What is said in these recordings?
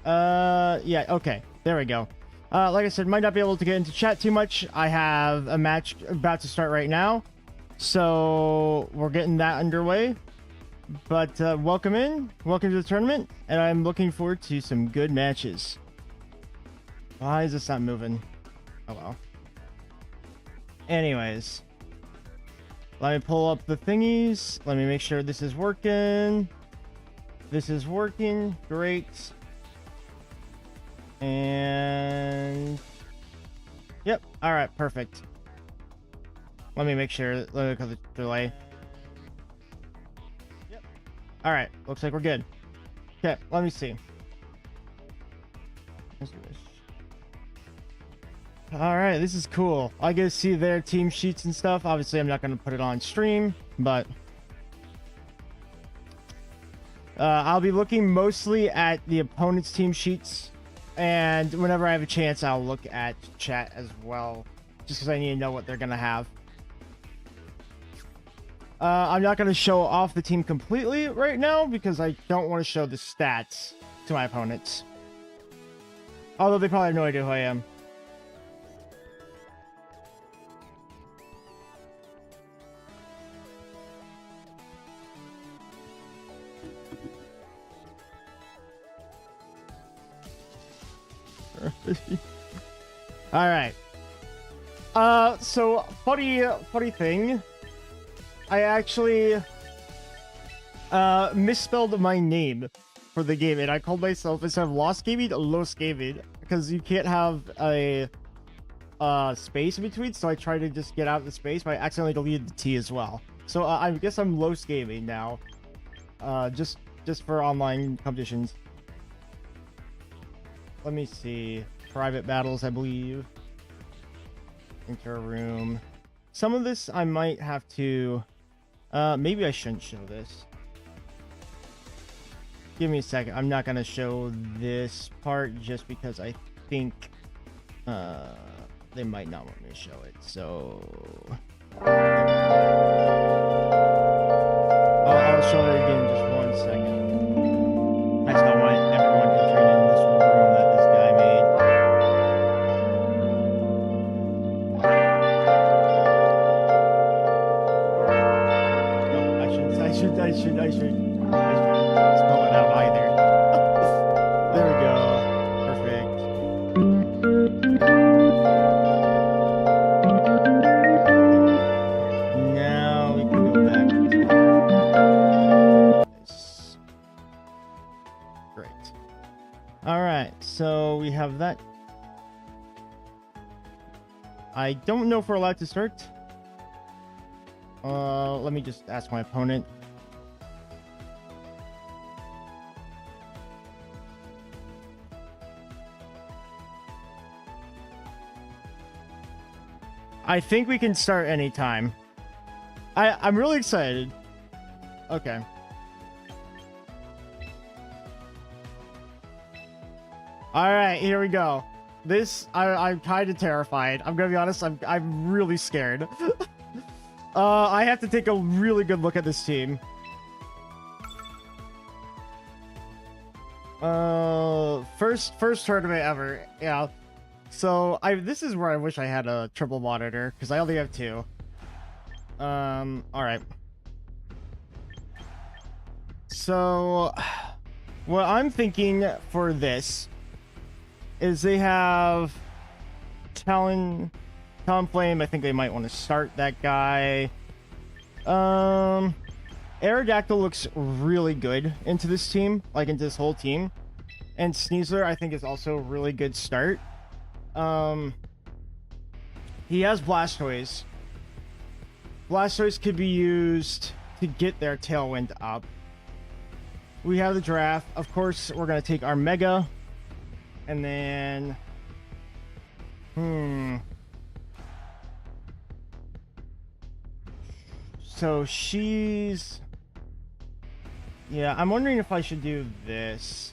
Yeah, okay. There we go. Like I said, might not be able to get into chat too much. I have a match about to start right now, so we're getting that underway. But welcome to the tournament, and I'm looking forward to some good matches. Why is this not moving? Oh well. Anyways, let me pull up the thingies. Let me make sure this is working. This is working. Great. And yep. All right. Perfect. Let me make sure. Let me look at the delay. Yep. All right. Looks like we're good. Okay. Let me see. Let's do this. All right. This is cool. I get to see their team sheets and stuff. Obviously, I'm not going to put it on stream, but I'll be looking mostly at the opponent's team sheets. And whenever I have a chance, I'll look at chat as well, just because I need to know what they're going to have. I'm not going to show off the team completely right now, because I don't want to show the stats to my opponents. Although they probably have no idea who I am. All right. So funny thing. I actually misspelled my name for the game, and I called myself, instead of Lost Gaming, Los Gaming, because you can't have a space in between. So I tried to just get out of the space, but I accidentally deleted the T as well. So I guess I'm Los Gaming now. Just for online competitions. Let me see. Private battles, I believe. Enter a room. Some of this I might have to... maybe I shouldn't show this. Give me a second. I'm not going to show this part just because I think they might not want me to show it. So... I'll show it again in just 1 second. I just don't want everyone entering in this room that this guy made. I should spell it out either. There we go. Perfect. Now we can go back to this. Great. All right, so we have that. I don't know if we're allowed to start. Let me just ask my opponent. I think we can start anytime. I'm really excited. Okay. All right, here we go. This, I'm kind of terrified. I'm gonna be honest. I'm really scared. I have to take a really good look at this team. First tournament ever. Yeah. So this is where I wish I had a triple monitor, because I only have 2. All right. So what I'm thinking for this is they have Talon Flame. I think they might want to start that guy. Aerodactyl looks really good into this team, like into this whole team. And Sneasler, I think, is also a really good start. He has Blastoise. Blastoise could be used to get their Tailwind up. We have the Giraffe. Of course, we're going to take our Mega. And then... So she's... Yeah, I'm wondering if I should do this.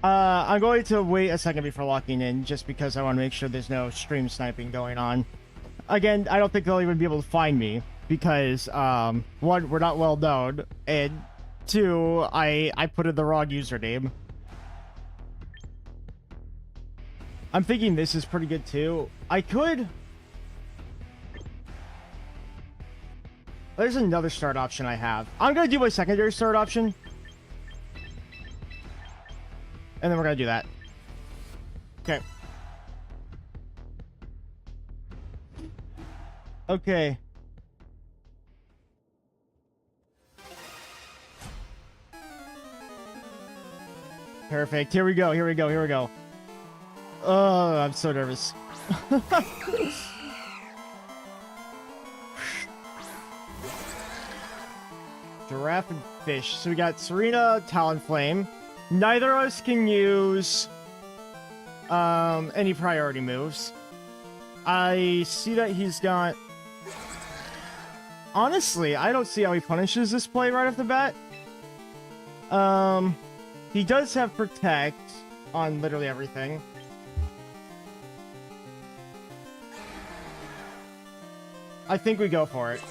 I'm going to wait a second before locking in, just because I want to make sure there's no stream sniping going on. Again, I don't think they'll even be able to find me, because, 1, we're not well known, and 2, I put in the wrong username. I'm thinking this is pretty good too. I could... There's another start option I have. I'm going to do my secondary start option. And then we're going to do that. Okay. Okay. Perfect. Here we go. Here we go. Here we go. Oh, I'm so nervous. Giraffe and fish. So we got Serena, Talonflame. Neither of us can use any priority moves. I see that he's got... Honestly, I don't see how he punishes this play right off the bat. He does have Protect on literally everything. I think we go for it.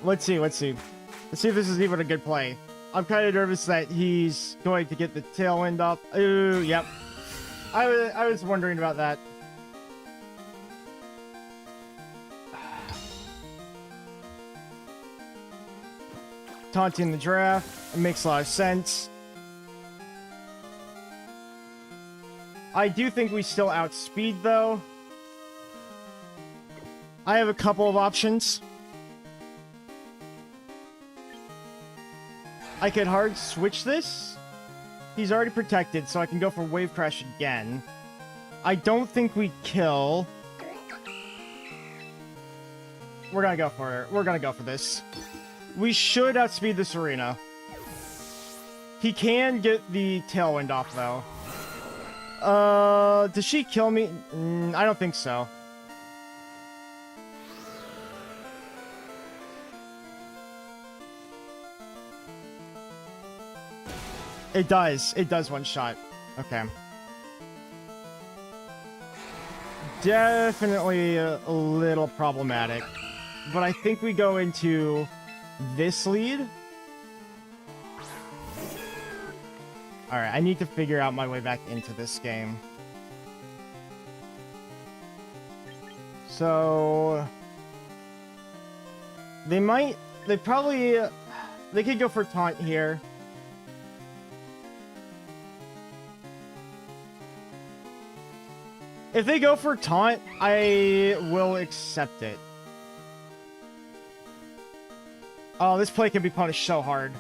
Let's see. Let's see if this is even a good play. I'm kind of nervous that he's going to get the tailwind up. Ooh, yep. I was wondering about that. Taunting the giraffe. It makes a lot of sense. I do think we still outspeed, though. I have a couple of options. I could hard switch this. He's already protected, so I can go for Wave Crash again. I don't think we kill. We're gonna go for it. We're gonna go for this. We should outspeed this arena. He can get the tailwind off, though. Does she kill me? I don't think so. It does. It does one shot. Okay. Definitely a little problematic. But I think we go into this lead. Alright, I need to figure out my way back into this game. So... They could go for taunt here. If they go for taunt, I will accept it. Oh, this play can be punished so hard.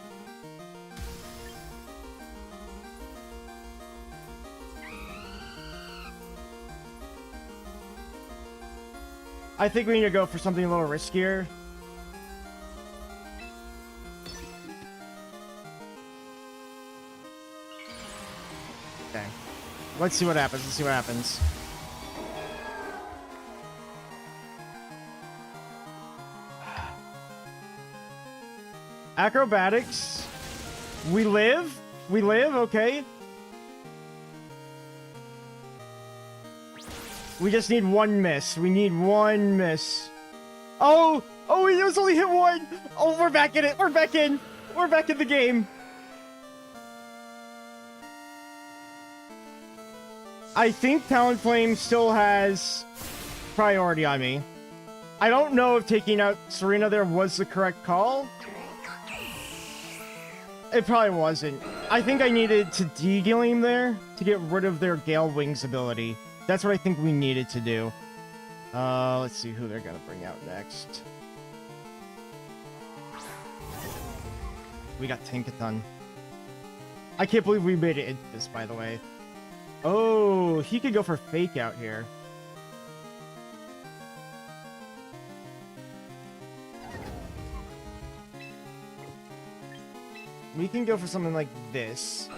I think we need to go for something a little riskier. Okay. Let's see what happens. Let's see what happens. Acrobatics. We live. We live. Okay. We just need one miss. We need one miss. Oh! Oh, it was only hit one! Oh, we're back in it! We're back in! We're back in the game! I think Talonflame still has priority on me. I don't know if taking out Serena there was the correct call. It probably wasn't. I think I needed to de-game there to get rid of their Gale Wings ability. That's what I think we needed to do. Let's see who they're gonna bring out next. We got Tinkaton. I can't believe we made it into this, by the way. Oh, he could go for Fake Out here. We can go for something like this.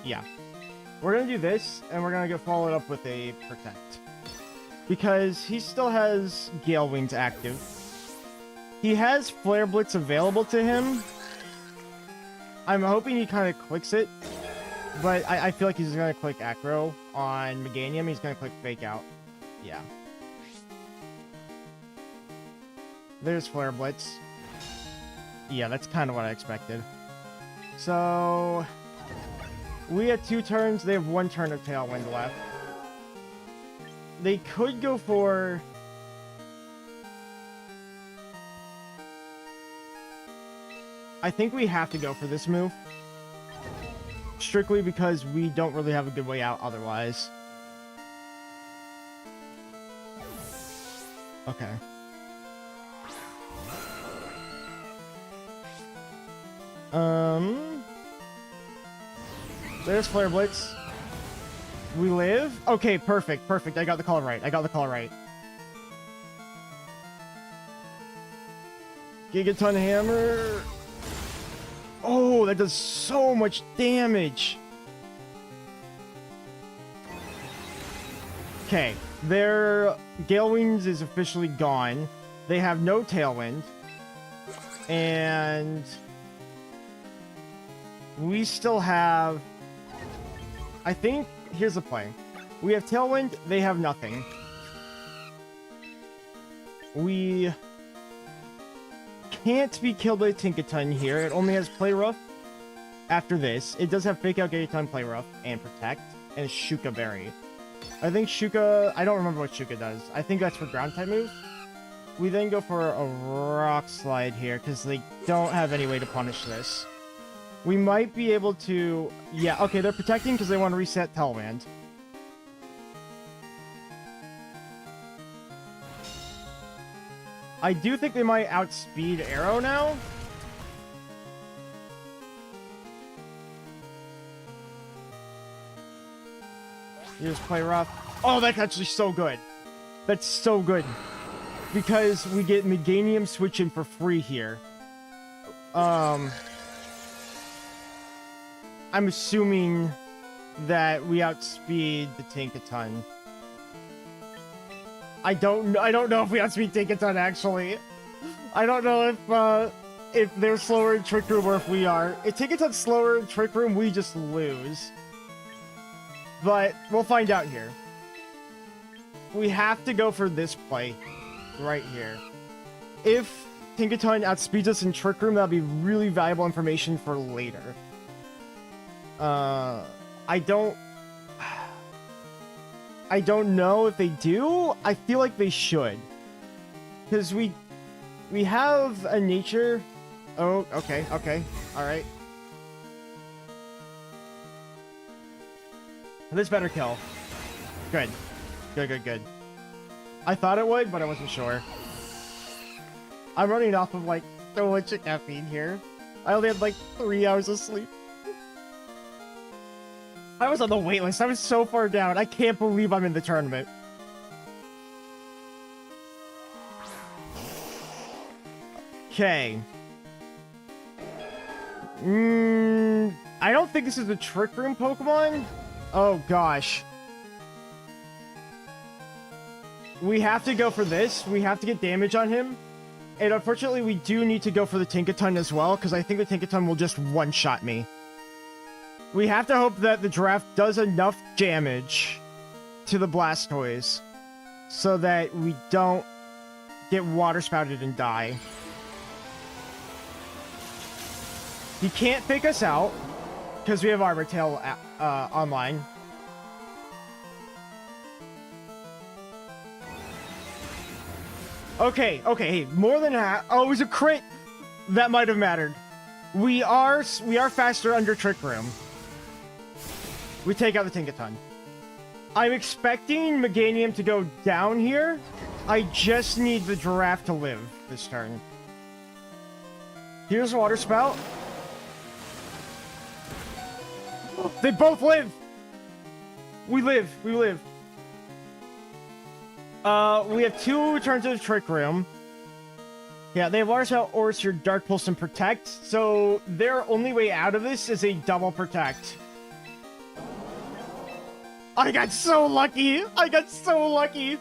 Yeah. We're gonna do this, and we're gonna go follow it up with a Protect. Because he still has Gale Wings active. He has Flare Blitz available to him. I'm hoping he kind of clicks it. But I feel like he's gonna click Acro. on Meganium, he's gonna click Fake Out. Yeah. There's Flare Blitz. Yeah, that's kind of what I expected. So we had 2 turns. They have 1 turn of Tailwind left. They could go for... I think we have to go for this move. Strictly because we don't really have a good way out otherwise. Okay. There's Flare Blitz. We live? Okay, perfect, perfect. I got the call right. I got the call right. Gigaton Hammer. Oh, that does so much damage. Okay, their Gale Wings is officially gone. They have no Tailwind. And we still have... I think... Here's the play. We have Tailwind. They have nothing. We can't be killed by Tinkaton here. It only has Play Rough after this. It does have Fake Out, Gigaton, Play Rough, and Protect, and Shuka Berry. I think Shuka... I don't remember what Shuka does. I think that's for ground type moves. We then go for a Rock Slide here, because they don't have any way to punish this. We might be able to... Yeah, okay, they're protecting because they want to reset Tailwind. I do think they might outspeed Arrow now. You just play rough. Oh, that's actually so good. That's so good. Because we get Meganium switching for free here. I'm assuming that we outspeed the Tinkaton. I don't know if we outspeed Tinkaton, actually. I don't know if they're slower in Trick Room or if we are. If Tinkaton's slower in Trick Room, we just lose. But we'll find out here. We have to go for this play right here. If Tinkaton outspeeds us in Trick Room, that'll be really valuable information for later. I don't know if they do. I feel like they should. Because we have a nature... Oh, okay, okay. Alright. This better kill. Good. Good, good, good. I thought it would, but I wasn't sure. I'm running off of, like, so much caffeine here. I only had, like, 3 hours of sleep. I was on the wait list. I was so far down. I can't believe I'm in the tournament. Okay. I don't think this is a Trick Room Pokemon. Oh, gosh. We have to go for this. We have to get damage on him. And unfortunately, we do need to go for the Tinkaton as well, because I think the Tinkaton will just one-shot me. We have to hope that the Giraffe does enough damage to the Blastoise so that we don't get water spouted and die. He can't fake us out because we have Arbor Tail online. Okay, okay, more than half. Oh, it was a crit. That might have mattered. We are faster under Trick Room. We take out the Tinkaton. I'm expecting Meganium to go down here. I just need the Giraffe to live this turn. Here's Water Spout. They both live! We live. We live. We have 2 turns of Trick Room. Yeah, they have Water Spout, or it's your Dark Pulse and Protect. So their only way out of this is a double Protect. I got so lucky! I got so lucky!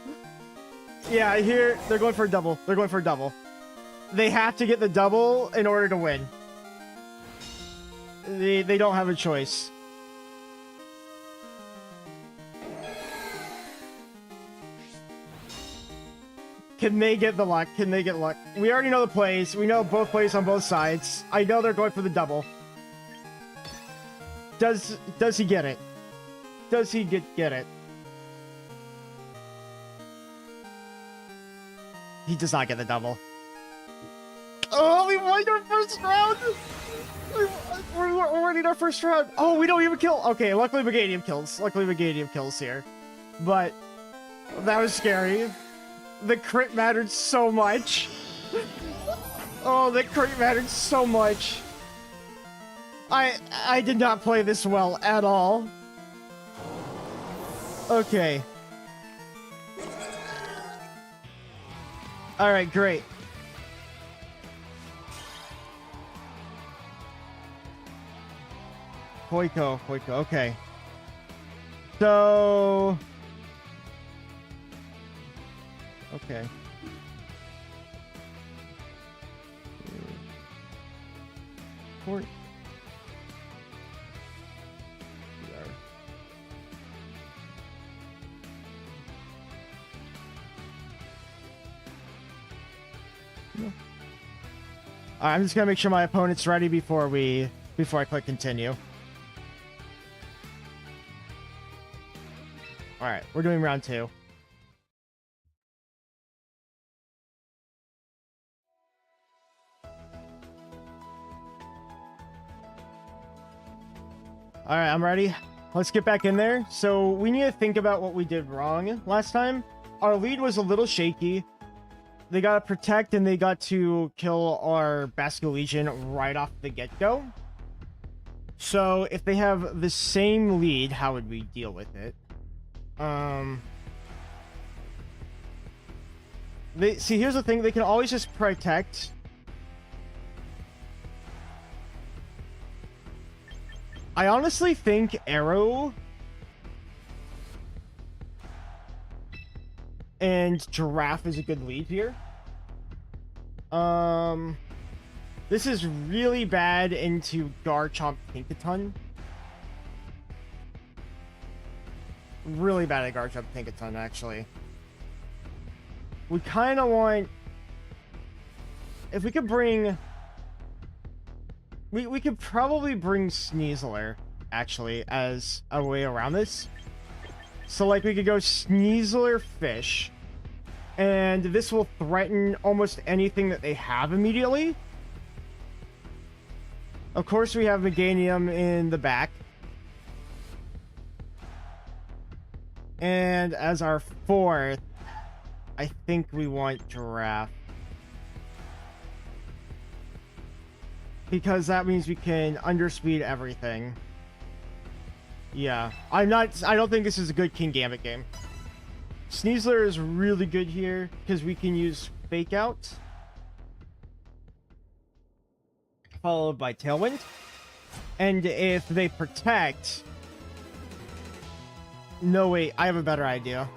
Yeah, here, they're going for a double. They're going for a double. They have to get the double in order to win. They don't have a choice. Can they get the luck? Can they get luck? We already know the plays. We know both plays on both sides. I know they're going for the double. Does he get it? Does he get it? He does not get the double. Oh, we won our first round! We're winning our first round. Oh, we don't even kill. Okay, luckily Meganium kills. Luckily Meganium kills here. But that was scary. The crit mattered so much. Oh, the crit mattered so much. I did not play this well at all. Okay. All right, great. Hoiko, okay. So... Okay. Port. I'm just gonna make sure my opponent's ready before I click continue. All right, we're doing round 2. All right, I'm ready. Let's get back in there. So we need to think about what we did wrong last time. Our lead was a little shaky. They got to protect and they got to kill our Basket Legion right off the get-go. So if they have the same lead, how would we deal with it? See, here's the thing. They can always just protect. I honestly think Arrow and Giraffe is a good lead here. This is really bad into Garchomp Pinkaton. Really bad at Garchomp Pinkaton, actually. We kind of want... If we could bring... We could probably bring Sneasler, actually, as a way around this. So, like, we could go Sneasler Fish. And this will threaten almost anything that they have immediately. Of course, we have Meganium in the back. And as our 4th, I think we want Giraffe. Because that means we can underspeed everything. Yeah. I don't think this is a good King Gambit game. Sneasler is really good here because we can use Fake Out. Followed by Tailwind. And if they protect... No, wait. I have a better idea.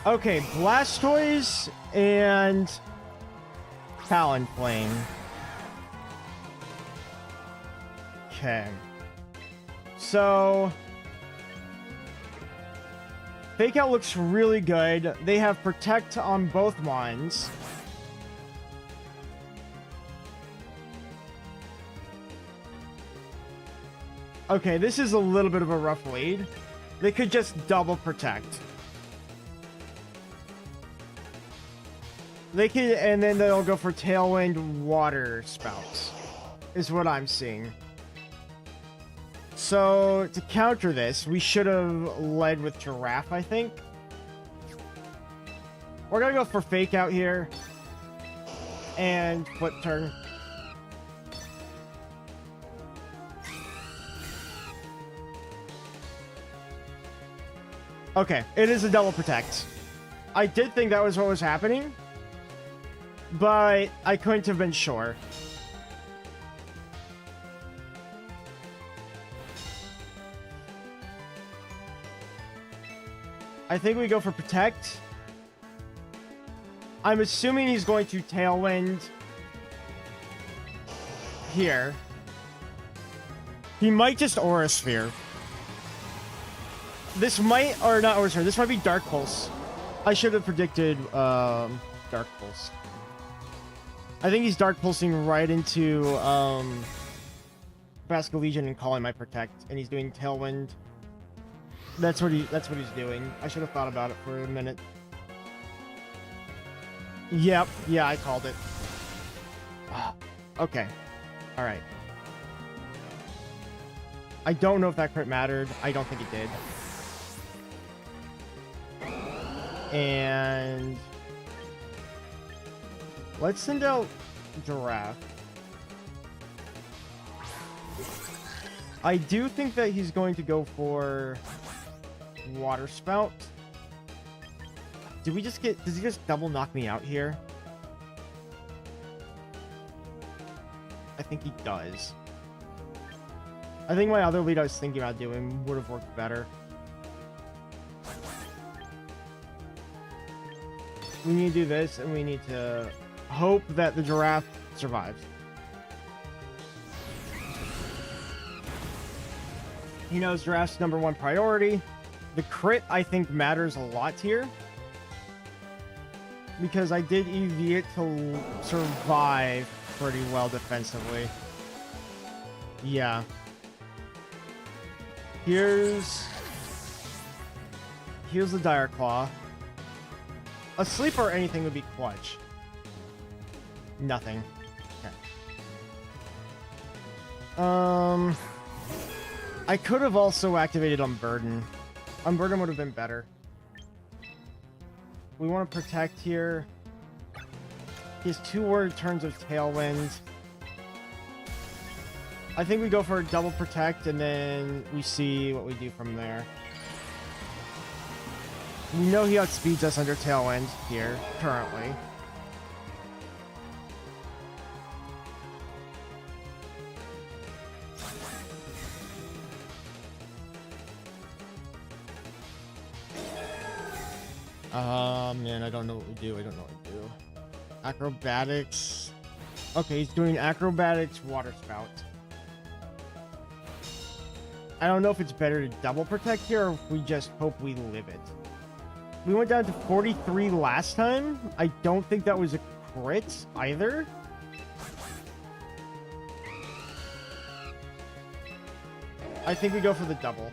Okay, Blastoise and Talonflame. Okay. So... Fake Out looks really good. They have Protect on both mines. Okay, this is a little bit of a rough lead. They could just double Protect. They could, and then they'll go for Tailwind Water Spouts, is what I'm seeing. So, to counter this, we should have led with Giraffe, I think. We're gonna go for Fake Out here. And Flip Turn. Okay, it is a double Protect. I did think that was what was happening. But I couldn't have been sure. I think we go for Protect. I'm assuming he's going to Tailwind here. He might just Aura Sphere. This might, or not Aura Sphere, this might be Dark Pulse. I should have predicted Dark Pulse. I think he's Dark Pulsing right into Basque Legion and calling my Protect, and he's doing Tailwind. That's what he's doing. I should have thought about it for a minute. Yep, yeah, I called it. Okay. Alright. I don't know if that crit mattered. I don't think it did. And let's send out Giraffe. I do think that he's going to go for Water Spout. Does he just double knock me out here? I think he does. I think my other lead I was thinking about doing would have worked better. We need to do this, and we need to hope that the Giraffe survives. He knows Giraffe's #1 priority. The crit, I think, matters a lot here. Because I did EV it to survive pretty well defensively. Yeah. Here's the Dire Claw. A sleep or anything would be clutch. Nothing. Okay. I could have also activated Unburden. Unburden would have been better. We want to protect here. He has 2 word turns of Tailwind. I think we go for a double protect and then we see what we do from there. We know he outspeeds us under Tailwind here, currently. Man, I don't know what we do. Acrobatics. Okay, he's doing Acrobatics, Water Spout. I don't know if it's better to double protect here or if we just hope we live it. We went down to 43 last time. I don't think that was a crit either. I think we go for the double.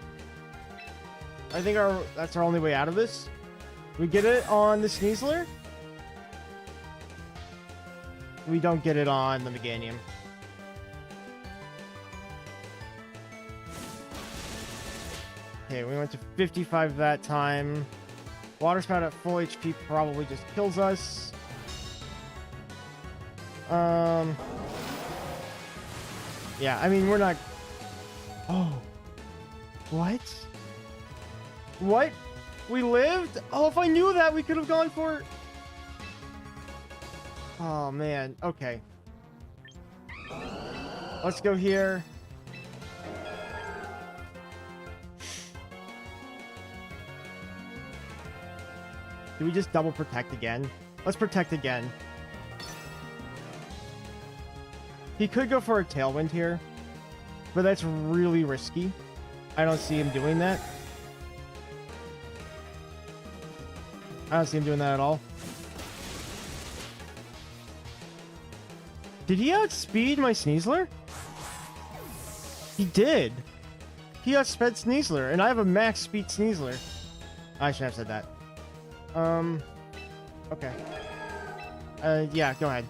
I think that's our only way out of this. We get it on the Sneasler. We don't get it on the Meganium. Okay, we went to 55 that time. Water Spout at full HP probably just kills us. Yeah, I mean, we're not... Oh. What? What? We lived? Oh, if I knew that, we could have gone for... Oh, man. Okay. Let's go here. Do we just double protect again? Let's protect again. He could go for a Tailwind here, but that's really risky. I don't see him doing that. I don't see him doing that at all. Did he outspeed my Sneasler? He did. He outsped Sneasler, and I have a max speed Sneasler. I shouldn't have said that. Okay. Yeah, go ahead.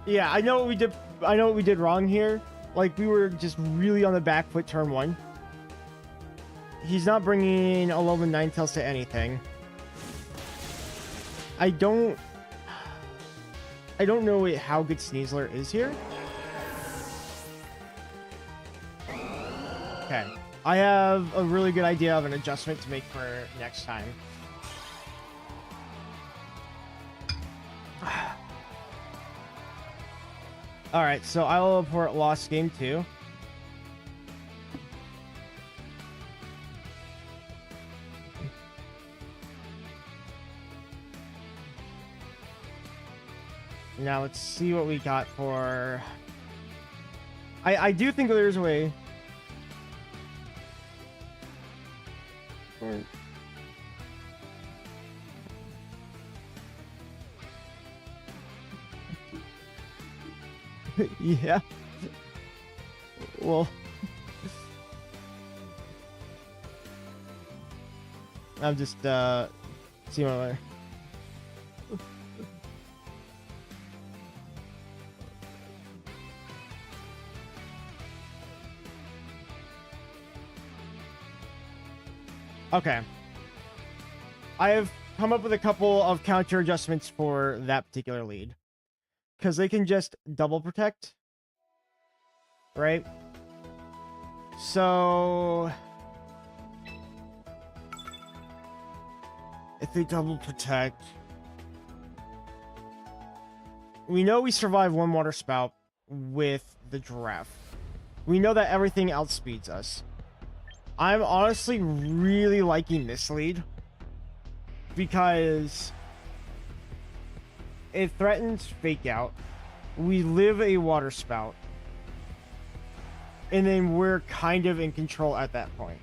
Yeah, I know what we did. I know what we did wrong here. Like, we were just really on the back foot turn 1. He's not bringing Alolan Ninetales to anything. I don't know how good Sneasler is here. Okay. I have a really good idea of an adjustment to make for next time. Alright, so I will report lost game 2. Now let's see what we got for... I do think there's a way. Right. Yeah. Well, I'm just seeing my way. Okay. I have come up with a couple of counter adjustments for that particular lead. Because they can just double protect. Right? So... if they double protect... we know we survive one water spout with the giraffe. We know that everything outspeeds us. I'm honestly really liking this lead. Because it threatens fake out. We live a water spout. And then we're kind of in control at that point.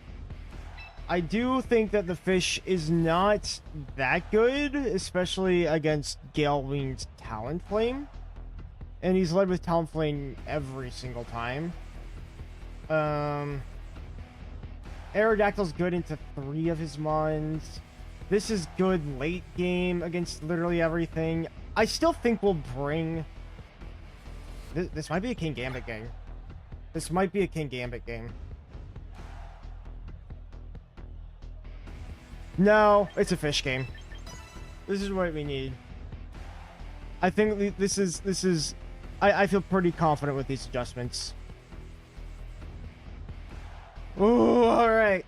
I do think that the fish is not that good, especially against Galewing's Talonflame. And he's led with Talonflame every single time. Aerodactyl's good into 3 of his mons. This is good late game against literally everything. I still think we'll bring... This might be a King Gambit game. This might be a King Gambit game. No, it's a fish game. This is what we need. I think this is... I feel pretty confident with these adjustments. Ooh, alright.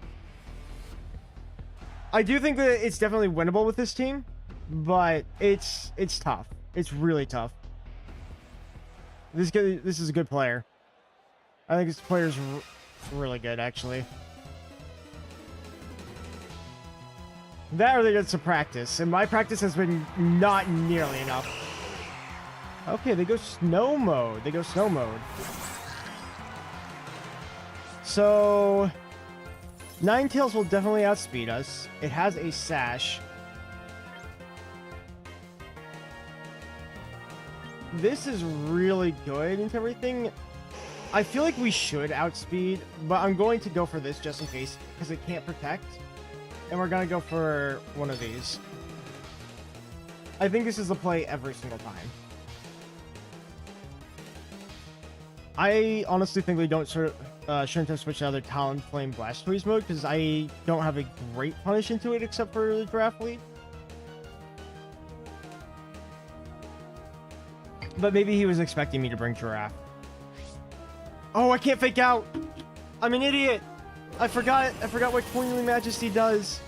I do think that it's definitely winnable with this team, but it's tough. It's really tough. This is a good player. I think this player's really good, actually. That or they did some practice, and my practice has been not nearly enough. Okay, they go snow mode. They go snow mode. So... Ninetales will definitely outspeed us. It has a sash. This is really good into everything. I feel like we should outspeed, but I'm going to go for this just in case, because it can't protect. And we're going to go for one of these. I think this is the play every single time. I honestly think we shouldn't have switched to other Talonflame Blastoise mode, because I don't have a great punish into it except for the giraffe lead. But maybe he was expecting me to bring giraffe. Oh, I can't fake out! I'm an idiot! I forgot what Queenly Majesty does.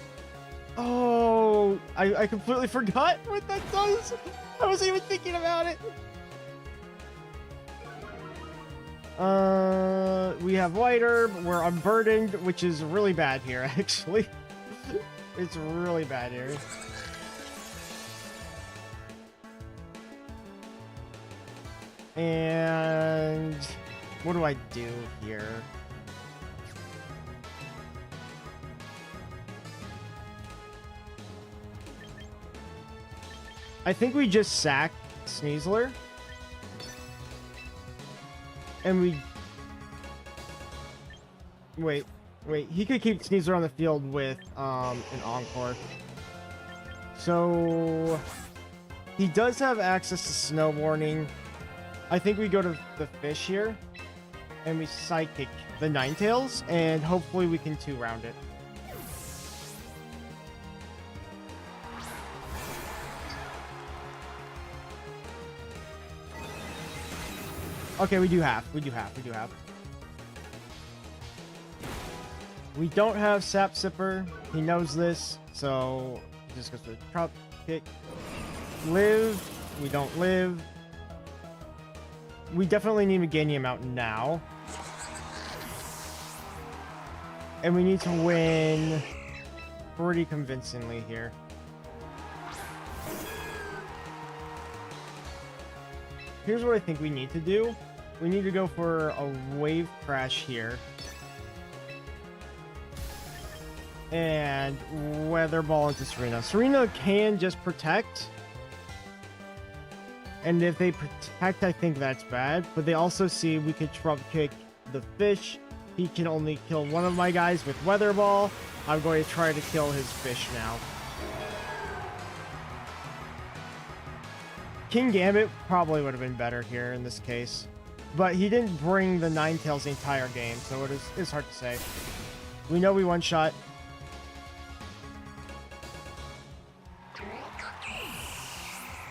Oh, I completely forgot what that does. I wasn't even thinking about it. We have White Herb. We're unburdened, which is really bad here, actually. It's really bad here. And what do I do here? I think we just sack Sneasler. And we... Wait. He could keep Sneasler on the field with an Encore. So... he does have access to Snow Warning. I think we go to the fish here. And we Psychic the Ninetales. And hopefully we can 2-round it. Okay, we do have. We don't have Sap Sipper. He knows this, so he just goes to Drop Kick. Live. We don't live. We definitely need Meganium out now. And we need to win pretty convincingly here. Here's what I think we need to do. We need to go for a Wave Crash here. And Weather Ball into Serena. Serena can just protect. And if they protect, I think that's bad. But they also see we could trump kick the fish. He can only kill one of my guys with Weather Ball. I'm going to try to kill his fish now. King Gambit probably would have been better here in this case. But he didn't bring the Ninetales the entire game, so it's hard to say. We know we one-shot.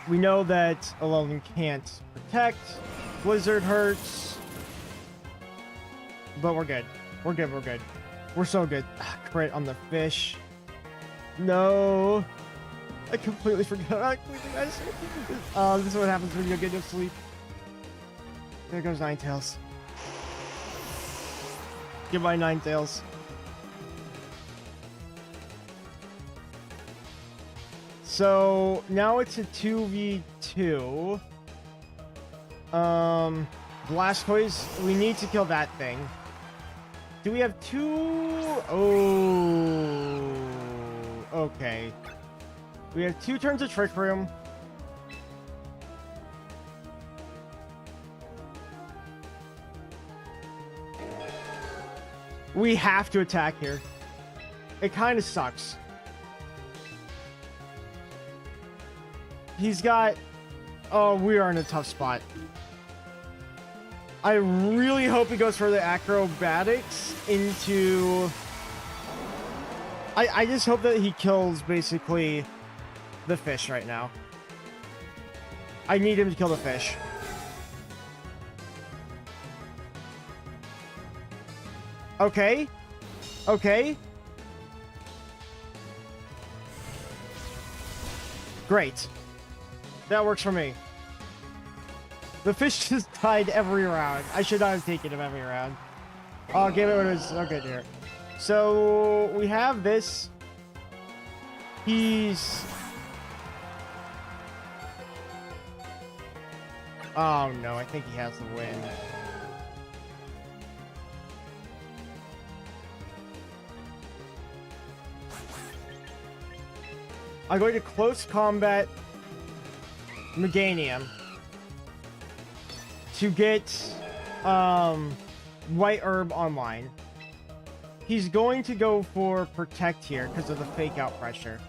We know that Alolan can't protect. Blizzard hurts. But we're good. We're good, we're good. We're so good. Crit on the fish. No. I completely forgot. This is what happens when you get no sleep. There goes Ninetales. Goodbye, Ninetales. So now it's a 2v2. Blastoise, we need to kill that thing. Do we have two? Oh, okay. We have 2 turns of Trick Room. We have to attack here. It kind of sucks. He's got... Oh, we are in a tough spot. I really hope he goes for the acrobatics into... I just hope that he kills, basically, the fish right now. I need him to kill the fish. Okay. Okay. Great. That works for me. The fish just died every round. I should not have taken him every round. Oh, give it when it was so good here. So we have this. He's... Oh no, I think he has the win. I'm going to close combat Meganium to get White Herb online. He's going to go for Protect here because of the fake out pressure.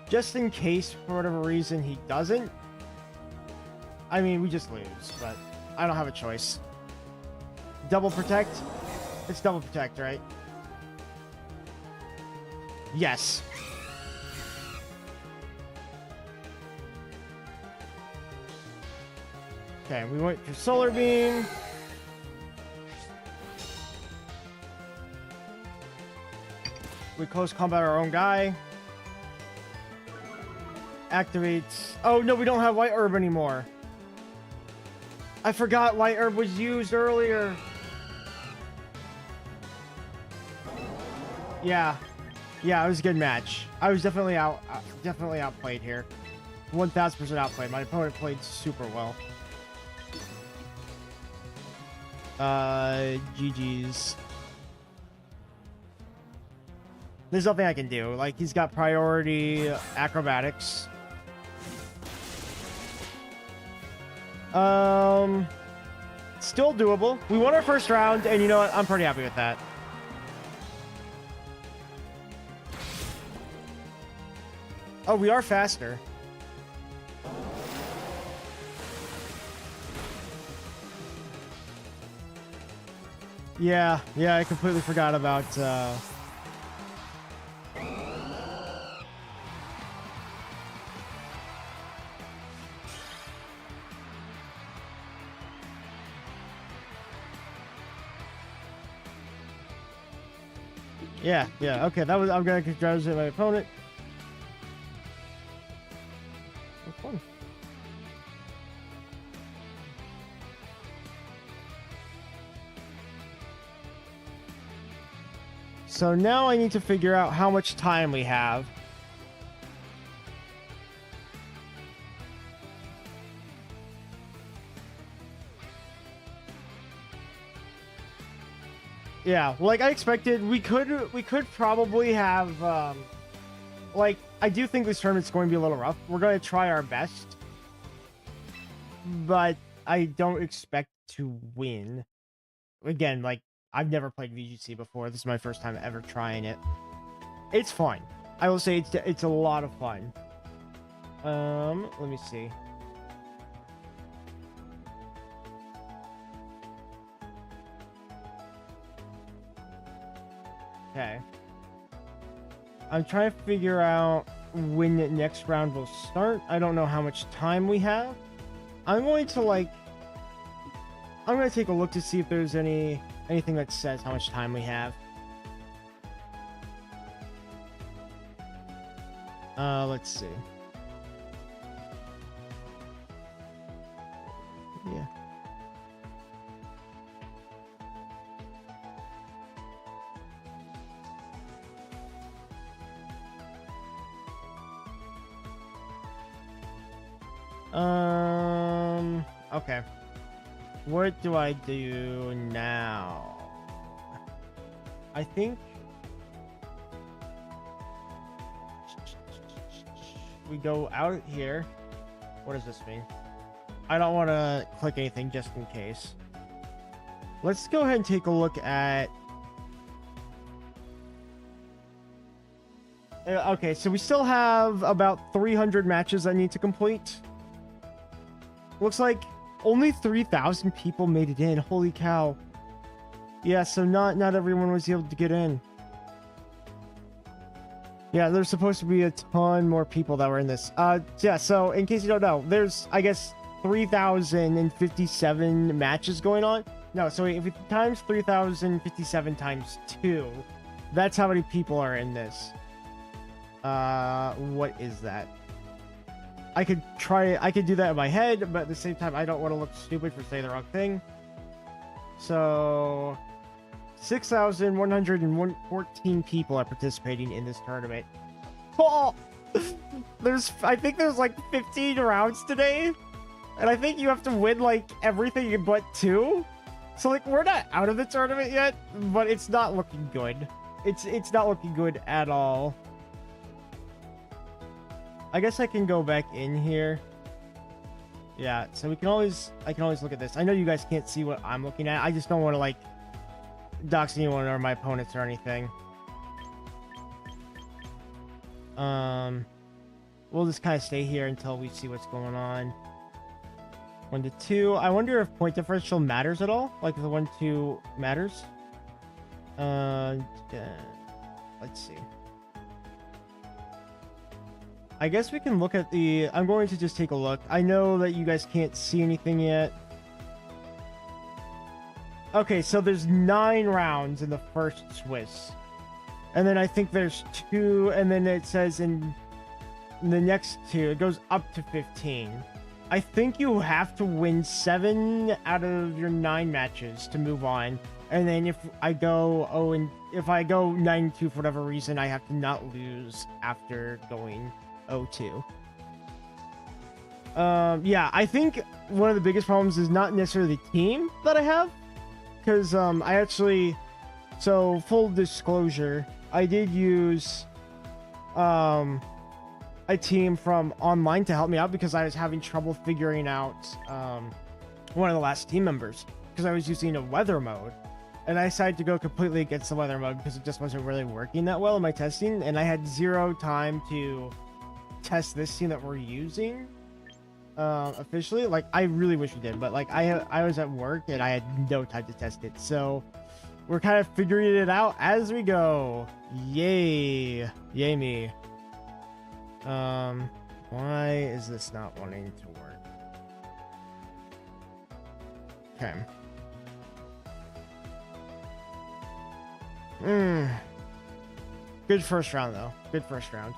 Just in case, for whatever reason, he doesn't. I mean, we just lose, but I don't have a choice. Double Protect? It's Double Protect, right? Yes. Okay, we went for Solar Beam. We close combat our own guy. Activates. Oh no, we don't have White Herb anymore. I forgot White Herb was used earlier. Yeah. Yeah, it was a good match. I was definitely outplayed here. 1000% outplayed. My opponent played super well. GG's. There's nothing I can do. Like, he's got priority acrobatics. Still doable. We won our first round, and you know what? I'm pretty happy with that. Oh, we are faster. Yeah, I completely forgot about, Yeah, okay, that was... I'm gonna congratulate my opponent. That's fun. So now I need to figure out how much time we have. Yeah, like I expected, we could probably have, like, I do think this tournament's going to be a little rough. We're going to try our best. but I don't expect to win. Again, like, I've never played VGC before. This is my first time ever trying it. It's fun. I will say it's a lot of fun. Let me see. Okay. I'm trying to figure out when the next round will start. I don't know how much time we have. I'm going to take a look to see if there's anything that says how much time we have. Let's see. Yeah. Okay. What do I do now? I think we go out here. What does this mean? I don't want to click anything just in case. Let's go ahead and take a look at... Okay, so we still have about 300 matches I need to complete. Looks like only 3,000 people made it in. Holy cow. Yeah, so not everyone was able to get in. Yeah, there's supposed to be a ton more people that were in this. Yeah, so in case you don't know, there's, I guess, 3,057 matches going on. No, so if we times 3,057 times 2, that's how many people are in this. What is that? I could do that in my head, but at the same time, I don't want to look stupid for saying the wrong thing. So, 6,114 people are participating in this tournament. Oh! I think there's like 15 rounds today, and I think you have to win like everything but 2. So like, we're not out of the tournament yet, but it's not looking good. It's not looking good at all. I guess I can go back in here. Yeah, so I can always look at this. I know you guys can't see what I'm looking at. I just don't want to like dox anyone or my opponents or anything. We'll just kind of stay here until we see what's going on. 1 to 2. I wonder if point differential matters at all. Like the 1-2 matters. Let's see. I guess we can look at the... I'm going to just take a look. I know that you guys can't see anything yet. Okay, so there's 9 rounds in the first Swiss. And then I think there's 2, and then it says in the next 2, it goes up to 15. I think you have to win 7 out of your 9 matches to move on. And then if I go 9-2 for whatever reason, I have to not lose after going 0-2. Yeah, I think one of the biggest problems is not necessarily the team that I have, because I actually, so full disclosure, I did use a team from online to help me out because I was having trouble figuring out one of the last team members because I was using a weather mode. And I decided to go completely against the weather mode because it just wasn't really working that well in my testing, and I had 0 time to test this team that we're using officially. Like, I really wish we did, but like I was at work and I had no time to test it, so we're kind of figuring it out as we go. Yay me. Why is this not wanting to work? Okay. Good first round though. Good first round.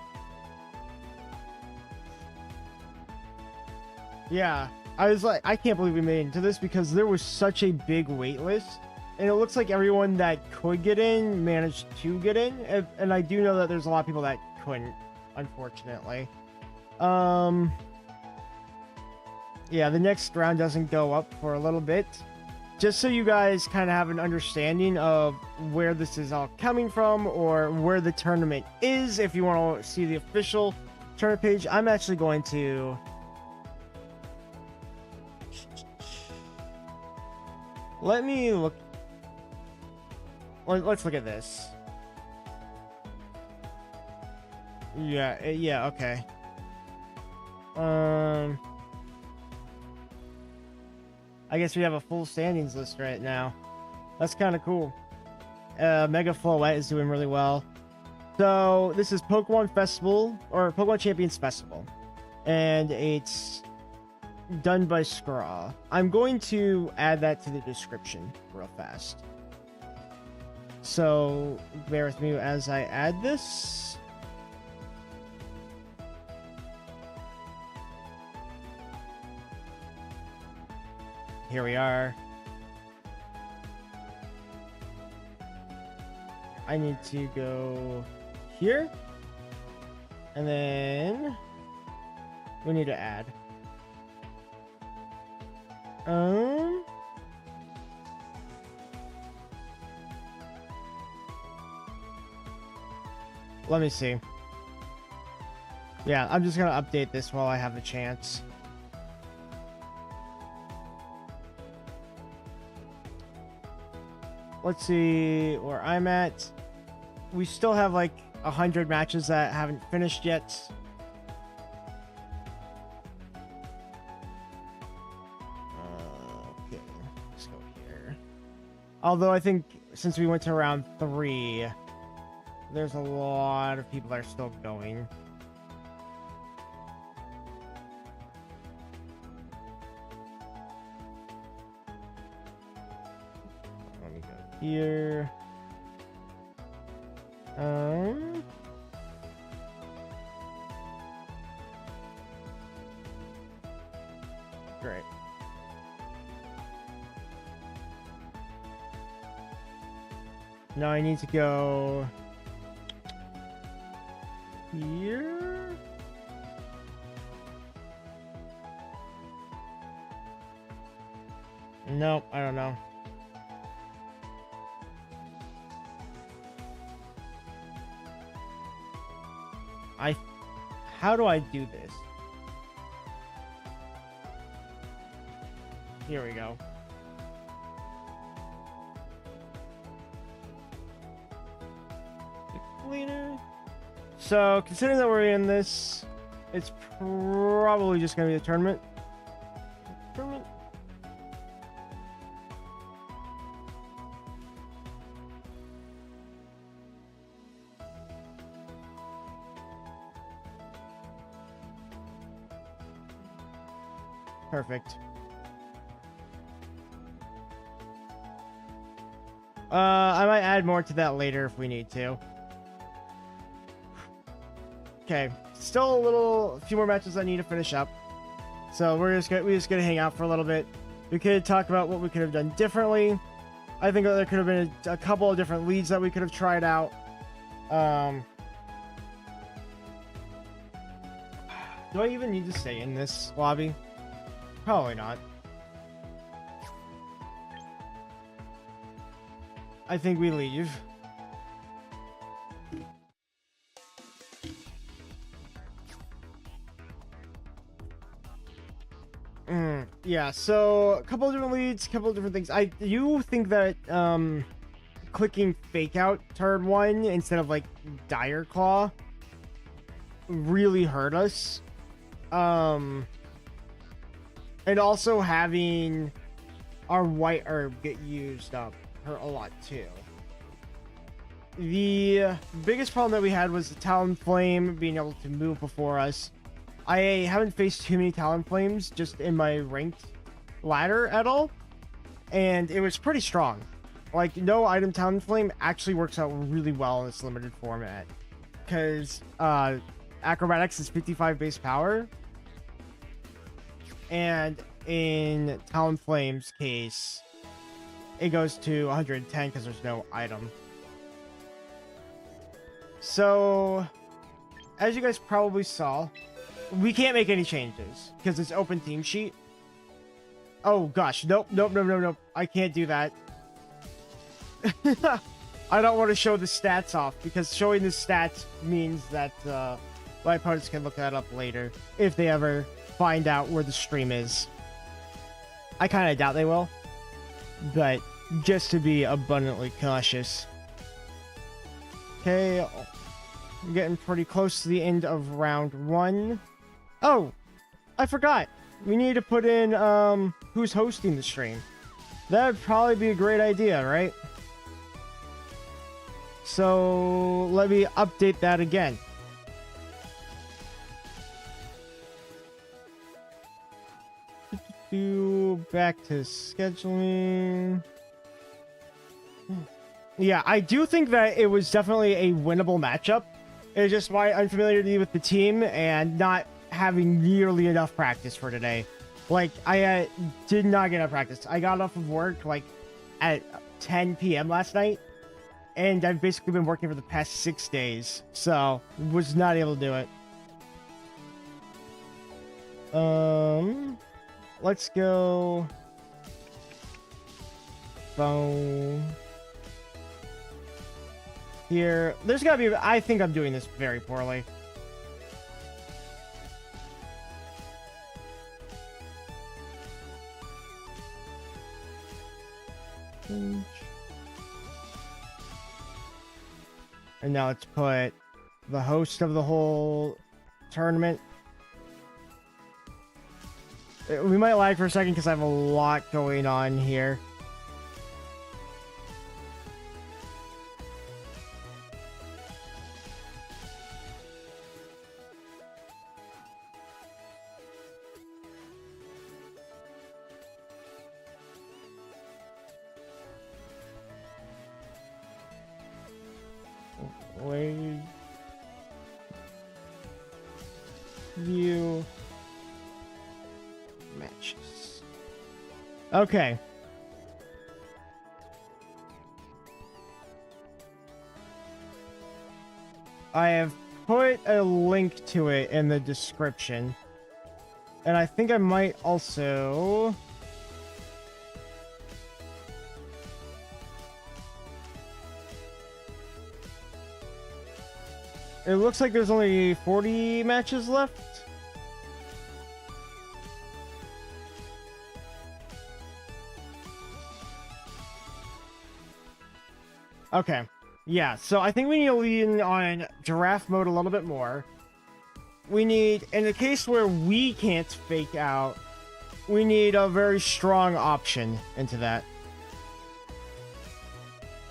Yeah, I was like, I can't believe we made it into this because there was such a big wait list, and it looks like everyone that could get in managed to get in, and I do know that there's a lot of people that couldn't, unfortunately. Yeah, the next round doesn't go up for a little bit. Just so you guys kind of have an understanding of where this is all coming from or where the tournament is, if you want to see the official tournament page, I'm actually going to Let me look. Let's look at this. Yeah, yeah, okay. I guess we have a full standings list right now. That's kind of cool. Mega Floette is doing really well. So this is Pokemon Festival, or Pokemon Champions Festival, and it's done by Skraw. I'm going to add that to the description real fast. So bear with me as I add this. Here we are. I need to go here, and then we need to add. Let me see. Yeah, I'm just gonna update this while I have the chance. Let's see where I'm at. We still have like 100 matches that haven't finished yet. Okay, let's go here. Although I think since we went to round 3, there's a lot of people that are still going. Let me go here. Great. Now I need to go here. Nope, I don't know. How do I do this? Here we go. Cleaner. So, considering that we're in this, it's probably just gonna be a tournament. Perfect. I might add more to that later if we need to. Okay, still a few more matches I need to finish up. So we're just gonna hang out for a little bit. We could talk about what we could have done differently. I think there could have been a couple of different leads that we could have tried out. Do I even need to stay in this lobby? Probably not. I think we leave. Yeah, so a couple of different leads, a couple of different things. I do think that clicking fake out turn 1 instead of like Dire Claw really hurt us. And also having our white herb get used up hurt a lot too. The biggest problem that we had was the Talonflame being able to move before us. I haven't faced too many Talonflames just in my ranked ladder at all, and it was pretty strong. Like, no item Talonflame actually works out really well in this limited format, because Acrobatics is 55 base power, and in Talonflame's case, it goes to 110 because there's no item. So, as you guys probably saw, we can't make any changes because it's open team sheet. Oh gosh, nope. I can't do that. I don't want to show the stats off because showing the stats means that my opponents can look that up later if they ever find out where the stream is. I kind of doubt they will. but just to be abundantly cautious. Okay, I'm getting pretty close to the end of round 1. Oh, I forgot. We need to put in who's hosting the stream. That would probably be a great idea, right? So let me update that again. Back to scheduling. Yeah, I do think that it was definitely a winnable matchup. It's just my unfamiliarity with the team and not having nearly enough practice for today. Like, I did not get enough practice. I got off of work, like, at 10 p.m. last night, and I've basically been working for the past 6 days, so was not able to do it. Let's go... phone... here. There's gotta be... I think I'm doing this very poorly. And now let's put the host of the whole tournament. We might lag for a second because I have a lot going on here. Wait. View matches. Okay. I have put a link to it in the description. And I think I might also... It looks like there's only 40 matches left. Okay. Yeah, so I think we need to lean on giraffe mode a little bit more. We need, in the case where we can't fake out, we need a very strong option into that.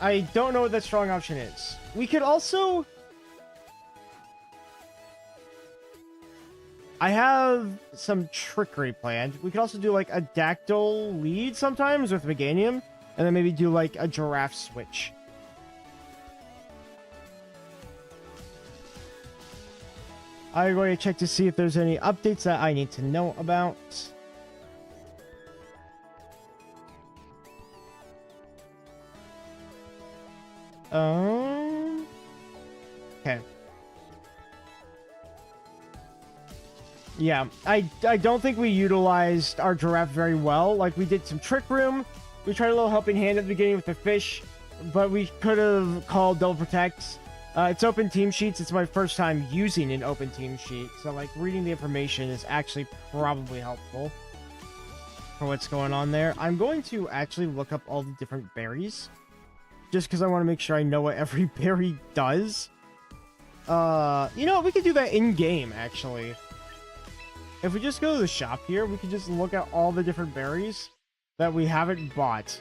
I don't know what that strong option is. We could also... I have some trickery planned. We could also do like a dactyl lead sometimes with Meganium, and then maybe do like a giraffe switch. I'm going to check to see if there's any updates that I need to know about. Okay. Yeah, I don't think we utilized our giraffe very well. Like, we did some trick room. We tried a little helping hand at the beginning with the fish, but we could have called double protects. It's open team sheets. It's my first time using an open team sheet, so like reading the information is actually probably helpful for what's going on there. I'm going to actually look up all the different berries, just because I want to make sure I know what every berry does. You know, we could do that in game actually. If we just go to the shop here, we can just look at all the different berries that we haven't bought.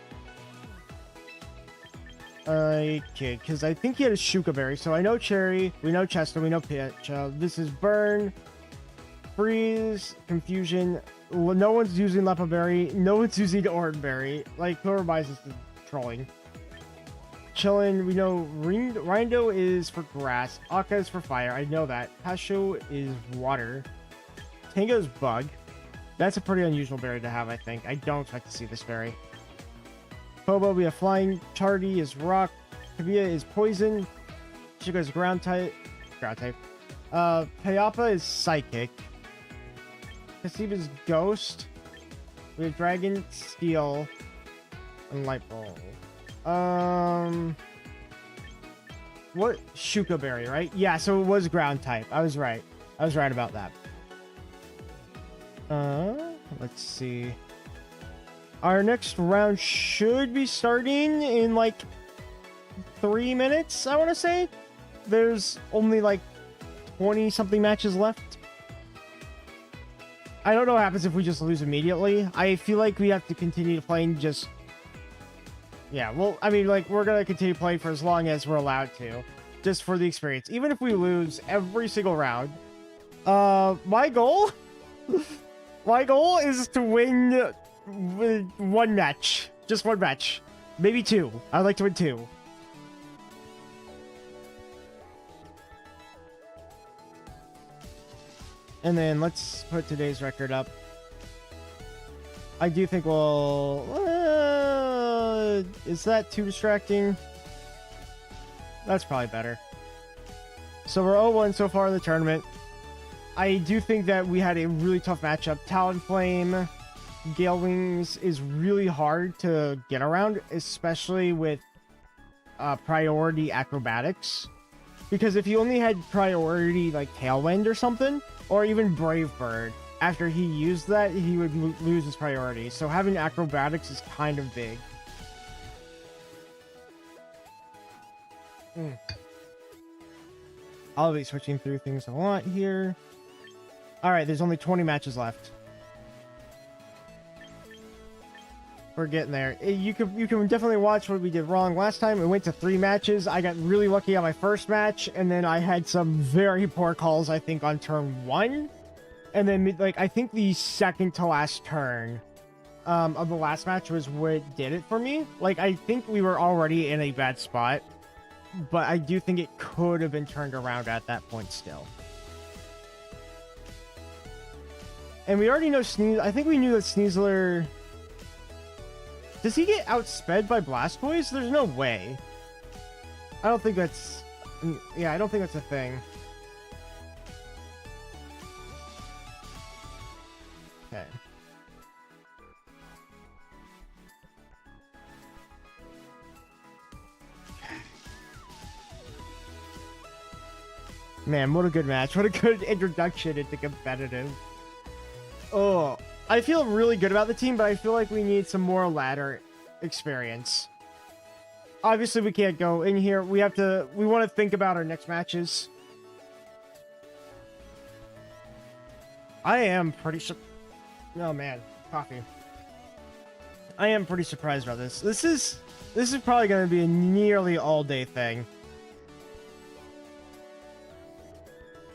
Okay, because I think he had a Shuka berry. So I know Cherry, we know Chester, we know Pitch. This is Burn, Freeze, Confusion. No one's using Lepa berry. No one's using Oranberry. Like, whoever buys this is trolling. Chillin', we know Rindo is for grass. Akka is for fire. I know that. Pasho is water. Tango's bug. That's a pretty unusual berry to have, I think. I don't expect to see this berry. Bobo, we have flying. Chardy is rock. Kavia is poison. Chico's ground type. Payapa is psychic. Kasib is ghost. We have dragon, steel, and light bulb. What? Shuka berry, right? Yeah, so it was ground type. I was right. I was right about that. Let's see. Our next round should be starting in like 3 minutes, I want to say. There's only like 20 something matches left. I don't know what happens if we just lose immediately. I feel like we have to continue playing just... Yeah, well, I mean, like, we're going to continue playing for as long as we're allowed to. Just for the experience. Even if we lose every single round. My goal... My goal is to win one match. Just one match. Maybe two. I'd like to win two. And then let's put today's record up. I do think we'll... is that too distracting? That's probably better. So we're 0-1 so far in the tournament. I do think that we had a really tough matchup. Talonflame, Gale Wings is really hard to get around, especially with priority acrobatics. Because if you only had priority like Tailwind or something, or even Brave Bird, after he used that, he would lose his priority. So having acrobatics is kind of big. I'll be switching through things a lot here. Alright, there's only 20 matches left. We're getting there. You can definitely watch what we did wrong last time. We went to 3 matches. I got really lucky on my first match, and then I had some very poor calls, I think, on turn 1. And then, like, I think the second to last turn of the last match was what did it for me. Like, I think we were already in a bad spot, but I do think it could have been turned around at that point still. And we already know I think we knew that Sneasler... Does he get outsped by Blastoise? There's no way. I don't think that's... Yeah, I don't think that's a thing. Okay. Man, what a good match. What a good introduction into competitive. Oh, I feel really good about the team, but I feel like we need some more ladder experience. Obviously, we can't go in here. We want to think about our next matches. I am pretty oh man, coffee. I am pretty surprised about this. This is probably going to be a nearly all-day thing.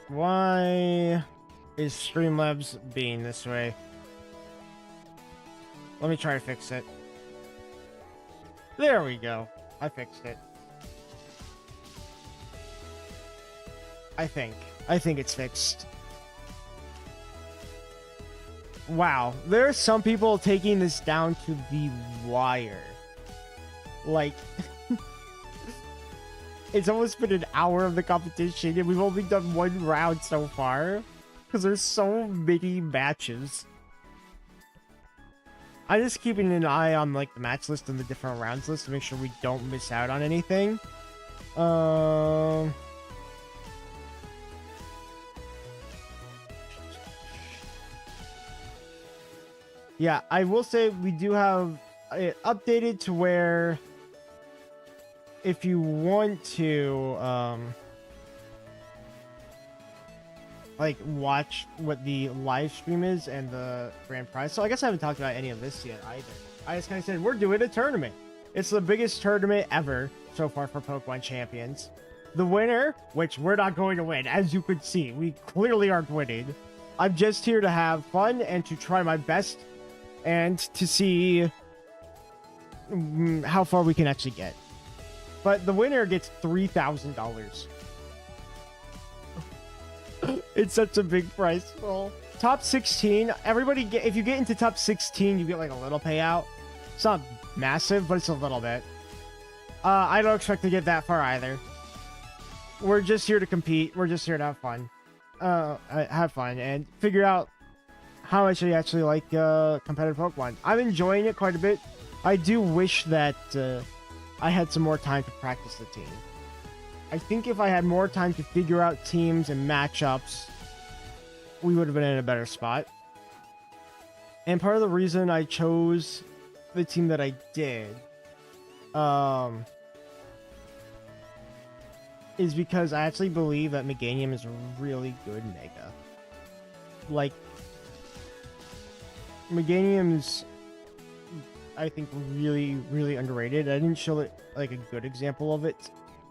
Why is Streamlabs being this way? Let me try to fix it. There we go. I fixed it. I think it's fixed. Wow. There are some people taking this down to the wire. Like... It's almost been an hour of the competition, and we've only done 1 round so far. Because there's so many matches. I'm just keeping an eye on like the match list and the different rounds list to make sure we don't miss out on anything. Yeah, I will say we do have it updated to where if you want to like watch what the live stream is and the grand prize. So I guess I haven't talked about any of this yet either. I just kind of said we're doing a tournament. It's the biggest tournament ever so far for Pokemon Champions. The winner, which we're not going to win, as you could see, we clearly aren't winning. I'm just here to have fun and to try my best and to see how far we can actually get. But the winner gets $3,000. It's such a big price pool. Top 16, everybody get, if you get into top 16, you get like a little payout. It's not massive, but it's a little bit. I don't expect to get that far either. We're just here to compete. We're just here to have fun. And figure out how much I actually like competitive Pokemon. I'm enjoying it quite a bit. I do wish that I had some more time to practice the team. I think if I had more time to figure out teams and matchups, we would have been in a better spot. And part of the reason I chose the team that I did, is because I actually believe that Meganium is a really good Mega. Like, Meganium's, I think, really, really underrated. I didn't show it like a good example of it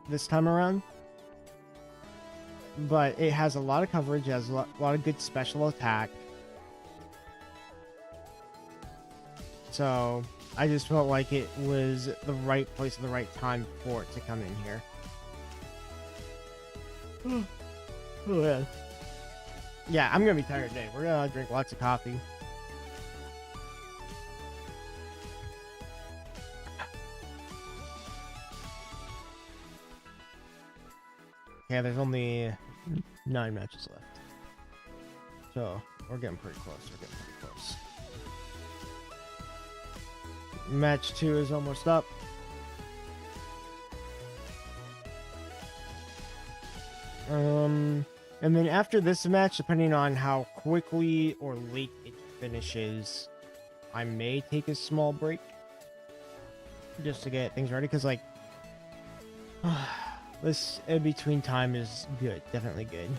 this time around, but it has a lot of coverage, it has a lot of good special attack. So I just felt like it was the right place at the right time for it to come in here. Oh yeah. Yeah, I'm gonna be tired today. We're gonna drink lots of coffee. Yeah, there's only 9 matches left. So, we're getting pretty close. Match 2 is almost up. And then after this match, depending on how quickly or late it finishes, I may take a small break. Just to get things ready, because, like, this in-between time is good. Definitely good.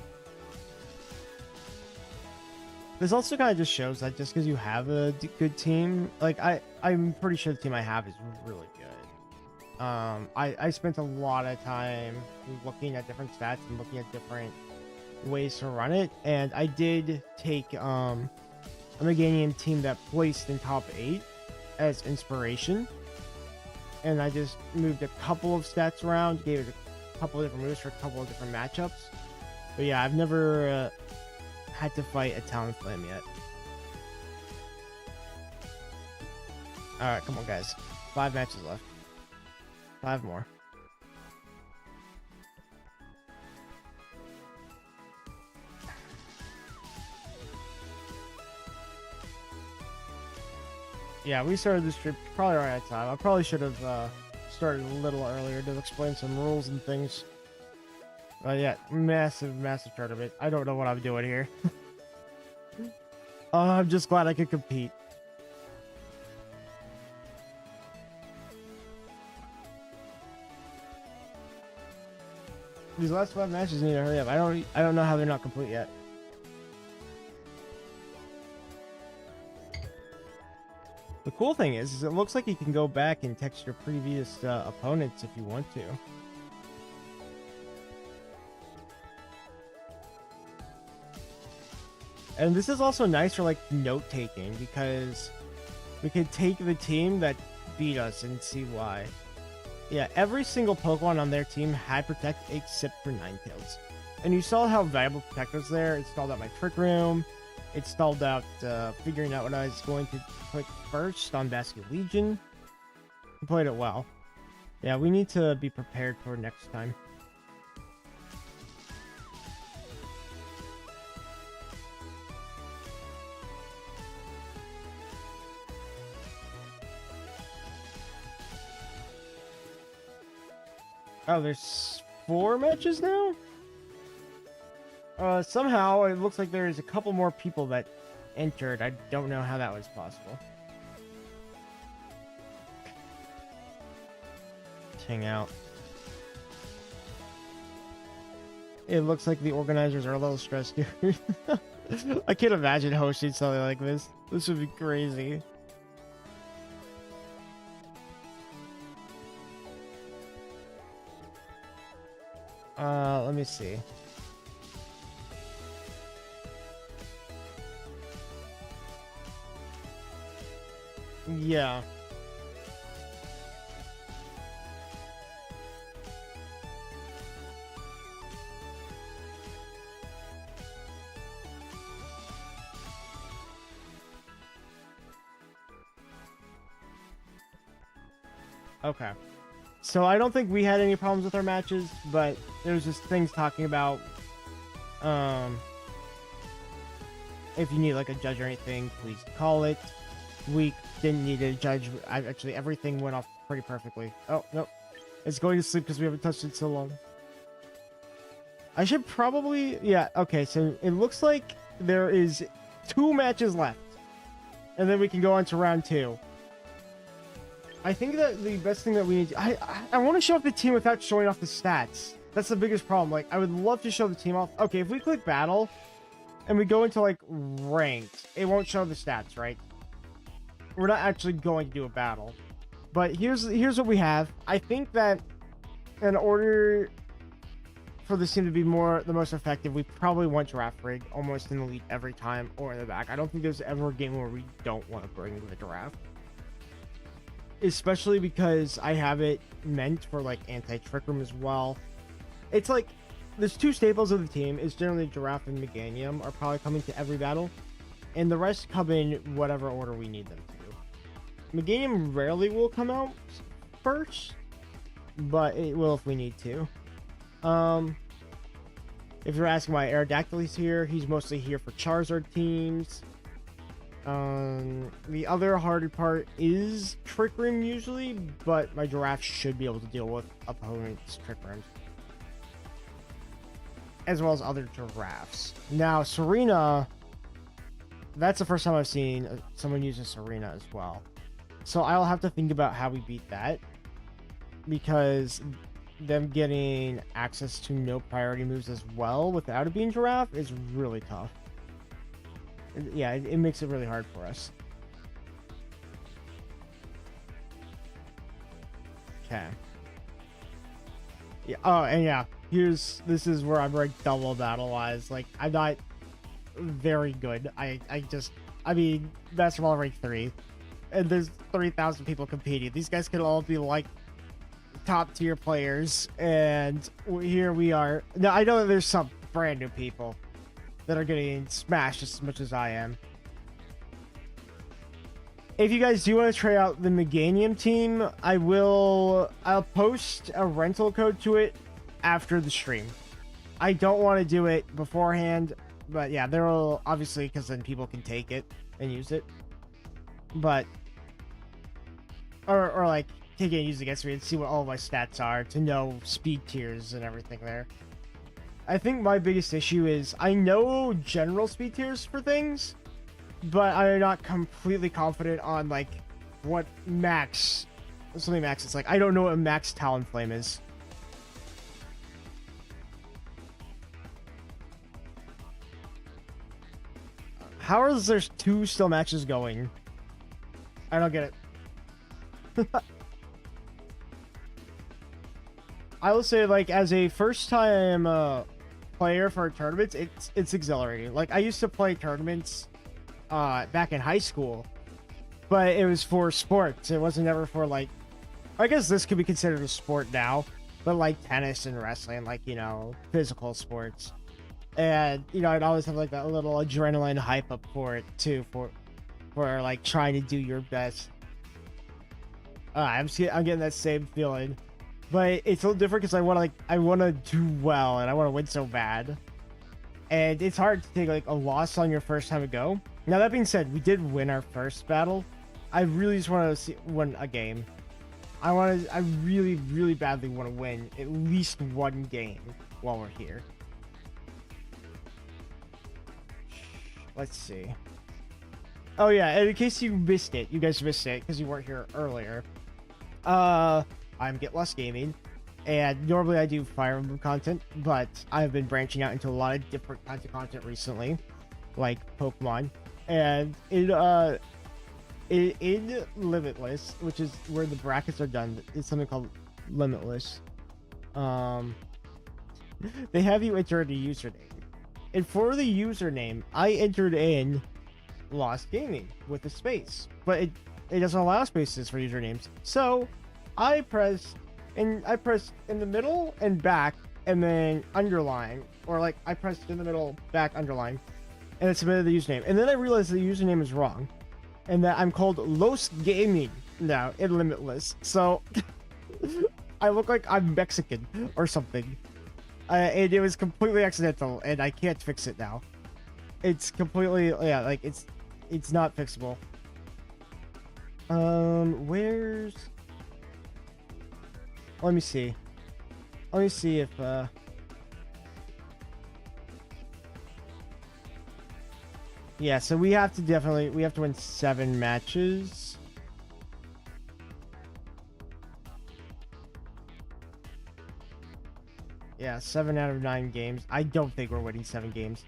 This also kind of just shows that just because you have a good team, like, I'm pretty sure the team I have is really good. I spent a lot of time looking at different stats and looking at different ways to run it, and I did take a Meganium team that placed in top 8 as inspiration, and I just moved a couple of stats around, gave it a couple of different moves for a couple of different matchups. But yeah, I've never had to fight a Talonflame yet. Alright, come on guys. 5 matches left. 5 more. Yeah, we started this trip probably right at time. I probably should have started a little earlier to explain some rules and things. But yeah, massive tournament. I don't know what I'm doing here. I'm just glad I could compete. These last 5 matches need to hurry up. I don't know how they're not complete yet. The cool thing is it looks like you can go back and text your previous opponents if you want to. And this is also nice for like note taking, because we could take the team that beat us and see why. Yeah, every single Pokemon on their team had Protect except for Ninetales. And you saw how valuable Protect was there. It stalled out my Trick Room. It stalled out figuring out what I was going to click first on Basket Legion. I played it well. Yeah, we need to be prepared for next time. Oh, there's 4 matches now? Somehow it looks like there's a couple more people that entered. I don't know how that was possible. Hang out. It looks like the organizers are a little stressed here. I can't imagine hosting something like this. This would be crazy. Let me see. Yeah. Okay. So I don't think we had any problems with our matches, but there was just things talking about if you need like a judge or anything, please call it. We didn't need a judge. Actually, everything went off pretty perfectly. Oh, nope. It's going to sleep because we haven't touched it so long. I should probably... Yeah, okay, so it looks like there is 2 matches left. And then we can go on to round 2. I think that the best thing that we need to, I want to show off the team without showing off the stats. That's the biggest problem. Like, I would love to show the team off. Okay, if we click battle and we go into like ranked, it won't show the stats, right? We're not actually going to do a battle. But here's what we have. I think that in order for this team to be the most effective, we probably want giraffe rig almost in the lead every time or in the back. I don't think there's ever a game where we don't want to bring the giraffe. Especially because I have it meant for like anti-trick room as well. It's like there's two staples of the team. Is generally giraffe and Meganium are probably coming to every battle, and the rest come in whatever order we need them to. Meganium rarely will come out first, but it will if we need to. If you're asking why Aerodactyl here, he's mostly here for Charizard teams. The other harder part is Trick Room usually, but my giraffe should be able to deal with opponents' Trick Rooms, as well as other giraffes. Now, Serena, that's the first time I've seen someone use a Serena as well. So I'll have to think about how we beat that, because them getting access to no priority moves as well without it being giraffe is really tough. Yeah, it makes it really hard for us. Okay. Yeah. Oh, and yeah, this is where I'm ranked double battle wise. Like, I'm not very good. I mean, basketball rank 3, and there's 3,000 people competing. These guys could all be like top tier players, and here we are. Now I know that there's some brand new people that are getting smashed just as much as I am. If you guys do want to try out the Meganium team, I'll post a rental code to it after the stream. I don't want to do it beforehand, but yeah, there will, obviously, because then people can take it and use it. But or like take it and use it against me and see what all of my stats are to know speed tiers and everything there. I think my biggest issue is I know general speed tiers for things, but I'm not completely confident on like what max something max is like. I don't know what a max Talonflame is. How is there two still matches going? I don't get it. I will say, like, as a first time player for tournaments, it's exhilarating. Like, I used to play tournaments back in high school, but it was for sports. It wasn't ever for, like, I guess this could be considered a sport now, but like tennis and wrestling, like, you know, physical sports. And, you know, I'd always have like that little adrenaline hype up for it too, for like trying to do your best. I'm getting that same feeling, but it's a little different because I want to do well and I want to win so bad, and it's hard to take like a loss on your first time to go. Now that being said, we did win our first battle. I really just want to win a game. I really, really badly want to win at least one game while we're here. Let's see. Oh yeah, and in case you missed it, you guys missed it because you weren't here earlier. I'm Get Lost Gaming, and normally I do Fire Emblem content, but I've been branching out into a lot of different kinds of content recently, like Pokemon, and in Limitless, which is where the brackets are done, it's something called Limitless. They have you enter a username, and for the username, I entered in Lost Gaming with a space, but it doesn't allow spaces for usernames. So I pressed in the middle and back, and then underline, or like I pressed in the middle, back, underline, and it submitted the username. And then I realized the username is wrong, and that I'm called Los Gaming now in Limitless. So I look like I'm Mexican or something. And it was completely accidental, and I can't fix it now. It's completely, yeah, like it's not fixable. Where's... Let me see if yeah, so we have to win 7 matches. Yeah, 7 out of 9 games. I don't think we're winning 7 games.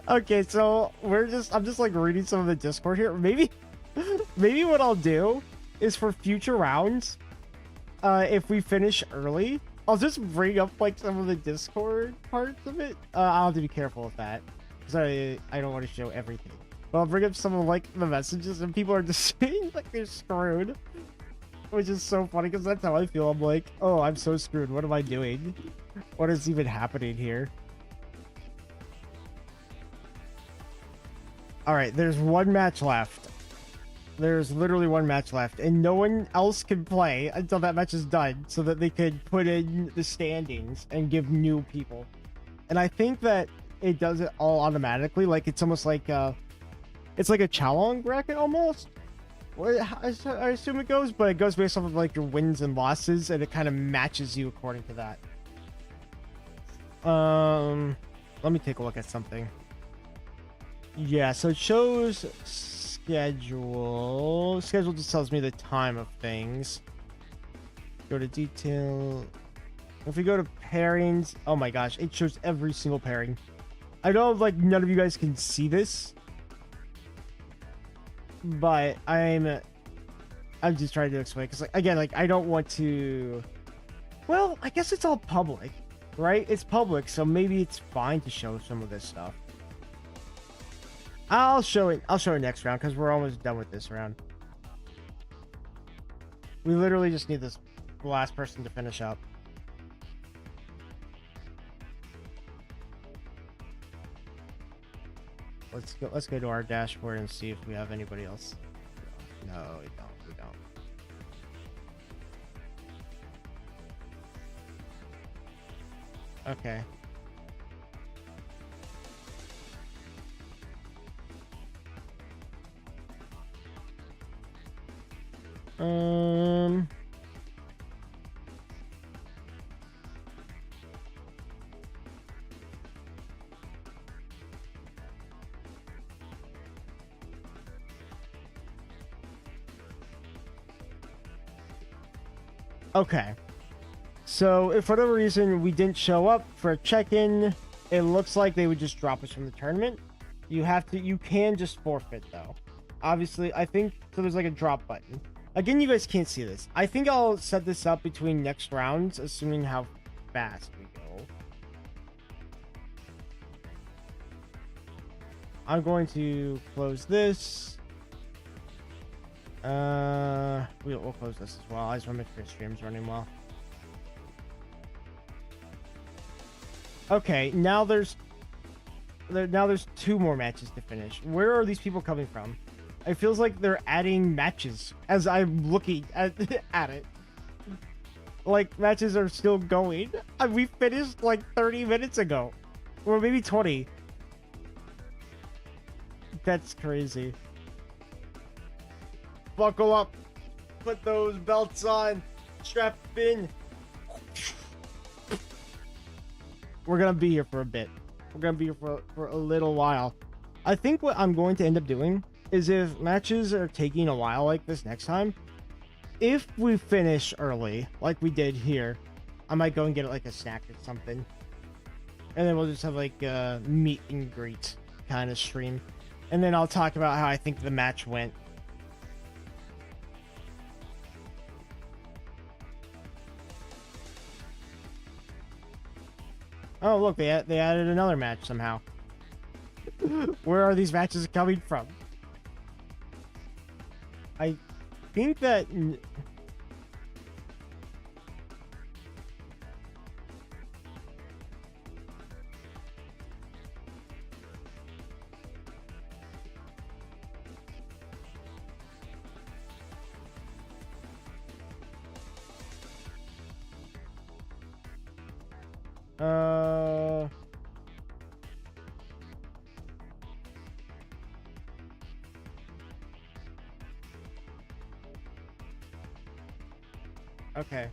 Okay, so I'm just like reading some of the Discord here. Maybe what I'll do is for future rounds, if we finish early, I'll just bring up like some of the Discord parts of it. I'll have to be careful with that because I don't want to show everything. But I'll bring up some of like the messages and people are just saying like they're screwed, which is so funny because that's how I feel. I'm like, oh, I'm so screwed. What am I doing? What is even happening here? All right, there's one match left. There's literally one match left, and no one else can play until that match is done, so that they could put in the standings and give new people. And I think that it does it all automatically. Like it's almost like it's like a Chalong bracket almost. Well, I assume it goes, but it goes based off of like your wins and losses, and it kind of matches you according to that. Let me take a look at something. Yeah, so it shows schedule. Schedule just tells me the time of things. Go to detail. If we go to pairings, oh my gosh, it shows every single pairing. I know like none of you guys can see this, but I'm just trying to explain because like again, like I don't want to. Well, I guess it's all public, right? It's public, so maybe it's fine to show some of this stuff. I'll show it next round because we're almost done with this round. We literally just need this last person to finish up. Let's go to our dashboard and see if we have anybody else. No, we don't. Okay. Okay. So if for whatever reason we didn't show up for a check-in, it looks like they would just drop us from the tournament. You can just forfeit though. Obviously, I think so there's like a drop button. Again, you guys can't see this. I think I'll set this up between next rounds, assuming how fast we go. I'm going to close this. We'll close this as well. I just want to make sure stream's running well. Okay, now there's 2 more matches to finish. Where are these people coming from? It feels like they're adding matches as I'm looking at it. Like, matches are still going. We finished like 30 minutes ago. Or maybe 20. That's crazy. Buckle up. Put those belts on. Strap in. We're gonna be here for a bit. We're gonna be here for a little while. I think what I'm going to end up doing is if matches are taking a while like this next time, if we finish early, like we did here, I might go and get like a snack or something. And then we'll just have like a meet and greet kind of stream. And then I'll talk about how I think the match went. Oh, look, they added another match somehow. Where are these matches coming from? I think that... Okay.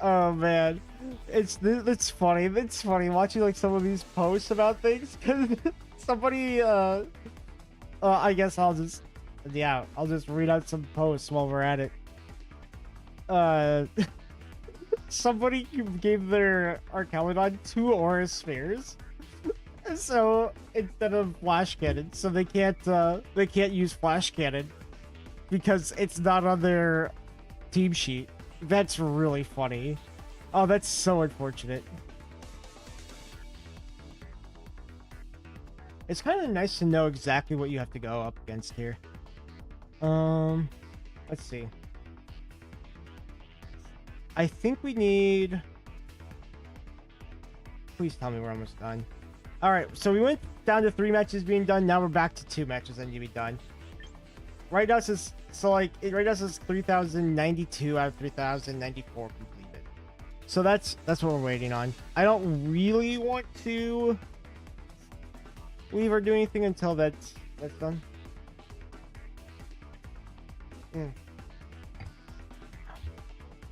Oh man, it's funny. It's funny watching like some of these posts about things because somebody I guess I'll just read out some posts while we're at it. Uh, somebody gave their Archelodon 2 aura spheres, so instead of flash cannon, so they can't use flash cannon because it's not on their team sheet. That's really funny. Oh, that's so unfortunate. It's kind of nice to know exactly what you have to go up against here. Let's see. I think we need... Please tell me we're almost done. Alright, so we went down to 3 matches being done. Now we're back to 2 matches that need to be done. Right now it says... So, like, right now it says 3,092 out of 3,094 completed. So that's what we're waiting on. I don't really want to leave or do anything until that's done.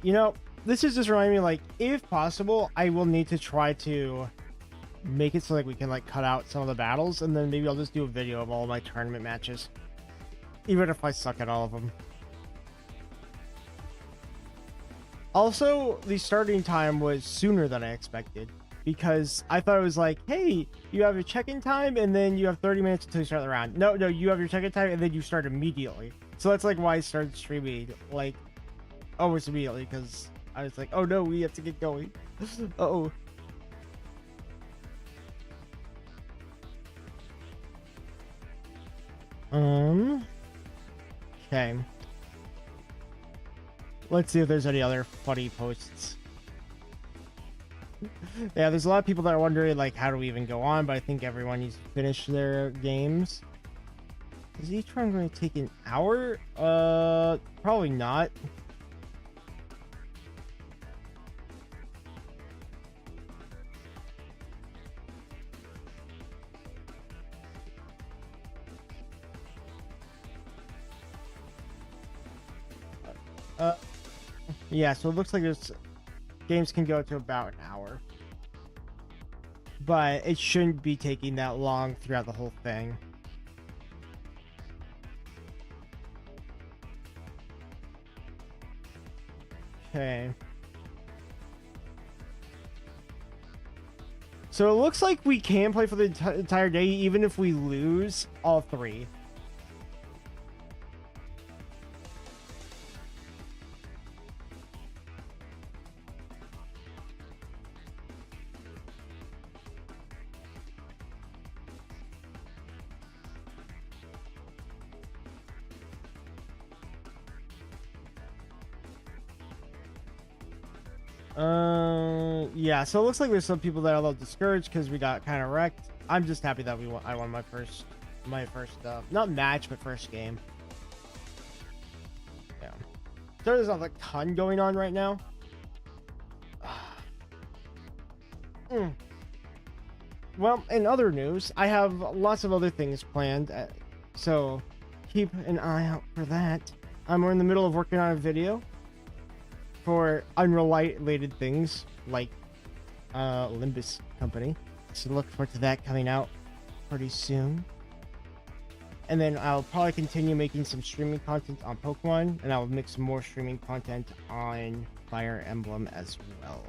You know, this is just reminding me, like, if possible, I will need to try to make it so like we can like cut out some of the battles, and then maybe I'll just do a video of all my tournament matches, even if I suck at all of them. Also, the starting time was sooner than I expected, because I thought it was like, hey, you have your check-in time and then you have 30 minutes until you start the round. No, you have your check-in time and then you start immediately. So that's like why I started streaming like almost immediately, because I was like, oh no, we have to get going. Uh-oh. Okay. Let's see if there's any other funny posts. Yeah, there's a lot of people that are wondering, like, how do we even go on? But I think everyone needs to finish their games. Is each one going to take an hour? Probably not. Yeah, so it looks like this games can go to about an hour, but it shouldn't be taking that long throughout the whole thing. Okay. So it looks like we can play for the entire day, even if we lose all 3. Yeah, so it looks like there's some people that are a little discouraged because we got kind of wrecked. I'm just happy that I won my first not match, but first game. Yeah. So there's not like a ton going on right now. Well, in other news, I have lots of other things planned, so keep an eye out for that. We're in the middle of working on a video for unrelated things like Limbus Company, so look forward to that coming out pretty soon. And then I'll probably continue making some streaming content on Pokemon, and I'll mix some more streaming content on Fire Emblem as well.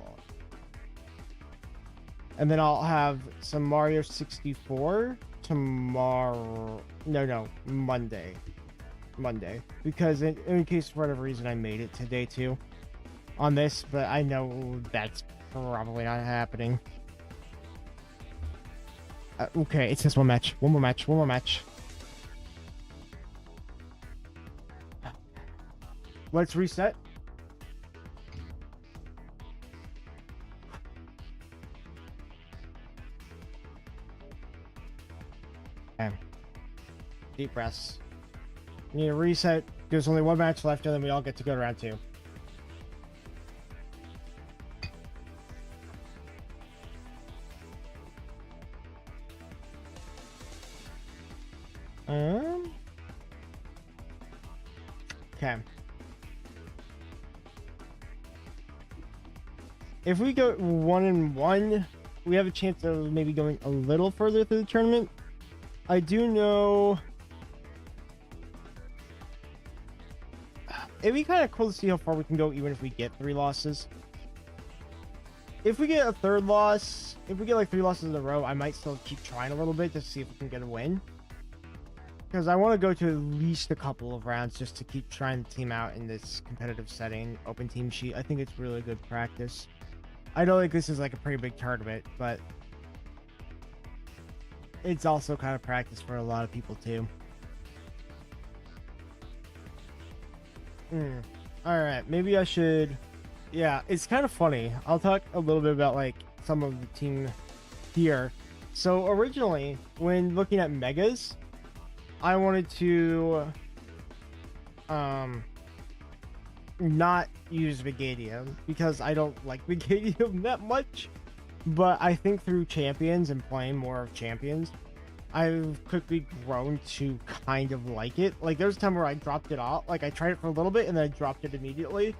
And then I'll have some Mario 64 tomorrow. No, Monday, because in case for whatever reason I made it today too on this, but I know that's probably not happening. Okay, it's just one more match. Let's reset. Okay. Deep breaths. Need a reset. There's only one match left, and then we all get to go to round 2. Okay. If we go 1-1, we have a chance of maybe going a little further through the tournament. I do know it'd be kind of cool to see how far we can go even if we get 3 losses. If we get a 3rd loss, if we get like 3 losses in a row, I might still keep trying a little bit to see if we can get a win. Because I want to go to at least a couple of rounds just to keep trying the team out in this competitive setting, open team sheet. I think it's really good practice. I know like this is like a pretty big tournament, but it's also kind of practice for a lot of people too. All right, maybe I should. Yeah, it's kind of funny. I'll talk a little bit about like some of the team here. So originally, when looking at megas, I wanted to not use Vigadium because I don't like Vigadium that much. But I think through champions and playing more of champions, I've quickly grown to kind of like it. Like there's a time where I dropped it off. Like I tried it for a little bit and then I dropped it immediately.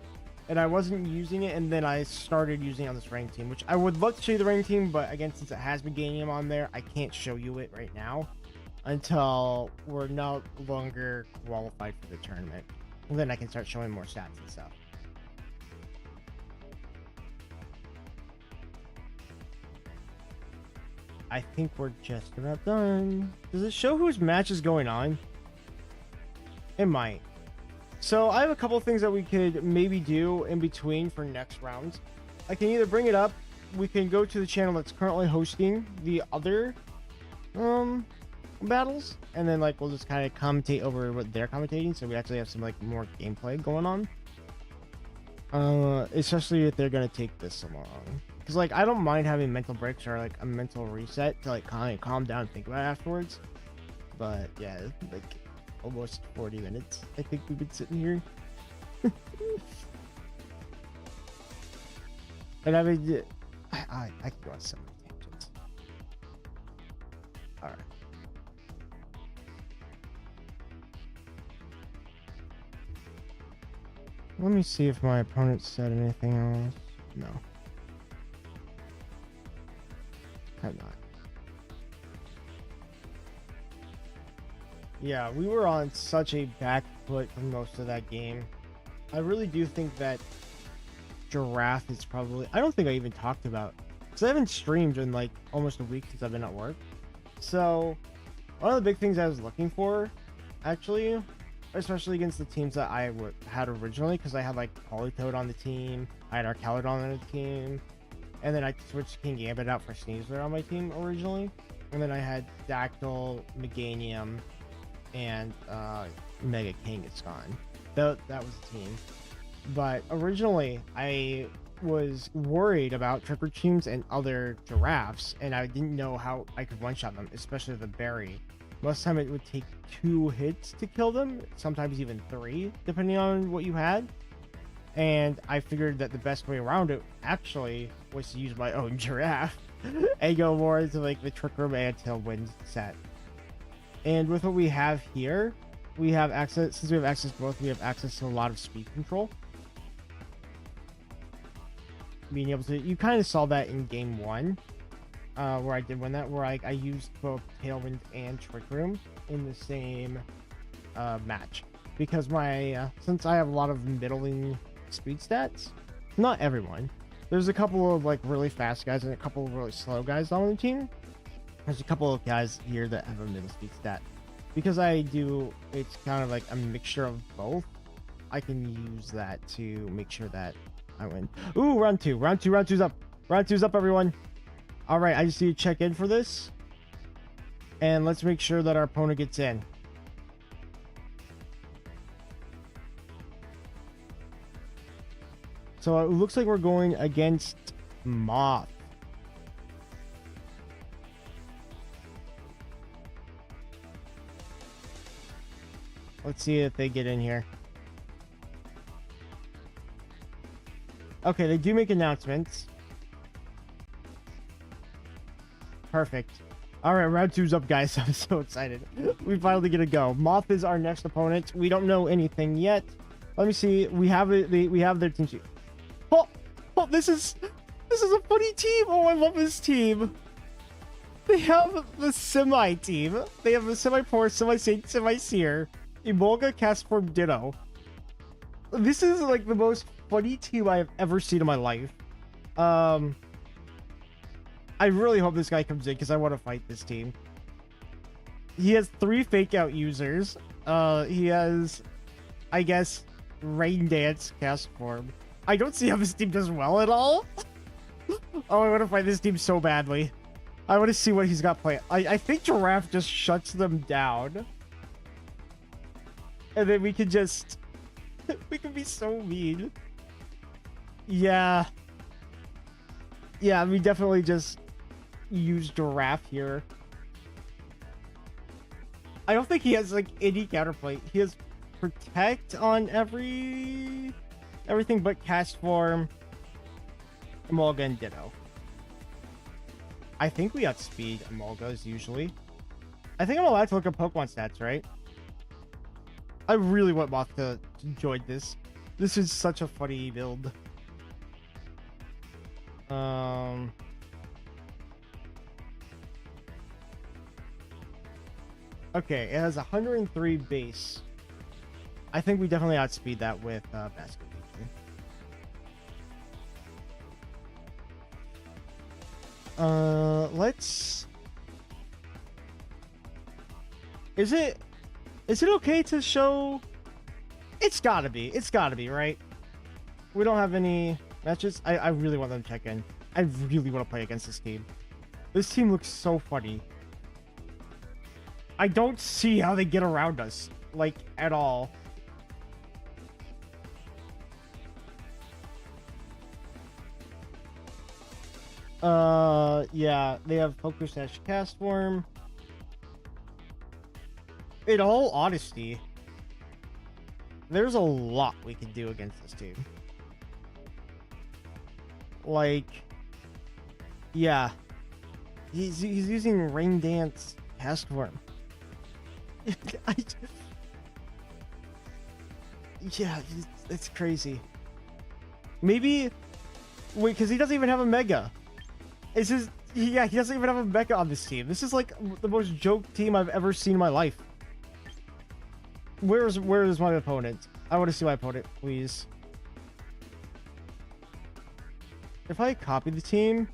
And I wasn't using it, and then I started using it on this ranked team, which I would love to show you the ranked team, but again, since it has Vigadium on there, I can't show you it right now until we're no longer qualified for the tournament. And then I can start showing more stats and stuff. I think we're just about done. Does it show whose match is going on? It might. So I have a couple things that we could maybe do in between for next rounds. I can either bring it up. We can go to the channel that's currently hosting the other battles, and then like we'll just kind of commentate over what they're commentating, so we actually have some like more gameplay going on. Especially if they're gonna take this long, because like I don't mind having mental breaks or like a mental reset to like kind of calm down and think about it afterwards. But yeah, like almost 40 minutes I think we've been sitting here. And I mean, I could go on some tangents. All right. Let me see if my opponent said anything else. No. Have not. Yeah, we were on such a back foot for most of that game. I really do think that Giraffe is probably... I don't think I even talked about... Because I haven't streamed in like almost a week since I've been at work. So, one of the big things I was looking for, actually, especially against the teams that I had originally, because I had like Polytoad on the team, I had Arcalodon on the team, and then I switched King Gambit out for Sneasler on my team originally, and then I had Dactyl, Meganium, and Mega Kangaskhan. That was the team. But originally, I was worried about Tripper teams and other Giraffes, and I didn't know how I could one-shot them, especially the Berry. Most of the time it would take 2 hits to kill them, sometimes even 3, depending on what you had. And I figured that the best way around it actually was to use my own Giraffe and go more into like the Trick Room and Tailwind set. And with what we have here, we have access, since we have access to both, we have access to a lot of speed control. Being able to, you kind of saw that in game 1, where I did win that, where I used both Tailwind and Trick Room in the same match. Because my, since I have a lot of middling speed stats, not everyone, there's a couple of like really fast guys and a couple of really slow guys on the team. There's a couple of guys here that have a middle speed stat. Because I do, it's kind of like a mixture of both. I can use that to make sure that I win. Ooh, round 2. Round 2's up. Round 2's up, everyone. All right, I just need to check in for this. And let's make sure that our opponent gets in. So it looks like we're going against Moth. Let's see if they get in here. Okay, they do make announcements. Perfect. All right, round 2's up, guys. I'm so excited. We finally get to go. Moth is our next opponent. We don't know anything yet. Let me see. We have it. We have their team sheet. Oh, this is a funny team. Oh, I love this team. They have the semi team. They have the semi-poor, semi-saint, semi-seer, Emolga, Castform, Ditto. This is like the most funny team I have ever seen in my life. I really hope this guy comes in because I want to fight this team. He has 3 fake out users. He has, I guess, Rain Dance, Castform. I don't see how this team does well at all. Oh, I want to fight this team so badly. I want to see what he's got playing. I think Giraffe just shuts them down. And then we can just... we can be so mean. Yeah. Yeah, we definitely just use Giraffe here. I don't think he has, like, any counterplay. He has Protect on everything but Castform, Emolga, and Ditto. I think we outspeed Emolgas usually. I think I'm allowed to look at Pokemon stats, right? I really want Moth to join this. This is such a funny build. Okay, it has 103 base. I think we definitely outspeed that with Basket Weaving. Let's... Is it okay to show... It's gotta be, right? We don't have any matches. I really want them to check in. I really want to play against this team. This team looks so funny. I don't see how they get around us, like, at all. Yeah, they have Focus Dash Castform. In all honesty, there's a lot we can do against this team. Like, yeah, he's using Rain Dance Castform. Yeah, it's crazy. Maybe wait, because he doesn't even have a Mega. It's just, yeah, he doesn't even have a Mega on this team. This is like the most joke team I've ever seen in my life. Where is my opponent? I want to see my opponent, please. If I copy the team,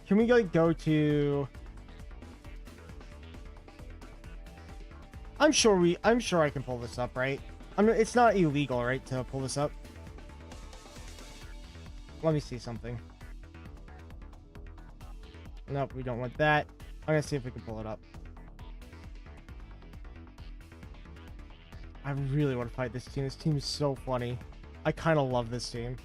can we like go to... I'm sure I can pull this up, right? It's not illegal, right, to pull this up? Let me see something. Nope, we don't want that. I'm gonna see if we can pull it up. I really want to fight this team. This team is so funny. I kind of love this team.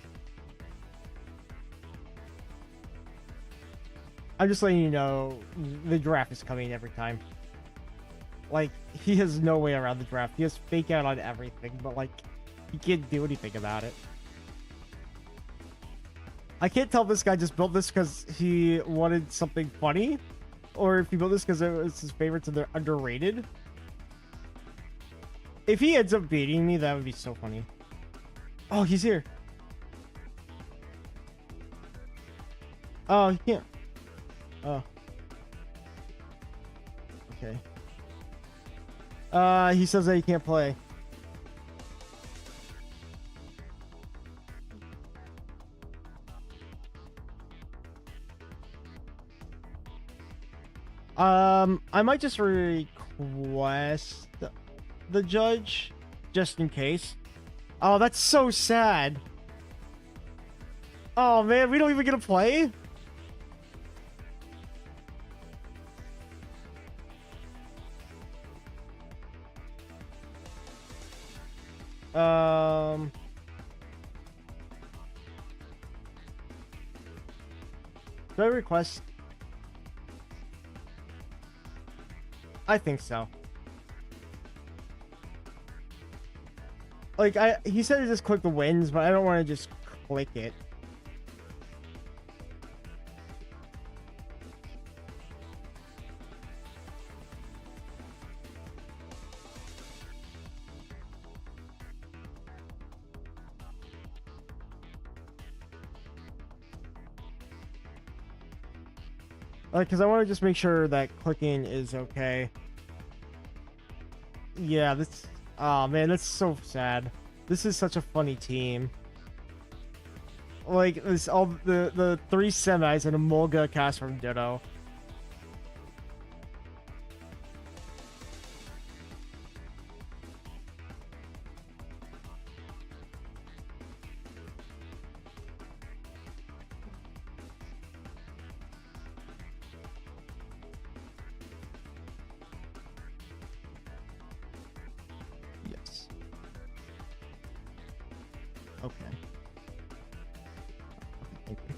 I'm just letting you know, the draft is coming every time. Like, he has no way around the draft. He has fake out on everything, but like, he can't do anything about it. I can't tell if this guy just built this because he wanted something funny, or if he built this because it was his favorites and they're underrated. If he ends up beating me, that would be so funny. Oh, he's here. Oh, he can't. Oh. Okay. He says that he can't play. I might just request the judge just in case. Oh, that's so sad. Oh man, we don't even get to play? Do I request? I think so. Like, he said to just click the wins, but I don't want to just click it. Because I want to just make sure that clicking is okay. Yeah, this... Oh, man, that's so sad. This is such a funny team. Like, this all the 3 semis and a Mulga cast from Ditto. Yes. Okay. Thank you.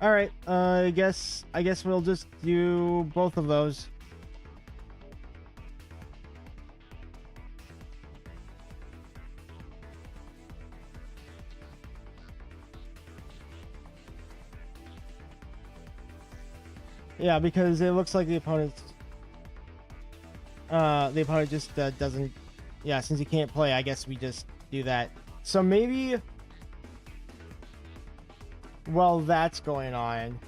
All right. I guess we'll just do both of those. Yeah, because it looks like the opponent just doesn't. Yeah, since he can't play, I guess we just do that. So maybe while that's going on,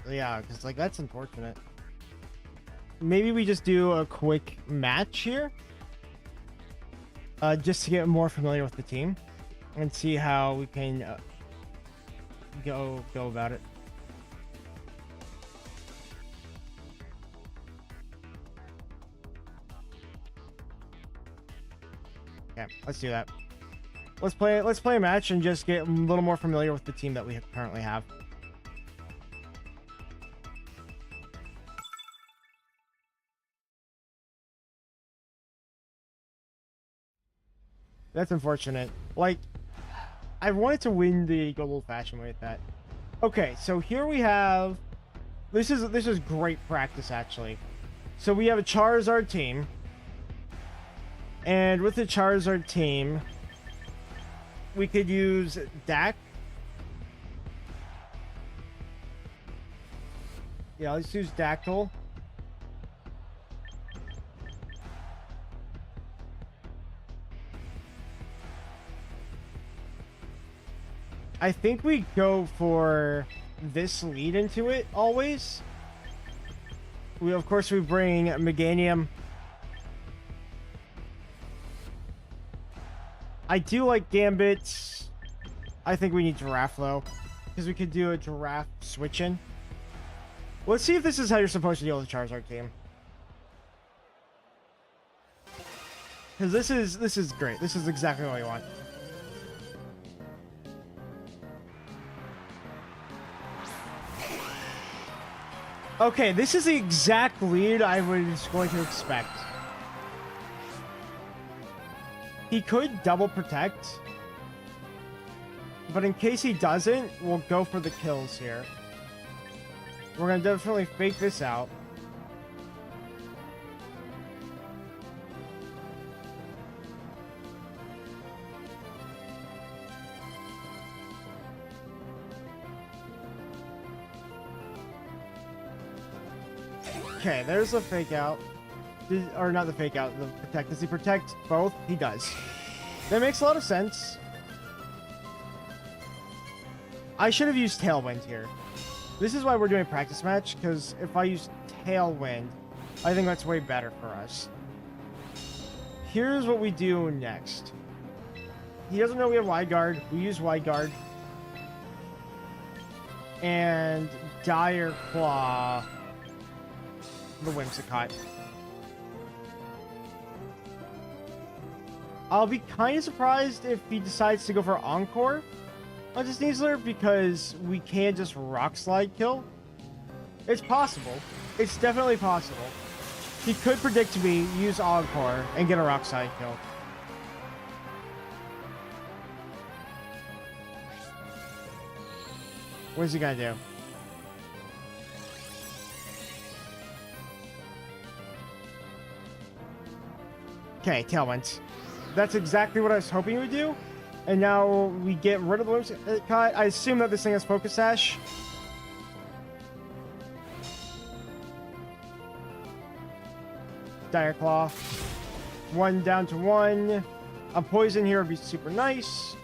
yeah, because like that's unfortunate. Maybe we just do a quick match here, just to get more familiar with the team and see how we can go about it. Okay, let's do that. Let's play a match and just get a little more familiar with the team that we currently have. That's unfortunate. Like, I wanted to win the good old-fashioned way with that. Okay, so here we have... This is great practice, actually. So we have a Charizard team. And with the Charizard team, we could use Dak. Yeah, let's use Dactyl. I think we go for this lead into it always. Of course we bring Meganium. I do like Gambit. I think we need Giraffe though, because we could do a Giraffe switch in. Let's see if this is how you're supposed to deal with the Charizard team. Because this is great. This is exactly what we want. Okay, this is the exact lead I was going to expect. He could double protect, but in case he doesn't, we'll go for the kills here. We're gonna definitely fake this out. Okay, there's the fake out. Or not the fake out, the protect. Does he protect both? He does. That makes a lot of sense. I should have used Tailwind here. This is why we're doing a practice match, because if I use Tailwind, I think that's way better for us. Here's what we do next. He doesn't know we have Wide Guard. We use Wide Guard. And Dire Claw the Whimsicott. I'll be kind of surprised if he decides to go for Encore on this Sneasler, because we can just Rock Slide kill. It's possible. It's definitely possible. He could predict me, use Encore, and get a Rock Slide kill. What is he gonna do? Okay, Tailwind. That's exactly what I was hoping he would do. And now we get rid of the Whimsicott. I assume that this thing has Focus Sash. Dire Claw. 1 down to 1. A poison here would be super nice.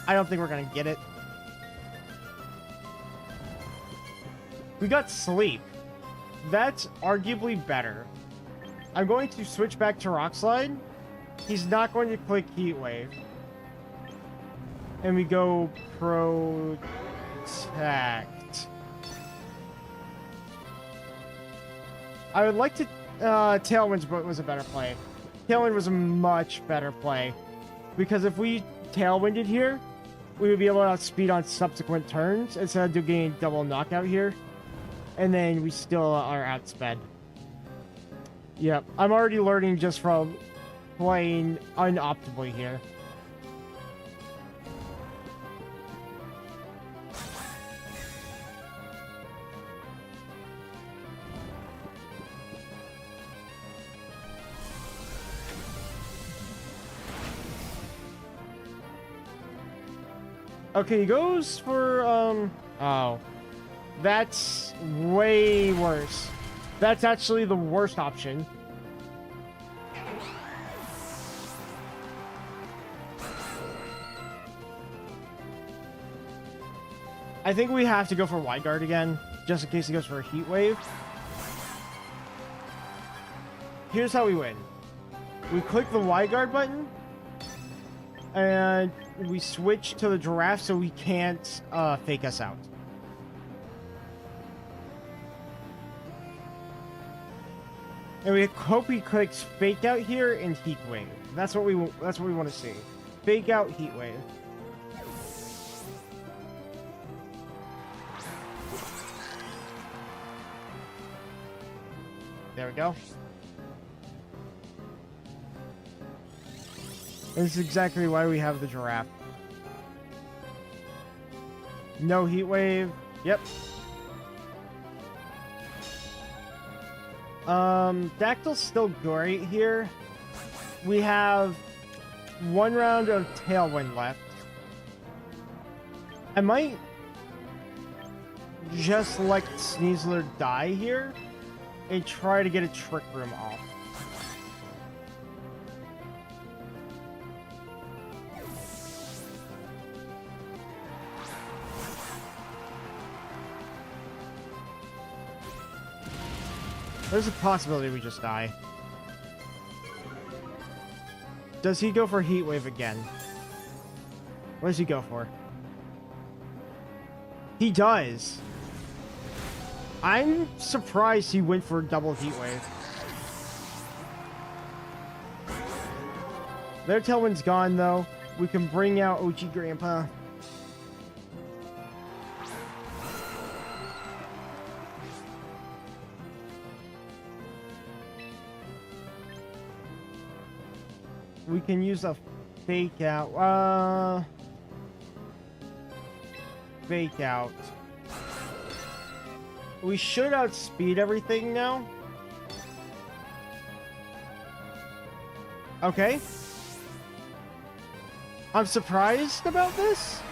I don't think we're gonna get it. We got Sleep. That's arguably better. I'm going to switch back to Rock Slide. He's not going to click Heat Wave. And we go Protect. I would like to... Tailwind's was a better play. Tailwind was a much better play. Because if we Tailwinded here, we would be able to outspeed on subsequent turns instead of getting double knockout here. And then we still are outsped. Yep, I'm already learning just from playing unoptimally here. Okay, he goes for, oh. That's way worse. That's actually the worst option. I think we have to go for Wide Guard again, just in case he goes for a Heat Wave. Here's how we win. We click the Wide Guard button, and we switch to the Giraffe so he can't fake us out. And we hope he clicks Fake Out here and Heat Wave. That's what we want to see. Fake Out, Heat Wave. There we go. This is exactly why we have the Giraffe. No Heat Wave. Yep. Dactyl's still great here. We have 1 round of Tailwind left. I might just let Sneasler die here and try to get a Trick Room off. There's a possibility we just die. Does he go for Heat Wave again? What does he go for? He does. I'm surprised he went for a double Heat Wave. Their Tailwind's gone, though. We can bring out OG Grandpa. We can use a Fake Out. Fake Out. We should outspeed everything now. Okay. I'm surprised about this.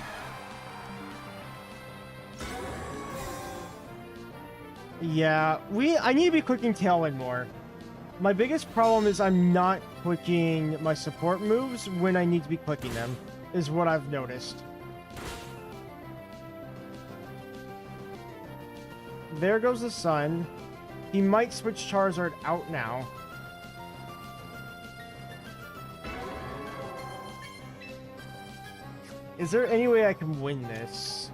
Yeah, I need to be clicking Tailwind more. My biggest problem is I'm not clicking my support moves when I need to be clicking them, is what I've noticed. There goes the sun. He might switch Charizard out now. Is there any way I can win this?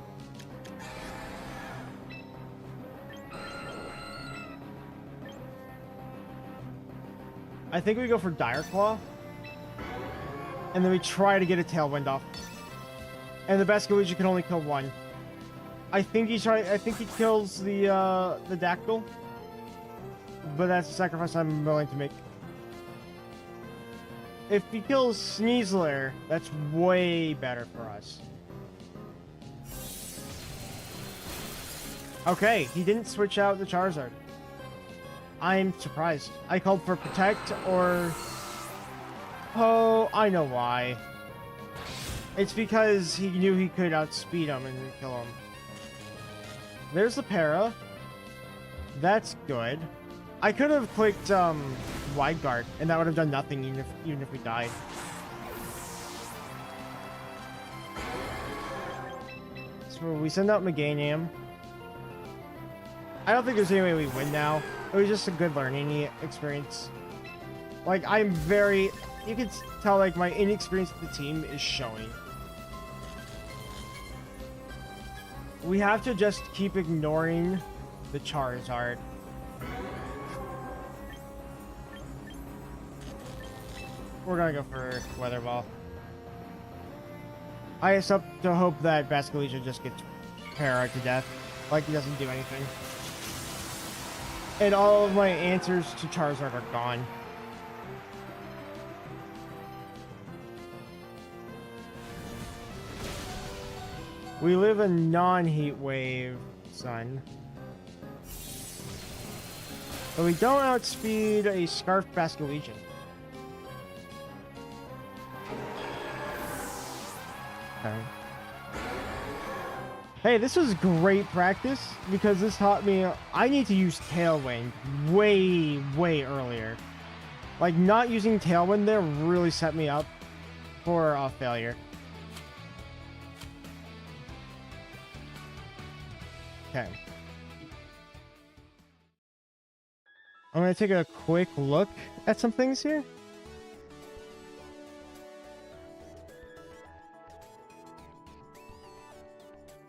I think we go for Dire Claw. And then we try to get a Tailwind off. And the Basculegion can only kill one. I think he kills the Dactyl. But that's a sacrifice I'm willing to make. If he kills Sneasler, that's way better for us. Okay, he didn't switch out the Charizard. I'm surprised. I called for Protect or... Oh, I know why. It's because he knew he could outspeed him and kill him. There's the Para. That's good. I could have clicked wide guard, and that would have done nothing even if we died. So we send out Meganium. I don't think there's any way we win now. It was just a good learning experience. Like, I'm very... You can tell, like, my inexperience with the team is showing. We have to just keep ignoring the Charizard. We're gonna go for Weather Ball. I just have to hope that Basculegia just gets Para to death. Like, he doesn't do anything. And all of my answers to Charizard are gone. We live a non-heat wave, son. But we don't outspeed a Scarf Basculegion. Okay. Hey, this was great practice because this taught me I need to use Tailwind way earlier. Like, not using Tailwind there really set me up for a failure. Okay. I'm going to take a quick look at some things here.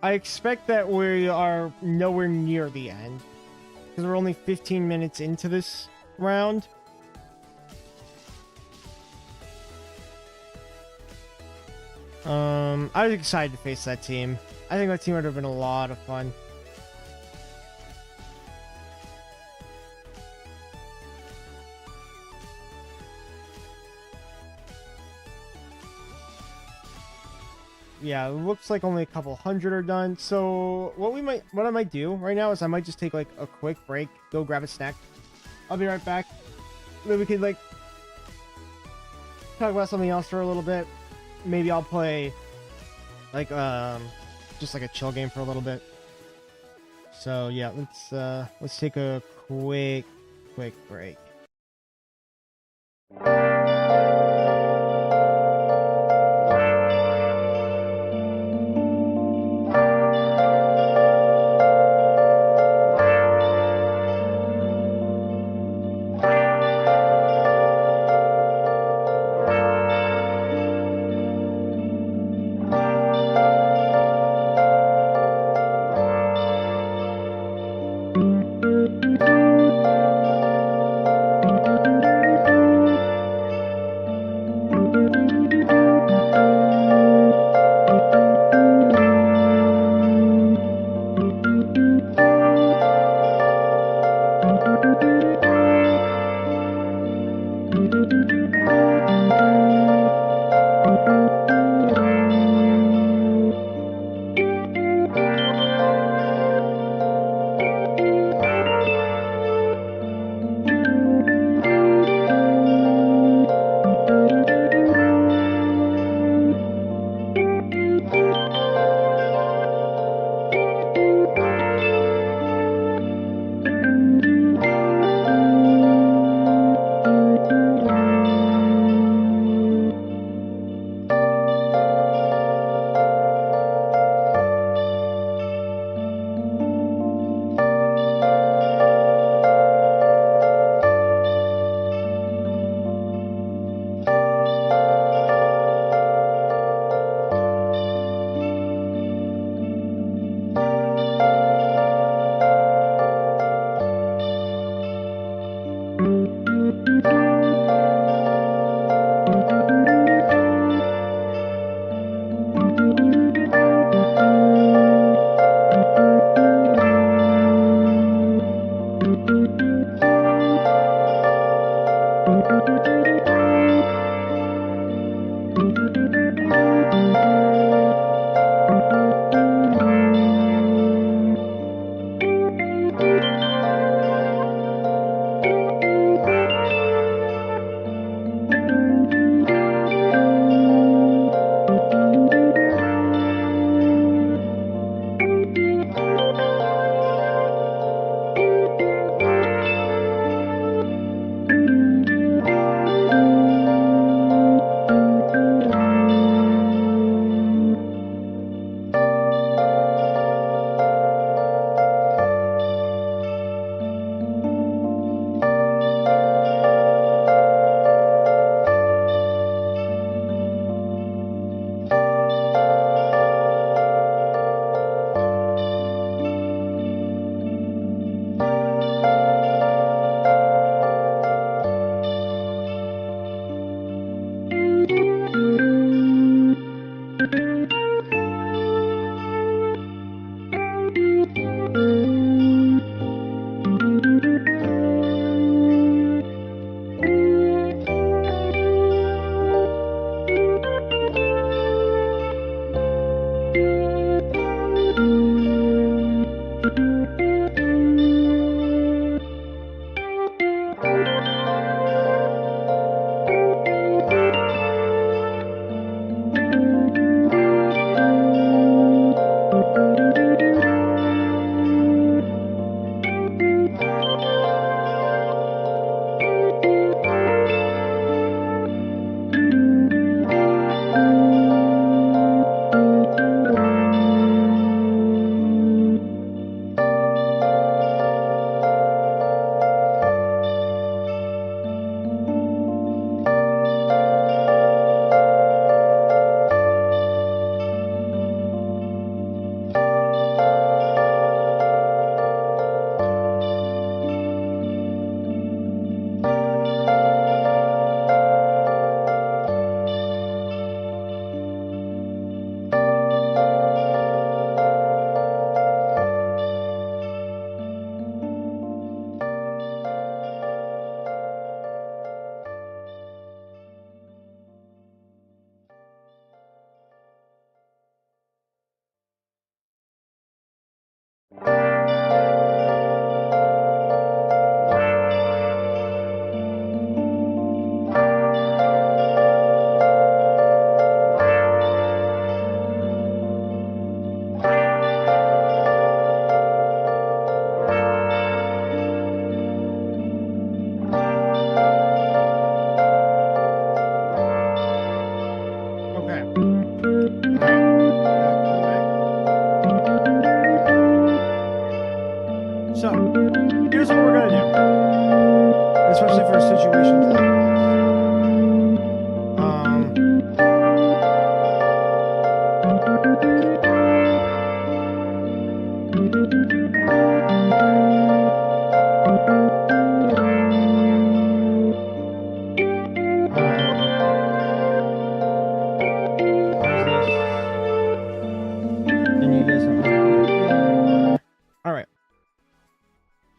I expect that we are nowhere near the end, because we're only 15 minutes into this round. I was excited to face that team. I think that team would have been a lot of fun. Yeah, it looks like only a couple hundred are done. So what I might do right now is I might just take like a quick break, go grab a snack. I'll be right back. Maybe we could like talk about something else for a little bit. Maybe I'll play like just like a chill game for a little bit. So yeah, let's take a quick break.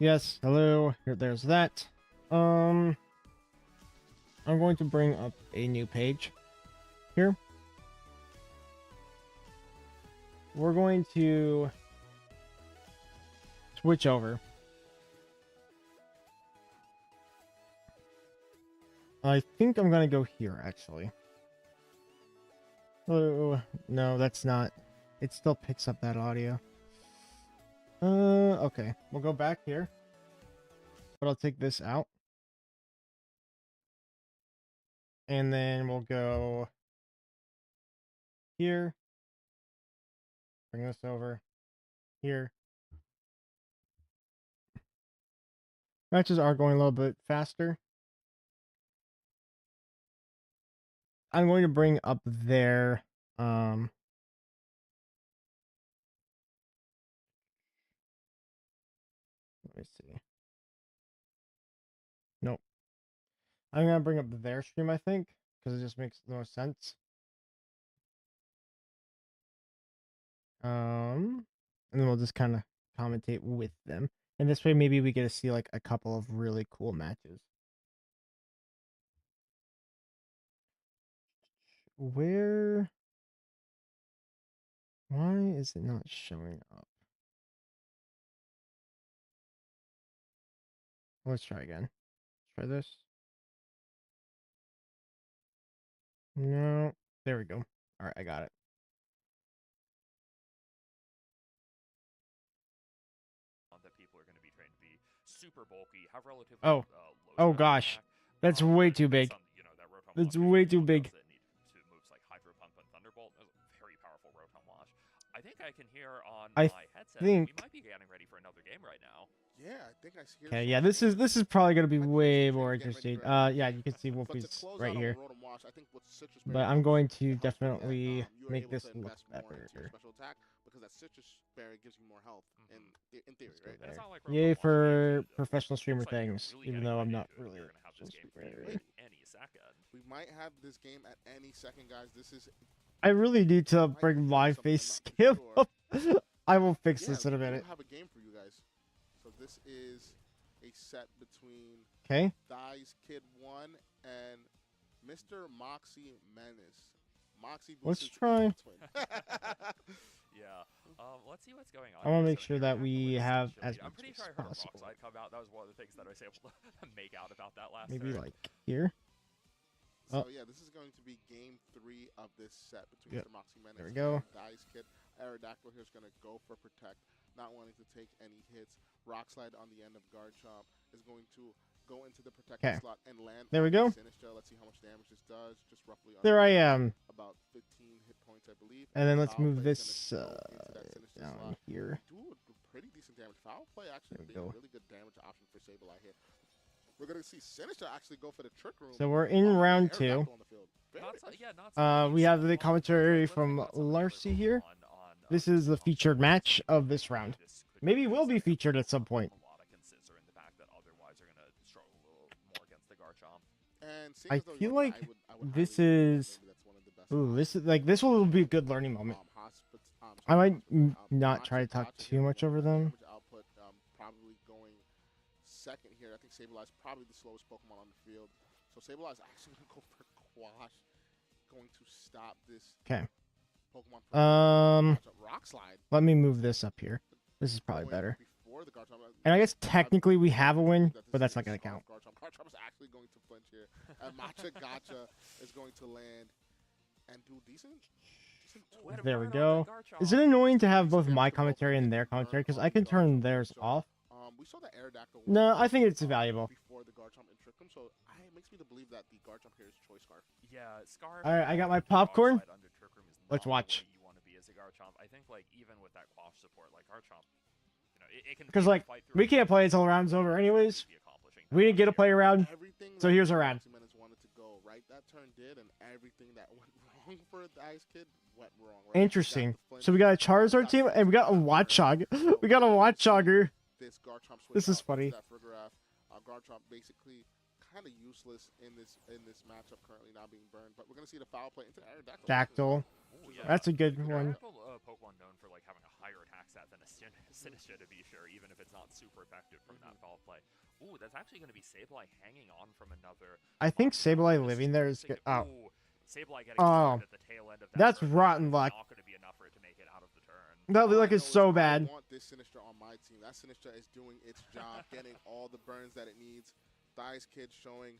Yes, hello. Here, there's that. I'm going to bring up a new page here. We're going to switch over. I think I'm gonna go here, actually. Oh, no, that's not. It still picks up that audio. Okay. We'll go back here. But I'll take this out. And then we'll go here. Bring this over here. Matches are going a little bit faster. I'm going to bring up there. Let me see. Nope. I'm gonna bring up their stream, I think, because it just makes more sense. And then we'll just kind of commentate with them, and this way maybe we get to see like a couple of really cool matches. Where? Why is it not showing up? Let's try again. Try this. No. There we go. All right, I got it. That people are going to be trained to be super bulky, have relatively Oh. Oh gosh, that's way too big. That's way too big. That need to moves like Hydro Pump and Thunderbolt. That's a very powerful Rotom Wash. I think I can hear on my headset. We might be getting ready for another game right now. Yeah, I think I see. Okay, yeah, this is probably gonna be way more interesting. Yeah, you can see Wolfie's right here. But I'm going to definitely make this look better. Special attack because that citrus berry gives you more health in theory, right? Yay for professional streamer things, even though I'm not really a professional streamer. We might have this game at any second, guys. This is. I really need to bring my face skip up. I will fix this in a minute. I have a game for you guys. So this is a set between Thighs Kid 1 and Mr. Moxie Menace. Moxie. Let's try. Yeah. Let's see what's going on. I want to make sure that we have as much I'm pretty sure I heard a Rock come out. That was one of the things that I was able to make out about that last. Maybe like here. So yeah, this is going to be game 3 of this set between Mr. Moxie Menace there we go. and Thighs Kid. Aerodactyl here is going to go for Protect, not wanting to take any hits. Rock Slide on the end of Guard Chomp is going to go into the protected slot and land. There we go. Sinister. Let's see how much damage this does. Just roughly. There I am. About 15 hit points, I believe. And then let's move this down here. Do pretty decent damage. Foul play actually being a really good damage option for Sableye here. We're gonna see Sinister actually go for the trick room. So we're in round 2. We have the commentary from Larcy here. This is the featured match of this round. Maybe will be featured at some point. I feel like this is. Ooh, this will be a good learning moment. I might not try to talk too much over them. Probably going second here. I think Sableye is probably the slowest Pokemon on the field. So Sableye is actually going to go for Quash. Going to stop this Pokemon. Rock Slide. Let me move this up here. This is probably better. And I guess technically we have a win, but that's not going to count. Garchomp is actually going to flinch here. And Matcha Gotcha is going to land and do decent. There we go. Is it annoying to have both my commentary and their commentary? Because I can turn theirs off. We saw the Aerodactyl. No, I think it's valuable. Before the Garchomp and Trick Room, so it makes me to believe that the Garchomp here is Choice Scarf. Yeah, Scarf. All right, I got my popcorn. Let's watch. You want to be as a Garchomp. I think like even with that Quash support, like Garchomp, it can. Because like we can't play until round's over, anyways. We didn't get to play around, so here's a round. Wanted to go right. That turn did, and everything that went wrong for the Ice Kid went wrong. Right? Interesting. So we got a Charizard team, and we got a Watchog. We got a Watchogger. This is funny. Garchomp basically kind of useless in this matchup currently, not being burned. But we're gonna see the foul play into Aerodactyl. Dactyl. That's a good one. Pokemon known for like having a higher attack stat than a Sinister to be sure, even if it's not super effective from that foul play. Ooh, that's actually going to be Sableye hanging on from another. I think Sableye living there is good. Oh. Ooh, Sableye getting started at the tail end of that. That's turn. rotten luck. Not going to be enough for it to make it out of the turn. That luck is so bad. I want this Sinister on my team. That Sinister is doing its job, getting all the burns that it needs. Thighs Kid showing.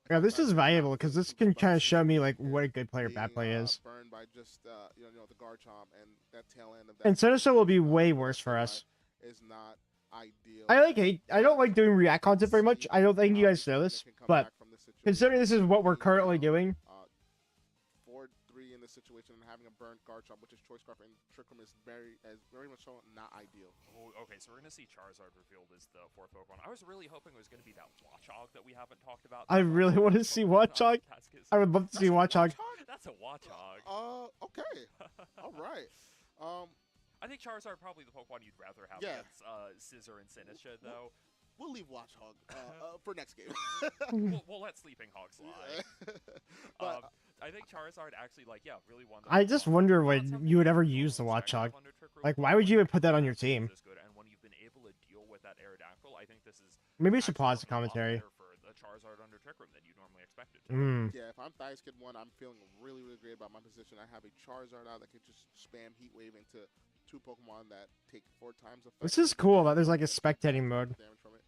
Yeah, this is valuable because this can kind of show me like what a good player bad play is. Burned by just you know the Garchomp and that tail end of that. And Sinister will be way worse for us. Is not ideal. I don't like doing React content very much. I don't think you guys know this, but considering this is what we're currently doing. 4-3 in this situation and having a burnt Garchomp, which is Choice Scarf and Trick Room, is very much so not ideal. Oh, okay, so we're gonna see Charizard revealed as the 4th Pokemon. I was really hoping it was gonna be that Watchog that we haven't talked about. I really want to see Watchog. I would love to see Watchog. That's a Watchog. Okay. All right. I think Charizard probably the Pokemon you'd rather have against Scizor and Sinistcha, though. We'll leave Watchog for next game. we'll let Sleeping Hog slide. But, I think Charizard actually, really won. I just wonder when you would ever use the Watchog. Like, why would you even put that on your team? And when you've been able to deal with that Aerodactyl, I think this is maybe we should pause the commentary. For the Charizard under Trick Room than you normally expected. Yeah, if I'm Thighs Kid 1, I'm feeling really great about my position. I have a Charizard out that can just spam Heat Wave into 2 Pokemon that take 4 times effect. This is cool that there's like a spectating mode. Damage from it.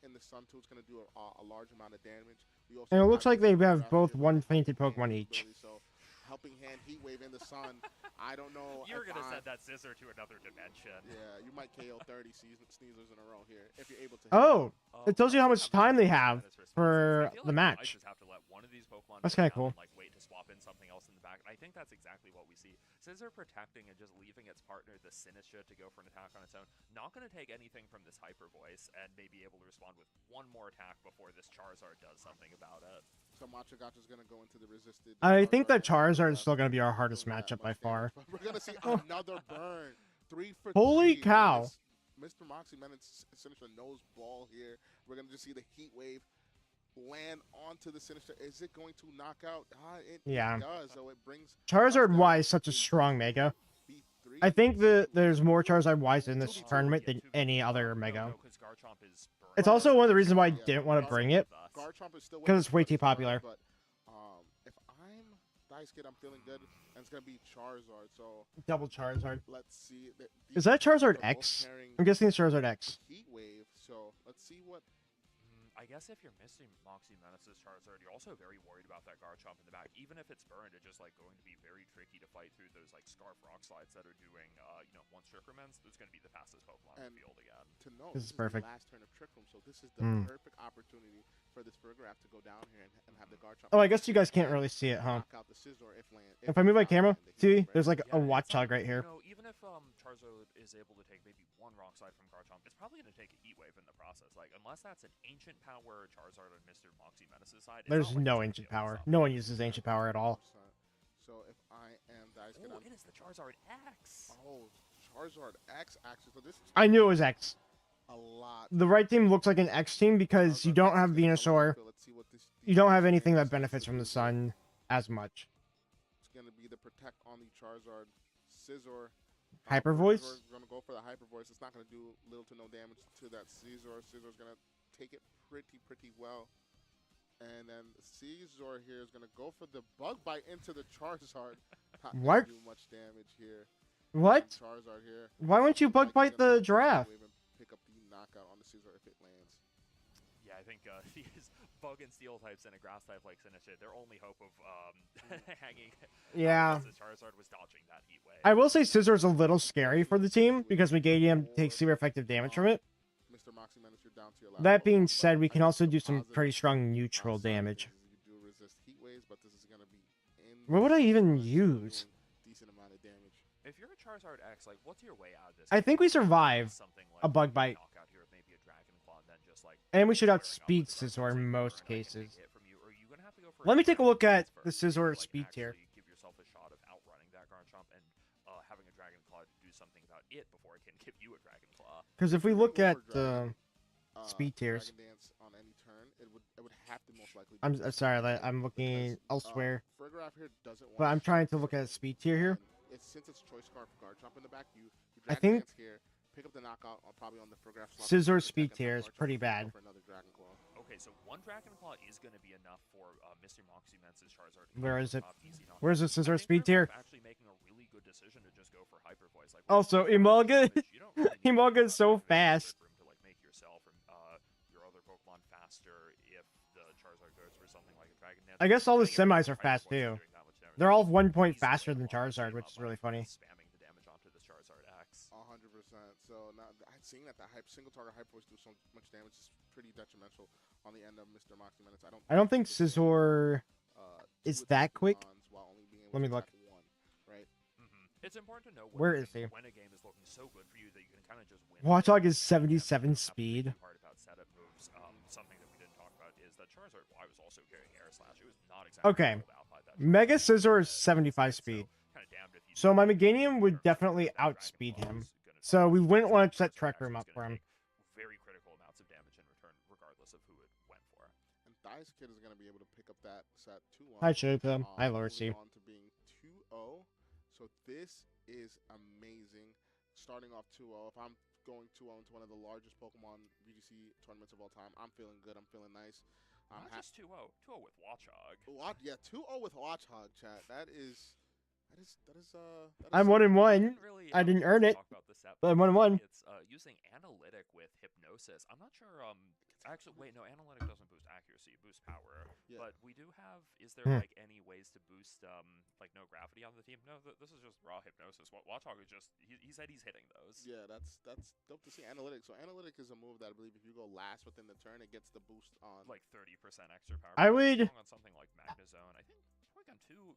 In the Sun too, it's going to do a large amount of damage. And it looks like they have both one painted Pokemon each. So, helping hand Heat Wave in the Sun. I don't know. You're going to send that Scizor to another dimension. Yeah, you might KO 30 sneezers in a row here if you're able to. Oh, it tells you how much time they have for the match. Just have to let one of these Pokemon that's kind of cool. And, wait to swap in something else in the back. I think that's exactly what we see. Scizor protecting and just leaving its partner, the Sinistcha, to go for an attack on its own. Not going to take anything from this Hyper Voice and may be able to respond with one more attack before this Charizard does something about it. So Machagacha's going to go into the resisted. I think that Charizard is still going to be our hardest matchup by far. We're going to see another burn. 3 for 3. Holy cow. Mr. Moxie Menace Sinister nose ball here. We're going to just see the Heat Wave land onto the Sinister. Is it going to knock out? It does. So it brings Charizard Y is such a strong Mega. I think there's more Charizard Ys in this tournament than any other Mega. It's also one of the reasons why I didn't want to bring it, because it's way too popular. But if I'm Thighs Kid, I'm feeling good, and it's gonna be Charizard. So double Charizard. Let's see. Is that Charizard X? I'm guessing it's Charizard X. Heat Wave. So let's see what. I guess if you're missing Moxie Menace's Charizard, you're also very worried about that Garchomp in the back. Even if it's burned, it's just going to be very tricky to fight through those Scarf Rock Slides that are doing, once Trick Room ends, it's going to be the fastest Pokemon in the field again. To know, this is perfect. The last turn of Trick Room, so this is the perfect opportunity for this Burgraph to go down here and have the Garchomp. Oh, I guess you guys can't really see it, huh? If I move my camera, see, there's like a Watchog right here. Even if Charizard is able to take maybe one Rock Slide from Garchomp, it's probably going to take a Heat Wave in the process. Unless that's an ancient power Charizard on Mr. Moxie Menace's side. There's no ancient power. No one uses ancient power at all. So if I am Thighs Kid, it is the Charizard X. Oh, Charizard X actually. So this is I knew it was X. A lot. The right team looks like an X team because you don't have Venusaur. You don't have anything that benefits from the sun as much. It's going to be the Protect on the Charizard. Scizor. Hyper Voice? We're going to go for the Hyper Voice. It's not going to do little to no damage to that Scizor. Scizor's going to take it pretty well. And then Scizor here is going to go for the Bug Bite into the Charizard. Not what? Do much damage here. What? Charizard here. Why won't you Bug Bite the Giraffe? Pick up the knockout on the Scizor if it lands. Yeah, I think these Bug and Steel types and a Grass type like Sinistcha, their only hope of hanging. Yeah. Charizard was dodging that Heat Wave. I will say Scizor is a little scary for the team because Megadium takes super effective damage from it. Mr. Moxie Menace, you're down to your last that being said, we can also do some pretty strong neutral damage. You do resist Heat Waves, but this is going to be what would I even use? Decent amount of damage. If you're a Charizard X, what's your way out of this? I think we survive a Bug Bite. And we should outspeed Scizor in most cases. Let me take a look at the Scizor speed tier. Give yourself a shot of outrunning that Garchomp and having a Dragon Claw to do something about it before it can give you a Dragon Claw. Because if we look at speed tiers, on any turn, it would have to most likely. I'm sorry, I'm looking elsewhere. Burgraph here doesn't want but I'm trying to look at a speed tier here. since it's choice guard jump in the back, you I Dragon think Dance here, pick up the knockout probably on the progress slot. Scizor speed tier is pretty bad. For another Dragon Claw. Okay, so one Dragon Claw is going to be enough for Mr. Moxie Men's Charizard. Where is it? PC knockdown. Where's the I Scizor think speed they're tier? actually making a really good decision to just go for Hyper Voice. Like, Also, Emolga. Emolga is so fast. Room to like make yourself or your other Pokemon faster if the Charizard goes for something like a Dragon Dance. I guess all the I think semis if are fast Hyper Voice is too. doing that much damage, They're all it's 1 point easily faster than a lot of Charizard, team which up is really by funny. Spamming the damage onto this Charizard X. 100%. So now seeing that single target Hyper Voice do so much damage is pretty detrimental on the end of Mr. Moxie Menace. I don't think Scizor is that quick. Let me look. One, right? It's important to know Where is he? when a game is looking so good for you that you can kind of just win. Watchdog is 77 speed. Part about setup moves, something that we didn't talk about is that Charizard Y was also carrying Air Slash. It was not exactly Okay. rolled out by that Mega Charizard. Scizor is 75 speed. Kinda damned if you So do my that. Meganium would Sure, definitely that Dragon outspeed Claw him. is gonna So we take wouldn't want to Charizard set Trek X Room is up gonna for him. take very critical amounts of damage in return, regardless of who it went for. And Dice Kid is going to be able to pick up that set 2-1. Hi, Shilpa. Hi, Lower C. Moving on to being 2-0. So this is amazing. Starting off 2-0. If I'm going 2-0 into one of the largest Pokemon VGC tournaments of all time, I'm feeling good. I'm feeling nice. I'm Not just 2-0, 2-0 with Watchog. Yeah, 2-0 with Watchog, chat. That is I'm 1-1. Really, I didn't earn it, talk about this but I'm 1-1. It's using Analytic with Hypnosis. I'm not sure. Actually, wait, no, Analytic doesn't boost accuracy, it boosts power. Yeah. But we do have. Is there Hmm. like any ways to boost like no gravity on the team? No, this is just raw Hypnosis. Watchog is just. He said he's hitting those. Yeah, that's dope to see. Analytic. So Analytic is a move that I believe if you go last within the turn, it gets the boost on. Like 30% extra power. I But would- on something like Magnezone. I think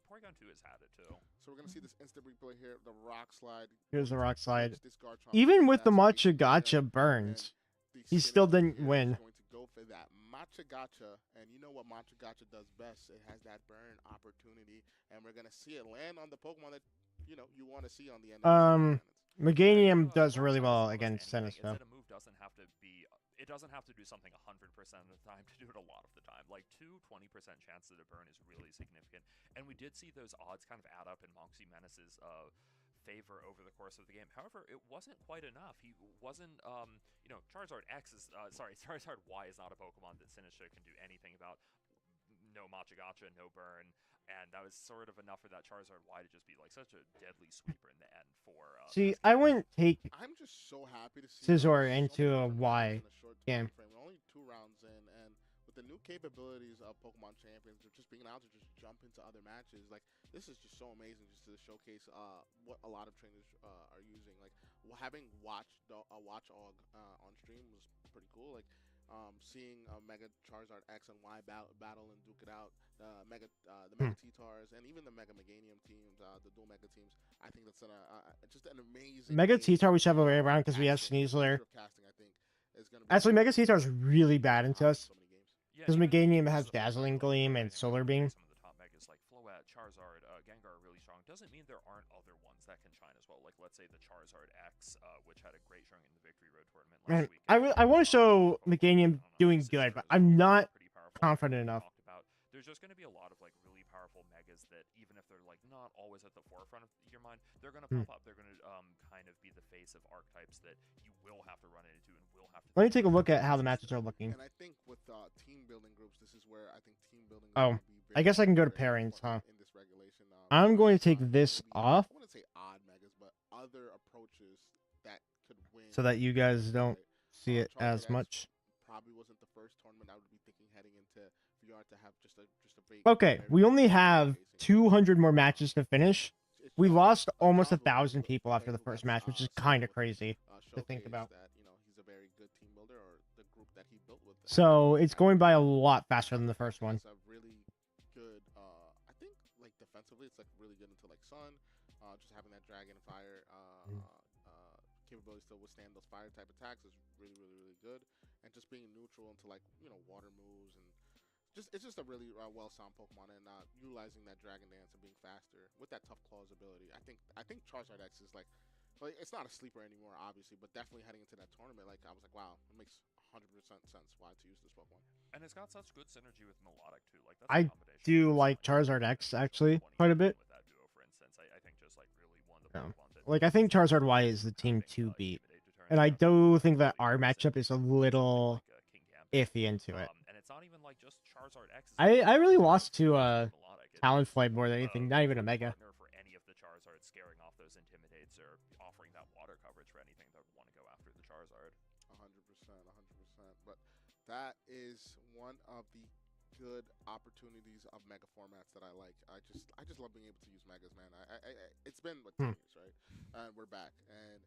Porygon 2 has had it too. So we're gonna see this instant replay here. The Rock Slide. Here's the Rock Slide. This Garchomp Even with the fast Matcha speed, Gotcha and burns, the he Skinner still here didn't is win. Going to go for that Matcha Gotcha, and you know what Matcha Gotcha does best? It has that burn opportunity, and we're gonna see it land on the Pokemon that you want to see on the end. Of Meganium does really well against Senesco. Senesco. A move doesn't have to be. It doesn't have to do something 100% of the time to do it a lot of the time. Like 20% chance that a burn is really significant, and we did see those odds kind of add up in Moxie Menace's favor over the course of the game. However, it wasn't quite enough. He wasn't. Charizard X is Charizard Y is not a Pokemon that Sinistra can do anything about. No Matcha Gotcha, no burn. And that was sort of enough for that Charizard Y to just be like such a deadly sweeper in the end for. See, I wouldn't take I'm just so happy to see Scizor so into a much Y in a short game. time frame. We're only 2 rounds in, and with the new capabilities of Pokemon Champions, of just being able to just jump into other matches, like this is just so amazing, just to showcase what a lot of trainers are using. Like having Watchog on stream was pretty cool. Like. Seeing Mega Charizard X and Y battle and duke it out, the Mega T-Tars, and even the Mega Meganium teams, the dual Mega teams, I think that's just an amazing. Mega T-Tar we should have a way around because we have Sneasler. Actually, Mega T-Tar is really bad into us. Because Meganium has Dazzling Gleam and Solar Beam. Some of the top megas like Floette, Charizard, Gengar are really strong. Doesn't mean there aren't other ones that can shine as well. Like let's say the Charizard X, which had a great showing in the Victory Road tournament last week. I want to show Meganium doing good, but I'm not confident enough. There's just going to be a lot of like really powerful megas that even if they're like not always at the forefront of your mind, they're going to pop up. They're going to kind of be the face of archetypes that you will have to run into and will have to. Let me take a look at how the matches are looking. And I think with team building groups, this is where I think team building. Oh, I guess I can go to pairings, huh? In this regulation, I'm going to take this off. I wouldn't say odd megas, but other approaches that could win. So that you guys don't see it as Charizard X much. Probably wasn't the first tournament I would be thinking heading into VR to have just a very. Okay, we only have 200 more matches to finish. We lost almost 1,000 people after the first match, which is kind of crazy to think about. That, he's a very good team builder, or the group that he built with. So it's going by a lot faster than the first one. It's a really good. I think like defensively, it's like really good into like Sun. Just having that Dragon Fire capabilities to withstand those fire type attacks is really good. And just being neutral into like water moves and. It's just a really well-sound Pokemon, and utilizing that Dragon Dance and being faster with that Tough Claws ability. I think Charizard X is like it's not a sleeper anymore, obviously, but definitely heading into that tournament, like I was like, wow, it makes 100% sense why to use this Pokemon. And it's got such good synergy with Melodic too. Like that's I do like Charizard X actually quite a bit. With that duo, for instance, I think just like really Yeah. really wanted. Like, I think Charizard Y is the team to beat. And I do think that our matchup is a little iffy into it. And it's not even like just Charizard X. I really lost to Talonflame more than anything, not even a Mega. Partner for any of the Charizards, scaring off those Intimidates or offering that water coverage for anything that would want to go after the Charizard. 100%, 100%. But that is one of the good opportunities of mega formats that I like. I just love being able to use megas, man. It's been 10 years, right? And we're back, and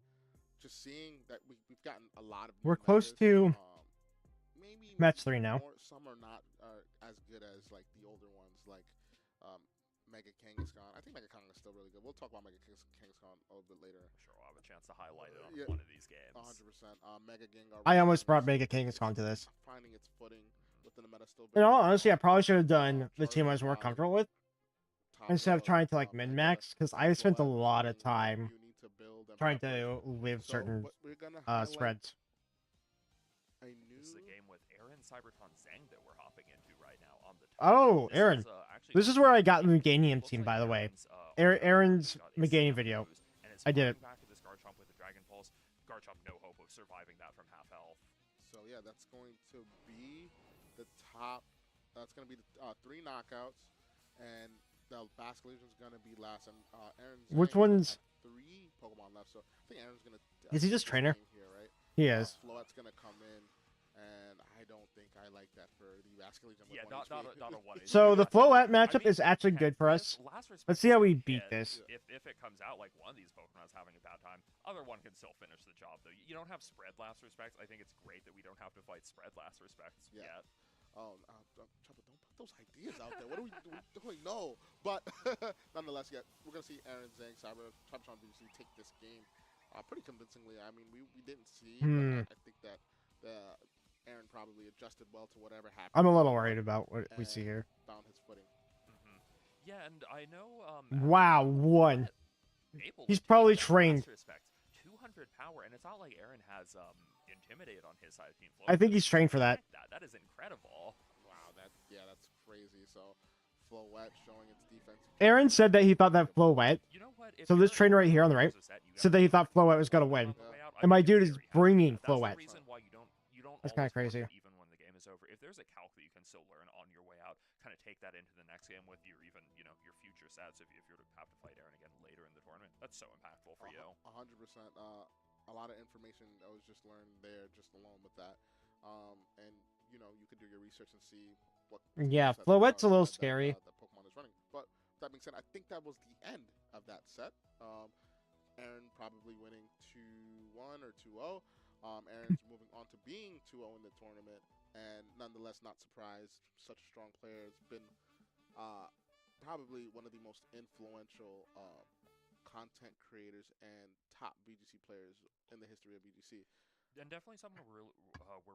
just seeing that we've gotten a lot of. We're close to maybe match 3 now. Some are not as good as like the older ones, like Mega Kangaskhan. I think Mega Kangaskhan is still really good. We'll talk about Mega Kangaskhan a little bit later. I'm sure we'll have a chance to highlight it on one of these games. 100%. Mega Gengar. I almost brought Mega Kangaskhan to this. Finding its footing within the meta still. In all honesty, I probably should have done the team I was more comfortable with instead of trying to like min-max, because I spent a lot of time trying to live certain spreads. This is a game with Aaron, Cybertron, Zang that we're hopping into right now on the top. Oh, Aaron. This is where I got the Meganium team, by the way. Aaron's Meganium video. I did it. Back to this Garchomp with the Dragon Pulse. Garchomp no hope of surviving that from half health. So yeah, that's going to be the top. That's going to be the 3 knockouts, and the Basilisk is going to be last. And Aaron's which one's 3 Pokemon left, so I think Aaron's going to. Is he just trainer? Here, right? He is. Floette's going to come in, and I don't think I like that for the Basilisk. Yeah, not a 1. So the Floette matchup is actually good for us. Let's see how we beat this. If it comes out like one of these Pokemon is having a bad time, other one can still finish the job, though. You don't have spread last respects. I think it's great that we don't have to fight spread last respects yet. Oh, Chopper, don't put those ideas out there. What are we doing? No. But nonetheless, yeah, we're going to see Aaron, Zang, Cybertron, BBC take this game pretty convincingly. I mean, we didn't see, but I think that Aaron probably adjusted well to whatever happened. I'm a little worried about what we see here. Found his footing. Yeah, and I know... wow, 1. He's probably trained. 200 power, and it's not like Aaron has Intimidate on his side of Team Flow. I think he's trained for that. That is incredible. Wow, that's crazy. So, Floette showing its defense. Aaron said that he thought that Floette. You know what? So this trainer right here on the right said that he thought Floette was gonna win, and my dude is bringing Floette. That's kind of crazy. Even when the game is over, if there's a calc that you can still learn on your way out, kind of take that into the next game with your even your future sets. If you're to have to fight Aaron again later in the tournament, that's so impactful for you. 100%. A lot of information that was just learned there, just alone with that. And you could do your research and see what. Yeah, Floette's a little scary. That Pokemon is running, but that being said, I think that was the end of that set. Aaron probably winning 2-1 or 2-0. Aaron's moving on to being 2-0 in the tournament, and nonetheless, not surprised. Such a strong player. Has been probably one of the most influential content creators and top VGC players in the history of VGC. And definitely someone we're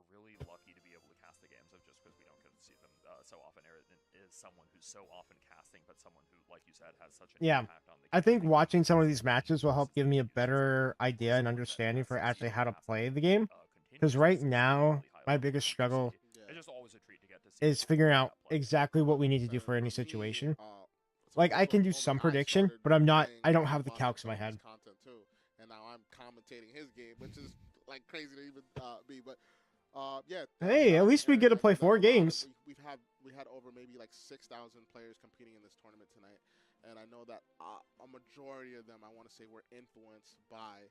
really lucky to be able to cast the games of, just because we don't get to see them so often. Aaron is someone who's so often casting, but someone who, like you said, has such an impact on the game. I think watching some of these matches will help give me a better idea and understanding for actually how to play the game. Because right now, my biggest struggle is figuring out exactly what we need to do for any situation. Like, I can do some prediction, but I don't have the calcs in my head. And now I'm commentating his game, which is like crazy to even be, but yeah. Hey, at least we get to play 4 games. We had over maybe like 6,000 players competing in this tournament tonight, and I know that a majority of them, I want to say, were influenced by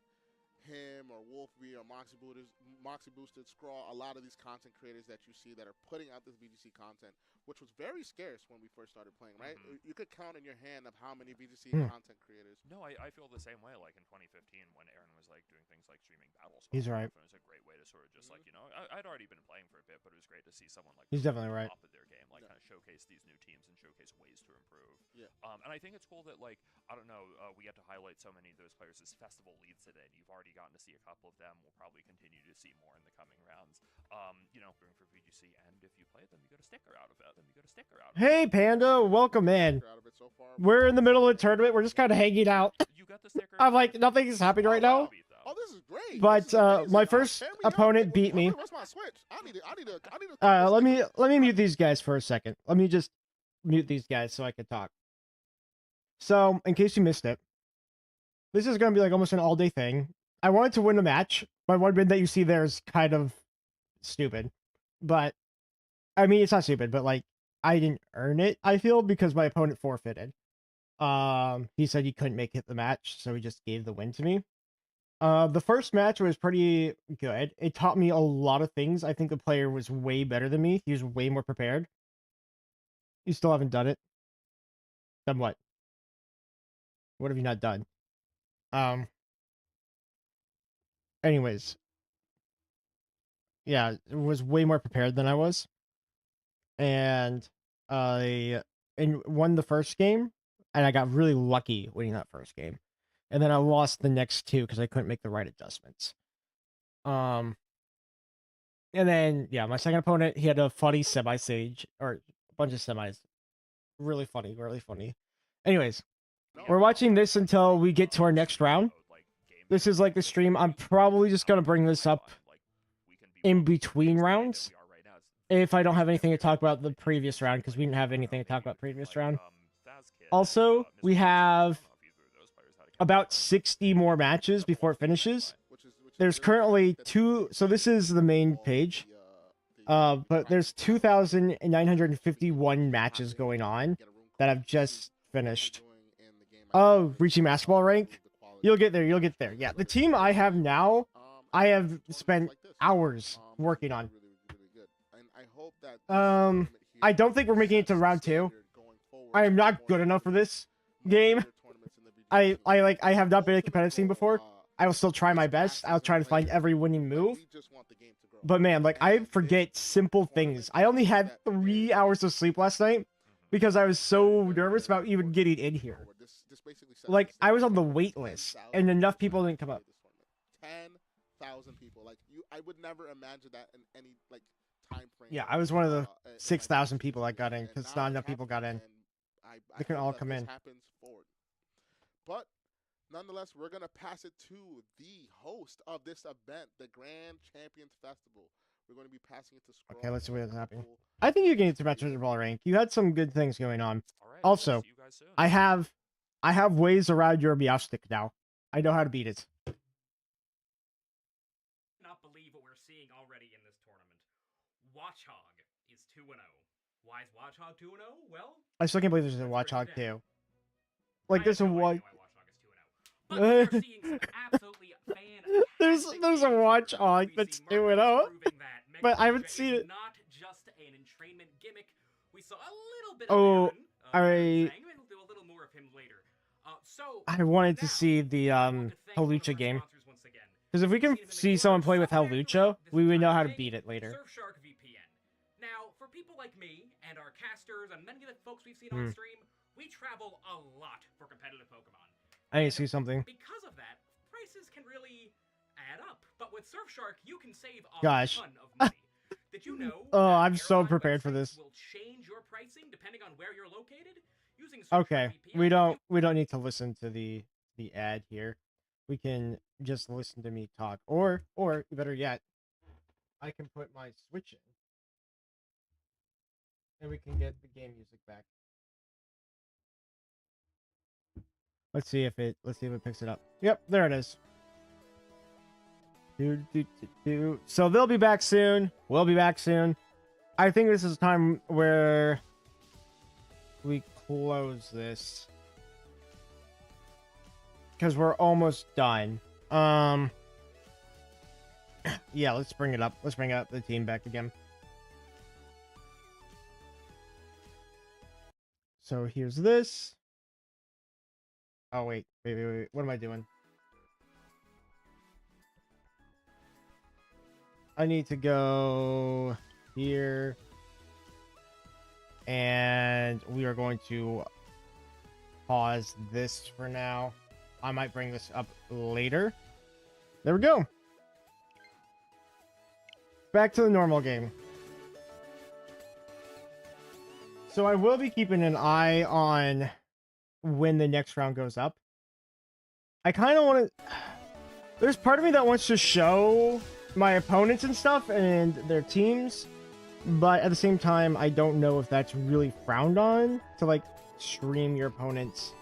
him or Wolfie or Moxie Boosted, Skraw, a lot of these content creators that you see that are putting out this VGC content, which was very scarce when we first started playing, right? You could count in your hand of how many VGC content creators. No, I feel the same way. Like in 2015, when Aaron was like doing things like streaming battles. He's right. It was a great way to sort of just like I'd already been playing for a bit, but it was great to see someone like he's definitely right. Top of their game, like kind of showcase these new teams and showcase ways to improve. Yeah. And I think it's cool that like I don't know, we get to highlight so many of those players as festival leads today. And you've already gotten to see a couple of them. We'll probably continue to see more in the coming rounds. Room for VGC, and if you play them, you get a sticker out of it. Hey, Panda, welcome in. We're in the middle of the tournament. We're just kind of hanging out. You got the sticker. I'm like, nothing is happening right now. Oh, this is great. But my first opponent beat me. Where's my switch? I need to. Let me mute these guys for a second. Let me just mute these guys so I can talk. So, in case you missed it, this is going to be like almost an all-day thing. I wanted to win the match. My one win that you see there is kind of stupid. But, I mean, it's not stupid, but like, I didn't earn it, I feel, because my opponent forfeited. He said he couldn't make it the match, so he just gave the win to me. The first match was pretty good. It taught me a lot of things. I think the player was way better than me. He was way more prepared. You still haven't done it? Done what? What have you not done? Anyways. Yeah, it was way more prepared than I was. And I won the first game, and I got really lucky winning that first game. And then I lost the next two because I couldn't make the right adjustments. And then, yeah, my second opponent, he had a funny semi-sage, or a bunch of semis. Really funny, really funny. Anyways, we're watching this until we get to our next round. This is like the stream. I'm probably just going to bring this up in between rounds if I don't have anything to talk about the previous round, because we didn't have anything to talk about previous round. Also, we have about 60 more matches before it finishes. There's currently so this is the main page, but there's 2,951 matches going on that I've just finished. Oh, reaching basketball rank? You'll get there, you'll get there. Yeah, the team I have now, I have spent hours working on. I don't think we're making it to round 2. I am not good enough for this game. I have not been a competitive scene before. I will still try my best. I'll try to find every winning move. But man, like, I forget simple things. I only had 3 hours of sleep last night because I was so nervous about even getting in here. Like, I was on the wait list, and enough people didn't come up. 10,000 people. Like, I would never imagine that in any, like, time frame. Yeah, I was one of the 6,000 people that got in, because not enough people got in. They can all come in. But nonetheless, we're going to pass it to the host of this event, the Grand Champions Festival. We're going to be passing it to Skraw. Okay, let's see what's happening. I think you can get to match ball rank. You had some good things going on. Also, I have ways around your Meowstic now. I know how to beat it. Not believe what we're seeing already in this tournament. Watchhog is 2-0. Why is Watchhog 2-0? Well, I still can't believe there's a Watchhog too. Like, there's a one. But we're seeing some absolutely there's a Watchhog that's 2-0. But I haven't seen it. Not just an entrainment gimmick. We saw a little bit of We'll do a little more of him later. I wanted to see the Hawlucha game. Because if we can see someone play with Hawlucha, we would know how to beat it later. Surfshark VPN. Now, for people like me and our casters and many of the folks we've seen on stream, we travel a lot for competitive Pokemon. I need to see something. Because of that, prices can really add up. But with Surfshark, you can save a ton of money. Did you know? Oh, I'm so prepared for this. Will change your pricing depending on where you're located. Using okay, we don't need to listen to the ad here. We can just listen to me talk, or better yet, I can put my Switch in, and we can get the game music back. Let's see if it picks it up. Yep, there it is. So they'll be back soon. We'll be back soon. I think this is a time where we close this, because we're almost done. Yeah, let's bring it up. Let's bring up the team back again. So here's this. Oh, wait. What am I doing? I need to go here. And we are going to pause this for now. I might bring this up later. There we go. Back to the normal game. So I will be keeping an eye on when the next round goes up. I kind of want to... There's part of me that wants to show my opponents and stuff and their teams, but at the same time, I don't know if that's really frowned on to, like, stream your opponents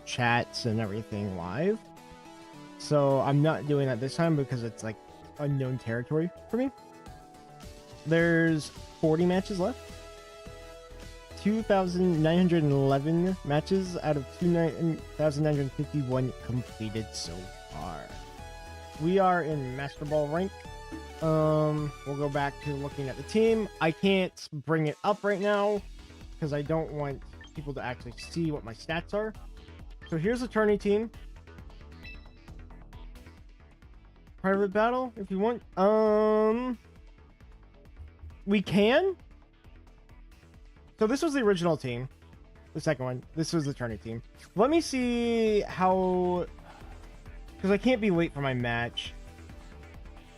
chats and everything live. So I'm not doing that this time because it's like unknown territory for me. There's 40 matches left. 2,911 matches out of 2,951 completed so far. We are in Master Ball rank. We'll go back to looking at the team. I can't bring it up right now because I don't want people to actually see what my stats are. So here's the tourney team. Private battle, if you want. We can. So this was the original team. The second one. This was the tourney team. Let me see how... Because I can't be late for my match.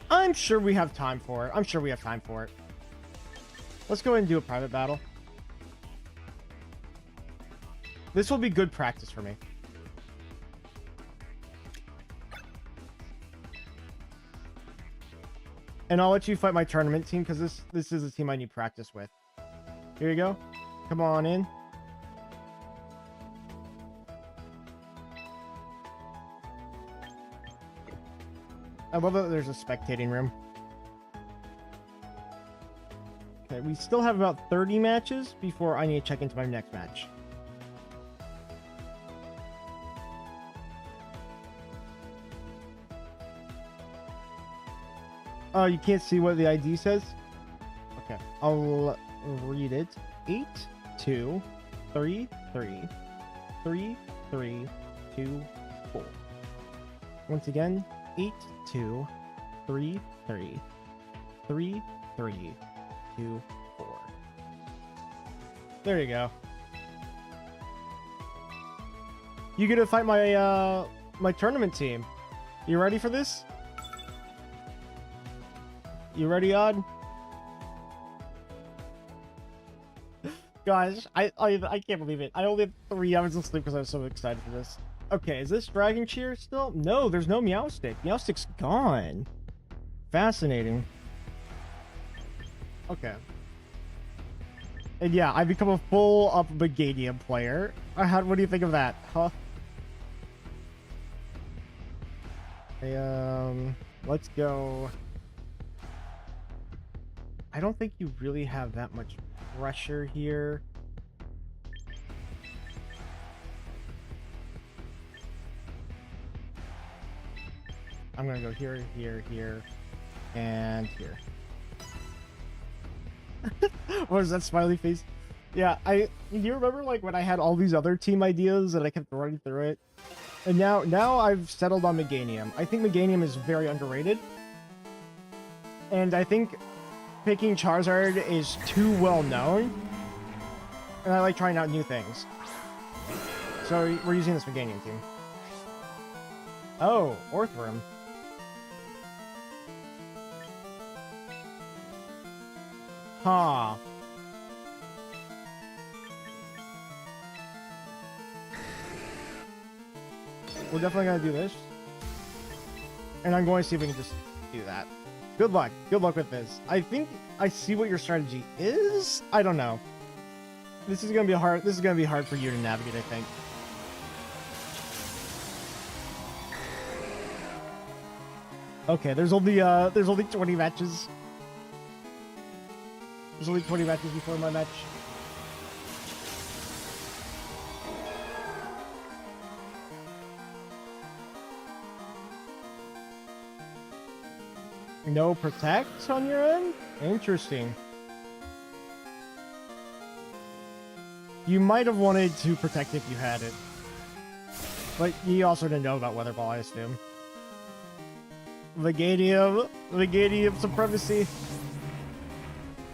I'm sure we have time for it. I'm sure we have time for it. Let's go ahead and do a private battle. This will be good practice for me. And I'll let you fight my tournament team because this is a team I need practice with. Here you go. Come on in. I love that there's a spectating room. Okay, we still have about 30 matches before I need to check into my next match. Oh, you can't see what the ID says? Okay, I'll read it. 8, 2, 3, 3, 3, 3, 2, 4. Once again, 8, 2, 3, 3, 3, 3, 2, 4. There you go. You get to fight my my tournament team. You ready for this? You ready, Odd? Gosh, I can't believe it. I only had 3 hours of sleep because I was so excited for this. Okay, is this Dragon Cheer still? No, there's no Meowstick. Meowstick's gone. Fascinating. Okay. And yeah, I become a full-up Meganium player. What do you think of that? Huh? Let's go. I don't think you really have that much pressure here. I'm gonna go here, here, here, and here. What is that smiley face? Yeah, do you remember like when I had all these other team ideas and I kept running through it? And now I've settled on Meganium. I think Meganium is very underrated. And I think picking Charizard is too well known. And I like trying out new things. So we're using this Meganium team. Oh, Orthworm. Huh. We're definitely gonna do this. And I'm going to see if we can just do that. Good luck. Good luck with this. I think I see what your strategy is. I don't know. This is gonna be hard. This is gonna be hard for you to navigate, I think. Okay, there's only 20 matches. There's only 20 matches before my match. No protect on your end? Interesting. You might have wanted to protect if you had it. But you also didn't know about Weather Ball, I assume. Meganium supremacy.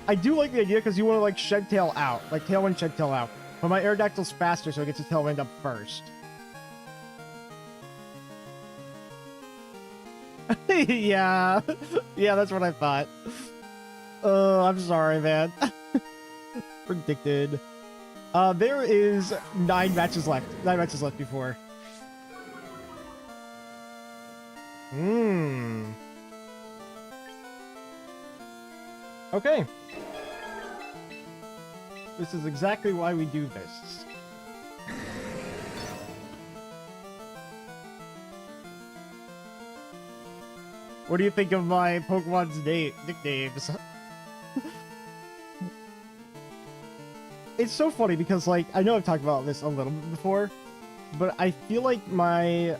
I do like the idea because you want to like Shed Tail out. Like Tailwind, Shed Tail out. But my Aerodactyl's faster, so it gets a Tailwind up first. Yeah. Yeah, that's what I thought. I'm sorry, man. Predicted. There is 9 matches left. 9 matches left before. Okay. This is exactly why we do this. What do you think of my Pokemon's nicknames? It's so funny because, like, I know I've talked about this a little bit before, but I feel like I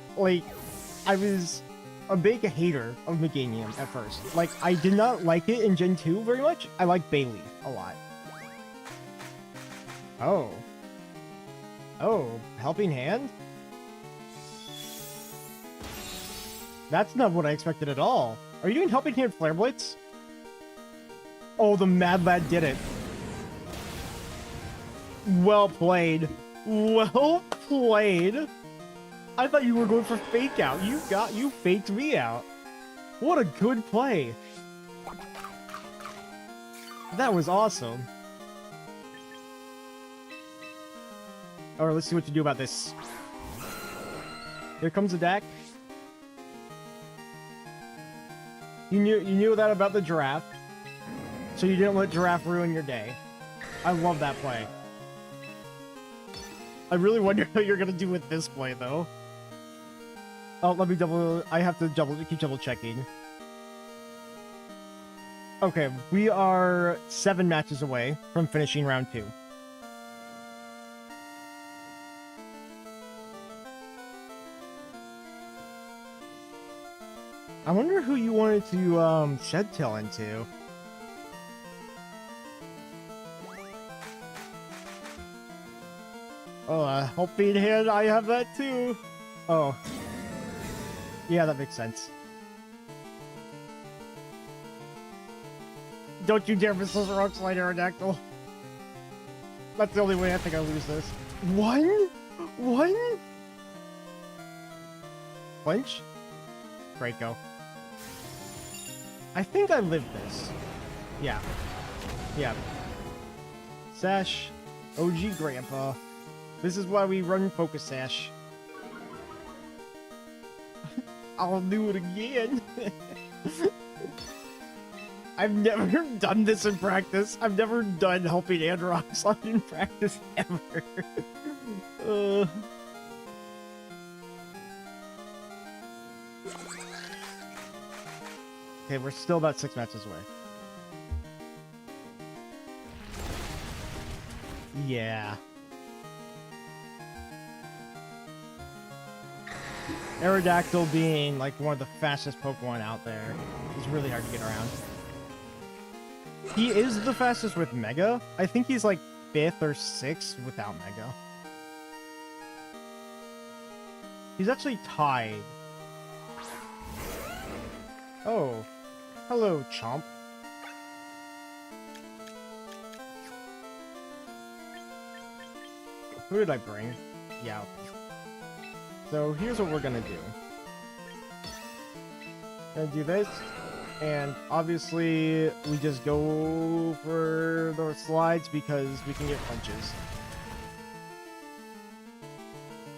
was a big hater of Meganium at first. Like, I did not like it in Gen 2 very much. I like Bayleaf a lot. Oh. Oh, helping hand? That's not what I expected at all. Are you doing helping hand Flare Blitz? Oh, the Mad Lad did it. Well played. Well played. I thought you were going for fake out. You faked me out. What a good play. That was awesome. Alright, let's see what you do about this. Here comes the deck. You knew that about the giraffe, so you didn't let giraffe ruin your day. I love that play. I really wonder how you're gonna do with this play, though. Oh, let me I have to keep double checking. Okay, we are 7 matches away from finishing round 2. I wonder who you wanted to shed tail into. Oh, helping hand, I have that too. Oh. Yeah, that makes sense. Don't you dare miss those Rock Slide Aerodactyl. That's the only way I think I lose this. One? Flinch? Draco. I think I lived this. Yeah. Yeah. Sash. OG Grandpa. This is why we run Focus Sash. I'll do it again. I've never done this in practice. I've never done helping and Rock Slide in practice ever. Okay, we're still about 6 matches away. Yeah. Aerodactyl being like one of the fastest Pokemon out there is really hard to get around. He is the fastest with Mega. I think he's like 5th or 6th without Mega. He's actually tied. Oh. Hello, Chomp. Who did I bring? Yeah. So here's what we're gonna do. Gonna do this, and obviously we just go for the slides because we can get punches.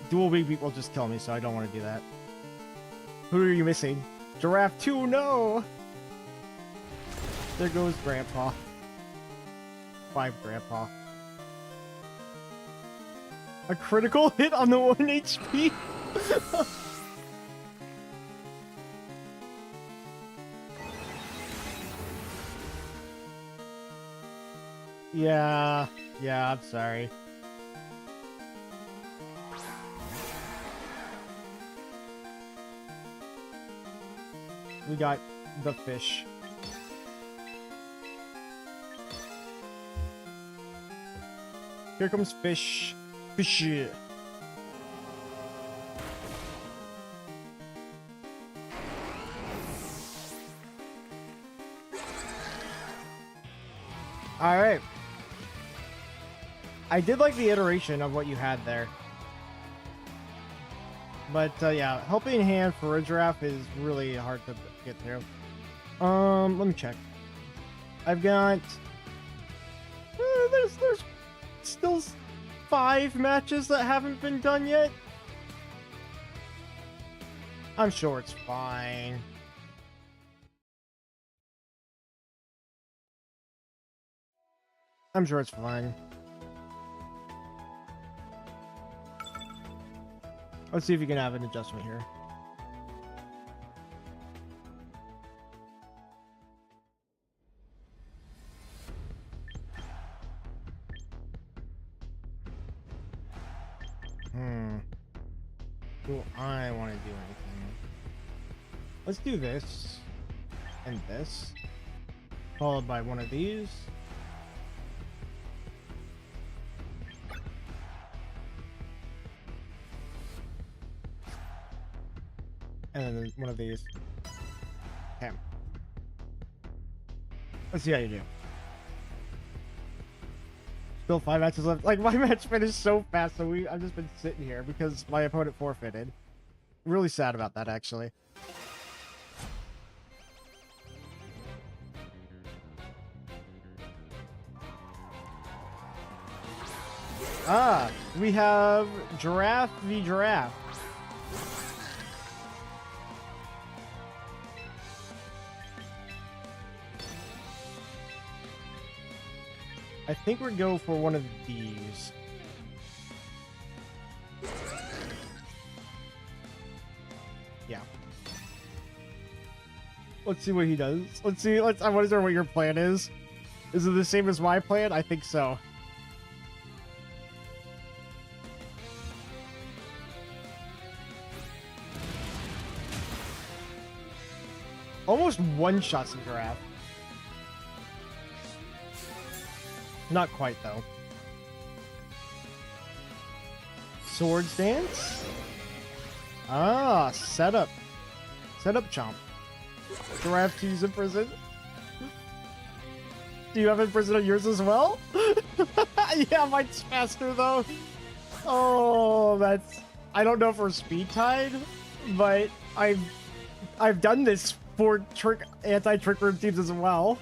Dual Big Beat will just kill me, so I don't want to do that. Who are you missing? Giraffe 2, no! There goes Grandpa. 5 Grandpa. A critical hit on the 1 HP? Yeah, I'm sorry. We got the fish. Here comes fish. Fish. Alright. I did like the iteration of what you had there. But, yeah, helping hand for a giraffe is really hard to get through. Let me check. I've got... there's still 5 matches that haven't been done yet. I'm sure it's fine. I'm sure it's fine. Let's see if you can have an adjustment here. Do I want to do anything? Let's do this. And this. Followed by one of these. And then one of these. Okay. Let's see how you do. Still 5 matches left. Like, my match finished so fast, so I've just been sitting here because my opponent forfeited. Really sad about that, actually. Ah, we have Giraffe v. Giraffe. I think we'd go for one of these. Yeah. Let's see what he does. Let's see. I wonder what your plan is. Is it the same as my plan? I think so. Almost one-shots the Giraffe. Not quite, though. Swords Dance? Ah, setup. Setup chomp. Giraffe 2's in prison. Do you have in prison on yours as well? Yeah, mine's faster, though. Oh, that's... I don't know if we're speed tied, but I've done this for anti-trick room teams as well.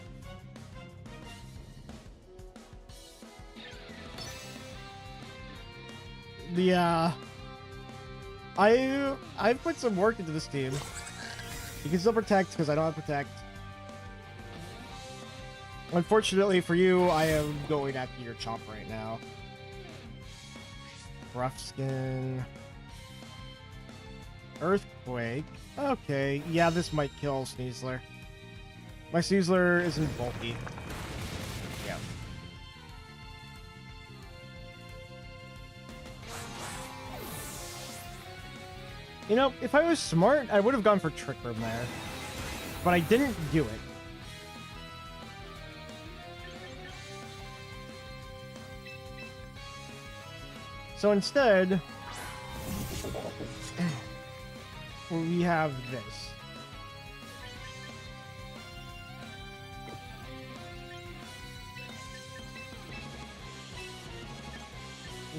Yeah, I've put some work into this team. You can still protect because I don't have protect. Unfortunately for you, I am going after your chomp right now. Rough skin. Earthquake. Okay, yeah, this might kill Sneasler. My Sneasler isn't bulky. Yeah. You know, if I was smart, I would have gone for Trick Room there. But I didn't do it. So instead, we have this.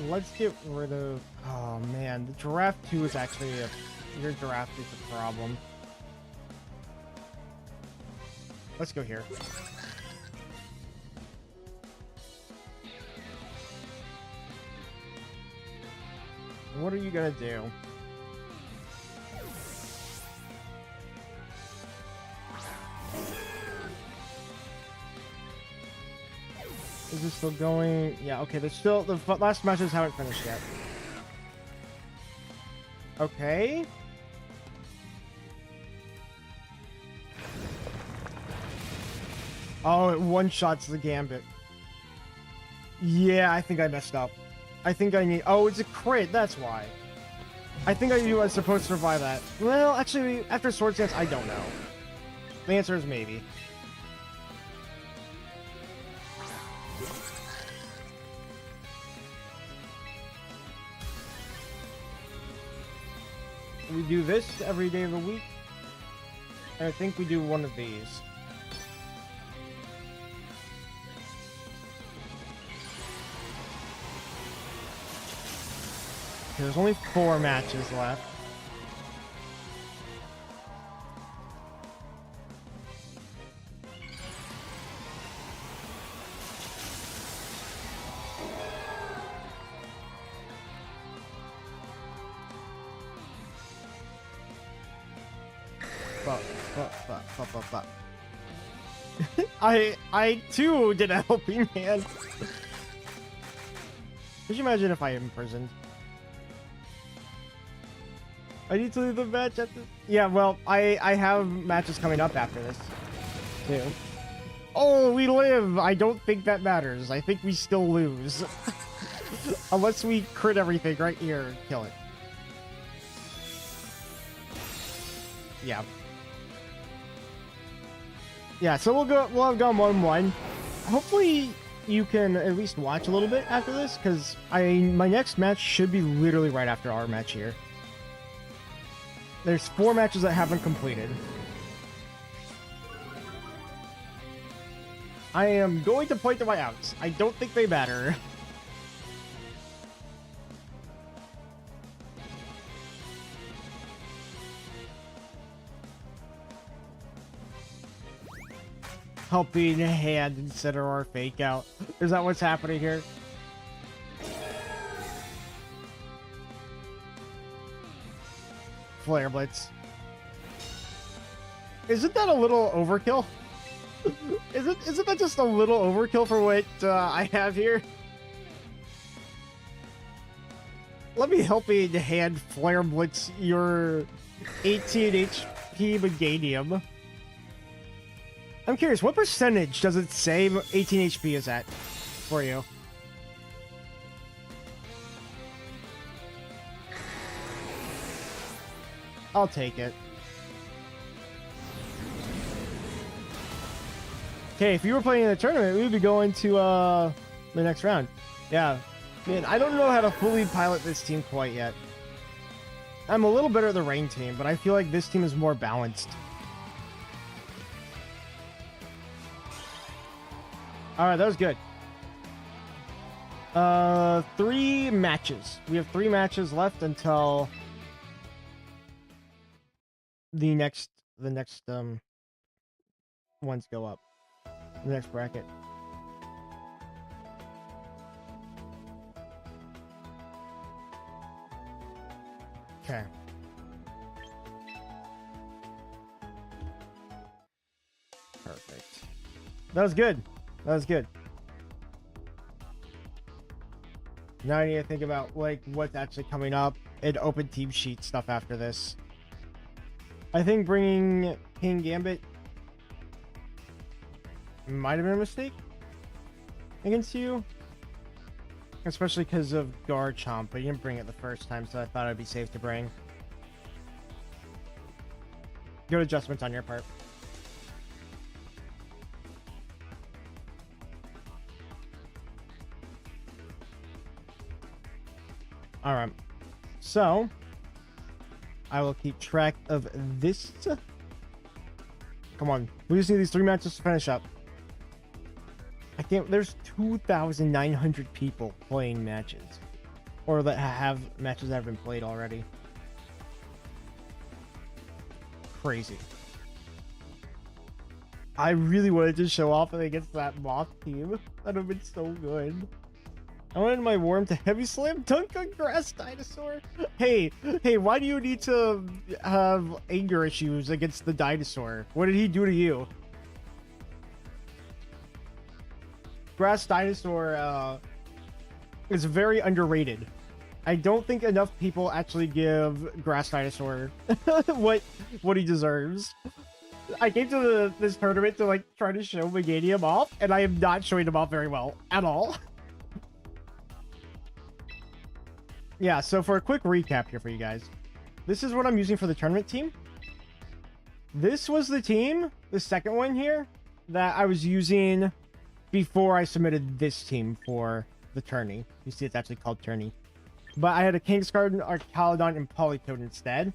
Let's get rid of... Oh, man. The Giraffe 2 is actually a... Your Giraffe is a problem. Let's go here. What are you gonna do? Is this still going? Yeah, okay, there's still... The last matches haven't finished yet. Okay. Oh, it one-shots the Gambit. Yeah, I think I messed up. I think I need... Oh, it's a crit, that's why. I think I was supposed to survive that. Well, actually, after Swords Dance, I don't know. The answer is maybe. We do this every day of the week. And I think we do one of these. There's only 4 matches left. Fuck. I too did a helping hand. Could you imagine if I imprisoned? I need to leave the match at this. Yeah, well, I have matches coming up after this, too. Oh, we live! I don't think that matters. I think we still lose. Unless we crit everything right here and kill it. Yeah. Yeah, so we'll have gone 1-1. Hopefully you can at least watch a little bit after this, because my next match should be literally right after our match here. There's 4 matches that haven't completed. I am going to point to my outs. I don't think they matter. Helping hand instead of our fake out. Is that what's happening here? Flare Blitz. Isn't that a little overkill? Isn't that just a little overkill for what I have here? Let me help you hand Flare Blitz your 18 HP Meganium. I'm curious, what percentage does it say 18 HP is at for you? I'll take it. Okay, if you were playing in the tournament, we would be going to the next round. Yeah. Man, I don't know how to fully pilot this team quite yet. I'm a little better at the rain team, but I feel like this team is more balanced. Alright, that was good. 3 matches. We have 3 matches left until the next ones go up. The next bracket. Okay. Perfect. That was good. That was good. Now I need to think about like what's actually coming up and open team sheet stuff after this. I think bringing King Gambit might have been a mistake against you, especially because of Garchomp, but you didn't bring it the first time, so I thought it'd be safe to bring. Good adjustments on your part. Alright, so I will keep track of this. Come on, we just need these 3 matches to finish up. I can't. There's 2,900 people playing matches, or that have matches that have been played already. Crazy. I really wanted to show off against that Moth team. That would have been so good. I wanted my Worm to heavy slam dunk on Grass Dinosaur. Hey, why do you need to have anger issues against the dinosaur? What did he do to you? Grass Dinosaur is very underrated. I don't think enough people actually give Grass Dinosaur what he deserves. I came to this tournament to like try to show Meganium off, and I am not showing him off very well at all. Yeah, so for a quick recap here for you guys, this is what I'm using for the tournament team. This was the team, the second one here, that I was using before I submitted this team for the tourney. You see, it's actually called tourney. But I had a Kingsguard, Archaludon, and Politoed instead.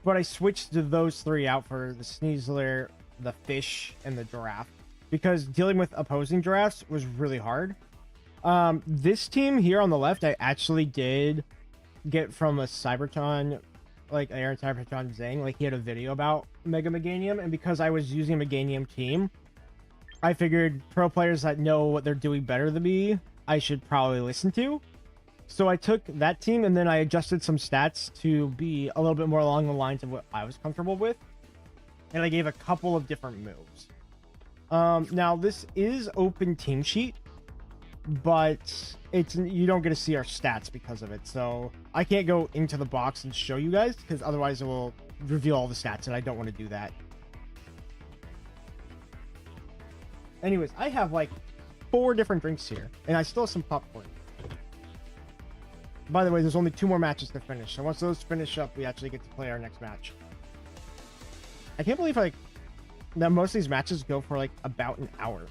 But I switched those 3 out for the Sneasler, the Fish, and the Giraffe, because dealing with opposing giraffes was really hard. This team here on the left, I actually did get from a Cybertron, like Aaron Cybertron Zang. Like, he had a video about Mega Meganium, and because I was using a Meganium team, I figured pro players that know what they're doing better than me, I should probably listen to. So I took that team, and then I adjusted some stats to be a little bit more along the lines of what I was comfortable with. And I gave a couple of different moves. Now, this is open team sheet, but you don't get to see our stats because of it. So I can't go into the box and show you guys, because otherwise it will reveal all the stats, and I don't want to do that. Anyways, I have like 4 different drinks here, and I still have some popcorn. By the way, there's only 2 more matches to finish. So once those finish up, we actually get to play our next match. I can't believe like that most of these matches go for like about an hour.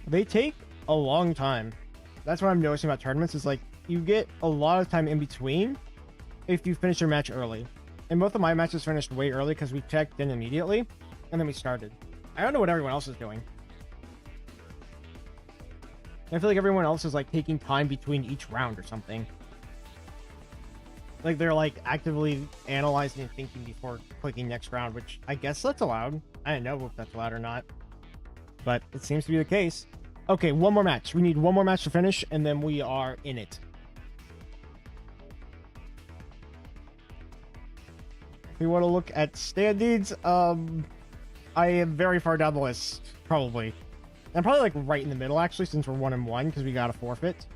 They take a long time. That's what I'm noticing about tournaments is like you get a lot of time in between if you finish your match early. And both of my matches finished way early because we checked in immediately and then we started. I don't know what everyone else is doing. I feel like everyone else is like taking time between each round or something. Like they're like actively analyzing and thinking before clicking next round, which I guess that's allowed. I don't know if that's allowed or not, but it seems to be the case. Okay, one more match. We need one more match to finish, and then we are in it. If we want to look at standings, I am very far down the list, probably. I'm probably like right in the middle, actually, since we're 1-1, because we got a forfeit.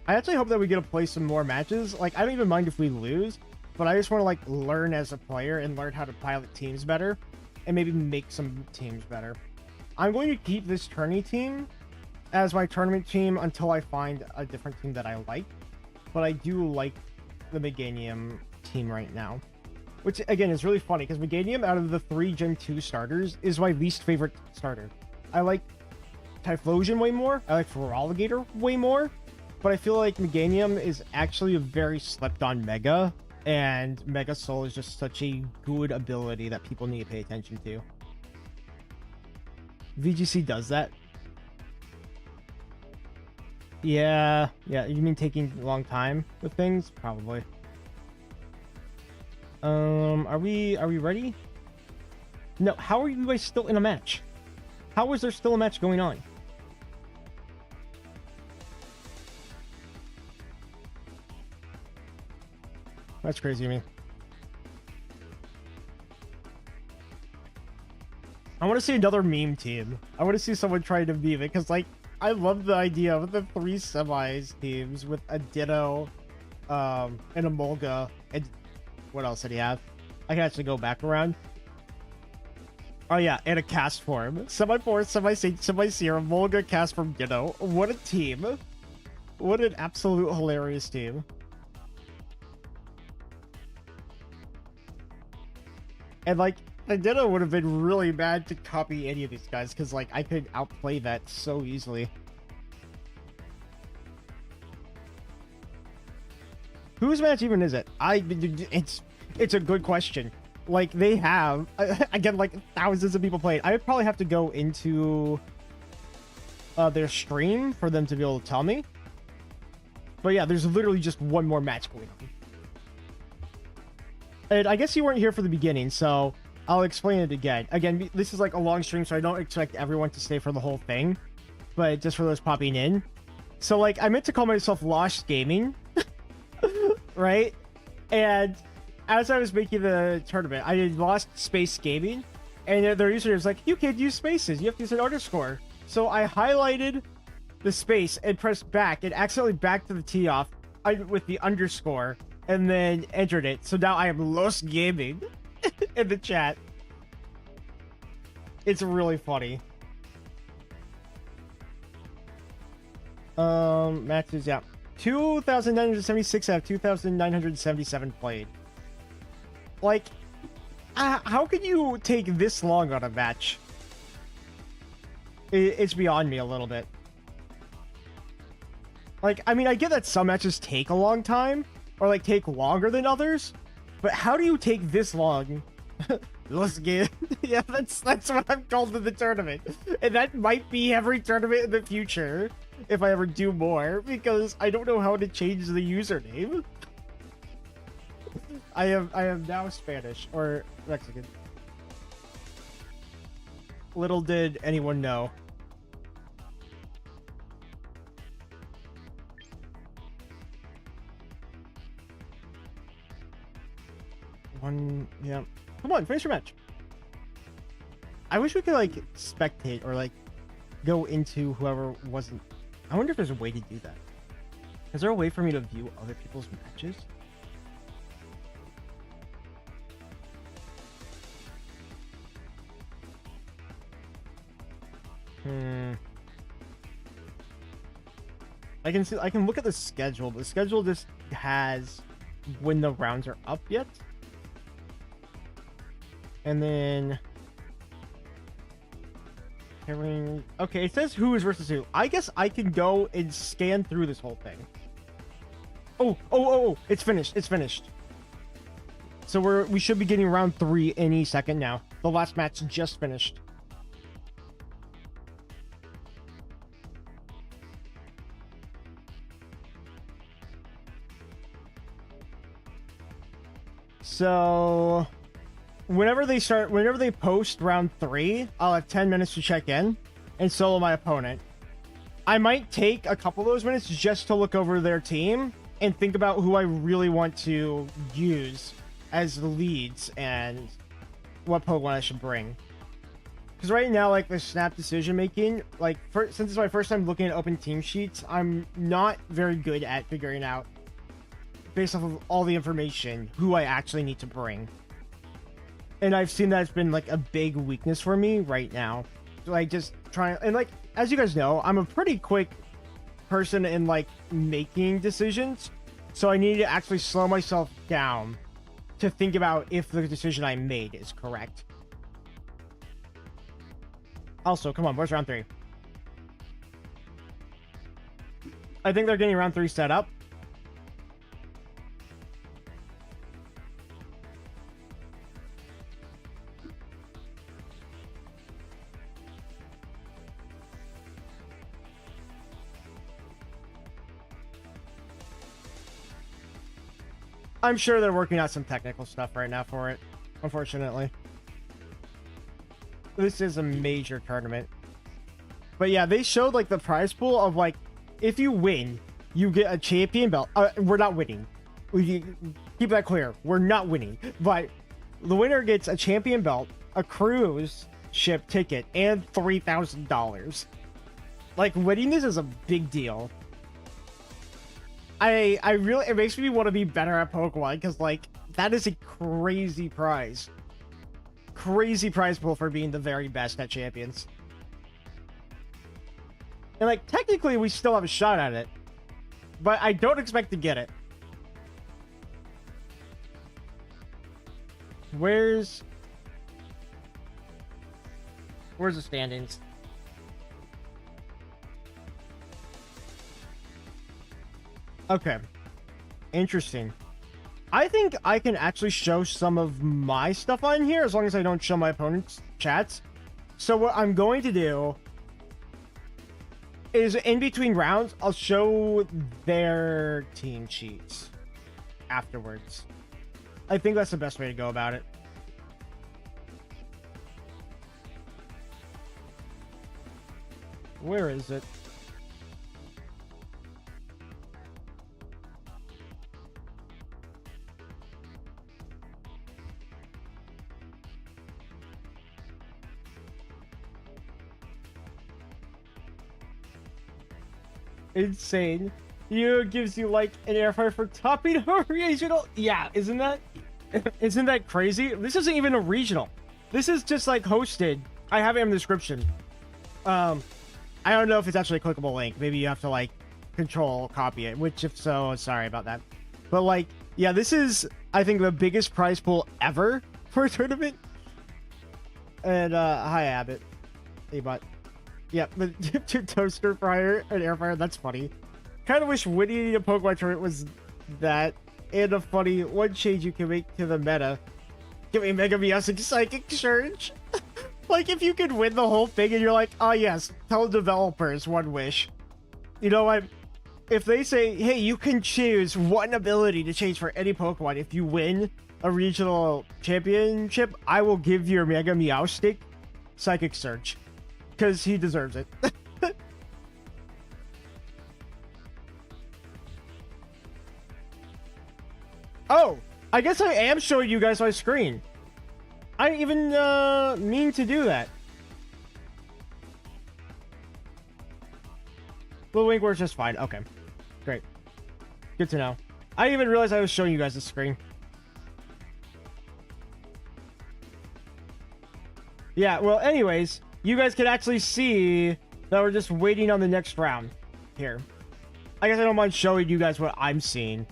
I actually hope that we get to play some more matches. Like, I don't even mind if we lose, but I just want to like learn as a player and learn how to pilot teams better, and maybe make some teams better. I'm going to keep this tourney team as my tournament team until I find a different team that I like. But I do like the Meganium team right now. Which, again, is really funny, because Meganium, out of the 3 Gen 2 starters, is my least favorite starter. I like Typhlosion way more, I like Feraligatr way more, but I feel like Meganium is actually a very slept-on Mega, and Mega Soul is just such a good ability that people need to pay attention to. VGC does that. Yeah, you mean taking a long time with things? Probably. Are we ready? No, how are you guys still in a match? How is there still a match going on? That's crazy to me. I want to see another meme team. I want to see someone trying to meme it, because, like, I love the idea of the 3 semis teams with a Ditto, and a Molga, and what else did he have? I can actually go back around. Oh yeah, and a cast form. Semi-Force, Semi-Saint, Semi-Serum, Molga, cast form, Ditto. What a team. What an absolute hilarious team. And, like, the Ditto would have been really bad to copy any of these guys, because, like, I could outplay that so easily. Whose match even is it? It's a good question. Like, they have, again, like, thousands of people playing. I would probably have to go into their stream for them to be able to tell me. But yeah, there's literally just one more match going on. And I guess you weren't here for the beginning, so I'll explain it again. Again, this is like a long stream, so I don't expect everyone to stay for the whole thing. But just for those popping in. So, like, I meant to call myself Lost Gaming. Right? And as I was making the tournament, I did Lost Space Gaming. And their username was like, you can't use spaces. You have to use an underscore. So I highlighted the space and pressed back and accidentally backed to the tee off with the underscore. And then entered it. So now I am Lost Gaming in the chat. It's really funny. Matches, yeah. 2,976 out of 2,977 played. Like, how can you take this long on a match? It's beyond me a little bit. Like, I mean, I get that some matches take a long time, or like take longer than others, but how do you take this long? Let's get yeah, that's what I'm called in the tournament, and that might be every tournament in the future if I ever do more, because I don't know how to change the username. I am now Spanish or Mexican. Little did anyone know. Yeah. Come on, finish your match. I wish we could, like, spectate or, like, go into whoever wasn't... I wonder if there's a way to do that. Is there a way for me to view other people's matches? I can see. I can look at the schedule. The schedule just has when the rounds are up yet, and then okay. It says who is versus who. I guess I can go and scan through this whole thing. Oh! It's finished. It's finished. So we should be getting round 3 any second now. The last match just finished. So whenever they post round 3, I'll have 10 minutes to check in and solo my opponent. I might take a couple of those minutes just to look over their team and think about who I really want to use as the leads and what Pokemon I should bring. Because right now, like, the snap decision making, like, since it's my first time looking at open team sheets, I'm not very good at figuring out, based off of all the information, who I actually need to bring. And I've seen that it's been, like, a big weakness for me right now. Like, just trying, and, like, as you guys know, I'm a pretty quick person in, like, making decisions, so I need to actually slow myself down to think about if the decision I made is correct. Also, come on, where's round 3? I think they're getting round 3 set up. I'm sure they're working out some technical stuff right now for it, unfortunately. This is a major tournament. But yeah, they showed, like, the prize pool of, like, if you win, you get a champion belt. We're not winning. We keep that clear. We're not winning. But the winner gets a champion belt, a cruise ship ticket, and $3,000. Like, winning this is a big deal. I really, it makes me want to be better at Pokemon, because, like, that is a crazy prize. Crazy prize pool for being the very best at champions. And, like, technically we still have a shot at it, but I don't expect to get it. Where's the standings? Okay. Interesting. I think I can actually show some of my stuff on here as long as I don't show my opponent's chats. So what I'm going to do is in between rounds, I'll show their team sheets afterwards. I think that's the best way to go about it. Where is it? Insane. You gives you like an air fire for topping a regional. Yeah, isn't that crazy? This isn't even a regional. This is just like hosted. I have it in the description. I don't know if it's actually a clickable link. Maybe you have to like control copy it, which if so, sorry about that. But like, yeah, this is I think the biggest prize pool ever for a tournament. And hi Abbott. Hey bot. Yeah, the toaster fryer and air fryer, that's funny. Kind of wish winning a Pokemon tournament was that, and a funny one change you can make to the meta. Give me Mega Meowstic Psychic Surge. Like, if you could win the whole thing and you're like, oh yes, tell developers one wish. You know what? If they say, hey, you can choose one ability to change for any Pokemon if you win a regional championship, I will give your Mega Meowstic Psychic Surge. Because he deserves it. Oh, I guess I am showing you guys my screen. I didn't even mean to do that. The link works just fine. Okay, great. Good to know. I didn't even realize I was showing you guys the screen. Yeah, well, anyways, you guys can actually see that we're just waiting on the next round here. I guess I don't mind showing you guys what I'm seeing.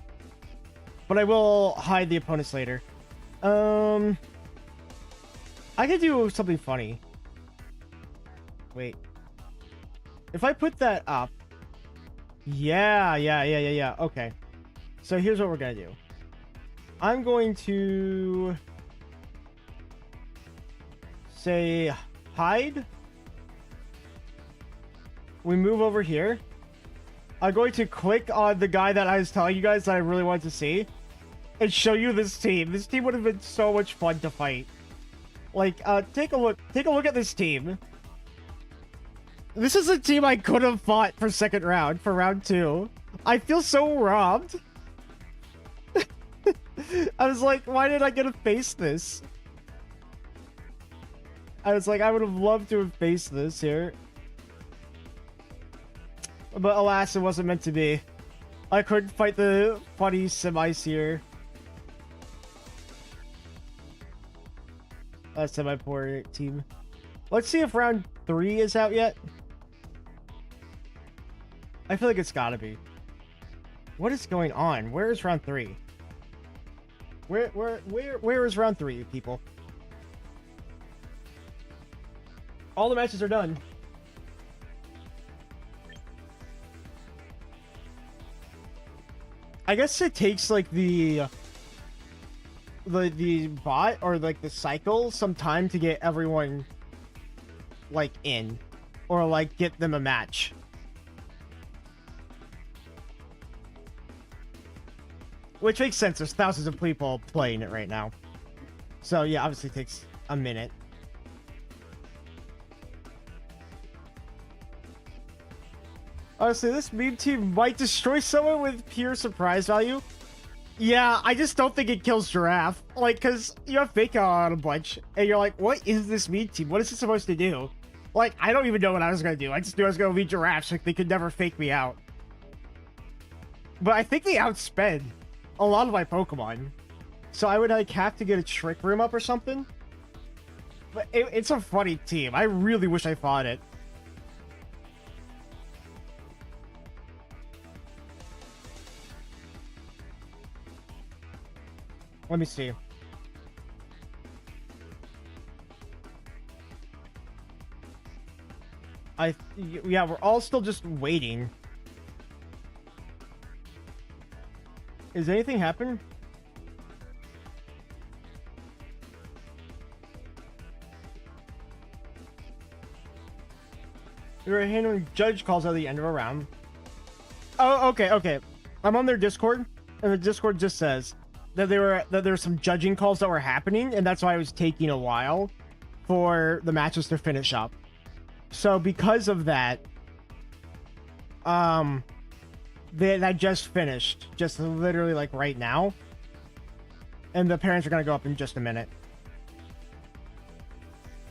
But I will hide the opponents later. I could do something funny. Wait. If I put that up... Yeah. Okay. So here's what we're gonna do. I'm going to... say... hide. We move over here. I'm going to click on the guy that I was telling you guys that I really wanted to see. And show you this team. This team would have been so much fun to fight. Like, take a look at this team. This is a team I could have fought for second round, for round 2. I feel so robbed. I was like, why did I get to face this? I was like, I would have loved to have faced this here. But alas, it wasn't meant to be. I couldn't fight the funny semis here. Semi-poor team. Let's see if round 3 is out yet. I feel like it's gotta be. What is going on? Where is round 3? Where is round 3, people? All the matches are done. I guess it takes like the bot or like the cycle some time to get everyone like in or like get them a match. Which makes sense. There's thousands of people playing it right now. So yeah, obviously it takes a minute. Honestly, this meme team might destroy someone with pure surprise value. Yeah, I just don't think it kills Giraffe. Like, because you have Fake on a bunch, and you're like, what is this meme team? What is it supposed to do? Like, I don't even know what I was going to do. I just knew I was going to lead Giraffe so they could never fake me out. But I think they outsped a lot of my Pokemon. So I would like have to get a Trick Room up or something. But it's a funny team. I really wish I fought it. Let me see. Yeah, we're all still just waiting. Is anything happening? Your handling judge calls out the end of a round. Oh, okay. I'm on their Discord, and the Discord just says that there were some judging calls that were happening, and that's why it was taking a while for the matches to finish up. So because of that, that just finished, just literally like right now, and the parents are gonna go up in just a minute.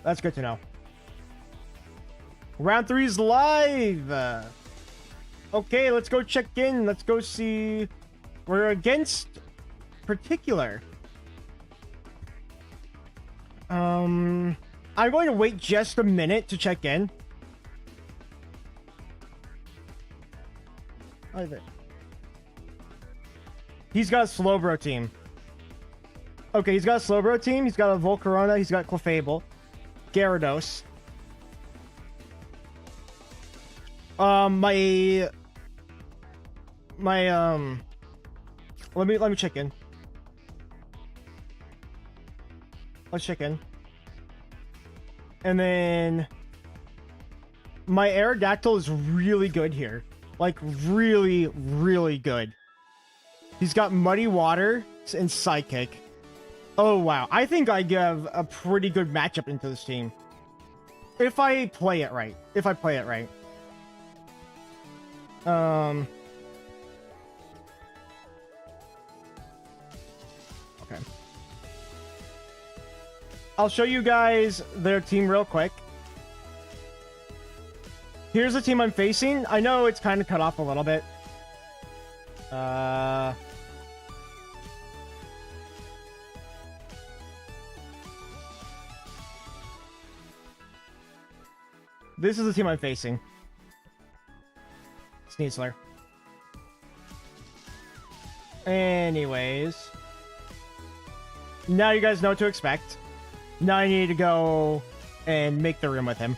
That's good to know. Round 3 is live. Okay, let's go check in. Let's go see. We're against Particular. I'm going to wait just a minute to check in. Oh, there. He's got a Slowbro team. Okay, he's got a Slowbro team. He's got a Volcarona. He's got Clefable. Gyarados. Let me check in. Let's check in. And then my Aerodactyl is really good here. Like really, really good. He's got Muddy Water and Psychic. Oh wow. I think I give a pretty good matchup into this team. If I play it right. Okay. I'll show you guys their team real quick. Here's the team I'm facing. I know it's kind of cut off a little bit. This is the team I'm facing. Sneasler. Anyways. Now you guys know what to expect. Now I need to go and make the room with him.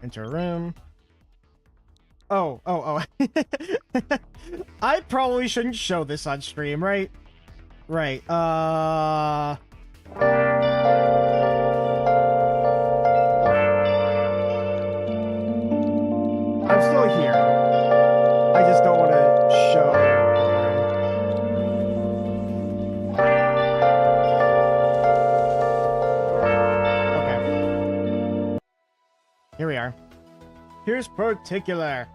Enter a room. Oh. I probably shouldn't show this on stream, right? Right. I'm still here. I just don't want to show. Okay. Here we are. Here's Particular.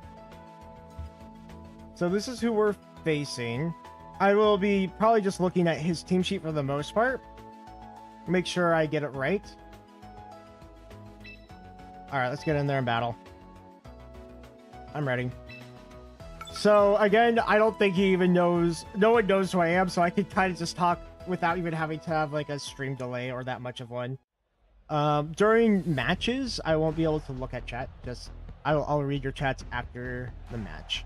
So this is who we're facing. I will be probably just looking at his team sheet for the most part. Make sure I get it right. Alright, let's get in there and battle. I'm ready. So, again, I don't think he even knows... No one knows who I am, so I could kind of just talk without even having to have, like, a stream delay or that much of one. During matches, I won't be able to look at chat. Just... I'll read your chats after the match.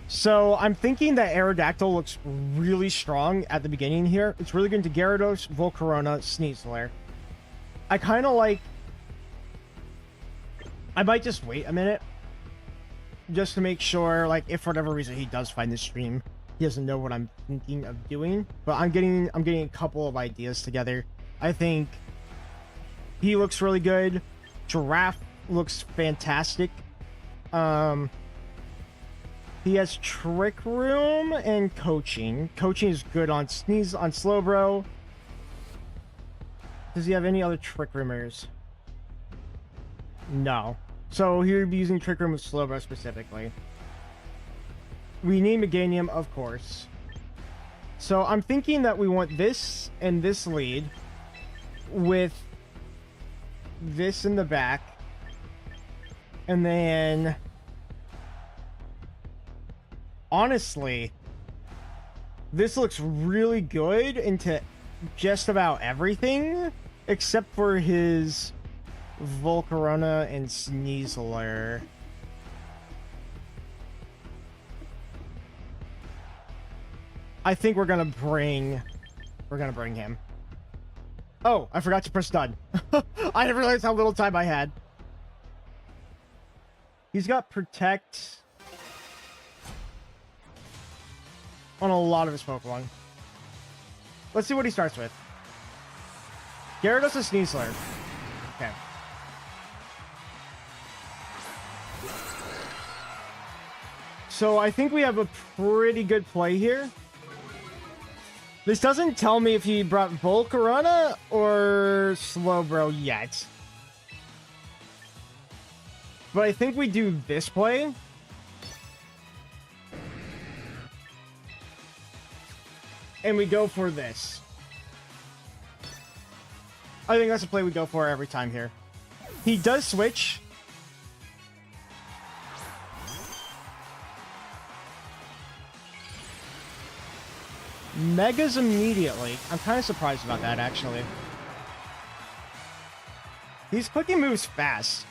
So, I'm thinking that Aerodactyl looks really strong at the beginning here. It's really good to Gyarados, Volcarona, Sneasler. I kind of like... I might just wait a minute. Just to make sure, like, if for whatever reason he does find this stream, he doesn't know what I'm thinking of doing. But I'm getting a couple of ideas together. I think he looks really good. Giraffe looks fantastic. He has Trick Room and Coaching. Coaching is good on Slowbro. Does he have any other Trick Roomers? No. So he would be using Trick Room with Slowbro specifically. We need Meganium, of course. So I'm thinking that we want this and this lead with this in the back. And then... honestly, this looks really good into just about everything except for his Volcarona and Sneasler. I think we're gonna bring him. Oh, I forgot to press done. I didn't realize how little time I had. He's got Protect on a lot of his Pokemon. Let's see what he starts with. Gyarados and Sneasler. Okay. So I think we have a pretty good play here. This doesn't tell me if he brought Volcarona or Slowbro yet. But I think we do this play. And we go for this. I think that's the play we go for every time here. He does switch. Megas immediately. I'm kind of surprised about that, actually. These clicking moves fast.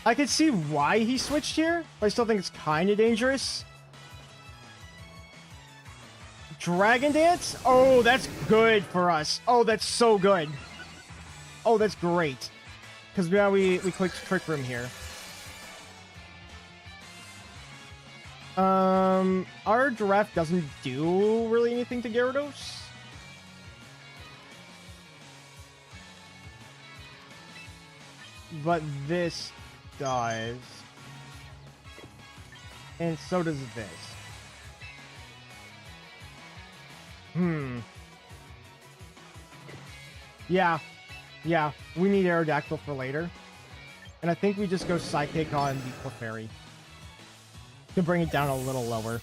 I could see why he switched here, but I still think it's kind of dangerous. Dragon Dance? Oh, that's good for us. Oh, that's so good. Oh, that's great. Because now we clicked Trick Room here. Our Giraffe doesn't do really anything to Gyarados. But this does. And so does this. Yeah, we need Aerodactyl for later. And I think we just go Psychic on the Clefairy to bring it down a little lower.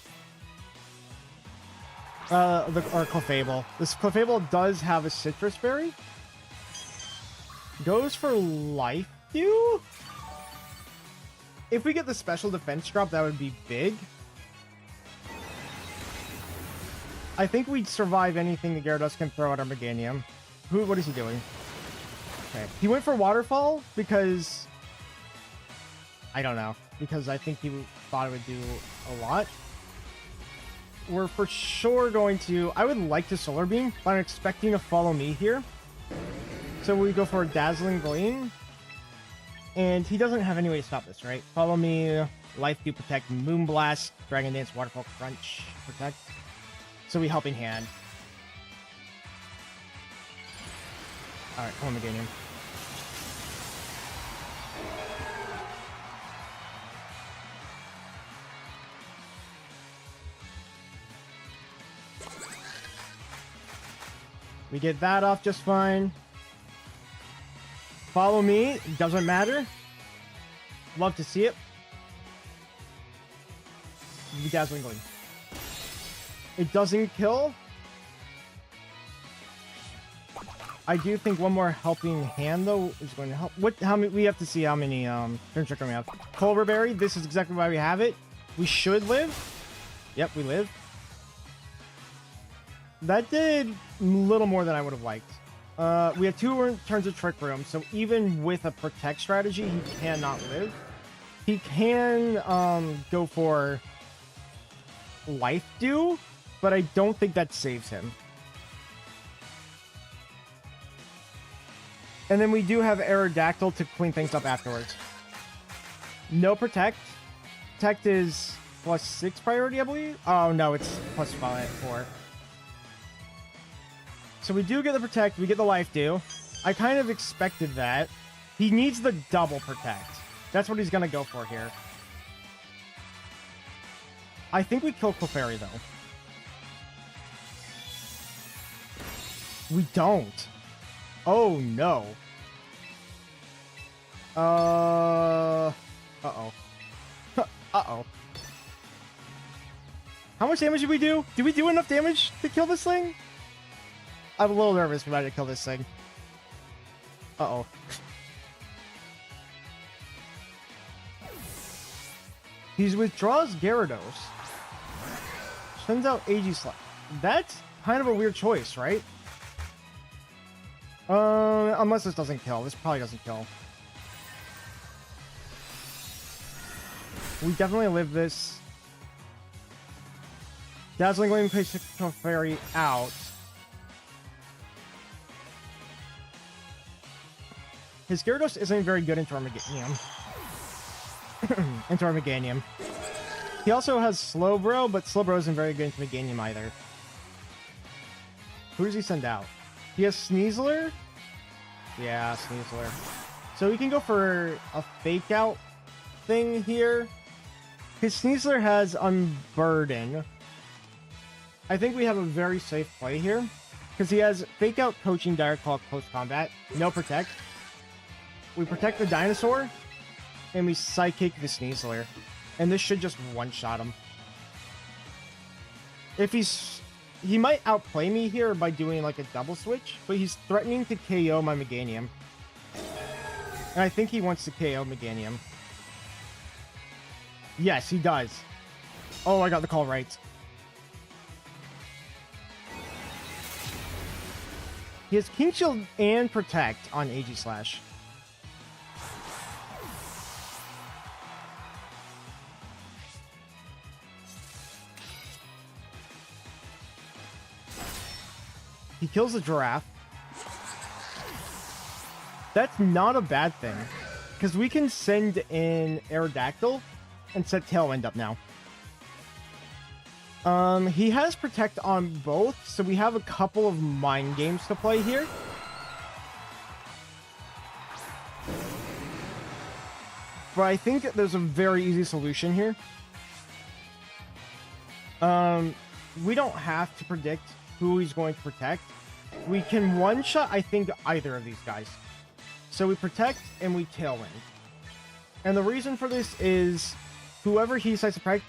Or Clefable. This Clefable does have a Citrus Berry. Goes for Life Dew? If we get the special defense drop, that would be big. I think we'd survive anything the Gyarados can throw at our Meganium. What is he doing? Okay. He went for Waterfall because... I don't know. Because I think he thought it would do a lot. We're for sure going to... I would like to Solar Beam, but I'm expecting to follow me here. So we go for a Dazzling Gleam. And he doesn't have any way to stop this, right? Follow me, Life Dew, Protect, Moonblast, Dragon Dance, Waterfall, Crunch, Protect. So we Helping Hand. Alright, come on, Meganium. We get that off just fine. Follow me. Doesn't matter. Love to see it. Dazzling Gleam. It doesn't kill. I do think one more Helping Hand though is going to help. How many? We have to see how many turn trigger we have. Culver Berry. This is exactly why we have it. We should live. Yep, we live. That did a little more than I would have liked. We have 2 turns of Trick Room, so even with a Protect strategy, he cannot live. He can go for Life Dew, but I don't think that saves him. And then we do have Aerodactyl to clean things up afterwards. No Protect. Protect is +6 priority, I believe. Oh, no, it's +4. So we do get the Protect, we get the Life Dew. I kind of expected that. He needs the double Protect. That's what he's going to go for here. I think we kill Clefairy, though. We don't. Oh, no. Uh-oh. Uh-oh. How much damage did we do? Did we do enough damage to kill this thing? I'm a little nervous about to kill this thing. Uh-oh. He withdraws Gyarados. Sends out Aegislash. That's kind of a weird choice, right? Unless this doesn't kill. This probably doesn't kill. We definitely live this. Dazzling Gleam takes the Fairy out. His Gyarados isn't very good into our Meganium. He also has Slowbro, but Slowbro isn't very good into Meganium either. Who does he send out? He has Sneasler? Yeah, Sneasler. So we can go for a Fake Out thing here. His Sneasler has Unburden. I think we have a very safe play here. Because he has Fake Out, Coaching, Dire Claw, Close Combat. No Protect. We protect the dinosaur, and we Psychic the Sneasler. And this should just one-shot him. If he might outplay me here by doing like a double switch, but he's threatening to KO my Meganium. And I think he wants to KO Meganium. Yes, he does. Oh, I got the call right. He has King Shield and Protect on Aegislash. He kills the Giraffe. That's not a bad thing, because we can send in Aerodactyl and set Tailwind up now. He has Protect on both, so we have a couple of mind games to play here. But I think there's a very easy solution here. We don't have to predict who he's going to protect. We can one-shot, I think, either of these guys. So we protect and we Tailwind. And the reason for this is whoever he decides to protect,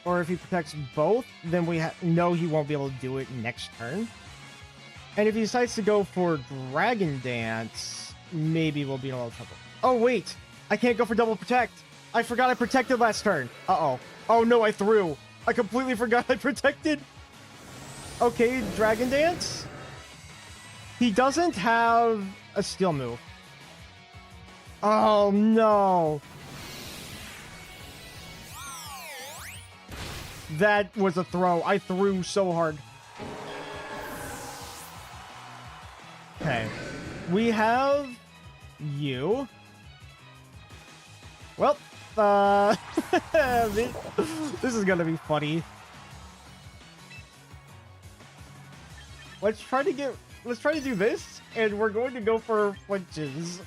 or if he protects both, then we know he won't be able to do it next turn. And if he decides to go for Dragon Dance, maybe we'll be in a little trouble. Oh, wait! I can't go for double protect! I forgot I protected last turn! Uh-oh. Oh no, I threw! I completely forgot I protected! Okay, Dragon Dance. He doesn't have a steel move. Oh no. That was a throw. I threw so hard. Okay. We have you. Well, this is gonna be funny. Let's try to do this, and we're going to go for flinches.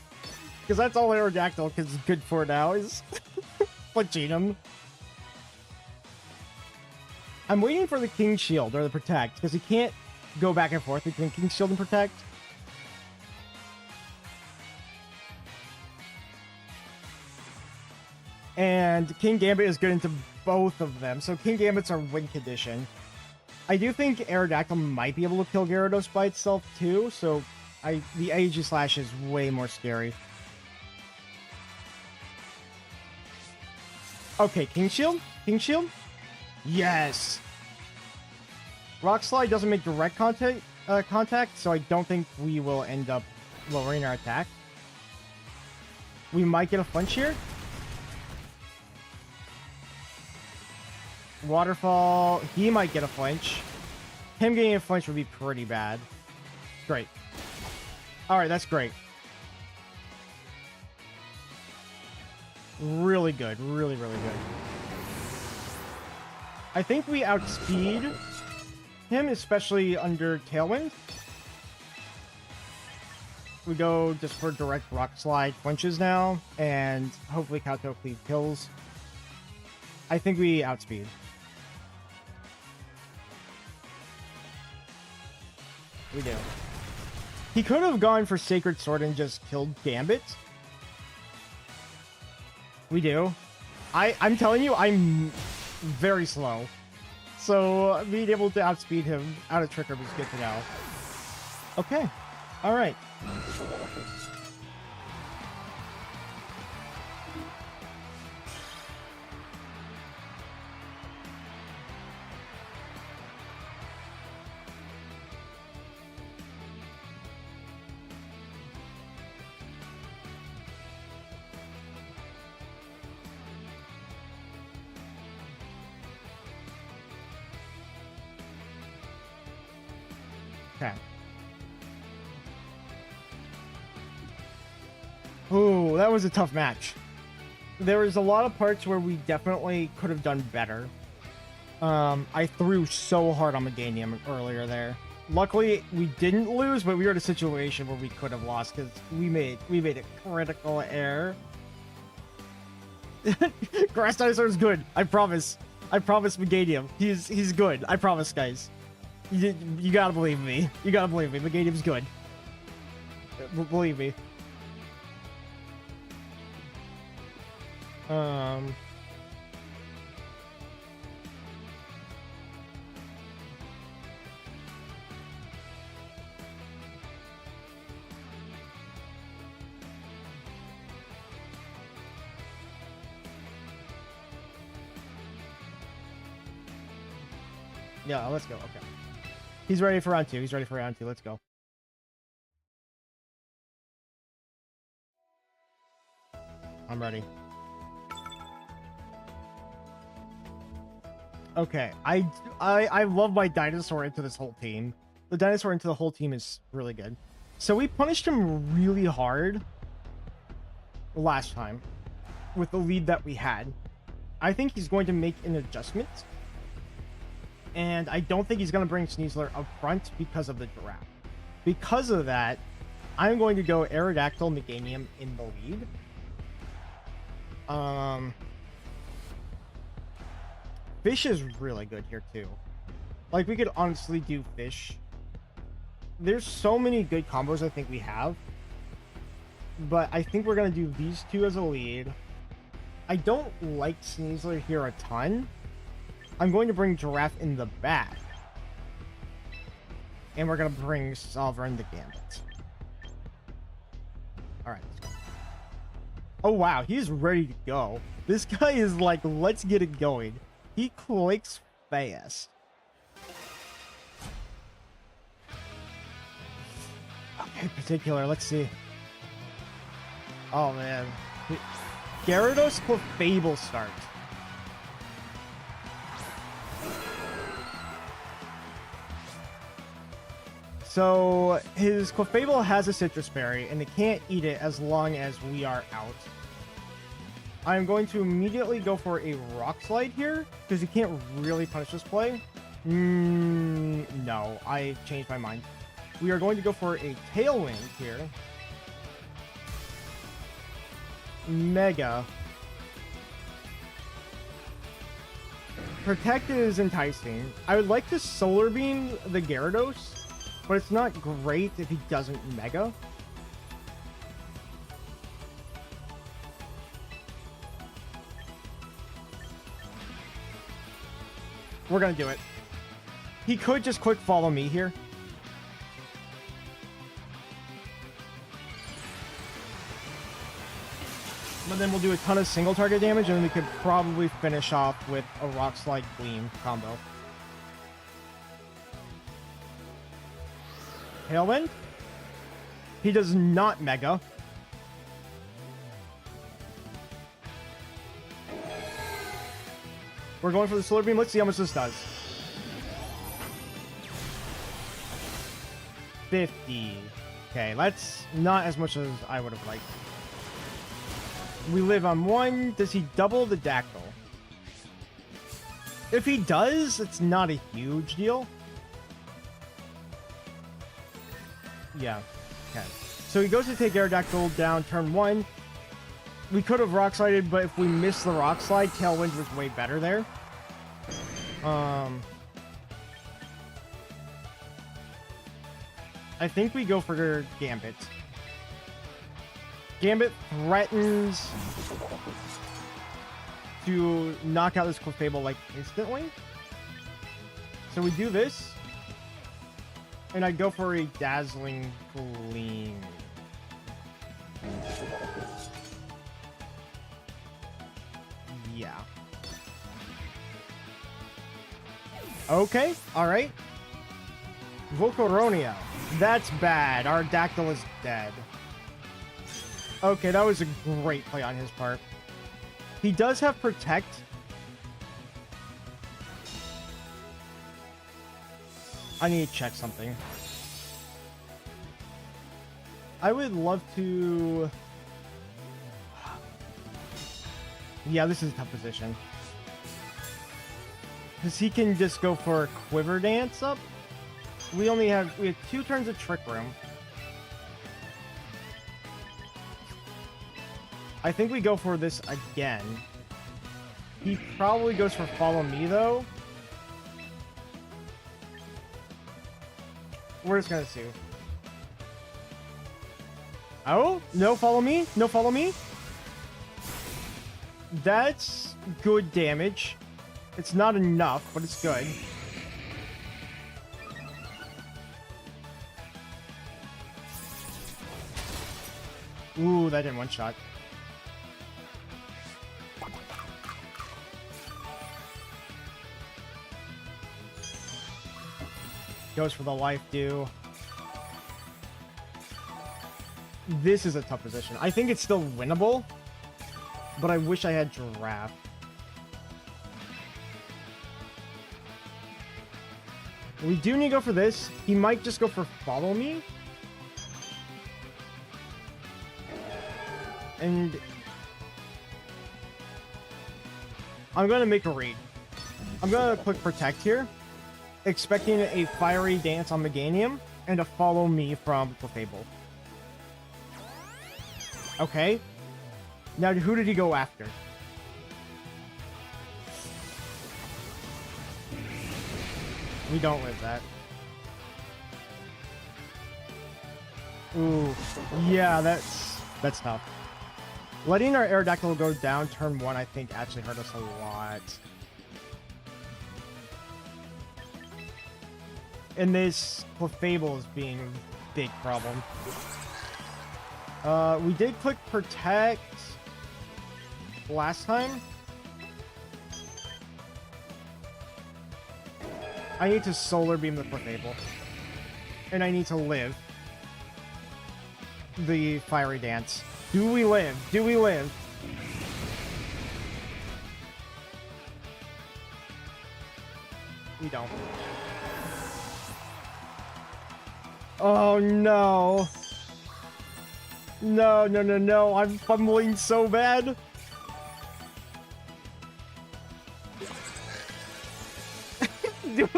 Because that's all Aerodactyl is good for now, is flinching him. I'm waiting for the King Shield, or the Protect, because he can't go back and forth between King Shield and Protect. And King Gambit is good into both of them, so King Gambit's our win condition. I do think Aerodactyl might be able to kill Gyarados by itself too, so the AG Slash is way more scary. Okay, King Shield? King Shield? Yes! Rock Slide doesn't make direct contact, so I don't think we will end up lowering our attack. We might get a flinch here. Waterfall, he might get a flinch. Him getting a flinch would be pretty bad. Great. Alright, that's great. Really good. Really, really good. I think we outspeed him, especially under Tailwind. We go just for direct Rock Slide flinches now, and hopefully Kato Cleave kills. I think we outspeed. We do. He could have gone for Sacred Sword and just killed Gambit. We do. I'm telling you, I'm very slow. So being able to outspeed him out of Trick Room is good to know. Okay. Alright. Okay. Ooh, that was a tough match. There was a lot of parts where we definitely could have done better. I threw so hard on Meganium earlier there. Luckily, we didn't lose, but we were in a situation where we could have lost because we made a critical error. Grass Dinosaur is good. I promise. I promise Meganium. He's good. I promise, guys. You gotta believe me. You gotta believe me. Meganium's good. Believe me. Yeah, let's go. Okay. He's ready for round 2. He's ready for round 2. Let's go. I'm ready. Okay. I love my dinosaur into this whole team. The dinosaur into the whole team is really good. So we punished him really hard last time with the lead that we had. I think he's going to make an adjustment. And I don't think he's going to bring Sneasler up front because of the giraffe. Because of that, I'm going to go Aerodactyl Meganium in the lead. Fish is really good here too. Like, we could honestly do Fish. There's so many good combos I think we have. But I think we're going to do these two as a lead. I don't like Sneasler here a ton. I'm going to bring Giraffe in the back. And we're going to bring Sovereign the Gambit. Alright, let's go. Oh wow, he's ready to go. This guy is like, let's get it going. He clicks fast. Okay, particular. Let's see. Oh, man. Gyarados Clefable start. So, his Clefable has a Citrus Berry, and they can't eat it as long as we are out. I'm going to immediately go for a Rock Slide here, because you can't really punish this play. No, I changed my mind. We are going to go for a Tailwind here. Mega. Protect is enticing. I would like to Solar Beam the Gyarados, but it's not great if he doesn't Mega. We're gonna do it. He could just quick follow me here. But then we'll do a ton of single target damage, and we could probably finish off with a Rock Slide Gleam combo. Tailwind. He does not Mega. We're going for the Solar Beam. Let's see how much this does. 50. Okay, that's not as much as I would have liked. We live on 1. Does he double the Dactyl? If he does, it's not a huge deal. Yeah. Okay. So he goes to take Aerodactyl down turn 1. We could have Rock Slided, but if we miss the Rock Slide, Tailwind was way better there. I think we go for Gambit. Gambit threatens to knock out this Clefable like instantly. So we do this. And I go for a Dazzling Gleam. Yeah. Okay, alright. Volcaronia. That's bad. Our Dactyl is dead. Okay, that was a great play on his part. He does have Protect. I need to check something. I would love to... Yeah, this is a tough position. Because he can just go for Quiver Dance up. We have 2 turns of Trick Room. I think we go for this again. He probably goes for Follow Me, though. We're just gonna see. Oh, no Follow Me? No Follow Me? That's good damage. It's not enough, but it's good. Ooh, that didn't one-shot. Goes for the Life Dew. This is a tough position. I think it's still winnable, but I wish I had Giraffe. We do need to go for this. He might just go for Follow Me. And I'm going to make a read. I'm going to click Protect here, expecting a Fiery Dance on Meganium and a Follow Me from Clefable. Okay. Now, who did he go after? We don't live that. Ooh. Yeah, that's tough. Letting our Aerodactyl go down turn 1, I think, actually hurt us a lot. And this Clefable is being a big problem. We did click Protect last time. I need to Solar Beam the Clefable. And I need to live. the fiery dance. Do we live? Do we live? We don't. Oh no. No, no, no, no. I'm fumbling so bad.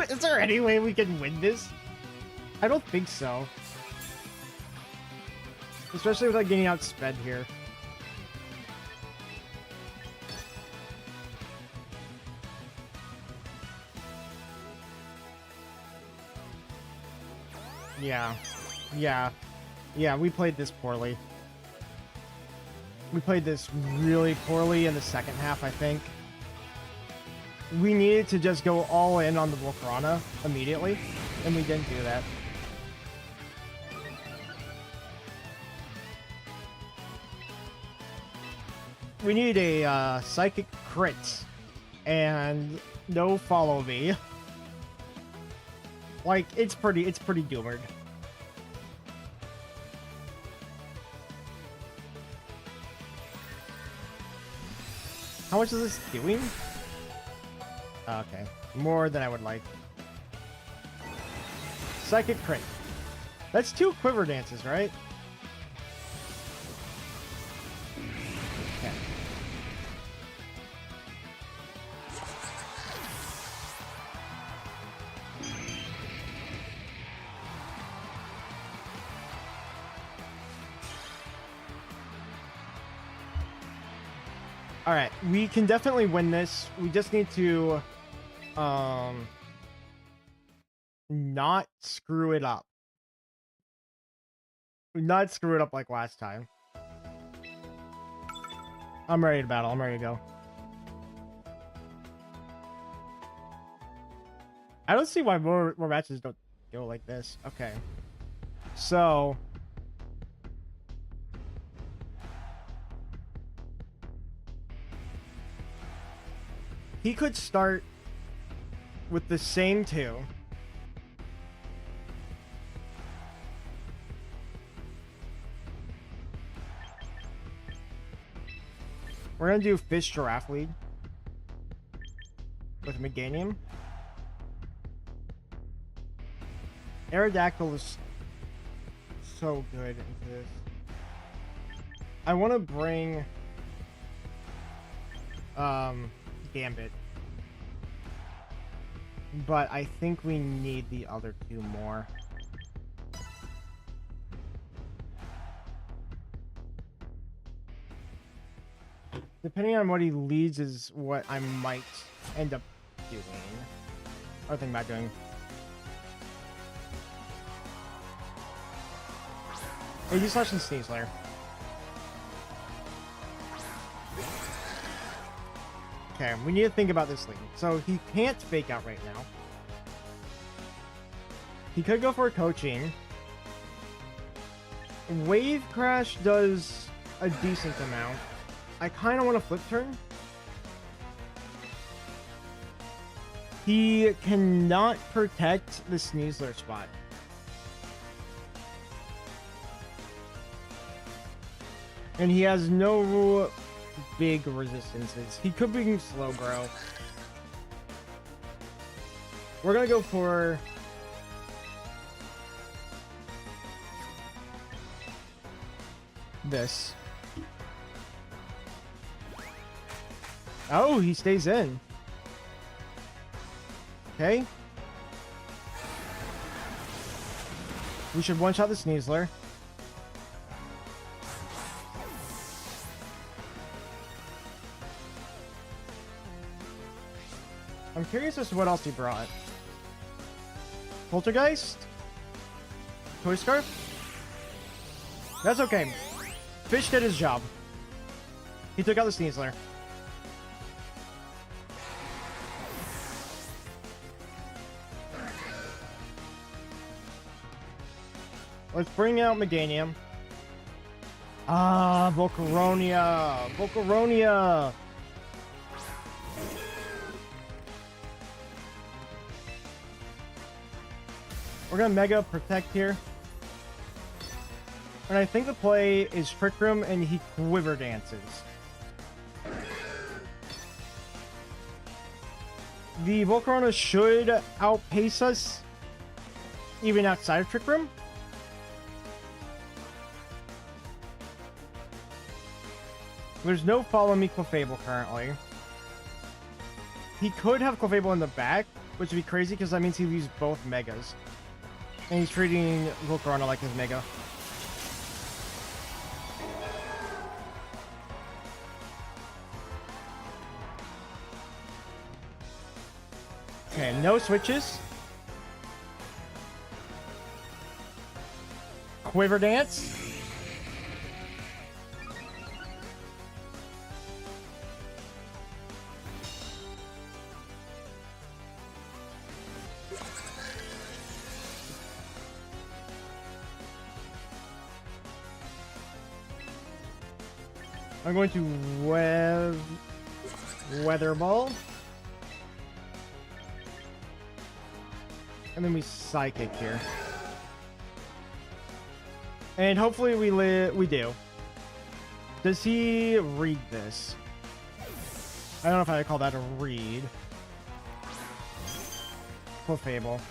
Is there any way we can win this? I don't think so. Especially without getting outsped here. Yeah. Yeah. Yeah, we played this poorly. We played this really poorly in the second half, I think. We needed to just go all in on the Volcarona immediately, and we didn't do that. We need a psychic crit and no follow me. Like it's pretty doomered. How much is this doing? Okay, more than I would like. Psychic crit. That's 2 quiver dances, right? Okay. All right, we can definitely win this. We just need to not screw it up. Not screw it up like last time. I'm ready to battle. I'm ready to go. I don't see why more matches don't go like this. Okay. So he could start with the same 2. We're gonna do Fish Giraffe lead with Meganium. Aerodactyl is so good into this. I want to bring Gambit, but I think we need the other 2 more. Depending on what he leads is what I might end up doing. Or think about doing. AD Slash and Sneeze Lair. Okay, we need to think about this lead. So he can't fake out right now. He could go for a coaching. Wave Crash does a decent amount. I kind of want to flip turn. He cannot protect the Sneasler spot. And he has no big resistances. He could be slow grow. We're gonna go for this. Oh, he stays in. Okay. We should one-shot the Sneasler. I'm curious as to what else he brought. Poltergeist? Toy Scarf? That's okay. Fish did his job. He took out the Sneasler. Let's bring out Meganium. Ah, Volcaronia! Volcaronia! We're gonna Mega Protect here. And I think the play is Trick Room and he Quiver Dances. The Volcarona should outpace us, even outside of Trick Room. There's no Follow Me Clefable currently. He could have Clefable in the back, which would be crazy because that means he leaves both Megas. And he's treating Volcarona like his Mega. Okay, no switches. Quiver Dance. I'm going to Weather Ball. And then we Psychic here. And hopefully we do. Does he read this? I don't know if I call that a read. Clefable.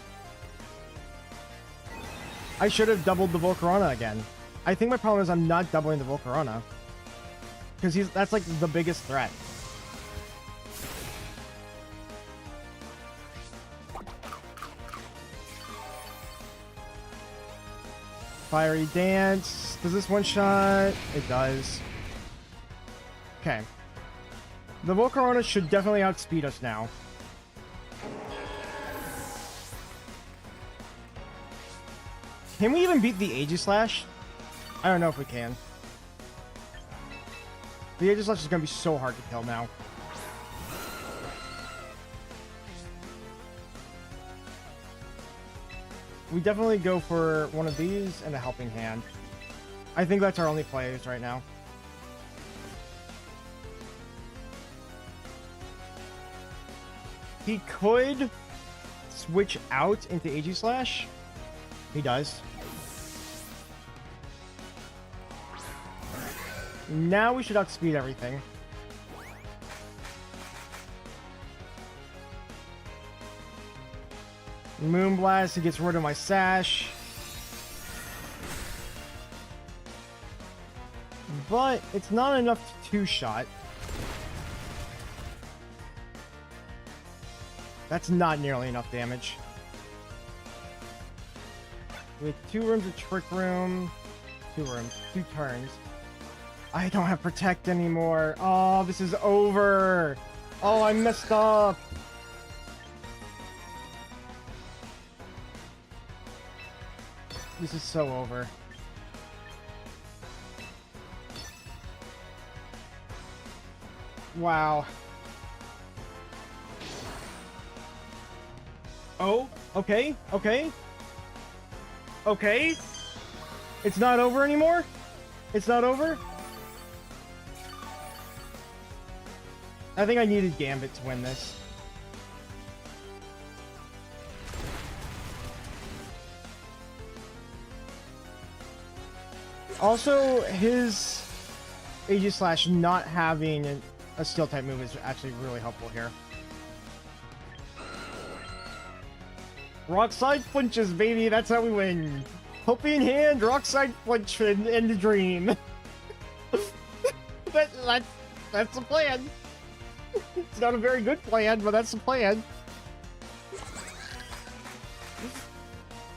I should have doubled the Volcarona again. I think my problem is I'm not doubling the Volcarona. Because that's like the biggest threat. Fiery Dance. Does this one shot? It does. Okay. The Volcarona should definitely outspeed us now. Can we even beat the Aegislash? I don't know if we can. The Aegislash is going to be so hard to kill now. We definitely go for one of these and a Helping Hand. I think that's our only plays right now. He could switch out into Aegislash. He does. Now we should outspeed everything. Moonblast, he gets rid of my Sash. But it's not enough to two-shot. That's not nearly enough damage. We have 2 rooms of Trick Room. 2 rooms. 2 turns. I don't have Protect anymore. Oh, this is over. Oh, I messed up. This is so over. Wow. Oh, okay, okay. Okay. It's not over anymore? It's not over? I think I needed Gambit to win this. Also, his Aegislash not having a Steel type move is actually really helpful here. Rockside flinches, baby. That's how we win. Helping Hand, Rockside flinch in the dream. That's the plan. It's not a very good plan, but that's the plan.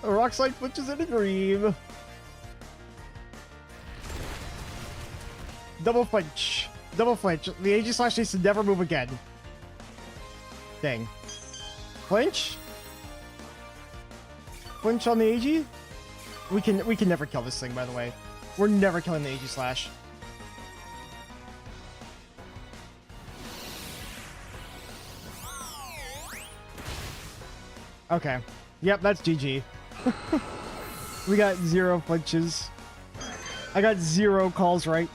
Rockside flinches in a dream. Double flinch. Double flinch. The Aegislash needs to never move again. Dang. Flinch? Flinch on the Aegi? We can never kill this thing, by the way. We're never killing the Aegislash. Okay. Yep, that's GG. We got 0 flinches. I got 0 calls right.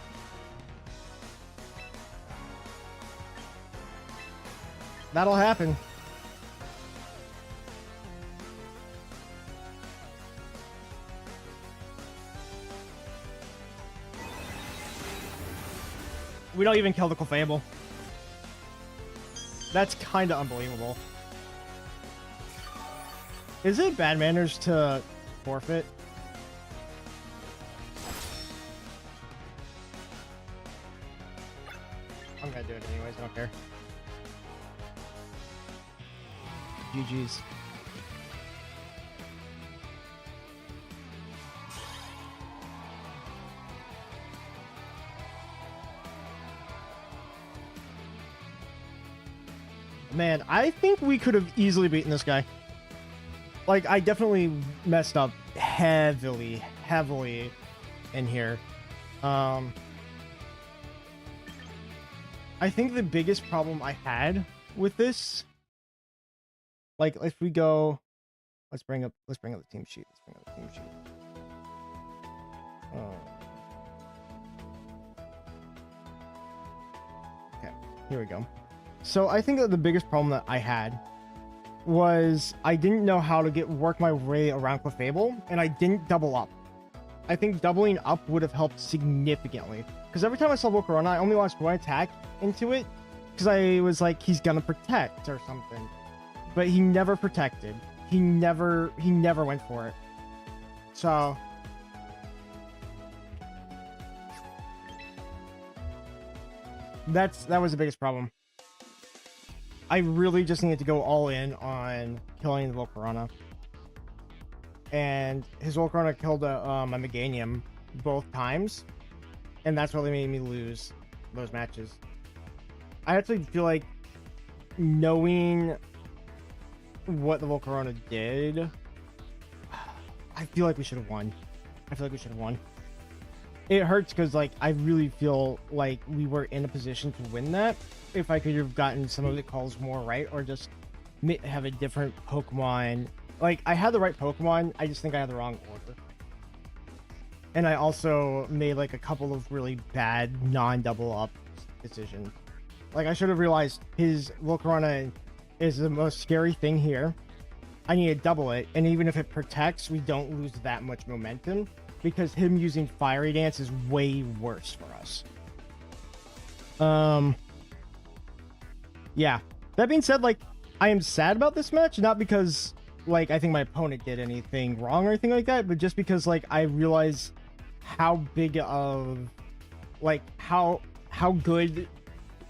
That'll happen. We don't even kill the Clefable. That's kind of unbelievable. Is it bad manners to forfeit? I'm gonna do it anyways, I don't care. GG's. Man, I think we could have easily beaten this guy. Like, I definitely messed up heavily in here. I think the biggest problem I had with this, like, if we go, let's bring up the team sheet. Okay, here we go. So I think that the biggest problem that I had was I didn't know how to work my way around Clefable, and I didn't double up. I think doubling up would have helped significantly, because every time I saw Volcarona, I only launched one attack into it, because I was like, he's gonna protect or something, but he never protected. He never went for it. So that was the biggest problem. I really just needed to go all in on killing the Volcarona. And his Volcarona killed a Meganium both times. And that's what made me lose those matches. I actually feel like knowing what the Volcarona did, I feel like we should have won. It hurts because, like, I really feel like we were in a position to win that if I could have gotten some of the calls more right, or just have a different Pokemon. Like, I had the right Pokemon, I just think I had the wrong order. And I also made, like, a couple of really bad non-double up decisions. Like, I should have realized his Volcarona is the most scary thing here. I need to double it, and even if it protects, we don't lose that much momentum, because him using Fiery Dance is way worse for us. Yeah. That being said, like, I am sad about this match, not because, like, I think my opponent did anything wrong or anything like that, but just because, like, I realize how big of, like, how good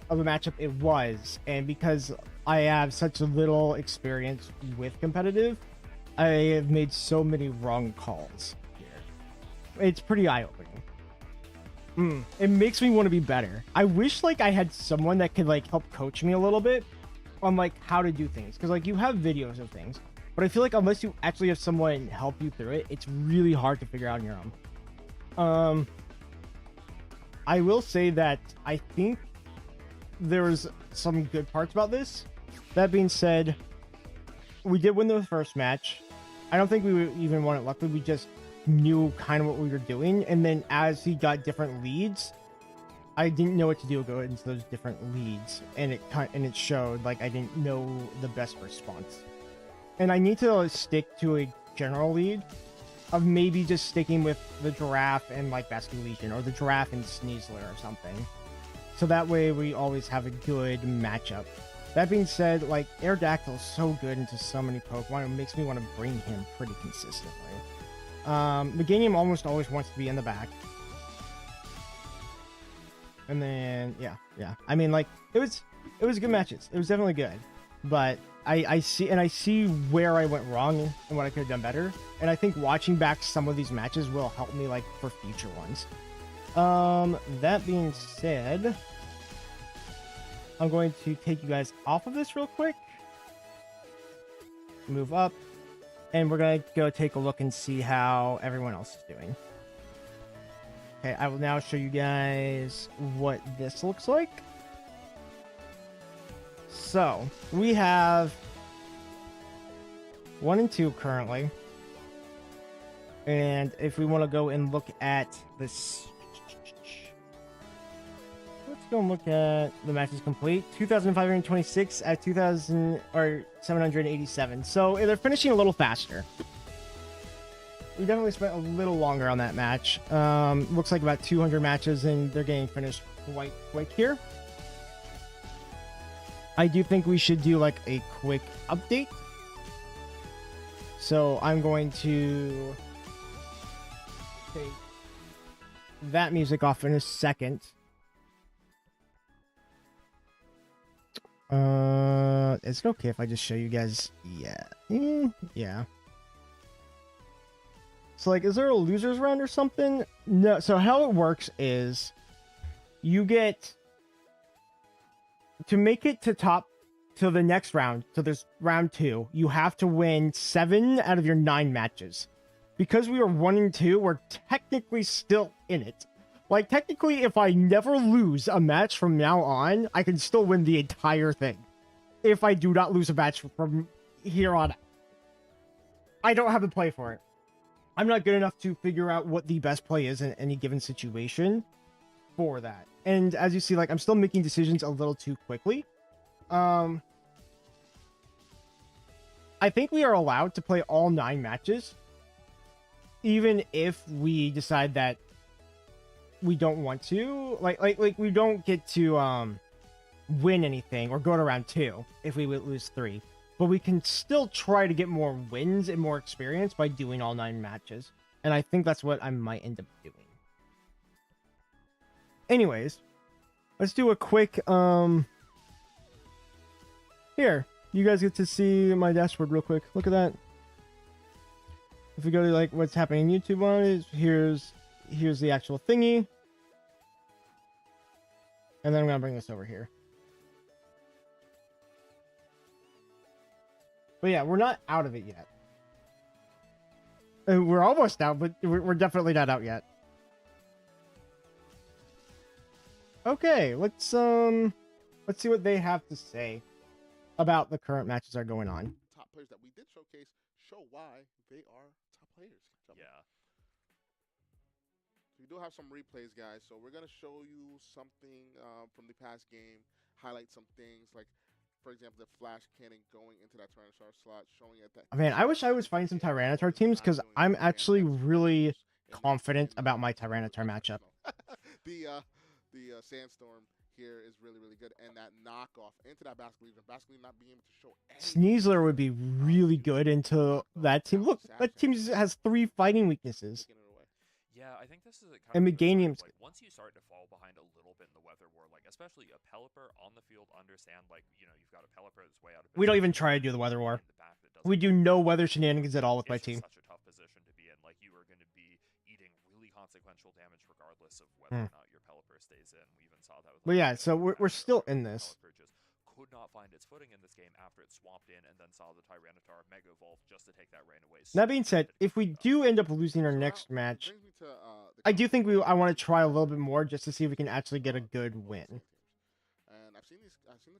of a matchup it was, and because I have such little experience with competitive, I have made so many wrong calls here. It's pretty eye-opening. It makes me want to be better. I wish, like, I had someone that could, like, help coach me a little bit on, like, how to do things, because, like, you have videos of things, but I feel like unless you actually have someone help you through it, it's really hard to figure out on your own. I will say that I think there was some good parts about this. That being said, we did win the first match. I don't think we even won it luckily. We just knew kind of what we were doing, and then as he got different leads, I didn't know what to do going into those different leads, and it showed. Like, I didn't know the best response, and I need to stick to a general lead of maybe just sticking with the Giraffe and, like, Basculegion, or the Giraffe and Sneasler or something, so that way we always have a good matchup. That being said, like, Aerodactyl is so good into so many Pokemon, it makes me want to bring him pretty consistently. Meganium almost always wants to be in the back. And then, yeah. I mean, like, it was good matches. It was definitely good. But I see where I went wrong and what I could have done better. And I think watching back some of these matches will help me, like, for future ones. That being said, I'm going to take you guys off of this real quick. Move up. And we're going to go take a look and see how everyone else is doing. Okay, I will now show you guys what this looks like. So, we have 1 and 2 currently. And if we want to go and look at this... Let's go and look at the matches complete. 2,526 at 2,787. So they're finishing a little faster. We definitely spent a little longer on that match. Looks like about 200 matches, and they're getting finished quite quick here. I do think we should do like a quick update. So I'm going to take that music off in a second. Is it okay if I just show you guys? Yeah. Yeah. So like, is there a losers round or something? No. So how it works is you get to make it to the next round. So there's round 2. You have to win 7 out of your 9 matches. Because we are 1 and 2, we're technically still in it. Like, technically, if I never lose a match from now on, I can still win the entire thing. If I do not lose a match from here on out. I don't have the play for it. I'm not good enough to figure out what the best play is in any given situation for that. And as you see, like, I'm still making decisions a little too quickly. I think we are allowed to play all 9 matches. Even if we decide that we don't want to, like we don't get to win anything or go to round 2 if we would lose 3, but we can still try to get more wins and more experience by doing all 9 matches, and I think that's what I might end up doing. Anyways, let's do a quick here, you guys get to see my dashboard real quick. Look at that. If we go to like what's happening in YouTube on it, here's the actual thingy. And then I'm gonna bring this over here. But yeah, we're not out of it yet. We're almost out, but we're definitely not out yet. Okay, let's see what they have to say about the current matches that are going on. Top players that we did showcase show why they are top players. Yeah. We do have some replays, guys, so we're going to show you something from the past game, highlight some things, like, for example, the flash cannon going into that Tyranitar slot, showing it that... Man, I wish I was finding some Tyranitar teams, because I'm actually really confident about my Tyranitar matchup. The Sandstorm here is really, really good, and that knockoff into that Basically not being able to show any... Sneasler would be really good into that team. Look, that team has 3 fighting weaknesses. Yeah, I think this is a kind And of thing Meganium's like once you start to fall behind a little bit in the weather war, like especially a Pelipper on the field, understand like you've got a Pelipper that's way out of. We don't even try to do the weather war. We do no weather shenanigans at all with my team. Such a tough position to be in. Like you are going to be eating really consequential damage regardless of whether or not your Pelipper stays in. We even saw that with. But yeah, so we're still in this. Could not find its footing in this game after it swamped in and then saw the Tyranitar Mega Evolve just to take that rain away. That being said, if we do end up losing our next match, I do think I want to try a little bit more just to see if we can actually get a good win. And I've seen the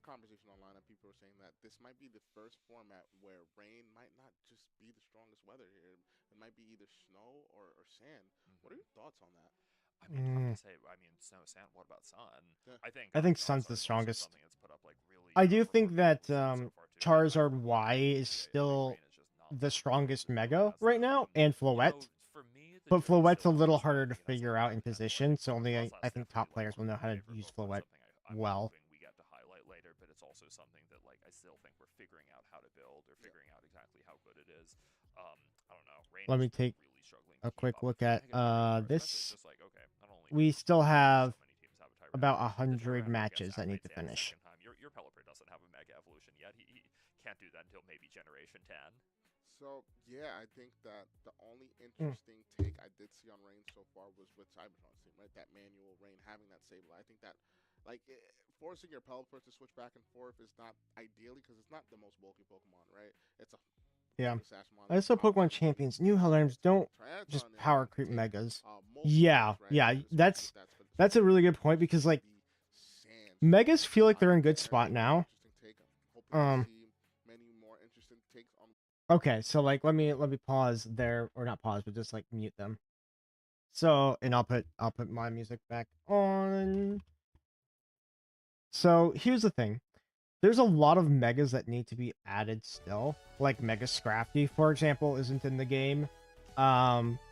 conversation online, and people are saying that this might be the first format where rain might not just be the strongest weather here. It might be either snow or sand. What are your thoughts on that? I mean, tough to say. I mean, snow, sand. What about sun? Yeah. I think sun's the strongest. Put up, like, really I do think that Charizard Y is still the strongest Mega right now, and Floette. But Floette's a little harder to figure out in position, so only I think top players will know how to use Floette well. We get to highlight later, but it's also something that like I still think we're figuring out how to build or figuring out exactly how good it is. I don't know. Let me take a quick look at this. Like, okay, we still have about 100 matches that need to finish. Your Pelipper doesn't have a Mega Evolution yet. He can't do that until maybe Generation 10. So, yeah, I think that the only interesting take I did see on Rain so far was with Cybertron's team, right? That manual Rain having that Sable. I think that, like, forcing your Pelipper to switch back and forth is not ideally because it's not the most bulky Pokemon, right? It's a... Yeah. I saw Pokemon Champions. New Hell items don't just power creep Megas. Yeah, that's a really good point because, like, Megas feel like they're in a good spot now. Okay, so like let me pause there, or not pause, but just like mute them. So, and I'll put my music back on. So here's the thing. There's a lot of Megas that need to be added still. Like Mega Scrafty, for example, isn't in the game.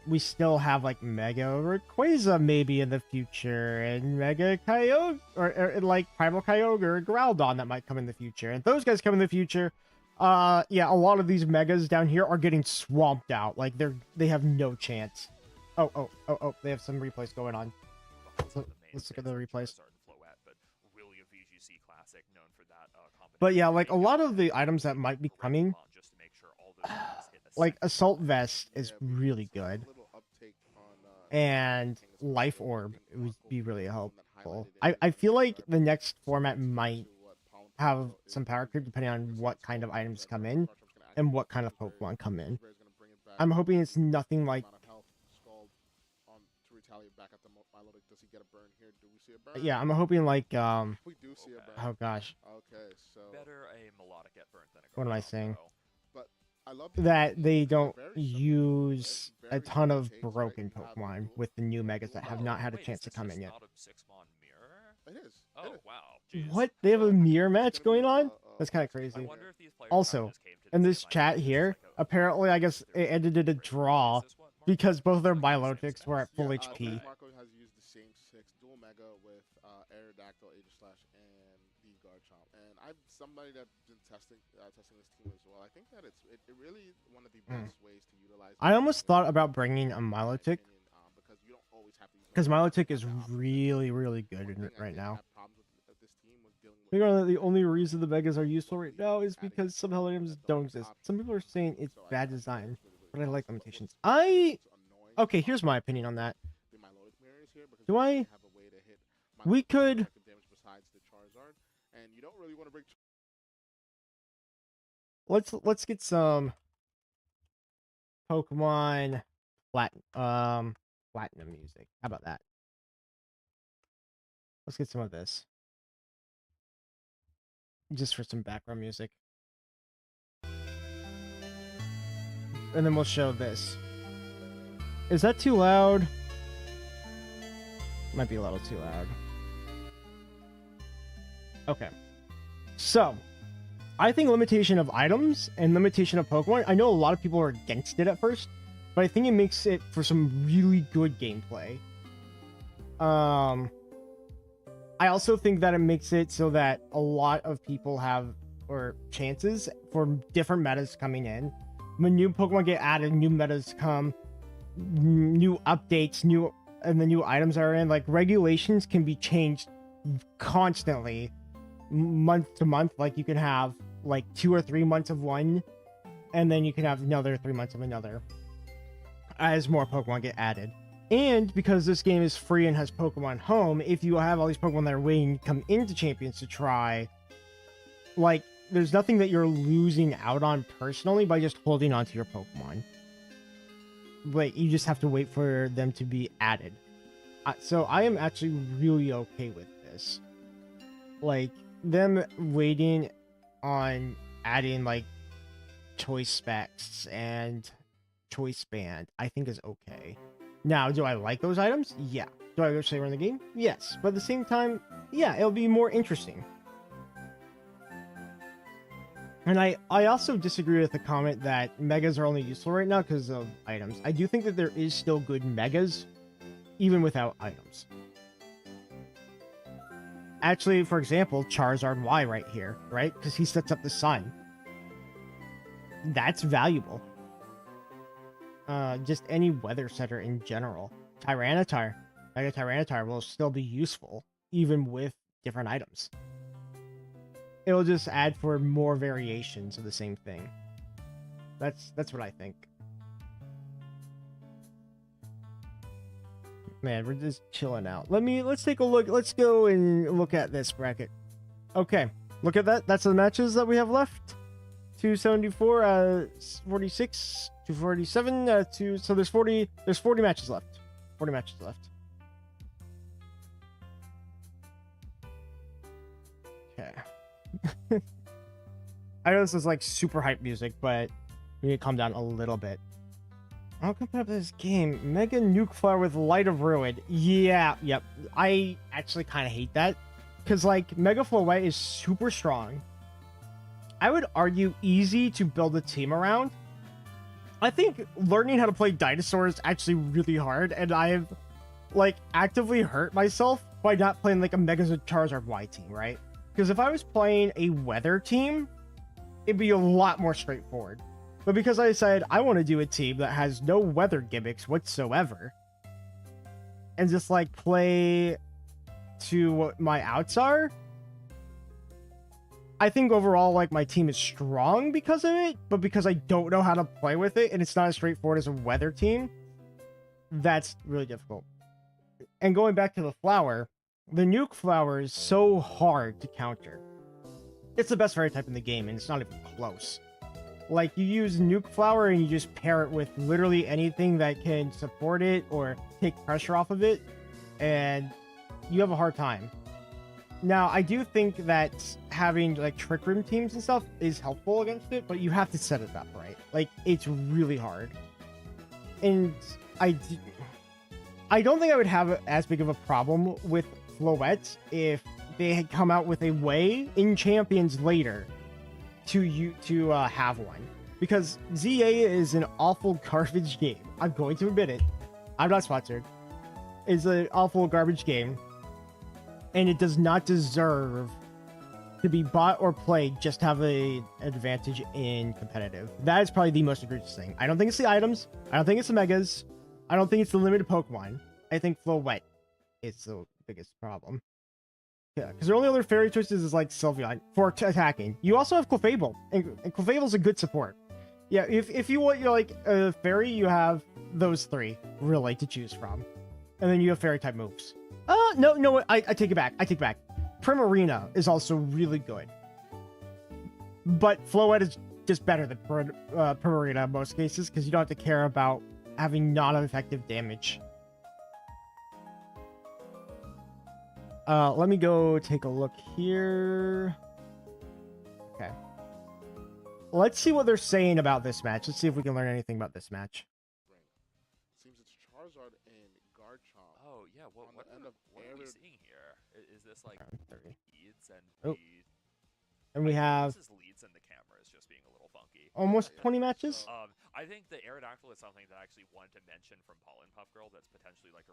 We still have like Mega Rayquaza maybe in the future, and Mega Kyogre, or like Primal Kyogre or Groudon that might come in the future. And those guys come in the future. Yeah, a lot of these Megas down here are getting swamped out. Like they have no chance. Oh, they have some replays going on. Let's look at the replays. But yeah, like a lot of the items that might be coming, like Assault Vest is really good, and Life Orb would be really helpful. I feel like the next format might have some power creep depending on what kind of items come in and what kind of Pokemon come in. I'm hoping it's nothing like... Yeah, I'm hoping like We do see a burn. oh gosh, Okay, so Better a melodic get burnt than a what am I Gardevoir, saying? though. I love That they don't very similar, use very a ton of similar takes, broken right? You have Pokemon Blue, with the new Megas that have not had a Wait, chance is to this come just in yet. not a Sixmon mirror? It is. Oh, It is. wow. Jeez. What? They have a mirror It's match gonna be, going on? That's kind of I I crazy. wonder if these players Also, just came to in this this game chat idea, here, just like a- apparently I guess it ended in a draw Is this what Marco because both of their uses, like, Milotics six were at steps? full Yeah, HP. Okay. Marco has used the same 6 dual mega with Aerodactyl, Aegislash, and the Garchomp. And I'm somebody that's been testing this team as well. I think that it really one of the best ways to utilize. I almost thought about bringing a Milotic because you don't always have to use because one. Milotic is The opposite. really good One in thing it I right did now. have problems with this team was dealing with Figure out that the only reason the Megas are useful right now is because some hell items don't exist. Some people are saying it's bad design, but I like limitations. Okay, here's my opinion on that. Do I... We could... Let's get some Pokemon platinum music. How about that? Let's get some of this. Just for some background music. And then we'll show this. Is that too loud? Might be a little too loud. Okay. So, I think limitation of items and limitation of Pokemon, I know a lot of people are against it at first, but I think it makes it for some really good gameplay. I also think that it makes it so that a lot of people have, or chances for different metas coming in. When new Pokemon get added, new metas come, new updates, and the new items are in, like regulations can be changed constantly, month to month. Like you can have like 2 or 3 months of one, and then you can have another 3 months of another as more Pokemon get added. And because this game is free and has Pokemon Home, if you have all these Pokemon that are waiting to come into Champions to try, like, there's nothing that you're losing out on personally by just holding on to your Pokemon. But you just have to wait for them to be added. So I am actually really okay with this. Like, them waiting on adding, like, choice specs and choice band, I think is okay. Now, do I like those items? Yeah. Do I wish they were in the game? Yes. But at the same time, yeah, it'll be more interesting. And I also disagree with the comment that Megas are only useful right now because of items. I do think that there is still good Megas, even without items. Actually, for example, Charizard Y right here, right? Because he sets up the sun. That's valuable. Just any weather setter in general. Tyranitar. Mega Tyranitar will still be useful, even with different items. It'll just add for more variations of the same thing. That's what I think. Man, we're just chilling out. Let's take a look. Let's go and look at this bracket. Okay, look at that. That's the matches that we have left. 274, 46, 247, so there's 40 matches left. 40 matches left. Okay. I know this is like super hype music, but we need to calm down a little bit. I'll compare up this game. Mega Nuke Flower with Light of Ruin. Yeah, yep. I actually kind of hate that. Because, like, Mega Floret is super strong. I would argue easy to build a team around. I think learning how to play dinosaur is actually really hard, and I've like actively hurt myself by not playing like a Megazord Charizard Y team, right? Because if I was playing a weather team, it'd be a lot more straightforward. But because I decided I want to do a team that has no weather gimmicks whatsoever, and just like play to what my outs are, I think overall like my team is strong because of it, but because I don't know how to play with it and it's not as straightforward as a weather team, that's really difficult. And going back to the flower, the nuke flower is so hard to counter. It's the best fairy type in the game, and it's not even close. Like, you use nuke flower and you just pair it with literally anything that can support it or take pressure off of it, and you have a hard time. Now, I do think that having like trick room teams and stuff is helpful against it, but you have to set it up right. Like, it's really hard. And I don't think I would have as big of a problem with Floette if they had come out with a way in Champions later to have one. Because ZA is an awful garbage game. I'm going to admit it. I'm not sponsored. It's an awful garbage game. And it does not deserve to be bought or played just to have an advantage in competitive. That is probably the most egregious thing. I don't think it's the items. I don't think it's the megas. I don't think it's the limited Pokemon. I think Floette is the biggest problem. Yeah, because their only other fairy choices is like Sylveon for attacking. You also have Clefable, and Clefable's a good support. Yeah, if you want like a fairy, you have those three really to choose from, and then you have fairy type moves. No, I take it back. I take it back. Primarina is also really good, but Floette is just better than Primarina in most cases because you don't have to care about having non-effective damage. Let me go take a look here. Okay. Let's see what they're saying about this match. Let's see if we can learn anything about this match. Seems it's Charizard and Garchomp. Oh yeah, what are we seeing here? Is this like 30. leads and Oh. lead? And we have This is leads and the camera is just being a little funky. almost 20 matches. I think the Aerodactyl is something that I actually wanted to mention from Pollen Puff Girl. That's potentially like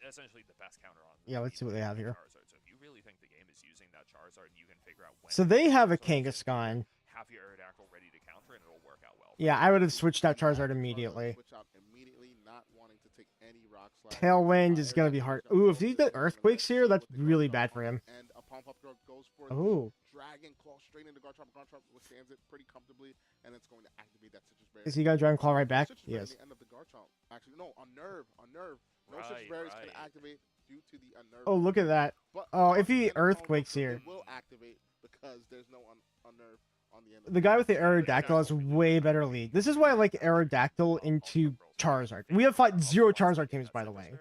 essentially the best counter on. Yeah, let's see what they have here. Charizard. So if you really think the game is using that Charizard, you can figure out when. So they have a Kangaskhan. Have your Aerodactyl ready to counter, and it'll work out well. Yeah, I would have switched out Charizard immediately. Switch out immediately, not wanting to take any rock slide. Tailwind is going to be hard. Ooh, if he get Earthquakes here, that's really bad for him. And a Pollen Puff Girl goes for Oh. Dragon Claw straight into Garchomp. Garchomp withstands it pretty comfortably, and it's going to activate that Citrus Berry. Is he going to Dragon Claw right back? Citrus Berry Yes. at the end of the Garchomp. Actually, no, on Nerve. No Right, Citrus Berries can right. activate due to the unnerve. Oh, look at that. But Oh, if he on the end of Pollen Puff Earthquakes Girl, here. it will activate because there's no unnerve on the end. The guy with the Aerodactyl has way better lead. This is why I like Aerodactyl into Charizard. We have fought 0 Charizard teams, by the way.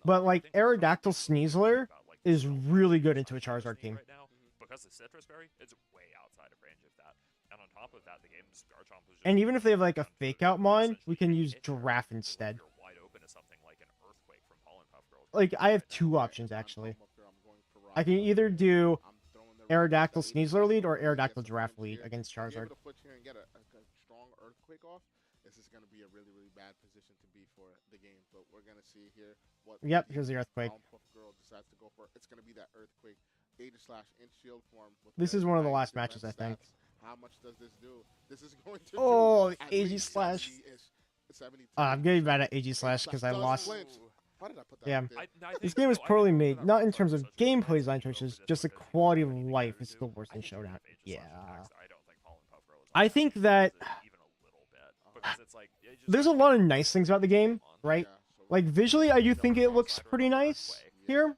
But, like, Aerodactyl Sneasler is really good into a Charizard team. Right now, because the Citrus Berry, it's way outside of range of that. And on top of that, the game's Garchomp was just And even if they have, like, a Fake Out Mon, we can use Giraffe instead. You're wide open to something like an Earthquake from Pollen Puff Girl. Like, I have 2 options, actually. I can either do Aerodactyl Sneasler lead or Aerodactyl Giraffe lead against Charizard. Able to flip here and get a strong Earthquake off. This is going to be a really, really bad position to be for the game. But we're going to see here what. Yep, here's the Earthquake. Pollen Puff Girl decides to go for. It's going to be that Earthquake. Aegis-Slash in shield form. This is one of the last matches, I think. How much does this do? This is going to. Oh, do at Aegis-Slash. least 72. I'm getting mad at Aegis-Slash because I Doesn't lost. flinch. Why did I put that Yeah. up there? This game is poorly made, not in terms of gameplay design choices, just the quality of life is still worse than Showdown. Yeah. I think that there's a lot of nice things about the game, right? Like, visually, I do think it looks pretty nice here.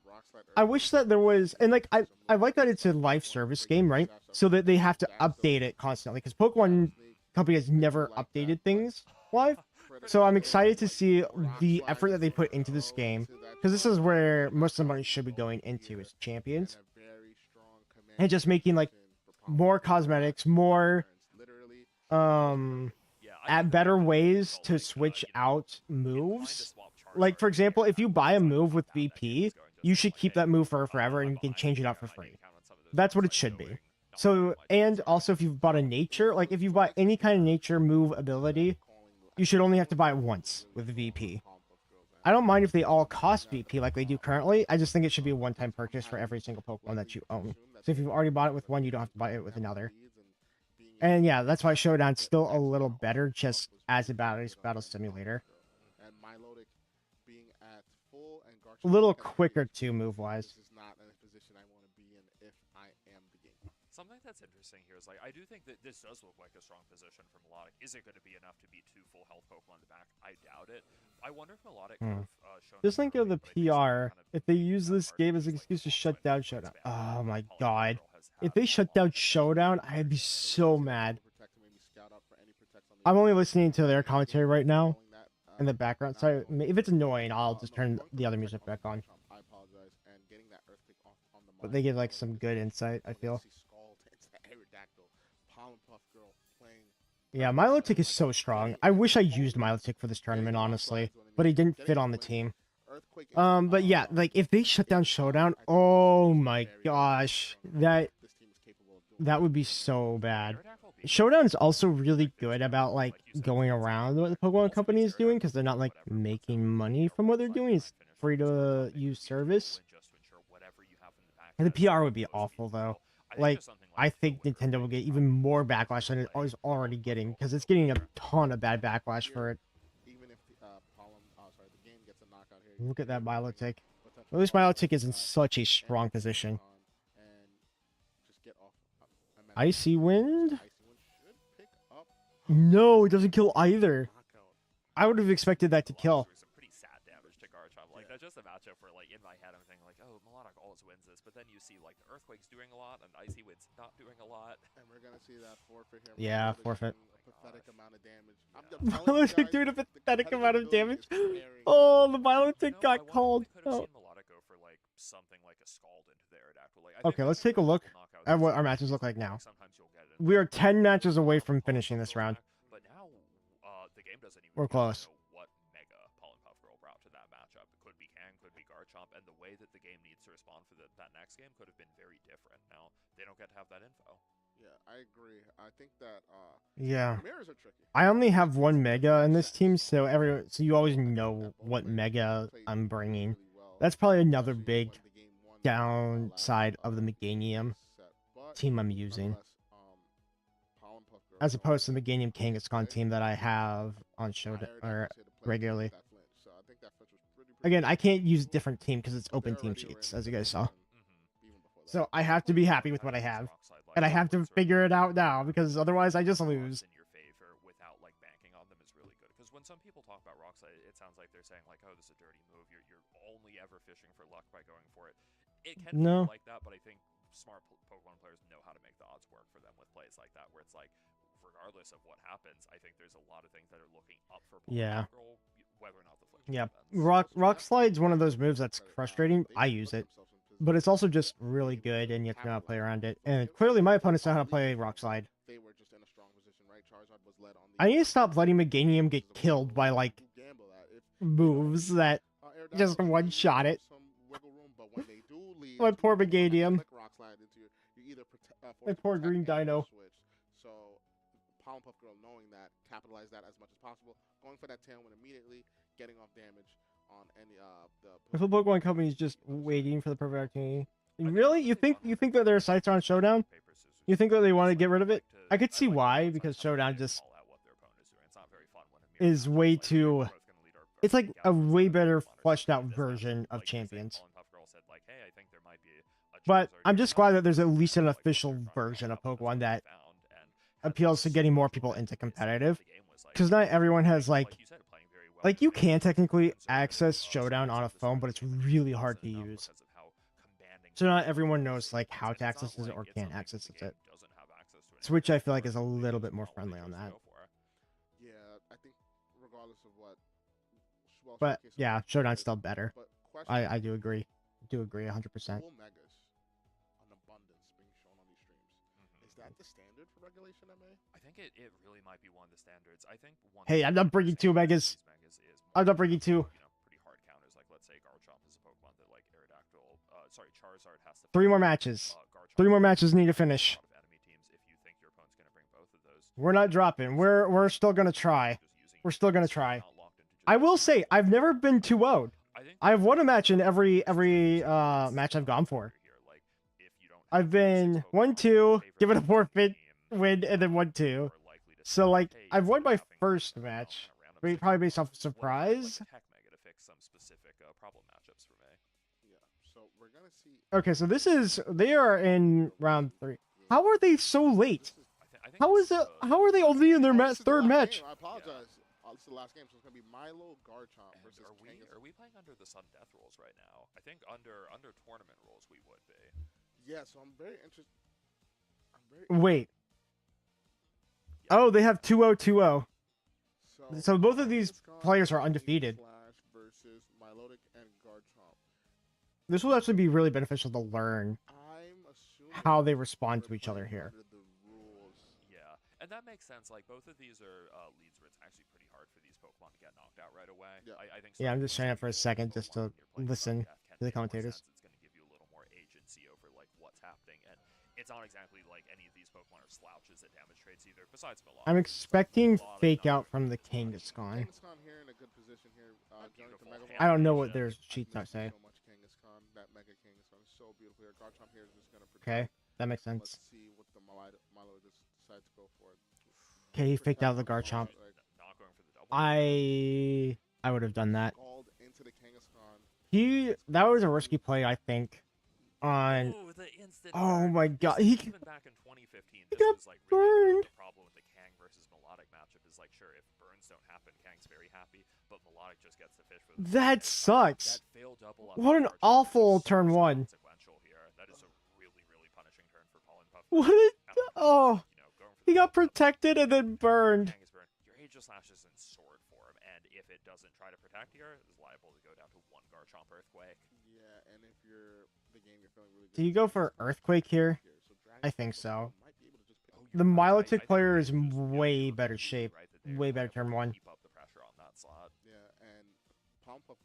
I wish that there was, and like, I like that it's a live service game, right? So that they have to update it constantly, because Pokemon Company has never updated things live. So I'm excited to see the effort that they put into this game, because this is where most of the money should be going into, is Champions. And just making, like, more cosmetics, more, at better ways to switch out moves. Like, for example, if you buy a move with VP, you should keep that move for forever and you can change it out for free. That's what it should be. So, and also if you've bought a nature, like if you bought any kind of nature move ability, you should only have to buy it once with VP. I don't mind if they all cost VP like they do currently. I just think it should be a one-time purchase for every single Pokemon that you own. So if you've already bought it with one, you don't have to buy it with another. And yeah, that's why Showdown's still a little better, just as a battle simulator. And Milotic being at full and A little quicker too, move-wise. This is not a position I want to be in if I am the game. Something that's interesting here is, like, I do think that this does look like a strong position for Melodic. Is it going to be enough to beat 2 full health Pokemon in the back? I doubt it. I wonder if Melodic could have shown... Just think of the PR. If they use this game as an like excuse to shut when down it's Showdown. expanded, Oh my Polygon god. Girl has If had they a shut lot down of Showdown, I'd be so mad. Maybe scout out for any protects on the I'm only outside. listening to their commentary right now Knowing that, in the background. So if it's annoying, I'll just turn the other music back on. I apologize. And getting that earthquake off on the But they give like some good insight, I feel. Yeah, Milotic is so strong. I wish I used Milotic for this tournament, honestly, but he didn't fit on the team. But yeah, like if they shut down Showdown, oh my gosh, that would be so bad. Showdown is also really good about like going around what the Pokemon Company is doing because they're not like making money from what they're doing. It's free to use service. And the PR would be awful though. Like I think Nintendo will get even more backlash than it is already getting because it's getting a ton of bad backlash for it. Look at that Milotic. At least Milotic is in such a strong position. Icy Wind? No, it doesn't kill either. I would have expected that to kill. Some pretty sad damage to Garchomp. Like that's just a matchup where, like, in my head I'm thinking like, oh, Melodic always wins this, but then you see like the Earthquake's doing a lot and Icy Wind's not doing a lot. And we're gonna see that forfeit here. Yeah, forfeit. A pathetic amount of damage. Milotic doing a pathetic amount of damage. Oh, the Milotic got called. We could have Oh. seen Melodic go for like something like a Scald into the Aerodactyl. Like, Okay, let's take a look at what our matches look like now. We are 10 matches away from finishing this round. But now the game doesn't even We're close. know what Mega Pollen Puff Girl brought to that matchup. It could be Kang, could be Garchomp, and the way that the game needs to respond for that next game could have been very different. Now they don't get to have that info. Yeah, I agree. I think that Yeah. mirrors are tricky. I only have one Mega in this team, so you always know what Mega I'm bringing. That's probably another big downside of the Meganium team I'm using, as opposed to the Meganium Kangaskhan team that I have on Showdown or regularly. Again, I can't use a different team because it's open team cheats, as you guys saw. So I have to be happy with what I have, and I have to figure it out now because otherwise I just lose. In your favor without like banking on them is really good. Because when some people talk about Rockslide, it sounds like they're saying like, oh, this is a dirty move. You're only ever fishing for luck by going for it. It can feel like that, but I think smart Pokemon players know how to make the odds work for them with plays like that, where it's like, regardless of what happens, I think there's a lot of things that are looking up for Pokemon Girl, whether or not the flinch happens. Rock Slide's one of those moves that's frustrating. I use it, but it's also just really good, and you have to know how to play around it. And clearly, my opponents know how to play Rock Slide. I need to stop letting Meganium get killed by like moves that just one-shot it. My poor Meganium. My poor green dino. So, Pollen Puff Girl knowing that, capitalize that as much as possible, going for that tailwind immediately, getting off damage on any If the Pokemon Company is just waiting for the perfect opportunity. Really? You think that their sights are on Showdown? You think that they want to get rid of it? I could see why, because Showdown just is way too... It's like a way better fleshed out version of Champions. But I'm just glad that there's at least an official version of Pokemon that appeals to getting more people into competitive. Because not everyone has like you can technically access Showdown on a phone, but it's really hard to use. So not everyone knows like how to access it or can access it. Switch, I feel like, is a little bit more friendly on that. Yeah, I think regardless of what. But yeah, Showdown's still better. I do agree. 100%. Full megas on abundance being shown on these streams. Is that the standard for regulation MA? I think it really might be one of the standards. I think one. Hey, I'm not bringing 2 megas. I'm not bringing 2. Pretty hard counters. Like, let's say Garchomp is a Pokemon that like Aerodactyl. Charizard has to. 3 more matches. 3 more matches need to finish. Enemy teams, if you think your opponent's gonna bring both of those. We're not dropping. We're still gonna try. Just using we're still gonna try. Not locked into just I will say I've never been 2-0'd. I think I've won a match in every it's match I've gone for. here. Like, if you don't I've have been 6 Pokemon 1-2, favorite give it a team, forfeit, win, and then 1-2. more likely to So say, like hey, I've won instead my of having first a match, random probably based situation, off of what if I had, surprise. like, a tech mega to fix some specific problem matchups for me? Yeah. So we're gonna see. Okay, so they are in round 3. How are they so late? This is I think How this is it? the How are they only in their this is the third last match? game. I apologize. This is the last game, so it's gonna be Milo Garchomp And versus are Kangaskhan. we playing under the sudden death rules right now? I think under tournament rules we would be. Yeah. So I'm very interested. Wait. Oh, they have 2-0-2-0. So both of these Kangaskhan players are and undefeated. Flash versus Milotic and Garchomp. This will actually be really beneficial to learn I'm assuming how they respond to we're each other playing here. under the rules. Yeah, and that makes sense. Like, both of these are leads where it's actually pretty hard for these Pokemon to get knocked out right away. Yeah. I think. Yeah, I'm just trying starting it for a with second just to Pokemon when you're playing listen Sudden Death can to the make more commentators. sense. It's going to give you a little more agency over like what's happening, and it's not exactly like any of these Pokemon are slouches at damage traits either. Besides Melodic, I'm who's, like, expecting Melodic, fake not out very from the good at dodging. Kangaskhan. Kangaskhan here in a good position here. Going to beautiful Mega hand I don't know what animation. their sheets I are miss you saying. so much, Kangaskhan. That Mega Kangaskhan is so beautiful here. Garchomp here is just gonna protect. Okay, that makes Let's sense. see what the Milo decides to go for. Okay, he faked out the Protect Garchomp. from Not going for the double. I would have done that. Scald into the Kangaskhan. That was a risky play, I think. On Ooh, the instant oh burn. my god, he Even back in 2015, he this got was like really burned. the problem with the Kang versus Melodic matchup is like, sure, if burns don't happen, Kang's very happy, but Melodic just gets the fish for the That sucks. That failed double up What on an Garchomp awful is so turn one. consequential here. That is a really, really punishing turn for Pollen Puff. What a oh, You know, going for he the got double up, protected and then burned. Kang is burned. Your Aegislash is in sword form, and if it doesn't try to protect here, it's liable to go down to one Garchomp Earthquake. Yeah, and if you're the game, you're feeling really good. Do you go for Earthquake here? So I think so. might be able to just pick Oh, up The you're right. I Milotic think player they is just- yeah, way you're better completely shape. right that they Way are better able turn to one. Keep up the pressure on that slot. Yeah, and Palm Puff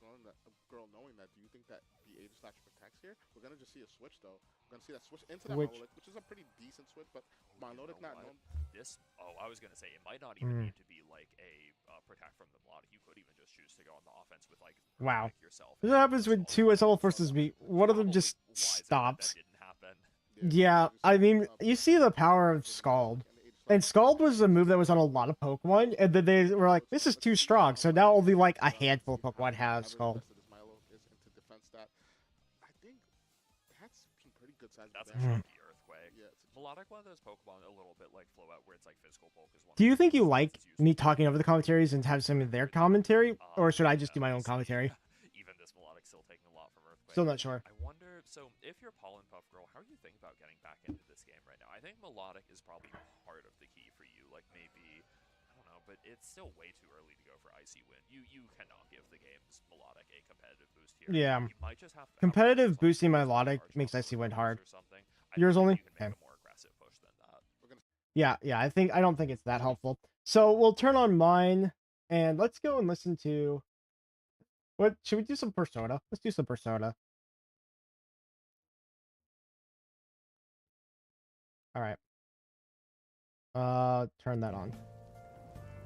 girl knowing that, do you think that the Aegislash protects here? We're gonna just see a switch though. We're gonna see that switch into that Which- Milotic, which is a pretty decent switch, but You Milotic know not what? known. This. Oh, I was gonna say it might not even need to be like a protect from the Melodic. You could even just choose to go on the offense with like Wow. Earthquake yourself. This happens when two SL forces meet. One of them Probably just wise that stops. That didn't happen. Yeah, I mean, you see the power of Scald. And Scald was a move that was on a lot of Pokemon, and then they were like, this is too strong, so now only like a handful of Pokemon have Scald. Milo is into defense that. I think that's some pretty good size. That's a damage. chunky Earthquake. Yeah, it's a Melodic, one of those Pokemon, a little bit like Flowout, where it's like physical bulk is one. Do of you the think you things like that's used me for talking over the commentaries and have some of their commentary, or should I just do my own honestly, commentary? Even this Melodic still taking a lot from Earthquake. Still not sure. I wonder, so if you're Pollen Puff Girl, how are you thinking about getting back into this game right now? I think Melodic is probably part of the key for you. Like maybe, I don't know, but it's still way too early to go for Icy Wind. You cannot give the game's Melodic a competitive boost here. Yeah. You might just have to Competitive have to boosting focus on Melodic Garchomp makes or Icy Wind Rose hard. or something. I Yours think only? you can make Okay. a more aggressive push than that. Yeah, I don't think it's that helpful. So we'll turn on mine, and let's go and listen to... What, should we do some Persona? Let's do some Persona. Alright. Turn that on.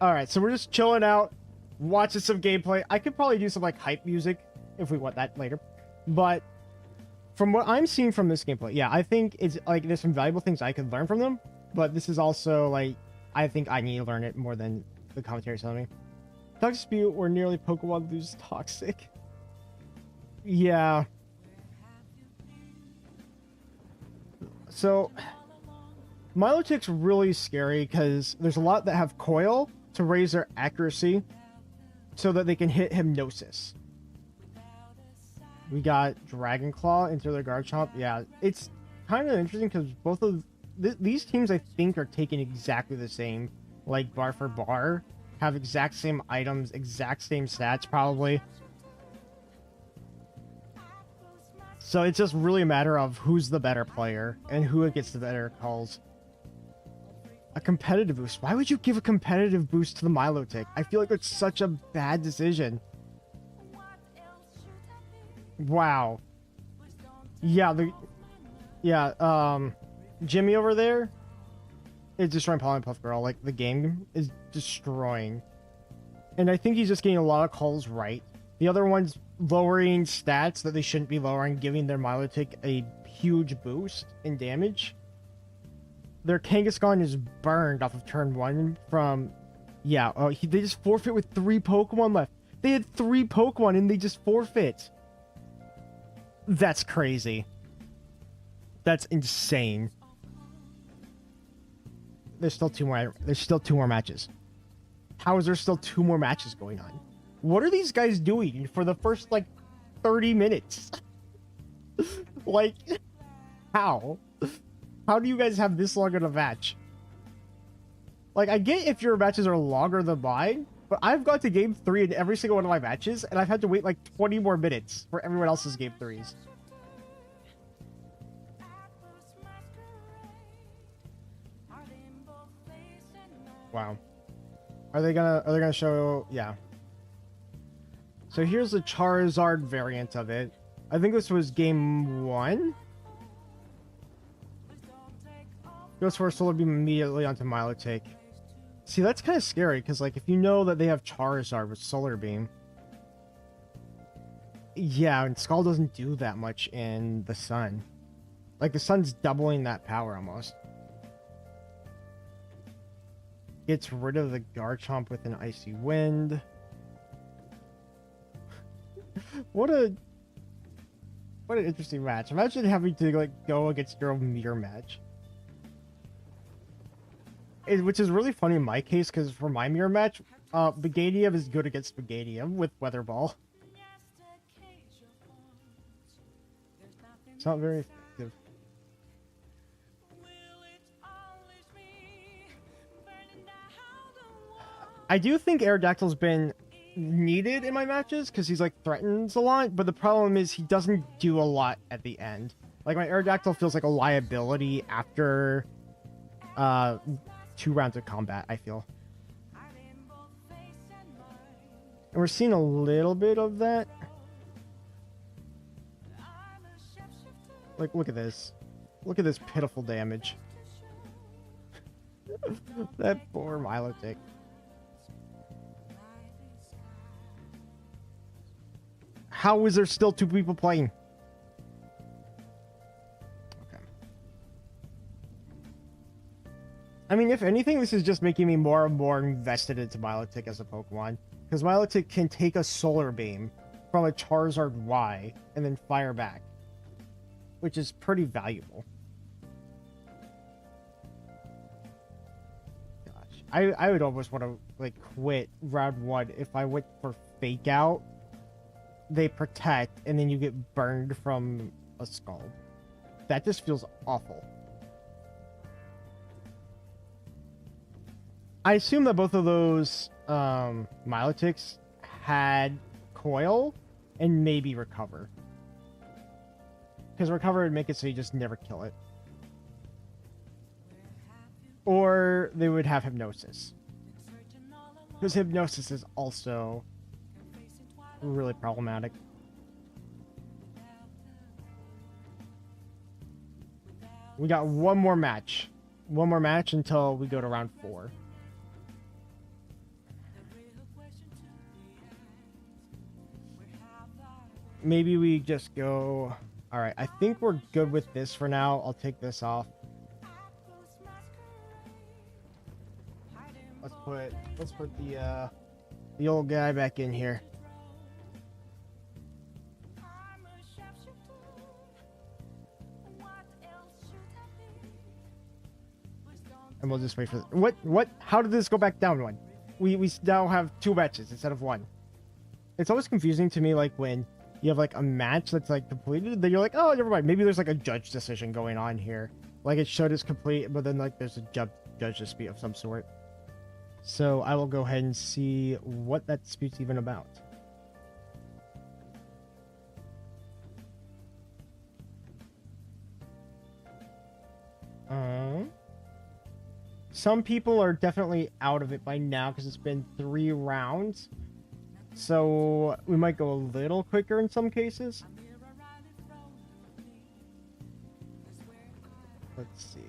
Alright, so we're just chilling out, watching some gameplay. I could probably do some, like, hype music, if we want that later. But, from what I'm seeing from this gameplay, yeah, I think it's, like, there's some valuable things I could learn from them. But this is also, like, I think I need to learn it more than the commentary telling me. Toxic dispute where nearly Pokemon lose toxic. Yeah. So, Milotic's really scary because there's a lot that have Coil to raise their accuracy so that they can hit Hypnosis. We got Dragon Claw into their Garchomp. Yeah, it's kind of interesting because both of these teams, I think, are taking exactly the same, like bar for bar, have exact same items, exact same stats, probably. So it's just really a matter of who's the better player and who gets the better calls. A competitive boost. Why would you give a competitive boost to the Milotic? I feel like it's such a bad decision. Wow. Yeah, Jimmy over there is destroying Pollen Puff Girl. Like, the game is destroying And I think he's just getting a lot of calls right. The other one's lowering stats that they shouldn't be lowering, giving their Milotic a huge boost in damage. Their Kangaskhan is burned off of turn 1 from... Yeah, they just forfeit with 3 Pokemon left. They had 3 Pokemon and they just forfeit. That's crazy. That's insane. There's still 2 more matches. How is there still 2 more matches going on? What are these guys doing for the first, like, 30 minutes? Like, how? How do you guys have this long of a match? Like, I get if your matches are longer than mine, but I've got to game 3 in every single one of my matches, and I've had to wait, like, 20 more minutes for everyone else's game 3s. Wow. Are they gonna show... Yeah. So here's the Charizard variant of it. I think this was game 1. Goes for a Solar Beam immediately onto Milotic. See, that's kind of scary, because, like, if you know that they have Charizard with Solar Beam... Yeah, and Skull doesn't do that much in the Sun. Like, the Sun's doubling that power, almost. Gets rid of the Garchomp with an Icy Wind. What an interesting match. Imagine having to, like, go against your own mirror match. Which is really funny in my case, because for my mirror match, Beganium is good against Beganium with Weather Ball. It's not very effective. I do think Aerodactyl's been needed in my matches, because he's, like, threatens a lot, but the problem is he doesn't do a lot at the end. Like, my Aerodactyl feels like a liability after 2 rounds of combat, I feel. And we're seeing a little bit of that. Like, look at this. Look at this pitiful damage. That poor Milotic. How is there still 2 people playing? Okay. I mean, if anything, this is just making me more and more invested into Milotic as a Pokemon. Because Milotic can take a Solar Beam from a Charizard Y and then fire back. Which is pretty valuable. Gosh. I would almost want to, like, quit round 1 if I went for Fake Out. They protect, and then you get burned from a Skull. That just feels awful. I assume that both of those Milotics had Coil and maybe Recover. Because Recover would make it so you just never kill it. Or they would have Hypnosis. Because Hypnosis is also really problematic. We got one more match. One more match until we go to round 4. Maybe we just go... Alright, I think we're good with this for now. I'll take this off. Let's put the old guy back in here. And we'll just wait for... What? How did this go back down one? We now have 2 matches instead of 1. It's always confusing to me, like, when you have, like, a match that's, like, completed, then you're like, oh, never mind. Maybe there's, like, a judge decision going on here. Like, it showed it's complete, but then, like, there's a judge dispute of some sort. So I will go ahead and see what that dispute's even about. Some people are definitely out of it by now because it's been 3 rounds. So we might go a little quicker in some cases. Let's see.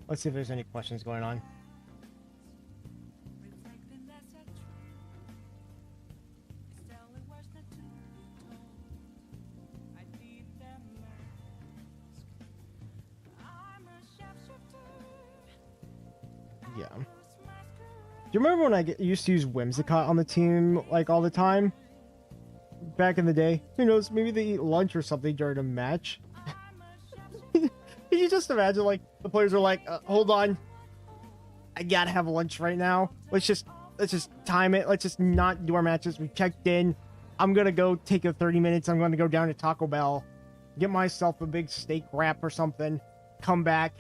Let's see if there's any questions going on. Yeah. Do you remember when I used to use Whimsicott on the team, like, all the time? Back in the day? Who knows, maybe they eat lunch or something during a match. Can you just imagine, like, the players are like, hold on, I gotta have lunch right now. Let's just time it. Let's just not do our matches. We checked in. I'm gonna go take a 30 minutes. I'm gonna go down to Taco Bell, get myself a big steak wrap or something, come back,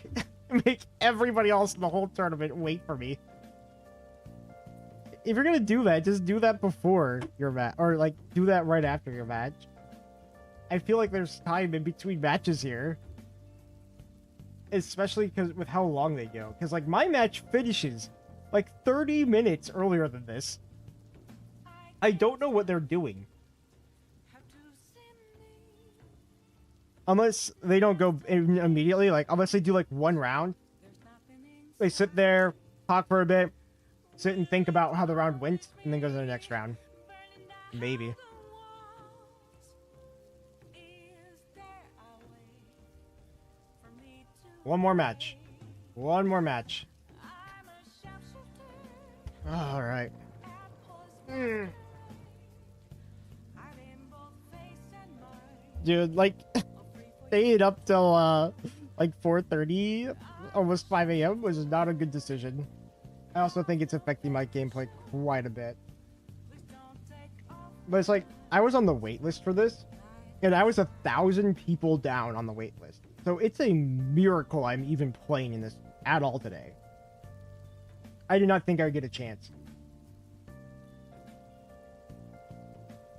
make everybody else in the whole tournament wait for me. If you're gonna do that, just do that before your match, or like do that right after your match. I feel like there's time in between matches here, especially because with how long they go. Because like my match finishes like 30 minutes earlier than this. I don't know what they're doing. Unless they don't go in immediately, like unless they do like one round. They sit there, talk for a bit, sit and think about how the round went, and then go to the next round. Maybe. One more match. One more match. All right. Dude, like, staying up till, like 4:30, almost 5 a.m. was not a good decision. I also think it's affecting my gameplay quite a bit. But it's like, I was on the wait list for this, and I was 1,000 people down on the wait list. So it's a miracle I'm even playing in this at all today. I did not think I would get a chance.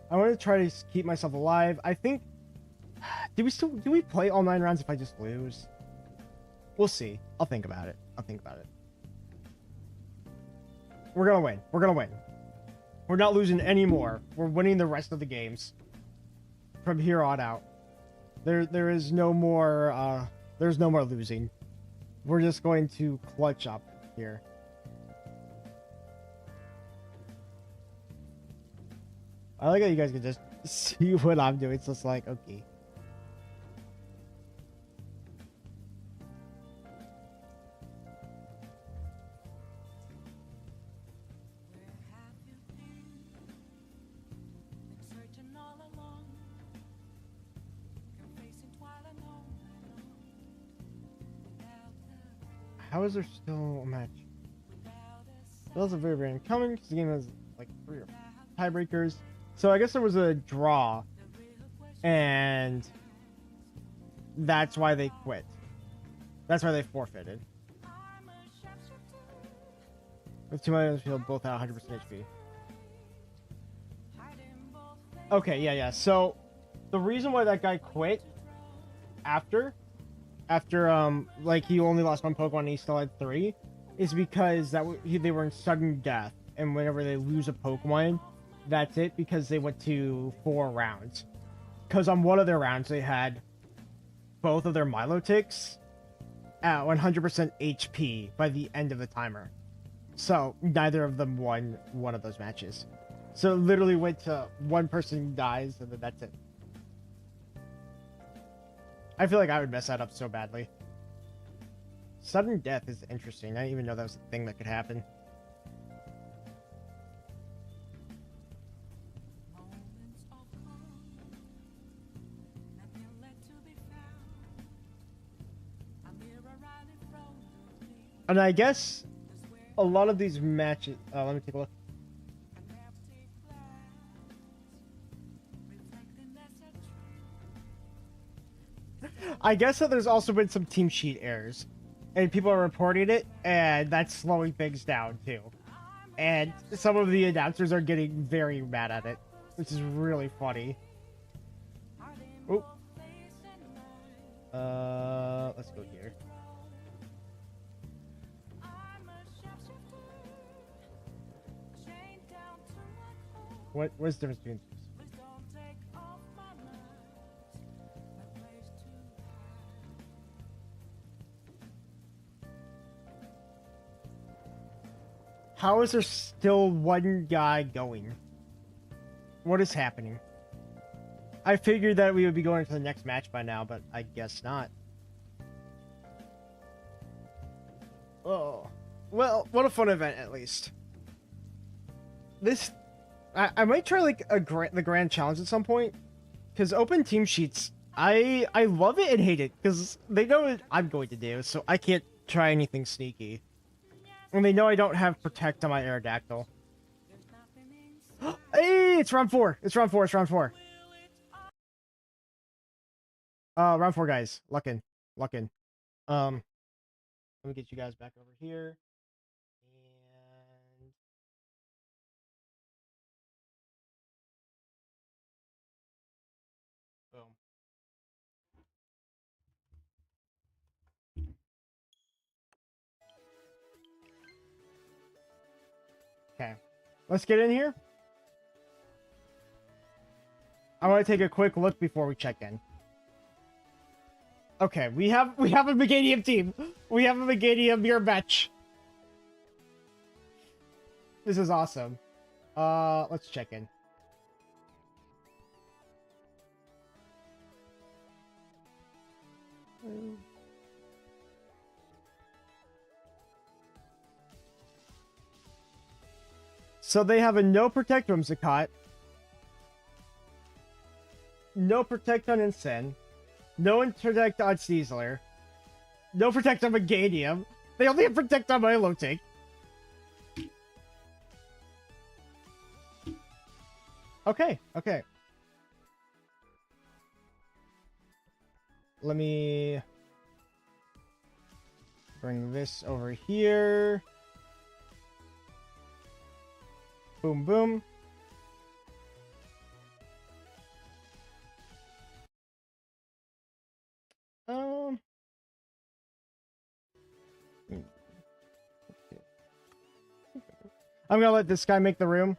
I want to try to keep myself alive. I think... Do we play all 9 rounds if I just lose? We'll see. I'll think about it. We're gonna win. We're gonna win. We're not losing anymore. We're winning the rest of the games. From here on out. There is no more, there's no more losing. We're just going to clutch up here. I like how you guys can just see what I'm doing. So it's like, okay. How is there still a match? That was a very incoming because the game has like 3 or 4 tiebreakers. So I guess there was a draw, and that's why they quit. That's why they forfeited. With 2 items field, both at 100% HP. Okay, yeah. So the reason why that guy quit after like he only lost 1 Pokemon and he still had 3 is because they were in sudden death, and whenever they lose a Pokemon, that's it, because they went to 4 rounds. Because on one of their rounds they had both of their Milotics at 100% HP by the end of the timer. So neither of them won one of those matches. So it literally went to one person dies and then that's it. I feel like I would mess that up so badly. Sudden death is interesting. I didn't even know that was a thing that could happen. And I guess a lot of these matches... let me take a look. I guess that there's also been some team sheet errors, and people are reporting it, and that's slowing things down too. And some of the announcers are getting very mad at it, which is really funny. Oh. Let's go here. What's the difference between... How is there still one guy going? What is happening? I figured that we would be going to the next match by now, but I guess not. Oh. Well, what a fun event, at least. This... I might try, like, the Grand Challenge at some point. Because open team sheets, I love it and hate it. Because they know what I'm going to do, so I can't try anything sneaky. And they know I don't have Protect on my Aerodactyl. Hey, it's round 4. It's round 4. It's round 4. Round 4, guys. Luckin'. Let me get you guys back over here. And... boom. Okay. Let's get in here. I want to take a quick look before we check in. Okay, we have a Meganium team. We have a Meganium mirror match. This is awesome. Let's check in. So they have a no protect from Zakat. No protect on Incen. No protect on Sneasler. No protect on Meganium. They only have protect on my Tank. Okay. Let me bring this over here. Boom, boom. I'm gonna let this guy make the room.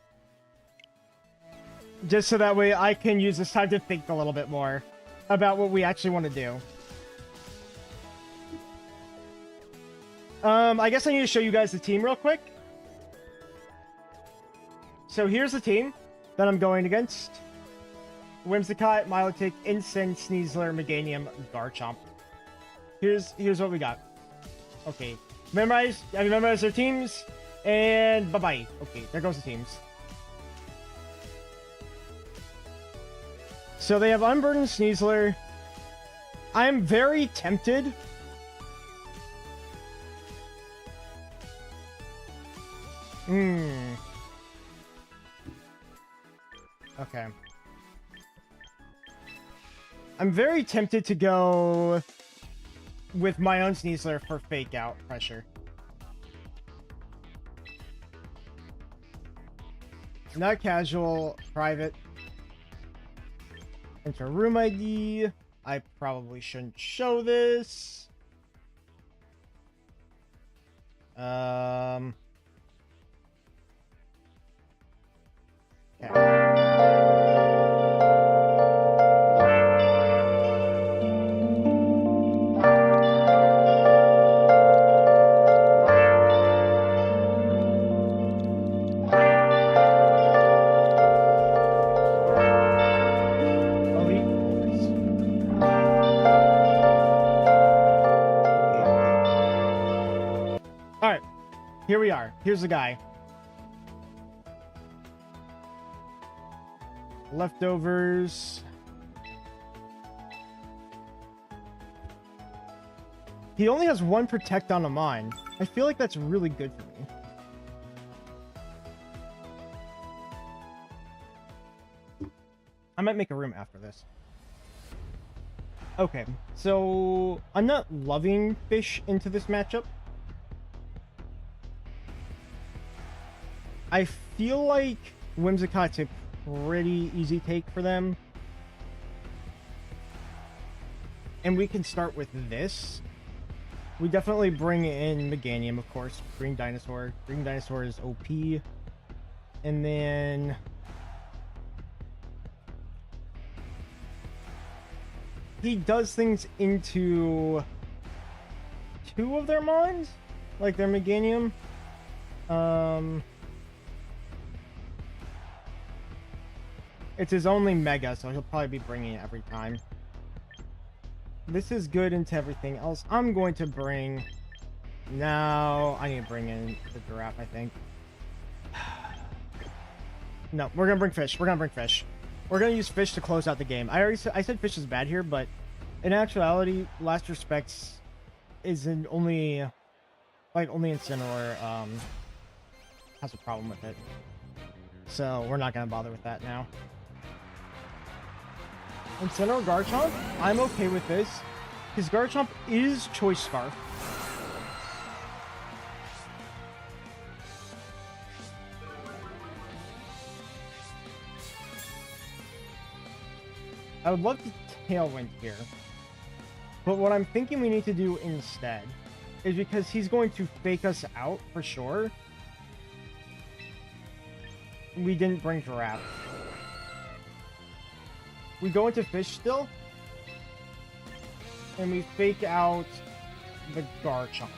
Just so that way I can use this time to think a little bit more about what we actually want to do. I guess I need to show you guys the team real quick. So here's the team that I'm going against. Whimsicott, Milotic, Incen, Sneasler, Meganium, Garchomp. Here's what we got. Okay. Memorize their teams, and bye-bye. Okay, there goes the teams. So they have Unburdened Sneasler. I'm very tempted. Okay. I'm very tempted to go with my own Sneasler for fake out pressure. Not casual, private. Enter room ID. I probably shouldn't show this. Okay. Here we are. Here's the guy. Leftovers. He only has one protect on a mine. I feel like that's really good for me. I might make a room after this. Okay, so I'm not loving fish into this matchup. I feel like Whimsicott's a pretty easy take for them. And we can start with this. We definitely bring in Meganium, of course. Green Dinosaur. Green Dinosaur is OP. And then... he does things into 2 of their mons? Like their Meganium. It's his only Mega, so he'll probably be bringing it every time. This is good into everything else. I'm going to bring No, I need to bring in the giraffe, I think. No, we're gonna bring fish. We're gonna bring fish. We're gonna use fish to close out the game. I said fish is bad here, but in actuality, Last Respects is only Incineroar has a problem with it. So we're not gonna bother with that now. Incineroar Garchomp, I'm okay with this. His Garchomp is Choice Scarf. I would love to Tailwind here. But what I'm thinking we need to do instead is, because he's going to fake us out for sure, we didn't bring Giraffe. We go into Fish still, and we fake out the Garchomp.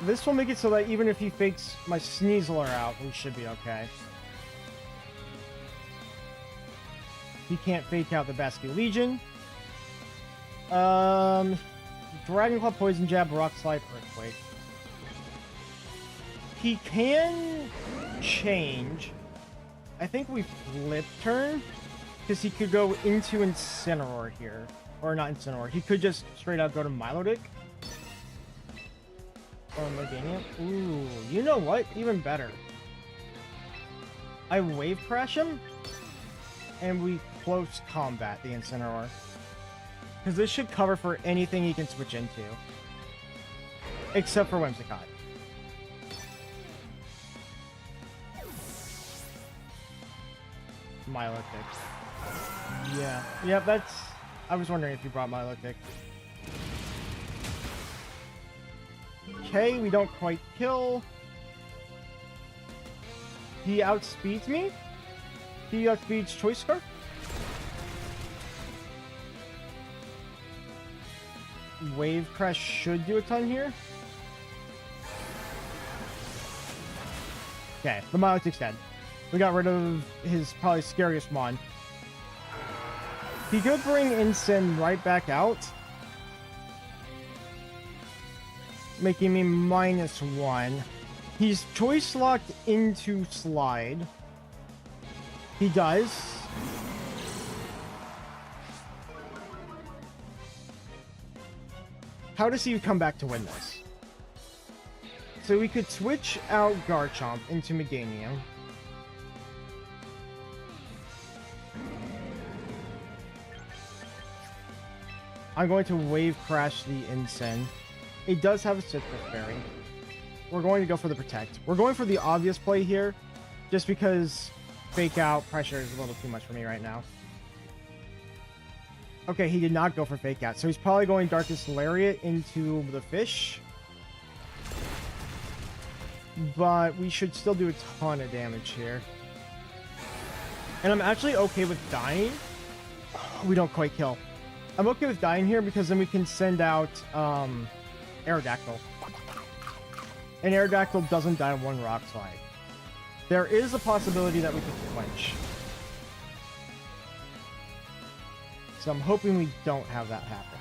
This will make it so that even if he fakes my Sneasler out, we should be okay. He can't fake out the Basque Legion. Dragon Claw, Poison Jab, Rock Slide, Earthquake. He can change. I think we flip turn, because he could go into Incineroar here. Or not Incineroar. He could just straight up go to Milotic. Or Meganium. Ooh, you know what? Even better. I Wave Crash him, and we close combat the Incineroar. Because this should cover for anything he can switch into. Except for Whimsicott. Milotic. Yeah. Yeah, that's... I was wondering if you brought Milotic. Okay, we don't quite kill. He outspeeds me? He outspeeds Choice Scarf? Wave Crash should do a ton here. Okay, the Milotic's dead. We got rid of his probably scariest mon. He could bring Incin right back out, making me -1. He's choice locked into Slide. He does. How does he come back to win this? So we could switch out Garchomp into Meganium. I'm going to Wave Crash the Incin. It does have a Citrus Berry. We're going to go for the Protect. We're going for the obvious play here, just because Fake Out pressure is a little too much for me right now. Okay, he did not go for Fake Out, so he's probably going Darkest Lariat into the Fish. But we should still do a ton of damage here. And I'm actually okay with dying. We don't quite kill. I'm okay with dying here because then we can send out Aerodactyl. And Aerodactyl doesn't die on one Rock Slide. There is a possibility that we could flinch. So I'm hoping we don't have that happen.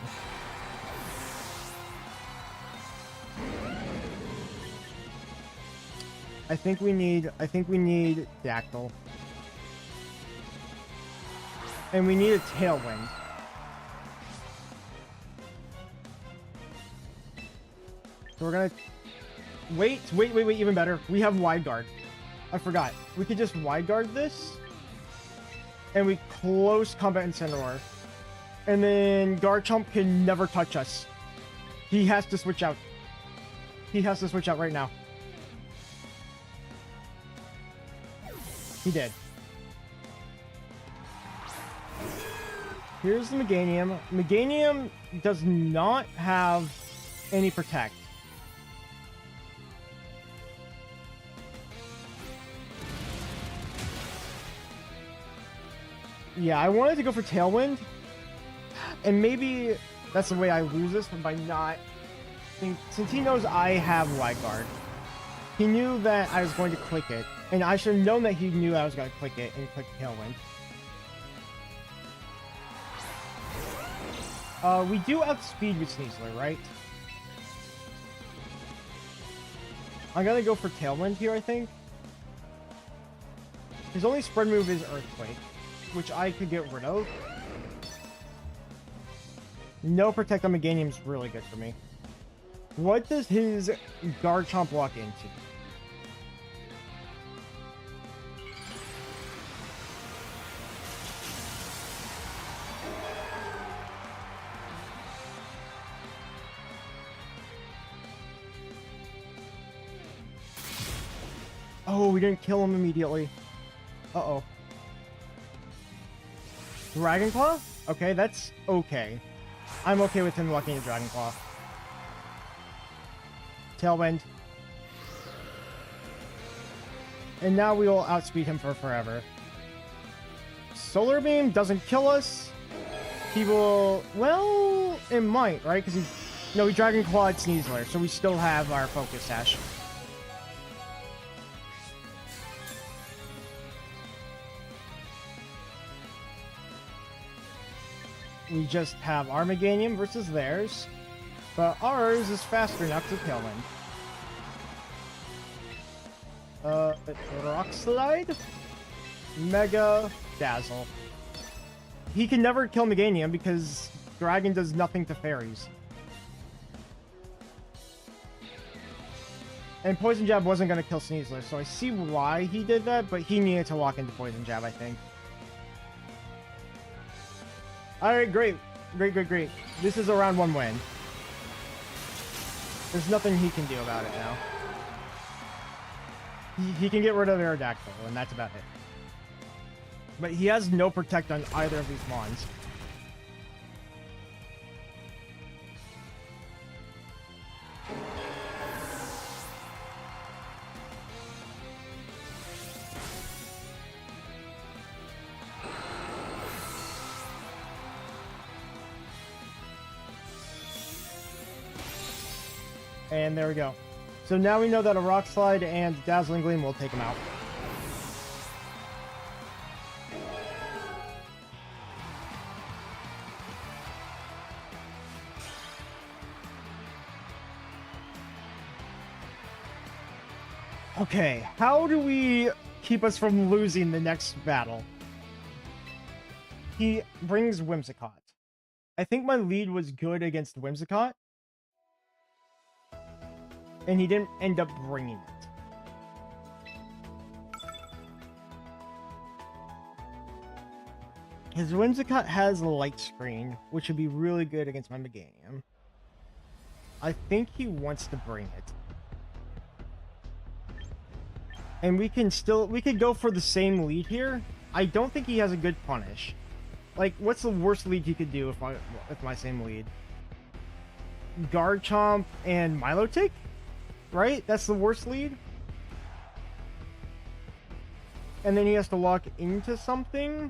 I think we need Dactyl. And we need a Tailwind. So we're gonna wait, even better. We have Wide Guard. I forgot. We could just Wide Guard this. And we close combat Incineroar. And then Garchomp can never touch us. He has to switch out. He has to switch out right now. He did. Here's the Meganium. Meganium does not have any Protect. Yeah, I wanted to go for Tailwind. And maybe that's the way I lose this, by not... Since he knows I have Wide Guard, he knew that I was going to click it. And I should have known that he knew I was going to click it and click Tailwind. We do outspeed with Sneasler, right? I'm gonna go for Tailwind here, I think. His only spread move is Earthquake, which I could get rid of. No Protect on Meganium is really good for me. What does his Garchomp walk into? Oh, we didn't kill him immediately. Uh-oh. Dragon Claw? Okay, that's okay. I'm okay with him walking into Dragon Claw. Tailwind. And now we will outspeed him for forever. Solar Beam doesn't kill us. He will... Well, it might, right? Because he... No, we Dragon Clawed Sneasler, so we still have our Focus Sash. We just have our Meganium versus theirs. But ours is faster now to Tailwind. Rock Slide? Mega Dazzle. He can never kill Meganium because Dragon does nothing to fairies. And Poison Jab wasn't going to kill Sneasler, so I see why he did that, but he needed to walk into Poison Jab, I think. Alright, great. Great. This is a round 1 win. There's nothing he can do about it now. He can get rid of Aerodactyl, and that's about it. But he has no Protect on either of these Mons. And there we go. So now we know that a Rock Slide and Dazzling Gleam will take him out. Okay, how do we keep us from losing the next battle? He brings Whimsicott. I think my lead was good against Whimsicott. And he didn't end up bringing it. His Whimsicott has Light Screen, which would be really good against my Meganium. I think he wants to bring it. And we could go for the same lead here. I don't think he has a good punish. Like, what's the worst lead he could do with my same lead? Garchomp and Milotic? Right? That's the worst lead. And then he has to lock into something.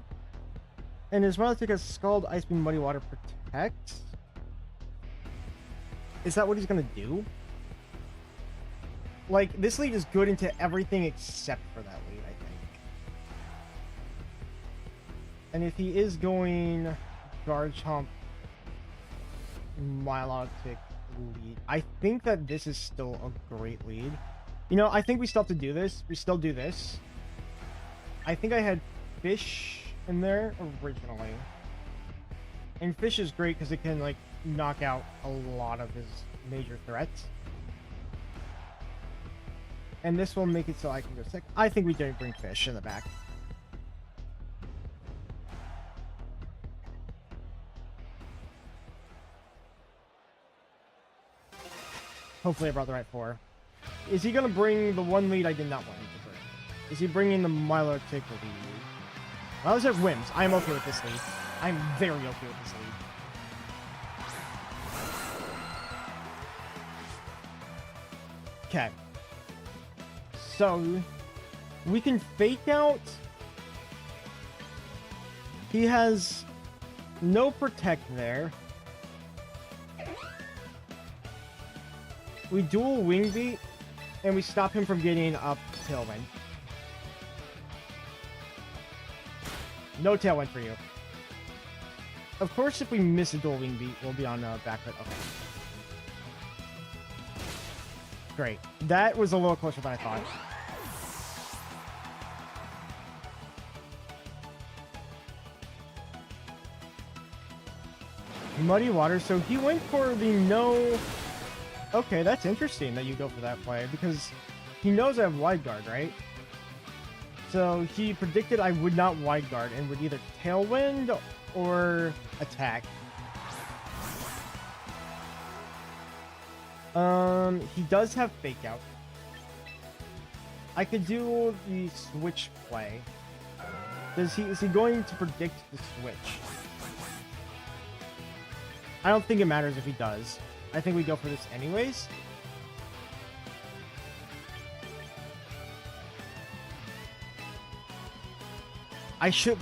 And his Milotic has Scald, Ice Beam, Muddy Water, Protect. Is that what he's gonna do? Like, this lead is good into everything except for that lead, I think. And if he is going Garchomp, Milotic, lead, I think that this is still a great lead. You know, I think we still have to do this. We still do this. I think I had Fish in there originally. And Fish is great because it can, like, knock out a lot of his major threats. And this will make it so I can go second. I think we didn't bring Fish in the back. Hopefully I brought the right 4. Is he going to bring the one lead I did not want him to bring? Is he bringing the Milotic lead? Well, I was at Whims. I am okay with this lead. I am very okay with this lead. Okay. So, we can fake out. He has no Protect there. We dual Wing Beat, and we stop him from getting up Tailwind. No Tailwind for you. Of course, if we miss a dual wing beat, we'll be on back foot. Okay. Great. That was a little closer than I thought. Muddy Water, so he went for the no... Okay, that's interesting that you go for that play, because he knows I have wide guard, right? So he predicted I would not wide guard and would either tailwind or attack. He does have fake out. I could do the switch play. Is he going to predict the switch? I don't think it matters if he does. I think we go for this anyways.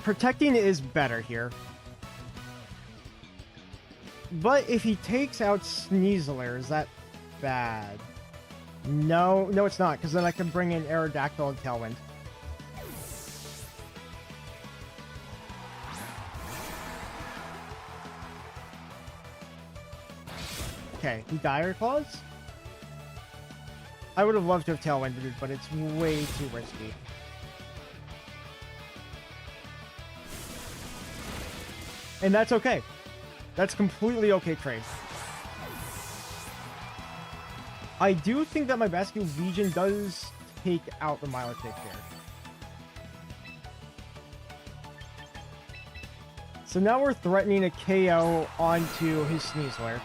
Protecting is better here. But if he takes out Sneasler, is that bad? No, it's not, because then I can bring in Aerodactyl and Tailwind. Okay, he Dire Claws? I would have loved to have Tailwinded it, but it's way too risky. And that's okay. That's completely okay trade. I do think that my Bascule Legion does take out the Milotic here. So now we're threatening a KO onto his Sneasler.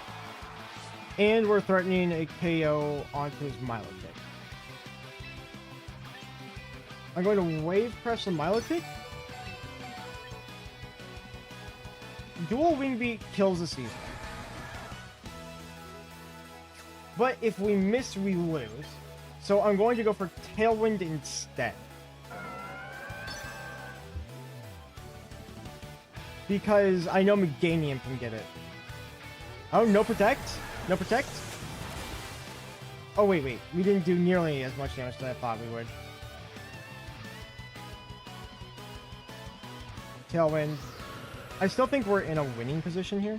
And we're threatening a KO onto his Milotic. I'm going to Wave Crush the Milotic. Dual Wing Beat kills the Sneasler. But if we miss, we lose. So I'm going to go for Tailwind instead. Because I know Meganium can get it. Oh, no Protect? No Protect? Oh, wait. We didn't do nearly as much damage as I thought we would. Tailwind. I still think we're in a winning position here.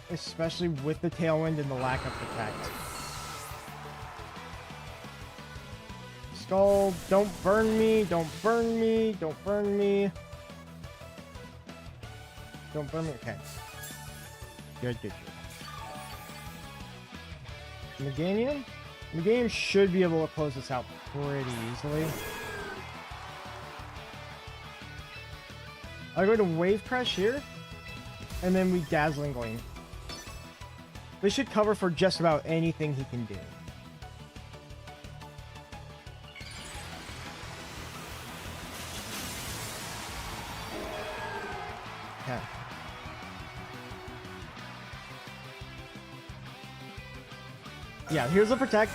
Especially with the Tailwind and the lack of Protect. Skull, don't burn me, don't burn me, don't burn me. Don't burn me, okay. Good. Meganium? Meganium should be able to close this out pretty easily. I'm going to Wave Crash here, and then we Dazzling Gleam. This should cover for just about anything he can do. Okay. Yeah, here's the Protect.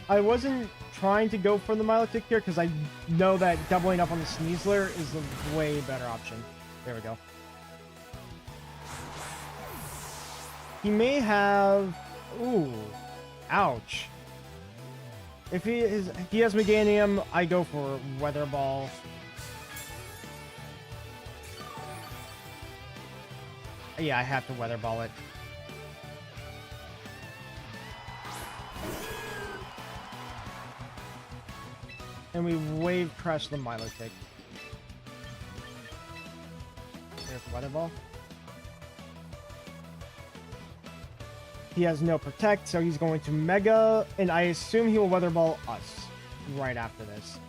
I wasn't trying to go for the Milotic here because I know that doubling up on the Sneasler is the way better option. There we go. He may have... Ooh. Ouch. If he has Meganium, I go for Weather Ball. Yeah, I have to Weather Ball it. And we Wave Crush the Milotic. There's the Weather Ball. He has no Protect, so he's going to Mega, and I assume he will Weather Ball us right after this.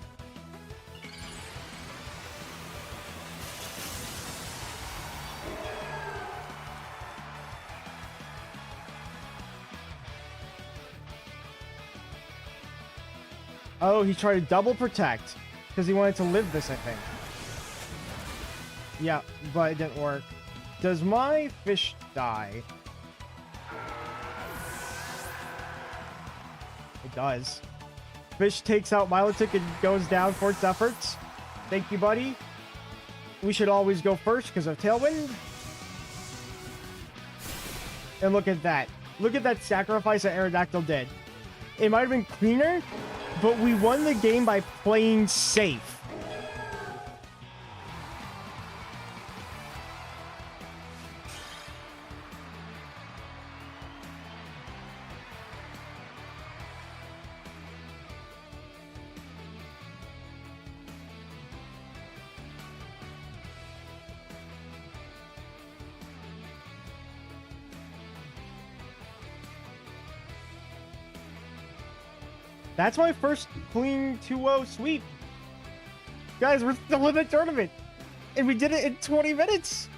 Oh, he tried to double Protect because he wanted to live this, I think. Yeah, but it didn't work. Does my fish die? It does. Fish takes out Milotic and goes down for its efforts. Thank you, buddy. We should always go first because of Tailwind. And look at that. Look at that sacrifice that Aerodactyl did. It might have been cleaner, but we won the game by playing safe. That's my first clean 2-0 sweep. Guys, we're still in the tournament. And we did it in 20 minutes.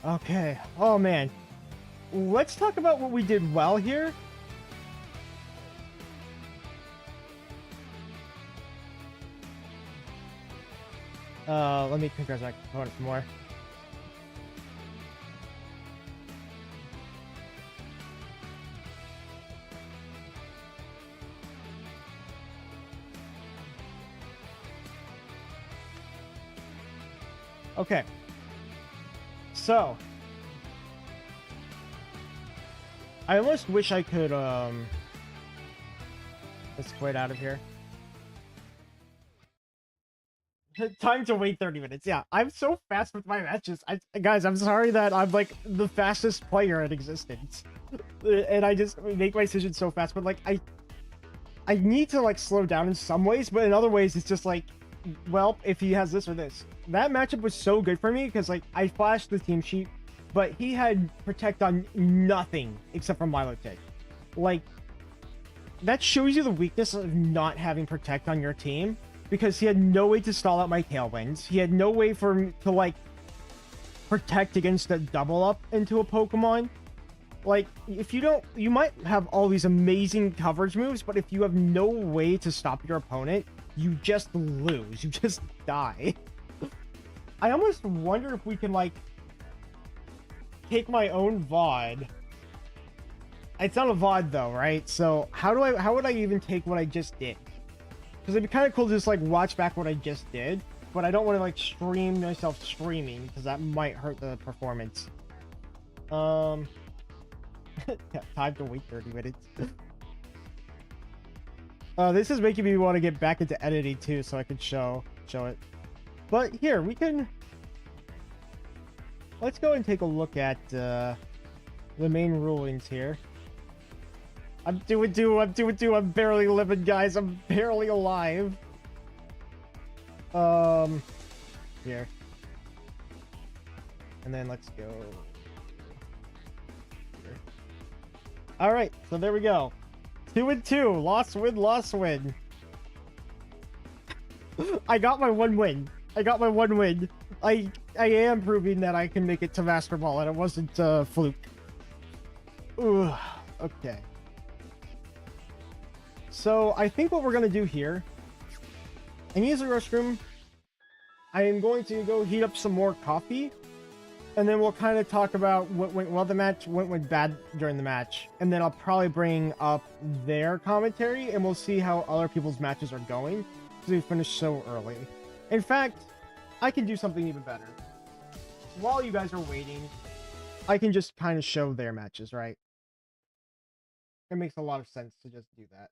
Okay. Oh, man. Let's talk about what we did well here. Let me congratulate my opponent some more. Okay. So, I almost wish I could, let's quit out of here. Time to wait 30 minutes. Yeah, I'm so fast with my matches. Guys, I'm sorry that I'm, like, the fastest player in existence. And I just make my decisions so fast, but, like, I need to, like, slow down in some ways, but in other ways, it's just, like, well, if he has this or this. That matchup was so good for me, because, like, I flashed the team sheet, but he had Protect on nothing except for Milotic. Like, that shows you the weakness of not having Protect on your team, because he had no way to stall out my Tailwinds. He had no way for him to, like, protect against a double up into a Pokemon. Like, if you don't, you might have all these amazing coverage moves, but if you have no way to stop your opponent, you just lose. You just die. I almost wonder if we can, like, take my own VOD. It's not a VOD though, right? So how would I even take what I just did? Because it'd be kind of cool to just, like, watch back what I just did, but I don't want to, like, stream myself streaming, because that might hurt the performance. Yeah, time to wait 30 minutes. This is making me want to get back into editing too, so I can show it. But here, we can... Let's go and take a look at the main rulings here. I'm doing I'm barely living, guys. I'm barely alive. Here. And then let's go here. All right, so there we go. 2-2. Lost win. I got my one win. I am proving that I can make it to Master Ball, and it wasn't a fluke. Ooh, okay. So, I think what we're going to do here... I need to use the restroom. I am going to go heat up some more coffee. And then we'll kind of talk about what went well the match, what went bad during the match. And then I'll probably bring up their commentary, and we'll see how other people's matches are going. Because we finished so early. In fact, I can do something even better. While you guys are waiting, I can just kind of show their matches, right? It makes a lot of sense to just do that.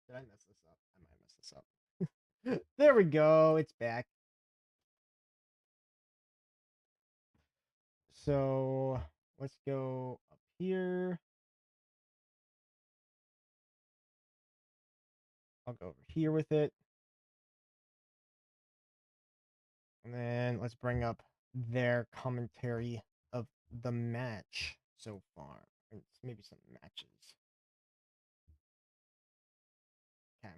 Did I mess this up? I might mess this up. There we go. It's back. So let's go up here. I'll go over here with it. And then let's bring up their commentary of the match so far. And maybe some matches. Okay.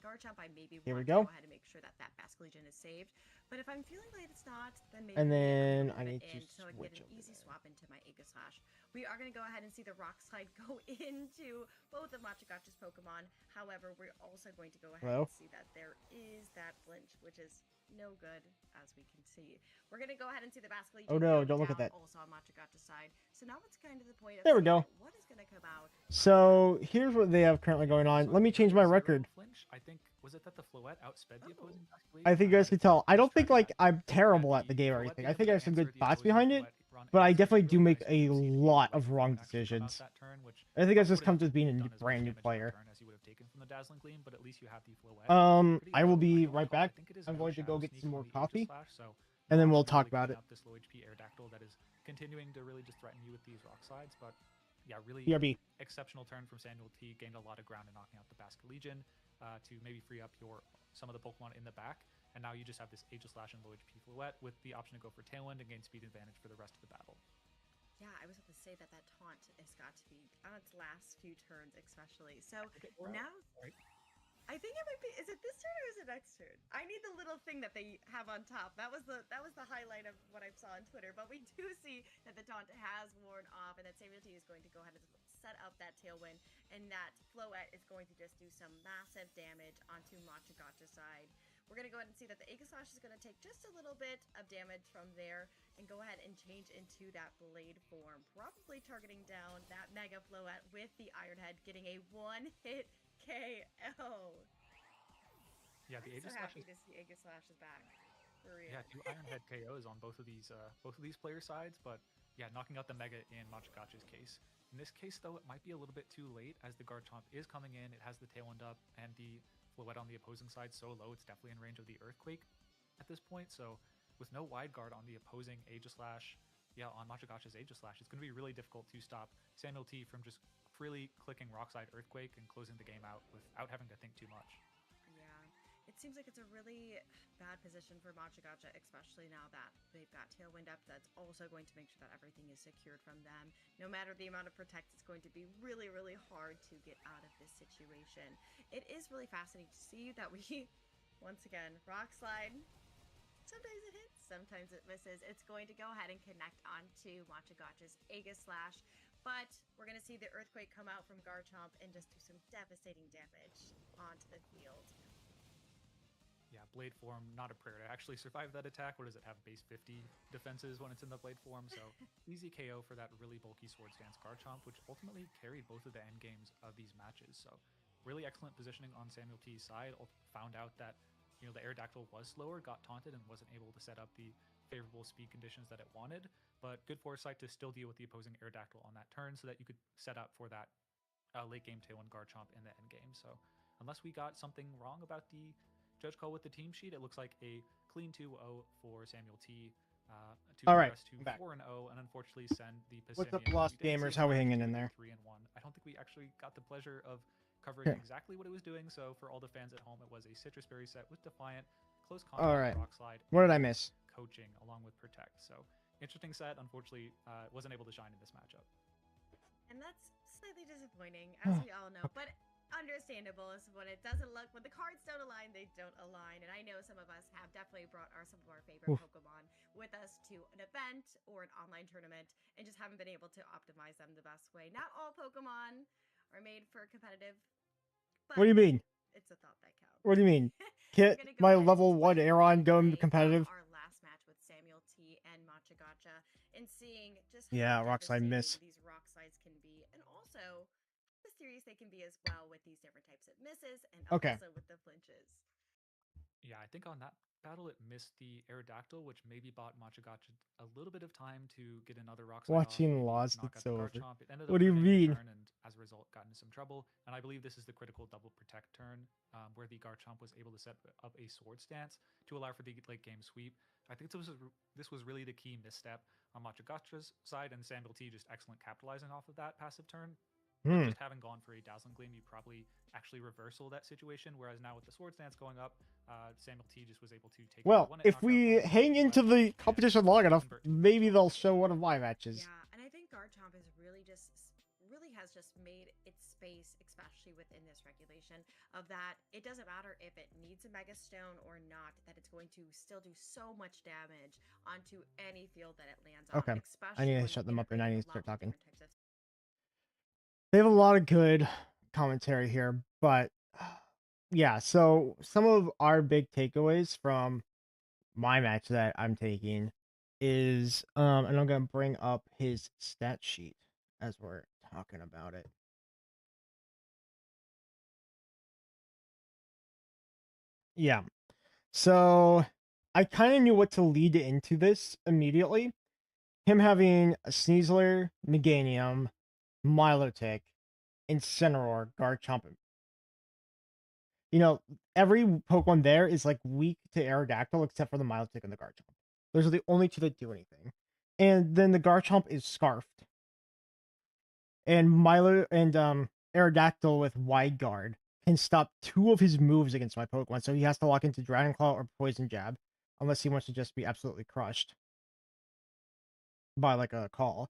Garchomp, I maybe Here we want go. to go ahead and make sure that Basculegion is saved. But if I'm feeling like it's not, then maybe And we then can I leave need it to in so I can get switch an over easy there. swap into my Aegislash. We are going to go ahead and see the Rock Slide go into both of Machikotch's Pokemon. However, we're also going to go ahead Hello? and see that there is that flinch, which is no good, as we can see. We're going to go ahead and see the Basque Legion Oh no, going don't look at down that. also on Machigata's side. So now it's kind of the point of There we seeing go. what is going to come out. So here's what they have currently going on. Let me change my record. Flinch. I think was it that the Floette outsped the opposing Basque I think you guys can tell. I don't think like I'm terrible at the game or Floette anything. being I think able I to have some good answer the thoughts opposing behind it, Floette run but I answers definitely really do make nice. a You can see the lot Floette of wrong actually come out decisions. that turn, which I think that's just probably comes with wouldn't being have a done as much brand new damage that player. turn as you would have taken from the Dazzling Gleam, but at least you have the Floette. Pretty I will low. be don't right recall. I back. think it is I'm no going to go Shadow get Sneak some on more the coffee, Aegis Slash, so and then not we'll to talk really about clean it. up this low HP Aerodactyl that is continuing to really just threaten you with these rock slides, but yeah, really BRB. exceptional turn from Samuel T. Gained a lot of ground in knocking out the Basque Legion to maybe free up some of the Pokemon in the back, and now you just have this Aegis Slash and low HP Floette with the option to go for Tailwind and gain speed advantage for the rest of the battle. Yeah, I was about to say that taunt has got to be on its last few turns, especially. So now, I think it might be. Is it this turn or is it next turn? I need the little thing that they have on top. That was the highlight of what I saw on Twitter. But we do see that the taunt has worn off, and that Samuel T is going to go ahead and set up that Tailwind, and that Floette is going to just do some massive damage onto Machigata's side. We're going to go ahead and see that the Aegis Slash is going to take just a little bit of damage from there and go ahead and change into that Blade form, probably targeting down that Mega Floette with the Iron Head, getting a one-hit KO. Yeah, the I'm Aegis so Slash happy to see Aegis Slash is back. For real. Yeah, 2 Iron Head KOs on both of these player sides, but yeah, knocking out the Mega in Machigata's case. In this case, though, it might be a little bit too late as the Garchomp is coming in. It has the Tailwind up and the Floette on the opposing side so low, it's definitely in range of the Earthquake at this point. So with no wide guard on the opposing Aegis Slash, on Machigata's Aegis Slash, it's going to be really difficult to stop Samuel T from just freely clicking Rockside Earthquake and closing the game out without having to think too much. It seems like it's a really bad position for Machigata, especially now that they've got Tailwind up. That's also going to make sure that everything is secured from them. No matter the amount of protect, it's going to be really, really hard to get out of this situation. It is really fascinating to see that we, once again, Rock Slide. Sometimes it hits, sometimes it misses. It's going to go ahead and connect onto Machigata's Aegis Slash, but we're going to see the Earthquake come out from Garchomp and just do some devastating damage onto the field. Yeah, Blade form, not a prayer to actually survive that attack. What does it have? Base 50 defenses when it's in the Blade form, so easy KO for that really bulky Swords Dance Garchomp, which ultimately carried both of the end games of these matches. So really excellent positioning on Samuel T's side. Found out that the Aerodactyl was slower, got taunted, and wasn't able to set up the favorable speed conditions that it wanted, but good foresight to still deal with the opposing Aerodactyl on that turn so that you could set up for that late game Tailwind Garchomp in the end game. So unless we got something wrong about the judge call with the team sheet, it looks like a clean 2-0 for Samuel T. To All right, progress to 4-0, and unfortunately send the What's up, Pessimian, Lost Gamers? How we hanging in there? 3-1. I don't think we actually got the pleasure of covering exactly what it was doing. So for all the fans at home, it was a Citrus Berry set with Defiant, close contact, all right. Rock Slide. What did I miss? Coaching along with Protect. So interesting set. Unfortunately, wasn't able to shine in this matchup. And that's slightly disappointing, as we all know. But understandable is when it doesn't look, when the cards don't align, they don't align. And I know some of us have definitely brought some of our favorite Pokemon with us to an event or an online tournament and just haven't been able to optimize them the best way. Not all Pokemon are made for competitive. But what do you mean? It's a thought that counts. What do you mean? Hit my level 1 Aeron go competitive? Our last match with Samuel T and Machigata and seeing just how Rock Slide miss. These Rock Slides can be, and also serious they can be as well with these different types of misses and also with the flinches. Yeah, I think on that battle it missed the Aerodactyl, which maybe bought Machigata a little bit of time to get another Rock Slide Watching off, Lost, it's over. It What do you mean? Turn, and as a result got into some trouble. And I believe this is the critical double protect turn where the Garchomp was able to set up a Sword Stance to allow for the late game sweep. I think this was really the key misstep on Machigata's side, and Samuel T just excellent capitalizing off of that passive turn. Just having gone for a Dazzling Gleam, you probably actually reversal that situation, whereas now with the Sword Stance going up, Samuel T just was able to take if we hang into the competition long enough, maybe they'll show one of my matches. Yeah, and I think Garchomp is really has just made its space, especially within this regulation, of that it doesn't matter if it needs a Mega Stone or not, that it's going to still do so much damage onto any field that it lands on. Okay, I need to shut them up and I need to start talking. Of They have a lot of good commentary here, but yeah, so some of our big takeaways from my match that I'm taking is and I'm gonna bring up his stat sheet as we're talking about it. Yeah. So I kind of knew what to lead into this immediately. Him having a Sneasler, Meganium, Milotic, Incineroar, Garchomp. You know, every Pokemon there is like weak to Aerodactyl except for the Milotic and the Garchomp. Those are the only two that do anything. And then the Garchomp is Scarfed. And Aerodactyl with Wide Guard can stop 2 of his moves against my Pokemon, so he has to lock into Dragon Claw or Poison Jab, unless he wants to just be absolutely crushed by like a call.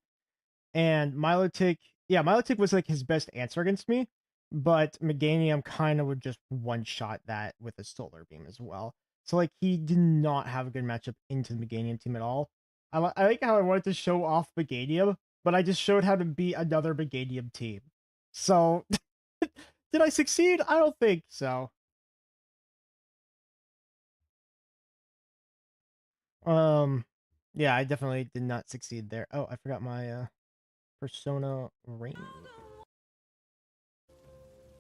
And Milotic, yeah, Milotic was like his best answer against me, but Meganium kind of would just one-shot that with a Solar Beam as well. So like he did not have a good matchup into the Meganium team at all. I like how I wanted to show off Meganium, but I just showed how to beat another Meganium team. So did I succeed? I don't think so. Yeah, I definitely did not succeed there. Oh, I forgot my Persona range.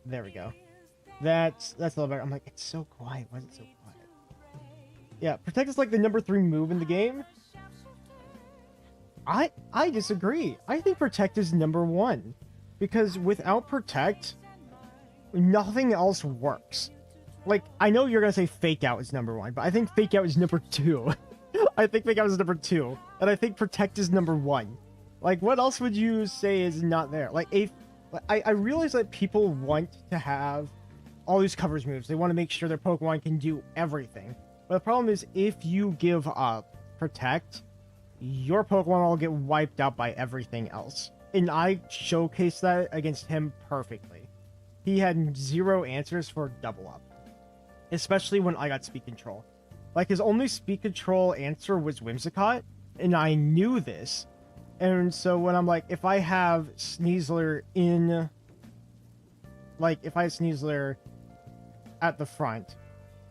There we go. That's a little better. I'm like, it's so quiet. Why is it so quiet? Yeah, Protect is like the number 3 move in the game. I disagree. I think Protect is number 1. Because without Protect, nothing else works. Like, I know you're gonna say Fake Out is number 1, but I think Fake Out is number 2. I think Fake Out is number 2. And I think Protect is number 1. Like, what else would you say is not there? Like, I realize that people want to have all these covers moves. They want to make sure their Pokemon can do everything. But the problem is, if you give up Protect, your Pokemon will get wiped out by everything else. And I showcased that against him perfectly. He had 0 answers for double up. Especially when I got Speed Control. Like, his only Speed Control answer was Whimsicott, and I knew this. And so when I'm like, if I have Sneasler in... Like, if I have Sneasler at the front,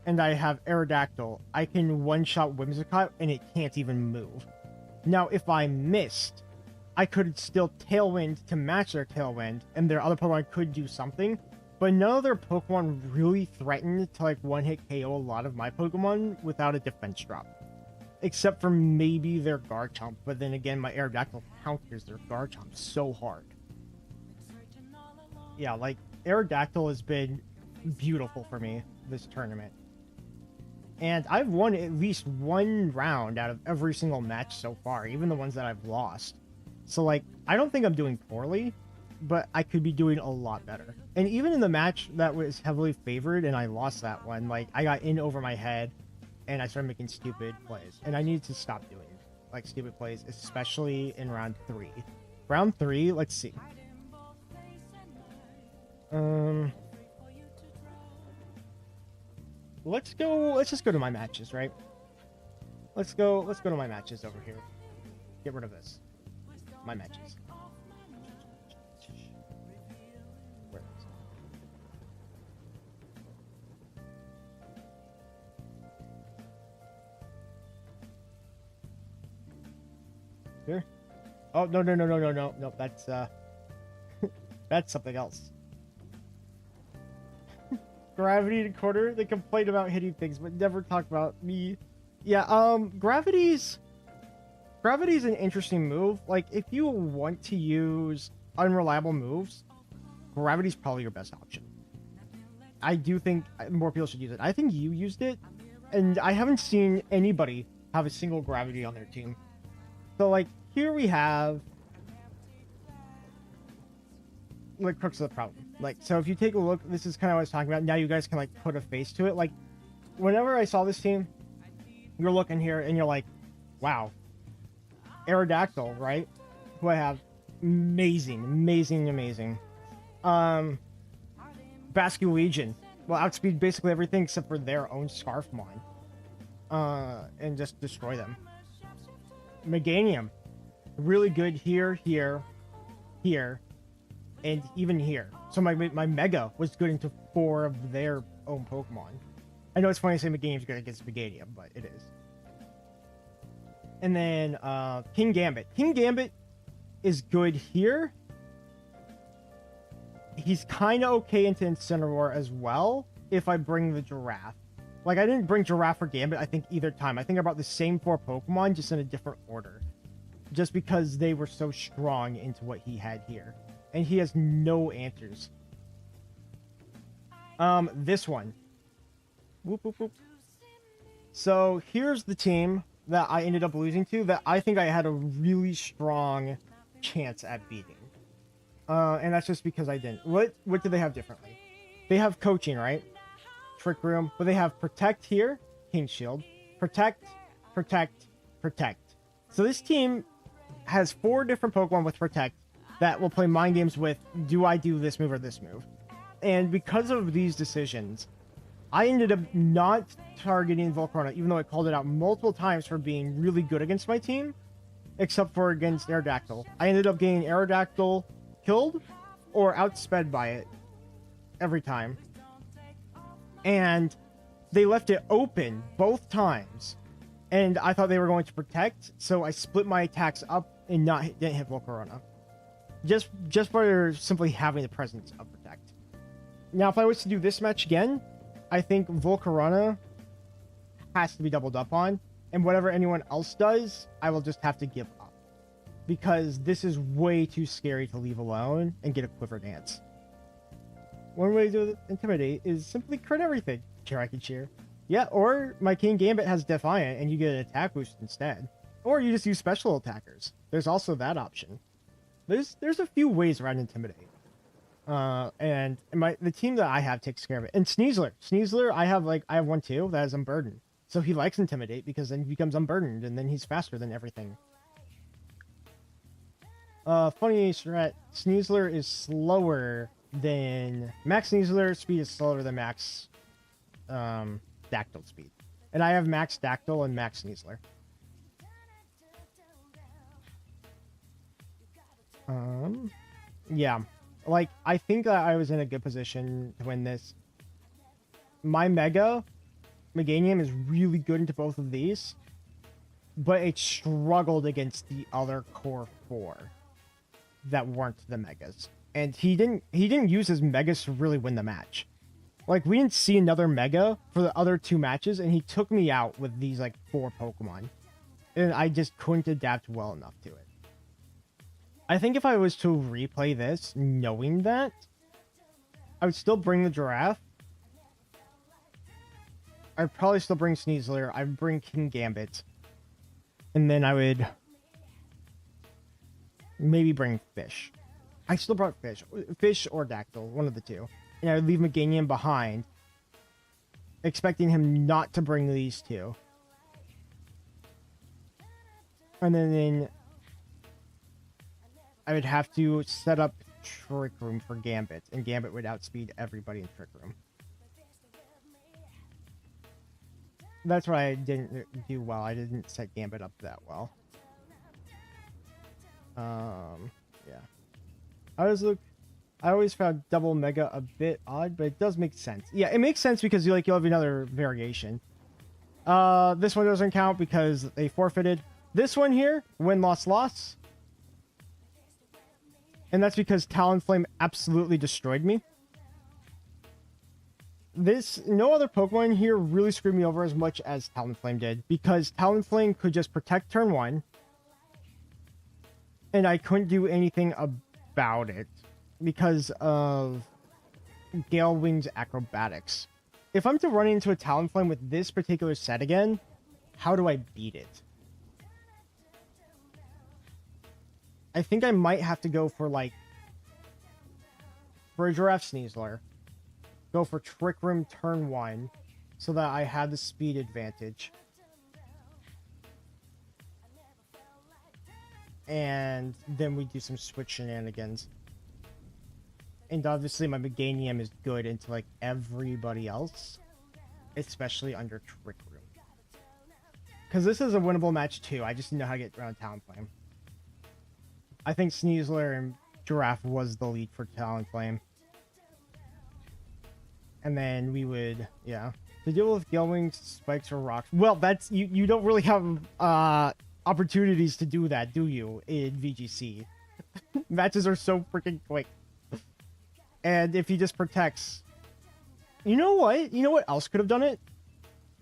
and I have Aerodactyl, I can one-shot Whimsicott, and it can't even move. Now, if I missed, I could still Tailwind to match their Tailwind, and their other Pokemon could do something, but none of their Pokemon really threatened to, like, one-hit KO a lot of my Pokemon without a defense drop. Except for maybe their Garchomp, but then again, my Aerodactyl counters their Garchomp so hard. Yeah, like, Aerodactyl has been beautiful for me this tournament. And I've won at least 1 round out of every single match so far, even the ones that I've lost. So, like, I don't think I'm doing poorly, but I could be doing a lot better. And even in the match that was heavily favored and I lost that one, like, I got in over my head and I started making stupid plays. And I needed to stop doing, like, stupid plays, especially in round 3. Round 3, let's see. Let's just go to my matches, right? Let's go to my matches over here. Get rid of this. My matches. Where is it? Here? Oh, no, that's that's something else. Gravity and Quarter, they complain about hitting things, but never talk about me. Yeah, Gravity's an interesting move. Like, if you want to use unreliable moves, Gravity's probably your best option. I do think more people should use it. I think you used it, and I haven't seen anybody have a single Gravity on their team. So, like, here we have like crux of the problem. Like, so if you take a look, this is kind of what I was talking about. Now you guys can like put a face to it. Like, whenever I saw this team, you're looking here and you're like, wow, Aerodactyl, right? Who I have, amazing. Basque Legion will outspeed basically everything except for their own Scarfmon, and just destroy them. Meganium, really good here, and even here. So my Mega was good into 4 of their own Pokemon. I know it's funny to say Meganium's good against Meganium, but it is. And then King Gambit. King Gambit is good here. He's kind of okay into Incineroar as well if I bring the Giraffe. Like, I didn't bring Giraffe or Gambit, I think, either time. I think I brought the same 4 Pokemon, just in a different order. Just because they were so strong into what he had here. And he has no answers. This one. Whoop, whoop, whoop. So, here's the team that I ended up losing to that I think I had a really strong chance at beating. And that's just because I didn't. What do they have differently? They have coaching, right? Trick Room. But they have Protect here. King Shield. Protect, Protect, Protect. So this team has 4 different Pokemon with Protect that will play mind games with, do I do this move or this move? And because of these decisions, I ended up not targeting Volcarona, even though I called it out multiple times for being really good against my team, except for against Aerodactyl. I ended up getting Aerodactyl killed or outsped by it every time. And they left it open both times. And I thought they were going to protect, so I split my attacks up and didn't hit Volcarona. Just for simply having the presence of protect. Now, if I was to do this match again, I think Volcarona has to be doubled up on, and whatever anyone else does, I will just have to give up. Because this is way too scary to leave alone and get a Quiver Dance. One way to do Intimidate is simply crit everything. Cheer, I can cheer. Yeah, or my King Gambit has Defiant and you get an attack boost instead. Or you just use special attackers. There's also that option. There's a few ways around Intimidate. And the team that I have takes care of it. And Sneasler, I have one too that is Unburdened. So he likes Intimidate because then he becomes Unburdened and then he's faster than everything. Funny strat, Sneasler is slower than Max Sneasler speed is slower than Max Dactyl speed. And I have Max Dactyl and Max Sneasler. Yeah. Like, I think that I was in a good position to win this. My Meganium is really good into both of these, but it struggled against the other core 4 that weren't the Megas. And he didn't use his Megas to really win the match. Like, we didn't see another Mega for the other 2 matches, and he took me out with these, 4 Pokemon. And I just couldn't adapt well enough to it. I think if I was to replay this, knowing that, I would still bring the Giraffe. I'd probably still bring Sneasler. I'd bring King Gambit. And then I would maybe bring Fish. I still brought Fish. Fish or Dactyl, one of the 2. And I would leave Meganium behind, expecting him not to bring these 2. And then I would have to set up Trick Room for Gambit, and Gambit would outspeed everybody in Trick Room. That's why I didn't do well. I didn't set Gambit up that well. Yeah. I always found double Mega a bit odd, but it does make sense. Yeah, it makes sense because you'll have another variation. This one doesn't count because they forfeited. This one here, win, loss, loss. And that's because Talonflame absolutely destroyed me. No other Pokemon here really screwed me over as much as Talonflame did, because Talonflame could just protect turn 1, and I couldn't do anything about it because of Gale Wing's acrobatics. If I'm to run into a Talonflame with this particular set again, how do I beat it? I think I might have to go for a Giraffe Sneasler. Go for Trick Room turn 1 so that I have the speed advantage. And then we do some switch shenanigans. And obviously my Meganium is good into everybody else, especially under Trick Room. Because this is a winnable match too. I just need to know how to get around Talonflame. I think Sneasler and Giraffe was the lead for Talonflame. And then we would, yeah. To deal with Gale Wings, Spikes, or Rocks. Well, that's, you don't really have opportunities to do that, do you, in VGC? Matches are so freaking quick. And if he just protects... You know what? You know what else could have done it?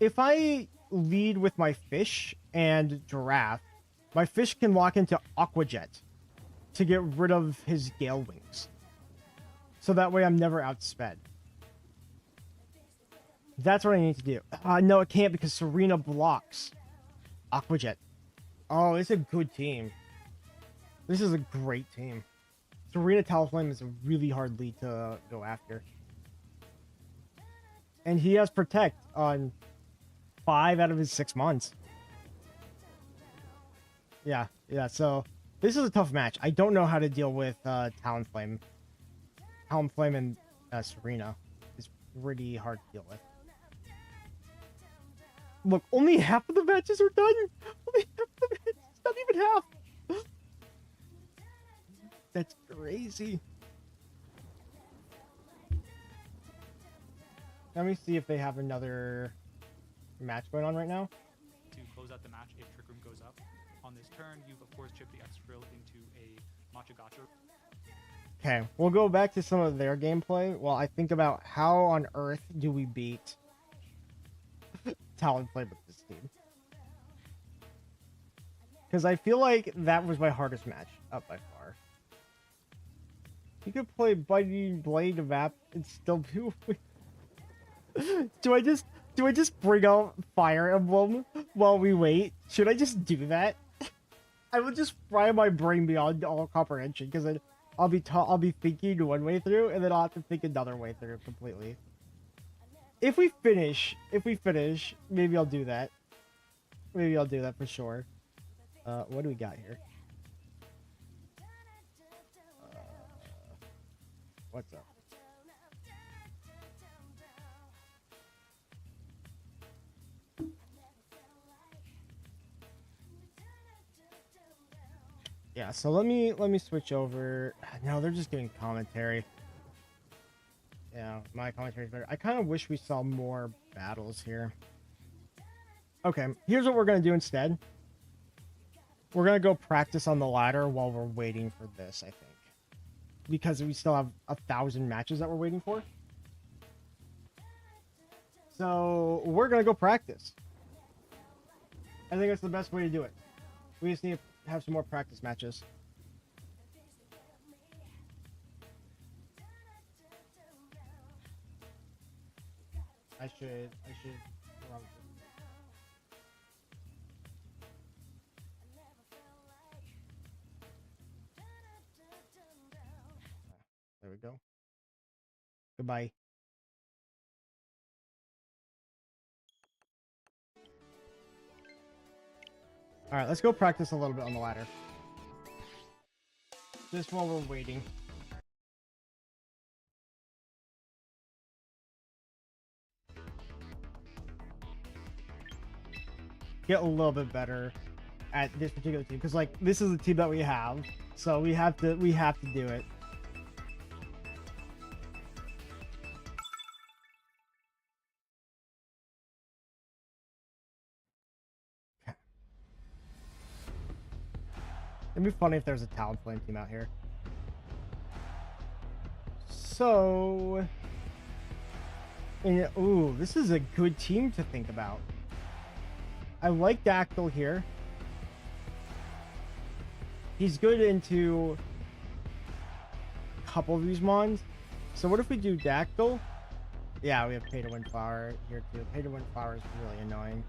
If I lead with my fish and giraffe, my fish can lock into Aqua Jet to get rid of his Gale Wings. So that way I'm never outsped. That's what I need to do. No, it can't because Serena blocks Aqua Jet. Oh, it's a good team. This is a great team. Serena Talonflame is a really hard lead to go after. And he has Protect on 5 out of his 6 months. Yeah, so this is a tough match. I don't know how to deal with Talonflame. Talonflame and Serena is pretty hard to deal with. Look, only half of the matches are done. Only half of the matches, not even half. That's crazy. Let me see if they have another match going on right now. To close out the match, if Trick Room goes up on this turn, you've of course chipped the X drill into a Matcha Gacha. Okay, we'll go back to some of their gameplay while I think about how on earth do we beat Talonflame with this team. Because I feel like that was my hardest match up by far. You could play Biting Blade of App and still do. Do I just bring out Fire Emblem while we wait? Should I just do that? I will just fry my brain beyond all comprehension because I'll be thinking one way through and then I'll have to think another way through completely. If we finish, maybe I'll do that. Maybe I'll do that for sure. What do we got here? What's up? Yeah, so let me switch over. No, they're just getting commentary. Yeah, my commentary is better. I kind of wish we saw more battles here. Okay, here's what we're gonna do instead. We're gonna go practice on the ladder while we're waiting for this, I think. Because we still have 1,000 matches that we're waiting for. So we're gonna go practice. I think that's the best way to do it. We just need to have some more practice matches. I should run. There we go. Goodbye. All right, let's go practice a little bit on the ladder. Just while we're waiting. Get a little bit better at this particular team because, like, this is the team that we have, so we have to do it. It'd be funny if there's a Talonflame team out here. So, and, ooh, this is a good team to think about. I like Dactyl here. He's good into a couple of these mons. So what if we do Dactyl? Yeah, we have Pay to Win Flower here too. Pay to Win Flower is really annoying.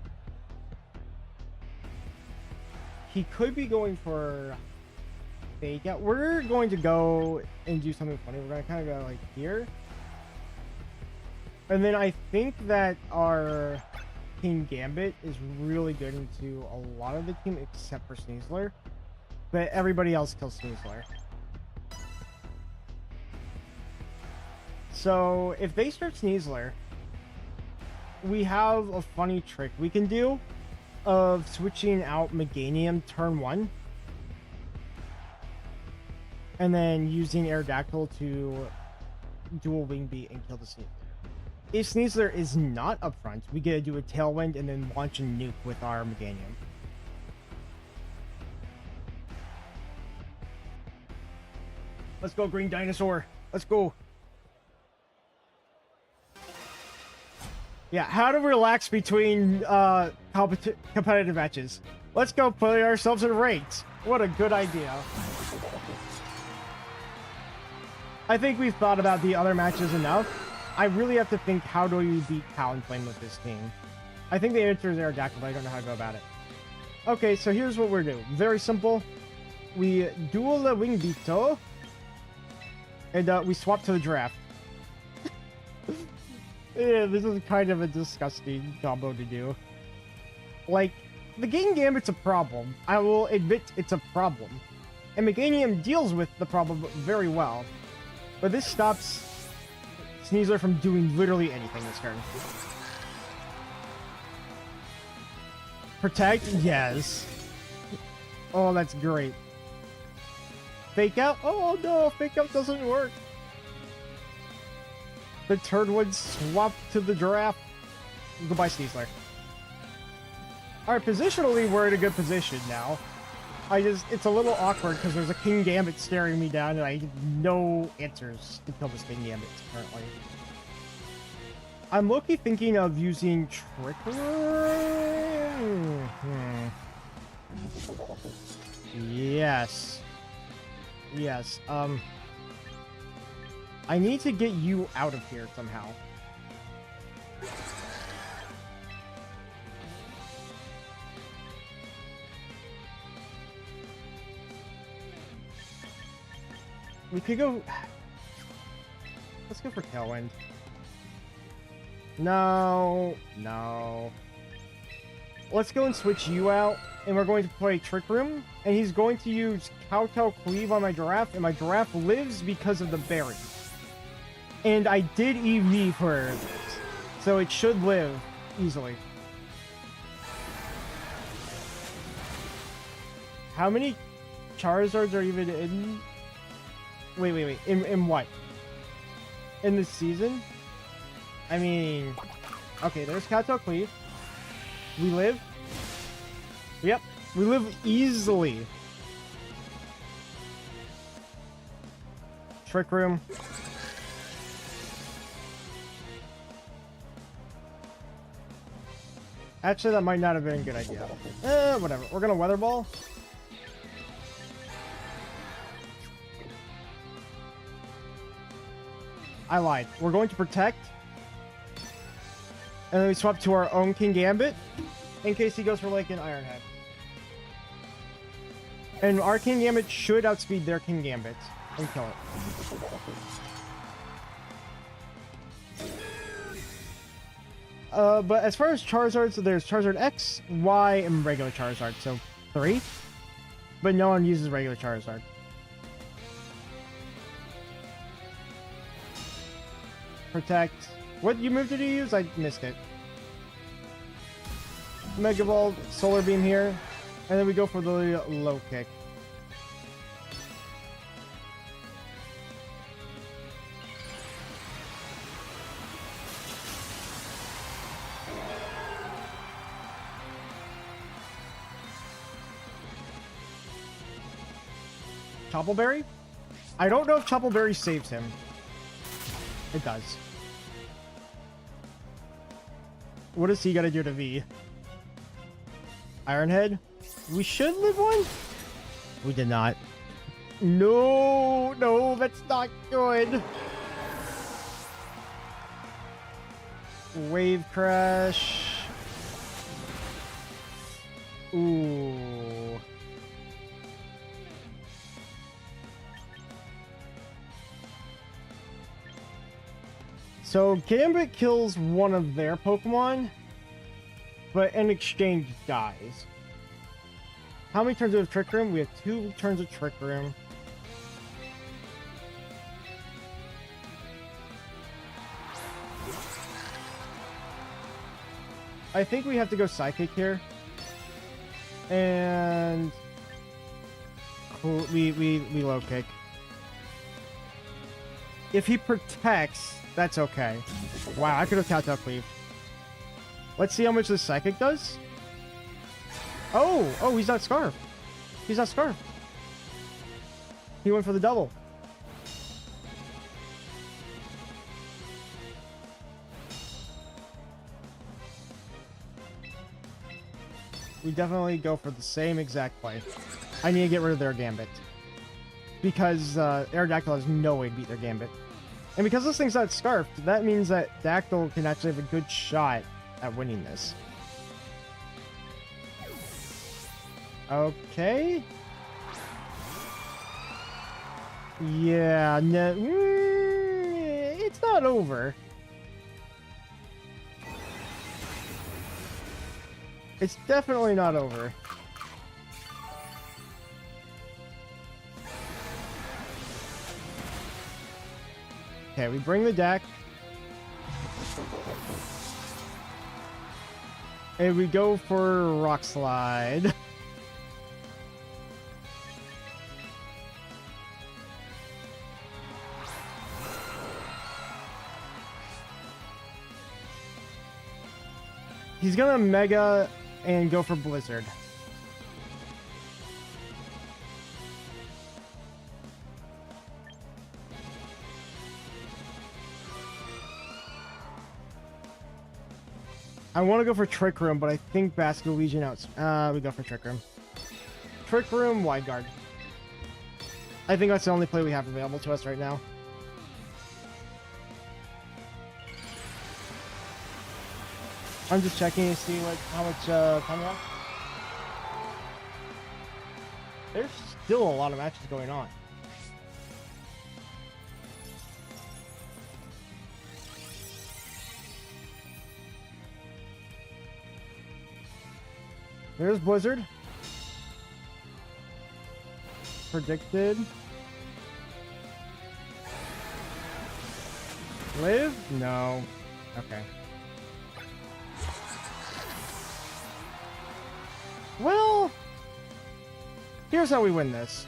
He could be going for Fake Out. We're going to go and do something funny. We're going to kind of go like here. And then I think that our King Gambit is really good into a lot of the team except for Sneasler. But everybody else kills Sneasler. So if they start Sneasler, we have a funny trick we can do of switching out Meganium turn 1 and then using Aerodactyl to dual wing beat and kill the Sneasler. If Sneasler is not up front, we get to do a Tailwind and then launch a nuke with our Meganium. Let's go, green dinosaur. Let's go. Yeah, how to relax between competitive matches. Let's go play ourselves in ranked. What a good idea. I think we've thought about the other matches enough. I really have to think, how do you beat Talonflame with this team? I think the answer is Aerodactyl, but I don't know how to go about it. Okay, so here's what we're doing. Very simple. We duel the Wing Beetle, and we swap to the Giraffe. Yeah, this is kind of a disgusting combo to do. Like, the Game Gambit's a problem. I will admit it's a problem. And Meganium deals with the problem very well. But this stops Sneasler from doing literally anything this turn. Protect? Yes. Oh, that's great. Fake out? Oh no, fake out doesn't work. The turn would swap to the Giraffe. Goodbye, Sneasler. Alright, positionally, we're in a good position now. It's a little awkward because there's a King Gambit staring me down and I have no answers to kill this King Gambit currently. I'm low-key thinking of using Trickery. Yes. Yes, I need to get you out of here somehow. We could go... Let's go for Tailwind. No. No. Let's go and switch you out, and we're going to play Trick Room, and he's going to use Kowtow Cleave on my Giraffe, and my Giraffe lives because of the berry. And I did EV for it, so it should live easily. How many Charizards are even in... Wait. In what? In this season? I mean... Okay, there's Kowtow Cleave. We live. Yep, we live easily. Trick Room. Actually, that might not have been a good idea. Whatever. We're gonna Weather Ball. I lied. We're going to Protect. And then we swap to our own King Gambit. In case he goes for like an Iron Head. And our King Gambit should outspeed their King Gambit. And kill it. But as far as Charizards, there's Charizard X, Y, and regular Charizard. So 3. But no one uses regular Charizard. Protect. What move did you use? I missed it. Mega Ball, Solar Beam here. And then we go for the low kick. Choppleberry? I don't know if Choppleberry saves him. It does. What does he gotta do to V? Iron Head? We should live one? We did not. No, that's not good. Wave Crash. Ooh. So Gambit kills one of their Pokemon, but in exchange dies. How many turns do we have Trick Room? We have 2 turns of Trick Room. I think we have to go Psychic here. And we low kick. If he protects, that's okay. Wow, I could have Kowtow Cleave. Let's see how much this Psychic does. Oh, he's not Scarf. He's not Scarf. He went for the double. We definitely go for the same exact play. I need to get rid of their Gambit. Because Aerodactyl has no way to beat their Gambit. And because this thing's not scarfed, that means that Dactyl can actually have a good shot at winning this. Okay. Yeah, no, it's not over. It's definitely not over. Okay, we bring the deck. And we go for Rock Slide. He's gonna Mega and go for Blizzard. I want to go for Trick Room, but I think Basket Legion out. We go for Trick Room. Trick Room, Wide Guard. I think that's the only play we have available to us right now. I'm just checking to see how much time we have. There's still a lot of matches going on. There's Blizzard. Predicted. Live? No. Okay. Well, here's how we win this.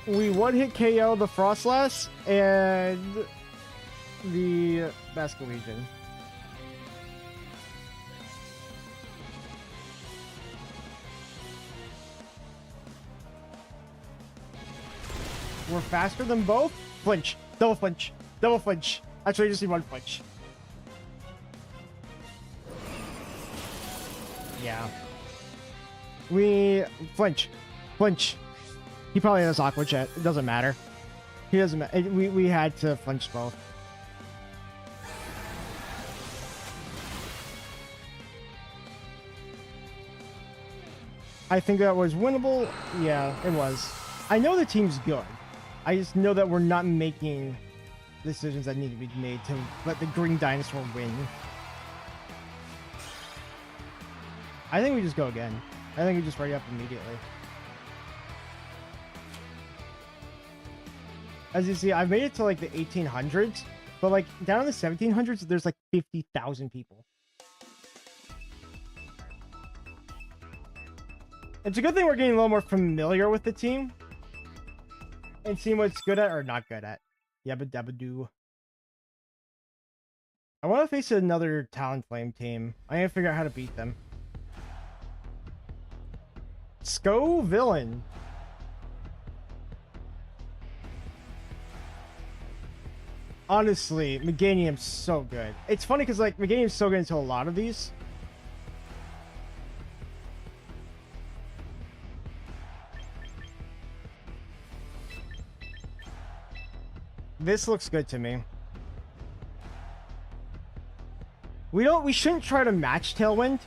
We one-hit KO the Frostlass and the Basket Legion. We're faster than both. Flinch. Double flinch. Double flinch. Actually, I just need one flinch. Yeah. We flinch. Flinch. He probably has Aqua Jet. It doesn't matter. He doesn't matter. We had to flinch both. I think that was winnable. Yeah, it was. I know the team's good. I just know that we're not making decisions that need to be made to let the Green Dinosaur win. I think we just go again. I think we just ready up immediately. As you see, I've made it to like the 1800s, but like down in the 1700s, there's like 50,000 people. It's a good thing we're getting a little more familiar with the team and seeing what it's good at or not good at. Yabba dabba doo. I want to face another Talonflame team. I need to figure out how to beat them. Skraw Villain. Honestly, Meganium's so good. It's funny because like Meganium's so good into a lot of these. This looks good to me. We shouldn't try to match Tailwind.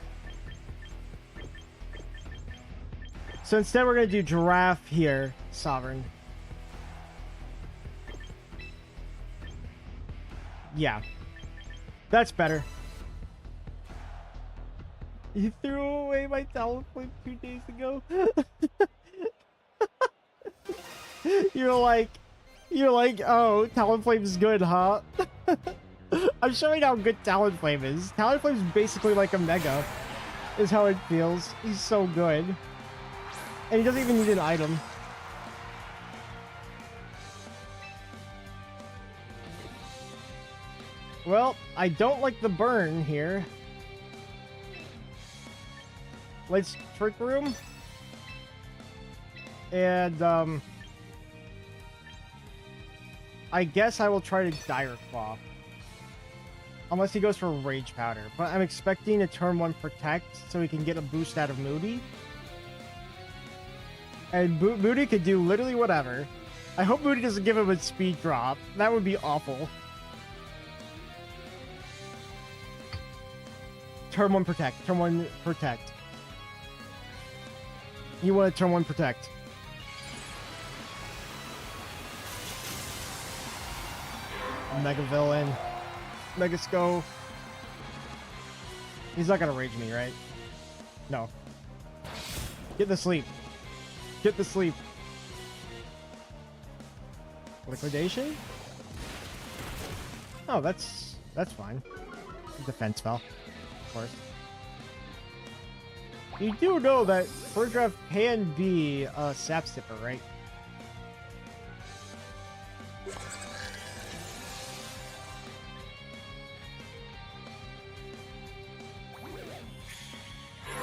So instead we're gonna do Giraffe here, Sovereign. Yeah. That's better. You threw away my Talonflame 2 days ago. You're like, oh, Talonflame's good, huh? I'm showing how good Talonflame is. Talonflame's basically like a Mega, is how it feels. He's so good. And he doesn't even need an item. Well, I don't like the burn here. Let's Trick Room. And, I guess I will try to Dire Claw. Unless he goes for Rage Powder. But I'm expecting a turn 1 Protect so he can get a boost out of Moody. And Moody could do literally whatever. I hope Moody doesn't give him a speed drop. That would be awful. Turn 1 Protect. Turn 1 Protect. You want to turn 1 Protect. Mega Villain. Mega Sco. He's not gonna rage me, right? No. Get the sleep. Get the sleep. Liquidation? Oh, that's fine. Defense spell, of course. You do know that first draft can be a Sap Sipper, right?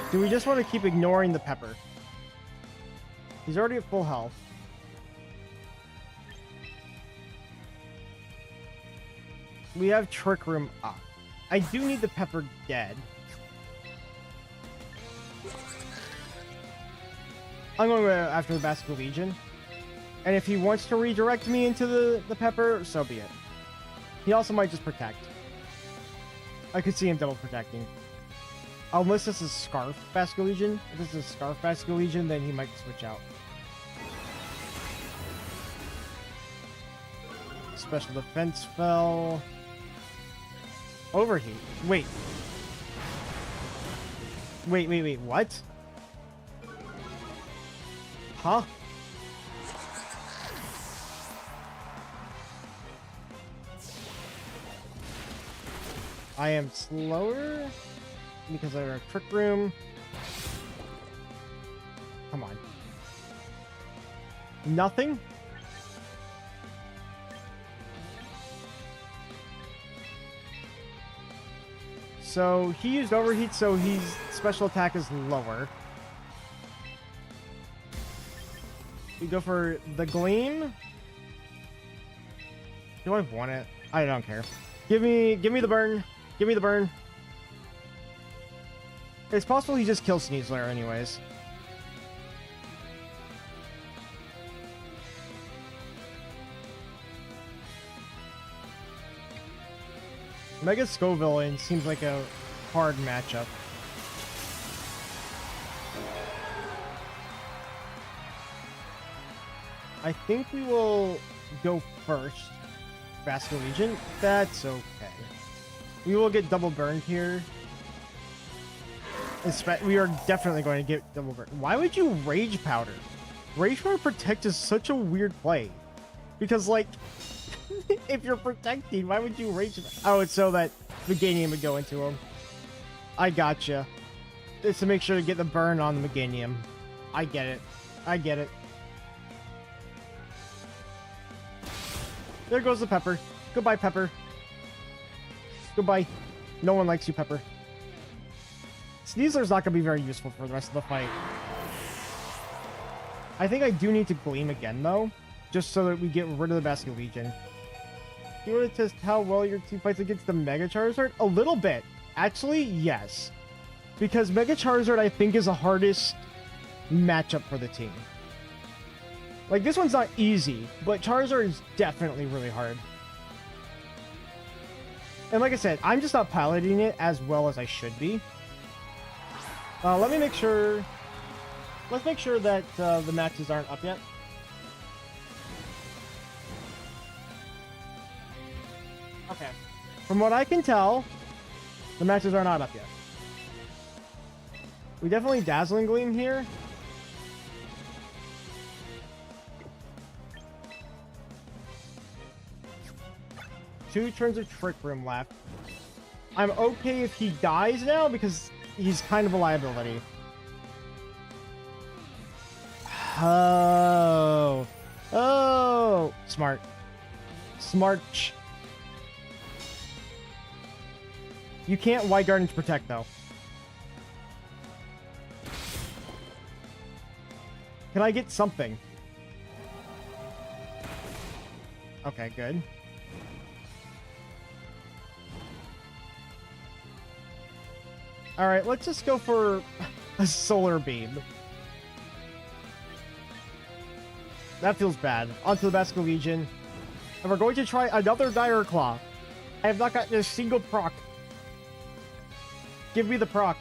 Do we just want to keep ignoring the pepper? He's already at full health. We have Trick Room up. I do need the pepper dead. I'm going to go after the Vascular Legion. And if he wants to redirect me into the pepper, so be it. He also might just protect. I could see him double protecting. Unless this is Scarf Vascular Legion. If this is Scarf Vascular Legion, then he might switch out. Special defense spell. Overheat. Wait. Wait, what? Huh? I am slower because I have Trick Room. Come on. Nothing? So he used Overheat, so his special attack is lower. We go for the Gleam. Do I want it? I don't care. Give me the burn. Give me the burn. It's possible he just kills Sneasler anyways. Mega Scovillain seems like a hard matchup. I think we will go first. Vascular Legion. That's okay. We will get double burned here. We are definitely going to get double burned. Why would you Rage Powder? Rage Powder Protect is such a weird play. Because, like, if you're protecting, why would you Rage... Oh, it's so that Meganium would go into him. I gotcha. It's to make sure to get the burn on the Meganium. I get it. I get it. There goes the Pepper. Goodbye, Pepper. Goodbye. No one likes you, Pepper. Sneasler's not going to be very useful for the rest of the fight. I think I do need to Gleam again, though. Just so that we get rid of the Vascular Legion. You want to test how well your team fights against the Mega Charizard? A little bit. Actually, yes. Because Mega Charizard, I think, is the hardest matchup for the team. Like, this one's not easy, but Charizard is definitely really hard. And like I said, I'm just not piloting it as well as I should be. Let me make sure... Let's make sure that the matches aren't up yet. Okay. From what I can tell, the matches are not up yet. We definitely Dazzling Gleam here. Two turns of Trick Room left. I'm okay if he dies now because he's kind of a liability. Oh. Oh. Smart. Smart. You can't White Garden to protect, though. Can I get something? Okay, good. Alright, let's just go for a solar beam. That feels bad. Onto the Basket Legion. And we're going to try another Dire Claw. I have not gotten a single proc. Give me the proc.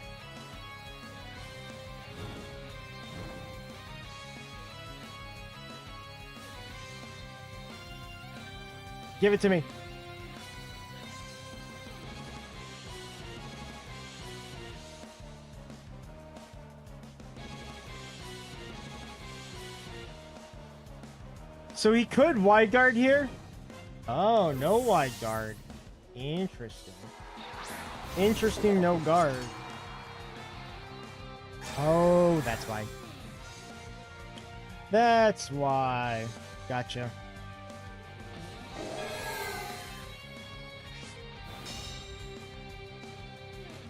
Give it to me. So he could wide guard here? Oh, no wide guard. Interesting. Interesting, no guard. Oh, that's why. That's why. Gotcha.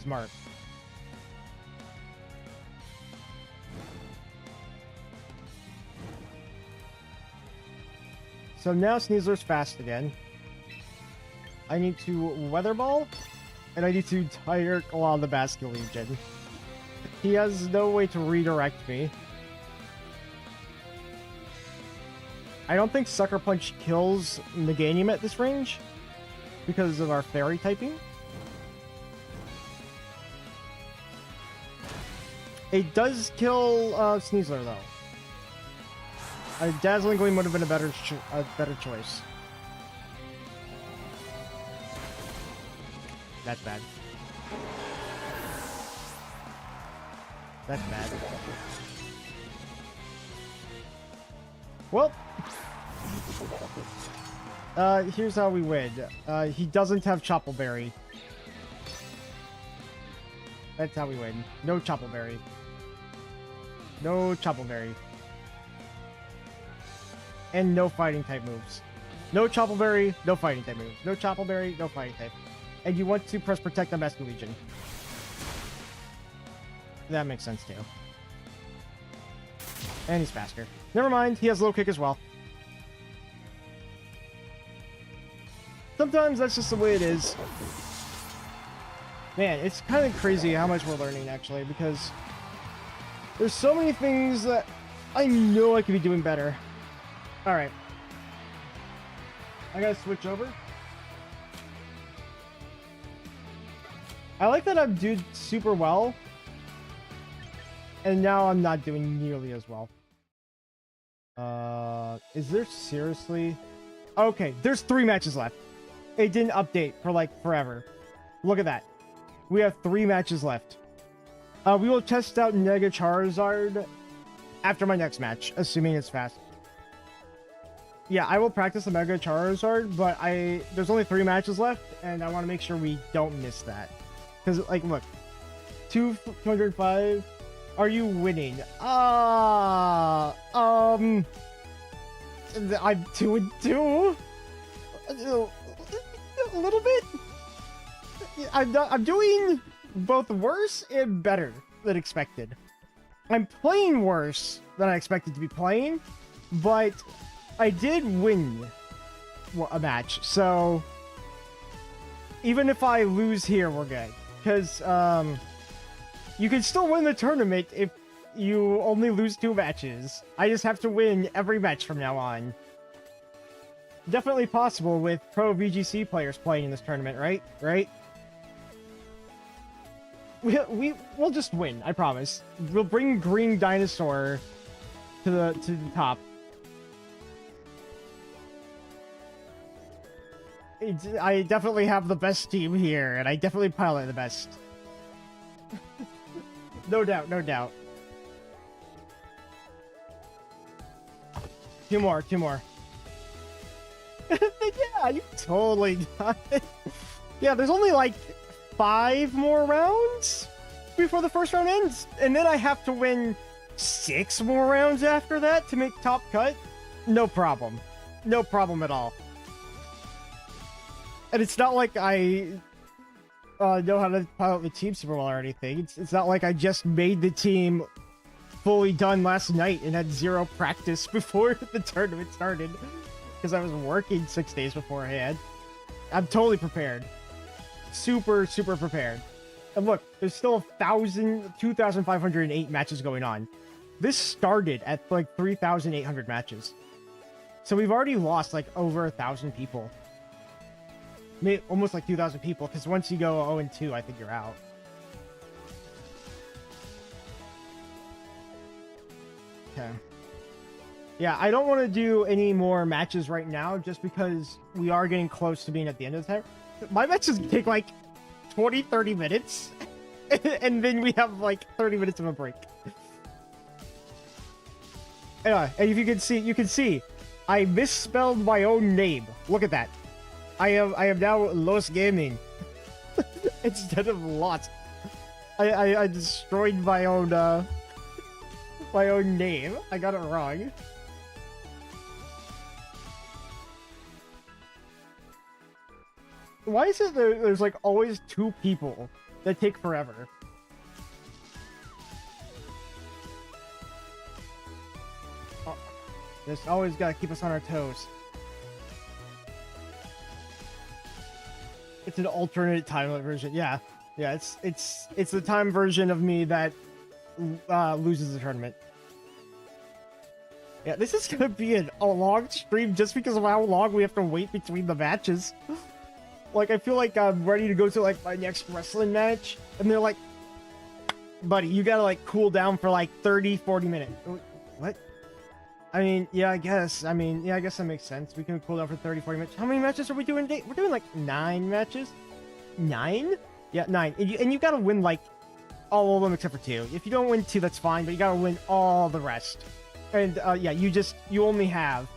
Smart. So now Sneasler's fast again. I need to Weather Ball, and I need to Tire Claw the Basket Legion. He has no way to redirect me. I don't think Sucker Punch kills Meganium at this range because of our Fairy typing. It does kill Sneasler though. A Dazzling Gleam would have been a better choice. That's bad. That's bad. Well, here's how we win. He doesn't have Choppleberry. That's how we win. No Choppleberry. No Choppleberry. And no fighting type moves. No Choppleberry, no fighting type moves. No Choppleberry, no fighting type. And you want to press protect on Basket Legion. That makes sense too. And he's faster. Never mind, he has low kick as well. Sometimes that's just the way it is. Man, it's kind of crazy how much we're learning actually, because there's so many things that I know I could be doing better. Alright. I gotta switch over. I like that I'm doing super well. And now I'm not doing nearly as well. Is there seriously? Okay, there's 3 matches left. It didn't update for like forever. Look at that. We have 3 matches left. We will test out Mega Charizard after my next match, assuming it's fast. Yeah, I will practice the Mega Charizard, but there's only 3 matches left, and I want to make sure we don't miss that. Because, like, look. 205. Are you winning? I'm 2-2. A little bit. I'm doing both worse and better than expected. I'm playing worse than I expected to be playing, but I did win a match, so even if I lose here, we're good. Because you can still win the tournament if you only lose 2 matches. I just have to win every match from now on. Definitely possible with pro VGC players playing in this tournament, right? Right? We'll just win, I promise. We'll bring Green Dinosaur to the top. I definitely have the best team here, and I definitely pilot the best. No doubt, no doubt. 2 more, 2 more. Yeah, you totally got it. Yeah, there's only like 5 more rounds before the first round ends, and then I have to win 6 more rounds after that to make top cut. No problem. No problem at all. And it's not like I know how to pilot the team super well or anything. It's not like I just made the team fully done last night and had 0 practice before the tournament started because I was working 6 days beforehand. I'm totally prepared. Super, super prepared. And look, there's still 2,508 matches going on. This started at like 3,800 matches. So we've already lost like over 1,000 people. Almost like 2,000 people, because once you go 0-2, I think you're out. Okay. Yeah, I don't want to do any more matches right now, just because we are getting close to being at the end of the time. My matches take like 20, 30 minutes, and then we have like 30 minutes of a break. Anyway, and if you can see, I misspelled my own name. Look at that. I am now Los Gaming instead of Lot. I destroyed my own name. I got it wrong. Why is it there's like always two people that take forever? Oh, just always gotta keep us on our toes. It's an alternate time limit version. Yeah, it's the time version of me that loses the tournament. Yeah, this is gonna be a long stream just because of how long we have to wait between the matches. Like, I feel like I'm ready to go to like my next wrestling match, and they're like, "Buddy, you gotta like cool down for like 30-40 minutes." What? I mean, yeah, I guess that makes sense. We can cool down for 30-40 minutes. How many matches are we doing today? We're doing like 9 matches. 9? Yeah, 9. And you gotta win like all of them except for 2. If you don't win 2, that's fine, but you gotta win all the rest. And yeah, you only have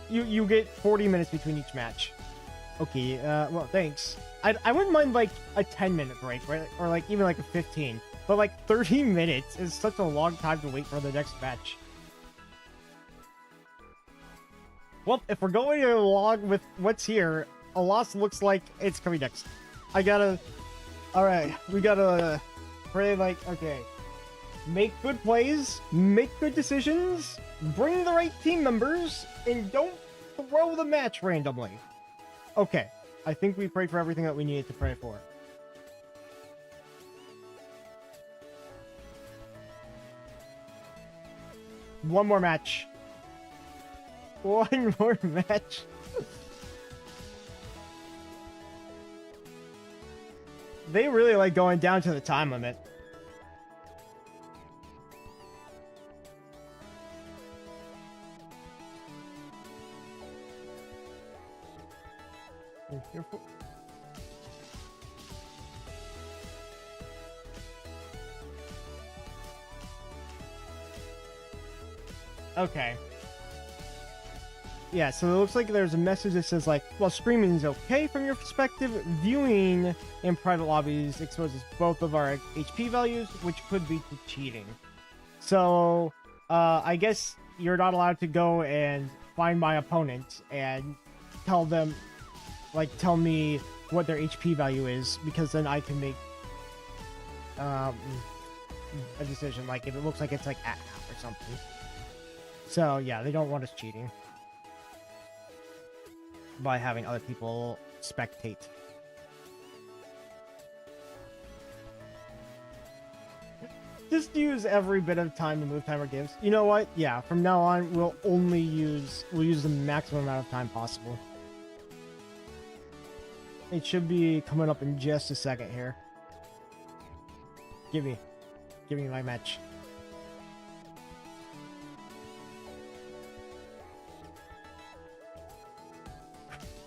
you get 40 minutes between each match. Okay, well, thanks. I wouldn't mind like a 10-minute break, right? Or like even like a 15. But like 30 minutes is such a long time to wait for the next match. Well, if we're going along with what's here, a loss looks like it's coming next. Alright, we gotta pray like, okay. Make good plays, make good decisions, bring the right team members, and don't throw the match randomly. Okay, I think we prayed for everything that we needed to pray for. One more match. One more match. They really like going down to the time limit. Okay. Yeah, so it looks like there's a message that says like, while streaming is okay from your perspective, viewing in private lobbies exposes both of our HP values, which could be to cheating. So, I guess you're not allowed to go and find my opponent and tell them, like, tell me what their HP value is, because then I can make a decision, like, if it looks like it's like at half or something. So, yeah, they don't want us cheating by having other people spectate. Just use every bit of time the move timer gives. You know what? Yeah, from now on, we'll use the maximum amount of time possible. It should be coming up in just a second here. Give me my match.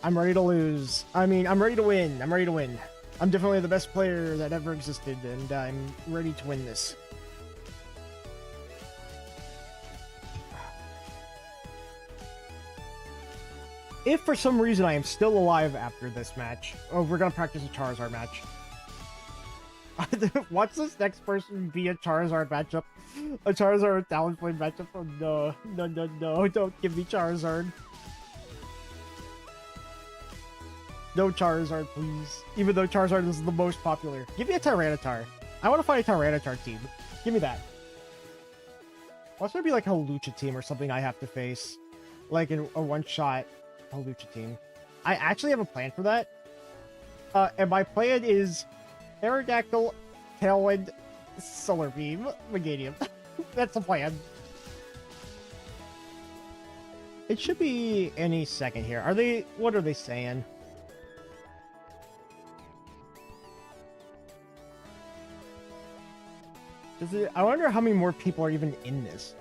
I'm ready to lose. I mean, I'm ready to win. I'm ready to win. I'm definitely the best player that ever existed, and I'm ready to win this. If for some reason I am still alive after this match, we're gonna practice a Charizard match. Watch this next person be a Charizard matchup. A Charizard Talonflame matchup. Oh no. No. Don't give me Charizard. No Charizard, please. Even though Charizard is the most popular. Give me a Tyranitar. I want to fight a Tyranitar team. Give me that. What's there be like a Lucha team or something I have to face? Like in a one-shot Lucha team. I actually have a plan for that. And my plan is Aerodactyl, Tailwind, Solar Beam, Meganium. That's the plan. It should be any second here. What are they saying? I wonder how many more people are even in this.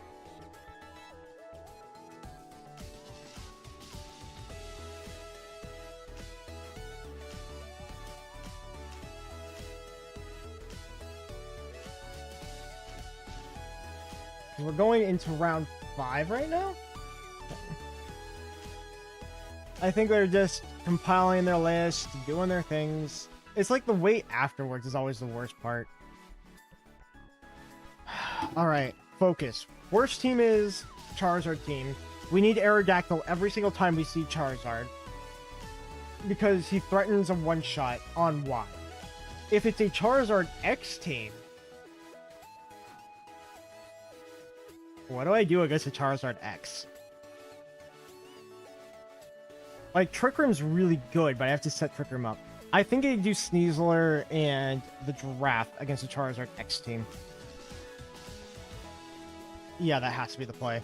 We're going into round 5 right now? I think they're just compiling their list, doing their things. It's like the wait afterwards is always the worst part. Alright, focus. Worst team is Charizard team. We need Aerodactyl every single time we see Charizard. Because he threatens a one-shot on Y. If it's a Charizard X team, what do I do against a Charizard X? Like, Trick Room's really good, but I have to set Trick Room up. I think I do Sneasler and the Giraffe against the Charizard X team. Yeah, that has to be the play.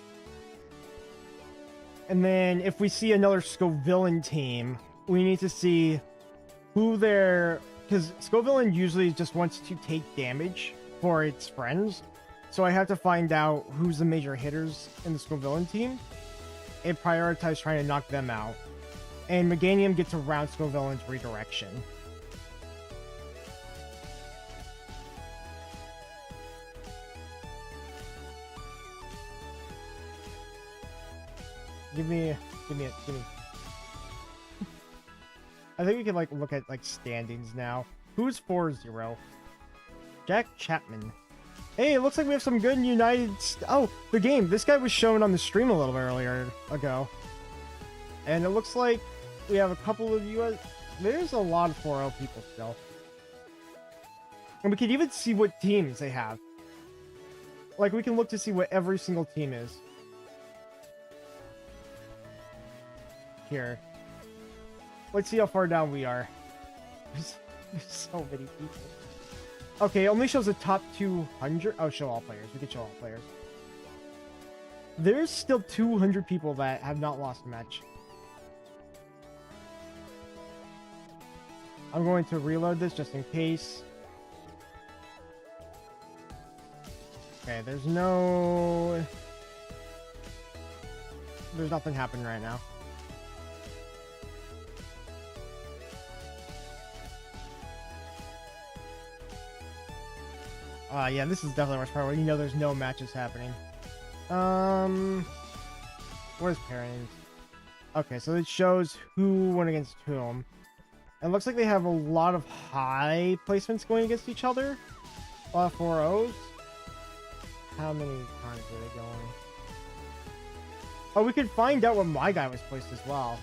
And then if we see another Scovillain team, we need to see who they're... Because Scovillain usually just wants to take damage for its friends. So I have to find out who's the major hitters in the Scovillain team and prioritize trying to knock them out. And Meganium gets around Scovillain's redirection. Give me. I think we can like look at like standings now. Who's 4-0? Jack Chapman. Hey, it looks like we have some good oh, the game. This guy was shown on the stream a little bit earlier ago. And it looks like we have a couple of US... There's a lot of 4-0 people still. And we can even see what teams they have. Like, we can look to see what every single team is. Here. Let's see how far down we are. There's so many people. Okay, it only shows the top 200. Oh, show all players. We can show all players. There's still 200 people that have not lost a match. I'm going to reload this just in case. Okay, there's nothing happening right now. Yeah, this is definitely the worst part where you know there's no matches happening. Where's pairings? Okay, so it shows who went against whom. It looks like they have a lot of high placements going against each other. A lot of 4-0s. How many times are they going? Oh, we could find out what my guy was placed as well.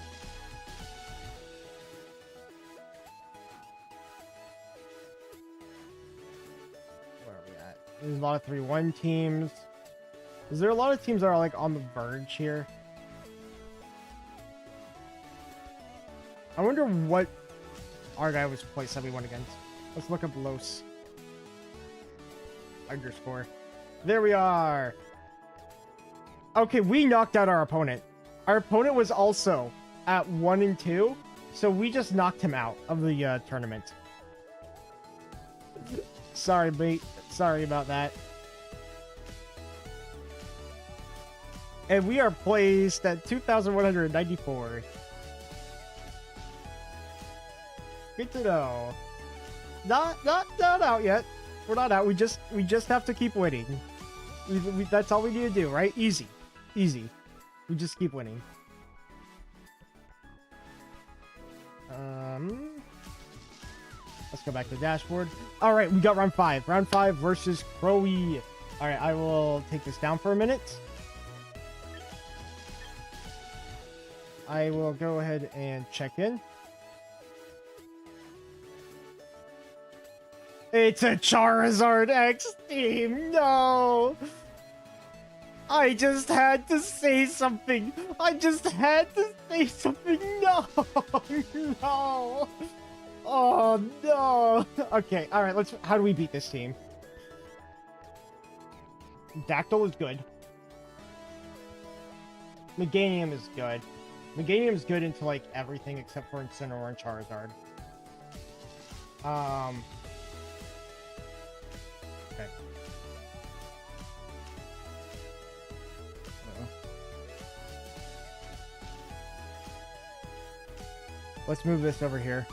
Where are we at? There's a lot of 3-1 teams. Is there a lot of teams that are like on the verge here? I wonder what our guy was placed that we went against. Let's look up Los. Underscore. There we are. Okay, we knocked out our opponent. Our opponent was also at 1 and 2, so we just knocked him out of the tournament. Sorry, mate. Sorry about that. And we are placed at 2,194. Good to know. Not out yet. We're not out. We just have to keep winning. That's all we need to do, right? Easy. We just keep winning. Let's go back to the dashboard. All right, we got round 5. Round 5 versus Crowy. All right, I will take this down for a minute. I will go ahead and check in. It's a Charizard X team. No. I just had to say something. No. No. Oh no. Okay, all right. How do we beat this team? Dactyl is good. Meganium is good. Meganium is good into like everything except for Incineroar and Charizard. Okay. Let's move this over here.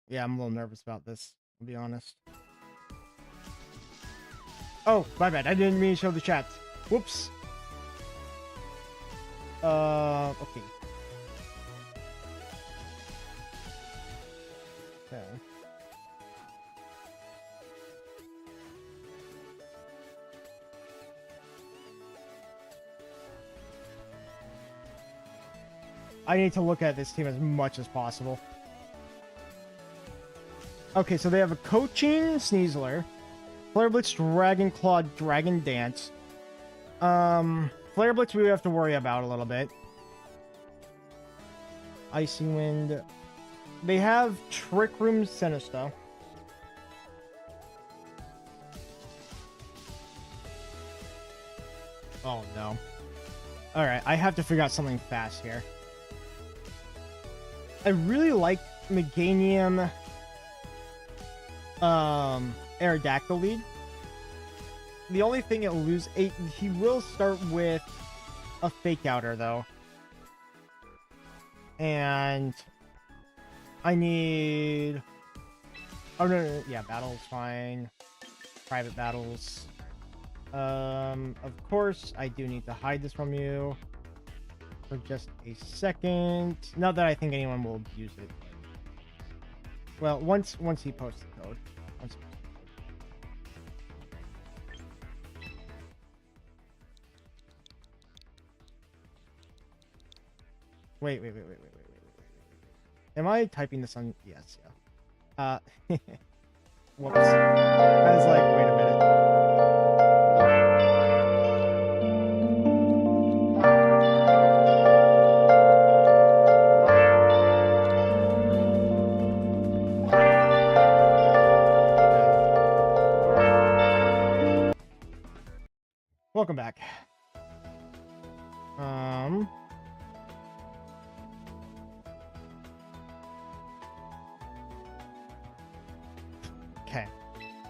Yeah, I'm a little nervous about this, to be honest. Oh, my bad. I didn't mean to show the chat. Whoops. Okay. Okay. I need to look at this team as much as possible. Okay, so they have a Coaching Sneasler, Flare Blitz, Dragon Claw, Dragon Dance. Flare Blitz we have to worry about a little bit. Icy Wind. They have Trick Room Sinister. Oh no. Alright, I have to figure out something fast here. I really like Meganium Aerodactyl lead. The only thing it'll lose, he will start with a Fake Outer though. And I need... Oh no, yeah, battle's fine. Private battles. Of course, I do need to hide this from you for just a second. Not that I think anyone will use it. Well, once he posts the code. Wait. Am I typing this on? Yes, yeah. Whoops. I was like, wait a minute. Welcome back. Okay.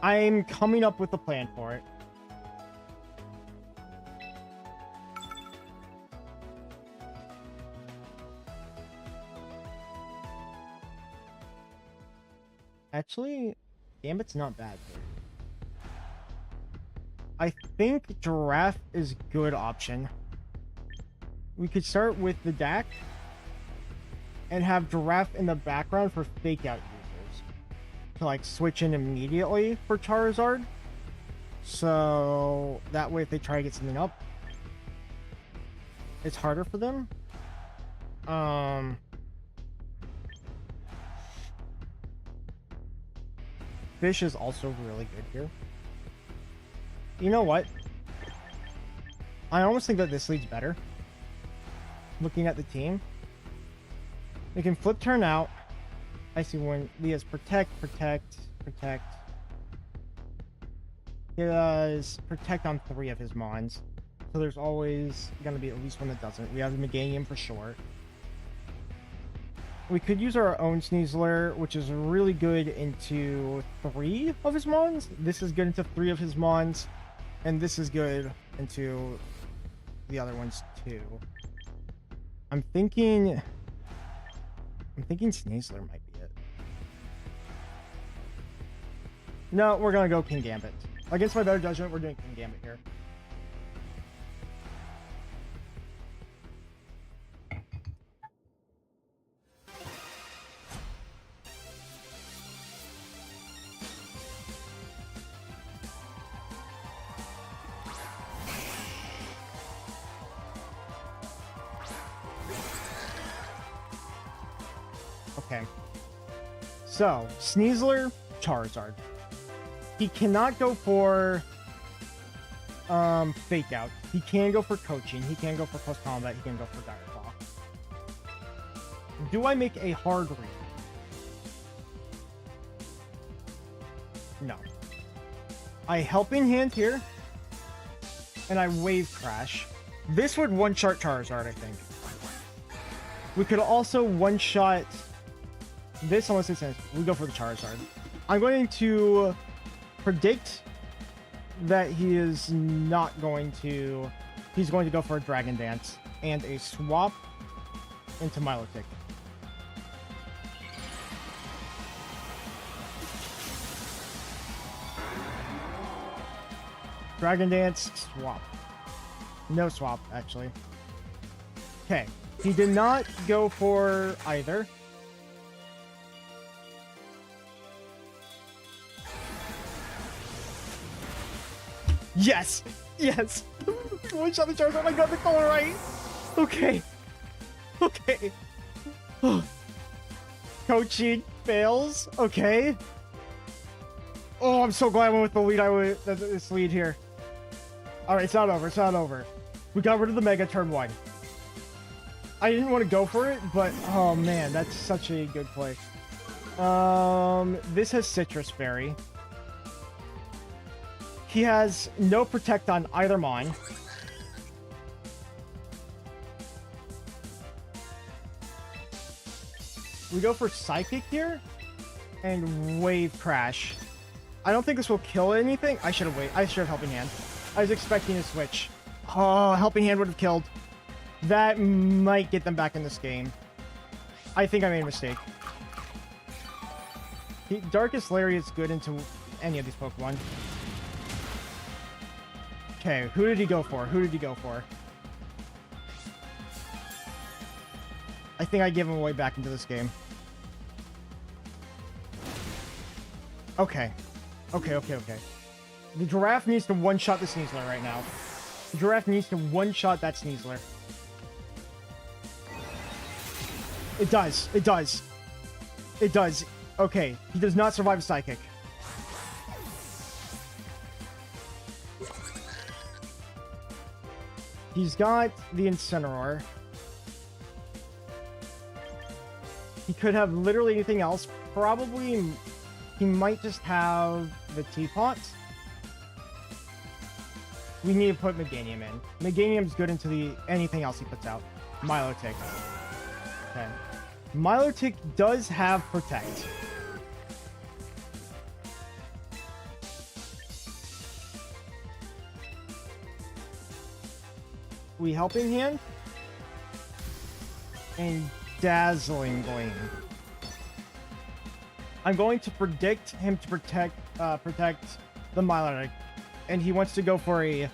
I'm coming up with a plan for it. Actually, Gambit's not bad here. I think Giraffe is a good option. We could start with the DAC and have Giraffe in the background for fake out users to like switch in immediately for Charizard. So that way if they try to get something up, it's harder for them. Fish is also really good here. You know what? I almost think that this lead's better. Looking at the team. They can flip turn out. I see one. He has protect. He has protect on 3 of his mons. So there's always going to be at least one that doesn't. We have the Meganium for sure. We could use our own Sneasler, which is really good into 3 of his mons. This is good into 3 of his mons. And this is good into the other ones too. I'm thinking Sneasler might be it. No, we're gonna go King Gambit. Against my better judgment, we're doing King Gambit here. Okay. So, Sneasler, Charizard. He cannot go for fake out. He can go for coaching. He can go for close combat. He can go for dire claw. Do I make a hard read? No. I helping hand here, and I wave crash. This would one-shot Charizard, I think. We could also one-shot this unless it's we go for the Charizard. I'm going to predict that he is not going to. He's going to go for a Dragon Dance and a swap into Milotic. Dragon Dance, swap. No swap, actually. Okay. He did not go for either. Yes! Yes! One shot the Charizard, I got the color right! Okay. Okay. Coaching fails. Okay. Oh, I'm so glad I went with the lead. This lead here. Alright, it's not over. It's not over. We got rid of the Mega turn 1. I didn't want to go for it, but oh man, that's such a good play. This has Citrus Berry. He has no Protect on either mine. We go for Psychic here and Wave Crash. I don't think this will kill anything. I should have waited. I should have Helping Hand. I was expecting a switch. Oh, Helping Hand would have killed. That might get them back in this game. I think I made a mistake. Darkest Lariat is good into any of these Pokemon. Okay, who did he go for? Who did he go for? I think I gave him away back into this game. Okay. Okay. The Giraffe needs to one-shot the Sneasler right now. The Giraffe needs to one-shot that Sneasler. It does. It does. It does. Okay. He does not survive a Psychic. He's got the Incineroar. He could have literally anything else. Probably he might just have the Teapot. We need to put Meganium in. Meganium's good into anything else he puts out. Milotic. Okay. Milotic does have Protect. We Helping Hand. And Dazzling Gleam. I'm going to predict him to protect the Milotic, and he wants to go for a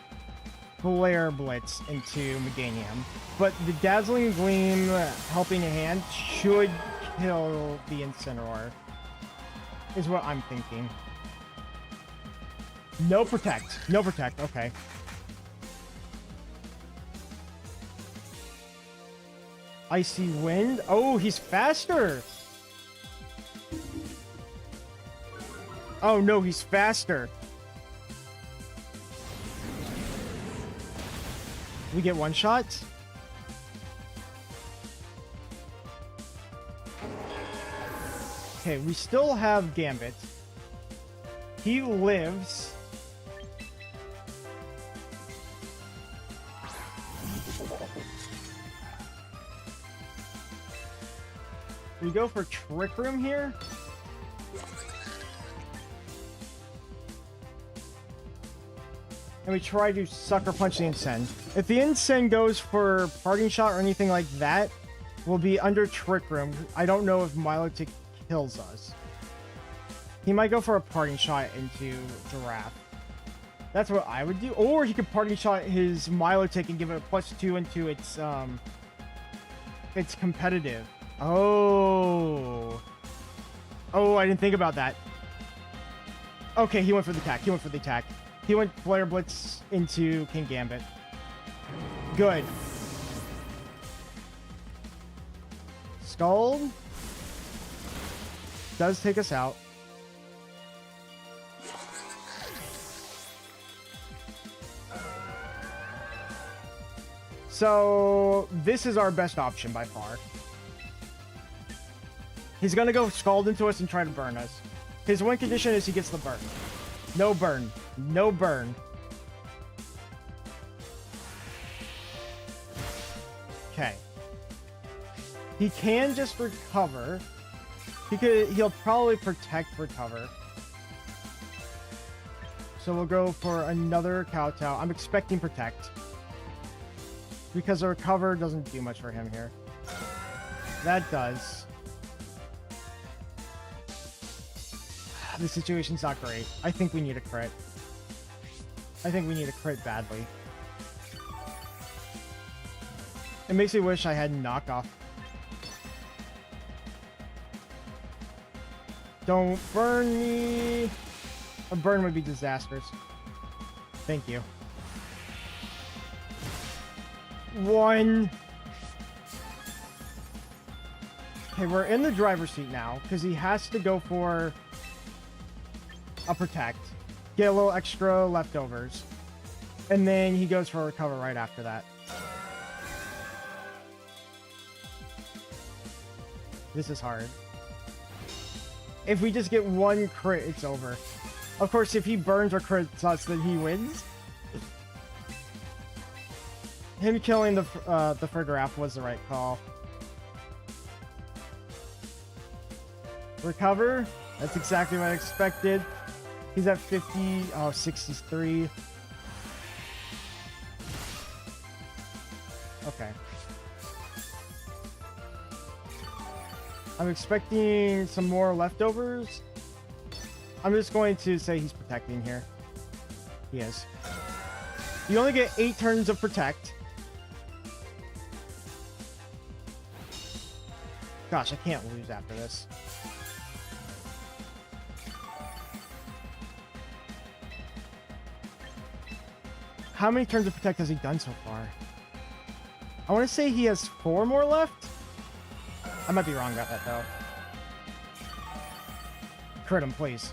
Flare Blitz into Meganium. But the Dazzling Gleam Helping Hand should kill the Incineroar, is what I'm thinking. No Protect. No Protect. Okay. Icy Wind. Oh, he's faster. Oh no, he's faster. We get one shot. Okay, we still have Gambit. He lives. We go for Trick Room here. And we try to Sucker Punch the Incen. If the Incen goes for Parting Shot or anything like that, we'll be under Trick Room. I don't know if Milotic kills us. He might go for a Parting Shot into Giraffe. That's what I would do. Or he could Parting Shot his Milotic and give it a +2 into its competitive. Oh. Oh, I didn't think about that. Okay, he went for the attack. He went for the attack. He went Flare Blitz into King Gambit. Good. Scald does take us out. So this is our best option by far. He's gonna go Scald into us and try to burn us. His win condition is he gets the burn. No burn. No burn. Okay. He can just recover. He'll probably protect recover. So we'll go for another kowtow. I'm expecting protect. Because the recover doesn't do much for him here. That does. The situation's not great. I think we need a crit. I think we need a crit badly. It makes me wish I had knockoff. Don't burn me. A burn would be disastrous. Thank you. 1. Okay, we're in the driver's seat now because he has to go for a protect, get a little extra leftovers, and then he goes for a recover right after that. This is hard. If we just get 1 crit, it's over. Of course, if he burns or crits us, then he wins. Him killing the Frigoraph was the right call. Recover. That's exactly what I expected. He's at 50. Oh, 63. Okay. I'm expecting some more leftovers. I'm just going to say he's protecting here. He is. You only get 8 turns of protect. Gosh, I can't lose after this. How many turns of protect has he done so far? I want to say he has 4 more left. I might be wrong about that, though. Crit him, please.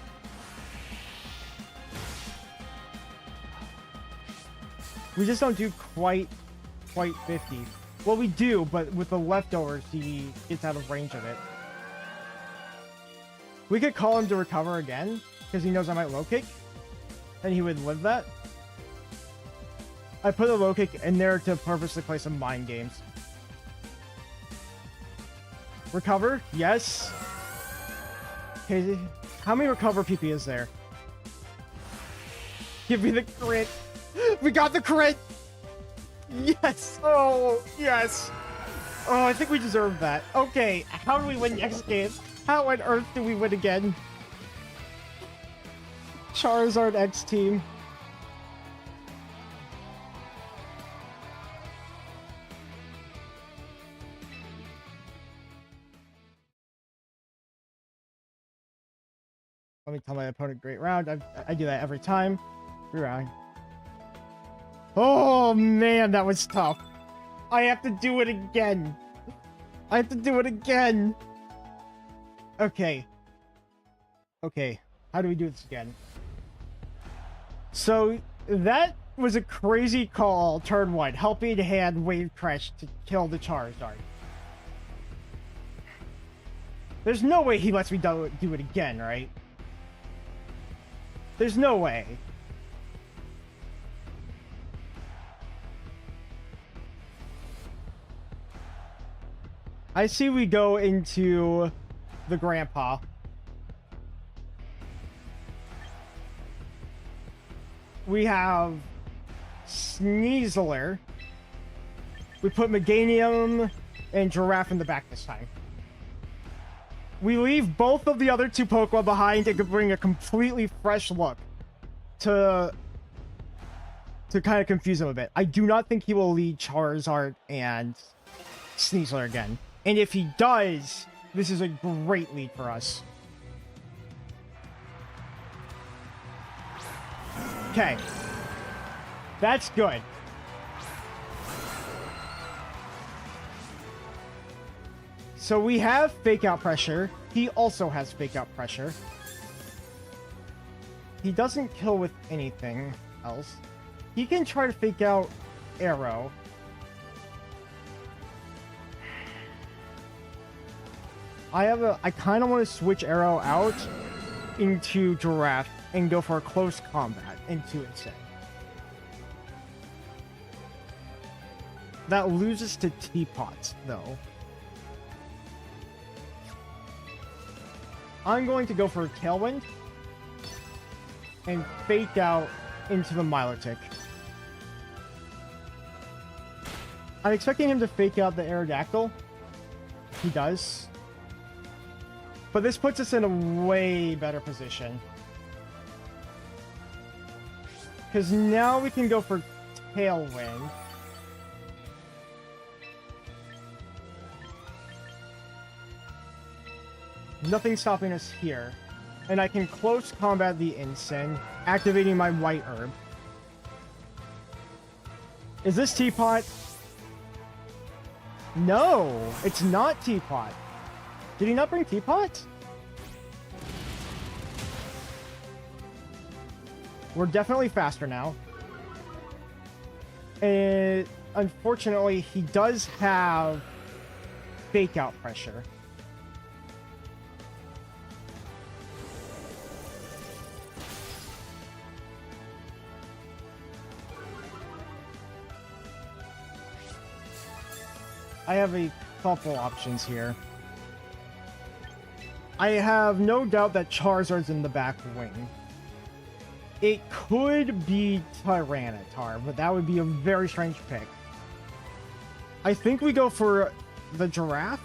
We just don't do quite 50. Well, we do, but with the leftovers, he gets out of range of it. We could call him to recover again, because he knows I might low kick, and he would live that. I put a low kick in there to purposely play some mind games. Recover? Yes. Okay, how many recover PP is there? Give me the crit. We got the crit. Yes. Oh, yes. Oh, I think we deserve that. Okay, how do we win next game? How on earth do we win again? Charizard X team. Let me tell my opponent, great round. I do that every time. Reround. Oh, man, that was tough. I have to do it again. I have to do it again. Okay. Okay. How do we do this again? So, that was a crazy call, turn 1. Helping hand Wave Crash to kill the Charizard. There's no way he lets me do it again, right? There's no way. I see we go into the Grandpa. We have Sneasler. We put Meganium and Giraffe in the back this time. We leave both of the other 2 Pokemon behind and could bring a completely fresh look to kind of confuse him a bit. I do not think he will lead Charizard and Sneasler again. And if he does, this is a great lead for us. Okay. That's good. So we have Fake Out Pressure. He also has Fake Out Pressure. He doesn't kill with anything else. He can try to Fake Out Arrow. I kind of want to switch Arrow out into Giraffe and go for a close combat into Insane. That loses to Teapot, though. I'm going to go for Tailwind and fake out into the Milotic. I'm expecting him to fake out the Aerodactyl. He does. But this puts us in a way better position. Because now we can go for Tailwind. Nothing stopping us here. And I can close combat the Ensign, activating my White Herb. Is this Teapot? No, it's not Teapot. Did he not bring Teapot? We're definitely faster now. And unfortunately, he does have fake out pressure. I have a couple options here. I have no doubt that Charizard's in the back wing. It could be Tyranitar, but that would be a very strange pick. I think we go for the Giraffe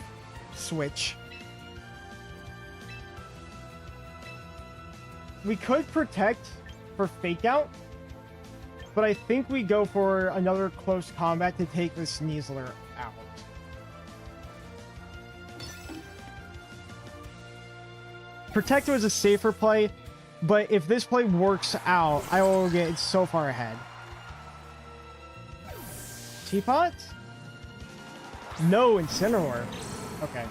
switch. We could protect for fake out, but I think we go for another close combat to take the Sneasler out. Protect was a safer play, but if this play works out, I will get so far ahead. Teapot? No, Incineroar. Okay.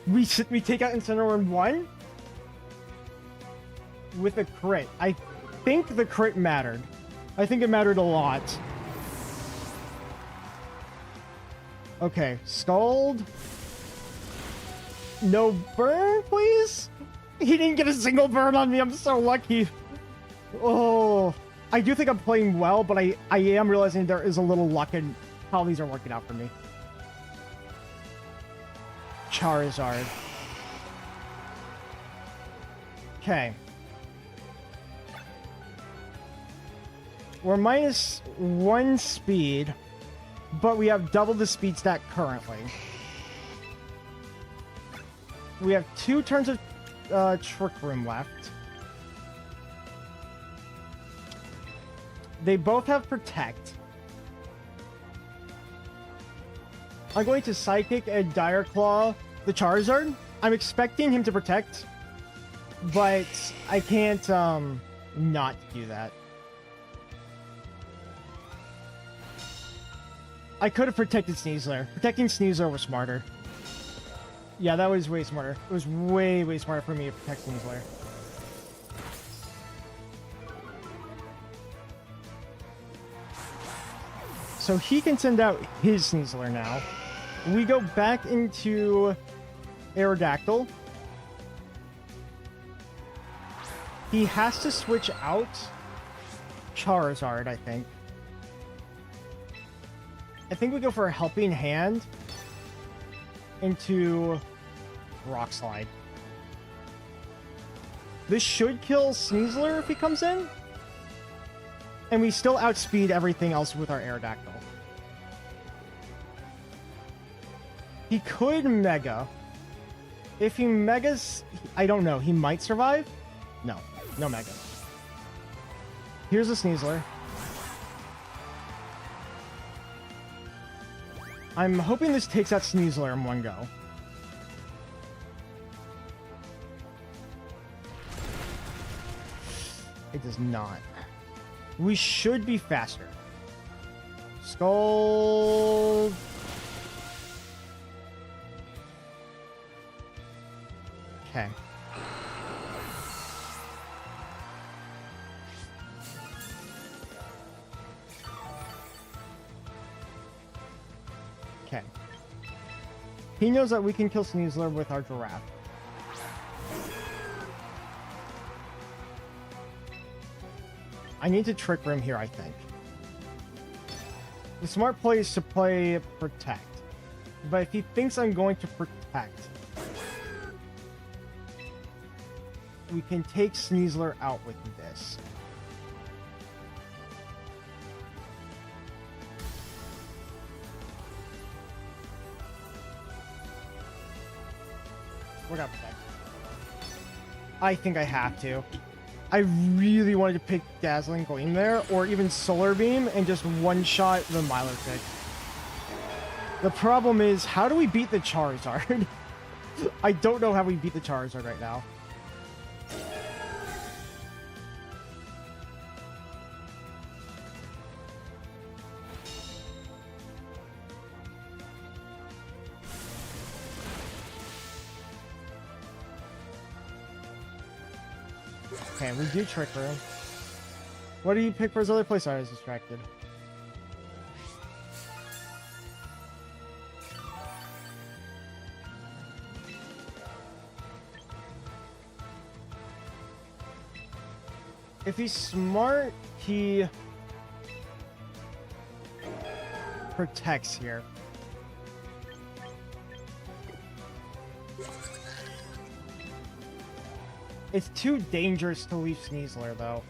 We take out Incineroar in one? With a crit. I think the crit mattered. I think it mattered a lot. Okay, Scald. No burn, please? He didn't get a single burn on me. I'm so lucky. Oh, I do think I'm playing well, but I am realizing there is a little luck in how these are working out for me. Charizard. Okay. We're -1 speed, but we have double the speed stat currently. We have 2 turns of Trick Room left. They both have Protect. I'm going to Psychic and Dire Claw the Charizard. I'm expecting him to Protect, but I can't not do that. I could have protected Sneasler. Protecting Sneasler was smarter. Yeah, that was way smarter. It was way, way smarter for me to protect Sneasler. So he can send out his Sneasler now. We go back into Aerodactyl. He has to switch out Charizard, I think. I think we go for a Helping Hand into Rock Slide. This should kill Sneasler if he comes in. And we still outspeed everything else with our Aerodactyl. He could Mega. If he Megas, I don't know. He might survive? No. No Mega. Here's a Sneasler. I'm hoping this takes out Sneasler in one go. It does not. We should be faster. Skull. Okay. He knows that we can kill Sneasler with our giraffe. I need to trick Rim here, I think. The smart play is to play Protect. But if he thinks I'm going to Protect, we can take Sneasler out with this. We're gonna Protect. I think I have to. I really wanted to pick Dazzling Gleam there, or even Solar Beam, and just one-shot the Milotic. The problem is, how do we beat the Charizard? I don't know how we beat the Charizard right now. Okay, we do Trick Room. What do you pick for his other place? I was distracted. If he's smart, he protects here. It's too dangerous to leave Sneasler, though.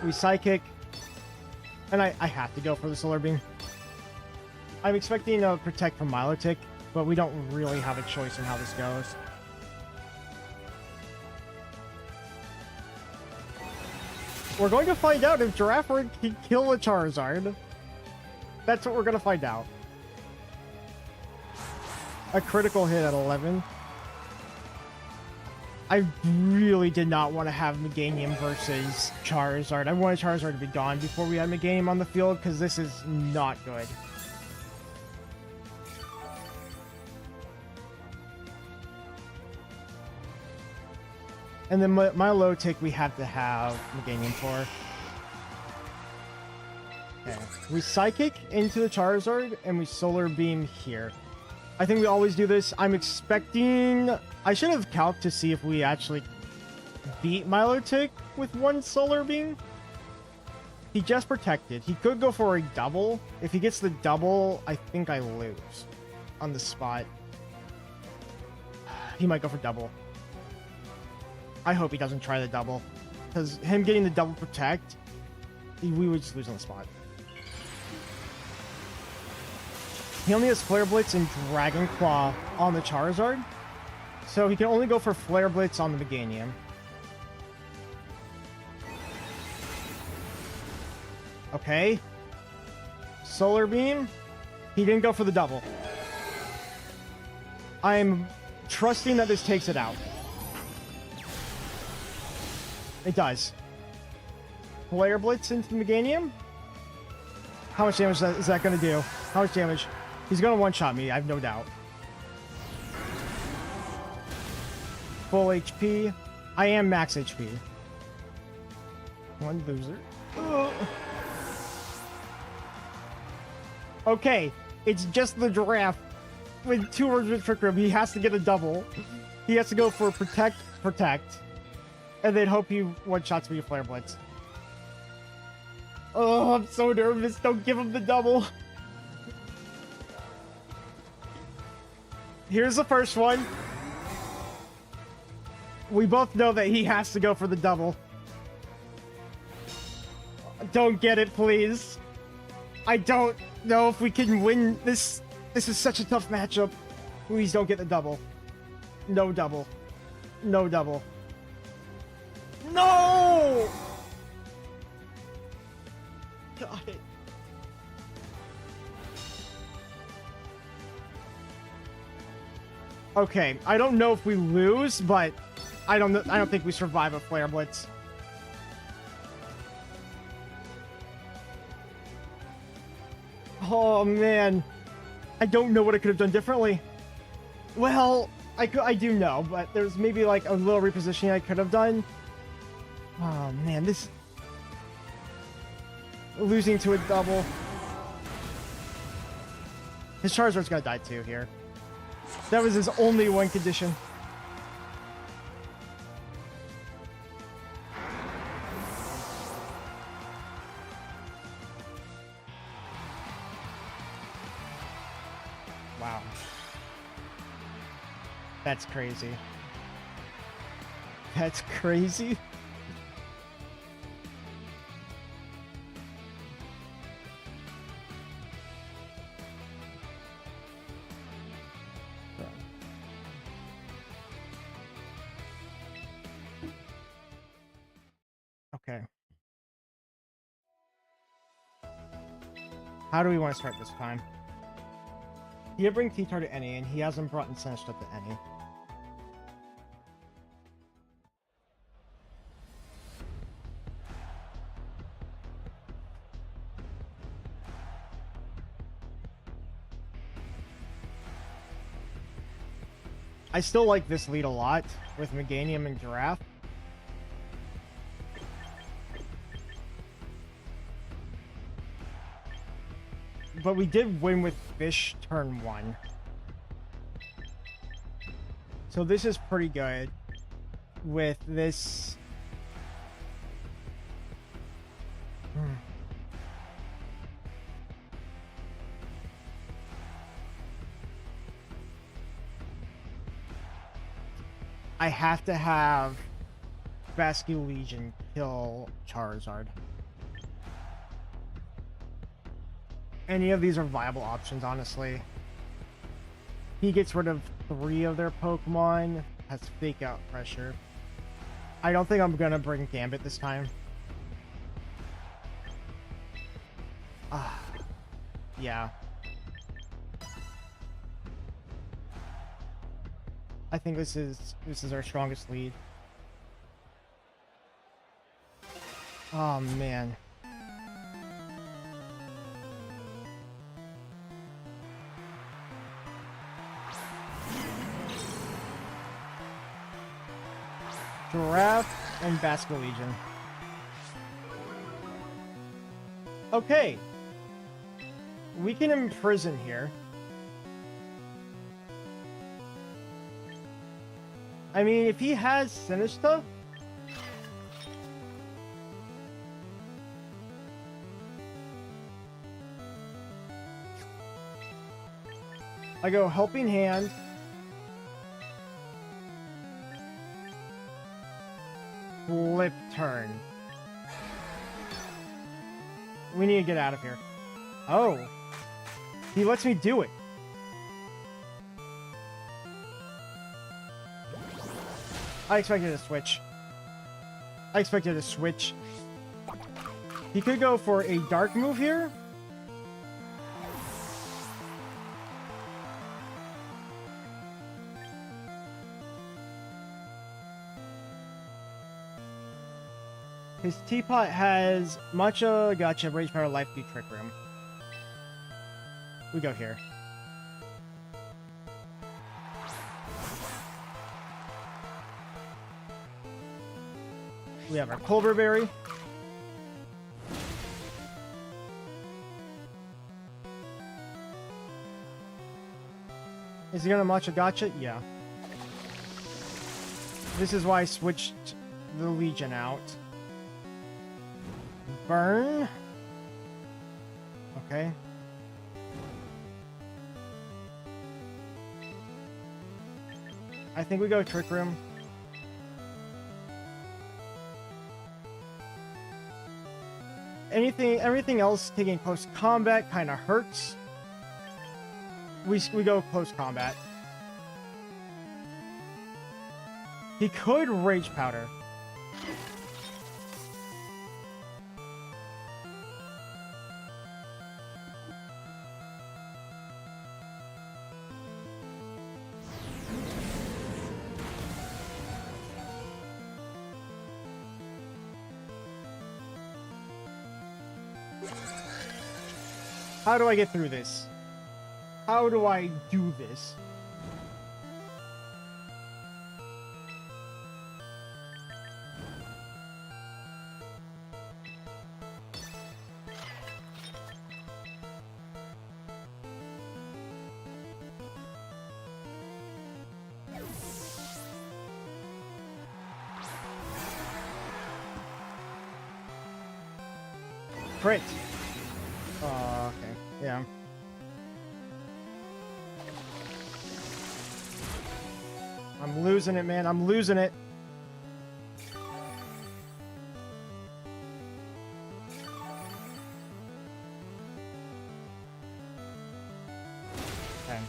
We Psychic. And I have to go for the Solar Beam. I'm expecting a Protect from Milotic, but we don't really have a choice in how this goes. We're going to find out if Girafford can kill a Charizard. That's what we're going to find out. A critical hit at 11. I really did not want to have Meganium versus Charizard. I wanted Charizard to be gone before we had Meganium on the field, because this is not good. And then Milotic we have to have Meganium for. Okay. We Psychic into the Charizard, and we Solar Beam here. I think we always do this. I'm expecting... I should have calced to see if we actually beat Milotic with one Solar Beam. He just protected. He could go for a double. If he gets the double, I think I lose on the spot. He might go for double. I hope he doesn't try the double, because him getting the double protect, we would just lose on the spot. He only has Flare Blitz and Dragon Claw on the Charizard, so he can only go for Flare Blitz on the Meganium. Okay. Solar Beam. He didn't go for the double. I'm trusting that this takes it out. It does. Flare Blitz into the Meganium? How much damage is that going to do? How much damage? He's going to one-shot me, I have no doubt. Full HP. I am max HP. One loser. Ugh. Okay, it's just the Giraffe. With 2 words with Trick Room, he has to get a double. He has to go for Protect, and then hope he one-shots me with Flare Blitz. Oh, I'm so nervous. Don't give him the double. Here's the first one. We both know that he has to go for the double. Don't get it, please. I don't know if we can win this. This is such a tough matchup. Please don't get the double. No double. No double. No! Got it. Okay, I don't know if we lose, but I don't think we survive a Flare Blitz. Oh man, I don't know what I could have done differently. Well, I do know, but there's maybe like a little repositioning I could have done. Oh man, this. losing to a double. His Charizard's gonna die too here. That was his only one condition. Wow. That's crazy. That's crazy. Okay. How do we want to start this time? He did bring T-Tar to any, and he hasn't brought Sinister to any. I still like this lead a lot with Meganium and Giraffe. But we did win with Fish turn 1. So this is pretty good with this. I have to have Basque Legion kill Charizard. Any of these are viable options, honestly. He gets rid of 3 of their Pokemon, has Fake Out Pressure. I don't think I'm gonna bring Gambit this time. Yeah. I think this is our strongest lead. Oh man. Giraffe and Basque Legion. Okay. We can imprison here. I mean, if he has Sinister, I go Helping Hand. Flip turn. We need to get out of here. Oh. He lets me do it. I expected a switch. I expected a switch. He could go for a dark move here. His Teapot has Matcha, Gotcha, Rage Power, Life Lead, Trick Room. We go here. We have our Culver Berry. Is he gonna Matcha Gotcha? Yeah. This is why I switched the Legion out. Burn. Okay. I think we go Trick Room. Everything else taking close combat kind of hurts. We go close combat. He could Rage Powder. How do I get through this? How do I do this? crit. Oh, okay. Yeah. I'm losing it, man. I'm losing it. Okay.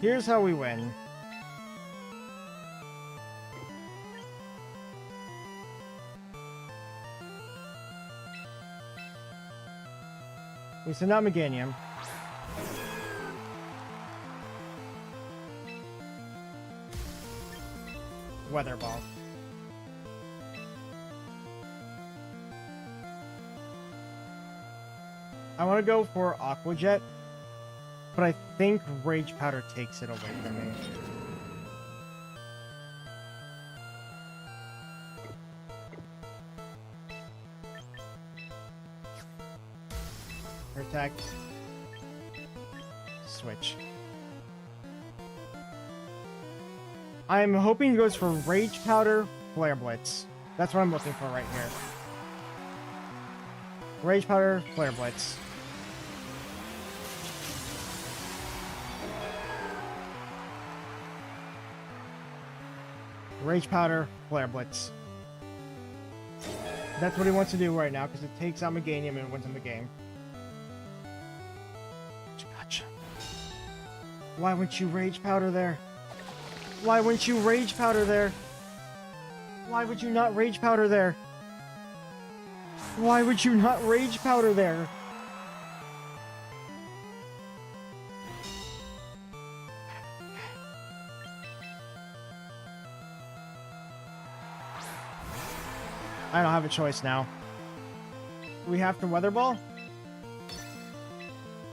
Here's how we win. We send out Meganium. Weather Ball. I want to go for Aqua Jet, but I think Rage Powder takes it away from me. Protect. Switch. I'm hoping he goes for Rage Powder, Flare Blitz. That's what I'm looking for right here. Rage Powder, Flare Blitz. Rage Powder, Flare Blitz. That's what he wants to do right now, because it takes out Meganium and wins him the game. Gotcha. Why wouldn't you Rage Powder there? Why wouldn't you Rage Powder there? Why would you not Rage Powder there? Why would you not Rage Powder there? I don't have a choice now. We have to Weather Ball.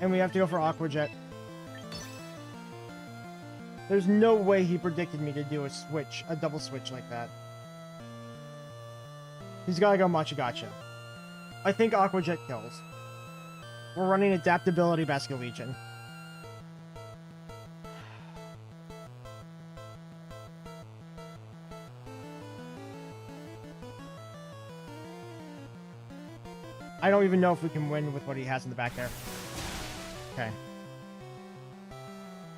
And we have to go for Aqua Jet. There's no way he predicted me to do a switch, a double switch like that. He's gotta go Machagacha. I think Aqua Jet kills. We're running Adaptability Basculegion. I don't even know if we can win with what he has in the back there. Okay.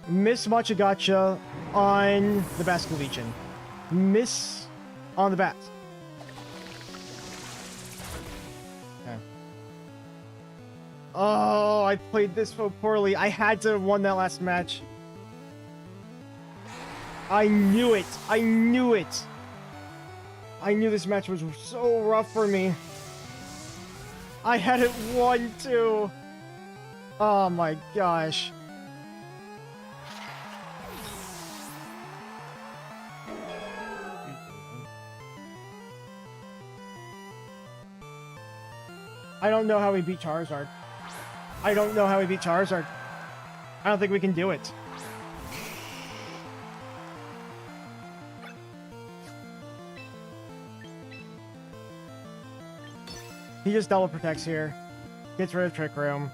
Miss Machagacha on the Basculegion. Miss on the bat. Okay. Oh, I played this so poorly. I had to have won that last match. I knew it. I knew it. I knew this match was so rough for me. I had it 1-2. Oh my gosh. I don't know how we beat Charizard. I don't know how we beat Charizard. I don't think we can do it. He just double protects here. Gets rid of Trick Room.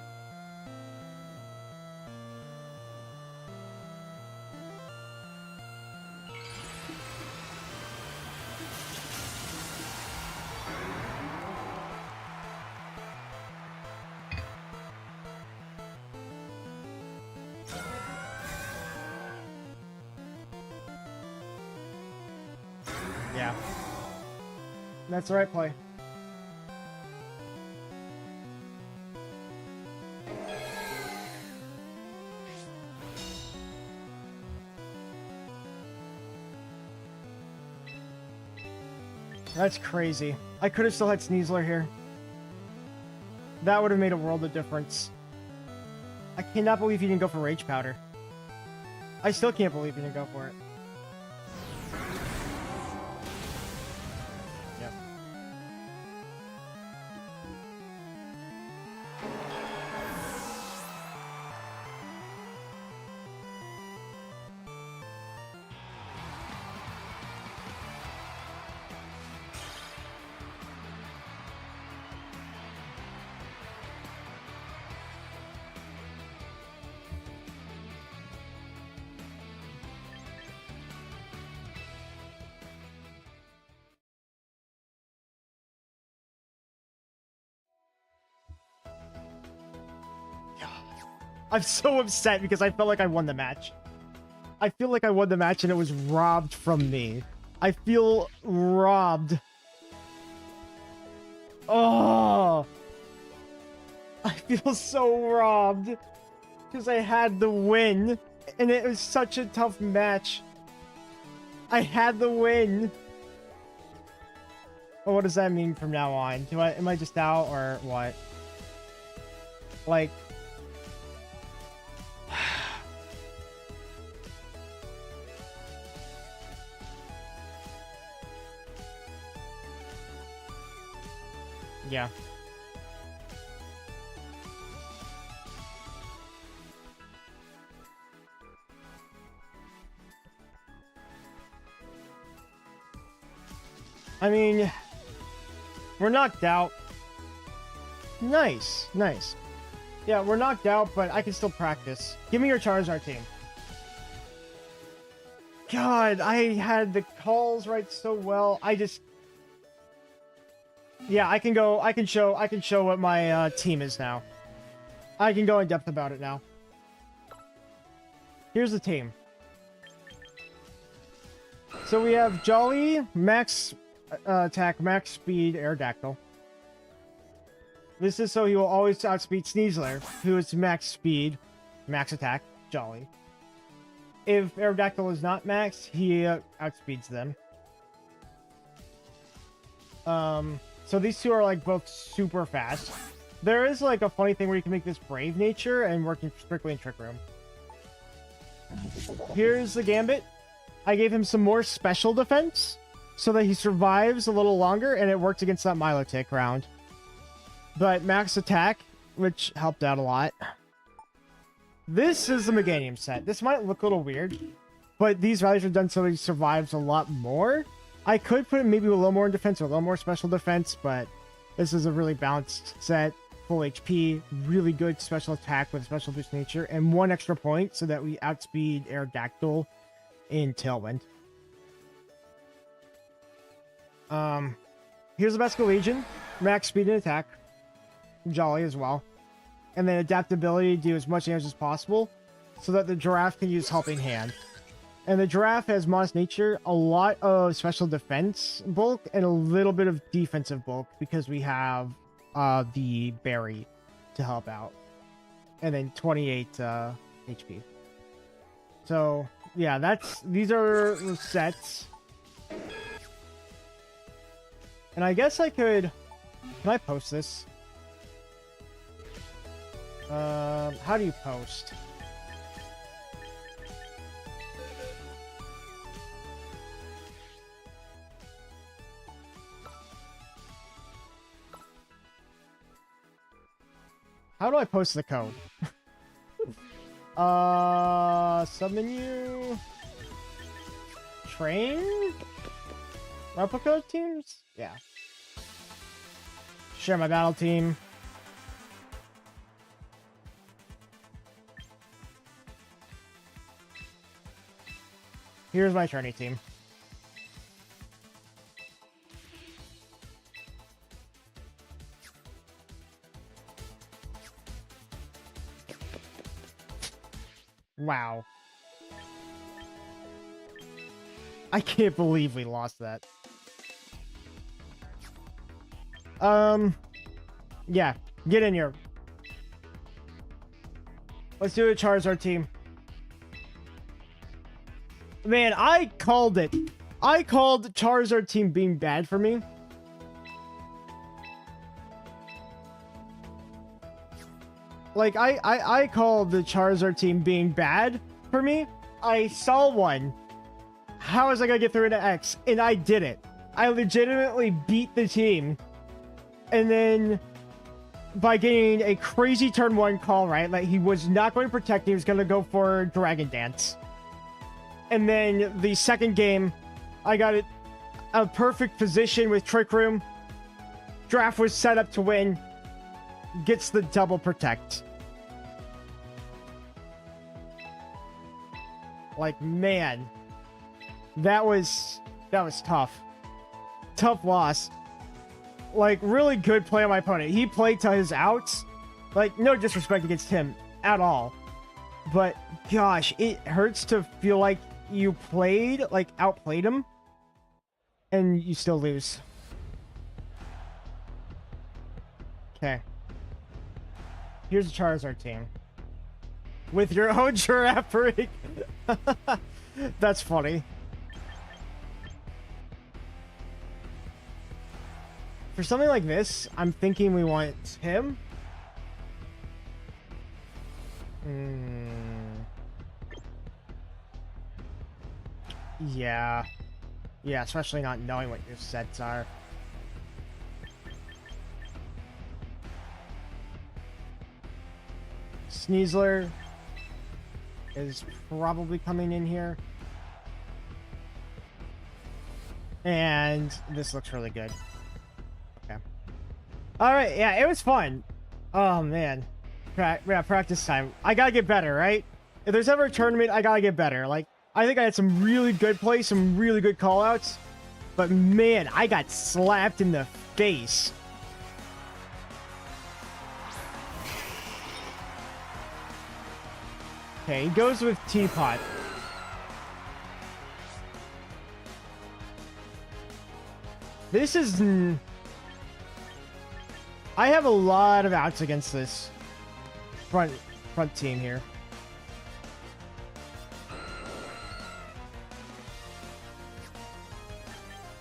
Yeah. That's the right play. That's crazy. I could have still had Sneasler here. That would have made a world of difference. I cannot believe he didn't go for Rage Powder. I still can't believe he didn't go for it. Yep. I'm so upset because I felt like I won the match. I feel like I won the match and it was robbed from me. I feel robbed. Oh, I feel so robbed because I had the win and it was such a tough match. I had the win. Well, what does that mean from now on? Am I just out or what? Like, yeah. I mean, we're knocked out. Nice, nice. Yeah, we're knocked out, but I can still practice. Give me your Charizard team. God, I had the calls right so well. Yeah, I can show what my team is now. I can go in depth about it now. Here's the team. So we have Jolly, max attack, max speed, Aerodactyl. This is so he will always outspeed Sneasler, who is max speed, max attack, Jolly. If Aerodactyl is not max, he outspeeds them. So these two are like both super fast. There is like a funny thing where you can make this Brave Nature and work strictly in Trick Room. Here's the Gambit. I gave him some more special defense so that he survives a little longer, and it worked against that Milotic round. But max attack, which helped out a lot. This is the Meganium set. This might look a little weird, but these values are done so he survives a lot more. I could put maybe a little more in defense or a little more special defense, but this is a really balanced set. Full HP, really good special attack with special boost nature, and 1 extra point so that we outspeed Aerodactyl in Tailwind. Here's the Basco Legion. Max speed and attack. Jolly as well. And then adaptability to do as much damage as possible so that the Giraffe can use Helping Hand. And the Giraffe has modest nature, a lot of special defense bulk, and a little bit of defensive bulk because we have the Berry to help out. And then 28 HP. So, yeah, these are the sets. And I guess I could... Can I post this? How do you post? How do I post the code? Submenu. Train? Replica teams? Yeah. Share my battle team. Here's my tourney team. Wow. I can't believe we lost that. Yeah, get in here. Let's do a Charizard team. Man, I called it. I called Charizard team being bad for me. Like, I called the Charizard team being bad for me. I saw one. How was I gonna get through into X? And I did it. I legitimately beat the team. And then, by getting a crazy turn 1 call, right? Like, he was not going to protect me. He was going to go for Dragon Dance. And then, the second game, I got a perfect position with Trick Room. Draft was set up to win. Gets the double protect. Like, man. That was tough. Tough loss. Like, really good play on my opponent. He played to his outs. Like, no disrespect against him at all. But gosh, it hurts to feel like you outplayed him, and you still lose. Okay. Here's a Charizard team. With your own giraffe rig. That's funny. For something like this, I'm thinking we want him. Yeah. Yeah, especially not knowing what your sets are. Sneasler is probably coming in here. And this looks really good. Okay. Alright, yeah, it was fun. Oh, man. Yeah, practice time. I gotta get better, right? If there's ever a tournament, I gotta get better. Like, I think I had some really good plays, some really good callouts. But man, I got slapped in the face. Okay, he goes with Teapot. This is... I have a lot of outs against this front team here.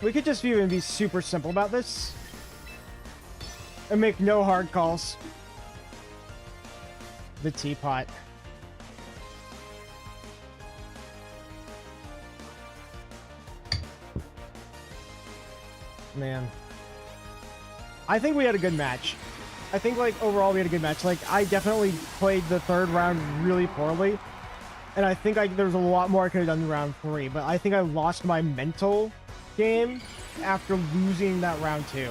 We could just even be super simple about this and make no hard calls. The Teapot. Man. I think we had a good match. I think, like, overall we had a good match. Like, I definitely played the third round really poorly. And I think there's a lot more I could have done in round 3. But I think I lost my mental game after losing that round 2.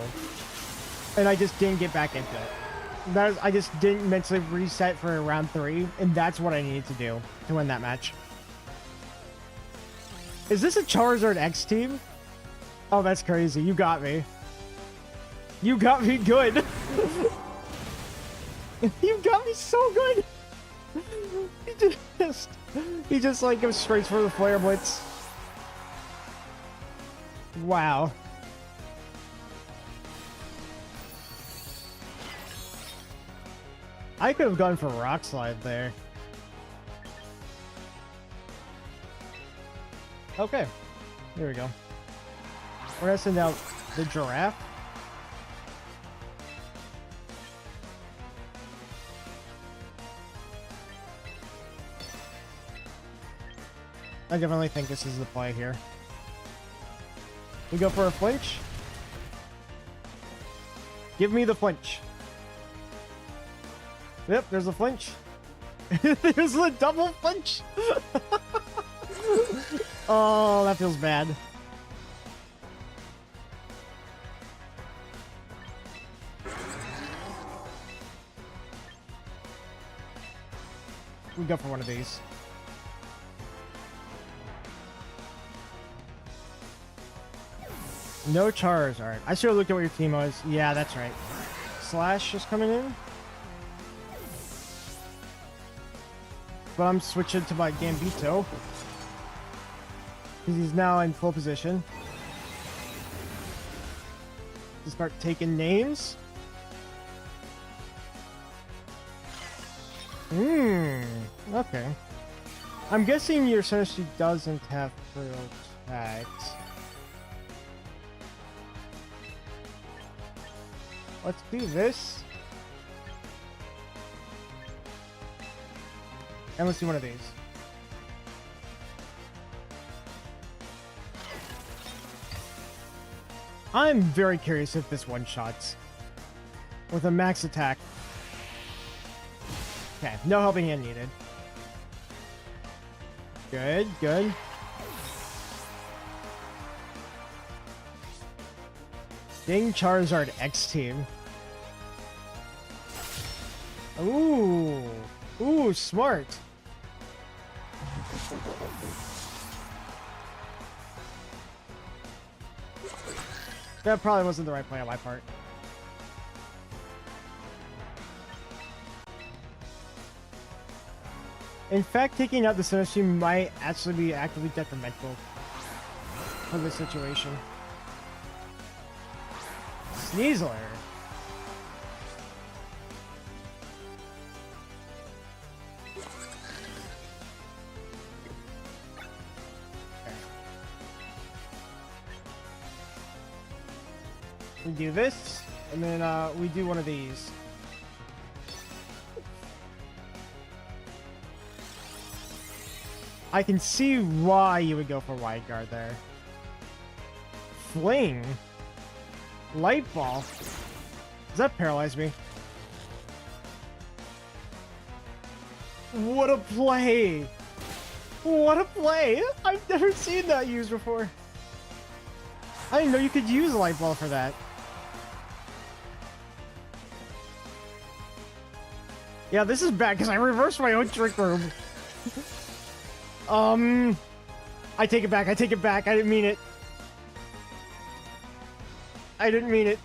And I just didn't get back into it. I just didn't mentally reset for round 3. And that's what I needed to do to win that match. Is this a Charizard X team? Oh, that's crazy. You got me. You got me good. You got me so good. He just like goes straight for the Flare Blitz. Wow. I could have gone for Rock Slide there. Okay. Here we go. We're gonna send out the Giraffe. I definitely think this is the play here. We go for a flinch. Give me the flinch. Yep, there's a flinch. There's a double flinch. Oh, that feels bad. We go for one of these. No Charizard. I should have looked at what your team was. Yeah, that's right. Slash is coming in. But I'm switching to my Gambito. Because he's now in full position. To start taking names. Okay. I'm guessing your Sinistry doesn't have Protect. Let's do this. And let's do one of these. I'm very curious if this one-shots. With a max attack. Okay, no helping hand needed. Good, good. Dang Charizard X team. Ooh. Ooh, smart. That probably wasn't the right play on my part. In fact, taking out the Sinistry might actually be actively detrimental for this situation. Sneasler. We do this, and then we do one of these. I can see why you would go for wide guard there. Fling. Light ball. Does that paralyze me? What a play! What a play! I've never seen that used before. I didn't know you could use a light ball for that. Yeah, this is bad because I reversed my own trick room. I take it back. I take it back. I didn't mean it. I didn't mean it.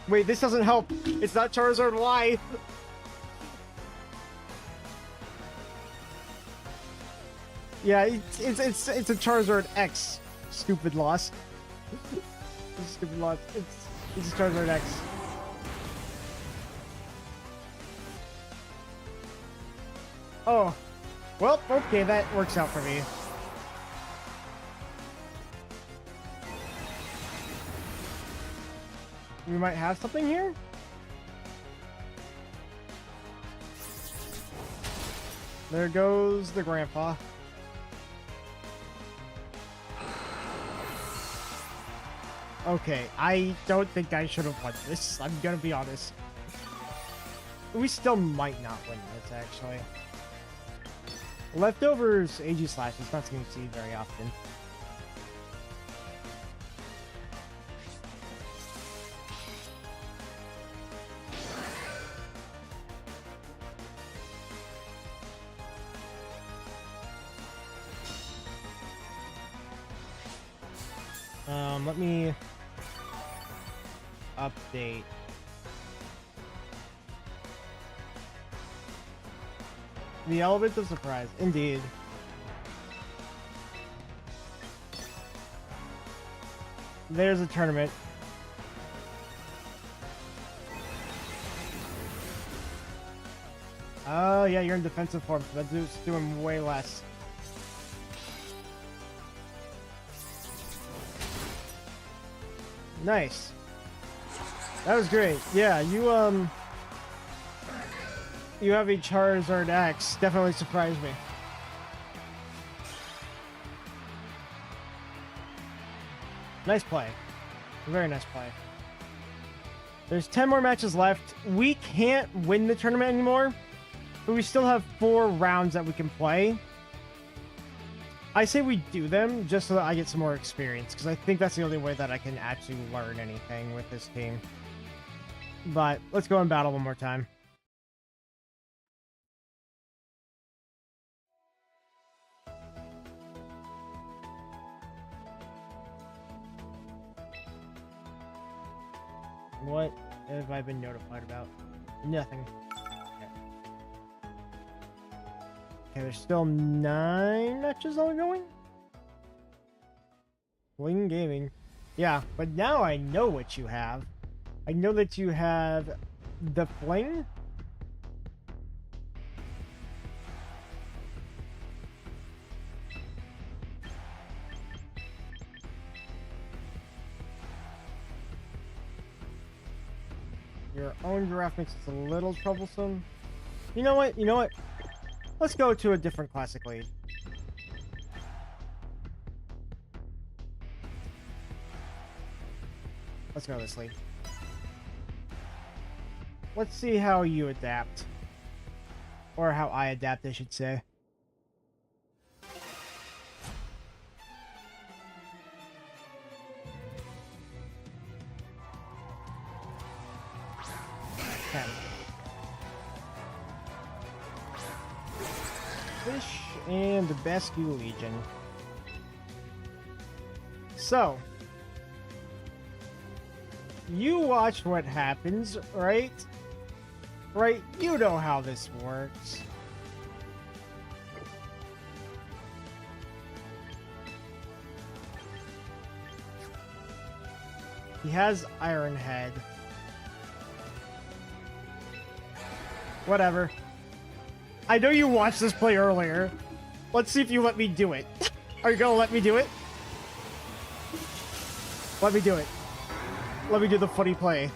Wait, this doesn't help. It's not Charizard Y. Yeah, it's a Charizard X. Stupid loss. Stupid loss. It's a Charizard X. Oh. Well, okay, that works out for me. We might have something here? There goes the grandpa. Okay, I don't think I should have won this. I'm gonna be honest. We still might not win this, actually. Leftovers AG Slash is not something to see very often. Let me update. The element of surprise, indeed. There's a tournament. Oh yeah, you're in defensive form, so that's doing way less. Nice. That was great. Yeah, you have a Charizard X. Definitely surprised me. Nice play. Very nice play. There's 10 more matches left. We can't win the tournament anymore, but we still have 4 rounds that we can play. I say we do them just so that I get some more experience, because I think that's the only way that I can actually learn anything with this team. But let's go in battle one more time. What have I been notified about? Nothing. Okay, there's still 9 matches ongoing? Wing Gaming. Yeah, but now I know what you have. I know that you have the Fling. Your own giraffe makes it a little troublesome. You know what? You know what? Let's go to a different classic lead. Let's go this lead. Let's see how you adapt. Or how I adapt, I should say. Fish and the Basque Legion. So, you watch what happens, right? Right? You know how this works. He has Iron Head. Whatever. I know you watched this play earlier. Let's see if you let me do it. Are you gonna let me do it? Let me do it. Let me do the funny play.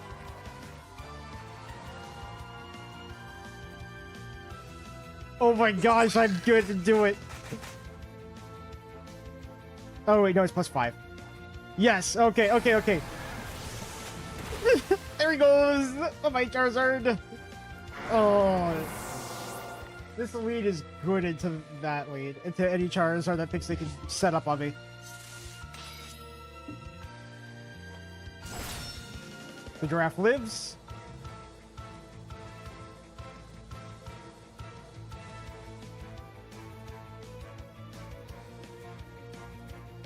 Oh my gosh, I'm good to do it. Oh wait, no, it's +5. Yes, okay, okay, okay. There he goes! Oh my Charizard! Oh. This lead is good into that lead. Into any Charizard that thinks they can set up on me. The giraffe lives.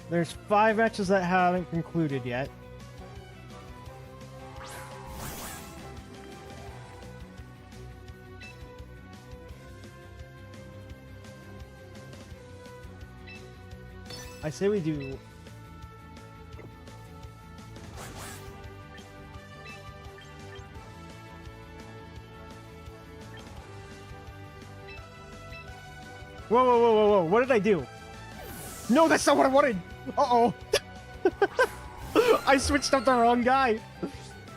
There's 5 matches that haven't concluded yet. I say we do... Whoa, whoa, whoa, whoa, whoa, what did I do? No, that's not what I wanted! Uh-oh. I switched up the wrong guy.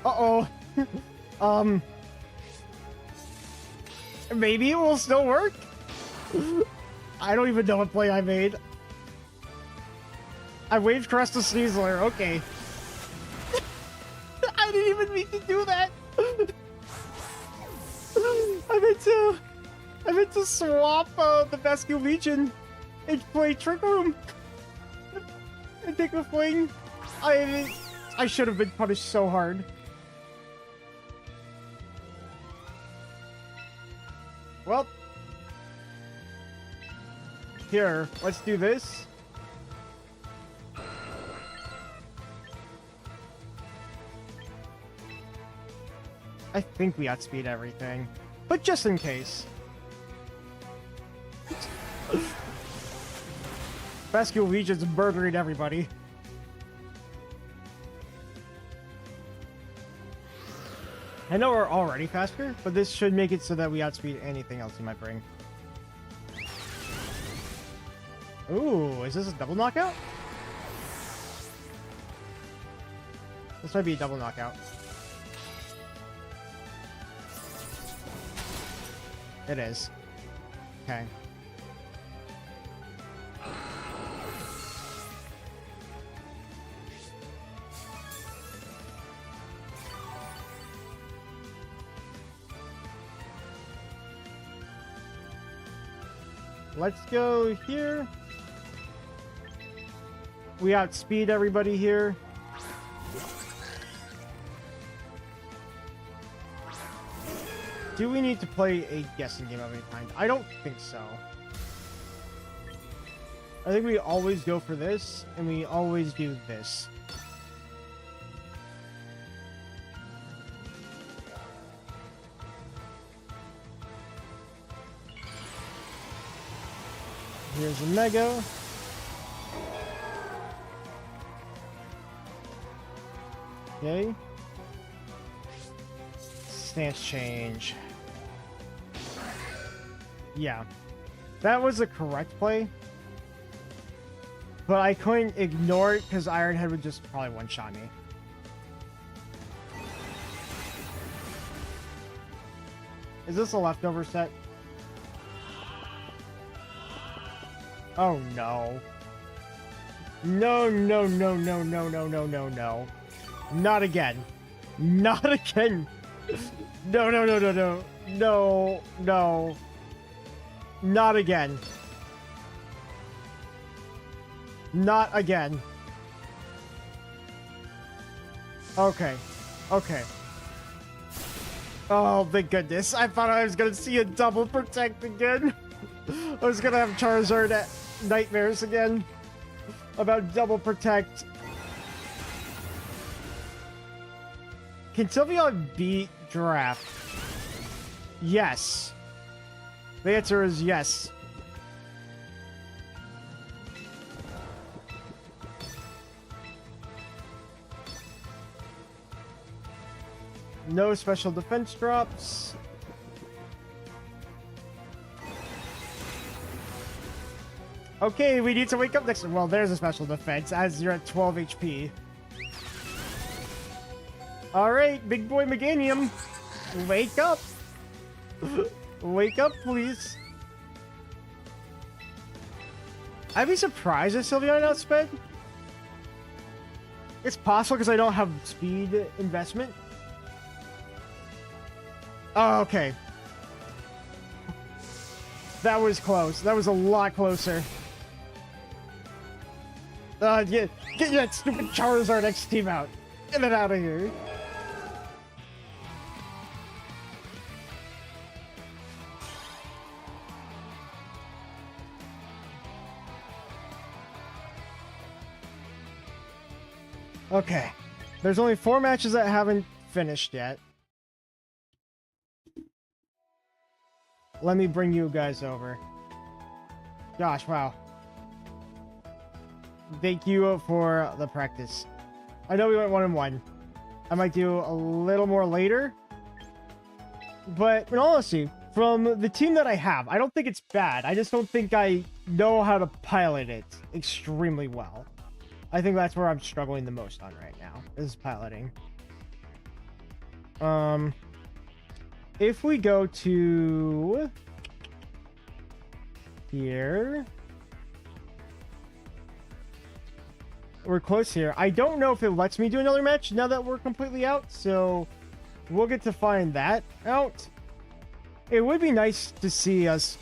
Uh-oh. Maybe it will still work? I don't even know what play I made. I waved Crest to Sneasler, okay. I didn't even mean to do that. I meant to swap the Vascular Legion and play Trick Room. And take a fling. I should have been punished so hard. Well. Here, let's do this. I think we outspeed everything. But just in case. Vascular Legion's murdering everybody. I know we're already faster, but this should make it so that we outspeed anything else he might bring. Ooh, is this a double knockout? This might be a double knockout. It is. Okay. Let's go here. We outspeed everybody here. Do we need to play a guessing game of any kind? I don't think so. I think we always go for this, and we always do this. Here's a Mega. Okay. Stance change. Yeah. That was the correct play. But I couldn't ignore it because Ironhead would just probably one-shot me. Is this a leftover set? Oh no. No, no, no, no, no, no, no, no, no. Not again. Not again. No, no, no, no, no. No, no. Not again. Not again. Okay. Okay. Oh, thank goodness. I thought I was gonna see a double protect again. I was gonna have Charizard nightmares again about double protect. Can Sylvia beat Giraffe? Yes. The answer is yes. No special defense drops. Okay, we need to wake up next. Well, there's a special defense as you're at 12 HP. All right, big boy Meganium, wake up. Wake up, please. I'd be surprised if Sylveon outsped. It's possible because I don't have speed investment. Oh, okay. That was close. That was a lot closer. Get that stupid Charizard X team out. Get it out of here. Okay. There's only 4 matches that haven't finished yet. Let me bring you guys over. Gosh, wow. Thank you for the practice. I know we went 1-1. I might do a little more later. But in all honesty, from the team that I have, I don't think it's bad. I just don't think I know how to pilot it extremely well. I think that's where I'm struggling the most on right now, is piloting. If we go to here, we're close here. I don't know if it lets me do another match now that we're completely out, so we'll get to find that out. It would be nice to see us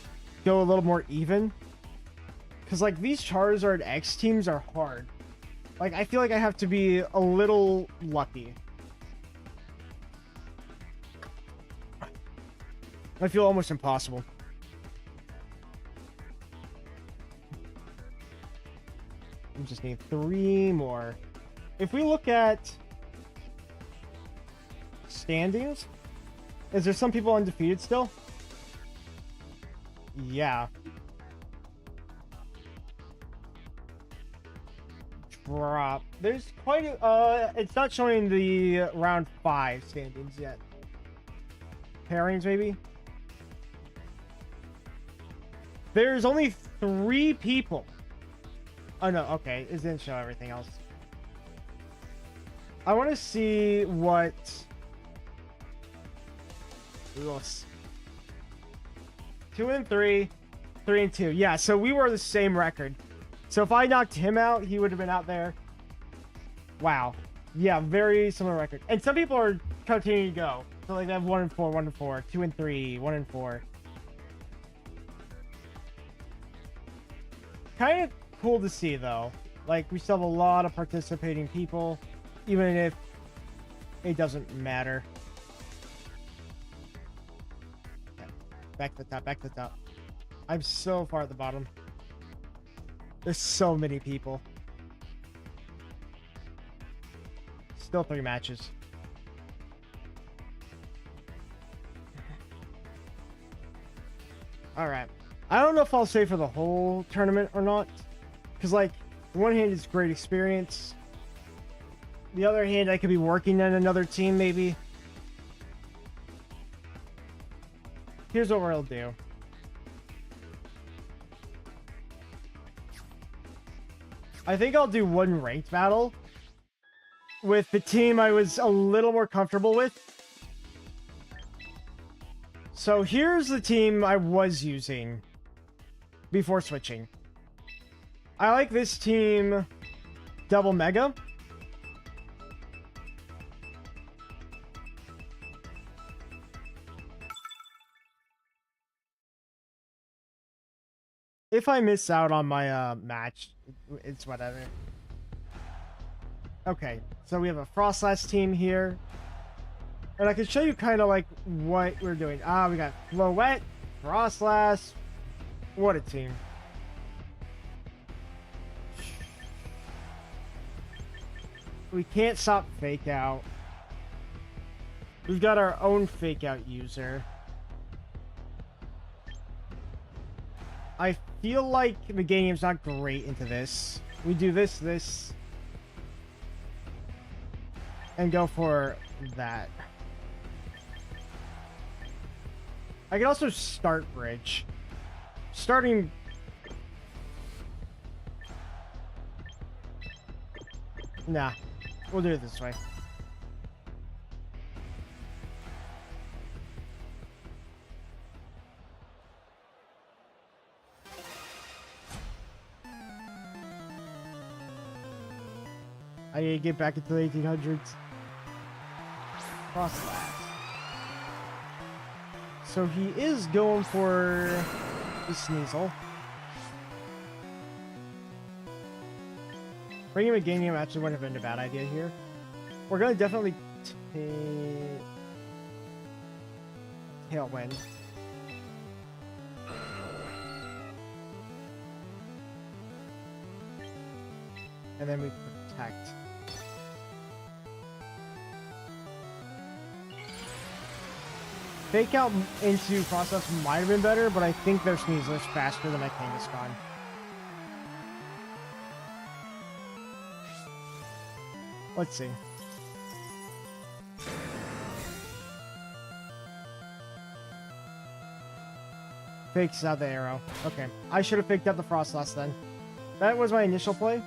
go a little more even, because like these Charizard X teams are hard. Like, I feel like I have to be a little lucky. I feel almost impossible. We just need 3 more. If we look at standings, is there some people undefeated still? Yeah. Drop. There's quite a, it's not showing the round 5 standings yet. Pairings, maybe? There's only 3 people. Oh, no, okay. It didn't show everything else. I want to see what... Yes. 2 and 3, 3 and 2. Yeah, so we were the same record. So if I knocked him out, he would have been out there. Wow. Yeah, very similar record. And some people are continuing to go. So like they have 1 and 4, 1 and 4, 2 and 3, 1 and 4. Kind of cool to see though. Like we still have a lot of participating people, even if it doesn't matter. Okay. Back to the top, back to the top. I'm so far at the bottom. There's so many people. Still 3 matches. Alright. I don't know if I'll stay for the whole tournament or not. Because, like, on one hand, it's great experience. The other hand, I could be working on another team, maybe. Here's what we'll do. I think I'll do 1 ranked battle with the team I was a little more comfortable with. So here's the team I was using before switching. I like this team double mega. If I miss out on my match, it's whatever. Okay, so we have a Frostlass team here. And I can show you kind of like what we're doing. We got Floette, Frostlass. What a team. We can't stop Fake Out. We've got our own fake out user. I feel like the game's not great into this. We do this, and go for that. I can also start bridge. Starting... Nah, we'll do it this way. I need to get back into the 1800s. Cross that. So he is going for the Sneasel. Bringing a Meganium actually wouldn't have been a bad idea here. We're going to definitely take Tailwind. And then we protect. Fake out into Process might have been better, but I think their Sneasler's faster than my Kangaskhan. Let's see. Fakes out the arrow. Okay. I should have faked out the Frostlass then. That was my initial play.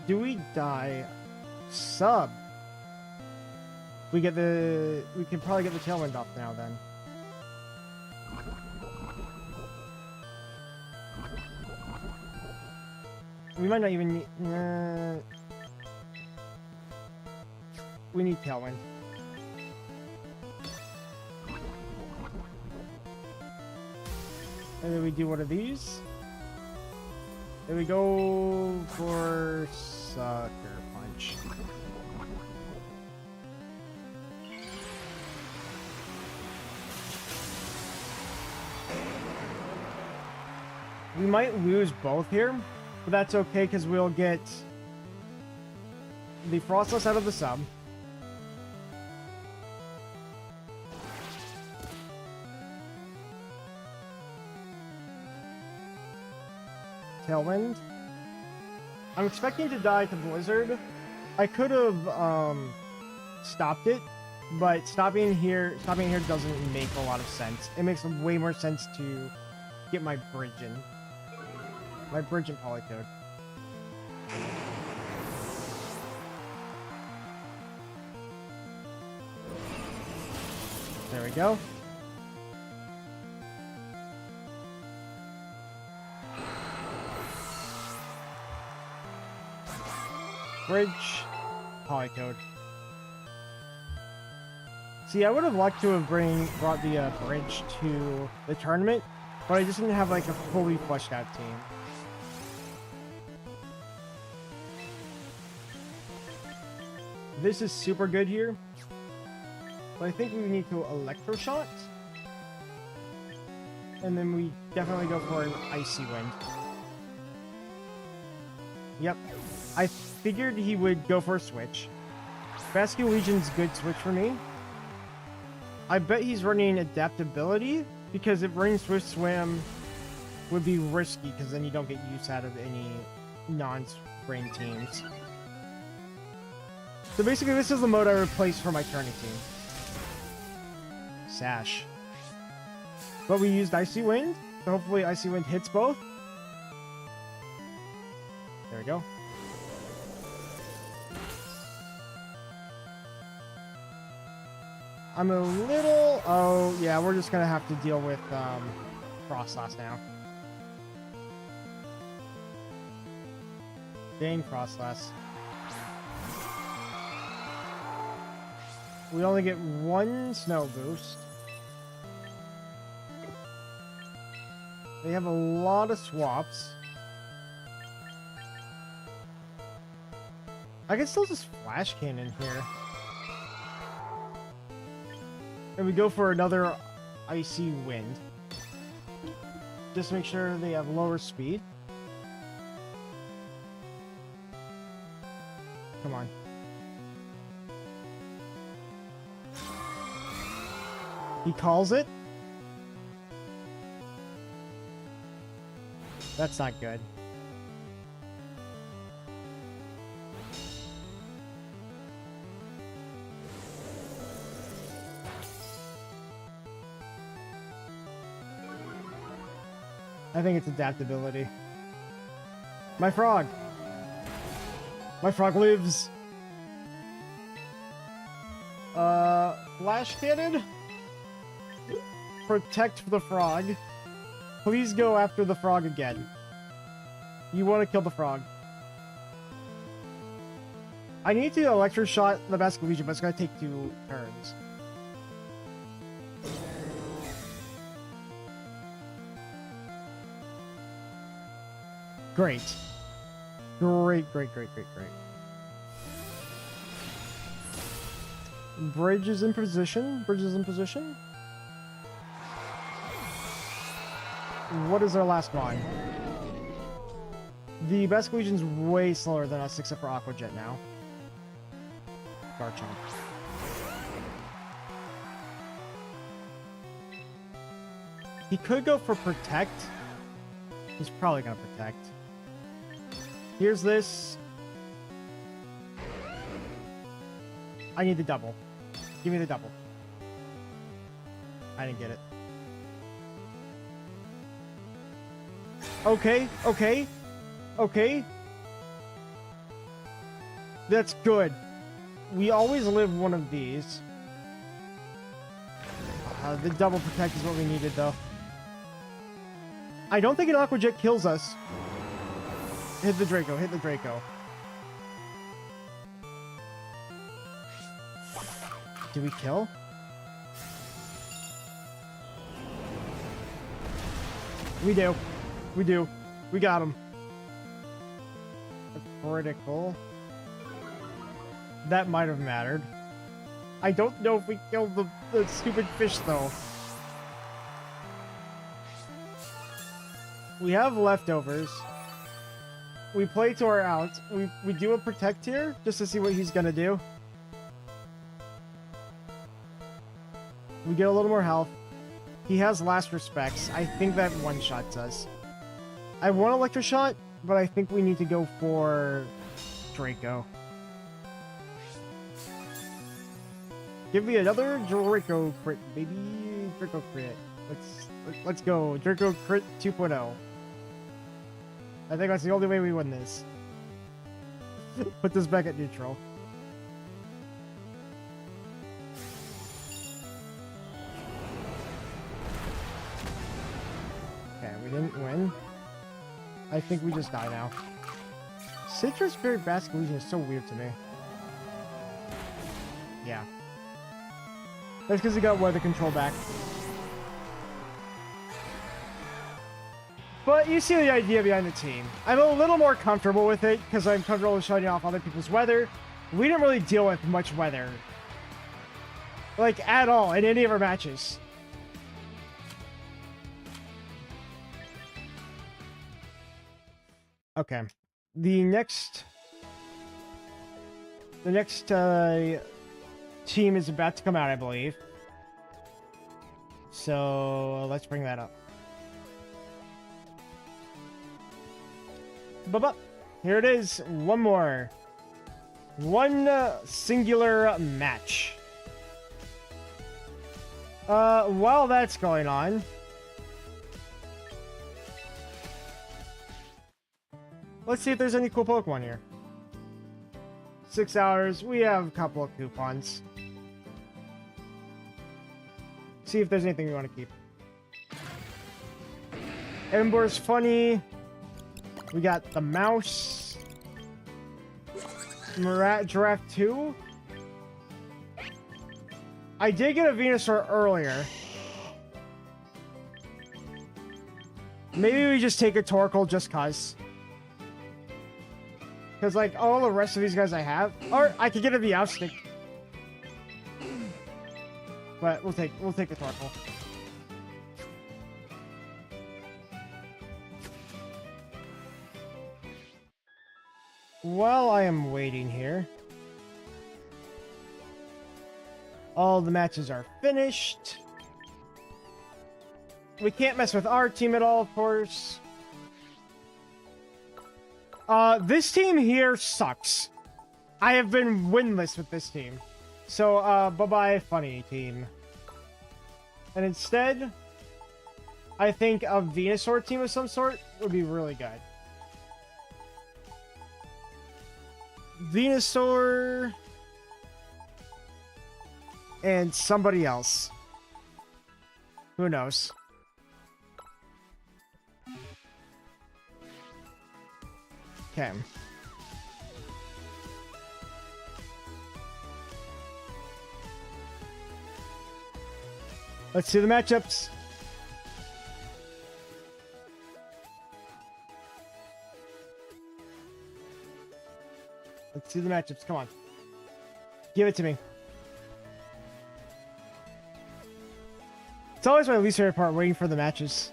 Do we die? Sub. We can probably get the Tailwind off now then. We might not even need... we need Tailwind. And then we do one of these. Then we go for Sucker Punch. We might lose both here, but that's okay because we'll get the Frostless out of the sub. Tailwind. I'm expecting to die to Blizzard. I could have stopped it, but stopping here doesn't make a lot of sense. It makes way more sense to get my bridge in. My bridge and Polycode. There we go. Bridge, Polycode. See, I would have liked to have brought the bridge to the tournament, but I just didn't have like a fully fleshed out team. This is super good here, but I think we need to Electro Shot, and then we definitely go for an Icy Wind. Yep, I figured he would go for a switch. Vascular Legion's good switch for me. I bet he's running Adaptability, because if running Swift Swim would be risky, because then you don't get use out of any non-spring teams. So basically, this is the mode I replaced for my turning team. Sash. But we used Icy Wind, so hopefully Icy Wind hits both. There we go. I'm a little... Oh, yeah, we're just going to have to deal with Frostlass now. Dang Frostlass. We only get one Snow Boost. They have a lot of swaps. I can still just Flash Cannon here. And we go for another Icy Wind. Just make sure they have lower speed. Come on. He calls it? That's not good. I think it's adaptability. My frog! My frog lives! Flash cannon? Protect the frog. Please go after the frog again. You want to kill the frog. I need to electroshot the Basket Legion, but it's going to take 2 turns. Great. Great, great, great, great, great. Bridge is in position. Bridge is in position. What is our last one? The Basket Legion's way slower than us, except for Aqua Jet now. Garchomp. He could go for Protect. He's probably gonna Protect. Here's this. I need the double. Give me the double. I didn't get it. Okay, okay, okay. That's good. We always live one of these. The double protect is what we needed, though. I don't think an Aqua Jet kills us. Hit the Draco, hit the Draco. Do we kill? We do. We do. We got him. A critical. That might have mattered. I don't know if we killed the stupid fish, though. We have leftovers. We play to our out. We do a protect here, just to see what he's gonna do. We get a little more health. He has last respects. I think that one-shots us. I want Electroshot, but I think we need to go for Draco. Give me another Draco crit, baby. Draco crit. Let's go. Draco crit 2.0. I think that's the only way we win this. Put this back at neutral. Okay, we didn't win. I think we just die now. Citrus Berry Basket Legion is so weird to me. Yeah. That's because he got weather control back. But you see the idea behind the team. I'm a little more comfortable with it because I'm comfortable with shutting off other people's weather. We didn't really deal with much weather. Like, at all in any of our matches. Okay. The next team is about to come out, I believe. So let's bring that up. But here it is. One more. One singular match. While that's going on, let's see if there's any cool Pokemon here. 6 hours. We have a couple of coupons. See if there's anything we want to keep. Ember's funny. We got the mouse. Giraffe 2. I did get a Venusaur earlier. Maybe we just take a Torkoal just cuz. Because, like, all the rest of these guys I have. Or I could get a Meowstic. But we'll take a Torkoal. while I am waiting here, all the matches are finished. We can't mess with our team at all, of course. This team here sucks. I have been winless with this team. So, bye-bye, funny team. And instead, I think a Venusaur team of some sort would be really good. Venusaur... and somebody else. Who knows? Okay. Let's see the matchups. Let's see the matchups. Come on. Give it to me. It's always my least favorite part, waiting for the matches.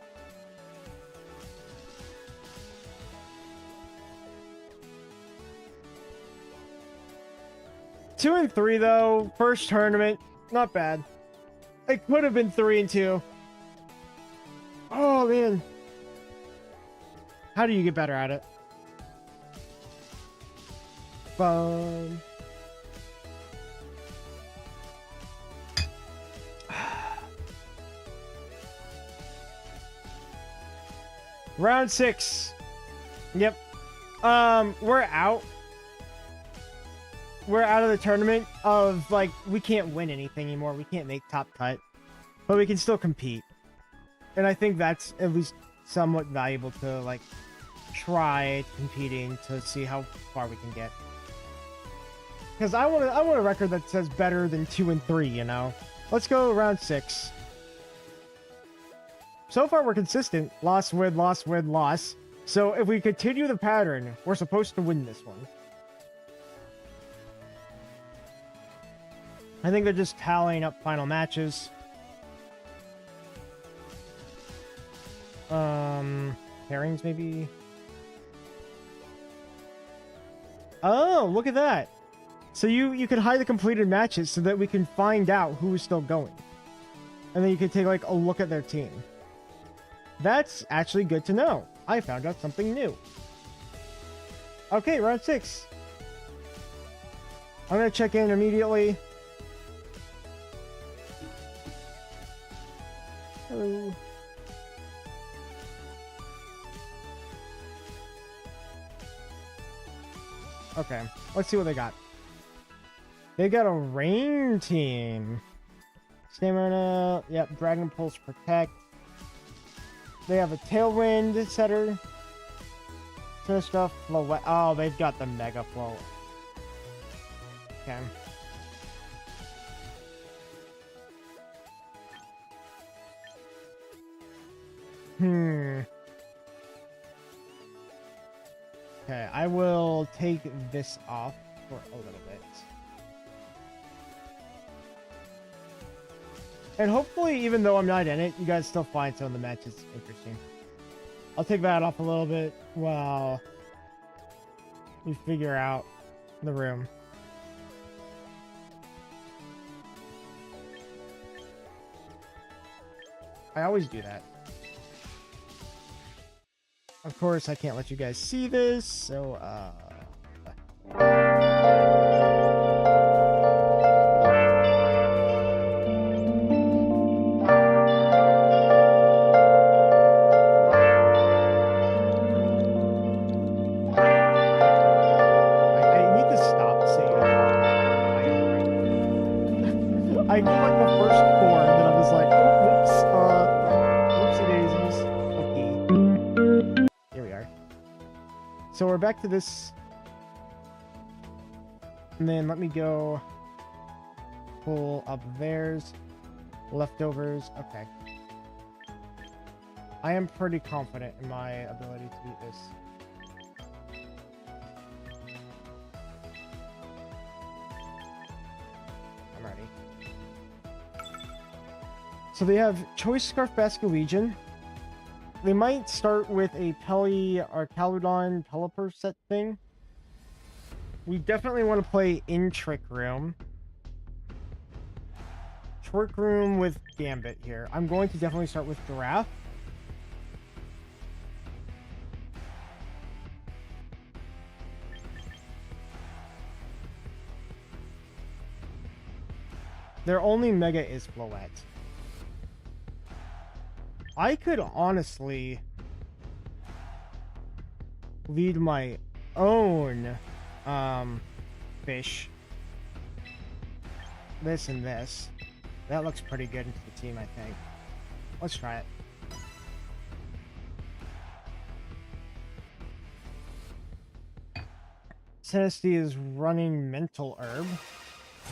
Two and 3 though. First tournament. Not bad. It could have been 3 and 2. Oh man. How do you get better at it? Fun. Round 6. Yep. We're out. We're out of the tournament of, like, we can't win anything anymore. We can't make top cut. But we can still compete. And I think that's at least somewhat valuable to, like, try competing to see how far we can get. Because I want a record that says better than 2 and 3, you know? Let's go round 6. So far, we're consistent. Loss, win, loss, win, loss. So if we continue the pattern, we're supposed to win this one. I think they're just tallying up final matches. Pairings, maybe? Oh, look at that. So you can hide the completed matches so that we can find out who is still going. And then you can take, like, a look at their team. That's actually good to know. I found out something new. Okay, round 6. I'm gonna check in immediately. Hello. Okay, let's see what they got. They got a rain team. Stamina, yep, Dragon Pulse Protect. They have a Tailwind setter. Sinister Flow. Oh, they've got the Mega Flow. Okay. Okay, I will take this off for a little bit. And hopefully, even though I'm not in it, you guys still find some of the matches interesting. I'll take that off a little bit while we figure out the room. I always do that. Of course, I can't let you guys see this, so, I knew like the first 4, and then I was like, oh, whoops, whoopsie daisies. Okay. Here we are. So we're back to this. And then let me go pull up theirs. Leftovers. Okay. I am pretty confident in my ability to beat this. I'm ready. So they have Choice Scarf Basculegion. They might start with a Peli or Caludon Pelipper set thing. We definitely want to play in Trick Room. Trick Room with Gambit here. I'm going to definitely start with Giraffe. Their only Mega is Floette. I could honestly lead my own fish. This and this. That looks pretty good into the team, I think. Let's try it. Tennessee is running Mental Herb,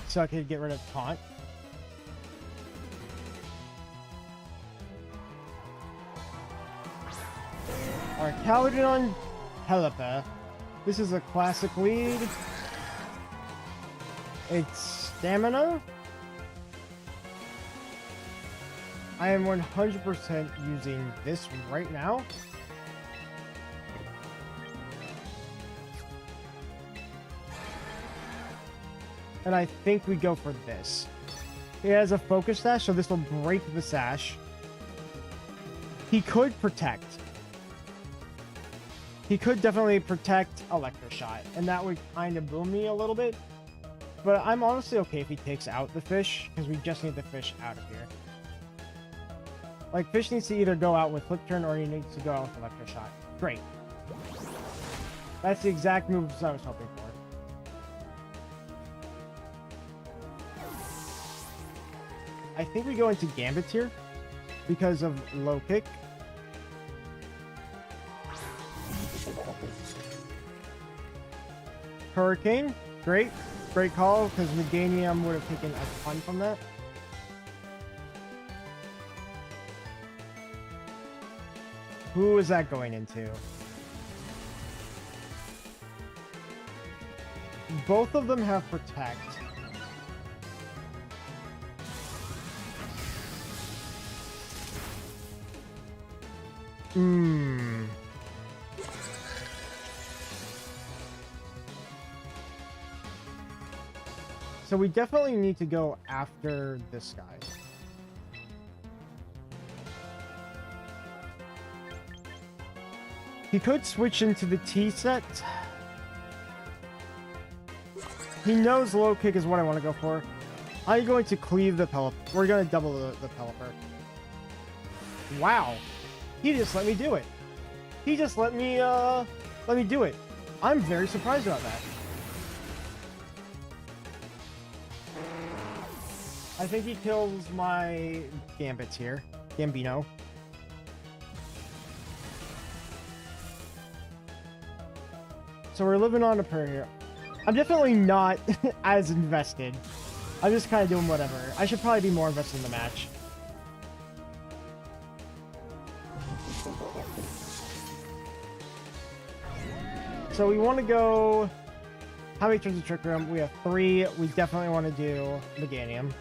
so I could get rid of Taunt. Our Caledon Telepa. This is a classic lead. It's Stamina. I am 100% using this right now. And I think we go for this. He has a focus sash, so this will break the sash. He could protect. He could definitely protect Electroshot, and that would kind of boom me a little bit. But I'm honestly okay if he takes out the fish, because we just need the fish out of here. Like, fish needs to either go out with Flip Turn, or he needs to go out with Electroshot. Great. That's the exact moves I was hoping for. I think we go into Gambit here, because of low kick. Hurricane, great. Great call, because Meganium would have taken a ton from that. Who is that going into? Both of them have Protect. So we definitely need to go after this guy. He could switch into the T set. He knows low kick is what I want to go for. I'm going to cleave the Pelipper. We're going to double the Pelipper. Wow. He just let me do it. He just let me do it. I'm very surprised about that. I think he kills my Gambits here. Gambino. So we're living on a prayer here. I'm definitely not as invested. I'm just kind of doing whatever. I should probably be more invested in the match. So we want to go... How many turns of Trick Room? We have 3. We definitely want to do Meganium.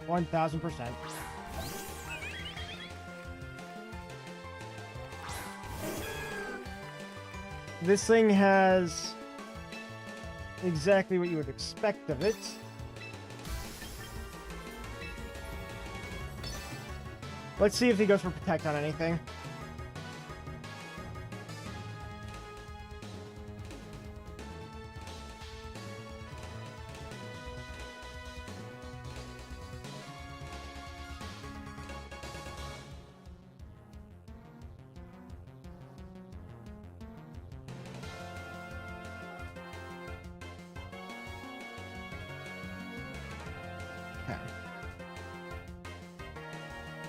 1000%. This thing has exactly what you would expect of it. Let's see if he goes for Protect on anything.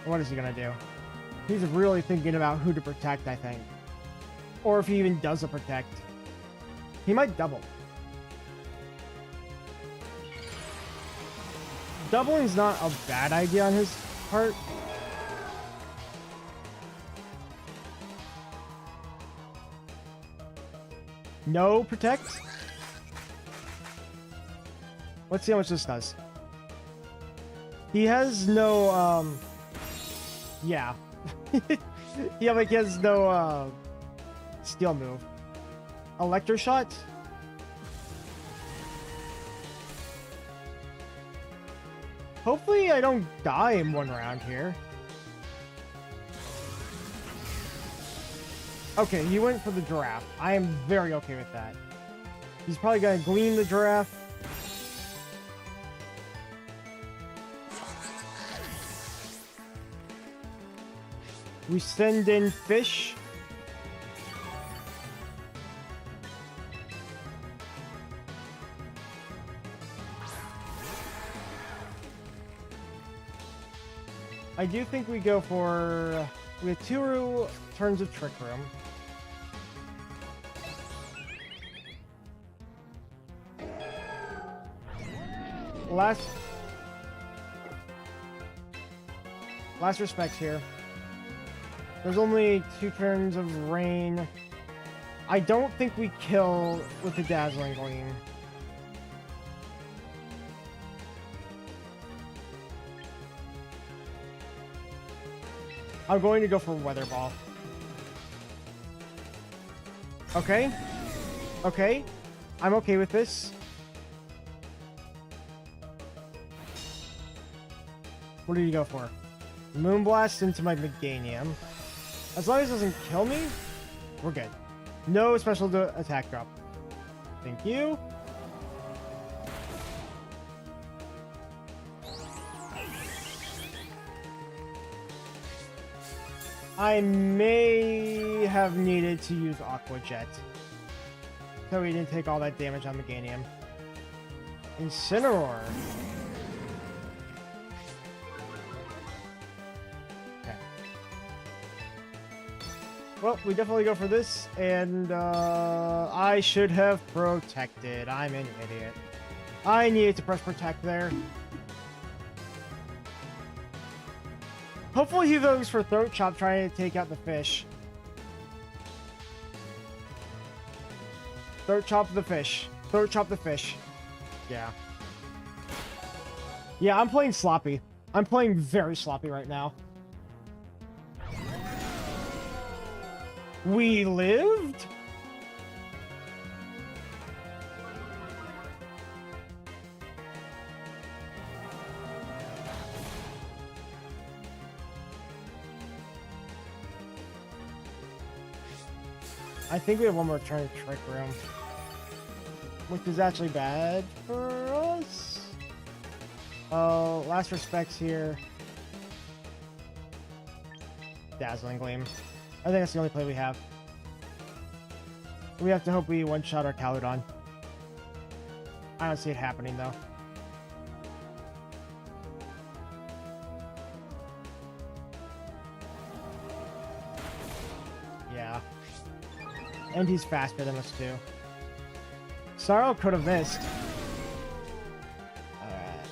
What is he gonna do? He's really thinking about who to protect, I think. Or if he even does a protect. He might double. Doubling's not a bad idea on his part. No protect? Let's see how much this does. He has no, yeah. Yeah, like he has no, steel move. Electroshot? Hopefully I don't die in one round here. Okay, he went for the giraffe. I am very okay with that. He's probably gonna glean the giraffe. We send in fish. I do think we go for... We have 2 turns of Trick Room. Last respects here. There's only 2 turns of rain. I don't think we kill with the Dazzling Gleam. I'm going to go for Weather Ball. Okay. Okay. I'm okay with this. What did you go for? Moonblast into my Meganium. As long as it doesn't kill me, we're good. No special attack drop. Thank you. I may have needed to use Aqua Jet, so we didn't take all that damage on Meganium. Incineroar. Okay. Well, we definitely go for this, and I should have protected. I'm an idiot. I needed to press protect there. Hopefully he goes for Throat Chop, trying to take out the fish. Throat Chop the fish. Throat Chop the fish. Yeah. Yeah, I'm playing sloppy. I'm playing very sloppy right now. We lived? I think we have one more turn of Trick Room, which is actually bad for us. Oh, last respects here. Dazzling Gleam. I think that's the only play we have. We have to hope we one-shot our Caludon. I don't see it happening, though. Yeah. And he's faster than us, too. Sorrow could have missed. Alright.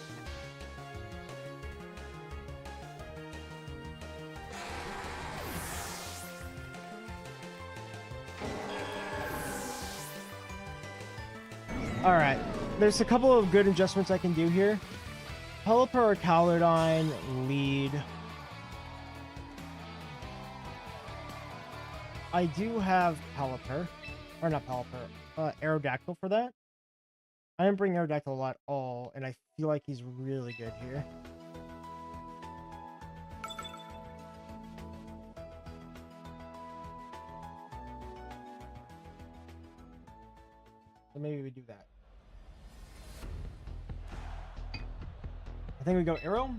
Alright. There's a couple of good adjustments I can do here. Pelipper or Caludon lead. I do have Pelipper, or not Pelipper, Aerodactyl for that. I didn't bring Aerodactyl at all, and I feel like he's really good here. So maybe we do that. I think we go Arrow.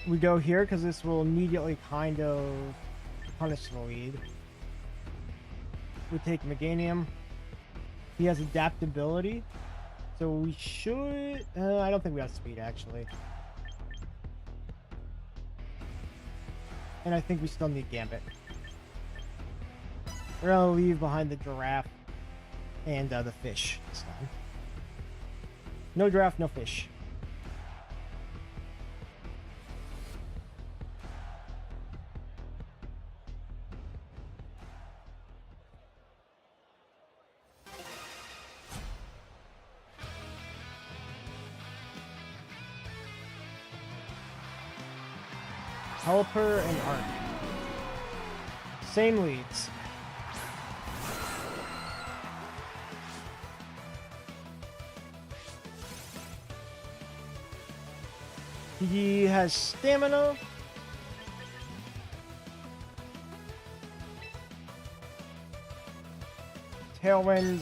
We go here because this will immediately kind of punish the lead. We take Meganium. He has adaptability, so we should... I don't think we have speed, actually. And I think we still need Gambit. We're gonna leave behind the giraffe and the fish this time. No giraffe, no fish. Pelipper and Arc. Same leads. He has stamina. Tailwind.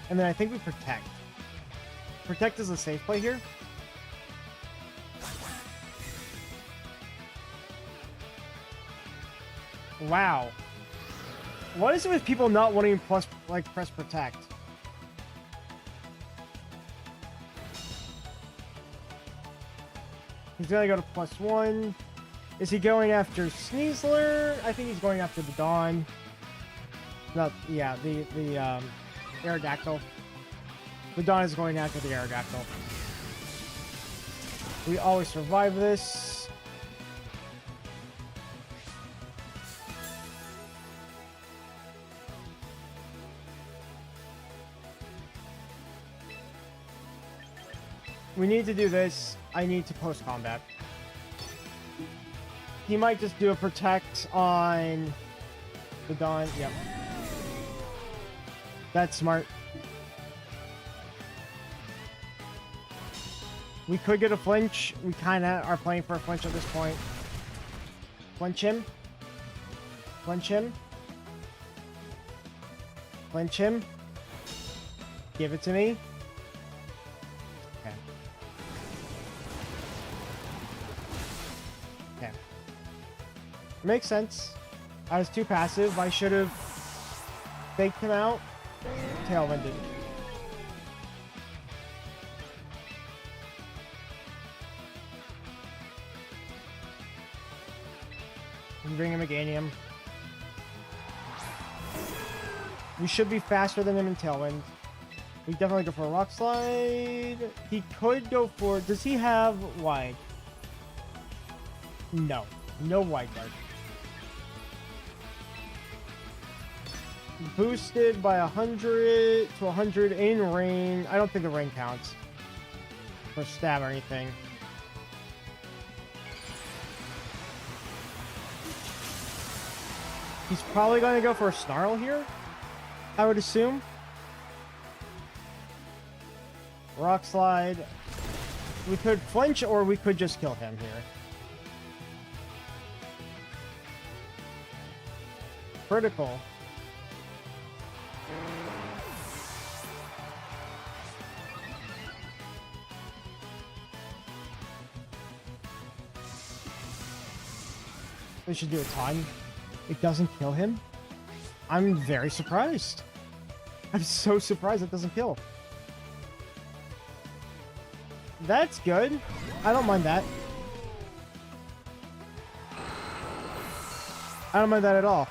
And then I think we protect. Protect is a safe play here. Wow. What is it with people not wanting plus, like, press protect? He's gonna go to +1. Is he going after Sneasler? I think he's going after the Dawn. No, yeah, the Aerodactyl. The Dawn is going after the Aerodactyl. We always survive this. We need to do this. I need to post combat. He might just do a protect on the Dawn. Yep. That's smart. We could get a flinch. We kind of are playing for a flinch at this point. Flinch him. Flinch him. Flinch him. Give it to me. Okay. Okay. Makes sense. I was too passive. I should have faked him out. Tailwinded. Bring him a Meganium. We should be faster than him in Tailwind. We definitely go for a Rock Slide. He could go for... Does he have Wide? No. No Wide Guard. Boosted by 100 to 100 in rain. I don't think the rain counts for stab or anything. He's probably going to go for a Snarl here, I would assume. Rock Slide. We could flinch or we could just kill him here. Critical. We should do a ton. It doesn't kill him. I'm very surprised. I'm so surprised it doesn't kill. That's good. I don't mind that. I don't mind that at all.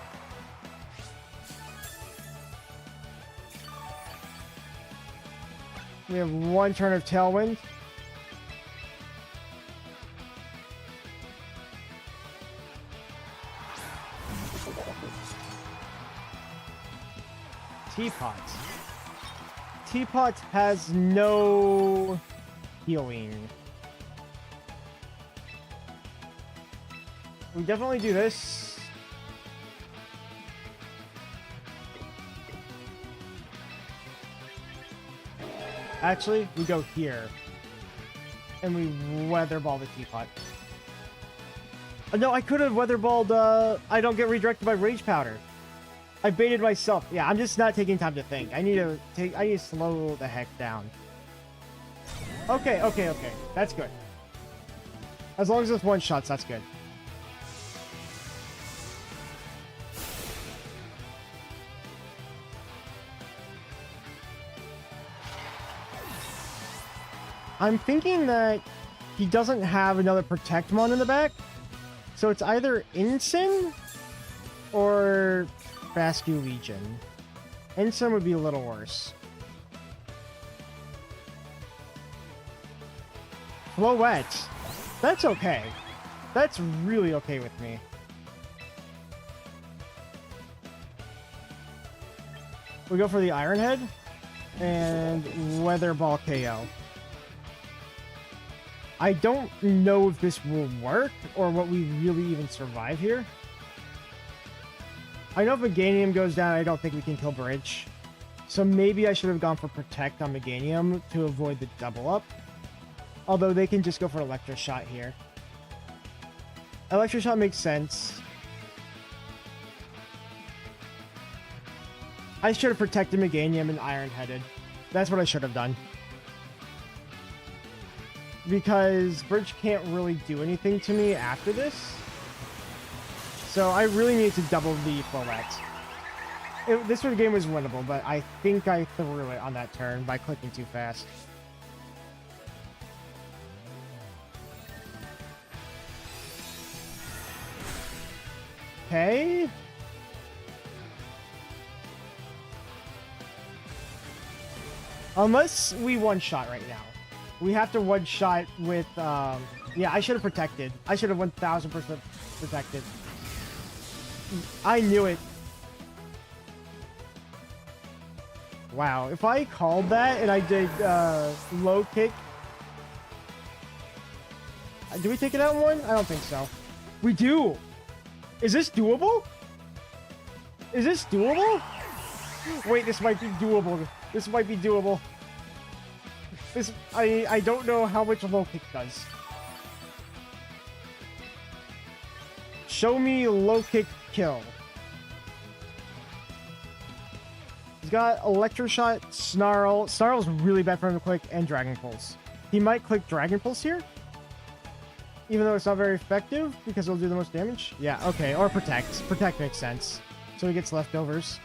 We have one turn of Tailwind. Teapot. Teapot has no healing. We definitely do this. Actually, we go here. And we Weather Ball the Teapot. No, I could have Weather Balled, I don't get redirected by Rage Powder. I baited myself. Yeah, I'm just not taking time to think. I need to slow the heck down. Okay. That's good. As long as it's one shots, that's good. I'm thinking that he doesn't have another Protectmon in the back. So it's either Ensign or Bascu Legion. Ensign would be a little worse. Floette. That's okay. That's really okay with me. We go for the Iron Head and Weather Ball KO. I don't know if this will work or what we really even survive here. I know if Meganium goes down, I don't think we can kill Bridge. So maybe I should have gone for Protect on Meganium to avoid the double up. Although they can just go for Electro Shot here. Electro Shot makes sense. I should have protected Meganium and Iron Headed. That's what I should have done. Because Bridge can't really do anything to me after this. So I really need to double the Flowette. This sort of game was winnable, but I think I threw it on that turn by clicking too fast. Okay. Unless we one-shot right now. We have to one-shot with, yeah, I should have protected. I should have 1000% protected. I knew it. Wow, if I called that and I did, low kick... Do we take it out in one? I don't think so. We do! Is this doable? Is this doable? Wait, this might be doable. This might be doable. This, I don't know how much low kick does. Show me low kick kill. He's got Electro Shot, Snarl. Snarl's really bad for him to click, and Dragon Pulse. He might click Dragon Pulse here. Even though it's not very effective, because it'll do the most damage. Yeah, okay, or Protect. Protect makes sense. So he gets leftovers.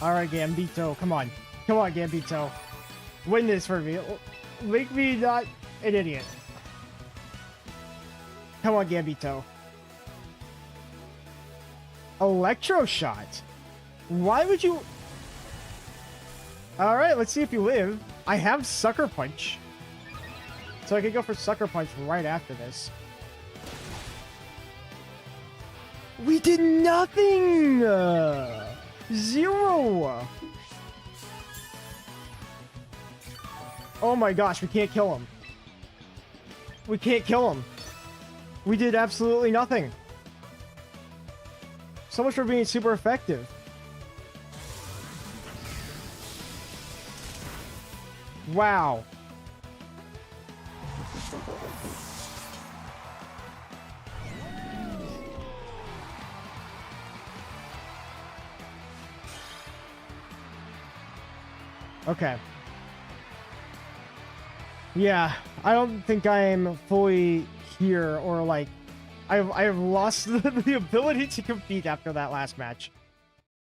Alright, Gambito, come on. Come on, Gambito. Win this for me. Make me not an idiot. Come on, Gambito. Electro Shot? Why would you... Alright, let's see if you live. I have Sucker Punch. So I could go for Sucker Punch right after this. We did nothing! Zero! Oh my gosh, we can't kill him. We can't kill him. We did absolutely nothing. So much for being super effective. Wow. Okay. Yeah, I don't think I'm fully here, or like, I have lost the ability to compete after that last match.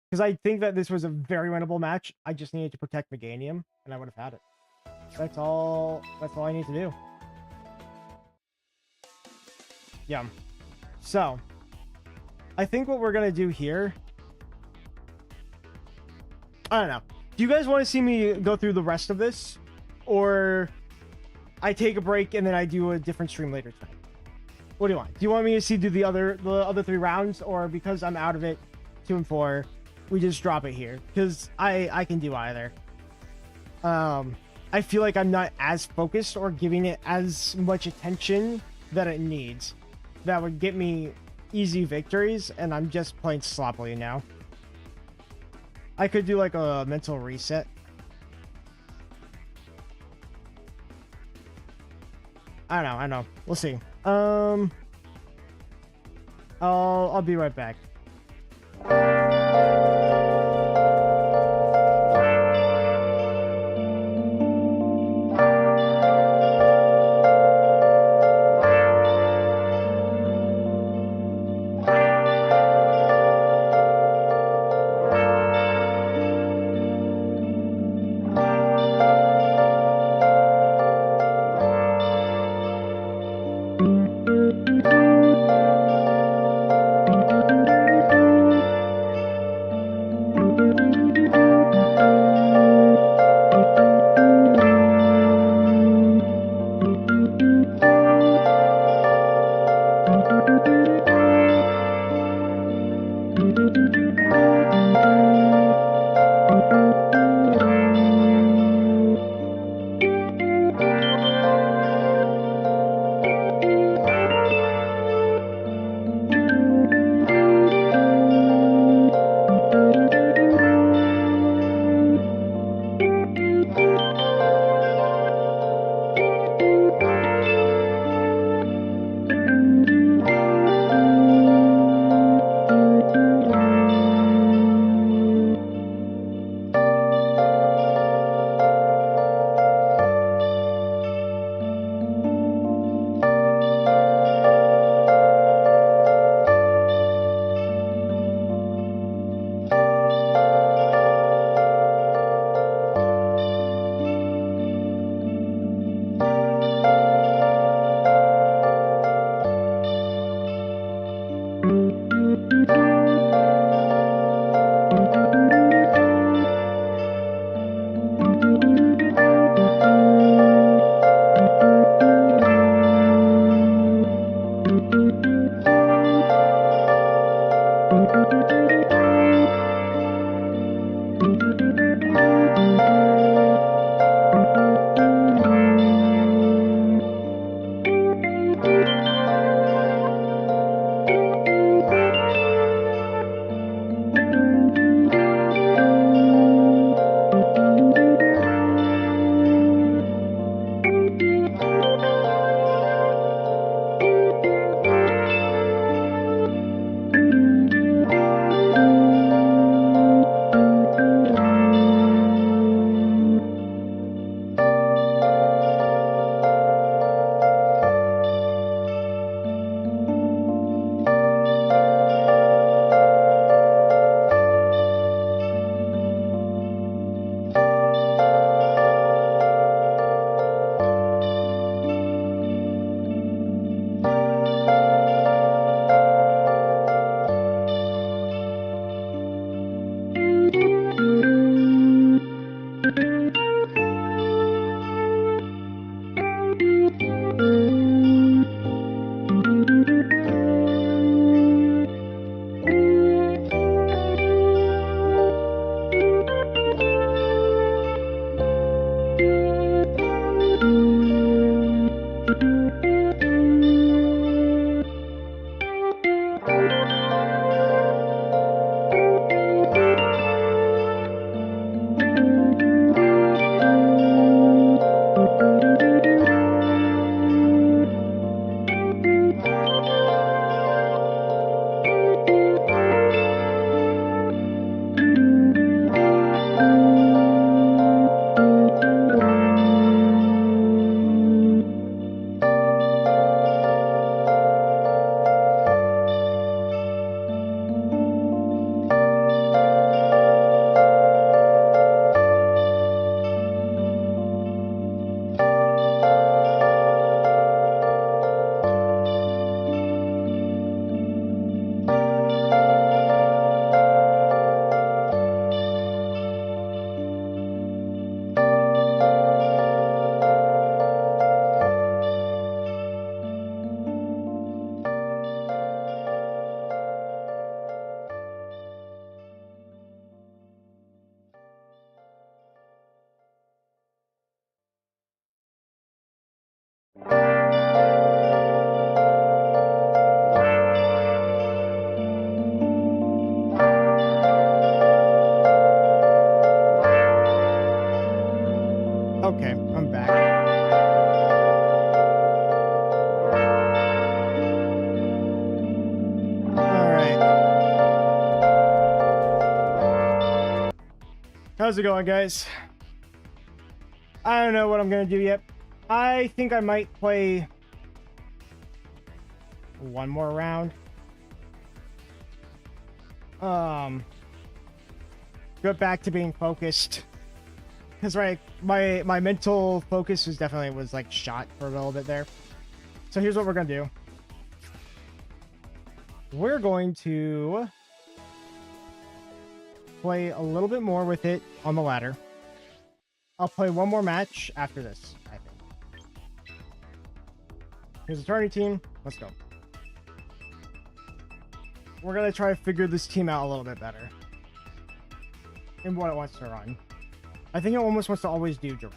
Because I think that this was a very winnable match. I just needed to protect Meganium, and I would have had it. That's all I need to do. Yeah. So, I think what we're gonna do here... I don't know. Do you guys want to see me go through the rest of this? Or I take a break and then I do a different stream later tonight? What do you want? Do you want me to do the other 3 rounds? Or because I'm out of it, 2 and 4, we just drop it here? Because I can do either. I feel like I'm not as focused or giving it as much attention that it needs. That would get me easy victories, and I'm just playing sloppily now. I could do like a mental reset. I don't know. We'll see. I'll be right back. Okay, I'm back. Alright. How's it going, guys? I don't know what I'm gonna do yet. I think I might play one more round. Go back to being focused. Because my mental focus was like shot for a little bit there. So here's what we're gonna do. We're going to play a little bit more with it on the ladder. I'll play one more match after this, I think. Here's the tourney team. Let's go. We're gonna try to figure this team out a little bit better. And what it wants to run. I think it almost wants to always do giraffe.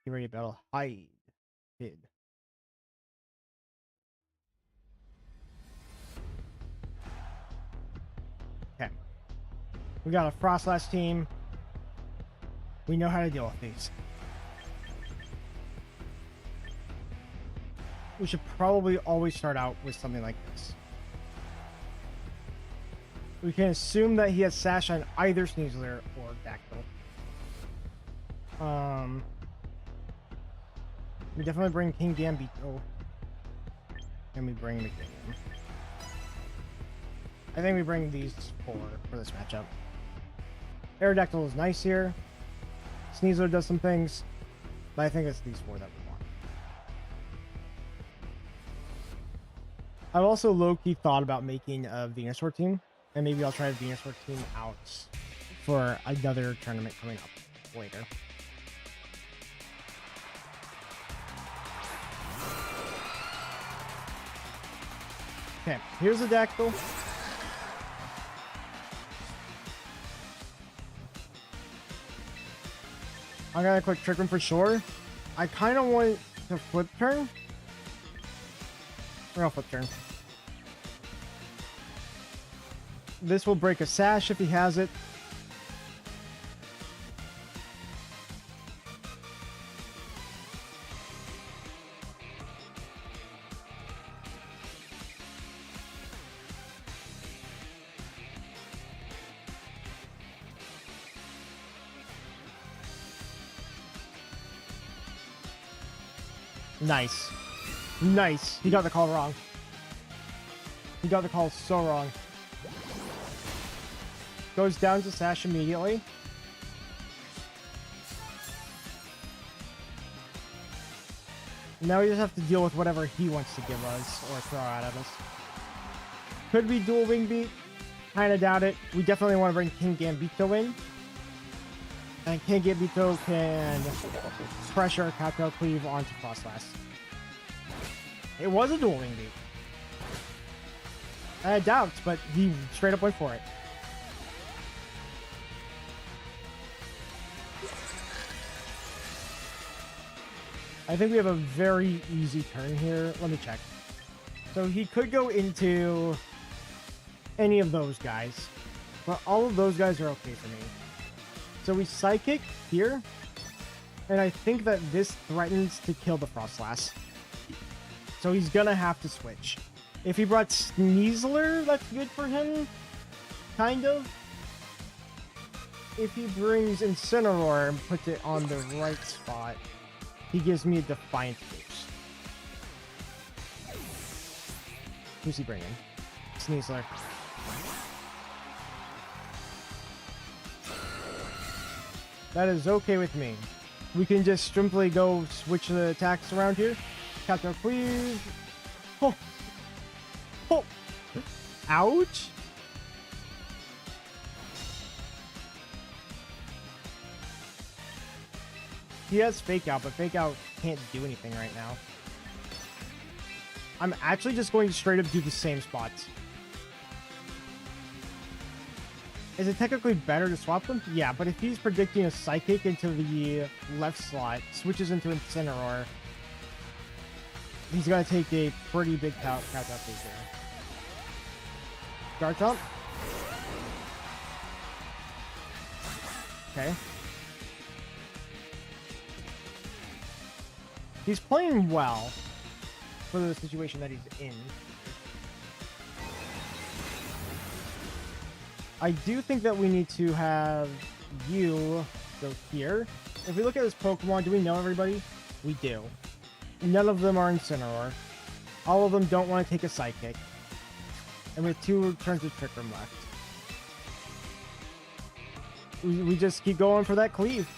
Get ready to battle. Hide. Hid. Okay. We got a Frostlass team. We know how to deal with these. We should probably always start out with something like this. We can assume that he has Sash on either Sneasler or Dactyl. We definitely bring King Gambito. And we bring the King. I think we bring these four for this matchup. Aerodactyl is nice here. Sneasler does some things. But I think it's these four that we want. I've also low-key thought about making a Venusaur team. And maybe I'll try a Venusaur team out for another tournament coming up later. Okay, here's the Dactyl. I'm gonna quick trick him for sure. I kind of want to flip turn. We're gonna flip turn. This will break a Sash if he has it. Nice. Nice. He got the call wrong. He got the call so wrong. Goes down to Sash immediately. Now we just have to deal with whatever he wants to give us or throw out at us. Could be dual wing beat. Kind of doubt it. We definitely want to bring King Gambito in. And King Gambito can pressure Cacto Cleave onto Frostlass. It was a dual wing beat. I had doubts, but he straight up went for it. I think we have a very easy turn here. Let me check. So he could go into any of those guys, but all of those guys are okay for me. So we Psychic here, and I think that this threatens to kill the Frostlass. So he's gonna have to switch. If he brought Sneasler, that's good for him, kind of. If he brings Incineroar and puts it on the right spot, he gives me a Defiant boost. Who's he bringing? Sneasler. That is okay with me. We can just simply go switch the attacks around here. Cacto Cleave. Oh. Oh. Ouch. He has Fake Out, but Fake Out can't do anything right now. I'm actually just going to straight up do the same spots. Is it technically better to swap them? Yeah, but if he's predicting a Psychic into the left slot, switches into Incineroar, he's going to take a pretty big couch up here. Garchomp. Okay. He's playing well for the situation that he's in. I do think that we need to have you go here. If we look at this Pokemon, do we know everybody? We do. None of them are Incineroar. All of them don't want to take a Psychic. And we have 2 turns of Trick Room left. We just keep going for that cleave.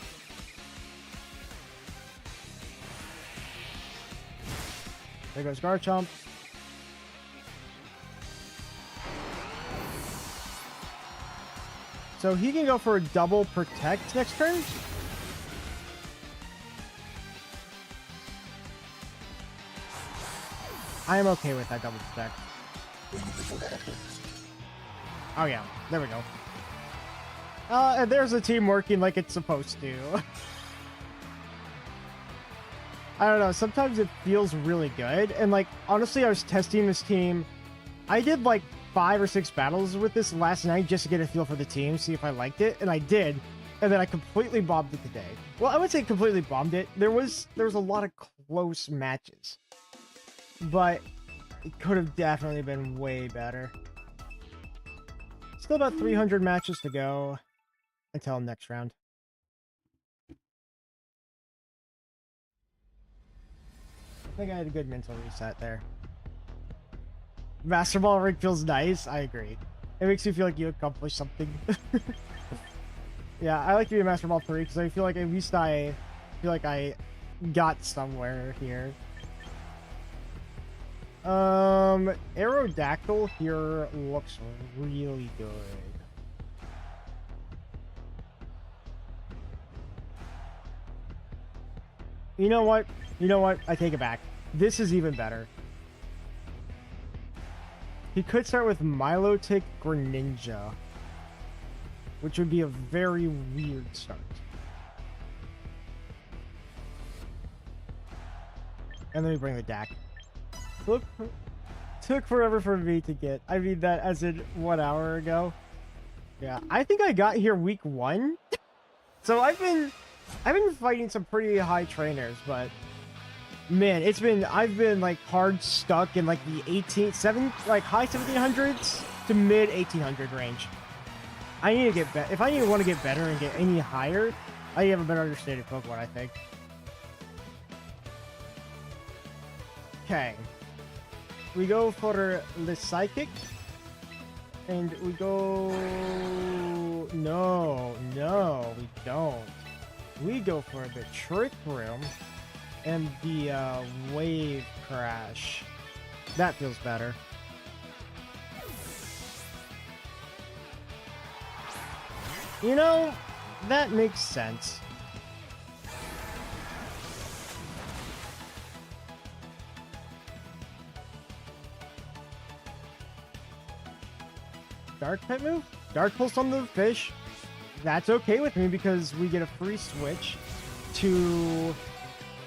There goes Garchomp. So he can go for a double protect next turn. I am okay with that double protect. Oh yeah, there we go. And there's a team working like it's supposed to. I don't know, sometimes it feels really good. And like, honestly, I was testing this team. I did like 5 or 6 battles with this last night just to get a feel for the team, see if I liked it, and I did. And then I completely bombed it today. Well, I would say completely bombed it. There was a lot of close matches, but it could have definitely been way better. Still about 300 matches to go until next round. I think I had a good mental reset there. Master Ball rig feels nice. I agree. It makes you feel like you accomplished something. Yeah, I like to be a Master Ball 3 because I feel like at least I feel like I got somewhere here. Aerodactyl here looks really good. You know what? You know what? I take it back. This is even better. He could start with Milotic Greninja, which would be a very weird start. And then we bring the DAC. Look, took forever for me to get. I mean that as in 1 hour ago. Yeah, I think I got here week 1. So I've been fighting some pretty high trainers, but man, I've been like hard stuck in like the high 1700s to mid 1800 range. I need to get better. If I want to get better and get any higher, I have a better understanding of Pokemon, I think. Okay. We go for the Psychic. And we go... No, we don't. We go for the Trick Room and the Wave Crash. That feels better. You know, that makes sense. Dark type move? Dark Pulse on the fish. That's okay with me because we get a free switch to...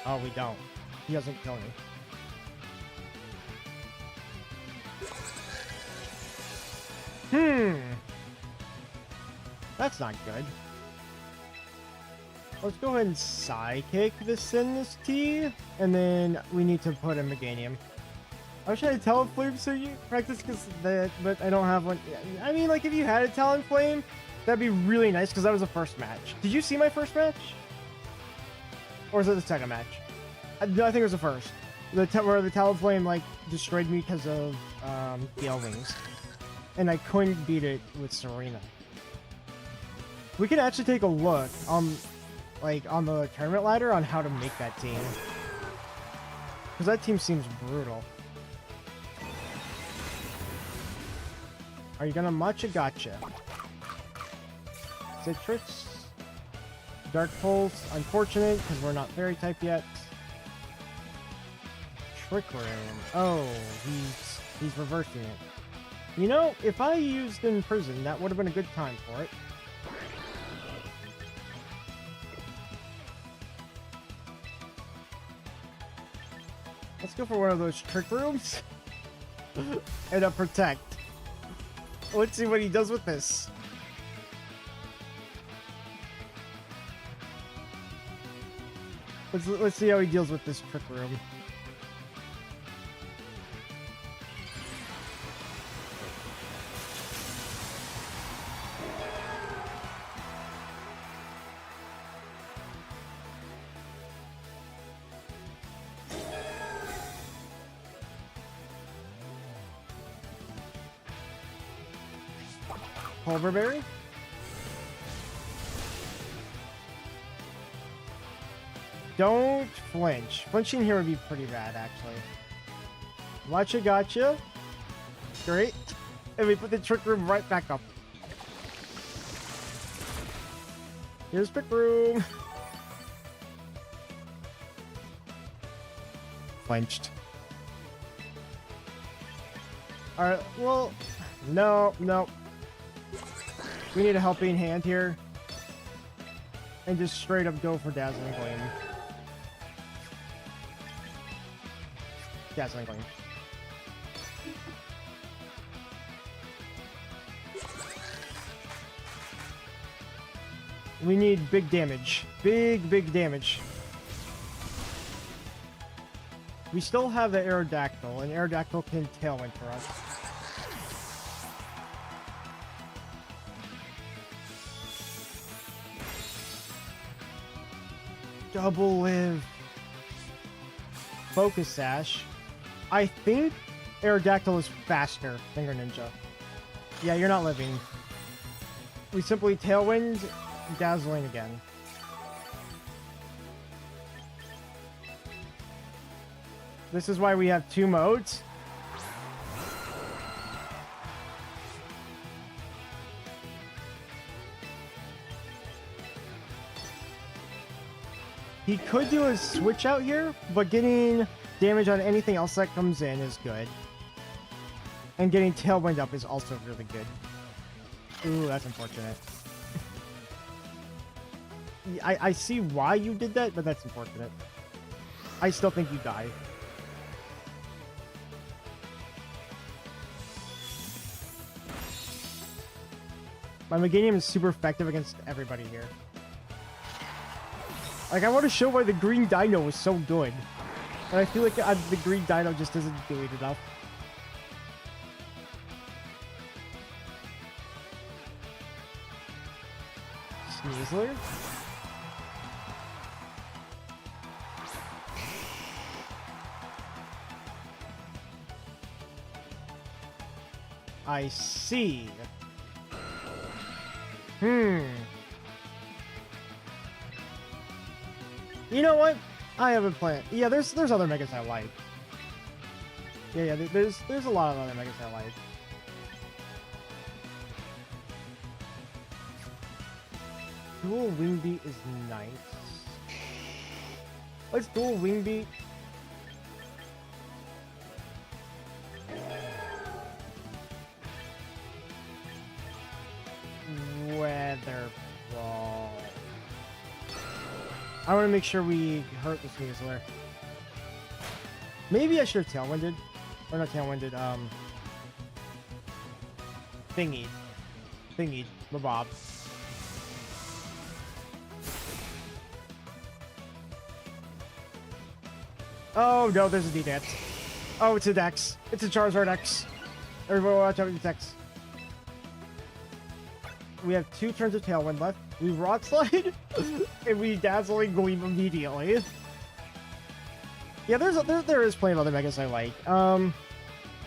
Oh, we don't. He doesn't kill me. That's not good. Let's go ahead and Psychic the Sinistee, and then we need to put a Meganium. I wish I had a Talonflame so you practice but I don't have one. I mean, like, if you had a Talonflame, that'd be really nice because that was the first match. Did you see my first match? Or was it the second match? No, I think it was the first. Where the Talonflame, like, destroyed me because of Gale Wings. And I couldn't beat it with Serena. We can actually take a look on the tournament ladder on how to make that team. Because that team seems brutal. Are you gonna much? Gotcha. Citrus. Dark Pulse. Unfortunate, because we're not Fairy type yet. Trick Room. Oh, he's reversing it. You know, if I used Imprison, that would have been a good time for it. Let's go for one of those trick rooms. And a protect. Let's see what he does with this. Let's see how he deals with this trick room. Pulverberry? Don't flinch. Flinching here would be pretty bad, actually. Watcha gotcha. Great. And we put the trick room right back up. Here's trick room. Flinched. Alright, well, no. We need a helping hand here. And just straight up go for Dazzling Gleam. Dazzling Gleam. We need big damage. Big damage. We still have the Aerodactyl, and Aerodactyl can Tailwind for us. Double live. Focus Sash. I think Aerodactyl is faster than Greninja. Yeah, you're not living. We simply Tailwind, Dazzling again. This is why we have two modes. He could do a switch out here, but getting damage on anything else that comes in is good. And getting Tailwind up is also really good. Ooh, that's unfortunate. I see why you did that, but that's unfortunate. I still think you die. My Meganium is super effective against everybody here. Like, I want to show why the green dino is so good. But I feel like the green dino just isn't doing enough. Sneasler? I see. You know what? I have a plan. Yeah, there's other megas I like. Yeah, there's a lot of other megas I like. Dual Wing Beat is nice. Let's dual Wing Beat. Weather Ball. I want to make sure we hurt the Sneasler. Maybe I should have Tailwinded. Or not Tailwinded, Thingied, Mabob. Oh no, there's a D-Dance. Oh, it's a Dex. It's a Charizard X. Everybody watch out for the Dex. We have 2 turns of Tailwind left. We Rock Slide, and we Dazzling Gleam immediately. Yeah, there is plenty of other megas I like.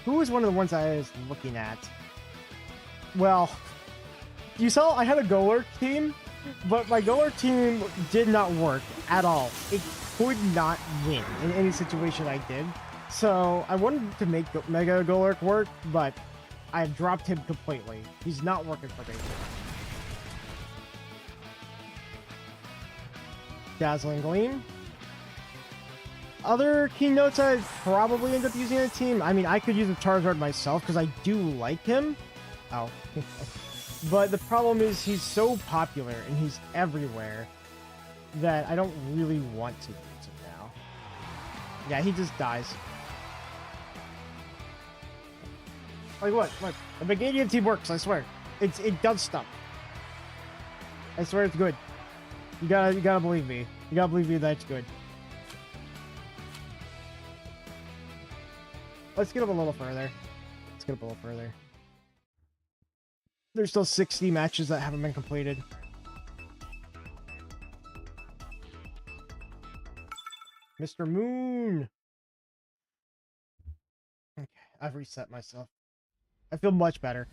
Who was one of the ones I was looking at? Well, you saw I had a Golurk team, but my Golurk team did not work at all. It could not win in any situation I did. So I wanted to make Mega Golurk work, but I've dropped him completely. He's not working for me. Dazzling Gleam. Other keynotes I'd probably end up using in a team. I mean, I could use a Charizard myself because I do like him. Oh. But the problem is he's so popular and he's everywhere that I don't really want to use him now. Yeah, he just dies. Like what? Look, the Meganium team works, I swear. It does stuff. I swear it's good. You gotta believe me. You gotta believe me that it's good. Let's get up a little further. Let's get up a little further. There's still 60 matches that haven't been completed. Mr. Moon! Okay, I've reset myself. I feel much better.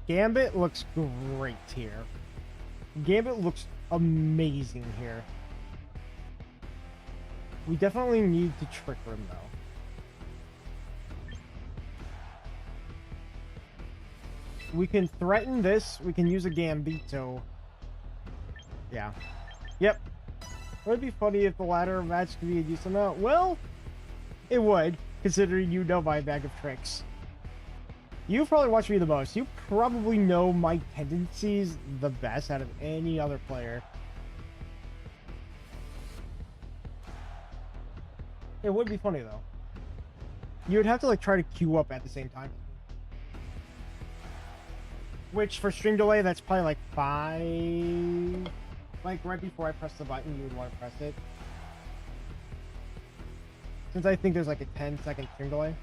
Gambit looks great here. Gambit looks amazing here. We definitely need to trick him though. We can threaten this. We can use a Gambito. Yeah. Yep. Would it be funny if the latter match could be a decent amount? Well, it would, considering you know my bag of tricks. You probably watch me the most. You probably know my tendencies the best out of any other player. It would be funny though. You would have to like try to queue up at the same time. Which for stream delay, that's probably like 5. Like right before I press the button, you would want to press it. Since I think there's like a 10-second stream delay.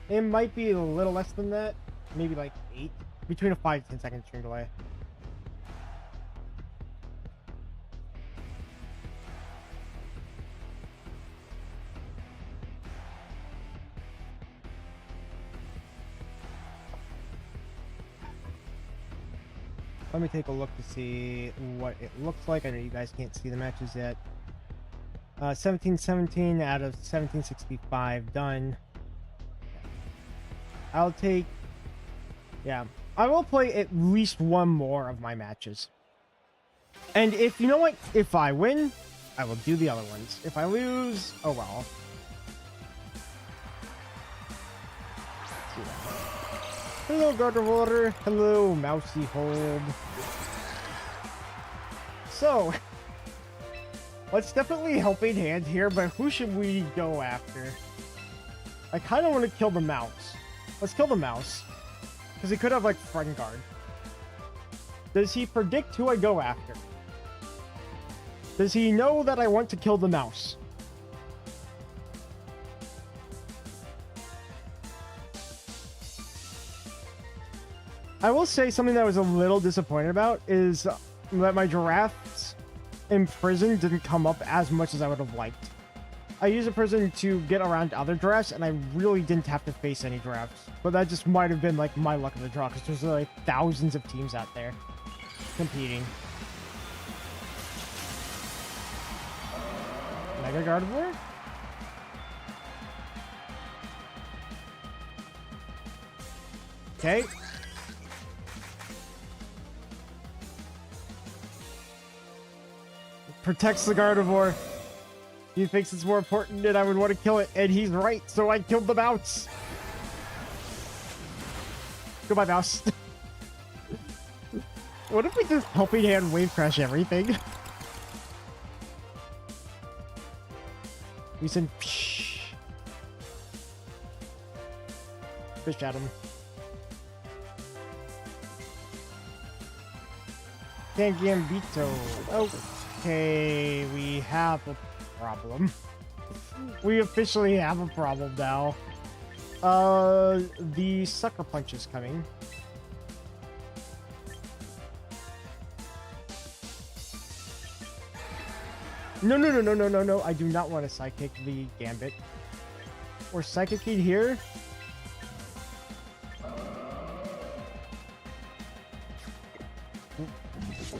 It might be a little less than that. Maybe like 8. Between a 5 to 10-second stream delay. Let me take a look to see what it looks like. I know you guys can't see the matches yet. 1717 out of 1765 done. I'll take... Yeah. I will play at least one more of my matches. And if, you know what? If I win, I will do the other ones. If I lose, oh well. Hello, guard of water. Hello, mousy hold. So, let's definitely helping hand here, but who should we go after? I kind of want to kill the mouse. Let's kill the mouse. Because he could have, like, front guard. Does he predict who I go after? Does he know that I want to kill the mouse? I will say something that I was a little disappointed about is that my giraffes in prison didn't come up as much as I would have liked. I used a prison to get around other giraffes, and I really didn't have to face any giraffes. But that just might have been like my luck of the draw, because there's like thousands of teams out there competing. Mega Gardevoir? Okay. Protects the Gardevoir. He thinks it's more important and I would want to kill it, and he's right, so I killed the mouse. Goodbye, mouse. What if we just helping hand wave crash everything? We send fish at him. Can't Gambito. Okay, we have a problem. We officially have a problem now. The Sucker Punch is coming. No. I do not want to Psychic the Gambit. Or Psychic Feed here.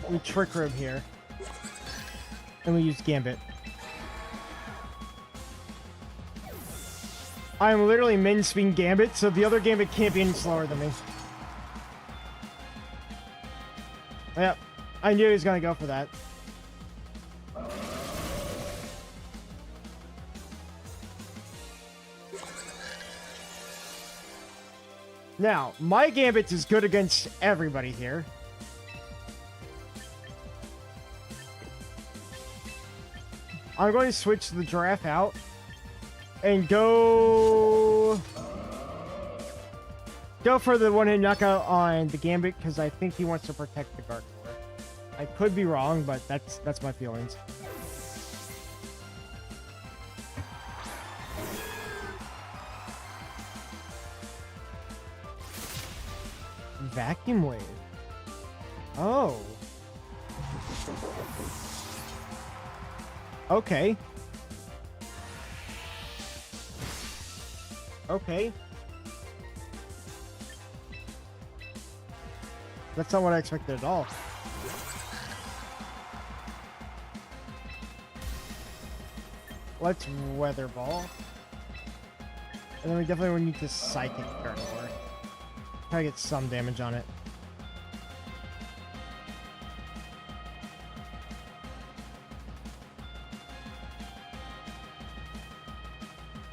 We Trick Room here. And we use Gambit. I am literally min speed Gambit, so the other Gambit can't be any slower than me. Yep, I knew he was gonna go for that. Now, my Gambit is good against everybody here. I'm going to switch the giraffe out and go for the one-hit knockout on the Gambit because I think he wants to protect the Gardevoir. I could be wrong, but that's my feelings. Vacuum wave. Oh. Okay. Okay. That's not what I expected at all. Let's Weather Ball. And then we definitely would need to Psychic Gardevoir. Try to get some damage on it.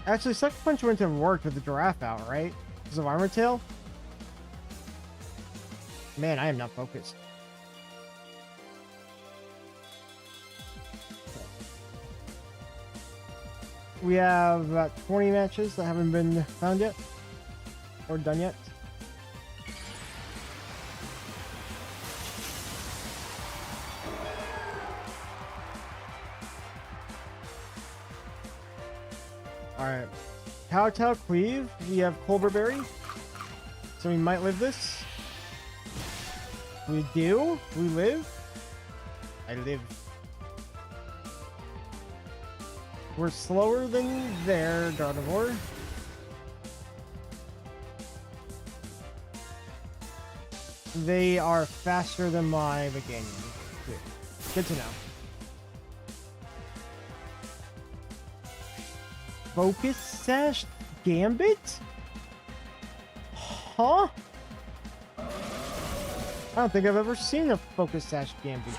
Actually, Sucker Punch wouldn't have worked with the giraffe out, right? Because of Armor Tail? Man, I am not focused. We have about 20 matches that haven't been found yet. Or done yet. Alright. Kowtow Cleave. We have Culverberry. So we might live this. We do? We live? I live. We're slower than their Gardevoir. They are faster than my Meganium. Good to know. Focus Sash Gambit? Huh? I don't think I've ever seen a Focus Sash Gambit.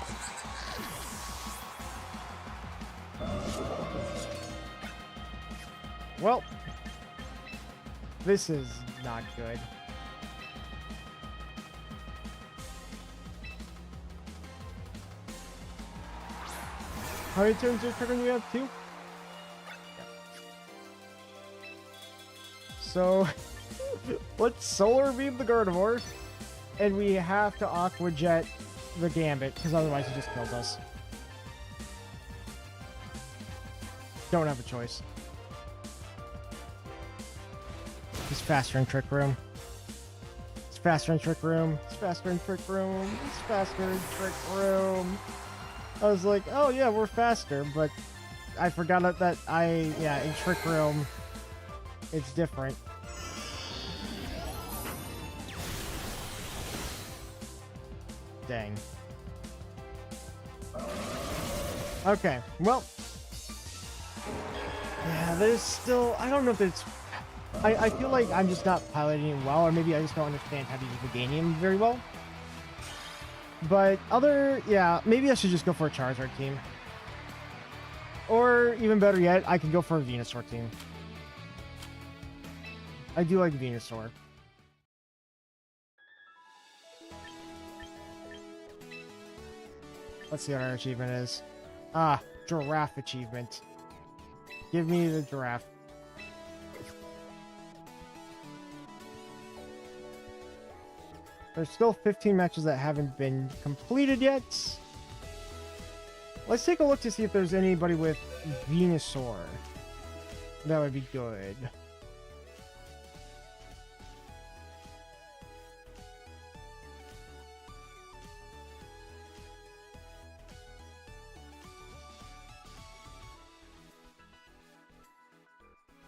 Well, this is not good. How many turns do we have? 2? So, let's Solar Beam the Gardevoir, and we have to Aqua Jet the Gambit, because otherwise it just kills us. Don't have a choice. He's faster in Trick Room. It's faster in Trick Room. It's faster in Trick Room. It's faster in Trick Room. I was like, oh yeah, we're faster, but I forgot that in Trick Room, it's different. Dang. Okay, well. Yeah, there's still, I don't know if it's, I feel like I'm just not piloting it well, or maybe I just don't understand how to use the Meganium very well. But maybe I should just go for a Charizard team. Or, even better yet, I could go for a Venusaur team. I do like Venusaur. Let's see what our achievement is. Ah, Giraffe achievement. Give me the Giraffe. There's still 15 matches that haven't been completed yet. Let's take a look to see if there's anybody with Venusaur. That would be good.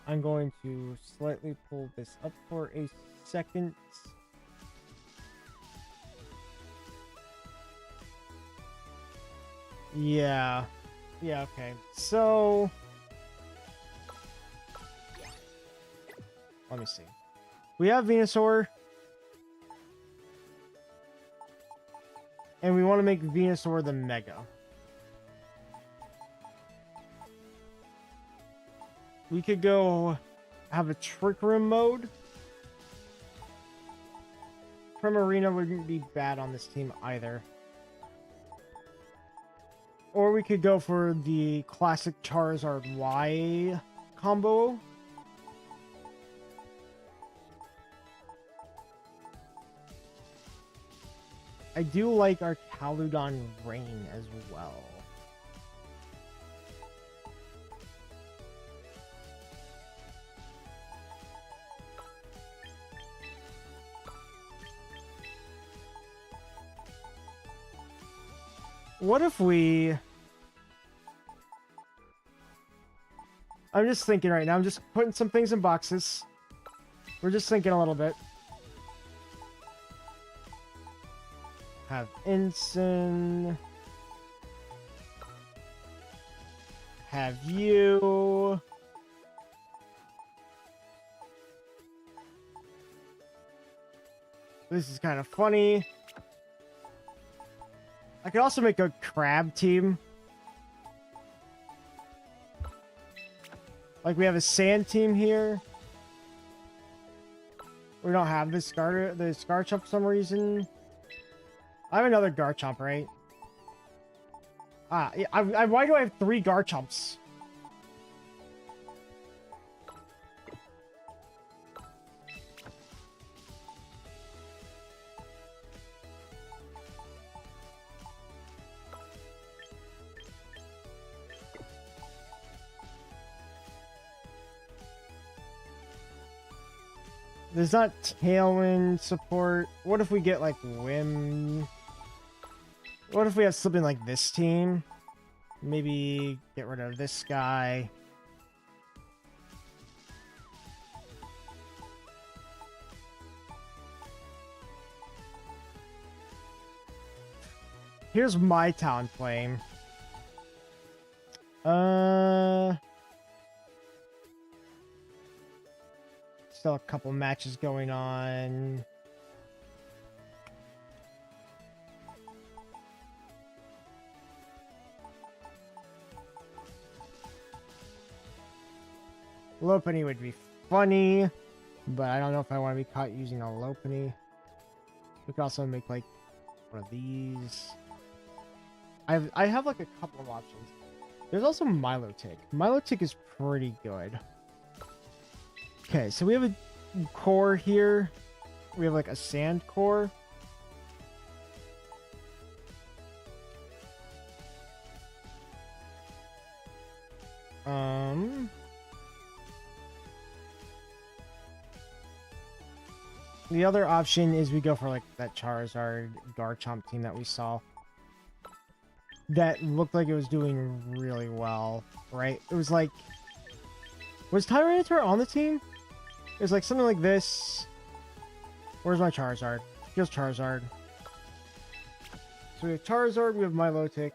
I'm going to slightly pull this up for a second. Yeah, okay. So, let me see. We have Venusaur. And we want to make Venusaur the Mega. We could go have a Trick Room mode. Primarina wouldn't be bad on this team either. Or we could go for the classic Charizard Y combo. I do like our Caludon Rain as well. What if we... I'm just thinking right now. I'm just putting some things in boxes. We're just thinking a little bit. Have Ensign. Have you. This is kind of funny. I could also make a crab team. Like we have a sand team here. We don't have the Scarchomp for some reason. I have another Garchomp, right? Why do I have 3 Garchomps? There's not Tailwind support. What if we get like Whim? What if we have something like this team? Maybe get rid of this guy. Here's my Town Flame. Still a couple matches going on. Lopunny would be funny, but I don't know if I want to be caught using a Lopunny. We could also make like one of these. I have like a couple of options. There's also Milotic. Milotic is pretty good. Okay, so we have a core here. We have like a sand core. The other option is we go for like that Charizard Garchomp team that we saw. That looked like it was doing really well, right? It was like... Was Tyranitar on the team? It was like something like this. Where's my Charizard? Here's Charizard. So we have Charizard, we have Milotic,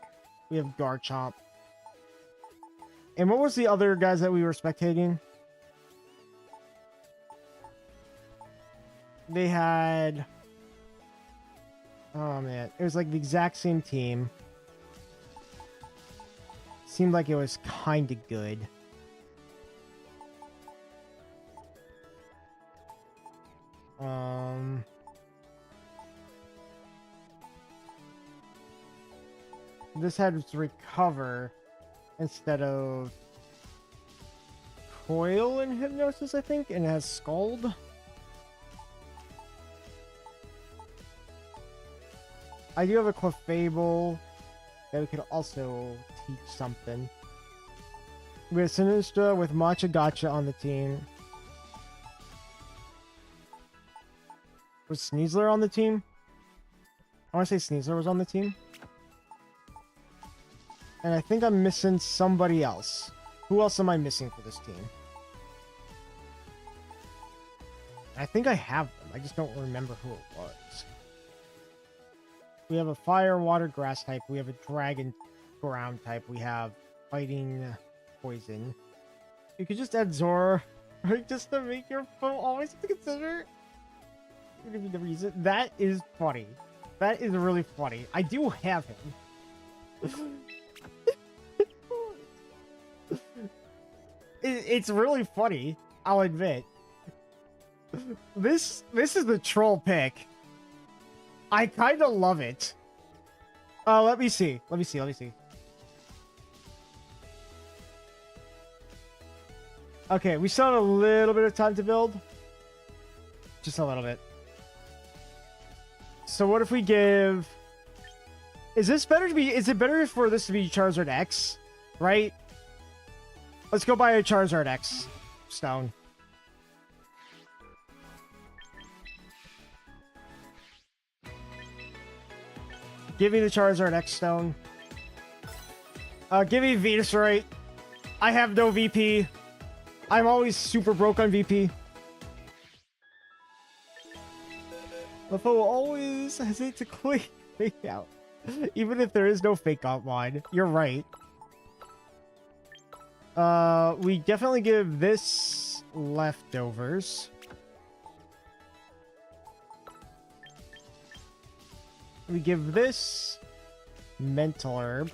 we have Garchomp. And what was the other guys that we were spectating? They had... Oh man, it was like the exact same team. Seemed like it was kind of good. This had to recover instead of Coil and Hypnosis, I think, and it has Scald. I do have a Clefable that we could also teach something. We have Sinistra with Matcha Gotcha on the team. Was Sneasler on the team? I want to say Sneasler was on the team. And I think I'm missing somebody else. Who else am I missing for this team? I think I have them. I just don't remember who it was. We have a Fire, Water, Grass type. We have a Dragon, Ground type. We have Fighting, Poison. You could just add Zora, right? Just to make your foe always to consider. Even if you never use it. That is funny. That is really funny. I do have him. It's really funny, I'll admit. This is the troll pick. I kind of love it. Let me see. Okay, we still have a little bit of time to build. Just a little bit. So what if we give... Is this better to be... Is it better for this to be Charizard X? Right? Let's go buy a Charizard X stone. Give me the Charizard X stone. Give me Venusaur. I have no VP. I'm always super broke on VP. Lefo will always hesitate to click fake out. Even if there is no fake out line. You're right. We definitely give this leftovers. We give this mental herb.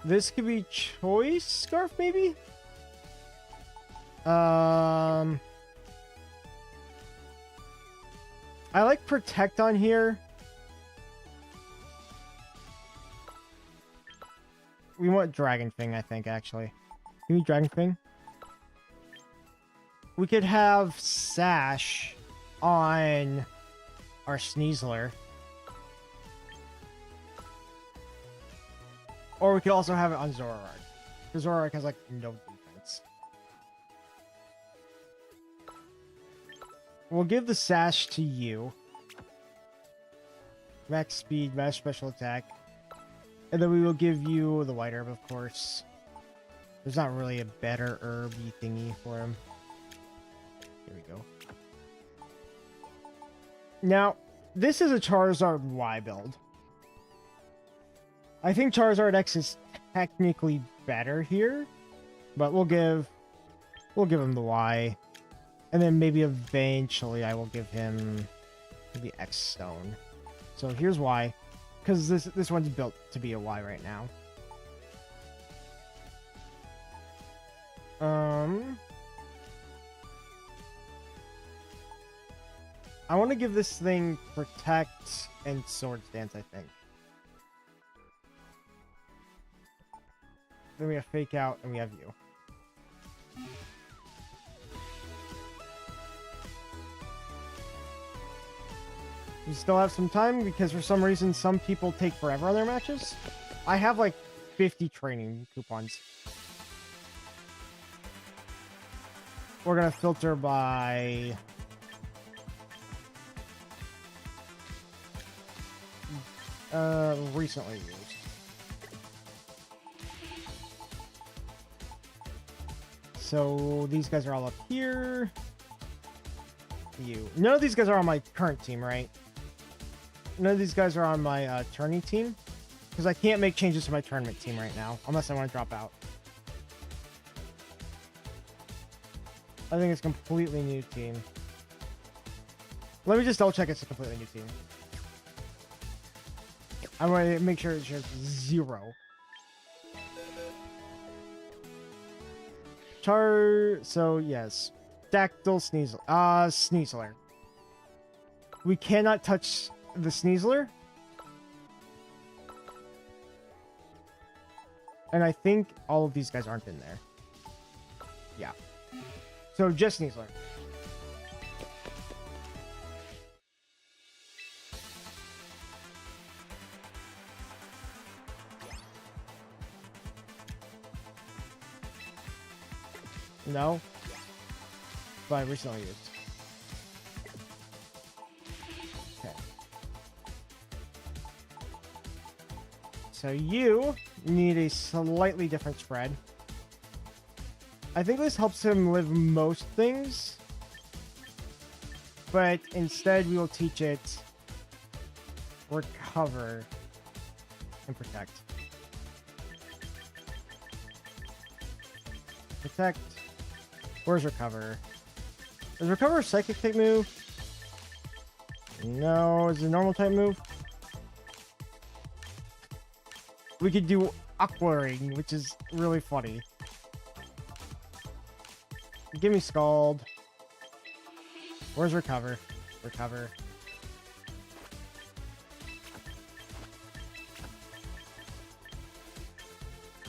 This could be choice scarf, maybe? I like protect on here. We want Dragon Fang, I think, actually. Give me Dragon Fang. We could have Sash on our Sneasler. Or we could also have it on Zoroark. Because Zoroark has, like, no defense. We'll give the Sash to you. Max speed, max special attack. And then we will give you the white herb, of course. There's not really a better herby thingy for him. Here we go. Now, this is a Charizard Y build. I think Charizard X is technically better here, but we'll give him the Y. And then maybe eventually I will give him the X stone. So here's Y. Because this one's built to be a Y right now. I want to give this thing Protect and Swords Dance, I think. Then we have Fake Out, and we have you. We still have some time because for some reason some people take forever on their matches. I have like 50 training coupons. We're gonna filter by recently used. So these guys are all up here. You. None of these guys are on my current team, right? None of these guys are on my tourney team. Because I can't make changes to my tournament team right now. Unless I want to drop out. I think it's a completely new team. Let me just double check it's a completely new team. I want to make sure it shows 0. So yes. Dactyl Sneasler. Sneasler. We cannot touch the Sneasler. And I think all of these guys aren't in there. Yeah. So just Sneasler. No. But I recently used. Okay. So you need a slightly different spread. I think this helps him live most things. But instead we will teach it recover and protect. Protect. Where's recover? Is recover a psychic type move? No, is it a normal type move? We could do Aqua Ring, which is really funny. Give me Scald. Where's recover? Recover.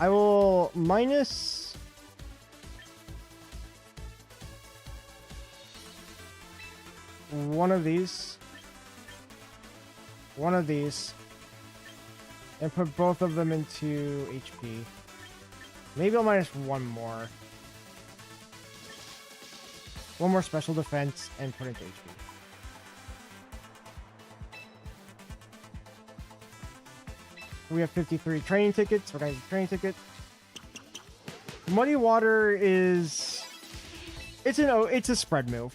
I will minus one of these, and put both of them into HP. Maybe I'll minus one more. One more special defense and put into HP. We have 53 training tickets. We're going to do training ticket. Muddy Water is... It's a spread move.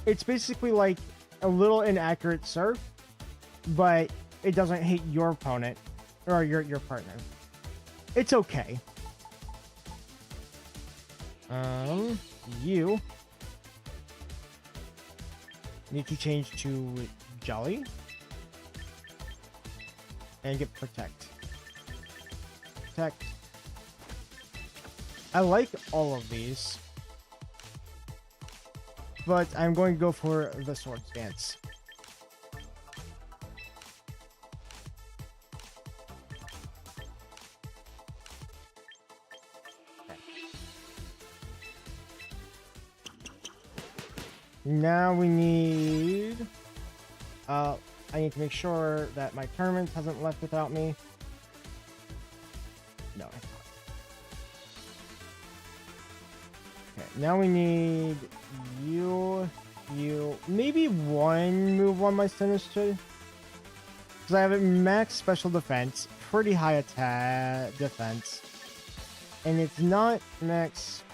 It's basically like a little inaccurate surf, but it doesn't hit your opponent or your partner. It's okay. You need to change to Jelly and get Protect. Protect. I like all of these, but I'm going to go for the Sword Stance. Now we need... I need to make sure that my tournament hasn't left without me. No. Okay, now we need you, maybe one move on my Sinister. Because I have a max special defense, pretty high attack defense. And it's not max...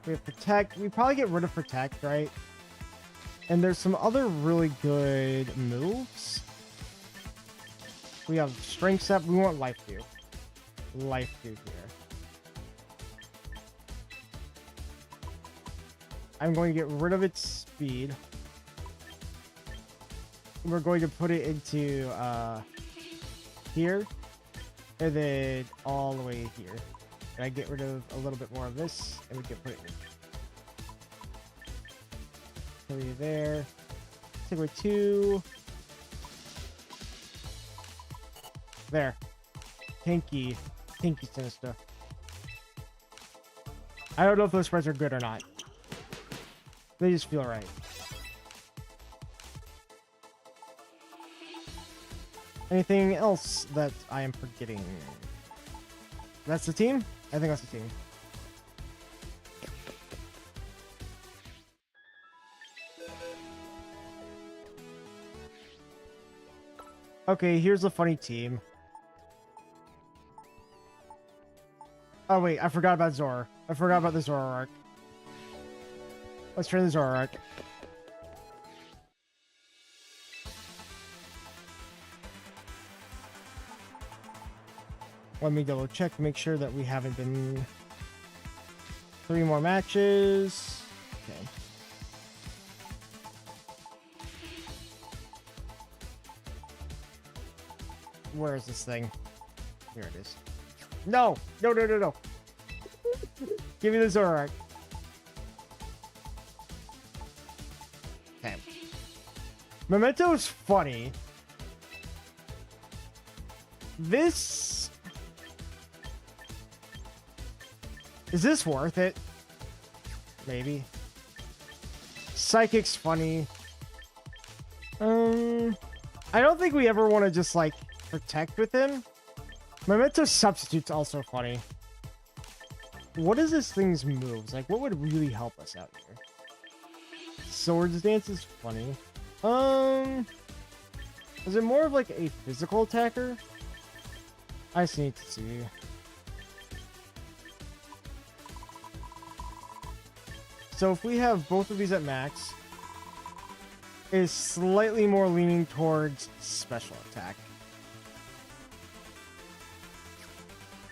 We have Protect. We probably get rid of Protect, right? And there's some other really good moves. We have Strength Step. We want Life Dew. Life Dew here. I'm going to get rid of its speed. We're going to put it into here. And then all the way here. And I get rid of a little bit more of this, and we can put it in. 3 there. Take away 2. There. Tinky Sinister. I don't know if those spreads are good or not. They just feel right. Anything else that I am forgetting? That's the team? I think that's the team. Okay, here's a funny team. Oh wait, I forgot about Zora. I forgot about the Zora arc. Let's train the Zora arc. Let me double check to make sure that we haven't been... 3 more matches. Okay. Where is this thing? Here it is. No! No. Give me the Zora arc. Okay. Memento is funny. This... Is this worth it? Maybe. Psychic's funny. I don't think we ever want to just, like, protect with him. Memento Substitute's also funny. What is this thing's moves? Like, what would really help us out here? Swords Dance is funny. Is it more of, like, a physical attacker? I just need to see. So if we have both of these at max, it is slightly more leaning towards special attack.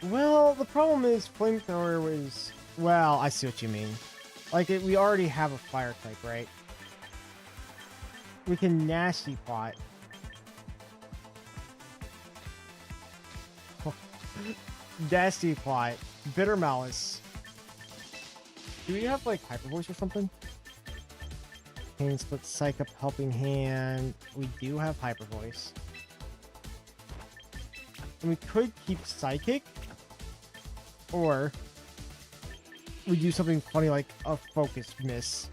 Well, the problem is Flamethrower was... Well, I see what you mean. Like, we already have a fire type, right? We can Nasty Plot. Nasty Plot. Bitter Malice. Do we have, like, Hyper Voice or something? Pain Split, Psych Up, Helping Hand. We do have Hyper Voice. And we could keep Psychic. Or we do something funny like a Focus Miss.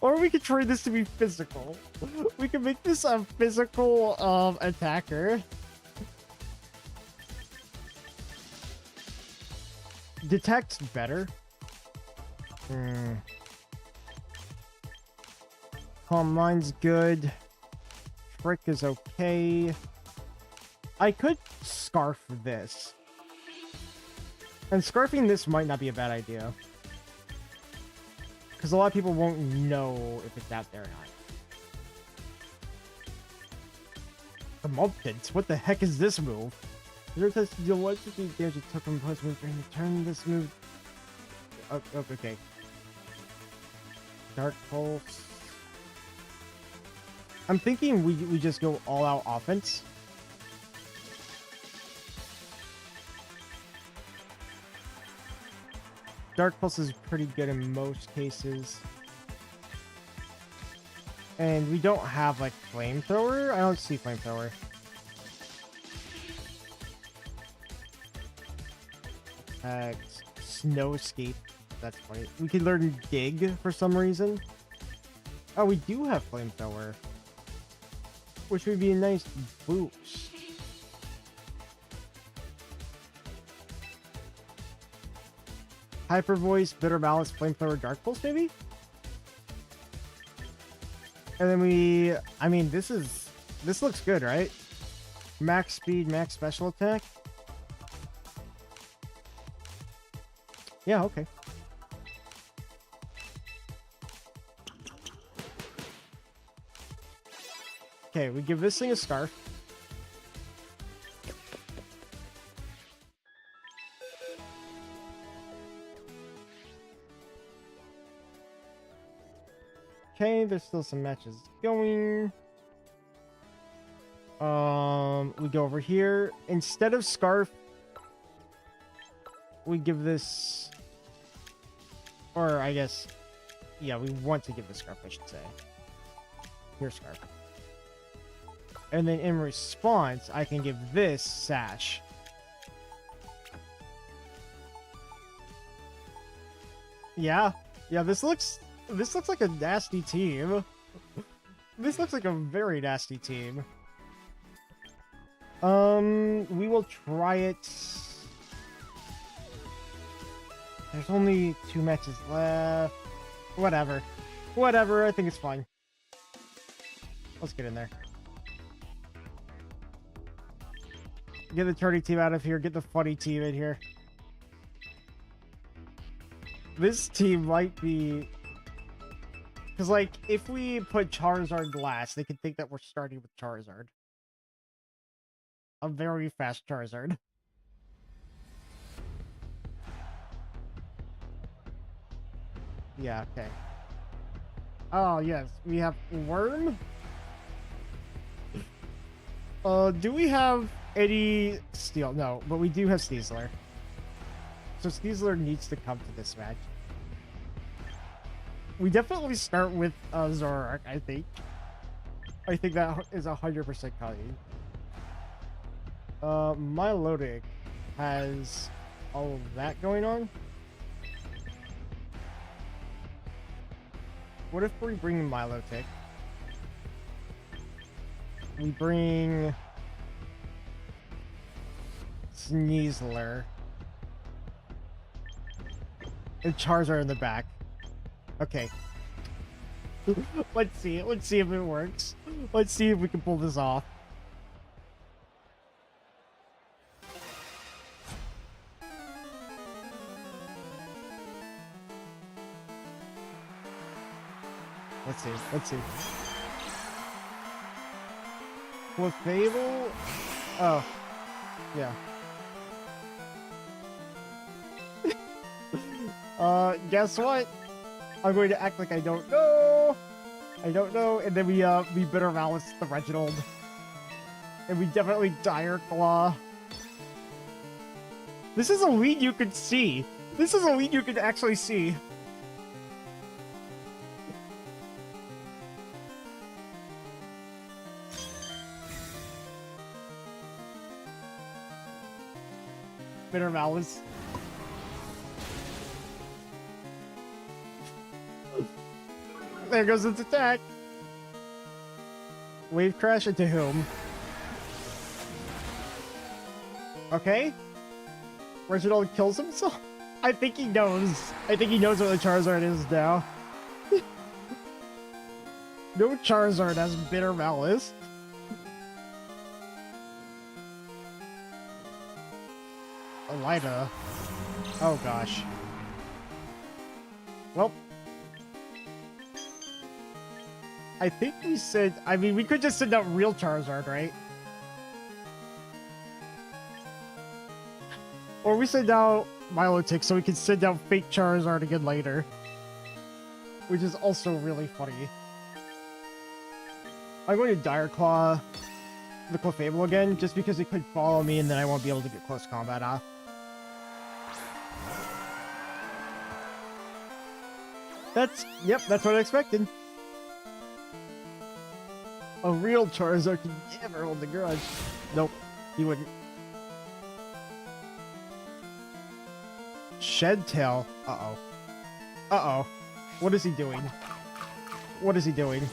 Or we could train this to be physical. We can make this a physical attacker. Detect's better. Calm Mind's good. Trick is okay. I could scarf this. And scarfing this might not be a bad idea. Because a lot of people won't know if it's out there or not. The Mumpkins? What the heck is this move? Zero test to deal 150 damage it took from post move during the turn. This move. Oh, okay. Dark Pulse. I'm thinking we just go all out offense. Dark Pulse is pretty good in most cases. And we don't have, like, Flamethrower? I don't see Flamethrower. Snowscape. That's funny. We could learn Dig for some reason. Oh, we do have Flamethrower. Which would be a nice boost. Hyper Voice, Bitter Malice, Flamethrower, Dark Pulse, maybe? And then I mean, this looks good, right? Max speed, max special attack. Yeah, okay. Okay, we give this thing a scarf. Okay, there's still some matches going. We go over here. Instead of scarf, we give this, or I guess, yeah, we want to give the scarf, I should say. Here, scarf. And then in response, I can give this sash. Yeah, this looks like a nasty team. This looks like a very nasty team. We will try it. There's only 2 matches left. Whatever, I think it's fine. Let's get in there. Get the turdy team out of here. Get the funny team in here. This team might be... Because, like, if we put Charizard last, they could think that we're starting with Charizard. A very fast Charizard. Yeah, okay. Oh, yes. We have Worm. Do we have any Steel? No, but we do have Sneasler. So Sneasler needs to come to this match. We definitely start with Zoroark, I think. I think that is 100% coming. Milotic has all of that going on. What if we bring Milotic? We bring Sneasler and Charizard in the back. Okay. Let's see if it works. Let's see if we can pull this off. Let's see. Clefable? Oh. Yeah. Guess what? I'm going to act like I don't know. And then we Bitter Malice the Reginald. And we definitely Dire Claw. This is a lead you could see. This is a lead you could actually see. Bitter Malice. There goes its attack. Wave crash into whom? Okay. Reginald kills himself. I think he knows. I think he knows what the Charizard is now. No Charizard has bitter malice. Elida. Oh gosh. Well. I think we said... I mean, we could just send out real Charizard, right? Or we send out Milotic so we can send out fake Charizard again later. Which is also really funny. I'm going to Dire Claw the Clefable again, just because it could follow me and then I won't be able to get close combat off. Yep, that's what I expected. A real Charizard can never hold the grudge. Nope, he wouldn't. Shed Tail. Uh-oh. Uh-oh. What is he doing? What is he doing?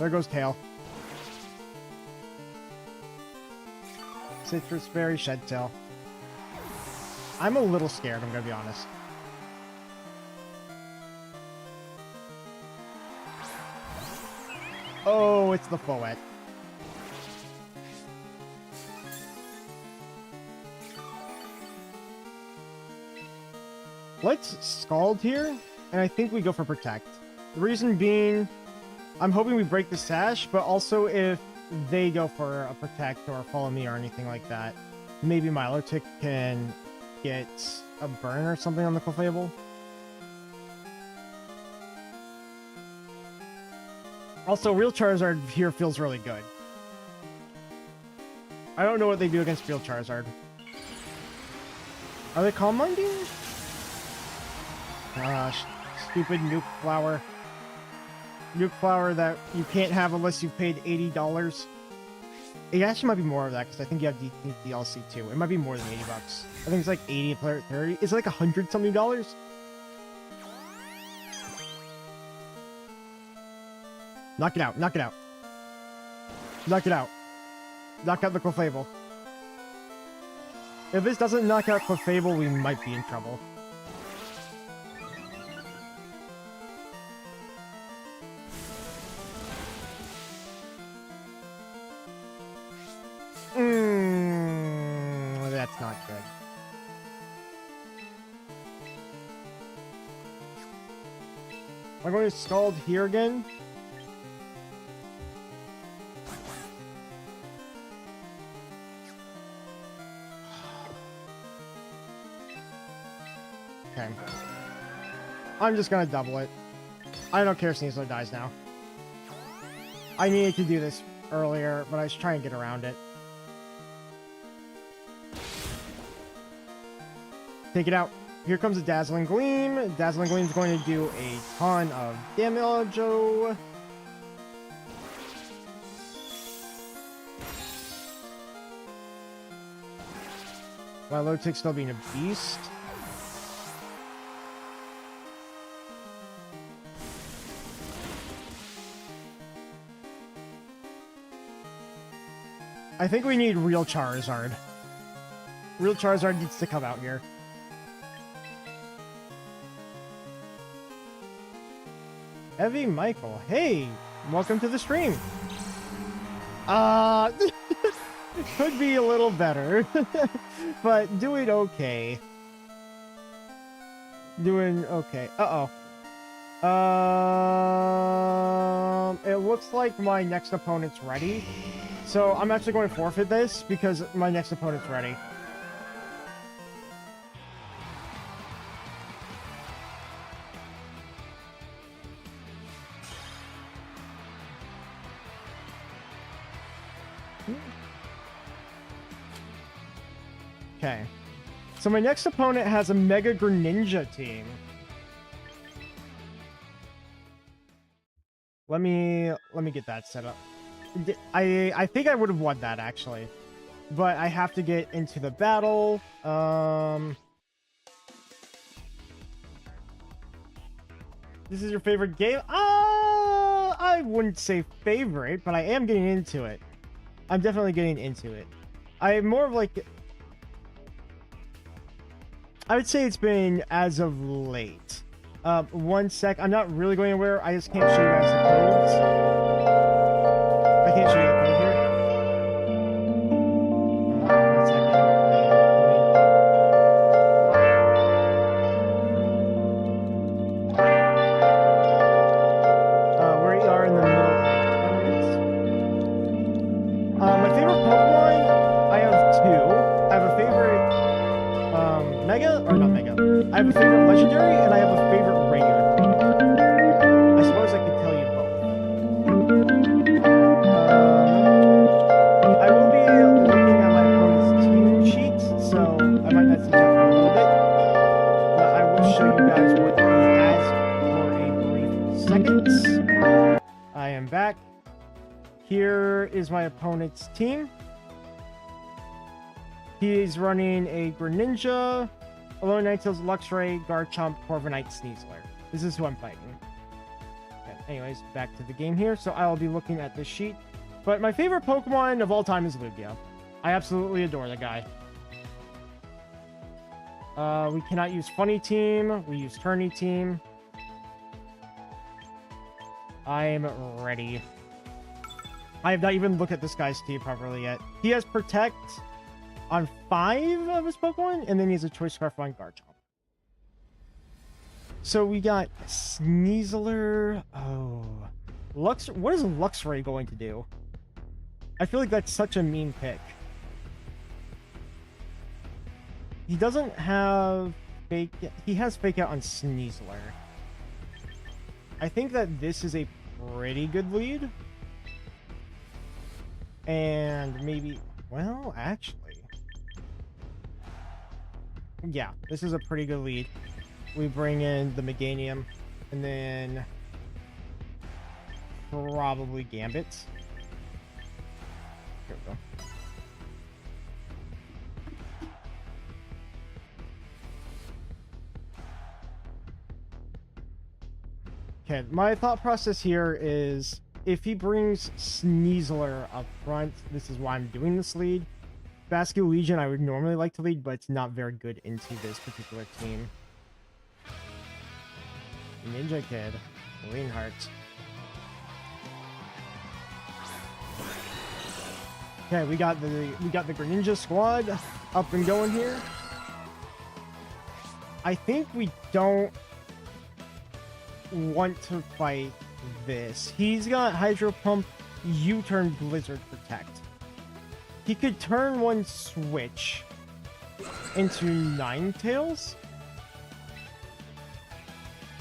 There goes Tail. Citrus Berry, Shed Tail. I'm a little scared, I'm gonna be honest. Oh, it's the Foet. Let's Scald here, and I think we go for Protect. The reason being, I'm hoping we break the Sash, but also if they go for a Protect or Follow Me or anything like that, maybe Milotic can get a burn or something on the Clefable. Also, Real Charizard here feels really good. I don't know what they do against Real Charizard. Are they Calm Minding? Gosh, stupid Nuke Flower. Nuke Flower that you can't have unless you've paid $80. It actually might be more of that, because I think you have DLC too. It might be more than 80 bucks. I think it's like 80 or 30. It's like $100 something. Knock it out, knock it out. Knock it out. Knock out the Clefable. If this doesn't knock out Clefable, we might be in trouble. That's not good. I'm going to Scald here again. Okay. I'm just gonna double it. I don't care if Sneasler dies now. I needed to do this earlier, but I was trying to get around it. Take it out. Here comes a Dazzling Gleam. Dazzling Gleam is going to do a ton of damage. While Milotic's still being a beast. I think we need Real Charizard. Real Charizard needs to come out here. Heavy Michael, hey, welcome to the stream. Could be a little better, but doing okay. Doing okay. It looks like my next opponent's ready. So I'm actually going to forfeit this because my next opponent's ready. Okay. So my next opponent has a Mega Greninja team. Let me get that set up. I think I would have won that actually, but I have to get into the battle. This is your favorite game? I wouldn't say favorite, but I am getting into it. I'm definitely getting into it. I'm more of like... I would say it's been as of late. 1 sec. I'm not really going anywhere. I just can't show you guys the codes. I can't show you the code here. 1 second. We are in the middle of the tournament. My favorite Pokemon, I have two. I have a favorite Mega, or not Mega. I have a favorite Legendary, and I have a favorite regular Pokemon. I suppose I could tell you both. I will be looking at my opponent's team sheet, so I might not see that for a little bit. But I will show you guys what he has for a brief second. I am back. Here is my opponent's team. He's running a Greninja, Alolan Ninetales, Luxray, Garchomp, Corviknight, Sneasler. This is who I'm fighting. Okay, anyways, back to the game here. So I will be looking at this sheet. But my favorite Pokemon of all time is Lugia. I absolutely adore the guy. We cannot use Funny Team. We use Tourney Team. I'm ready. I have not even looked at this guy's team properly yet. He has Protect on 5 of his Pokemon, and then he has a Choice Scarf on Garchomp. So we got Sneasler. Oh. What is Luxray going to do? I feel like that's such a mean pick. He doesn't have Fake... He has Fake Out on Sneasler. I think that this is a pretty good lead. And maybe... Well, actually... Yeah, this is a pretty good lead. We bring in the Meganium, and then probably Gambit. Here we go. Okay, my thought process here is if he brings Sneasler up front, this is why I'm doing this lead. Basque Legion I would normally like to lead, but it's not very good into this particular team. Ninja Kid, Reinhardt. Okay, we got the Greninja squad up and going here. I think we don't want to fight this. He's got Hydro Pump, U-turn, Blizzard, Protect. He could turn 1 switch into Ninetales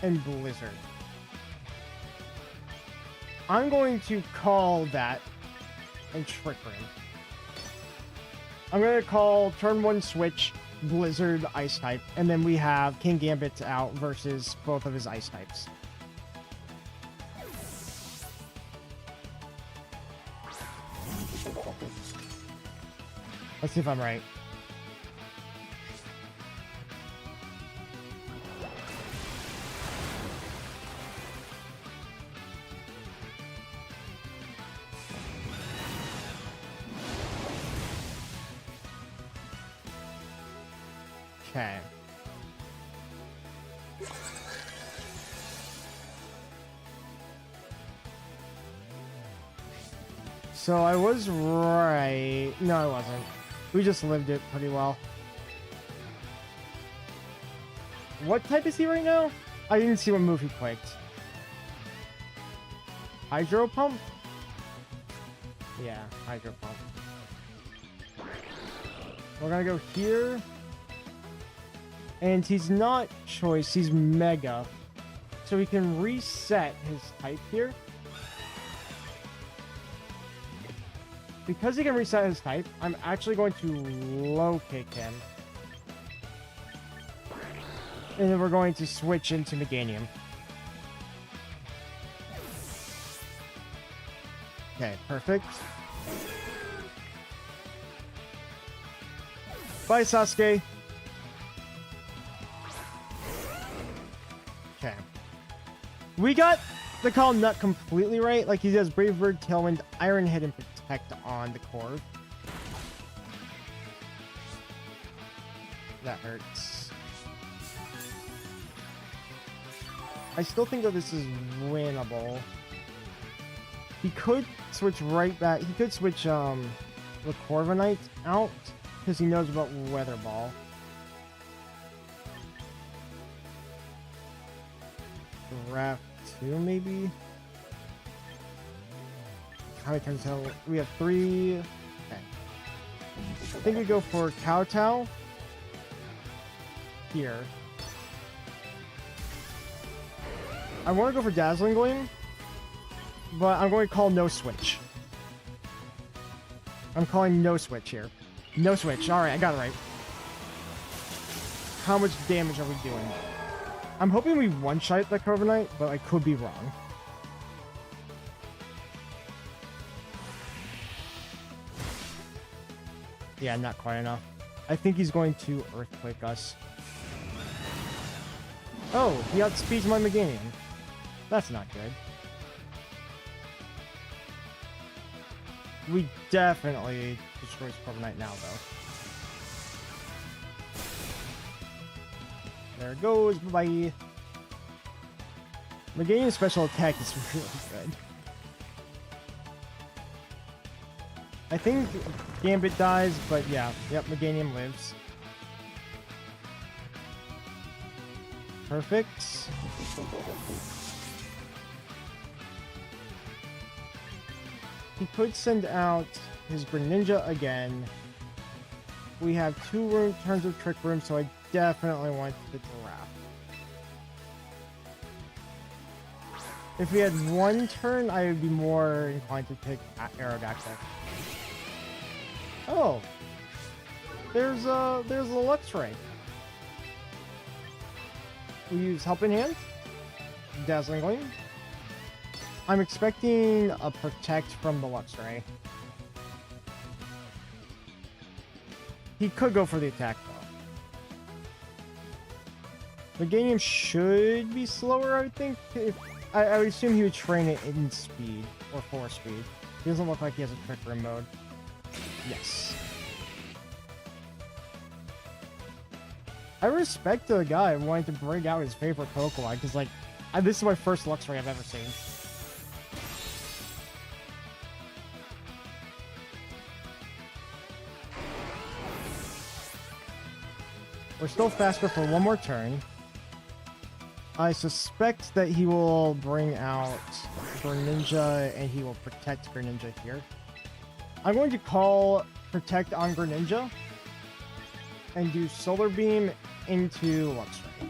and Blizzard. I'm going to call that and trick him. I'm going to call turn 1 switch, Blizzard, Ice type, and then we have King Gambit out versus both of his Ice types. Let's see if I'm right. Okay. So I was right. No, I wasn't. We just lived it pretty well. What type is he right now? I didn't see what move he clicked. Hydro Pump? Yeah, Hydro Pump. We're gonna go here. And he's not Choice, he's Mega. So he can reset his type here. Because he can reset his type, I'm actually going to low kick him. And then we're going to switch into Meganium. Okay, perfect. Bye, Sasuke. Okay. We got the call nut completely right. Like he does Brave Bird, Tailwind, Iron Head, and Protect on the core. That hurts. I still think that this is winnable. He could switch right back. He could switch the Corviknight out because he knows about Weather Ball. Draft 2 maybe? How many turns have we have 3? Okay. I think we go for Kowtow here. I want to go for Dazzling Gleam, but I'm going to call no switch. I'm calling no switch here. No switch. Alright, I got it right. How much damage are we doing? I'm hoping we one-shot the Corviknight, but I could be wrong. Yeah, not quite enough. I think he's going to Earthquake us. Oh, he outspeeds my Meganium. That's not good. We definitely destroy Corviknight now, though. There it goes. Bye-bye. Meganium's special attack is really good. I think Gambit dies, but yeah. Yep, Meganium lives. Perfect. He could send out his Greninja again. We have 2 turns of Trick Room, so I definitely want the Giraffe. If we had 1 turn, I would be more inclined to pick Aerodactyl. Oh, there's a Luxray. We use Helping Hand, Dazzling Gleam. I'm expecting a Protect from the Luxray. He could go for the attack though. Meganium should be slower, I would think. I would assume he would train it in speed or 4 speed. He doesn't look like he has a Trick Room mode. Yes. I respect the guy wanting to bring out his favorite Pokemon because, like, this is my first Luxray I've ever seen. We're still faster for 1 more turn. I suspect that he will bring out Greninja and he will protect Greninja here. I'm going to call Protect on Greninja and do Solar Beam into Luxray.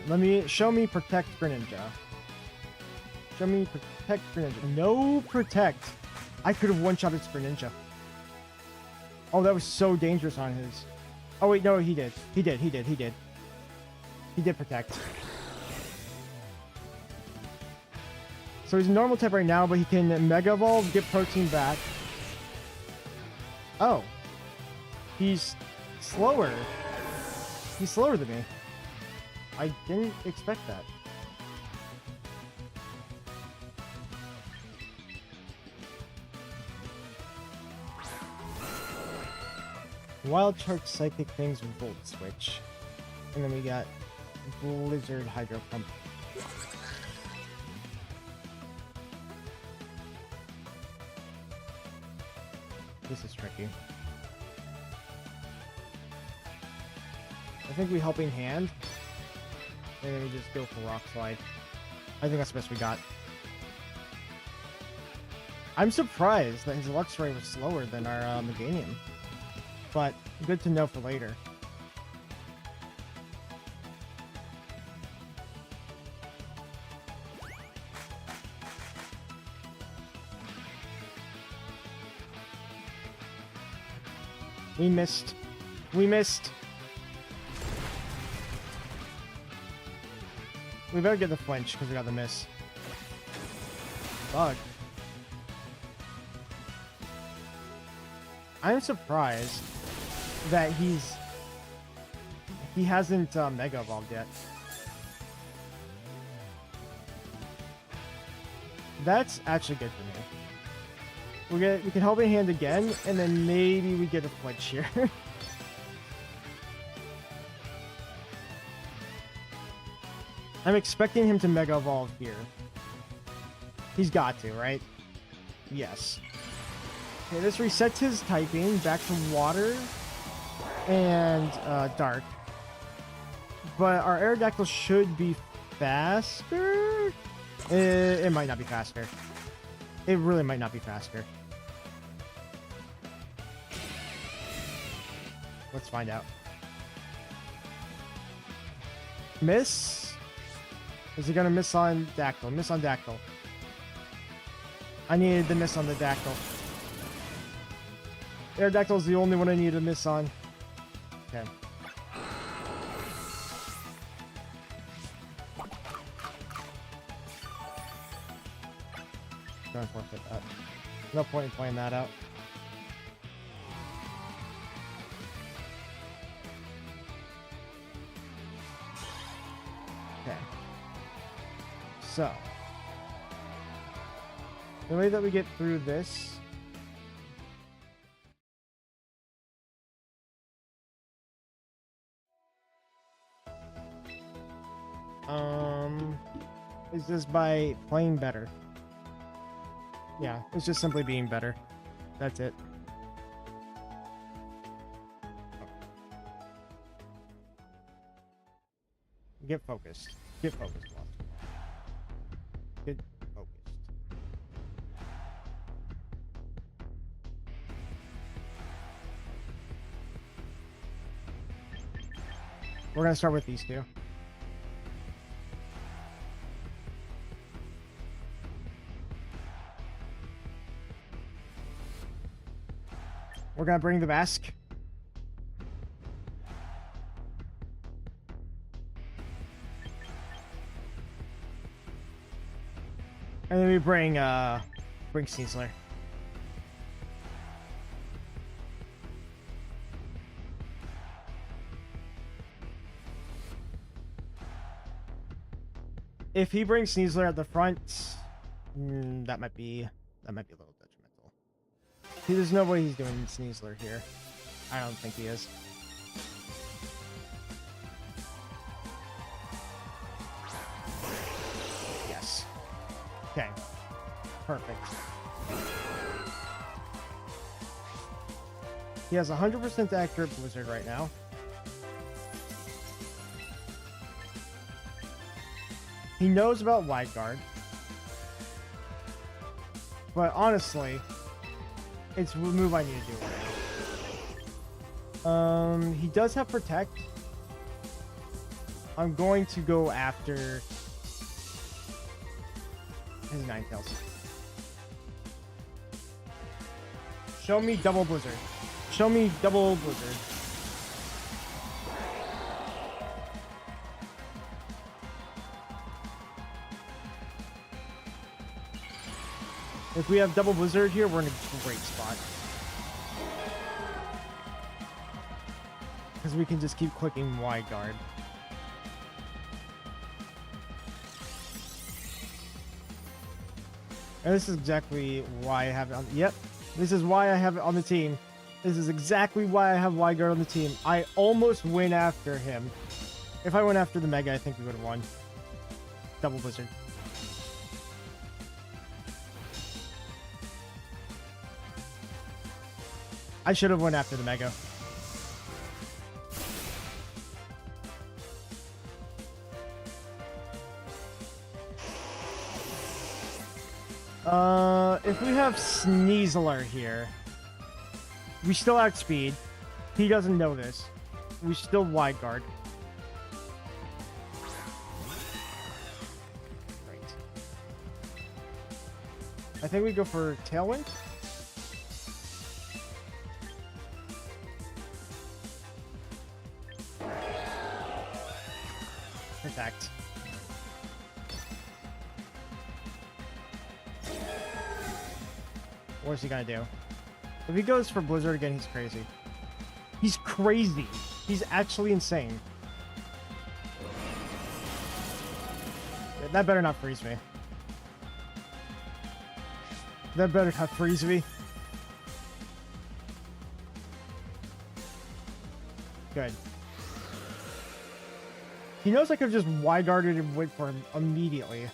Let me show me Protect Greninja. Show me Protect Greninja. No Protect. I could have one-shotted Greninja. Oh, that was so dangerous on his. Oh wait, no, he did. He did Protect. So he's a normal type right now, but he can Mega Evolve, get Protein back. Oh. He's slower. He's slower than me. I didn't expect that. Wild Charge, Psychic Things, Volt Switch. And then we got Blizzard, Hydro Pump. This is tricky. I think we Helping Hand. And then we just go for Rock Slide. I think that's the best we got. I'm surprised that his Luxray was slower than our Meganium. But good to know for later. We missed. We missed. We better get the flinch because we got the miss. Bug. I'm surprised that He hasn't Mega Evolved yet. That's actually good for me. We can Helping Hand again, and then maybe we get a flinch here. I'm expecting him to Mega Evolve here. He's got to, right? Yes. Okay, this resets his typing back to Water and Dark. But our Aerodactyl should be faster? It might not be faster. It really might not be faster. Let's find out. Miss? Is he gonna miss on Dactyl? Miss on Dactyl. I needed the miss on the Dactyl. Aerodactyl is the only one I needed to miss on. Okay. Don't forfeit that. No point in playing that out. Okay. So, the way that we get through this is just by playing better. Yeah, it's just simply being better. That's it. Get focused. Get focused, Lost. Get focused. We're gonna start with these two. We're gonna bring the mask. And then we bring Sneasler. If he brings Sneasler at the front, that might be a little detrimental. See, there's no way he's doing Sneasler here. I don't think he is. Yes. Okay. Perfect. He has 100% accurate Blizzard right now. He knows about Wide Guard. But honestly, it's the move I need to do right now. He does have Protect. I'm going to go after his Ninetales. Show me double Blizzard. Show me double Blizzard. If we have double Blizzard here, we're in a great spot. Because we can just keep clicking Wide Guard. And this is exactly why I have it on... Yep. This is why I have it on the team. This is exactly why I have Wide Guard on the team. I almost went after him. If I went after the Mega, I think we would have won. Double Blizzard. I should have went after the Mega. If we have Sneasler here, we still outspeed. He doesn't know this. We still Wide Guard. Right. I think we go for Tailwind. Protect. What's he gonna do? If he goes for Blizzard again, he's crazy. He's crazy. He's actually insane. That better not freeze me. That better not freeze me. Good. He knows I could just wide guarded and wait for him immediately.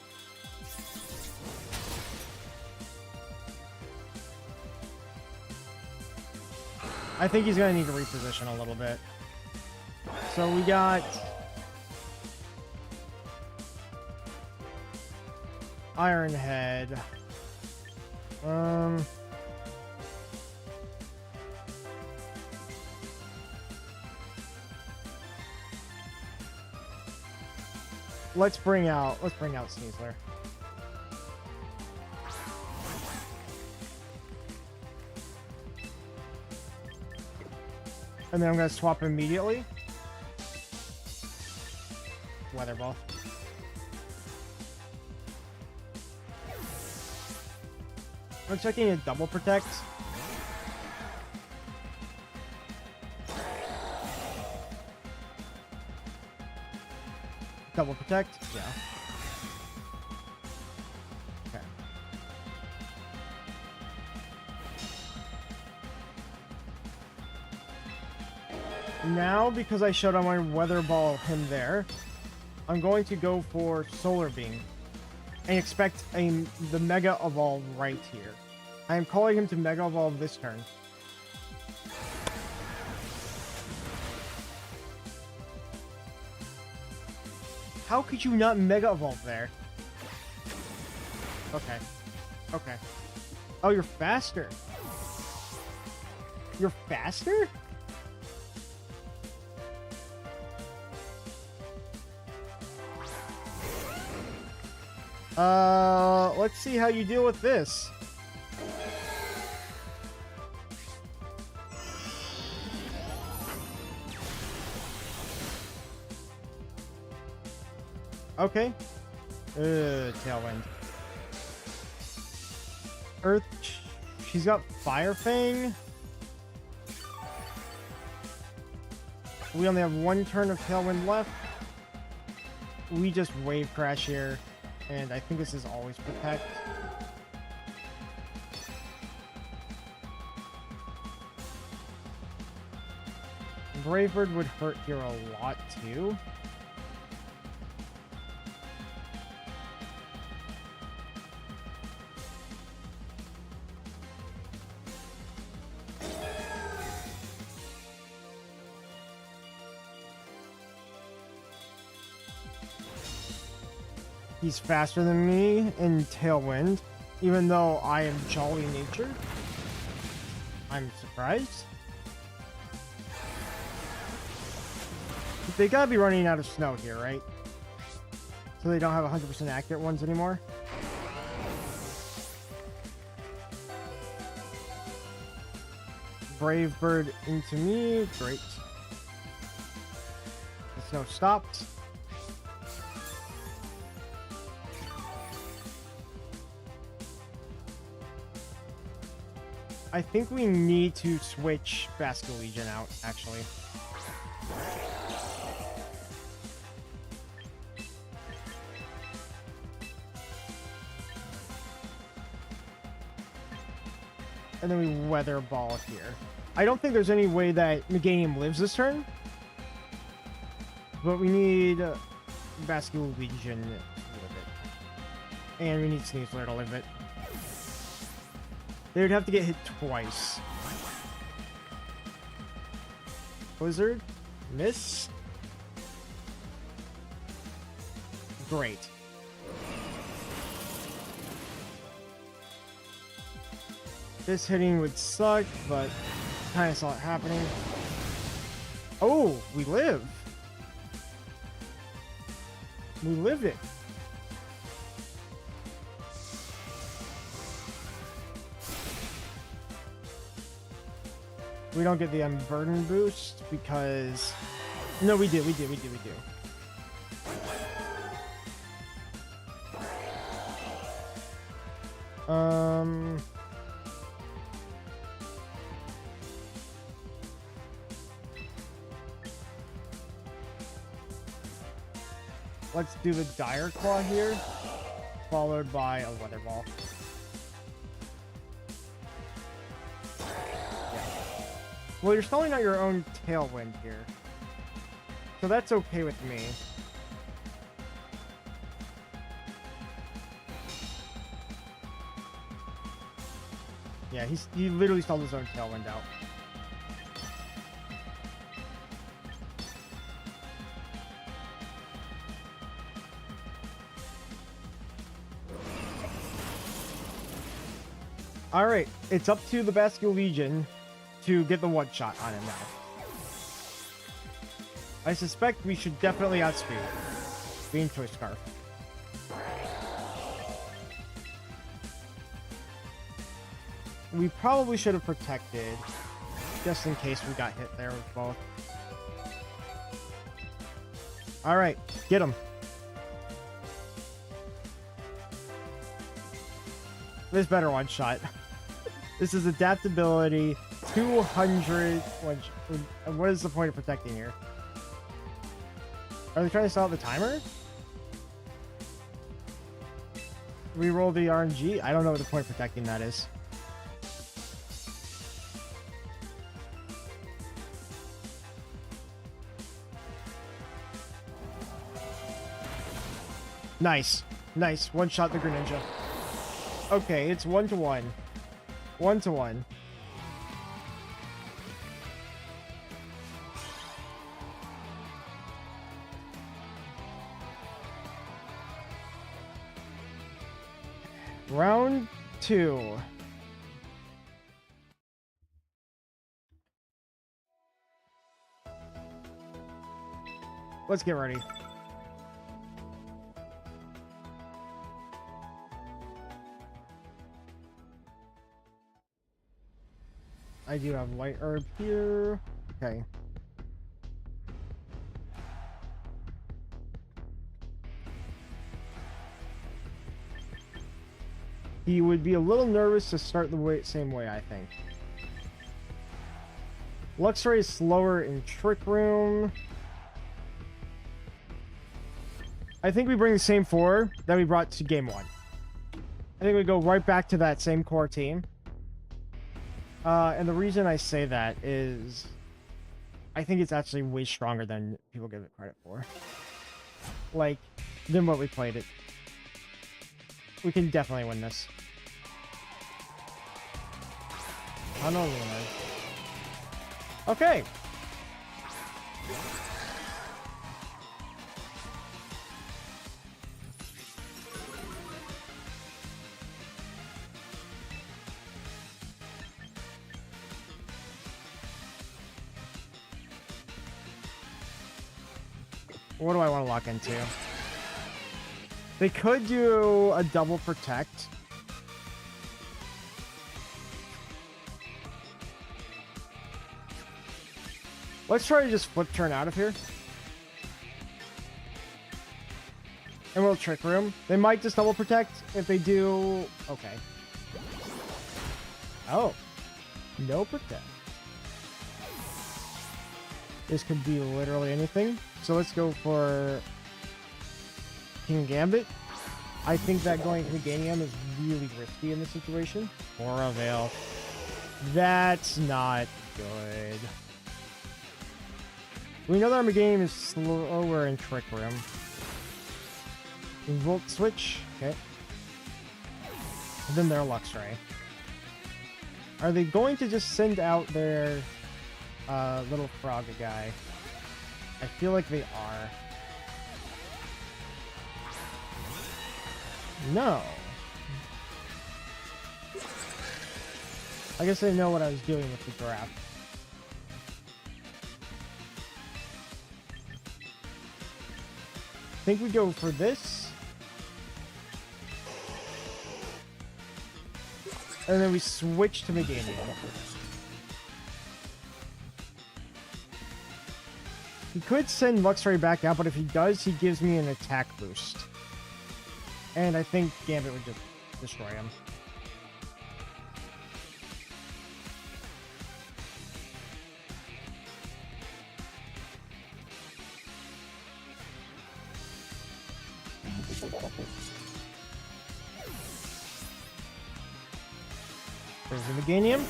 I think he's gonna need to reposition a little bit. So we got Iron Head. Let's bring out Sneasler. And then I'm gonna swap immediately. Weather Ball. I'm expecting a double protect. Double protect? Yeah. Okay. Now, because I showed on my Weather Ball him there, I'm going to go for Solar Beam and expect the Mega Evolve right here. I am calling him to Mega Evolve this turn. How could you not Mega Evolve there? Okay. Okay. Oh, you're faster. You're faster? Let's see how you deal with this. Okay. Tailwind. Earth. She's got Fire Fang. We only have one turn of Tailwind left. We just Wave Crash here. And I think this is always Protect. Brave Bird would hurt here a lot too. He's faster than me in Tailwind, even though I am jolly natured. I'm surprised. They gotta be running out of snow here, right? So they don't have 100% accurate ones anymore. Brave Bird into me, great. The snow stopped. I think we need to switch Basket Legion out, actually. And then we Weather Ball here. I don't think there's any way that Meganium lives this turn. But we need Basket Legion to live it. And we need Sneasler to live it. They would have to get hit twice. Blizzard. Miss. Great. This hitting would suck, but kind of saw it happening. Oh, we live. We lived it. We don't get the Unburden boost because... No, we do. let's do the Dire Claw here, followed by a Weather Ball. Yeah. Well, you're stalling out your own Tailwind here, so that's okay with me. Yeah, he literally stalled his own Tailwind out. Alright, it's up to the Basque Legion to get the one-shot on him now. I suspect we should definitely outspeed Beam Choice Scarf. We probably should have protected, just in case we got hit there with both. Alright, get him. This better one shot. This is adaptability, 200. What is the point of protecting here? Are they trying to stall out the timer? Reroll the RNG? I don't know what the point of protecting that is. Nice. Nice. One shot the Greninja. Okay, it's 1-1. 1-1. Round 2. Let's get ready. I do have White Herb here. Okay. He would be a little nervous to start the same way, I think. Luxray is slower in Trick Room. I think we bring the same 4 that we brought to Game 1. I think we go right back to that same core team. And the reason I say that is I think it's actually way stronger than people give it credit for. Like, than what we played it. We can definitely win this. Oh no, Luna. Okay. What do I want to lock into? They could do a double protect. Let's try to just flip turn out of here. And we'll Trick Room. They might just double protect. If they do... Okay. Oh. No protect. This could be literally anything. So let's go for King Gambit. I think that going to Meganium is really risky in this situation. Or a Veil. That's not good. We know that our Meganium is slower in Trick Room. Volt Switch. Okay. And then their Luxray. Are they going to just send out their little frog guy? I feel like they are. No. I guess I know what I was doing with the draft. I think we go for this. And then we switch to Meganium. He could send Luxray back out, but if he does, he gives me an attack boost. And I think Gambit would just destroy him. There's the Meganium.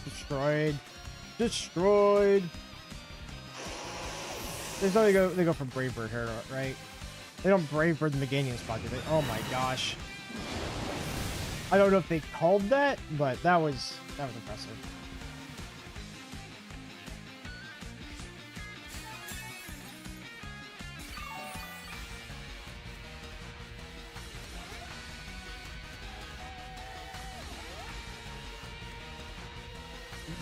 Destroyed. Destroyed. There's no they go for Brave Bird here, right? They don't Brave Bird the Meganium spot, do they? Oh my gosh. I don't know if they called that, but that was impressive.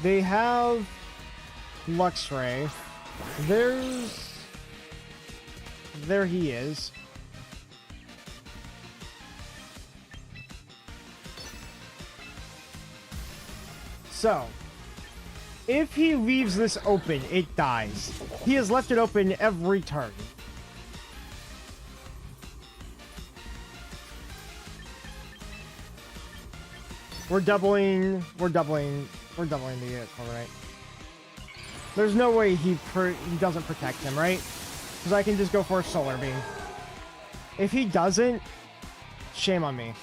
They have Luxray. There he is. So, if he leaves this open, it dies. He has left it open every turn. We're doubling the Corviknight. There's no way he doesn't protect him, right? Because I can just go for a Solar Beam. If he doesn't, shame on me.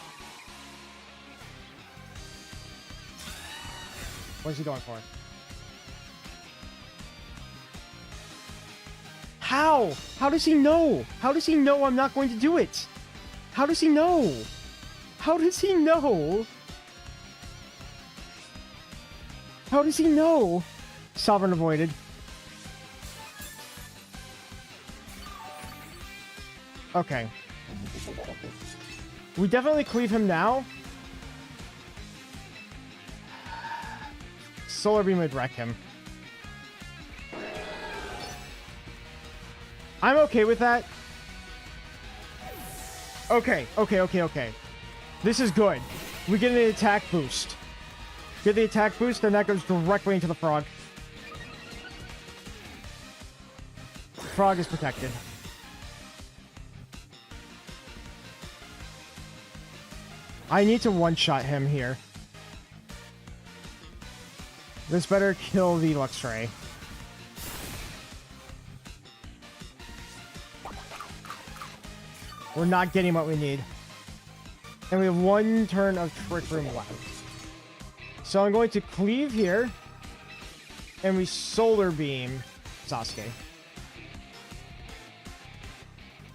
What is he going for? How? How does he know? How does he know I'm not going to do it? How does he know? How does he know? How does he know? Sovereign avoided. Okay. We definitely cleave him now. Solar Beam would wreck him. I'm okay with that. Okay. This is good. We get an attack boost. Get the attack boost, and that goes directly into the Frog. Frog is protected. I need to one-shot him here. This better kill the Luxray. We're not getting what we need. And we have one turn of Trick Room left. So I'm going to cleave here. And we Solar Beam Sasuke.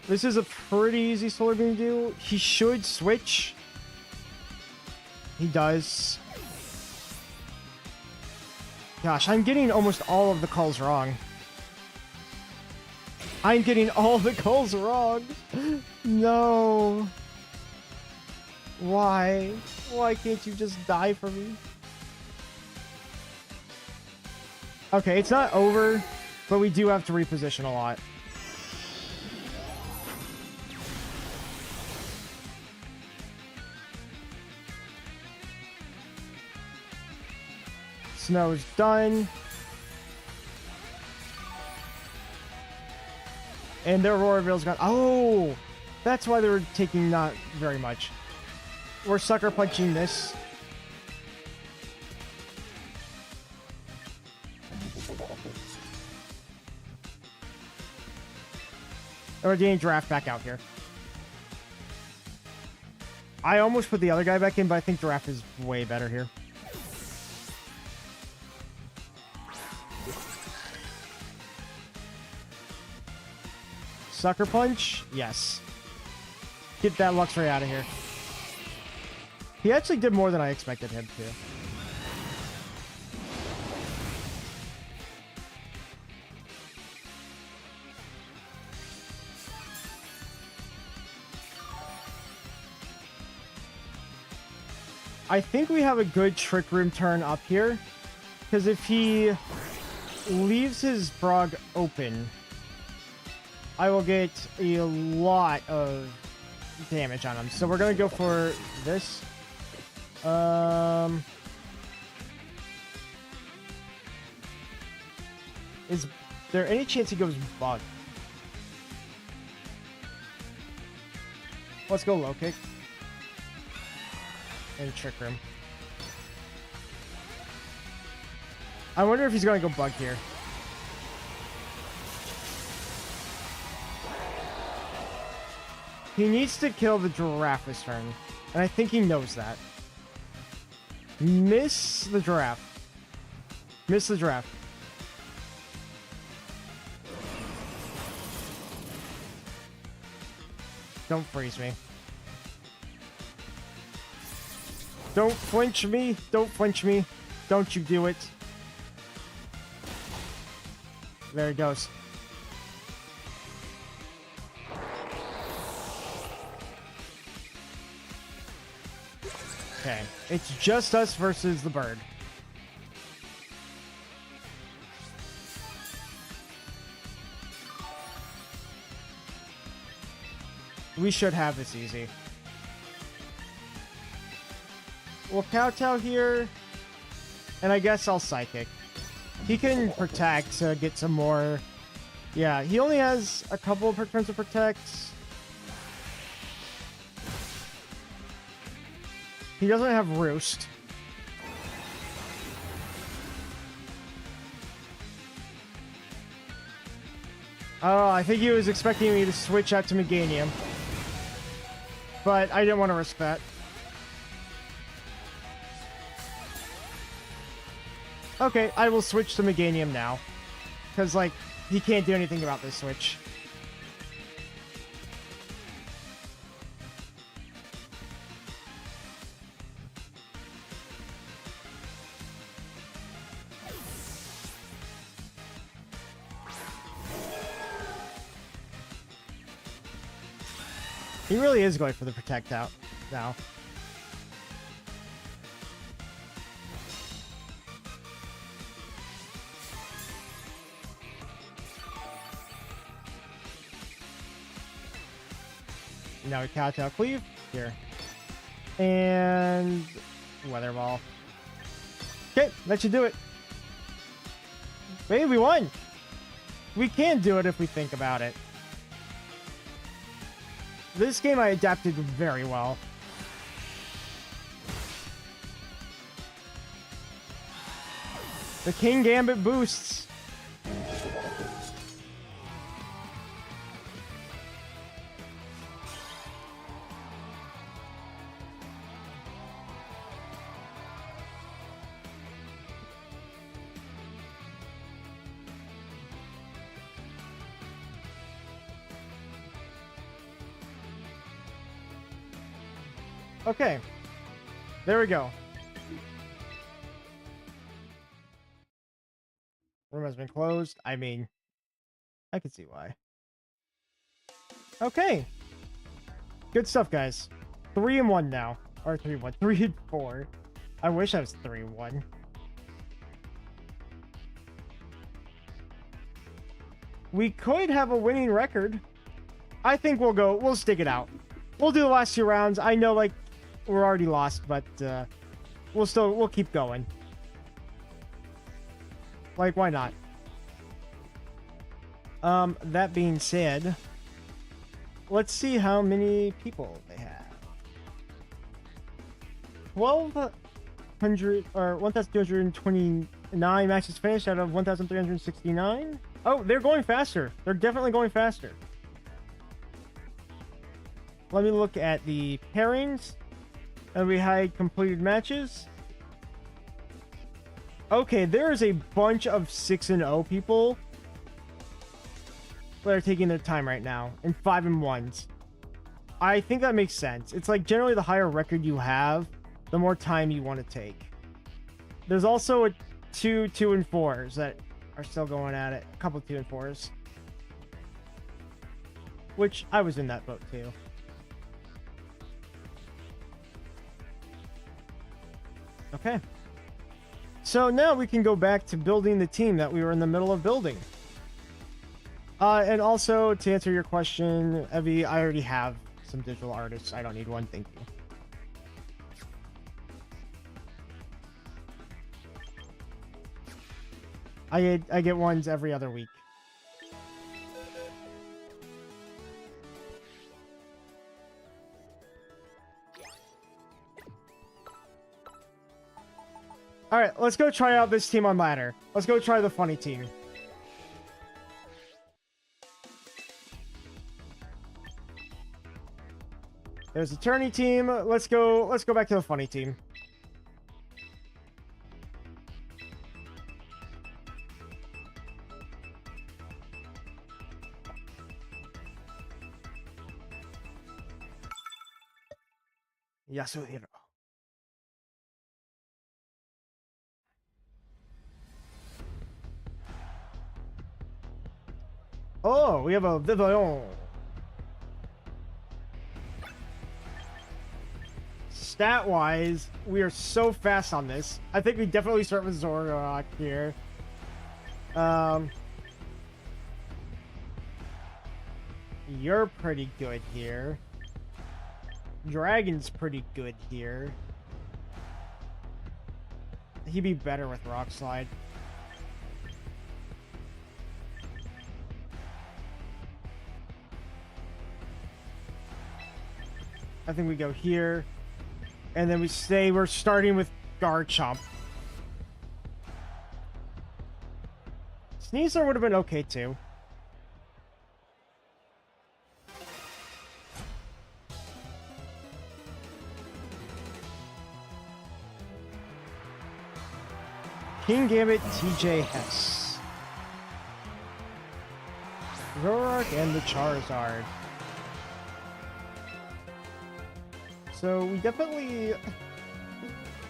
This is a pretty easy Solar Beam to do. He should switch. He does. Gosh, I'm getting almost all of the calls wrong. I'm getting all the calls wrong. No. Why? Why can't you just die for me? Okay, it's not over, but we do have to reposition a lot. Snow's done. And their Aurora Veil's gone. Oh! That's why they were taking not very much. We're sucker punching this. Or getting Draft back out here. I almost put the other guy back in, but I think Draft is way better here. Sucker Punch? Yes. Get that Luxray out of here. He actually did more than I expected him to. I think we have a good Trick Room turn up here. Because if he leaves his Frog open, I will get a lot of damage on him. So we're going to go for this. Is there any chance he goes Bug? Let's go Low Kick. And Trick Room. I wonder if he's going to go Bug here. He needs to kill the giraffe this turn. And I think he knows that. Miss the giraffe. Miss the giraffe. Don't freeze me. Don't flinch me. Don't flinch me. Don't you do it. There he goes. Okay. It's just us versus the bird. We should have this easy. We'll kowtow here. And I guess I'll psychic. He can protect to get some more. Yeah, he only has a couple of turns to protect. He doesn't have Roost. Oh, I think he was expecting me to switch out to Meganium. But I didn't want to risk that. Okay, I will switch to Meganium now. Because, like, he can't do anything about this switch. He really is going for the protect out now. Now we kowtow cleave here. And weather ball. Okay, that should do it. Wait, we won! We can do it if we think about it. This game I adapted very well. The King Gambit boosts. Okay, there we go. Room has been closed. I mean, I can see why. Okay. Good stuff, guys. 3-1 now. Or 3-1. 3-4. I wish I was 3-1. We could have a winning record. I think we'll stick it out. We'll do the last 2 rounds. I know, like, we're already lost, but we'll keep going. Like, why not? That being said, let's see how many people they have. 1,200 or 1,229 matches finished out of 1,369. Oh, they're going faster. They're definitely going faster. Let me look at the pairings. And we had completed matches. Okay, there is a bunch of 6-0 people that are taking their time right now, and 5-1s. I think that makes sense. It's like generally the higher record you have, the more time you want to take. There's also a 2-2-4s that are still going at it. A couple 2-4s. Which I was in that boat too. Okay. So now we can go back to building the team that we were in the middle of building. And also, to answer your question, Evie, I already have some digital artists. I don't need one, thank you. I get ones every other week. Alright, let's go try out this team on ladder. Let's go try the funny team. There's the tourney team. Let's go back to the funny team. Yasuhiro. Oh, we have a Vivillon. Stat-wise, we are so fast on this. I think we definitely start with Zoroark here. You're pretty good here. Dragon's pretty good here. He'd be better with Rock Slide. I think we go here. And then we say we're starting with Garchomp. Sneasler would have been okay too. King Gambit, TJ Hess. Zoroark and the Charizard. So we definitely,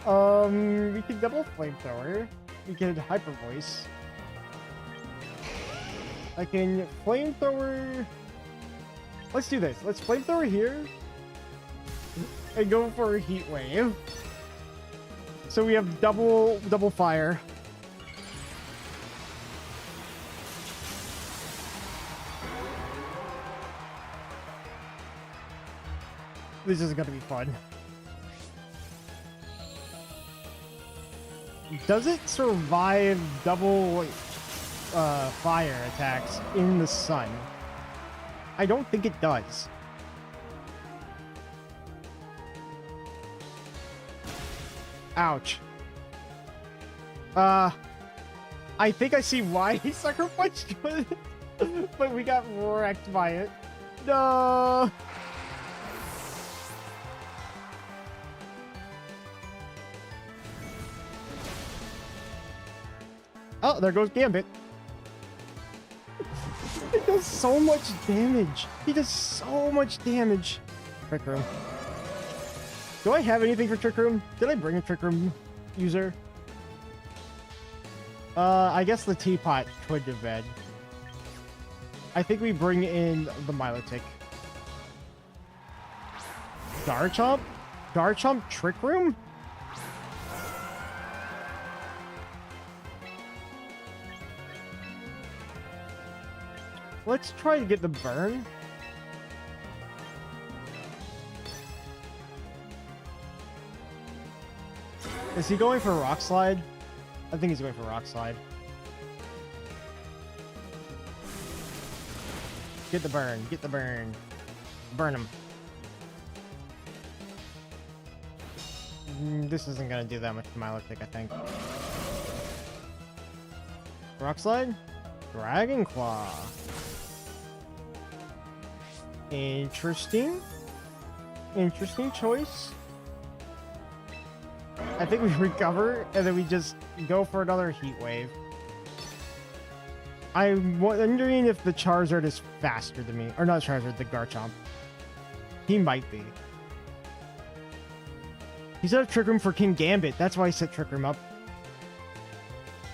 we could double Flamethrower. We could Hyper Voice. I can Flamethrower. Let's do this. Let's Flamethrower here and go for a Heat Wave. So we have double fire. This is gonna be fun. Does it survive double fire attacks in the sun? I don't think it does. Ouch. I think I see why he sucker punched, but we got wrecked by it. No. Oh, there goes Gambit. It does so much damage. He does so much damage. Trick Room. Do I have anything for Trick Room? Did I bring a Trick Room user? I guess the Teapot could have been. I think we bring in the Milotic. Garchomp? Garchomp Trick Room? Let's try to get the burn. Is he going for Rock Slide? I think he's going for Rock Slide. Get the burn. Get the burn. Burn him. This isn't going to do that much to Milotic, I think. Rock Slide? Dragon Claw. Interesting. Interesting choice. I think we recover, and then we just go for another Heat Wave. I'm wondering if the Charizard is faster than me. Or not Charizard, the Garchomp. He might be. He set a Trick Room for King Gambit. That's why he set Trick Room up.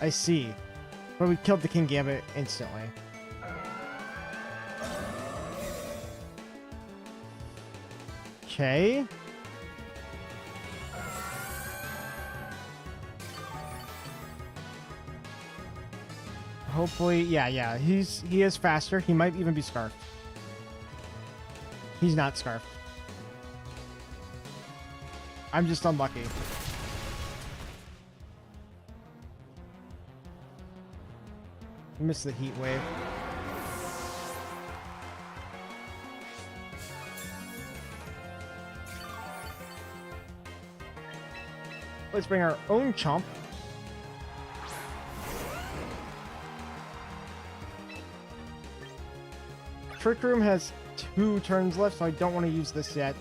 I see. But we killed the King Gambit instantly. Okay. Hopefully, yeah. He is faster. He might even be Scarfed. He's not Scarfed. I'm just unlucky. Missed the Heat Wave. Let's bring our own Chomp. Trick Room has 2 turns left, so I don't want to use this yet.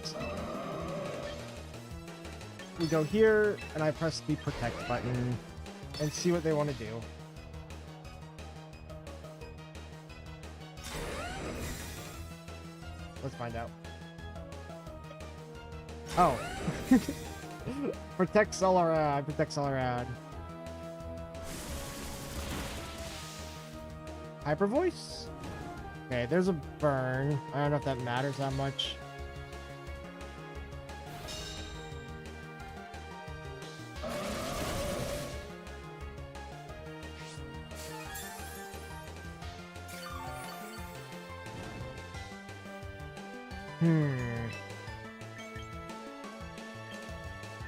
we go here, and I press the protect button and see what they want to do. Let's find out. Oh. Protects all around. Protects all around. Hyper voice? Okay, there's a burn. I don't know if that matters that much.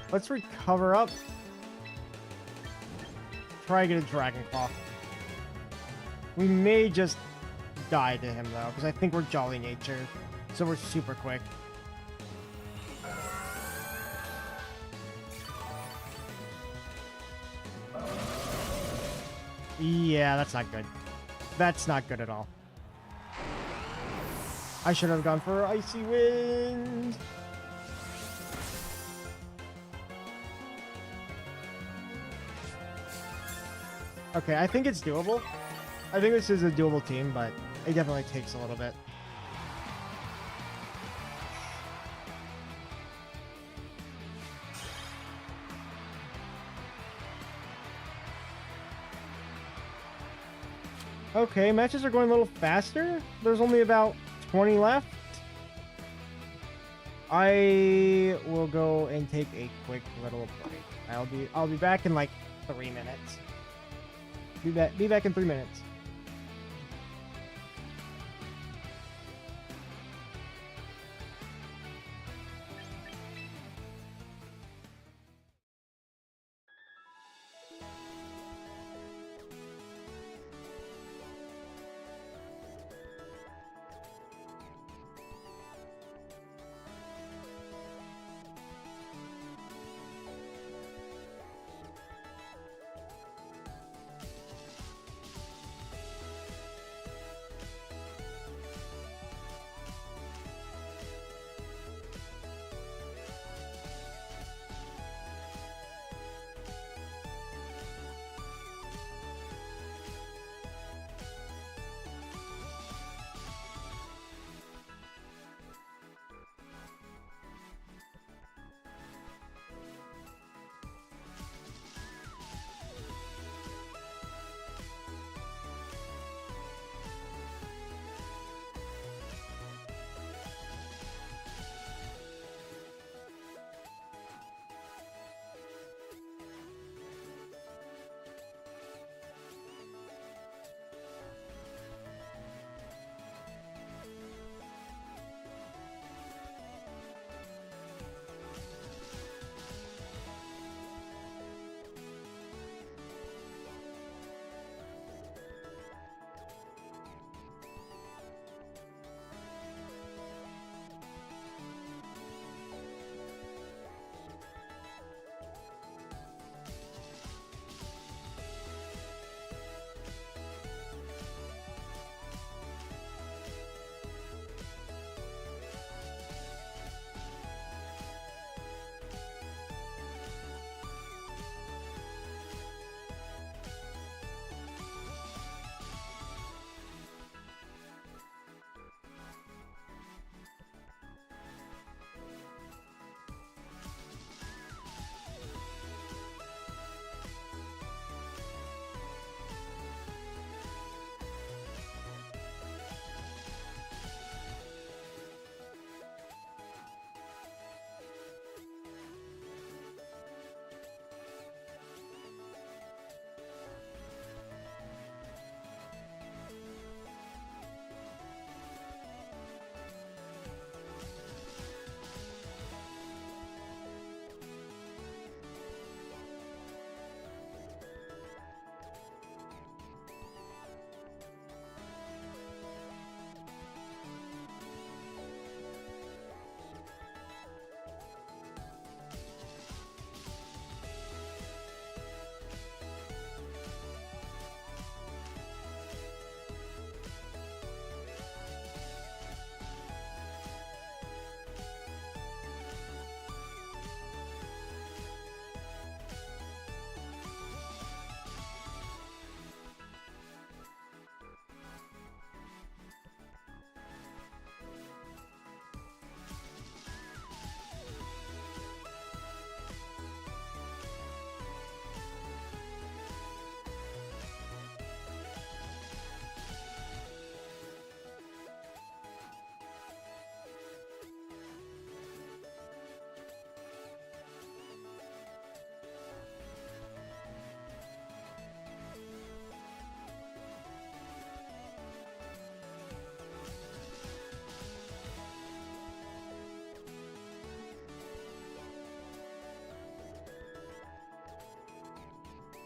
Let's recover up. Try to get a Dragon Claw. We may just die to him though, because I think we're Jolly Nature, so we're super quick. Yeah, that's not good. That's not good at all. I should have gone for Icy Wind. Okay, I think it's doable. I think this is a doable team, but it definitely takes a little bit. Okay, matches are going a little faster. There's only about 20 left. I will go and take a quick little break. I'll be back in like 3 minutes. Be back in 3 minutes.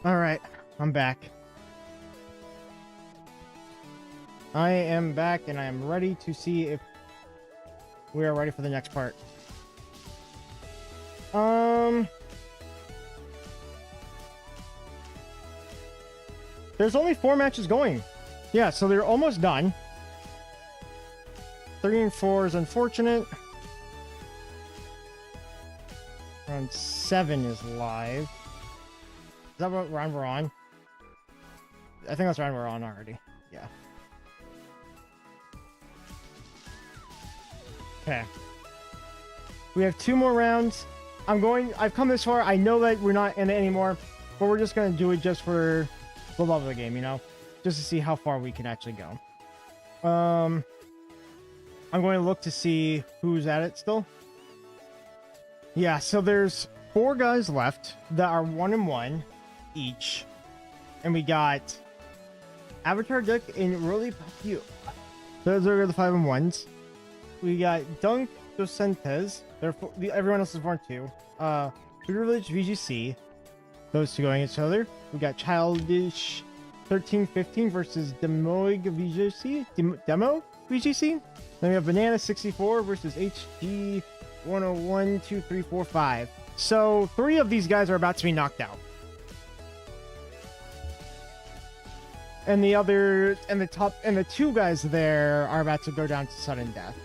All right, I'm back. I am back, and I am ready to see if we are ready for the next part. There's only 4 matches going. Yeah, so they're almost done. 3 and 4 is unfortunate. Round 7 is live. Is that what round we're on? I think that's round we're on already. Yeah. Okay. We have 2 more rounds. I've come this far. I know that we're not in it anymore, but we're just going to do it just for the love of the game, you know? Just to see how far we can actually go. I'm going to look to see who's at it still. Yeah, so there's 4 guys left that are 1-1 each. And we got Avatar Dick and Really Papio. Those are the 5-1s. We got Dunk Docentes. Everyone else is 4-2. Village VGC. Those 2 going at each other. We got Childish 1315 versus Demoig VGC. Demo VGC. Then we have Banana 64 versus HG 101 2 3 4 5. So 3 of these guys are about to be knocked out. And the 2 guys there are about to go down to sudden death.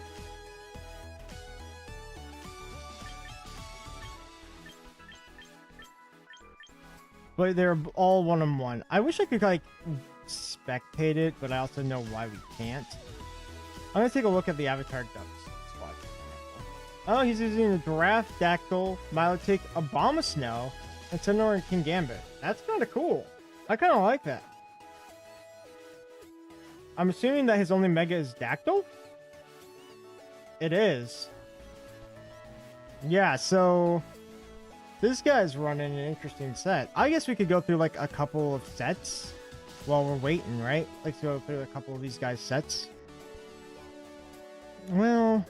But they're all 1-on-1. I wish I could, like, spectate it, but I also know why we can't. I'm gonna take a look at the Avatar Ducks squad. Oh, he's using a Giraffe, Dactyl, Milotic, Abomasnow, and Senor and King Gambit. That's kind of cool. I kind of like that. I'm assuming that his only Mega is Dactyl? It is. Yeah, so... this guy's running an interesting set. I guess we could go through, like, a couple of sets while we're waiting, right? Let's go through a couple of these guys' sets. Well,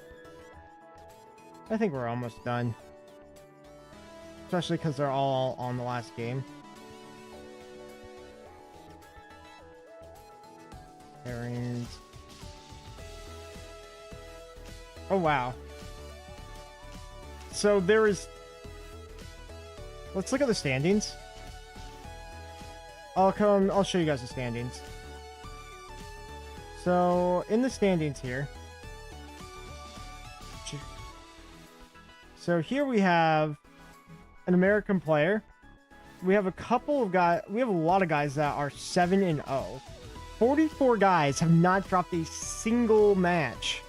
I think we're almost done. Especially because they're all on the last game. And... oh, wow. So there is... let's look at the standings. I'll show you guys the standings. So, in the standings here. So here we have an American player. We have a couple of guys, we have a lot of guys that are 7-0. 44 guys have not dropped a single match.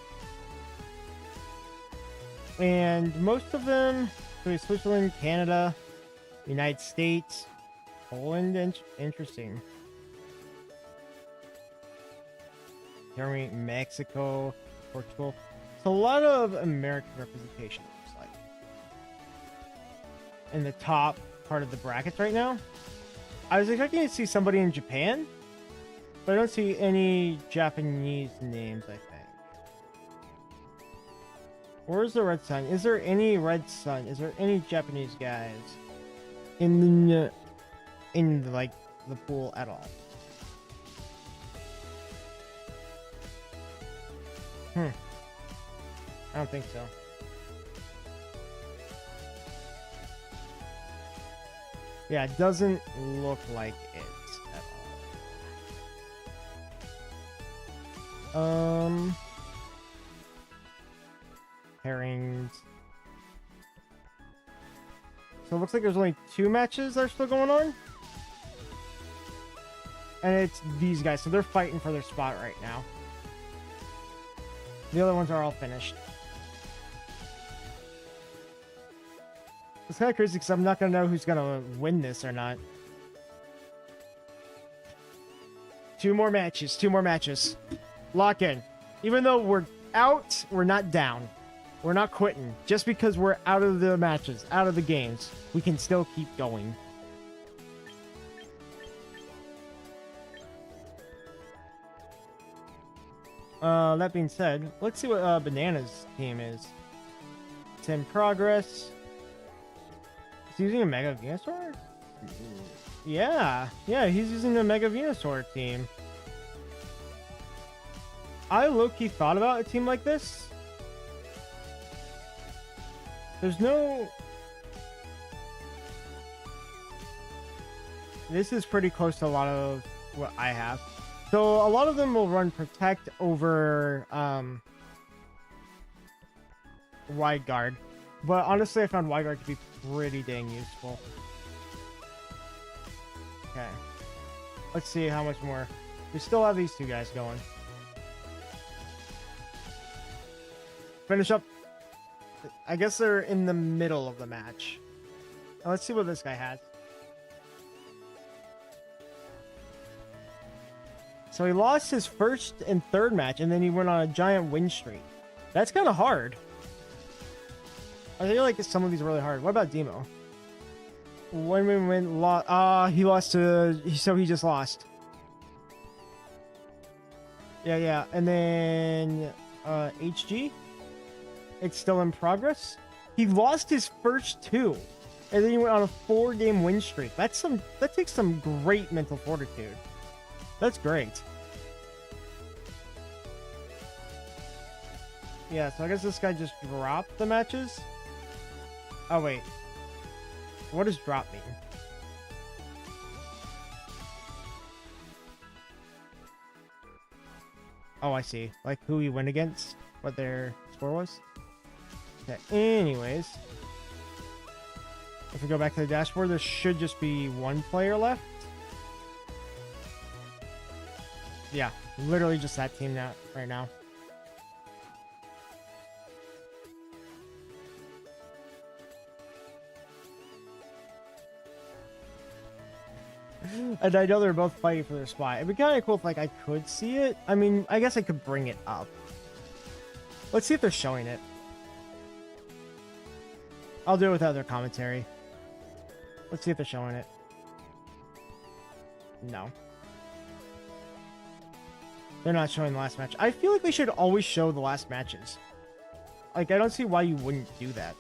And most of them, so Switzerland, Canada, United States, Poland, interesting. Germany, Mexico, Portugal. It's a lot of American representation, it looks like. In the top part of the brackets right now. I was expecting to see somebody in Japan, but I don't see any Japanese names, I think. Where's the Red Sun? Is there any Red Sun? Is there any Japanese guys in like the pool at all? I don't think so. Yeah, it doesn't look like it at all. Herrings. So it looks like there's only 2 matches that are still going on. And it's these guys, so they're fighting for their spot right now. The other ones are all finished. It's kind of crazy because I'm not going to know who's going to win this or not. 2 more matches, 2 more matches. Lock in. Even though we're out, we're not down. We're not quitting. Just because we're out of the matches, out of the games, we can still keep going. That being said, let's see what Banana's team is. It's in progress. Is he using a Mega Venusaur? Yeah, he's using the Mega Venusaur team. I low-key thought about a team like this. There's no... This is pretty close to a lot of what I have. So a lot of them will run Protect over Wide Guard. But honestly, I found Wide Guard to be pretty dang useful. Okay. Let's see how much more. We still have these two guys going. Finish up. I guess they're in the middle of the match. Now let's see what this guy has. So he lost his first and third match, and then he went on a giant win streak. That's kind of hard. I feel like some of these are really hard. What about Demo? Win, lost. He lost to... So he just lost. Yeah. And then HG. It's still in progress. He lost his first two, and then he went on a 4-game win streak. That takes some great mental fortitude. That's great. Yeah, so I guess this guy just dropped the matches. Oh, wait. What does drop mean? Oh, I see. Like who he went against? What their score was? Okay, anyways. If we go back to the dashboard, there should just be one player left. Yeah, literally just that team now, right now. And I know they're both fighting for their spot. It'd be kind of cool if like I could see it. I mean, I guess I could bring it up. Let's see if they're showing it. I'll do it without their commentary. Let's see if they're showing it. No. They're not showing the last match. I feel like they should always show the last matches. Like, I don't see why you wouldn't do that.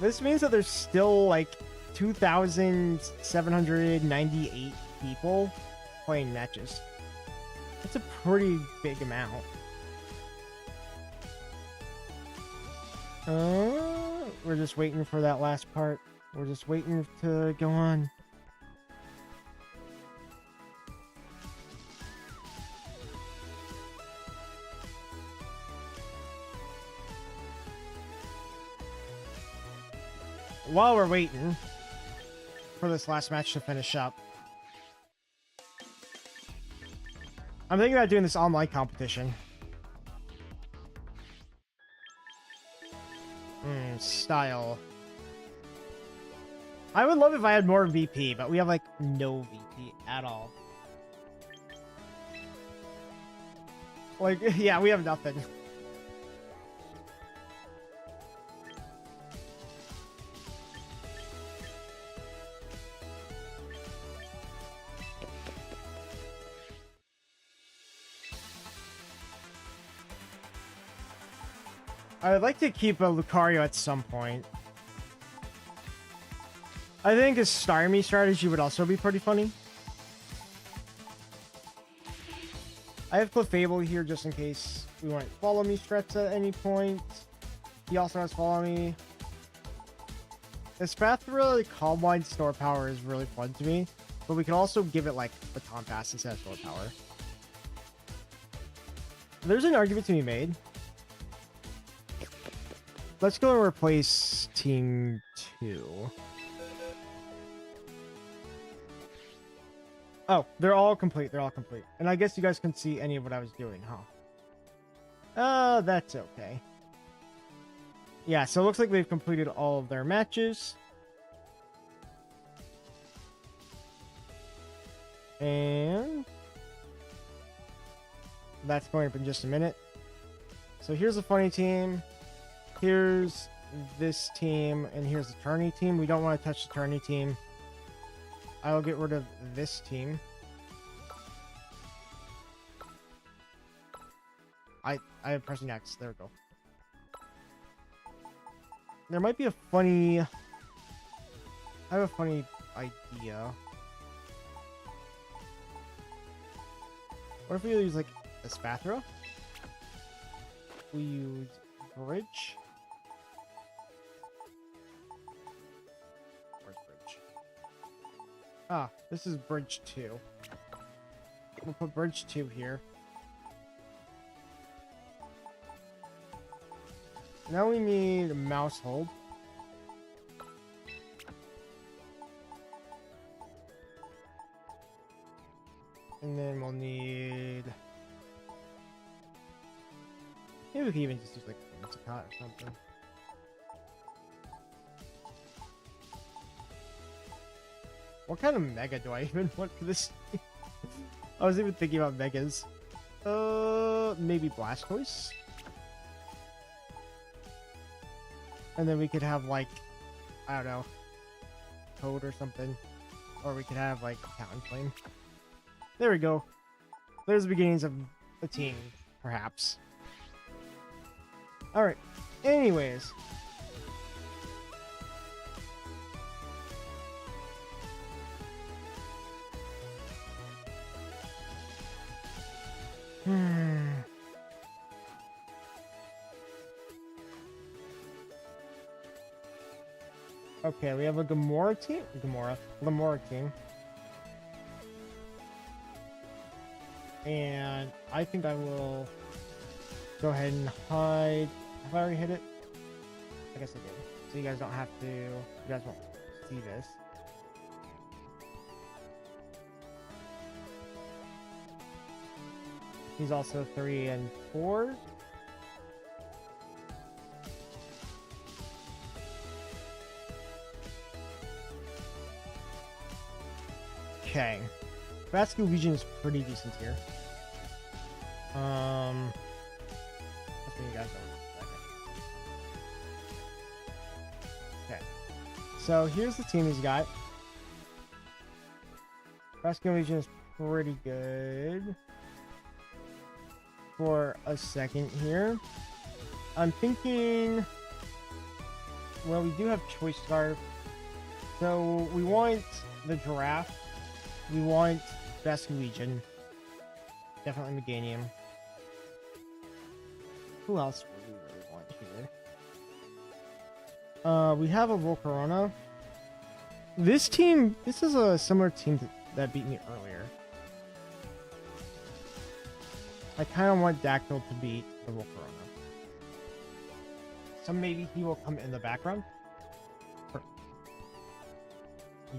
This means that there's still, like, 2,798 people playing matches. That's a pretty big amount. We're just waiting for that last part. We're just waiting to go on. While we're waiting for this last match to finish up, I'm thinking about doing this online competition. Style. I would love if I had more VP, but we have like no VP at all. Like, yeah, we have nothing. I would like to keep a Lucario at some point. I think a Starmie strategy would also be pretty funny. I have Clefable here just in case we want Follow Me strats at any point. He also has Follow Me. This Spathra Calm Mind store power is really fun to me, but we can also give it like Baton Pass instead of store power. There's an argument to be made. Let's go and replace Team 2. Oh, they're all complete. They're all complete. And I guess you guys can see any of what I was doing, huh? That's okay. Yeah, so it looks like they've completed all of their matches. And that's going up in just a minute. So here's a funny team. Here's this team, and here's the tourney team. We don't want to touch the tourney team. I will get rid of this team. I am pressing X. There we go. There might be a funny... I have a funny idea. What if we use, like, a Spathra? We use Bridge. Where's Bridge? Ah, this is Bridge 2. We'll put Bridge 2 here. Now we need a mouse hold. And then we'll need... Maybe we can even just use like a or something. What kind of mega do I even want for this? I was even thinking about megas. Maybe Blastoise? And then we could have like, I don't know, Toad or something. Or we could have like Talonflame. There we go. There's the beginnings of a team, perhaps. Alright. Anyways. Okay, we have a Gamora team. Lamora team. And I think I will go ahead and hide. Have I already hit it? I guess I did. So you guys don't have to. You guys won't see this. He's also 3 and 4. Okay. Vascular Legion is pretty decent here. That's what you guys don't. Okay. So here's the team he's got. Vascular Legion is pretty good. For a second here. I'm thinking... Well, we do have Choice Scarf. So we want the Giraffe. We want Vascular Legion. Definitely Meganium. Who else would we really want here? We have a Volcarona. This team, this is a similar team that beat me earlier. I kind of want Dactyl to beat the Volcarona. So maybe he will come in the background?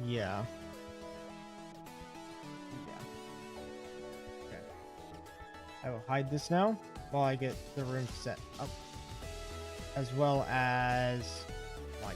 Yeah. I will hide this now while I get the room set up, as well as my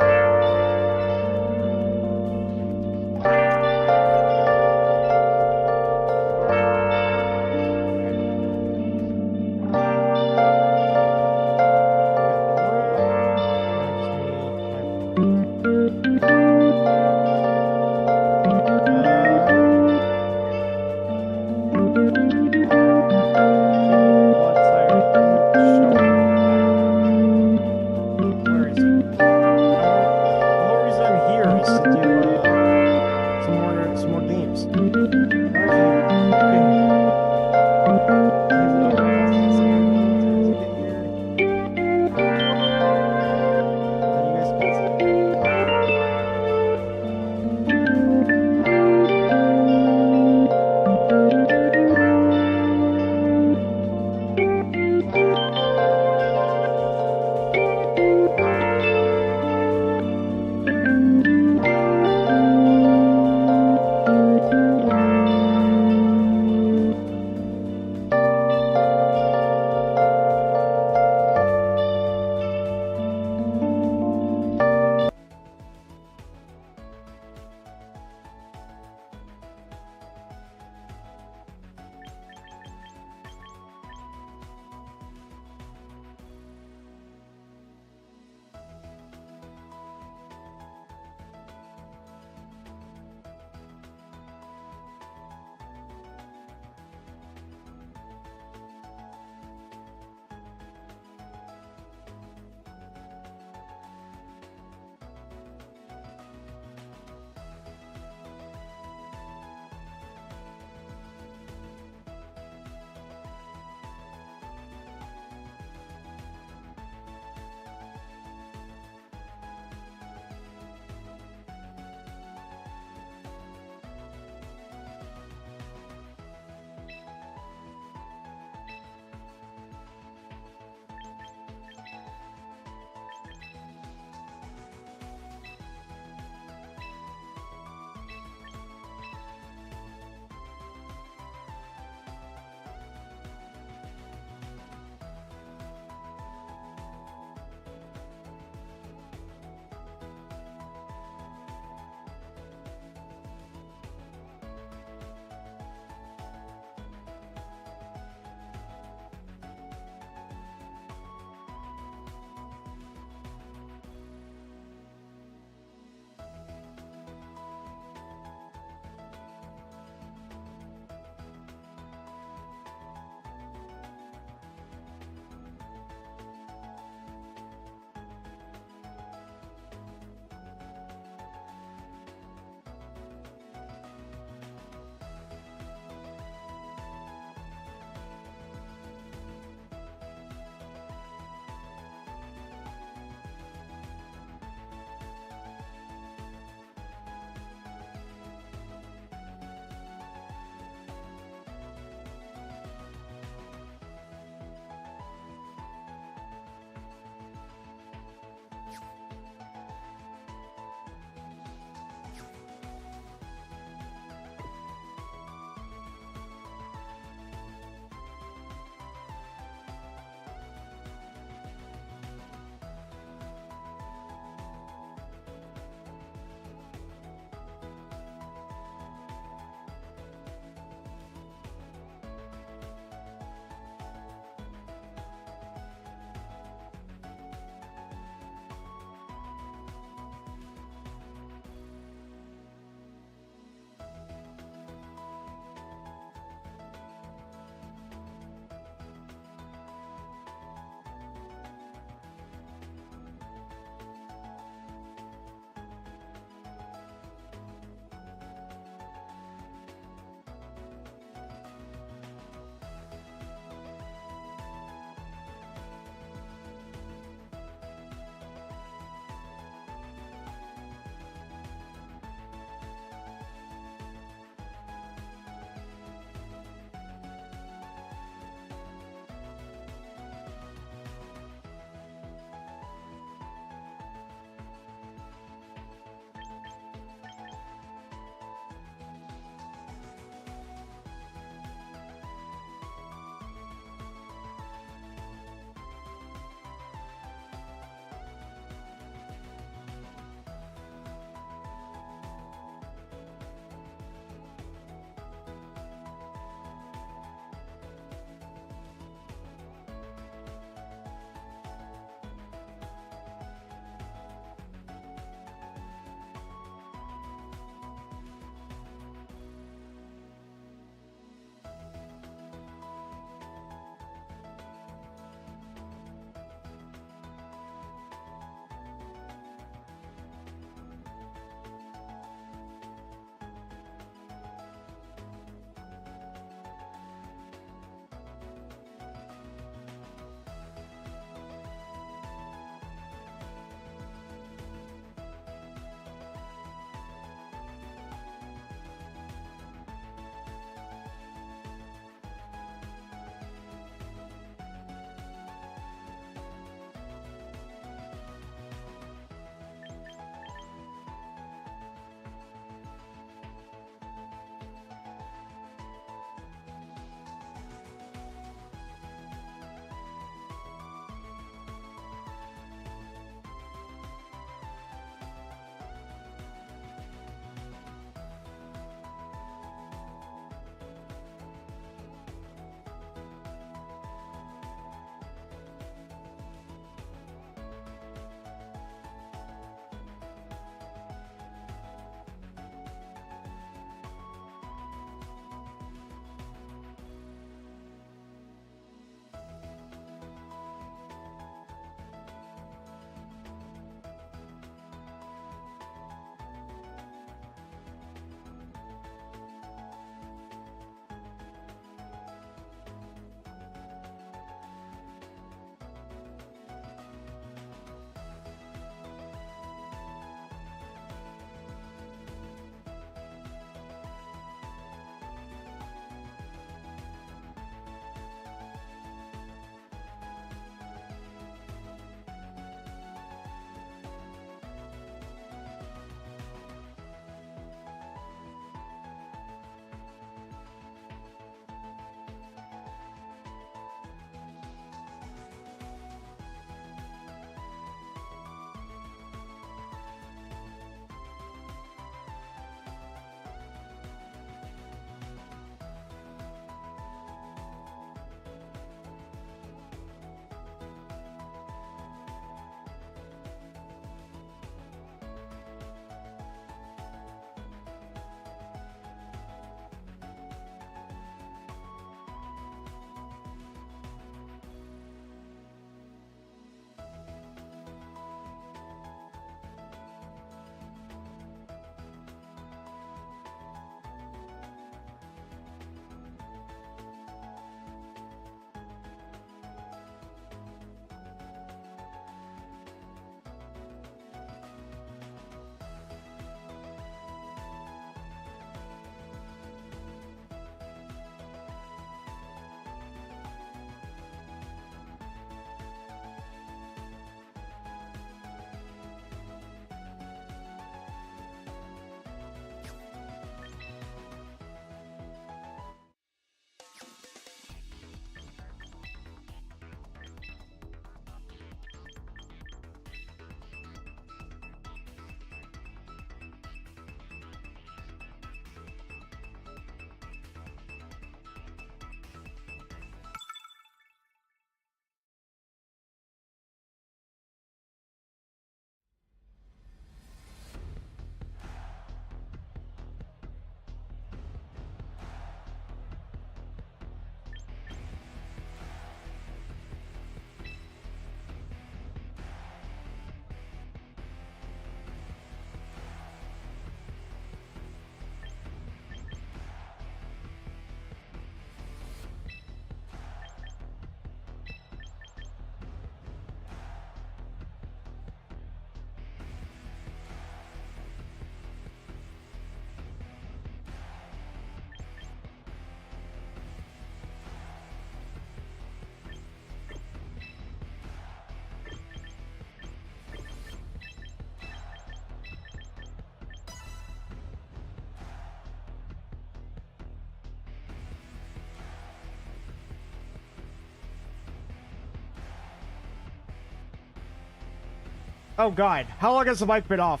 Oh god, how long has the mic been off?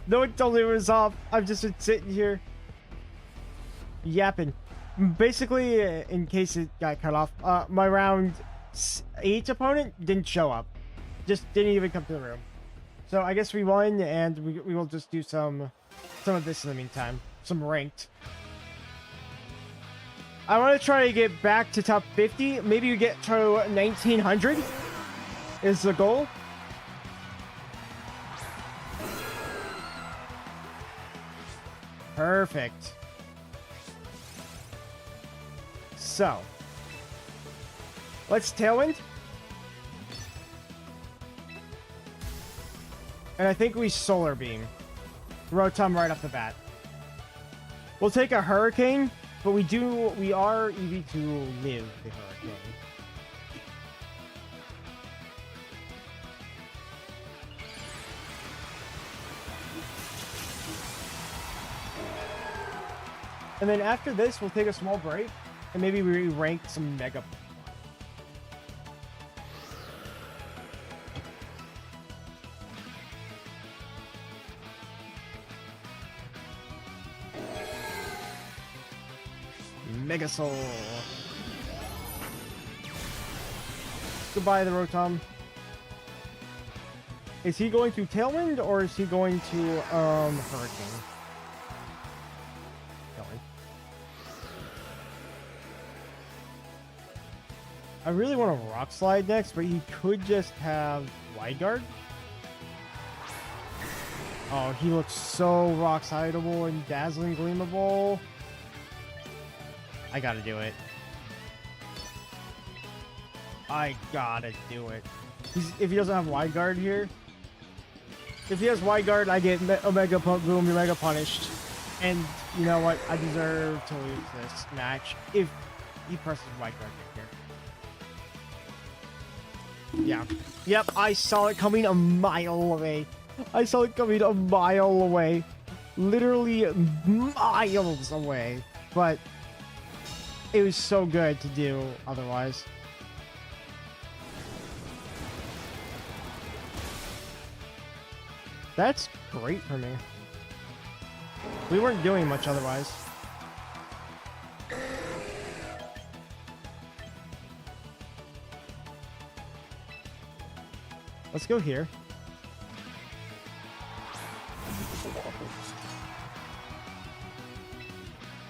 No one told me it was off. I've just been sitting here yapping. Basically, in case it got cut off, my round 8 opponent didn't show up. Just didn't even come to the room. So I guess we won, and we will just do some of this in the meantime. Some ranked. I want to try to get back to top 50. Maybe we get to 1900 is the goal. Perfect. So, let's Tailwind. And I think we Solar Beam. Rotom right off the bat. We'll take a Hurricane, but we are EV to live the Hurricane. And then after this, we'll take a small break, and maybe we rank some Mega. Mega Soul. Goodbye, the Rotom. Is he going to Tailwind, or is he going to Hurricane? Tailwind. I really want to Rock Slide next, but he could just have Wide Guard. Oh, he looks so Rock Slideable and Dazzling Gleamable. I gotta do it. I gotta do it. If he doesn't have Wide Guard here, if he has Wide Guard, I get Omega Boom, Mega Punished. And you know what? I deserve to lose this match if he presses Wide Guard right here. Yeah. Yep, I saw it coming a mile away. I saw it coming a mile away. Literally miles away. But it was so good to do otherwise. That's great for me. We weren't doing much otherwise. Let's go here.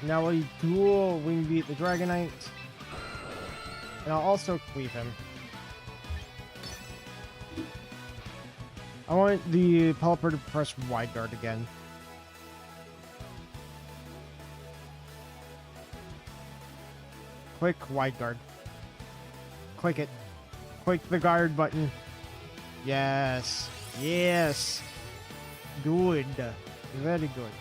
Now we dual Wing Beat the Dragonite. And I'll also cleave him. I want the Pelipper to press Wide Guard again. Click Wide Guard. Click it. Click the guard button. Yes. Yes. Good. Very good.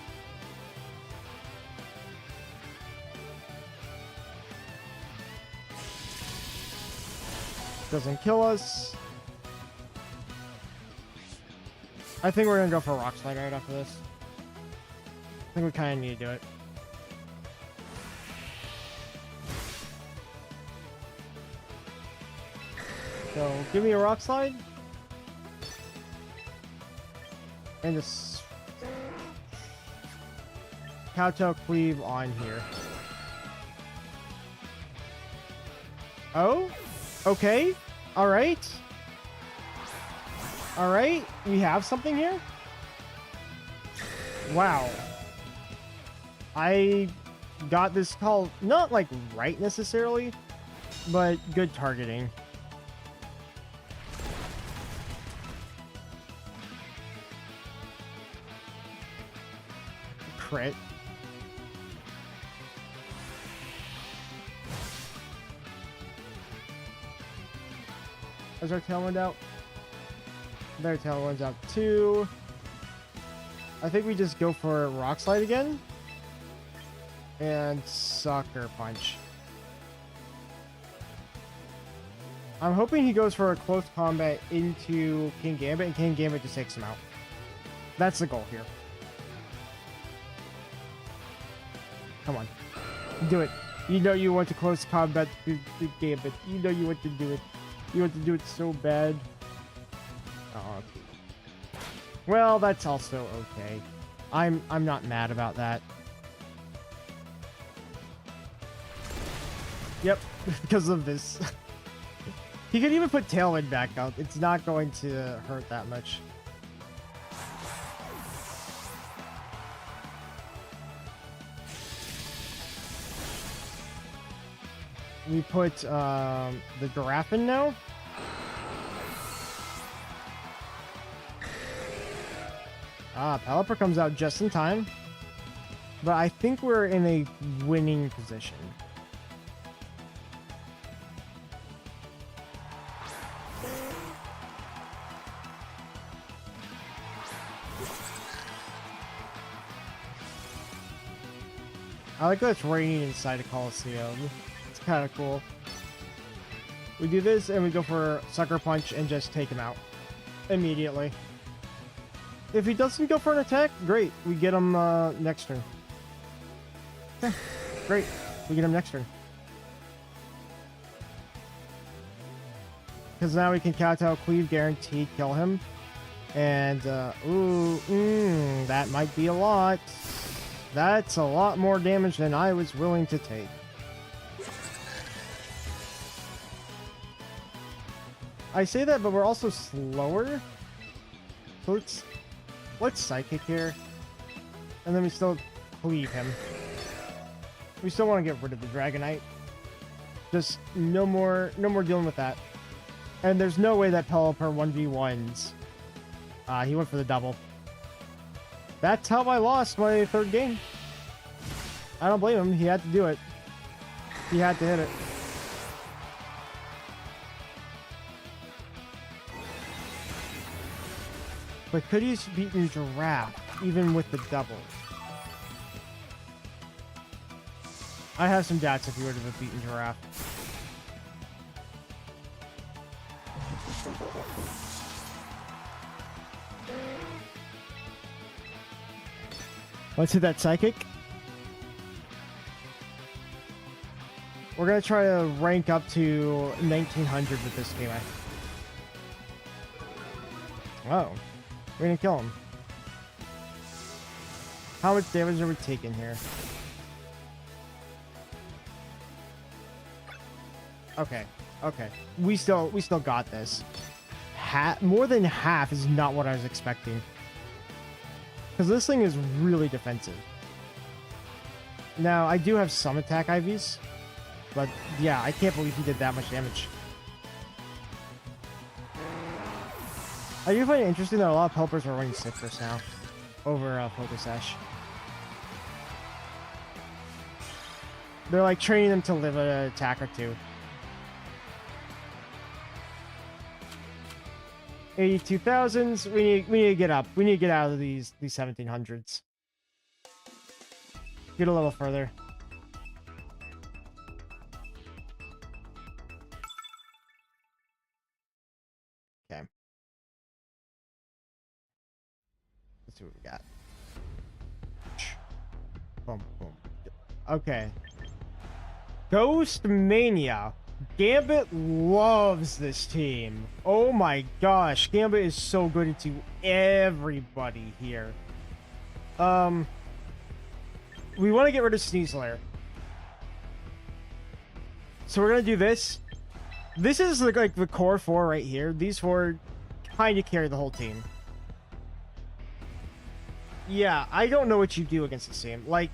Doesn't kill us. I think we're gonna go for a Rock Slide right after this. I think we kind of need to do it. So, give me a Rock Slide. And just Kowtow Cleave on here. Oh? Okay. Alright. Alright. We have something here? Wow. I got this call, not like right necessarily, but good targeting. Crit. Is our Tailwind out? Their Tailwind's out too. I think we just go for Rock Slide again. And Sucker Punch. I'm hoping he goes for a close combat into King Gambit, and King Gambit just takes him out. That's the goal here. Come on. Do it. You know you want to close combat the Gambit. You know you want to do it. You want to do it so bad. Oh, okay. Well, that's also okay. I'm not mad about that. Yep, because of this. He could even put Tailwind back up. It's not going to hurt that much. We put the giraffe in now. Pelipper comes out just in time. But I think we're in a winning position. I like that it's raining inside a Coliseum. It's kind of cool. We do this and we go for Sucker Punch and just take him out immediately. If he doesn't go for an attack, great. We get him next turn. Okay, great. We get him next turn. Because now we can Kowtow, Cleave, guarantee, kill him. And, that might be a lot. That's a lot more damage than I was willing to take. I say that, but we're also slower. So let's Psychic here. And then we still Cleave him. We still want to get rid of the Dragonite. Just no more dealing with that. And there's no way that Pelipper 1v1s. He went for the double. That's how I lost my third game. I don't blame him. He had to do it. He had to hit it. But could he have beaten Giraffe even with the double? I have some doubts if he would have beaten Giraffe. Let's hit that Psychic. We're going to try to rank up to 1900 with this game. Oh. We're going to kill him. How much damage are we taking here? Okay. Okay. We still got this. More than half is not what I was expecting. Because this thing is really defensive. Now, I do have some attack IVs. But, yeah, I can't believe he did that much damage. I do find it interesting that a lot of Pelipers are running Citrus now. Over Focus Sash. They're, like, training them to live an attack or two. 82,000s. We need to get up. We need to get out of these 1700s. Get a little further. Okay. Let's see what we got. Boom, boom. Okay. Ghost Mania. Gambit loves this team. Oh my gosh. Gambit is so good into everybody here. We want to get rid of Sneasler. So we're going to do this. This is like the core four right here. These four kind of carry the whole team. Yeah, I don't know what you do against this team. Like,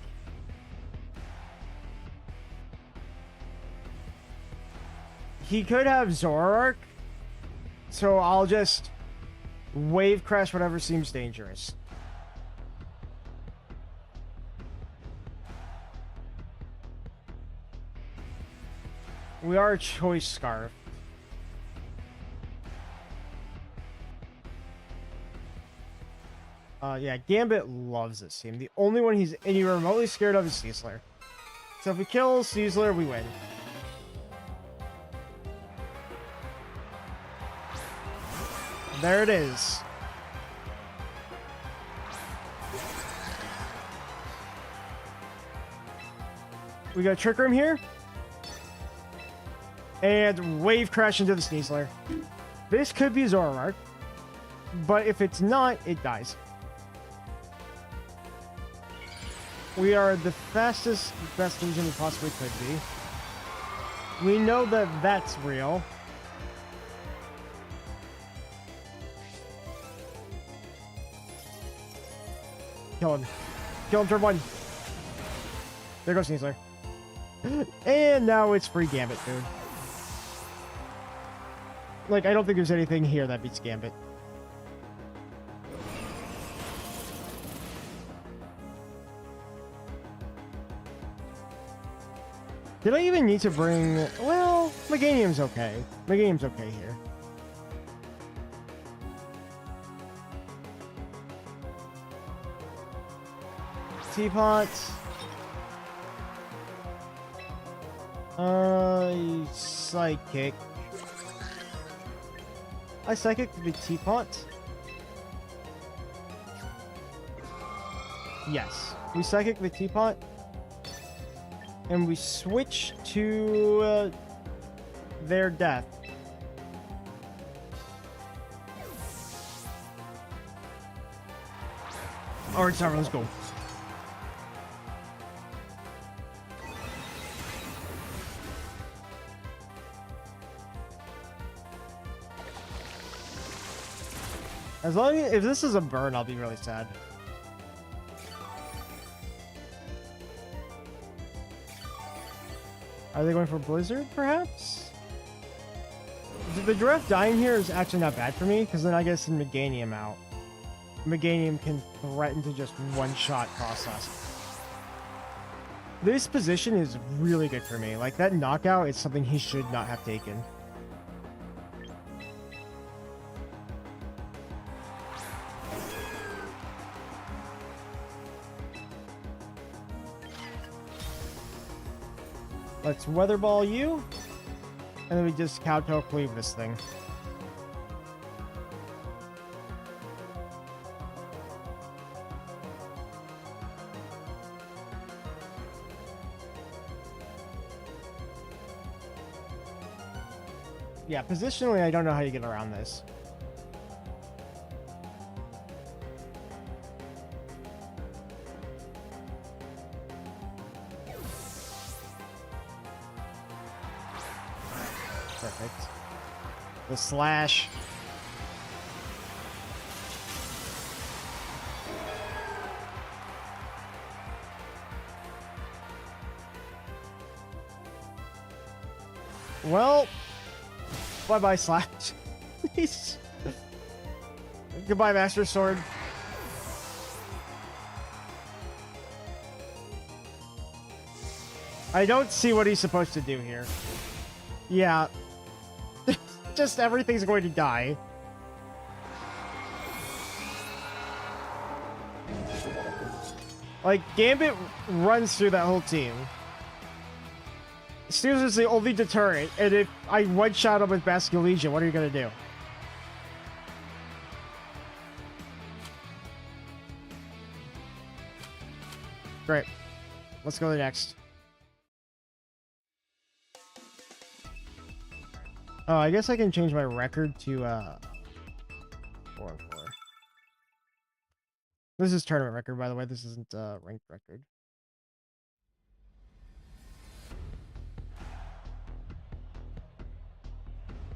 he could have Zoroark, so I'll just Wave Crash whatever seems dangerous. We are a Choice Scarf. Yeah, Gambit loves this team. The only one he's any remotely scared of is Sneasler. So if we kill Sneasler, we win. There it is. We got Trick Room here. And Wave Crash into the Sneasler. This could be Zoroark. But if it's not, it dies. We are the fastest, best Legion we possibly could be. We know that that's real. Kill him. Kill him, turn 1. There goes Sneasler. And now it's free Gambit, dude. Like, I don't think there's anything here that beats Gambit. Did I even need to bring... Well, Meganium's okay. Meganium's okay here. Teapot. Psychic. I Psychic the Teapot. Yes. We Psychic the Teapot. And we switch to their death. Alright, sorry, let's go. As long as if this is a burn, I'll be really sad. Are they going for Blizzard, perhaps? The Giraffe dying here is actually not bad for me, because then I get some Meganium out. Meganium can threaten to just one-shot cross us. This position is really good for me. Like, that knockout is something he should not have taken. Let's Weather Ball you, and then we just Kowtow Cleave this thing. Yeah, positionally, I don't know how you get around this. Perfect. The slash. Well, bye-bye, slash. Please. Goodbye, Master Sword. I don't see what he's supposed to do here. Yeah. Just everything's going to die. Like, Gambit runs through that whole team. Steelers is the only deterrent, and if I one-shot him with Basket Legion, what are you going to do? Great. Let's go to the next. Oh, I guess I can change my record to 4-4. This is tournament record, by the way. This isn't ranked record.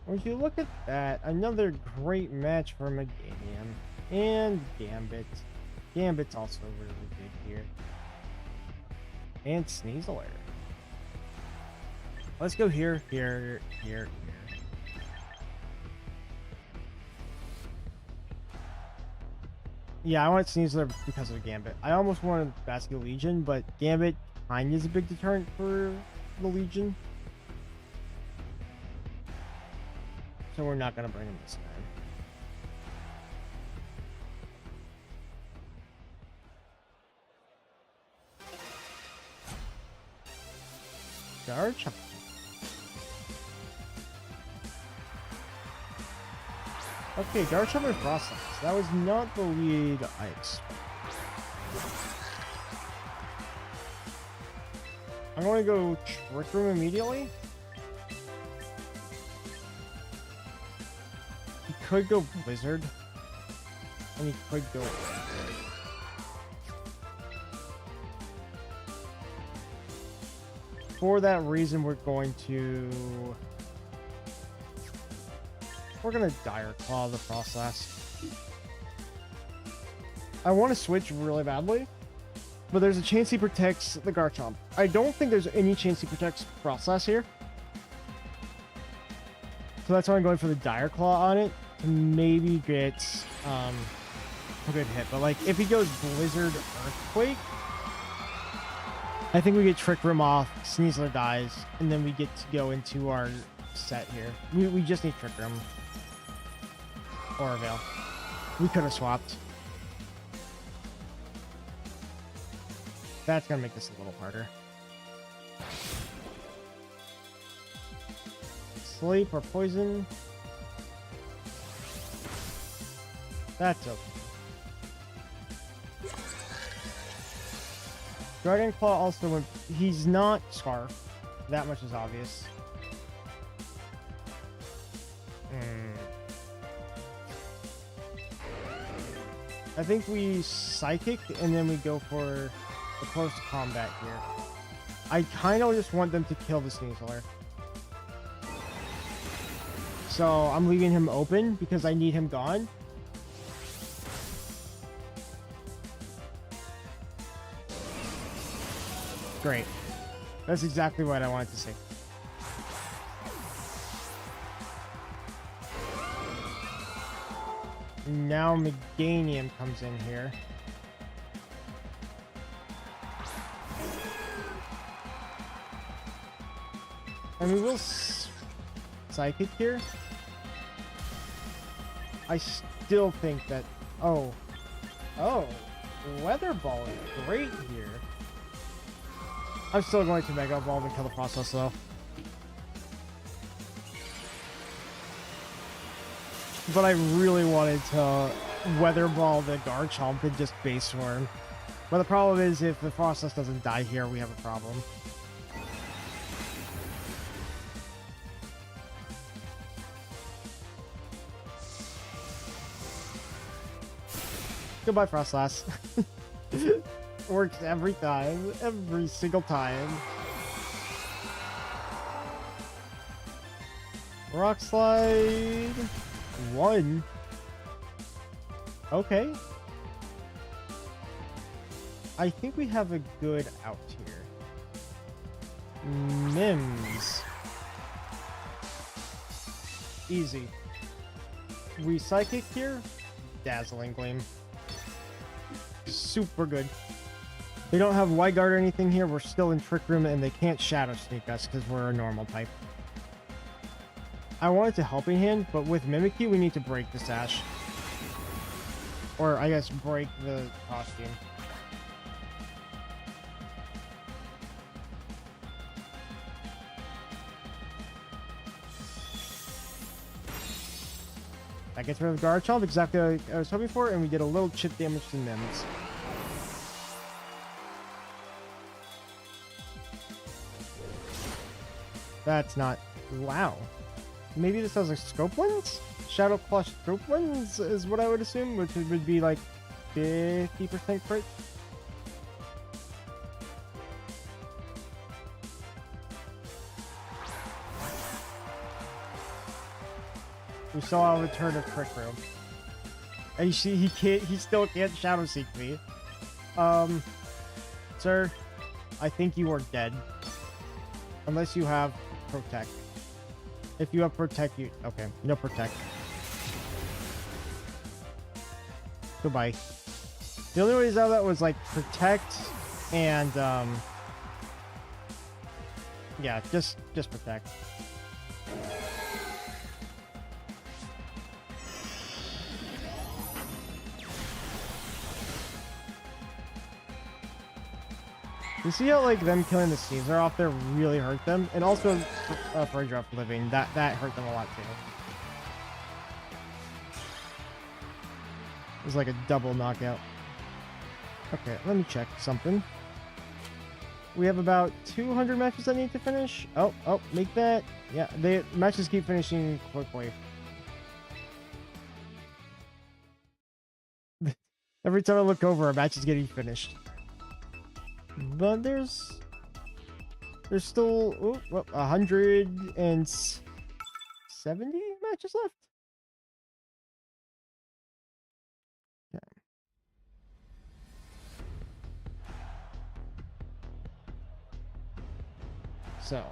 Would you look at that? Another great match for Meganium and Gambit. Gambit's also really good here. And Sneasler. Let's go here, here, here, here. Yeah, I want Sneasler because of Gambit. I almost wanted Basket Legion, but Gambit kind of is a big deterrent for the Legion. So we're not going to bring him this time. Garchomp. Okay, Garchomp and Frostlass. That was not the lead I expected. I'm going to go Trick Room immediately. He could go Blizzard. And he could go. For that reason, we're going to Dire Claw the process. I want to switch really badly, but there's a chance he protects the Garchomp. I don't think there's any chance he protects Process here. So that's why I'm going for the Dire Claw on it to maybe get a good hit. But like if he goes Blizzard Earthquake, I think we get Trick Room off, Sneasler dies, and then we get to go into our set here. We just need Trick Room. Or Veil. We could have swapped. That's gonna make this a little harder. Sleep or poison. That's okay. Dragon Claw also went. He's not Scarf. That much is obvious. I think we Psychic and then we go for the close combat here. I kind of just want them to kill the Sneasler. So I'm leaving him open because I need him gone. Great. That's exactly what I wanted to see. Now Meganium comes in here. And we will Psychic here. I still think that... Oh, Weather Ball is great here. I'm still going to Mega Ball and kill the process though. But I really wanted to Weather Ball the Garchomp and just Base Swarm. But the problem is if the process doesn't die here, we have a problem. Goodbye, Frostlass. Works every time. Every single time. Rock Slide. 1. Okay. I think we have a good out here. Mims. Easy. We Psychic here. Dazzling Gleam. Super good. They don't have Wide Guard or anything here. We're still in Trick Room and they can't Shadow Sneak us because we're a normal type. I wanted to Helping Hand, but with Mimikyu, we need to break the Sash. Or, I guess, break the costume. That gets rid of Garchomp, exactly like I was hoping for, and we get a little chip damage to Mims. That's not... Wow. Maybe this has like Scope Lens? Shadow Claw Scope Lens is what I would assume, which would be like 50% crit. We saw a return of Trick Room. And you see he still can't Shadow Seek me. Sir, I think you are dead. Unless you have Protect. If you have Protect, you... Okay, no Protect. Goodbye. The only ways out of that was, like, Protect and, yeah, just Protect. You see how, like, them killing the Caesar off there really hurt them? And also, for Drop Living, that hurt them a lot, too. It was like a double knockout. Okay, let me check something. We have about 200 matches that need to finish. Oh, make that. Yeah, matches keep finishing quickly. Every time I look over, a match is getting finished. But there's still 170 matches left. Okay. So,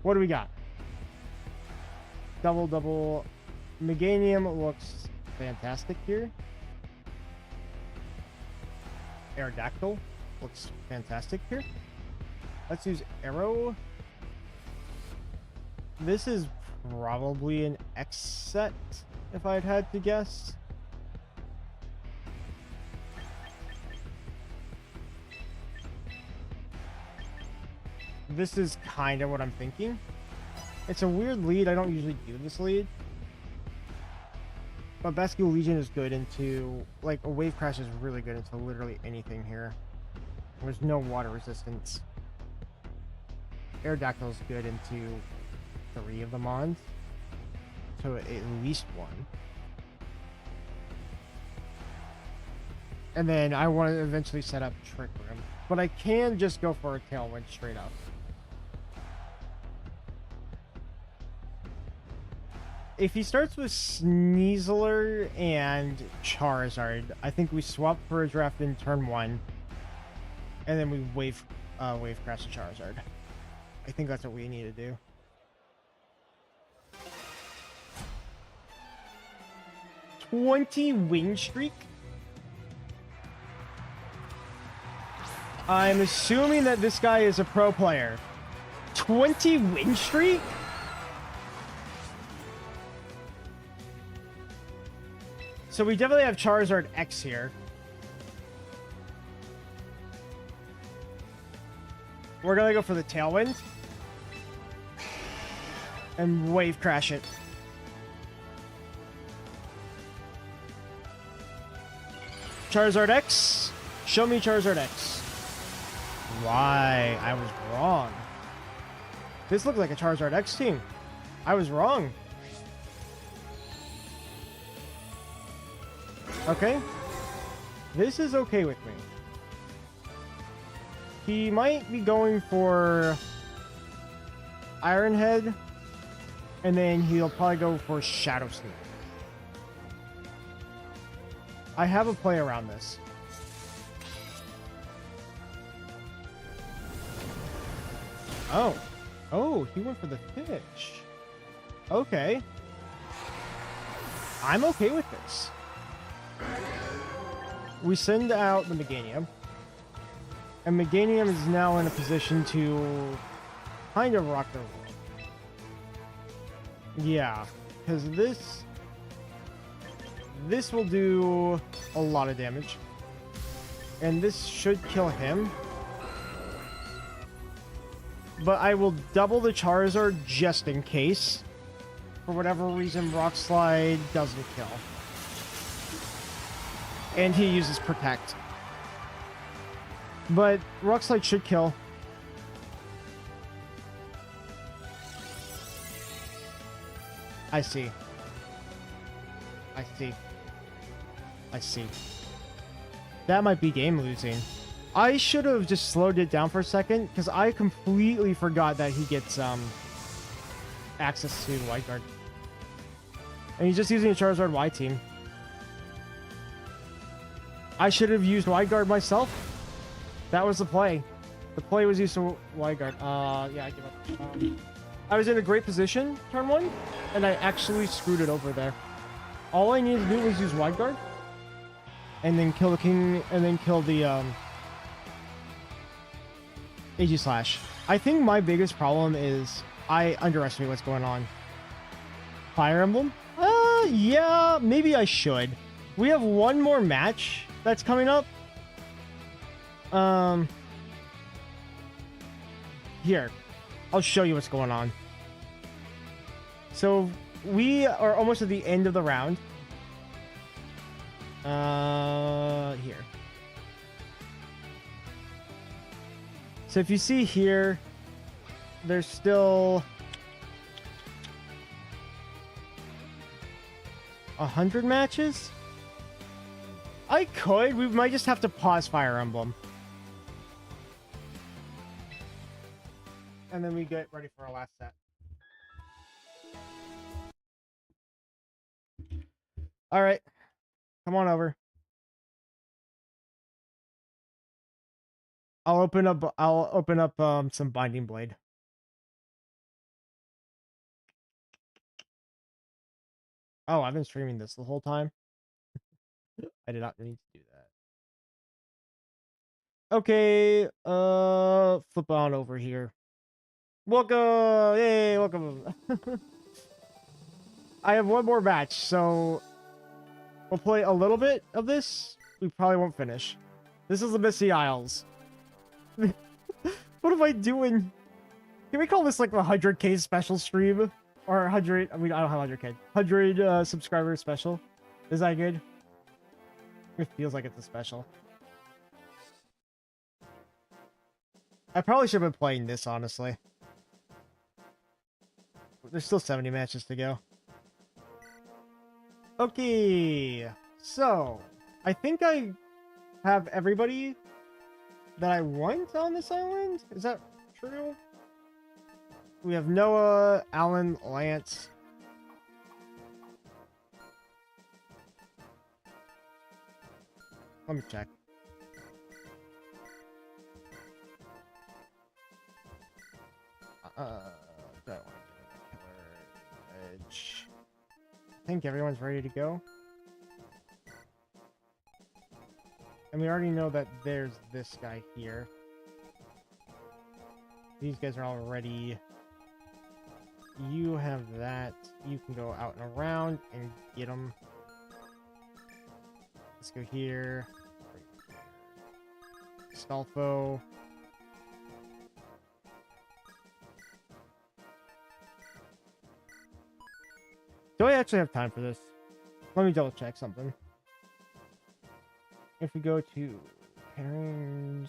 what do we got? Double. Meganium looks fantastic here. Aerodactyl looks fantastic here. Let's use Arrow. This is probably an X set, if I'd had to guess. This is kind of what I'm thinking. It's a weird lead. I don't usually do this lead. But Bascule Legion is good into, like, a Wave Crash is really good into literally anything here. There's no water resistance. Aerodactyl is good into 3 of the Mons. So at least 1. And then I want to eventually set up Trick Room. But I can just go for a Tailwind straight up. If he starts with Sneasler and Charizard, I think we swap for a draft in turn 1. And then we wave crash the Charizard. I think that's what we need to do. $20 win streak? I'm assuming that this guy is a pro player. 20 win streak? So we definitely have Charizard X here. We're gonna go for the Tailwind. And Wave Crash it. Charizard X. Show me Charizard X. Why? I was wrong. This looked like a Charizard X team. I was wrong. Okay. This is okay with me. He might be going for Iron Head, and then he'll probably go for Shadow Sneak. I have a play around this. Oh, he went for the fish. Okay. I'm okay with this. We send out the Meganium. And Meganium is now in a position to kind of rock the world. Yeah, because this will do a lot of damage. And this should kill him. But I will double the Charizard just in case. For whatever reason, Rock Slide doesn't kill. And he uses Protect. But Rock Slide should kill. I see. That might be game losing. I should have just slowed it down for a second, because I completely forgot that he gets access to White Guard. And he's just using a Charizard Y team. I should have used Wide Guard myself. That was the play. The play was used to Wide Guard. Yeah, I give up. I was in a great position, turn 1, and I actually screwed it over there. All I needed to do was use Wide Guard, and then kill the King, and then kill the AG Slash. I think my biggest problem is I underestimate what's going on. Fire Emblem? Yeah, maybe I should. We have one more match that's coming up. Here, I'll show you what's going on. So we are almost at the end of the round. Here. So if you see here, there's still 100 matches. I could. We might just have to pause Fire Emblem. And then we get ready for our last set. All right. Come on over. I'll open up some Binding Blade. Oh, I've been streaming this the whole time. I did not need to do that. Okay, flip on over here. Welcome! Yay, welcome! I have one more match, so we'll play a little bit of this. We probably won't finish. This is the Misty Isles. What am I doing? Can we call this like the 100k special stream? Or 100, I mean, I don't have 100k. 100 subscriber special. Is that good? It feels like it's a special. I probably should have been playing this, honestly. There's still 70 matches to go. Okay, so I think I have everybody that I want on this island. Is that true? We have Noah, Alan, Lance. Let me check. Don't want to get a killer edge. I think everyone's ready to go. And we already know that there's this guy here. These guys are all ready. You have that. You can go out and around and get them. Let's go here. Stalfo. Do I actually have time for this? Let me double check something. If we go to pairings.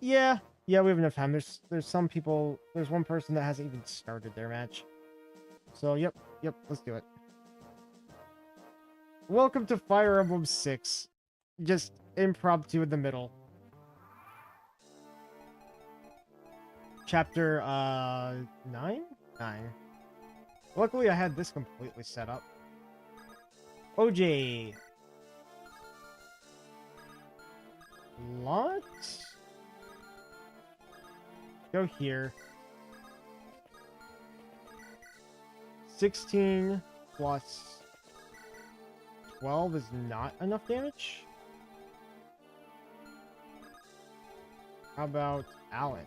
Yeah, we have enough time. There's some people, there's one person that hasn't even started their match. So, yep, let's do it. Welcome to Fire Emblem 6. Just impromptu in the middle. Chapter, 9? 9. Luckily, I had this completely set up. OJ. Lot? Go here. 16 plus 12 is not enough damage. How about Alan?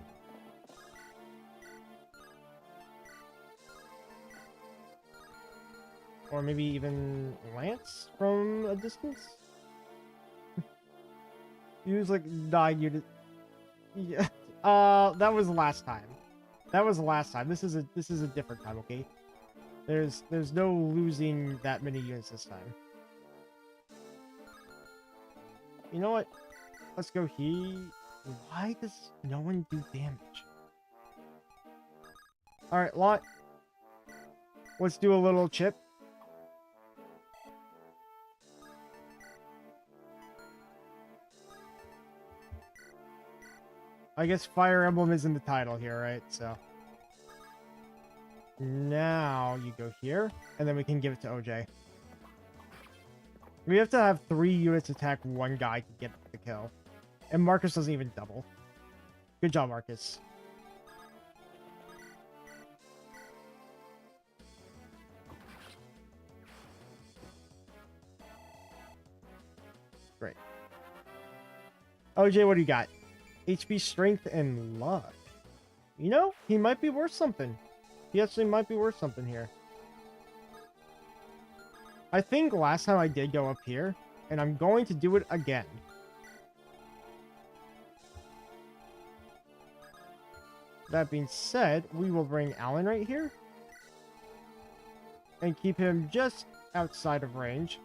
Or maybe even Lance from a distance? Use like 9 units. Yeah. That was last time. That was last time. This is a different time, okay? There's no losing that many units this time. You know what? Let's go here. Why does no one do damage? Alright, Lot. Let's do a little chip. I guess Fire Emblem is in the title here, right? So now you go here, and then we can give it to OJ. We have to have 3 units attack one guy to get the kill. And Marcus doesn't even double. Good job, Marcus. Great. OJ, what do you got? HP, strength, and luck. You know, he might be worth something. He actually might be worth something here. I think last time I did go up here, and I'm going to do it again. That being said, we will bring Alan right here. And keep him just outside of range.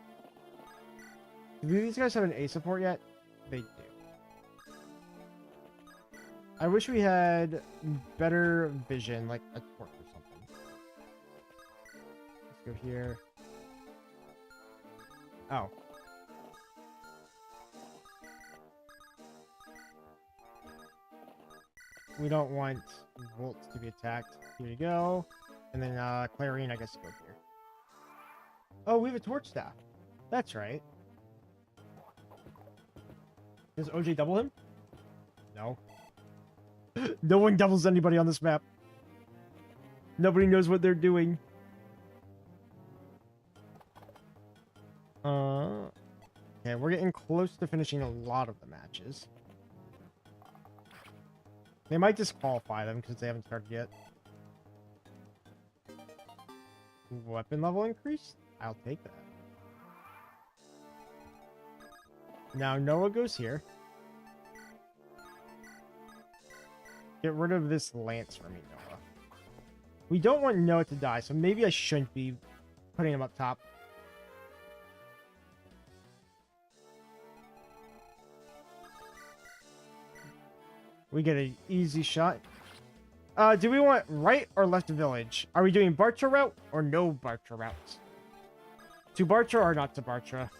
Do these guys have an A support yet? They do. I wish we had better vision, like a torque or something. Let's go here. Oh. We don't want Volt to be attacked. Here you go. And then Clarine, I guess, go here. Oh, we have a torch staff. That's right. Does OJ double him? No. No one doubles anybody on this map. Nobody knows what they're doing. Okay, we're getting close to finishing a lot of the matches. They might disqualify them because they haven't started yet. Weapon level increased? I'll take that. Now Noah goes here. Get rid of this lance for me, Noah. We don't want Noah to die, so maybe I shouldn't be putting him up top. We get an easy shot. Do we want right or left village? Are we doing Bartra route or no Bartra routes? To Bartra or not to Bartra?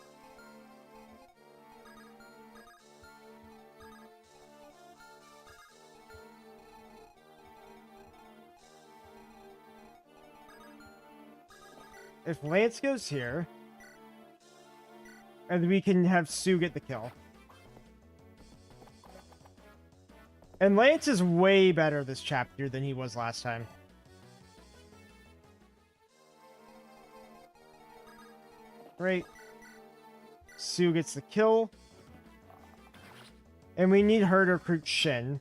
If Lance goes here, and we can have Sue get the kill. And Lance is way better this chapter than he was last time. Great. Sue gets the kill. And we need her to recruit Shin.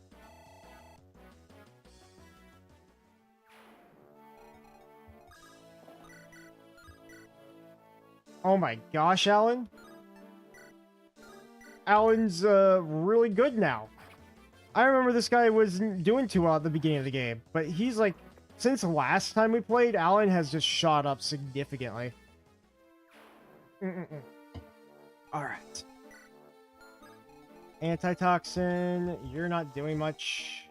Oh my gosh, Alan. Alan's really good now. I remember this guy wasn't doing too well at the beginning of the game, but he's like, since the last time we played, Alan has just shot up significantly. Alright. Antitoxin, you're not doing much.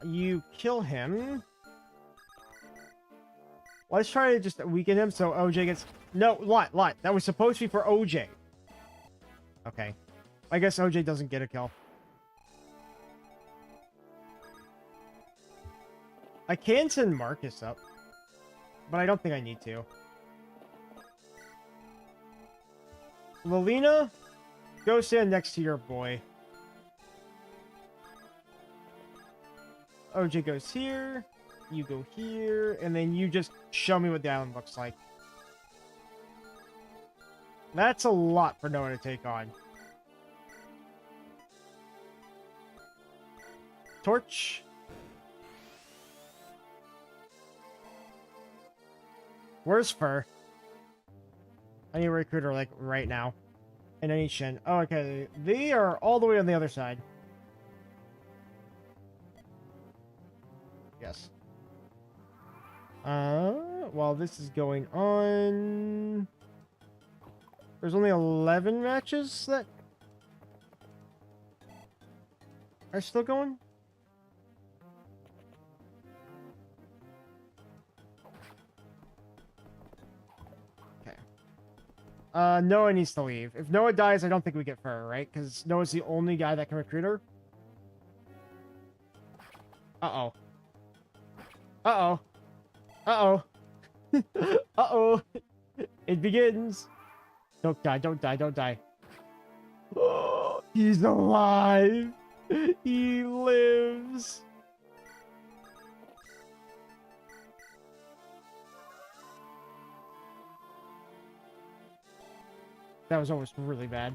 You kill him. Let's try to just weaken him so OJ gets... No, lot. That was supposed to be for OJ. Okay. I guess OJ doesn't get a kill. I can send Marcus up, but I don't think I need to. Lilina, go stand next to your boy. OJ goes here, you go here, and then you just show me what the island looks like. That's a lot for Noah to take on. Torch. Where's Fur? I need a recruiter, like, right now. And I need Shin. Oh, okay. They are all the way on the other side. Yes. While this is going on... There's only 11 matches that are still going? Noah needs to leave. If Noah dies, I don't think we get Fur, right? Because Noah's the only guy that can recruit her. Uh-oh. Uh-oh. Uh-oh. Uh-oh. It begins. Don't die, don't die, don't die. Oh, he's alive. He lives. That was almost really bad.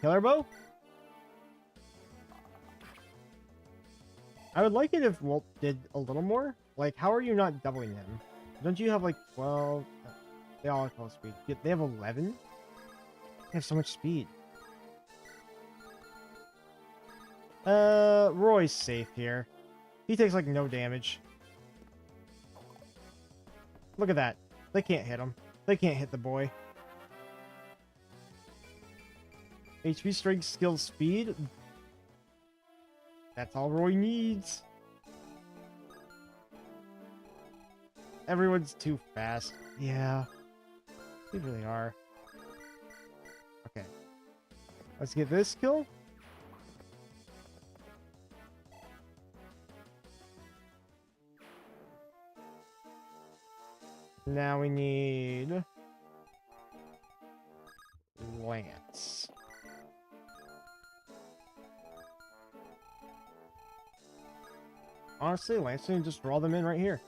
Killer bow? I would like it if Walt did a little more. Like, how are you not doubling him? Don't you have like 12? They all have 12 speed. They have 11? They have so much speed. Roy's safe here. He takes like no damage. Look at that. They can't hit him. They can't hit the boy. HP, strength, skill, speed. That's all Roy needs. Everyone's too fast. Yeah. They really are. Okay. Let's get this kill. Now we need Lance. Honestly, Lance can just roll them in right here.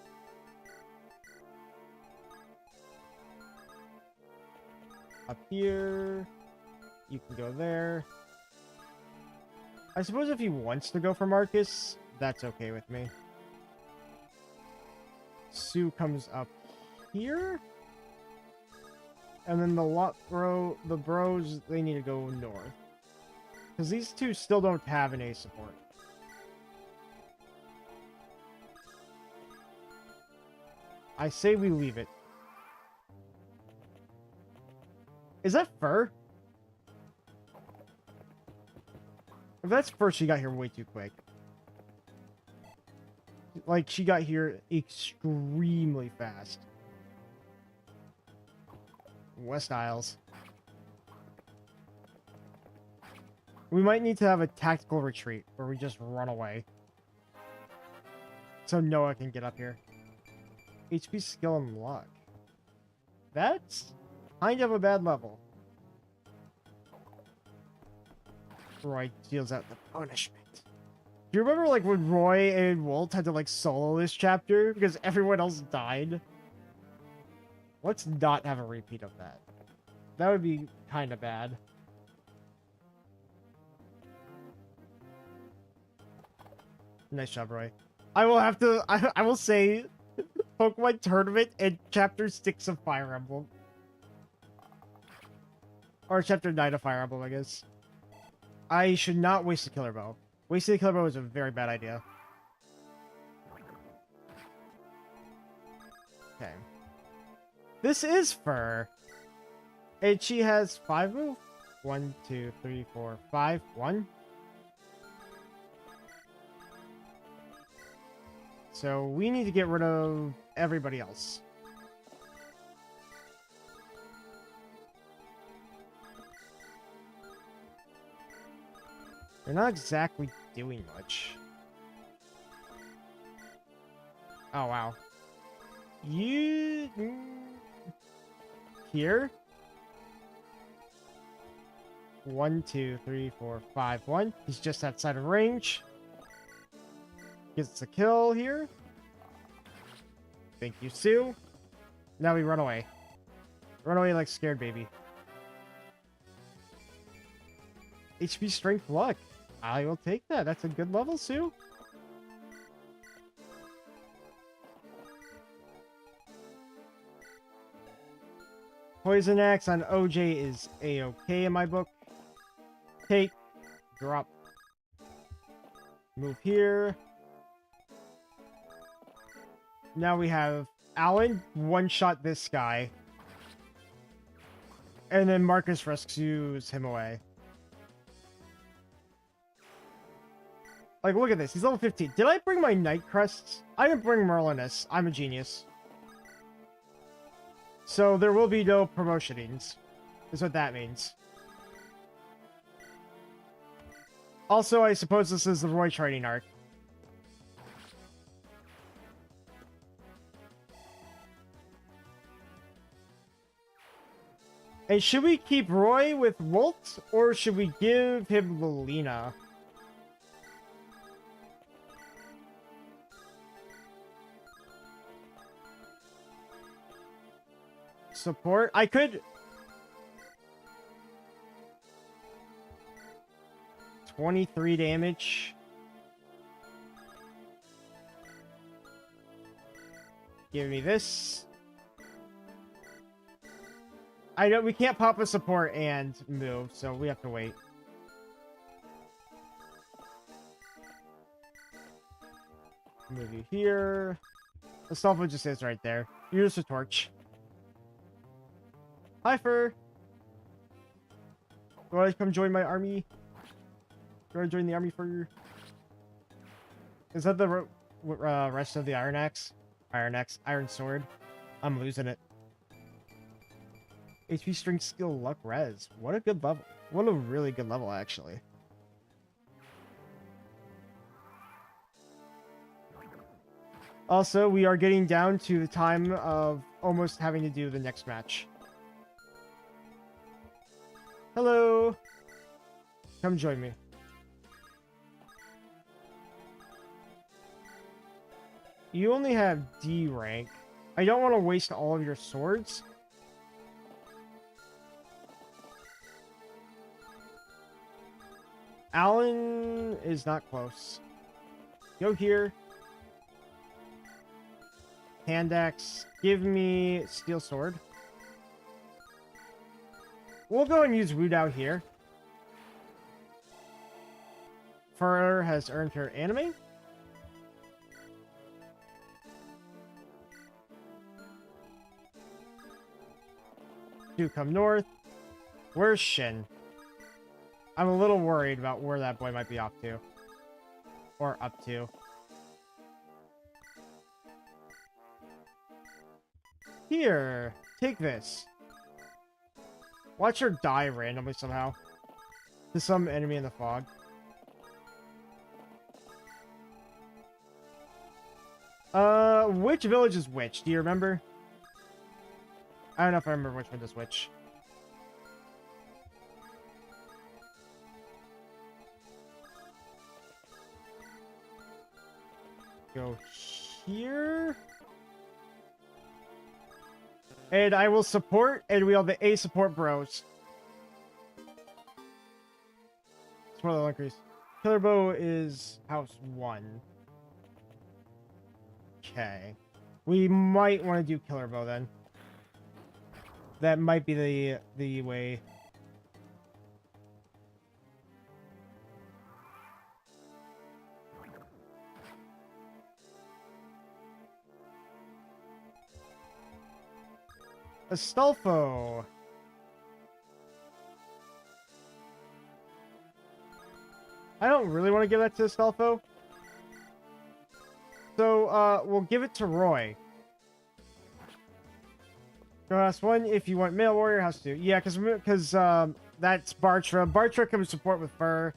Up here. You can go there. I suppose if he wants to go for Marcus, that's okay with me. Sue comes up here. And then the bros, they need to go north. Because these two still don't have an A support. I say we leave it. Is that fur? If that's fur, she got here way too quick. Like, she got here extremely fast. West Isles. We might need to have a tactical retreat where we just run away. So Noah can get up here. HP, skill, and luck. That's kind of a bad level. Roy deals out the punishment. Do you remember, like, when Roy and Walt had to, like, solo this chapter because everyone else died? Let's not have a repeat of that. That would be kind of bad. Nice job, Roy. I will have to... I will say... Pokemon Tournament and Chapter 6 of Fire Emblem. Or Chapter 9 of Fire Emblem, I guess. I should not waste a Killer Bow. Wasting a Killer Bow is a very bad idea. Okay. This is fur. And she has 5 move. 1, 2, 3, 4, 5. 1. So we need to get rid of everybody else. They're not exactly doing much. Oh, wow. You... Here? 1, 2, 3, 4, 5, 1. He's just outside of range. Gets the kill here. Thank you, Sue. Now we run away. Run away like scared baby. HP, strength, luck. I will take that. That's a good level, Sue. Poison Axe on OJ is A-okay in my book. Take. Drop. Move here. Now we have Alan one-shot this guy. And then Marcus rescues him away. Like, look at this. He's level 15. Did I bring my Night Crests? I didn't bring Merlinus. I'm a genius. So there will be no promotionings. Is what that means. Also, I suppose this is the Roy training arc. And should we keep Roy with Walt, or should we give him Lilina? Support? I could... 23 damage. Give me this. I know we can't pop a support and move, so we have to wait. Move you here. The Stalfo just is right there. Use the torch. Hi, Fur. You want to come join my army? You want to join the army, Fur? Is that the rest of the Iron Axe? Iron Sword. I'm losing it. HP, Strength, Skill, Luck, Res. What a good level. What a really good level, actually. Also, we are getting down to the time of almost having to do the next match. Hello. Come join me. You only have D rank. I don't want to waste all of your swords. Alan is not close. Go here. Hand axe. Give me steel sword. We'll go and use Wu Dao here. Fur has earned her anime. To come north. Where's Shin? I'm a little worried about where that boy might be off to. Or up to. Here, take this. Watch her die randomly somehow. To some enemy in the fog. Which village is which? Do you remember? I don't know if I remember which one does which. Go here. And I will support, and we have the A support bros. Spoiler increase. Killer Bow is house 1. Okay. We might want to do Killer Bow then. That might be the way. Astolfo. I don't really want to give that to Astolfo. So, we'll give it to Roy. Go house 1 if you want male warrior, house 2. Yeah, because that's Bartra. Bartra can support with Fur.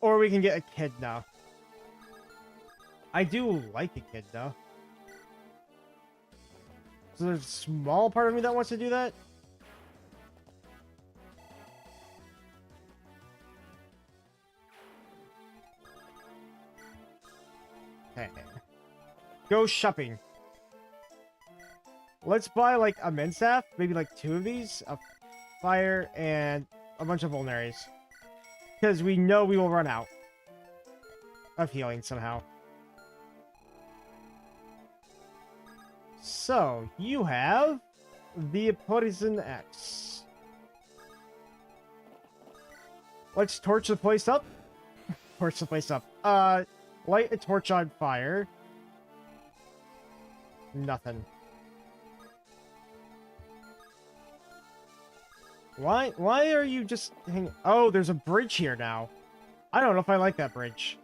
Or we can get a kid now. I do like a kid though. So there's a small part of me that wants to do that. Okay. Go shopping. Let's buy like a Menstaff, maybe like 2 of these, a fire, and a bunch of vulneraries. Because we know we will run out of healing somehow. So, you have the Poison Axe. Let's torch the place up. Torch the place up. Light a torch on fire. Nothing. Why are you just hanging? Oh, there's a bridge here now. I don't know if I like that bridge.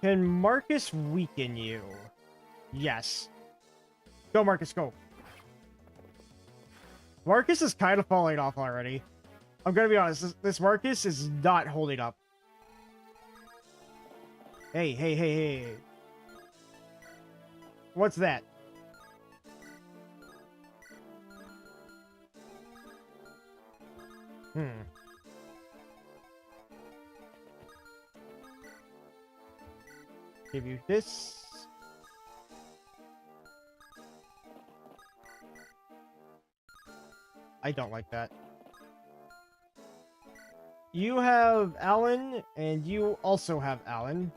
Can Marcus weaken you? Yes. Go, Marcus, go. Marcus is kind of falling off already. I'm gonna be honest, this Marcus is not holding up. Hey, hey, hey, hey. What's that? Give you this. I don't like that. You have Alan, and you also have Alan.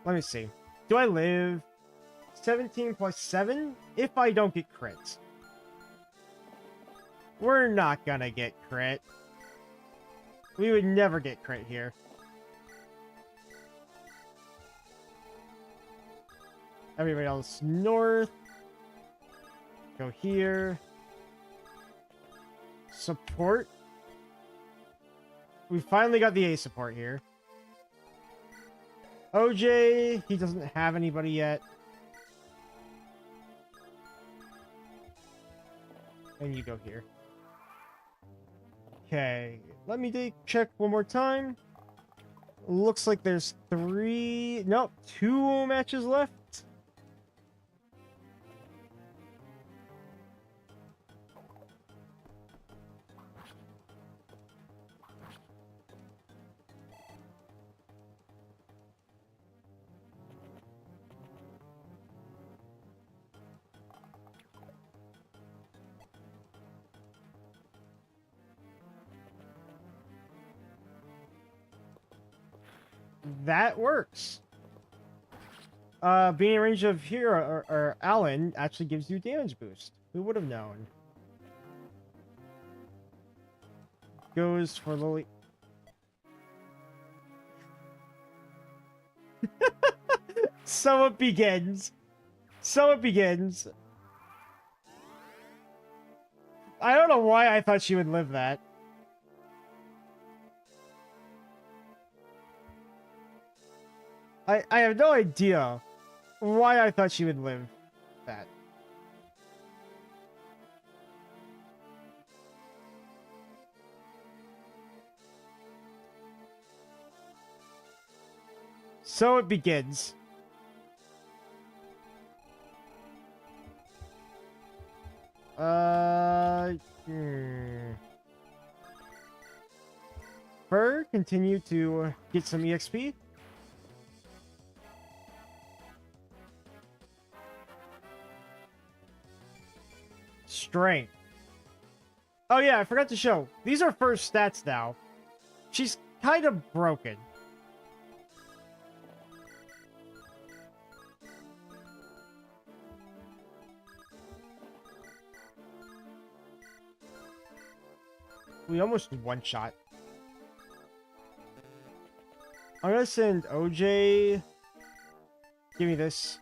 Let me see. Do I live 17 plus 7 if I don't get crit? We're not gonna get crit. We would never get crit here. Everybody else north. go here. Support. We finally got the A support here. OJ, he doesn't have anybody yet. And you go here. Okay, let me check one more time. Looks like there's 2 matches left. That works. Being in range of Hero or Alan actually gives you damage boost. Who would have known? Goes for Lily. So it begins. So it begins. I don't know why I thought she would live that. I have no idea why I thought she would live that. So it begins. Fur, continue to get some EXP. Strength. Oh yeah, I forgot to show. These are first stats now. She's kind of broken. We almost one-shot. I'm gonna send OJ. Give me this.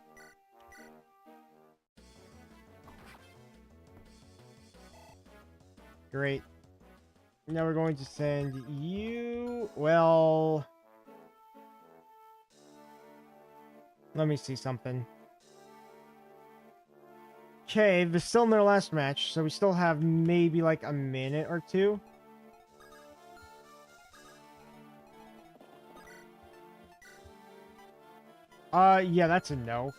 Great. Now we're going to send you... Well... Let me see something. Okay, they're still in their last match, so we still have maybe like a minute or two. Yeah, that's a no.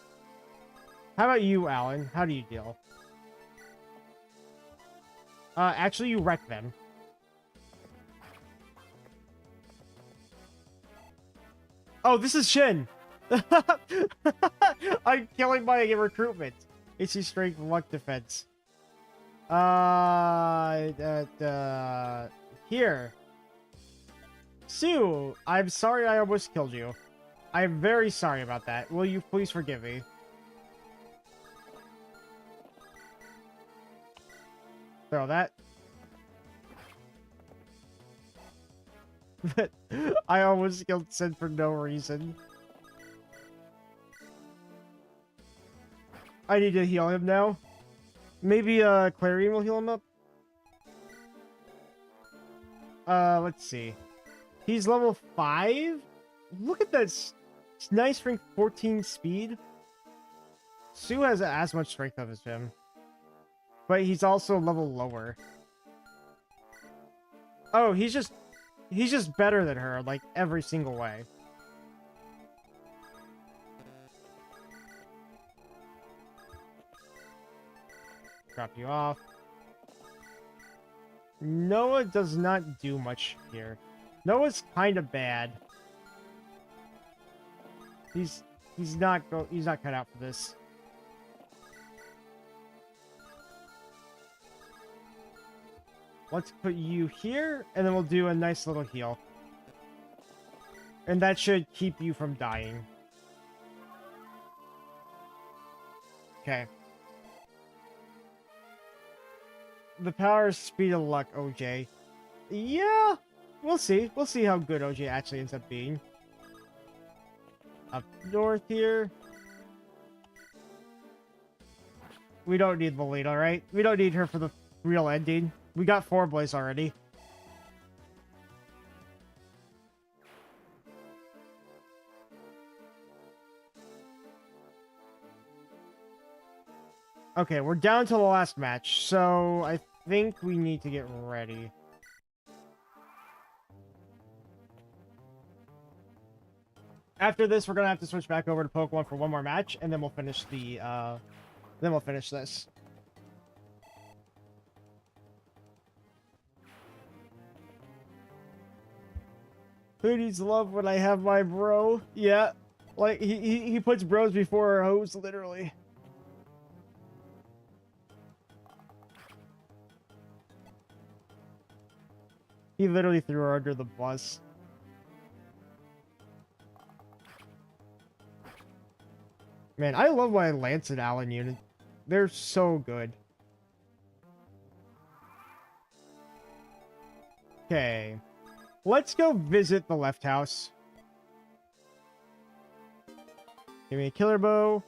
How about you, Alan? How do you deal? Actually, you wreck them. Oh, this is Shin! I'm killing my recruitment. AC strength, luck, defense. Here. Sue, I'm sorry I almost killed you. I'm very sorry about that. Will you please forgive me? Throw that. I almost killed Sid for no reason. I need to heal him now. Maybe Clarion will heal him up. Let's see. He's level 5? Look at this. Nice strength, 14 speed. Sue has as much strength as him. But he's also a level lower. Oh, he's just better than her, like, every single way. Drop you off. Noah does not do much here. Noah's kind of bad. He's not cut out for this. Let's put you here, and then we'll do a nice little heal. And that should keep you from dying. Okay. The power, speed, of luck, OJ. Yeah, we'll see. We'll see how good OJ actually ends up being. Up north here. We don't need Lolita, right? We don't need her for the real ending. We got 4 boys already. Okay, we're down to the last match, so I think we need to get ready. After this, we're gonna have to switch back over to Pokemon for one more match, and then we'll finish the, then we'll finish this. Who needs love when I have my bro? Yeah, like, he puts bros before hoes, literally. He literally threw her under the bus. Man, I love my Lance and Allen unit. They're so good. Okay. Let's go visit the left house. Give me a killer bow.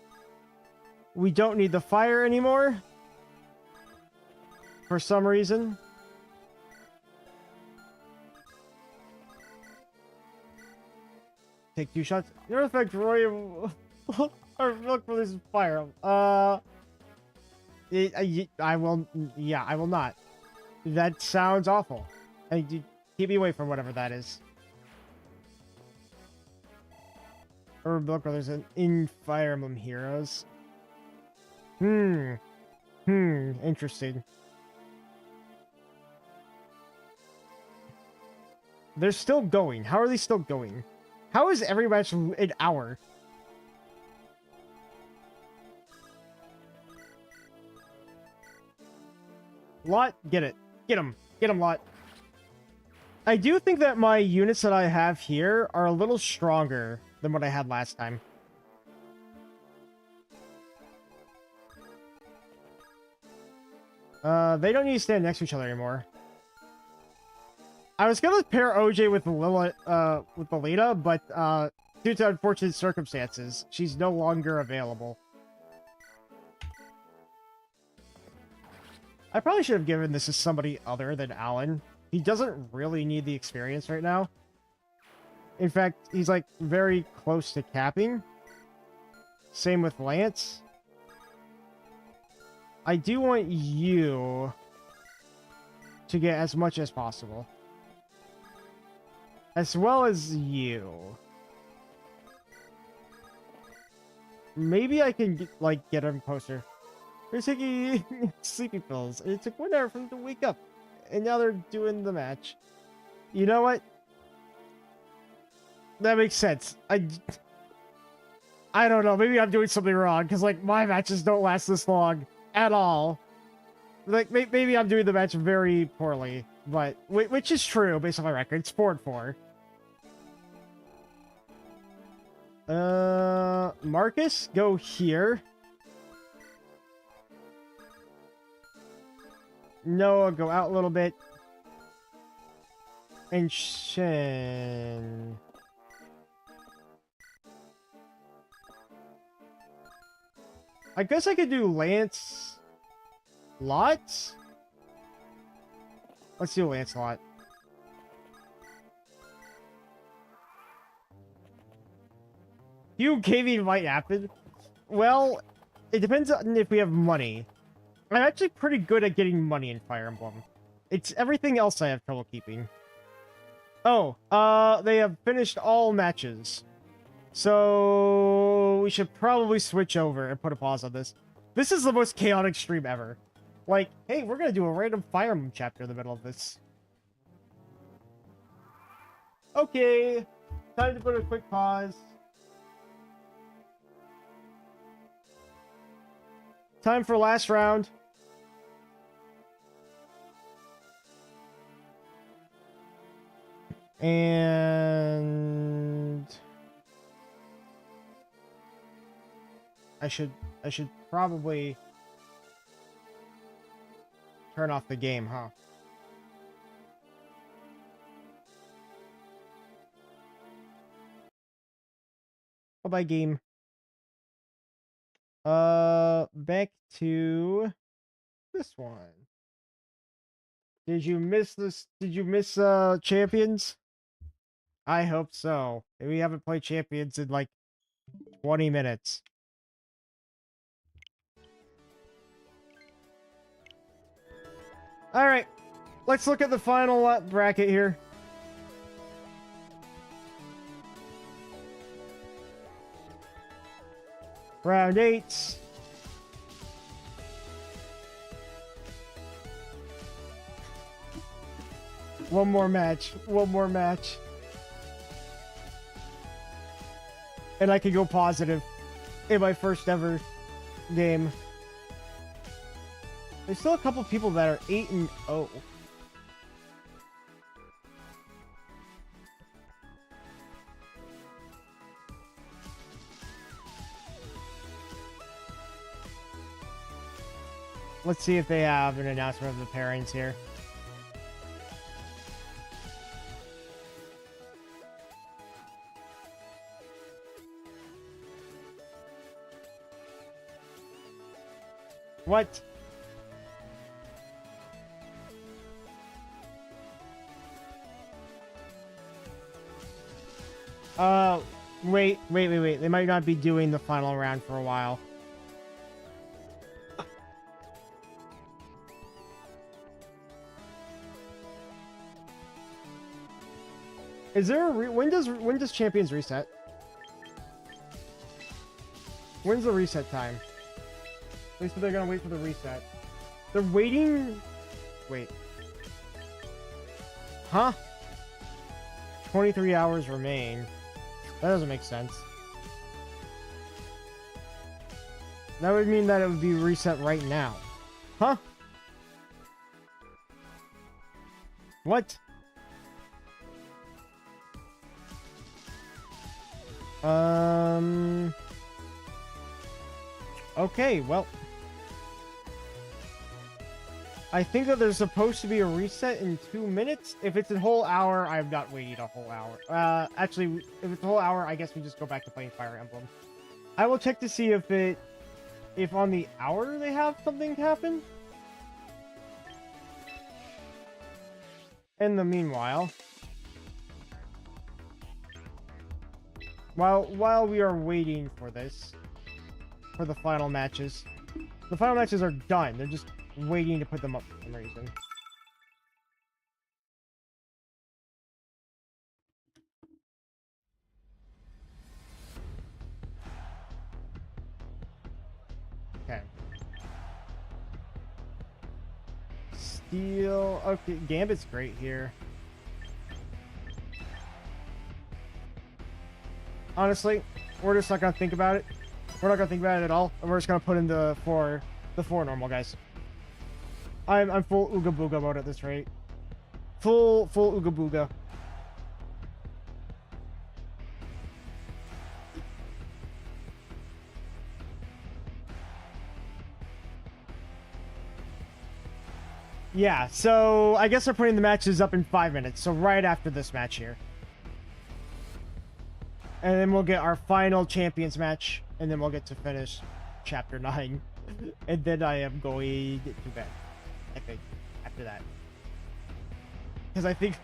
We don't need the fire anymore. For some reason. Take 2 shots. Your effect, Roy. Or look for this fire. I will. Yeah, I will not. That sounds awful. Keep me away from whatever that is. Or look, there's an in Fire Emblem Heroes. Interesting. They're still going. How are they still going? How is every match an hour? Lot, get it. Get him. Get him, Lot. I do think that my units that I have here are a little stronger than what I had last time. They don't need to stand next to each other anymore. I was gonna pair OJ with Lolita, but due to unfortunate circumstances, she's no longer available. I probably should have given this to somebody other than Alan. He doesn't really need the experience right now. In fact, he's like very close to capping. Same with Lance. I do want you to get as much as possible. As well as you. Maybe I can get him closer. They're taking sleeping pills, and it took 1 hour for them to wake up. And now they're doing the match. You know what? That makes sense. I don't know. Maybe I'm doing something wrong, because, like, my matches don't last this long at all. Like, maybe I'm doing the match very poorly, but... Which is true, based on my record. It's 4-4. Marcus, go here. Noah, go out a little bit. And Shen. I guess I could do Lance. Lot? Let's do Lancelot. You gave me might happen. Well, it depends on if we have money. I'm actually pretty good at getting money in Fire Emblem. It's everything else I have trouble keeping. Oh, they have finished all matches. So we should probably switch over and put a pause on this. This is the most chaotic stream ever. Like, hey, we're gonna do a random Fire Emblem chapter in the middle of this. Okay, time to put a quick pause. Time for last round. And I should probably turn off the game, huh? Bye-bye, game. Back to this one. Did you miss this? Did you miss Champions? I hope so. We haven't played Champions in like 20 minutes. All right, let's look at the final bracket here. Round 8. One more match. One more match. And I can go positive in my first ever game. There's still a couple people that are 8-0. Let's see if they have an announcement of the pairings here. What? Wait. They might not be doing the final round for a while. Is there a when does Champions reset? When's the reset time? At least they're gonna wait for the reset. They're waiting. Wait. Huh? 23 hours remain. That doesn't make sense. That would mean that it would be reset right now. Huh? What? Okay, well. I think that there's supposed to be a reset in 2 minutes. If it's a whole hour, I'm not waiting a whole hour. Actually, if it's a whole hour, I guess we just go back to playing Fire Emblem. I will check to see if on the hour they have something happen. In the meanwhile, while we are waiting for this, for the final matches, the final matches are done. They're just waiting to put them up for some reason. Okay. Steel. Okay, Gambit's great here. Honestly, we're just not gonna think about it. We're not gonna think about it at all, and we're just gonna put in the four normal guys. I'm full Ooga Booga mode at this rate. Full Ooga Booga. Yeah, so I guess they're putting the matches up in 5 minutes, so right after this match here. And then we'll get our final Champions match, and then we'll get to finish Chapter 9. And then I am going to bed, I think, after that. Because I think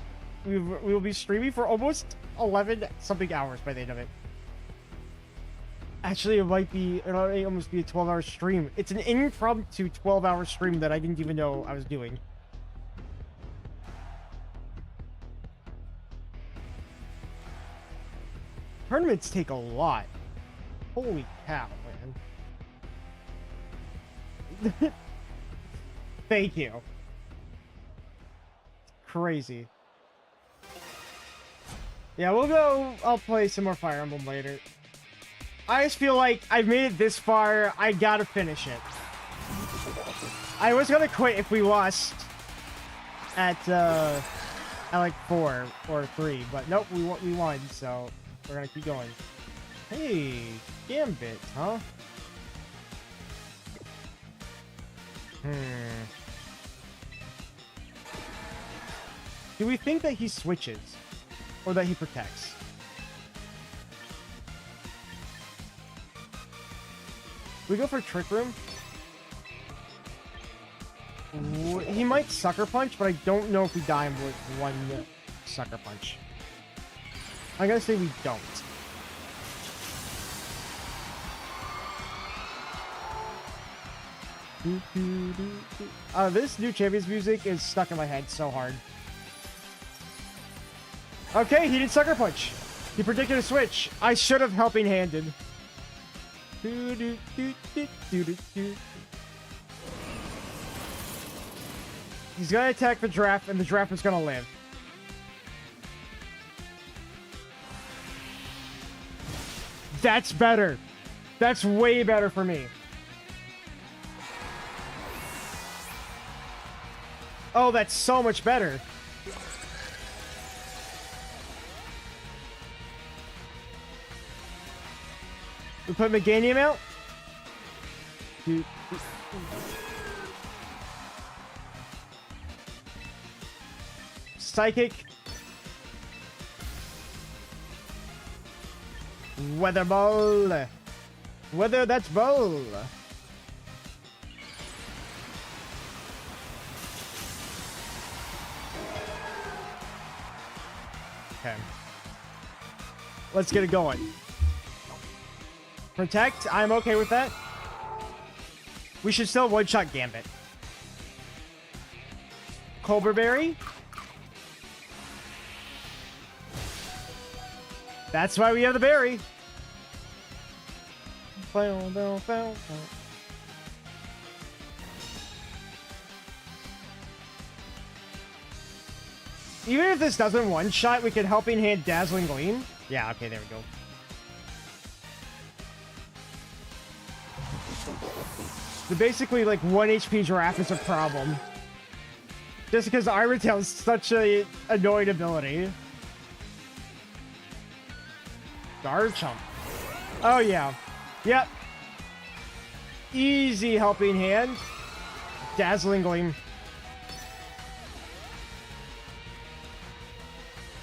we will be streaming for almost 11-something hours by the end of it. Actually, it might almost be a 12-hour stream. It's an impromptu 12-hour stream that I didn't even know I was doing. Tournaments take a lot. Holy cow, man. Thank you. Crazy. Yeah, I'll play some more Fire Emblem later. I just feel like I've made it this far, I gotta finish it. I was gonna quit if we lost at like 4 or 3, but nope, we won, so we're gonna keep going. Hey, Gambit, huh? Do we think that he switches? Or that he protects? We go for Trick Room. He might Sucker Punch, but I don't know if we die with one Sucker Punch. I'm gonna say we don't. This new Champions music is stuck in my head so hard. Okay, he did Sucker Punch. He predicted a switch. I should have Helping Handed. He's gonna attack the Giraffe, and the Giraffe is gonna live. That's better. That's way better for me. Oh, that's so much better. We put Meganium out. Psychic. Weather Ball. Weather that's ball. Okay. Let's get it going. Protect. I'm okay with that. We should still one-shot Gambit. Cobra Berry. That's why we have the berry. Even if this doesn't one-shot, we can Helping Hand Dazzling Gleam. Yeah, okay, there we go. So basically, like, 1 HP Giraffe is a problem. Just because Iron Tail is such a annoying ability. Garchomp. Oh, yeah. Yep. Easy Helping Hand. Dazzling Gleam.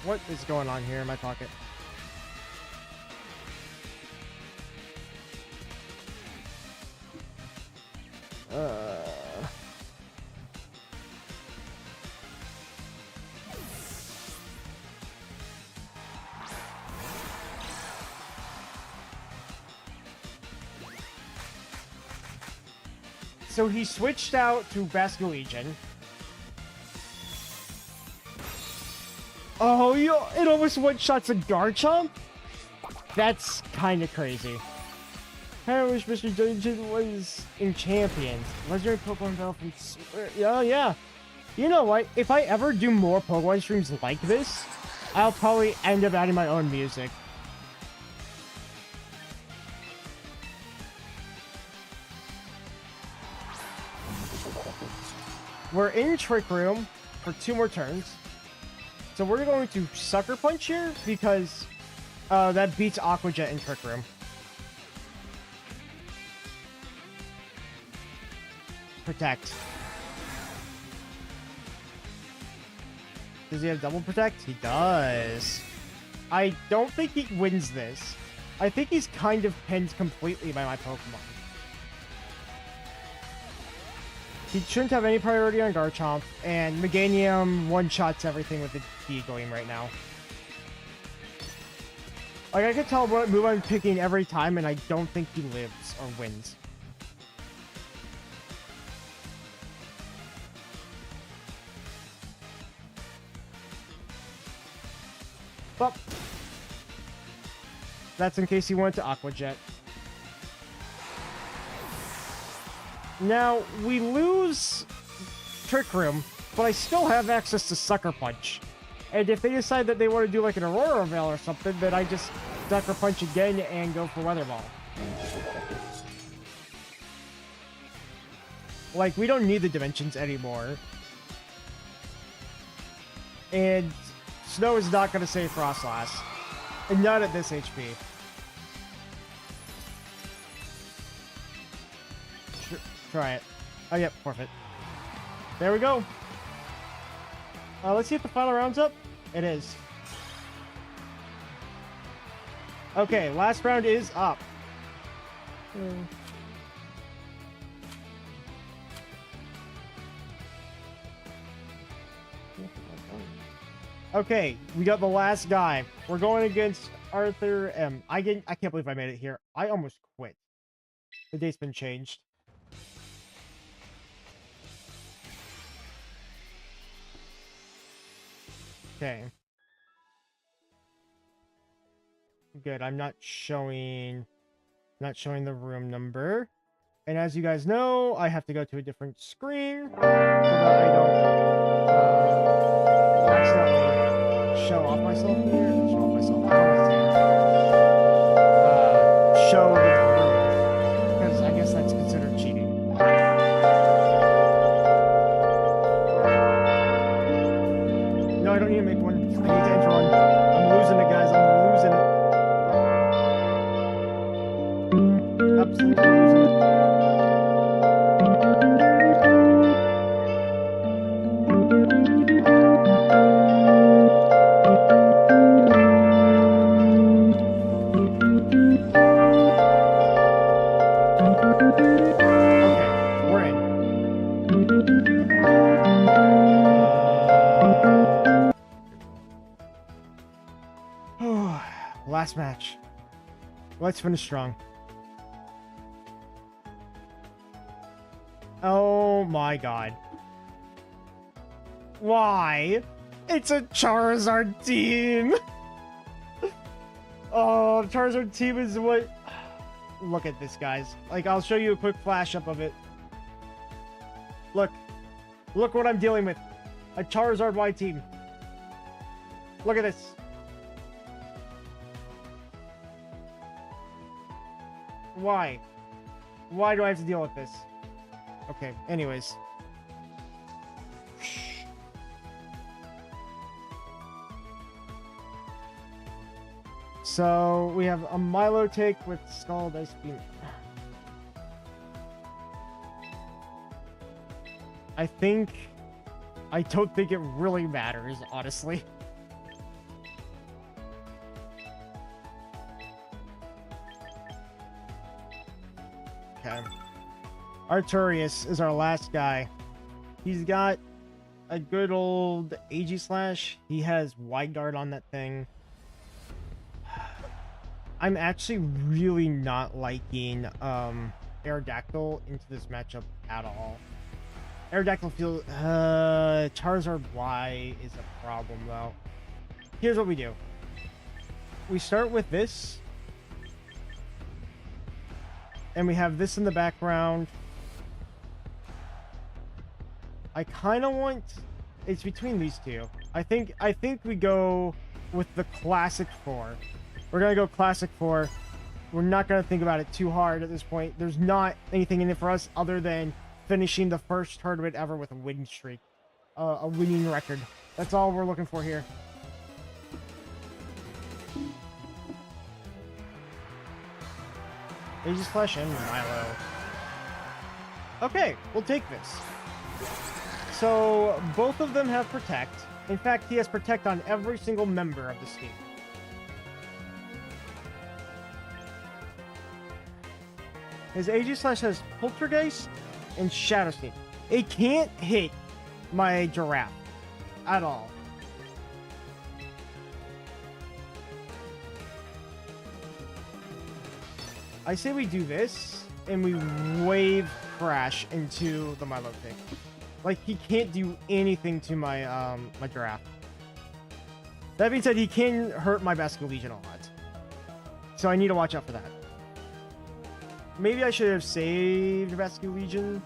What is going on here in my pocket? So he switched out to Basculegion. Oh, it almost one-shots a Garchomp? That's kind of crazy. I wish Mr. Dungeon was in Champions. Legendary Pokemon Battle from Super... Oh, yeah. You know what? If I ever do more Pokemon streams like this, I'll probably end up adding my own music. We're in Trick Room for 2 more turns. So we're going to Sucker Punch here because that beats Aqua Jet in Trick Room. Protect. Does he have double protect? He does. I don't think he wins this. I think he's kind of pinned completely by my Pokemon. He shouldn't have any priority on Garchomp, and Meganium one-shots everything with the D-Gleam right now. Like, I can tell what move I'm picking every time, and I don't think he lives or wins. But that's in case he went to Aqua Jet. Now, we lose Trick Room, but I still have access to Sucker Punch. And if they decide that they want to do like an Aurora Veil or something, then I just Sucker Punch again and go for Weather Ball. Like, we don't need the Dimensions anymore. And Snow is not going to save Frostlass. And not at this HP. Try it. Oh, yep, forfeit. There we go. Let's see if the final round's up. It is. Okay, last round is up. Okay, we got the last guy. We're going against Arthur M. I can't believe I made it here. I almost quit. The date's been changed. Okay. Good. I'm not showing the room number. And as you guys know, I have to go to a different screen so that I don't accidentally show off myself here. Show off myself. What am I saying? Show the room, because I guess that's considered cheating. No, I don't need to make one. I need to enter one. I'm losing it, guys. I'm losing it. Absolutely losing it. Last match. Let's finish strong. Oh my god. Why? It's a Charizard team! Oh, Charizard team is what... Look at this, guys. Like, I'll show you a quick flash up of it. Look. Look what I'm dealing with. A Charizard Y team. Look at this. Why? Why do I have to deal with this? Okay, anyways. So, we have a Milotic with Scald Ice Beam. I don't think it really matters, honestly. Okay. Arturius is our last guy. He's got a good old Aegislash. He has Wide Guard on that thing. I'm actually really not liking Aerodactyl into this matchup at all. Aerodactyl feels... Charizard Y is a problem, though. Here's what we do. We start with this. And we have this in the background. I kind of want... It's between these two. I think we go with the Classic 4. We're going to go Classic 4. We're not going to think about it too hard at this point. There's not anything in it for us other than finishing the first tournament ever with a winning streak. A winning record. That's all we're looking for here. Aegislash and Milo. Okay, we'll take this. So, both of them have Protect. In fact, he has Protect on every single member of this team. His Aegislash has Poltergeist and Shadow Sneak. It can't hit my Giraffe at all. I say we do this, and we wave Crash into the Milotic. Like, he can't do anything to my my Giraffe. That being said, he can hurt my Basculegion a lot. So I need to watch out for that. Maybe I should have saved Basculegion,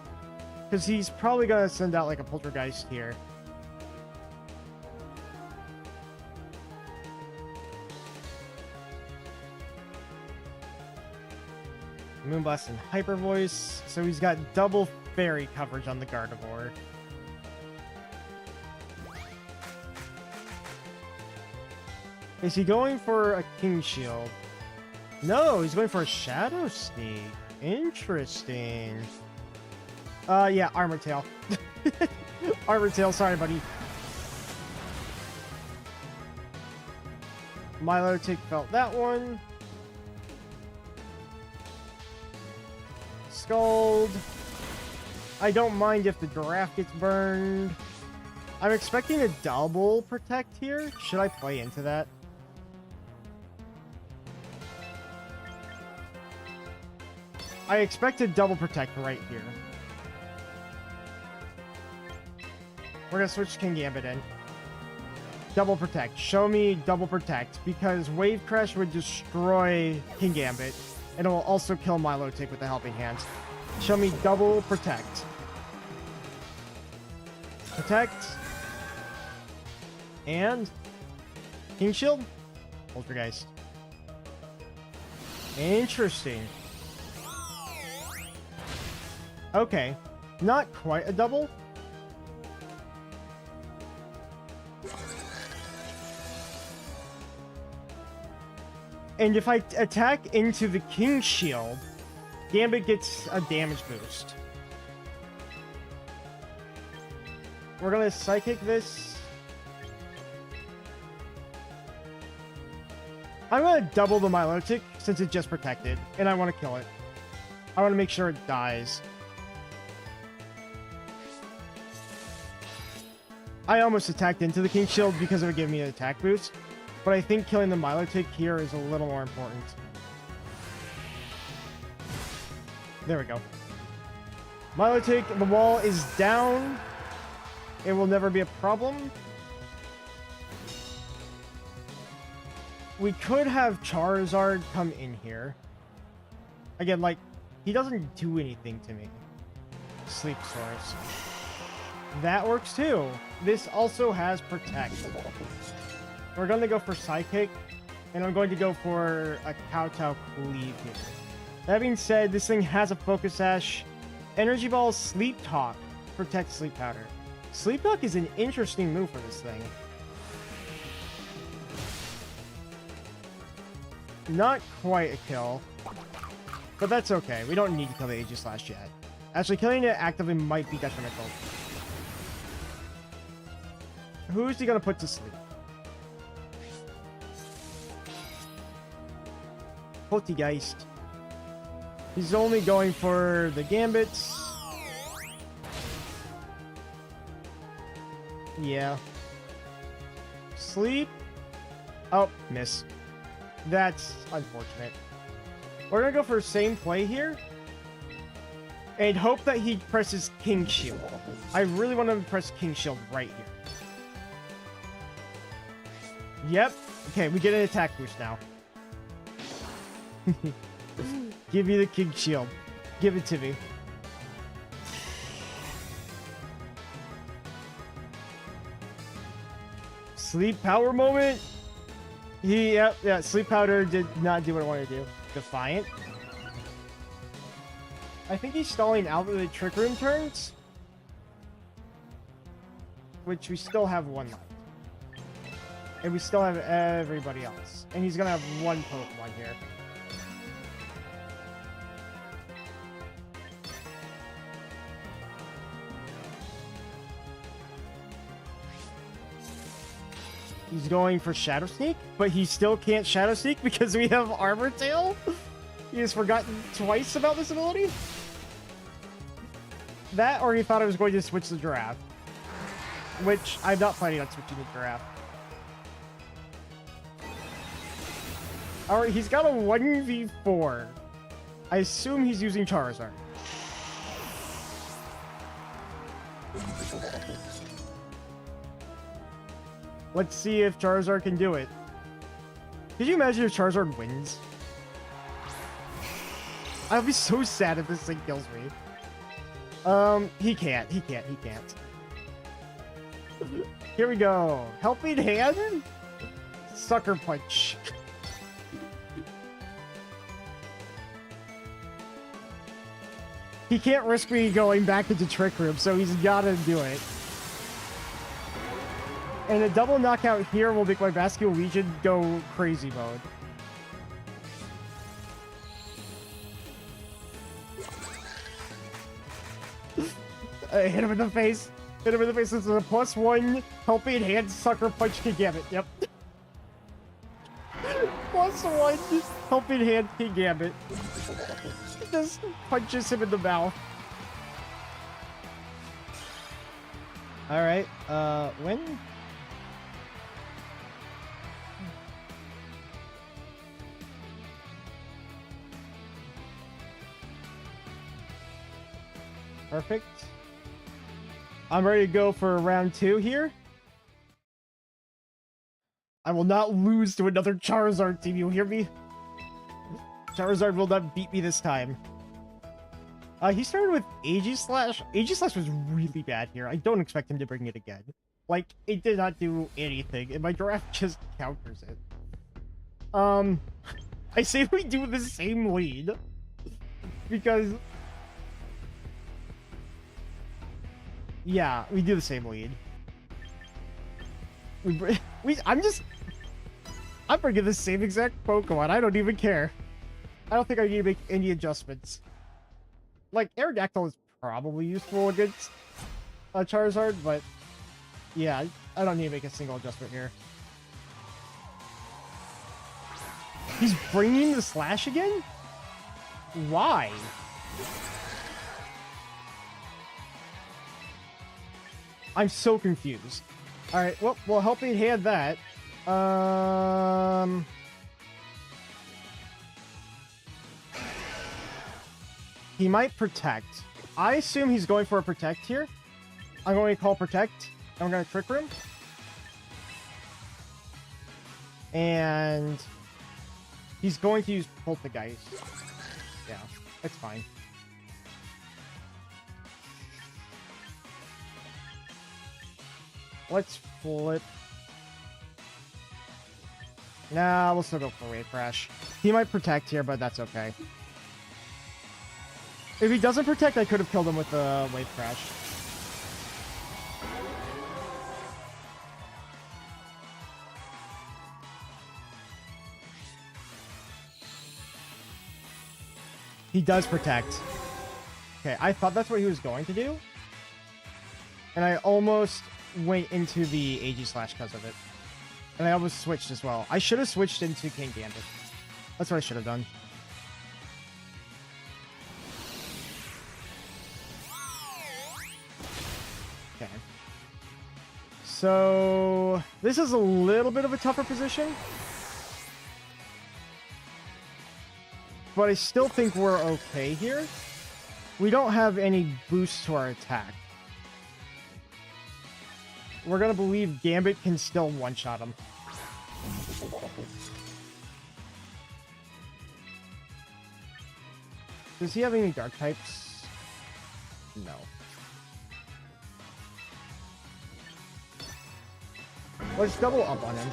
because he's probably going to send out like a Poltergeist here. Moonblast and Hyper Voice, so he's got double fairy coverage on the Gardevoir. Is he going for a King Shield? No, he's going for a Shadow Sneak. Interesting. Yeah, Armor Tail. Armor Tail, sorry, buddy. Milotic felt that one. Scald. I don't mind if the Giraffe gets burned. I'm expecting a double protect here. Should I play into that? I expect a double protect right here. We're gonna switch King Gambit in. Double protect. Show me double protect, because Wave Crash would destroy King Gambit, and it will also kill Milotic with the Helping Hand. Show me double protect. Protect. And King Shield. Poltergeist. Interesting. Okay. Not quite a double. And if I attack into the King Shield, Gambit gets a damage boost. We're gonna Psychic this. I'm gonna double the Milotic since it just protected, and I want to kill it. I want to make sure it dies. I almost attacked into the King Shield because it would give me an attack boost, but I think killing the Milotic here is a little more important. There we go. Milotic, the wall is down. It will never be a problem. We could have Charizard come in here. Again, like, he doesn't do anything to me. Sleep Source. That works too. This also has Protect. We're going to go for Psychic, and I'm going to go for a Kowtow Cleave here. That being said, this thing has a Focus Sash. Energy Ball, Sleep Talk, Protect Sleep Powder. Sleep Talk is an interesting move for this thing. Not quite a kill, but that's okay. We don't need to kill the Aegislash yet. Actually, killing it actively might be detrimental. Who's he gonna put to sleep? Poltergeist. He's only going for the Gambits. Yeah. Sleep. Oh, miss. That's unfortunate. We're gonna go for same play here. And hope that he presses King Shield. I really want him to press King Shield right here. Yep. Okay, we get an attack boost now. Give me the King Shield. Give it to me. Sleep Power moment. Yeah, Sleep Powder did not do what I wanted to do. Defiant. I think he's stalling out of the Trick Room turns. Which we still have one left. And we still have everybody else. And he's gonna have one Pokemon here. He's going for Shadow Sneak, but he still can't Shadow Sneak because we have Armor Tail. He has forgotten twice about this ability. That, or he thought I was going to switch the Giraffe. Which, I'm not planning on switching the Giraffe. Alright, he's got a 1v4. I assume he's using Charizard. Let's see if Charizard can do it. Could you imagine if Charizard wins? I'd be so sad if this thing kills me. He can't. Here we go. Helping Hand? Sucker Punch. He can't risk me going back into Trick Room, so he's gotta do it. And a double knockout here will make my Vascular Legion go crazy mode. Hit him in the face. Hit him in the face. This is a +1 Helping Hand Sucker Punch King Gambit. Yep. +1 Helping Hand King Gambit. Just punches him in the mouth. Alright, when? Perfect. I'm ready to go for round 2 here. I will not lose to another Charizard team, you hear me? Charizard will not beat me this time. He started with Aegislash. Aegislash was really bad here. I don't expect him to bring it again. Like, it did not do anything, and my draft just counters it. I say we do the same lead. Because... yeah, we do the same lead. I'm bringing the same exact Pokemon. I don't even care. I don't think I need to make any adjustments. Like, Aerodactyl is probably useful against Charizard, but yeah, I don't need to make a single adjustment here. He's bringing the Slash again? Why? I'm so confused. Alright, well, help me hand that. He might Protect. I assume he's going for a Protect here. I'm going to call Protect. I'm going to Trick Room. And he's going to use Poltergeist. Yeah, that's fine. Let's flip. Nah, we'll still go for Wave Crash. He might Protect here, but that's okay. If he doesn't Protect, I could have killed him with the Wave Crash. He does Protect. Okay, I thought that's what he was going to do. And I almost went into the Aegislash because of it. And I almost switched as well. I should have switched into King Gambit. That's what I should have done. Okay. So this is a little bit of a tougher position. But I still think we're okay here. We don't have any boost to our attack. We're gonna believe Gambit can still one-shot him. Does he have any dark types? No. Let's double up on him.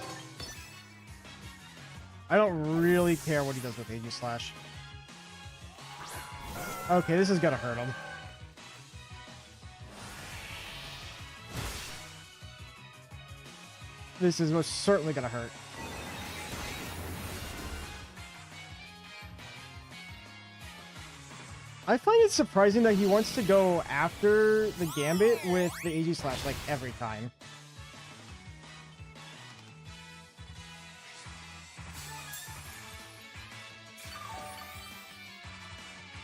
I don't really care what he does with Aegislash. Okay, this is gonna hurt him. This is most certainly gonna hurt. I find it surprising that he wants to go after the Gambit with the Aegislash like every time.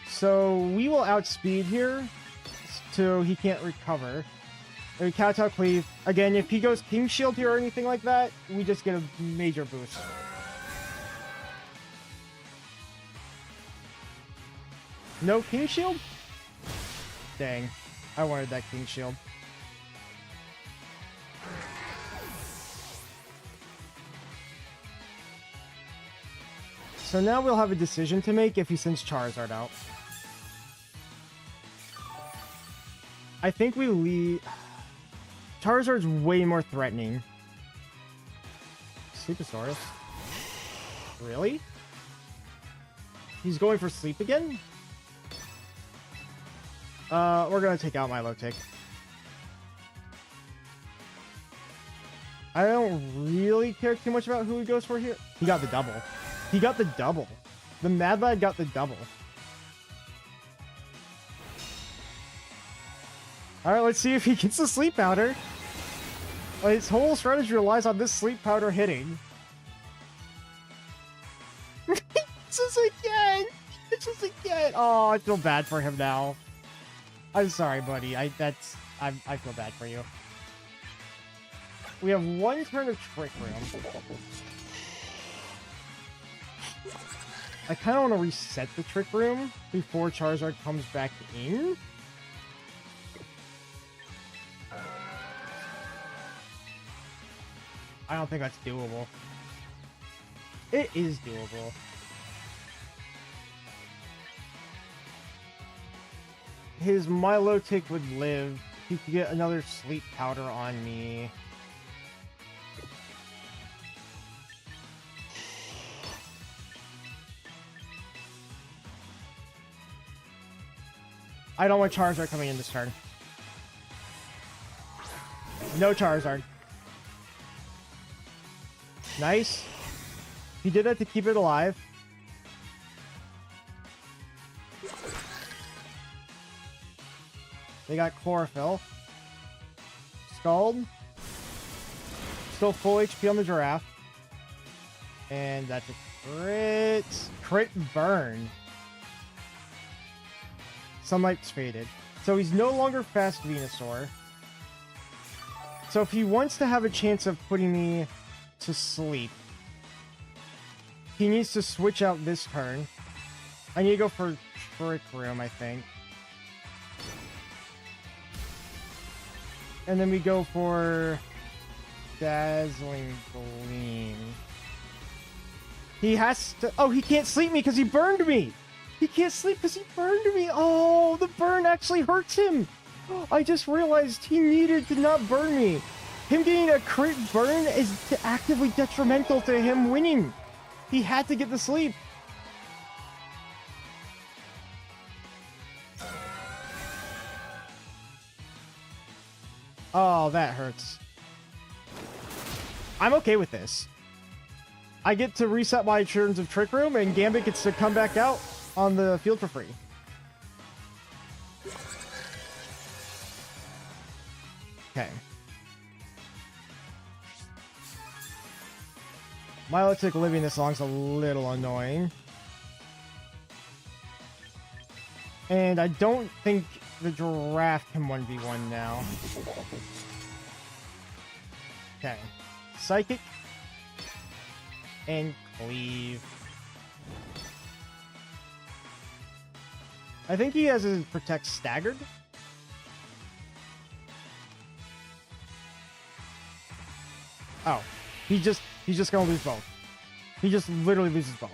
So we will outspeed here, so he can't recover. And we Kowtow Cleave. Again, if he goes King Shield here or anything like that, we just get a major boost. No King Shield? Dang. I wanted that King Shield. So now we'll have a decision to make if he sends Charizard out. I think we leave... Charizard's way more threatening. Sleeposaurus? Really? He's going for sleep again? We're gonna take out Milotic. I don't really care too much about who he goes for here. He got the double. He got the double. The Mad Lad got the double. Alright, let's see if he gets the Sleep Powder. His whole strategy relies on this Sleep Powder hitting. This is again! This is again! Oh, I feel bad for him now. I'm sorry, buddy. I feel bad for you. We have one turn of Trick Room. I kind of want to reset the Trick Room before Charizard comes back in. I don't think that's doable. It is doable. His Milotic would live. He could get another Sleep Powder on me. I don't want Charizard coming in this turn. No Charizard. Nice. He did that to keep it alive. They got Chlorophyll. Scald. Still full HP on the Giraffe. And that's a crit. Crit burn. Sunlight's faded. So he's no longer fast Venusaur. So if he wants to have a chance of putting me to sleep, he needs to switch out this turn. I need to go for Trick Room, I think. And then we go for Dazzling Gleam. He has to... Oh, he can't sleep me because he burned me! He can't sleep because he burned me! Oh, the burn actually hurts him! I just realized he needed to not burn me. Him getting a crit burn is actively detrimental to him winning. He had to get the sleep. Oh, that hurts. I'm okay with this. I get to reset my turns of Trick Room, and Gambit gets to come back out on the field for free. Okay. Milotic living this long is a little annoying. And I don't think the Giraffe can 1v1 now. Okay. Psychic. And Cleave. I think he has his Protect staggered. Oh. He's just gonna lose both. He just literally loses both.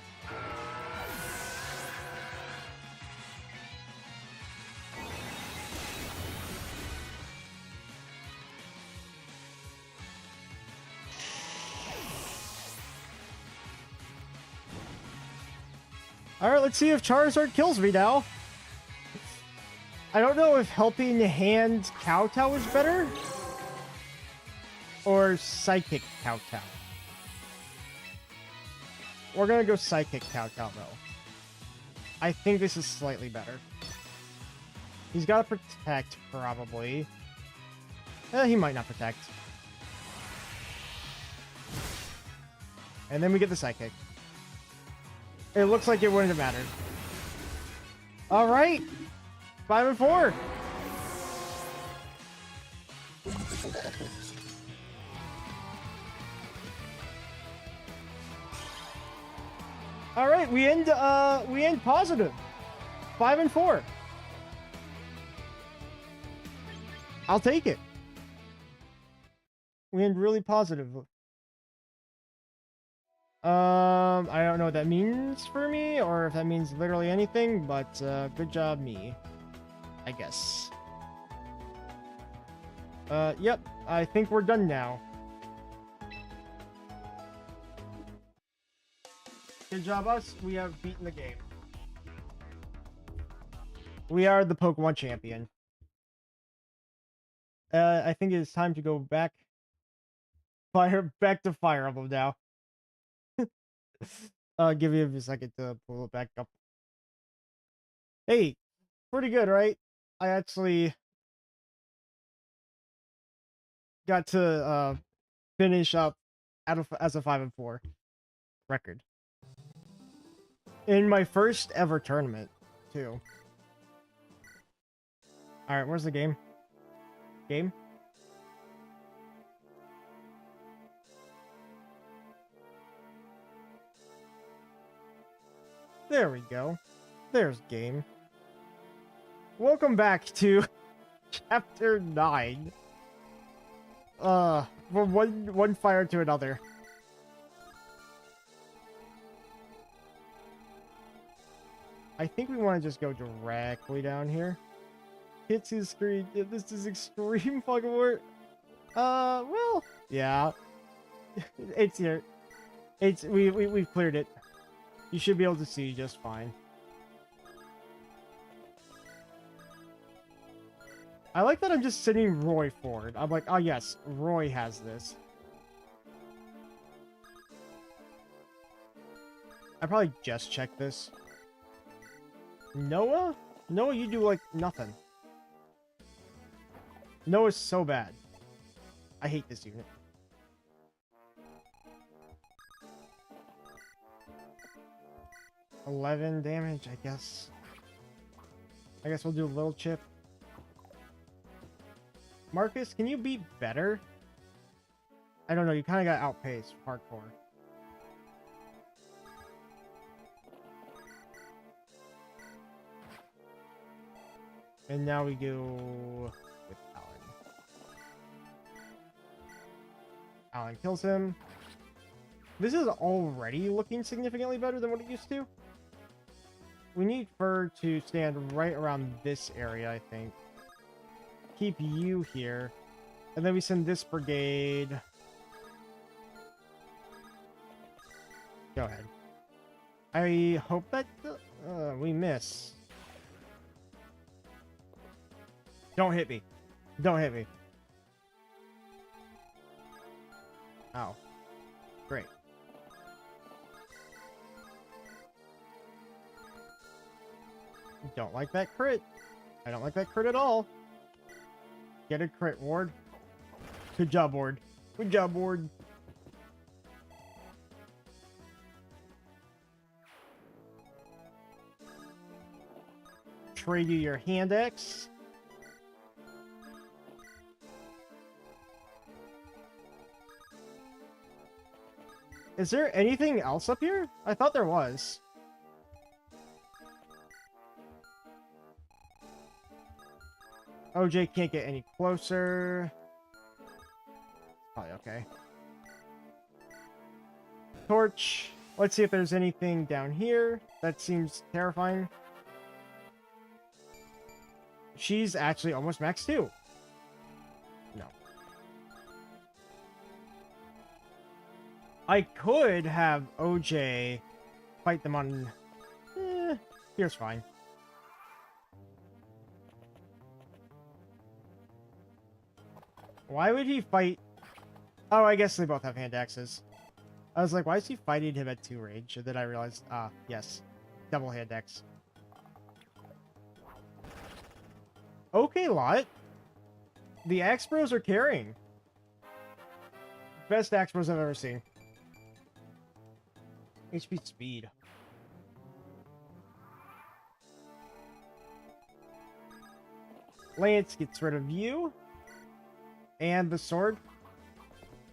Alright, let's see if Charizard kills me now. I don't know if Helping Hand Kowtow is better. Or Psychic Kowtow. We're gonna go Psychic Kowtow, though. I think this is slightly better. He's got to Protect, probably. He might not Protect. And then we get the Psychic. It looks like it wouldn't have mattered. Alright! 5 and 4! Alright, we end positive. 5 and 4. I'll take it. We end really positive. I don't know what that means for me, or if that means literally anything, but good job me, I guess. Yep, I think we're done now. Good job us, we have beaten the game. We are the Pokemon champion. I think it's time to go back to Fire Emblem now. Give you a second to pull it back up. Hey, pretty good, right? I actually got to finish up as a 5 and 4 record in my first ever tournament too. All right, where's the game? There we go. There's game. Welcome back to Chapter 9. From one fire to another. I think we want to just go directly down here. Hit to the screen. Yeah, this is extreme fucking work. Well, yeah. It's here. We've cleared it. You should be able to see just fine. I like that I'm just sending Roy forward. I'm like, oh yes, Roy has this. I probably just checked this. Noah? Noah, you do like nothing. Noah's so bad. I hate this unit. $11 damage, I guess. I guess we'll do a little chip. Marcus, can you be better? I don't know, you kind of got outpaced. Hardcore. And now we go with Alan. Alan kills him. This is already looking significantly better than what it used to. We need Fur to stand right around this area, I think. Keep you here. And then we send this brigade. Go ahead. I hope that... we miss. Don't hit me. Don't hit me. Ow. Great. Don't like that crit. I don't like that crit at all. Get a crit, Ward. Good job, Ward. Good job, Ward. Trade you your hand axe. Is there anything else up here? I thought there was. OJ can't get any closer. Probably okay. Torch. Let's see if there's anything down here. That seems terrifying. She's actually almost max too. No. I could have OJ fight them on... here's fine. Why would he fight... Oh, I guess they both have hand axes. I was like, why is he fighting him at 2 range? And then I realized, yes. Double hand axe. Okay, lot. The axe bros are carrying. Best axe bros I've ever seen. HP speed. Lance gets rid of you. And the sword.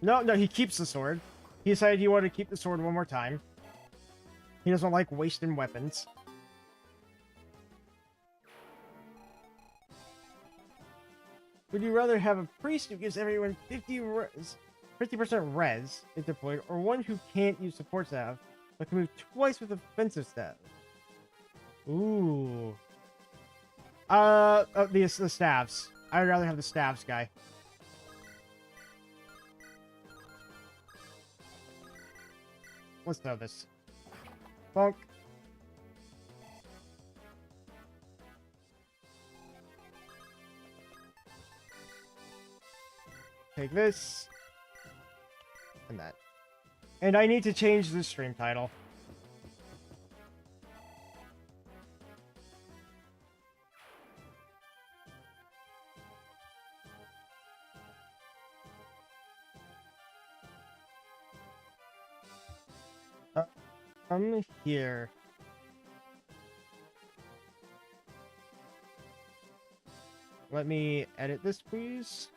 No, he keeps the sword. He decided he wanted to keep the sword one more time. He doesn't like wasting weapons. Would you rather have a priest who gives everyone 50% res if deployed, or one who can't use support staff, but can move twice with offensive staff? Ooh. The staffs. I would rather have the staffs guy. Let's know this. Bonk. Take this. And that. And I need to change the stream title. Here. Let me edit this, please.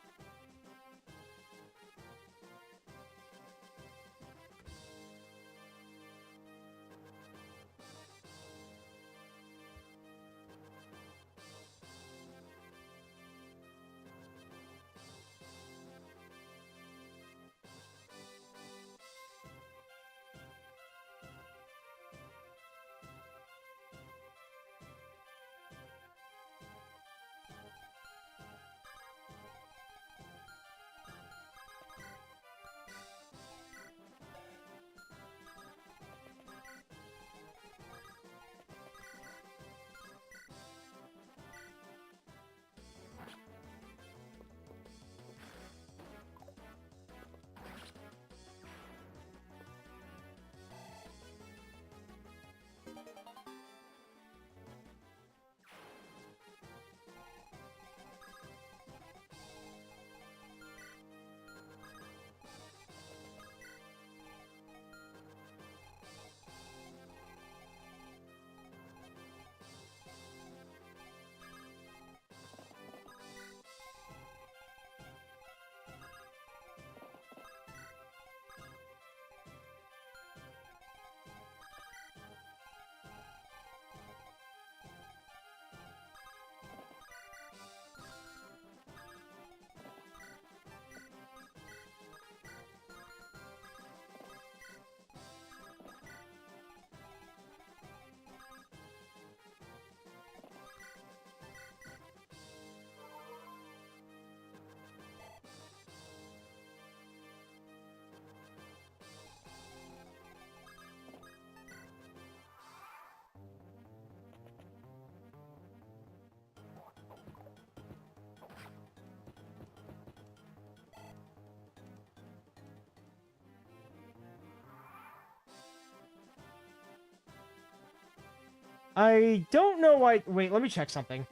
I don't know why... Wait, let me check something.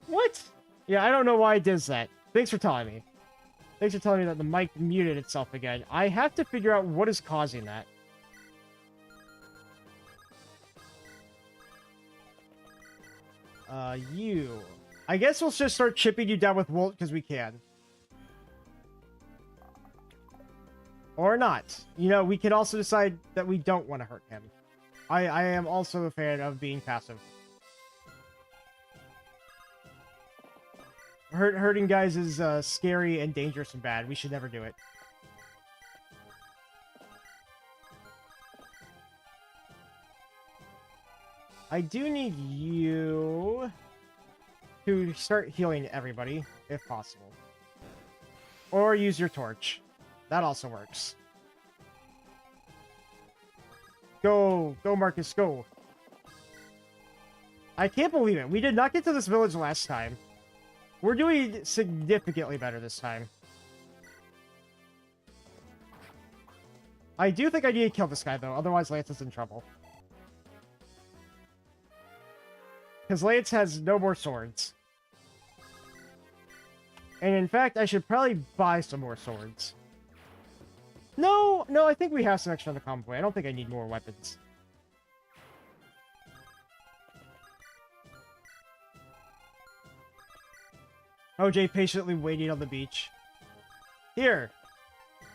What? Yeah, I don't know why it does that. Thanks for telling me. Thanks for telling me that the mic muted itself again. I have to figure out what is causing that. You. I guess we'll just start chipping you down with Volt because we can. Or not. You know, we can also decide that we don't want to hurt him. I am also a fan of being passive. Hurting guys is scary and dangerous and bad. We should never do it. I do need you to start healing everybody, if possible. Or use your torch. That also works. Go! Go, Marcus, go! I can't believe it. We did not get to this village last time. We're doing significantly better this time. I do think I need to kill this guy, though. Otherwise, Lance is in trouble. Because Lance has no more swords. And in fact, I should probably buy some more swords. No, I think we have some extra on the convoy. I don't think I need more weapons. OJ patiently waiting on the beach. Here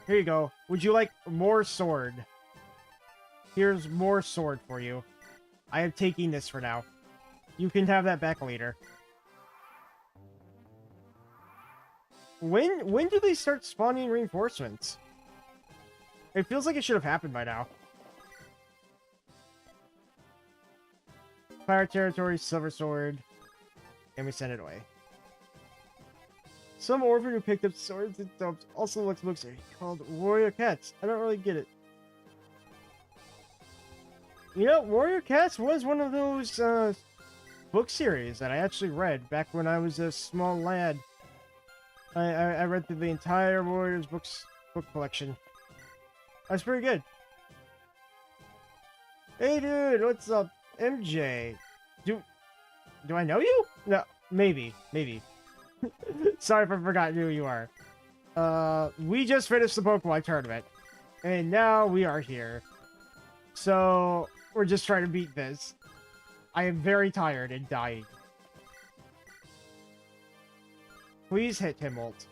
you go. Would you like more sword? Here's more sword for you. I am taking this for now. You can have that back later. When do they start spawning reinforcements? It feels like it should have happened by now. Fire territory, silver sword. And we send it away. Some orphan who picked up swords and dumped also looks books called Warrior Cats. I don't really get it. You know, Warrior Cats was one of those book series that I actually read back when I was a small lad. I read through the entire Warriors book collection. That's pretty good. Hey dude, what's up? MJ. Do I know you? No, maybe. Sorry if I forgot who you are. We just finished the Pokemon tournament. And now we are here. So, we're just trying to beat this. I am very tired and dying. Please hit him, ult.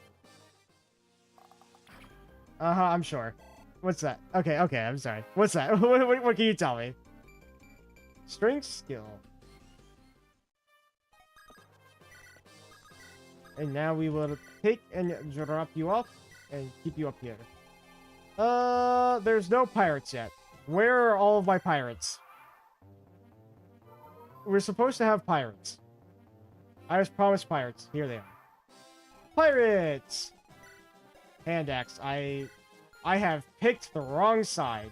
I'm sure. What's that? Okay, I'm sorry. What's that? What can you tell me? Strength skill. And now we will take and drop you off and keep you up here. There's no pirates yet. Where are all of my pirates? We're supposed to have pirates. I was promised pirates. Here they are. Pirates! Hand axe. I have picked the wrong side.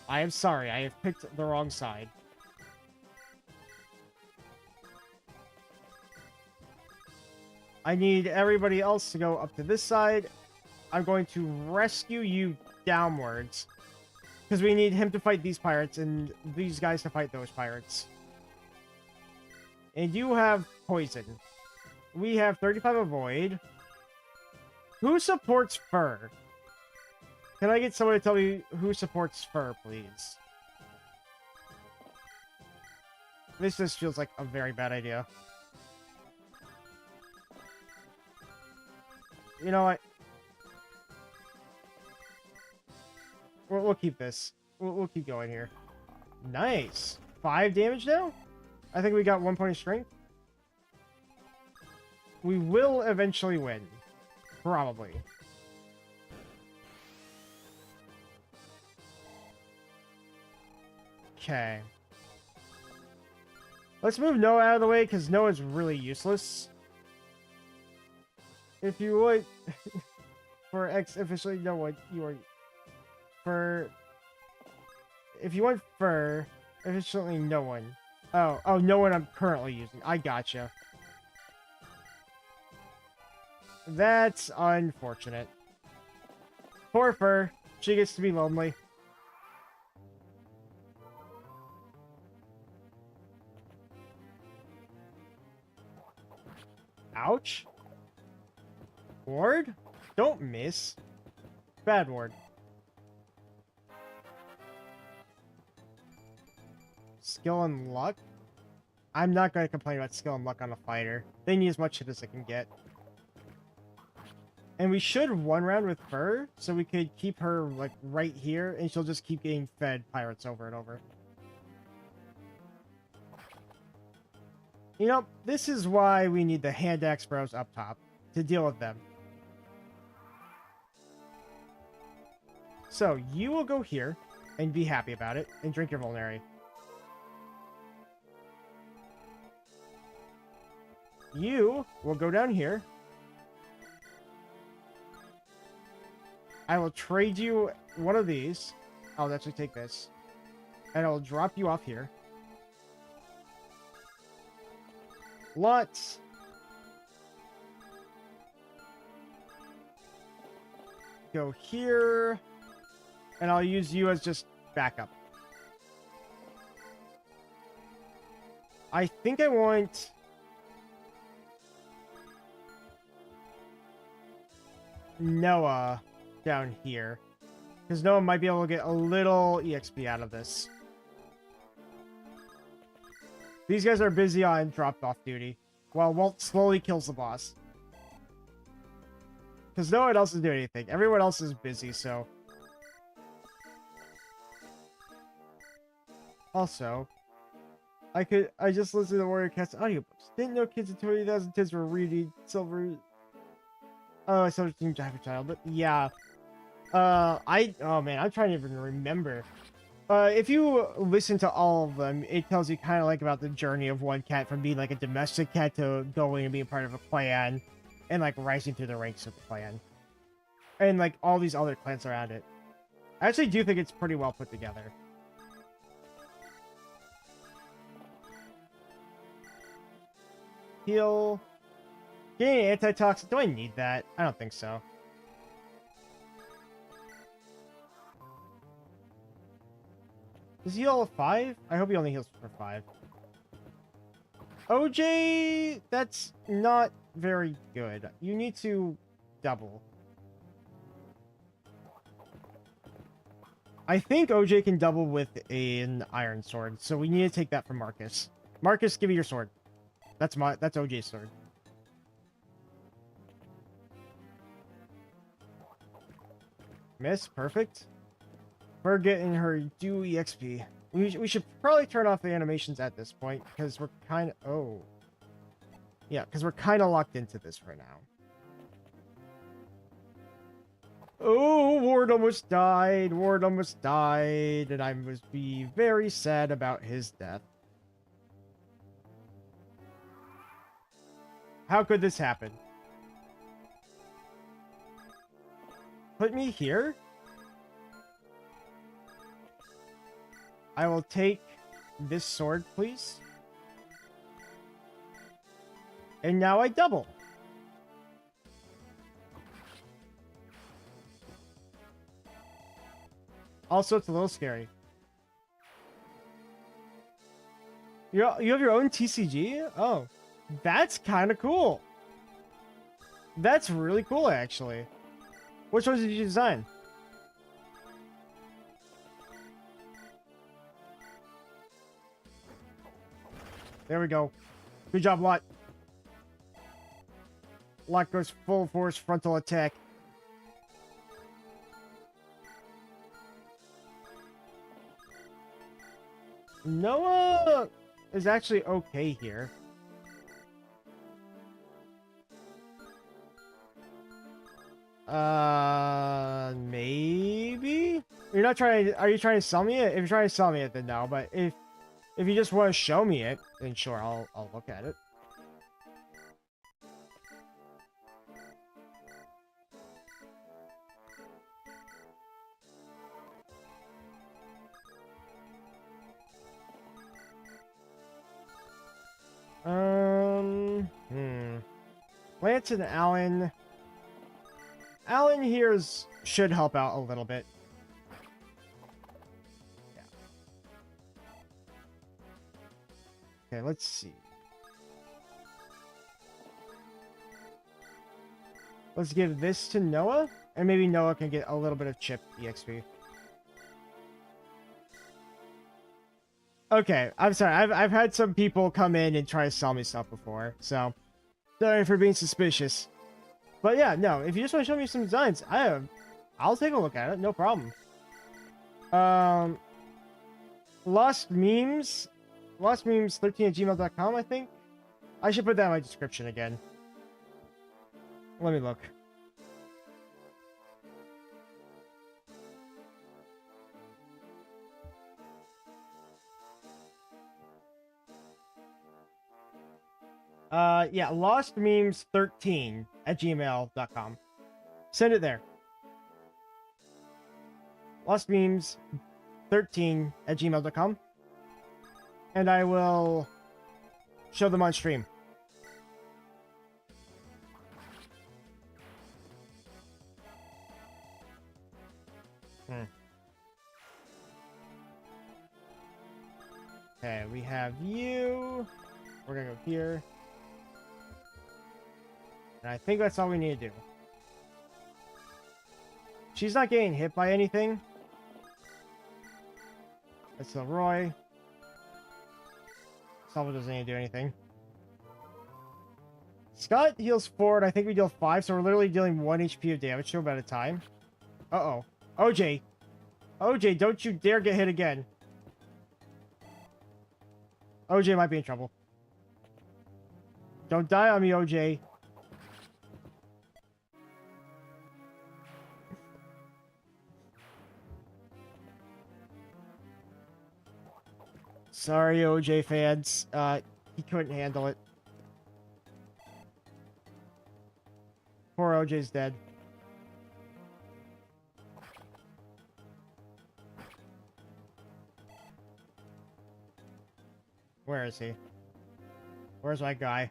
I am sorry. I have picked the wrong side. I need everybody else to go up to this side. I'm going to rescue you downwards. Because we need him to fight these pirates and these guys to fight those pirates. And you have poison. We have 35 avoid. Who supports fur? Can I get someone to tell me who supports fur, please? This just feels like a very bad idea. You know what? We'll keep this. We'll keep going here. Nice. 5 damage now? I think we got 1 point of strength. We will eventually win. Probably. Okay. Let's move Noah out of the way, because Noah's really useless. If you would... for officially know what you are... For... If you want fur, officially no one. Oh, no one I'm currently using. I gotcha. That's unfortunate. Poor Fur. She gets to be lonely. Ouch. Ward? Don't miss. Bad ward. Skill and luck? I'm not going to complain about skill and luck on a fighter. They need as much hit as they can get. And we should one round with her, so we could keep her, like, right here, and she'll just keep getting fed pirates over and over. You know, this is why we need the hand axe bros up top, to deal with them. So, you will go here, and be happy about it, and drink your Vulnerary. You will go down here. I will trade you one of these. I'll actually take this. And I'll drop you off here. Let's go here. And I'll use you as just backup. I think I want... Noah down here. Because Noah might be able to get a little EXP out of this. These guys are busy on dropped-off duty, while Walt slowly kills the boss. Because no one else is doing anything. Everyone else is busy, so... Also, I just listened to Warrior Cat's audiobooks. Didn't know kids in 20,000 kids were reading Silver... Oh, I saw Team Jaffa Child, but yeah. Oh man, I'm trying to even remember. If you listen to all of them, it tells you kind of like about the journey of one cat from being like a domestic cat to going and being part of a clan and like rising through the ranks of the clan. And like all these other clans around it. I actually do think it's pretty well put together. Heal. Getting antitoxic. Do I need that? I don't think so. Does he heal a 5? I hope he only heals for 5. OJ, that's not very good. You need to double. I think OJ can double with an iron sword, so we need to take that from Marcus. Marcus, give me your sword. That's OJ's sword. Miss, perfect. We're getting her due EXP. We should probably turn off the animations at this point, because we're kind of... Oh. Yeah, because we're kind of locked into this for now. Oh, Ward almost died. Ward almost died, and I must be very sad about his death. How could this happen? Put me here? I will take this sword, please. And now I double. Also, it's a little scary. You have your own TCG? Oh, that's kind of cool. That's really cool, actually. Which ones did you design? There we go. Good job, Lot. Lot goes full force frontal attack. Noah is actually okay here. Maybe? You're not trying to, are you trying to sell me it? If you're trying to sell me it, then no, but if you just want to show me it, then sure, I'll look at it. Lance and Alan. Alan here should help out a little bit. Yeah. Okay, let's see. Let's give this to Noah, and maybe Noah can get a little bit of chip EXP. Okay, I'm sorry. I've had some people come in and try to sell me stuff before, so sorry for being suspicious. But yeah, no, if you just want to show me some designs, I'll take a look at it, no problem. Lost memes 13@gmail.com, I think. I should put that in my description again. Let me look. Yeah, lostmemes13@gmail.com. Send it there. Lostmemes13@gmail.com. And I will show them on stream. Okay, we have you. We're gonna go here. And I think that's all we need to do. She's not getting hit by anything. That's Leroy. Salva doesn't need to do anything. Scott heals 4, and I think we deal 5, so we're literally dealing 1 HP of damage to him at a time. Uh-oh. OJ! OJ, don't you dare get hit again. OJ might be in trouble. Don't die on me, OJ. Sorry, OJ fans. He couldn't handle it. Poor OJ's dead. Where is he? Where's my guy?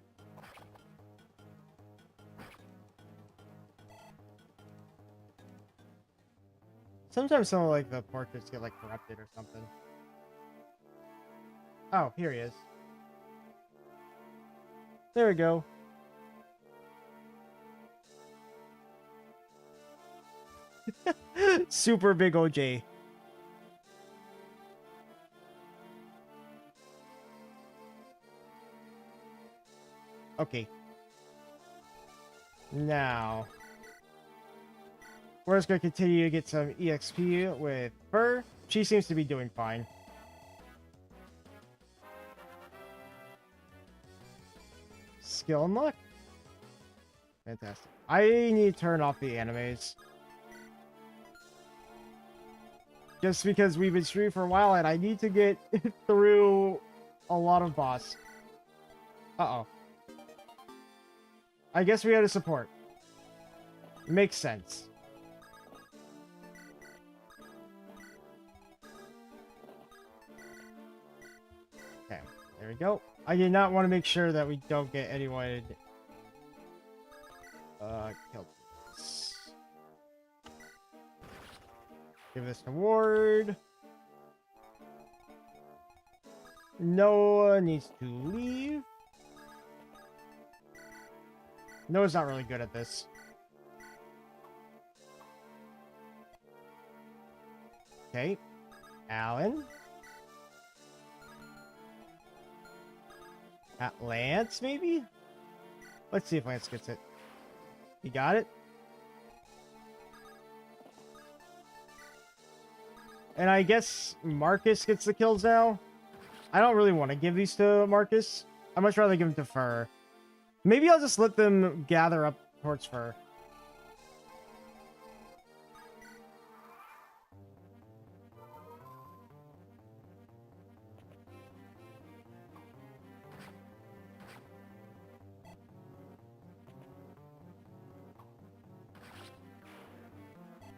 Sometimes some of like the portraits get like corrupted or something. Oh, here he is. There we go. Super big OJ. Okay. Now, we're just going to continue to get some EXP with Fur. She seems to be doing fine. Skill unlock. Fantastic. I need to turn off the animes. Just because we've been streaming for a while and I need to get through a lot of boss. Uh-oh. I guess we had a support. Makes sense. Okay, there we go. I did not want to make sure that we don't get anyone killed. Give this to Ward. Noah needs to leave. Noah's not really good at this. Okay. Alan. Lance, maybe? Let's see if Lance gets it. He got it. And I guess Marcus gets the kills now. I don't really want to give these to Marcus. I'd much rather give them to Fur. Maybe I'll just let them gather up towards Fur.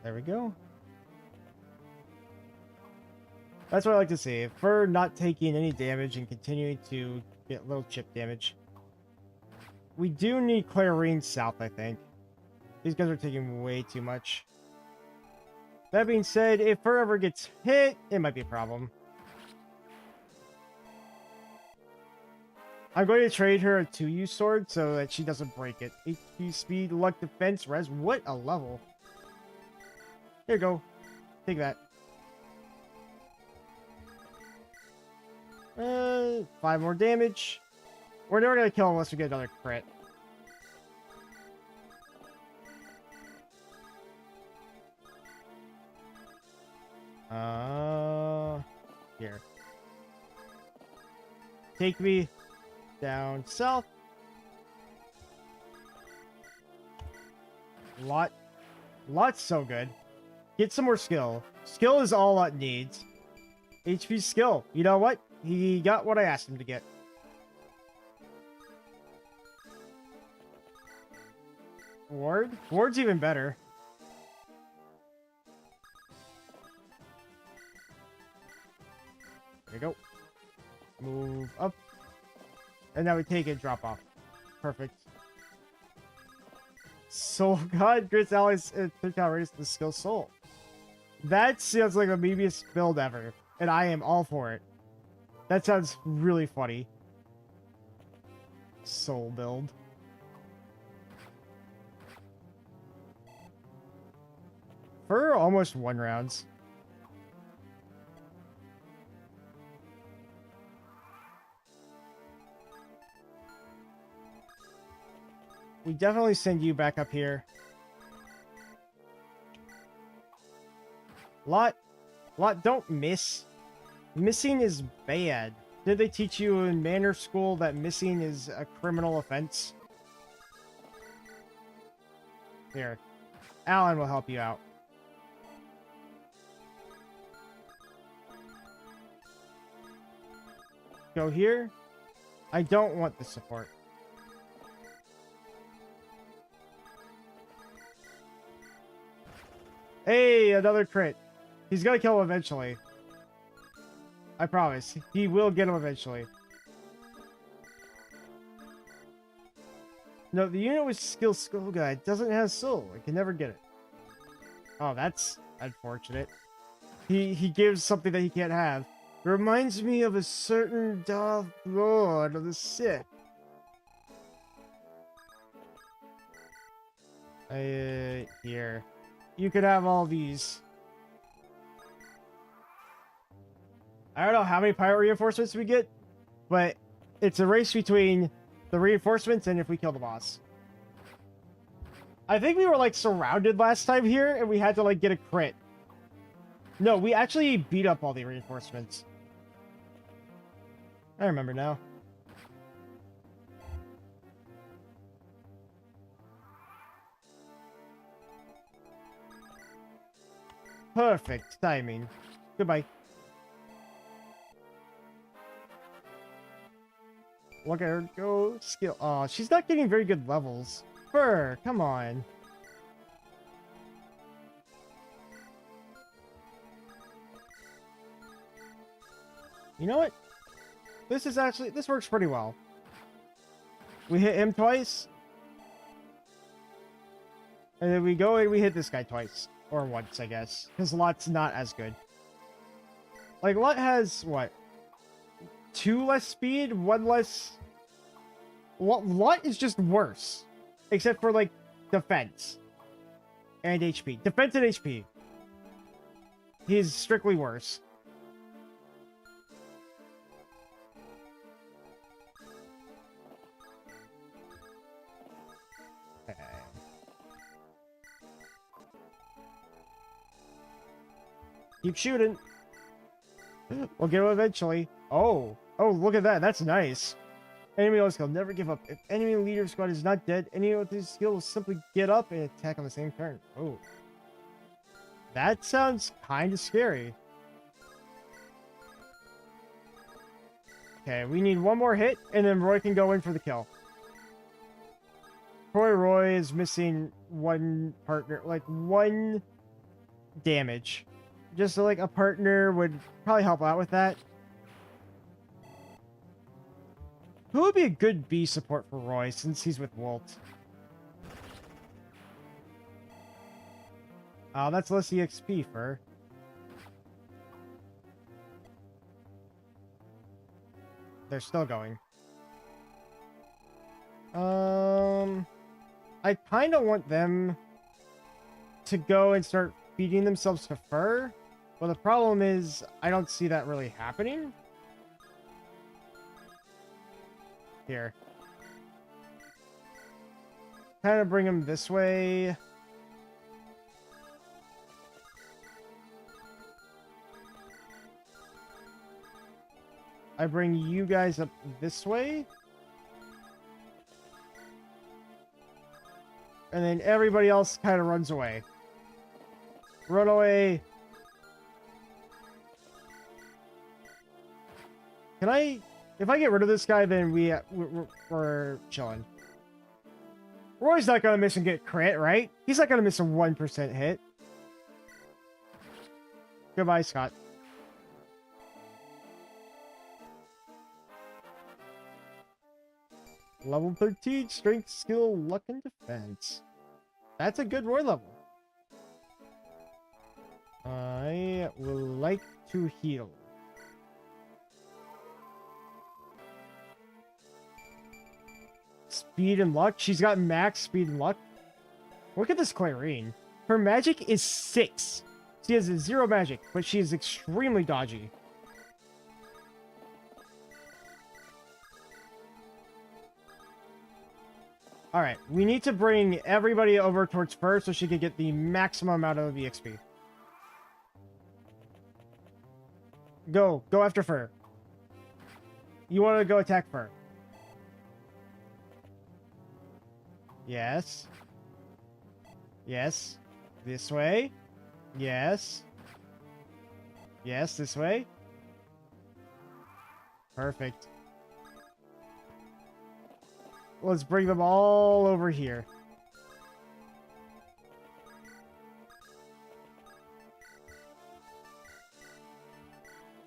There we go. That's what I like to see. Fur not taking any damage and continuing to get little chip damage. We do need Clarine South, I think. These guys are taking way too much. That being said, if Fur ever gets hit, it might be a problem. I'm going to trade her a 2U sword so that she doesn't break it. HP, speed, luck, defense, res. What a level. Here you go. Take that. 5 more damage. We're never going to kill unless we get another crit. Here. Take me down south. Lot's so good. Get some more skill. Skill is all Lot needs. HP skill. You know what? He got what I asked him to get. Ward? Ward's even better. There we go. Move up. And now we take it, drop off. Perfect. Soul God grants allies 3-count radius to the skill Soul. That sounds like the meatiest build ever. And I am all for it. That sounds really funny. Soul build. For almost 1 rounds. We definitely send you back up here. Lot, don't miss. Missing is bad. Did they teach you in manor school that missing is a criminal offense? Here. Alan will help you out. Go here. I don't want the support. Hey, another crit. He's gonna kill him eventually. I promise. He will get him eventually. No, the unit with skill guide doesn't have soul. I can never get it. Oh, that's unfortunate. He gives something that he can't have. It reminds me of a certain Darth Lord of the Sith. Here. You could have all these. I don't know how many pirate reinforcements we get, but it's a race between the reinforcements and if we kill the boss. I think we were like surrounded last time here and we had to like get a crit. No, we actually beat up all the reinforcements. I remember now. Perfect timing. Goodbye. Look at her go. Skill. Oh, she's not getting very good levels. Fur, come on. You know what? This works pretty well. We hit him twice. And then we go and we hit this guy twice. Or once, I guess. Because Lot's not as good. Like, Lot has, what? 2 less speed? 1 less... Lot is just worse. Except for, like, defense. And HP. Defense and HP. He's strictly worse. Okay. Keep shooting. We'll get him eventually. Oh, look at that. That's nice. Enemy leader skill. Never give up. If enemy leader squad is not dead, anyone with this skill will simply get up and attack on the same turn. Oh. That sounds kind of scary. Okay, we need 1 more hit, and then Roy can go in for the kill. Roy is missing 1 partner, like 1 damage. Just so, like, a partner would probably help out with that. Who would be a good B support for Roy since he's with Walt? Oh, that's less EXP for. They're still going. I kind of want them to go and start feeding themselves to fur. Well, the problem is I don't see that really happening. Here. Kind of bring them this way. I bring you guys up this way. And then everybody else kind of runs away. Run away. Can I... If I get rid of this guy, then we're chilling. Roy's not gonna miss and get crit, right? He's not gonna miss a 1% hit. Goodbye, Scott. Level 13, strength, skill, luck, and defense. That's a good Roy level. I would like to heal. Speed and luck? She's got max speed and luck? Look at this Clarine. Her magic is 6. She has a 0 magic, but she is extremely dodgy. Alright, we need to bring everybody over towards Fur so she can get the maximum amount of EXP. Go after Fur. You want to go attack Fur. Yes. Yes. This way. Yes. Yes, this way. Perfect. Let's bring them all over here.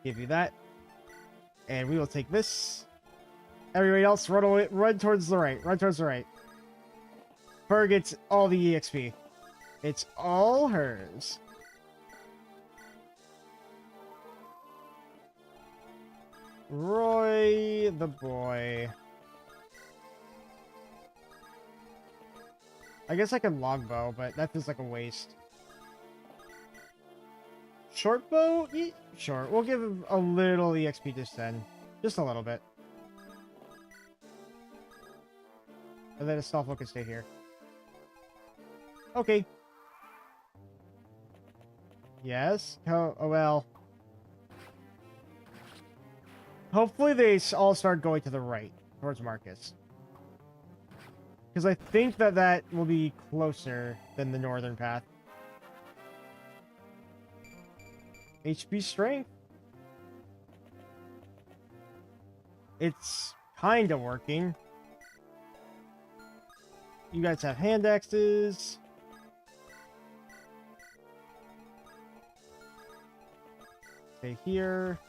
Give you that. And we will take this. Everybody else, run away, run towards the right. Run towards the right. Fur gets all the EXP. It's all hers. Roy the boy. I guess I can longbow, but that feels like a waste. Short bow? Sure, we'll give him a little EXP just then. Just a little bit. And then a stealth can stay here. Okay. Yes? Oh, well. Hopefully they all start going to the right, towards Marcus. Because I think that will be closer than the northern path. HP strength. It's kind of working. You guys have hand axes. Stay here.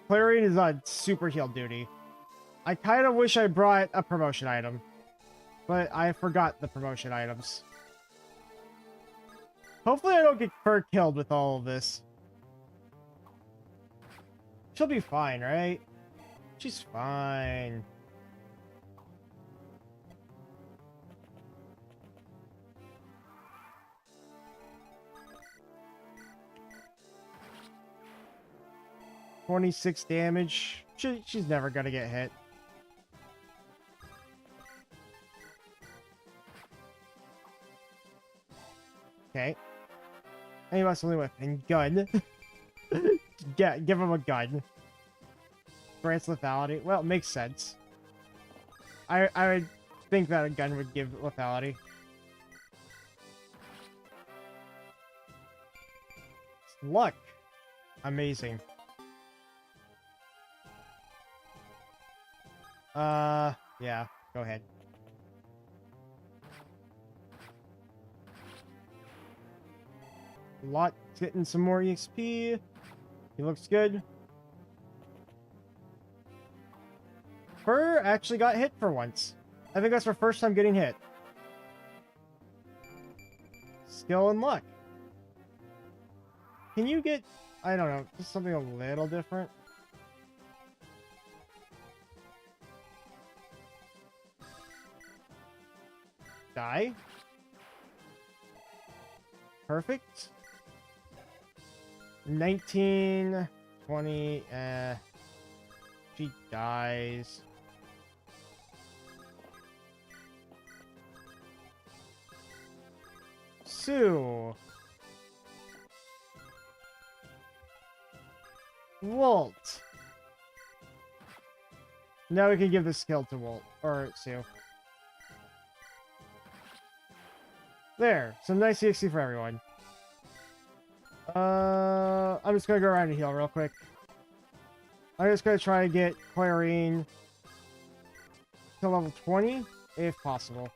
Clarine is on super heal duty. I kind of wish I brought a promotion item, but I forgot the promotion items. Hopefully I don't get Fur killed with all of this. She'll be fine, right? She's fine. $26 damage. She's never gonna get hit. Okay. And he must only weapon. Gun. Give him a gun. Grants lethality. Well, it makes sense. I would think that a gun would give lethality. Luck. Amazing. Yeah, go ahead. Lot getting some more EXP. He looks good. Fur actually got hit for once. I think that's her first time getting hit. Skill and luck. Can you get, I don't know, just something a little different? die. Perfect. 19, 20, she dies. Sue. Walt. Now we can give this skill to Walt, or Sue. There, some nice EXP for everyone. I'm just gonna go around and heal real quick. I'm just gonna try to get Clarine to level 20, if possible.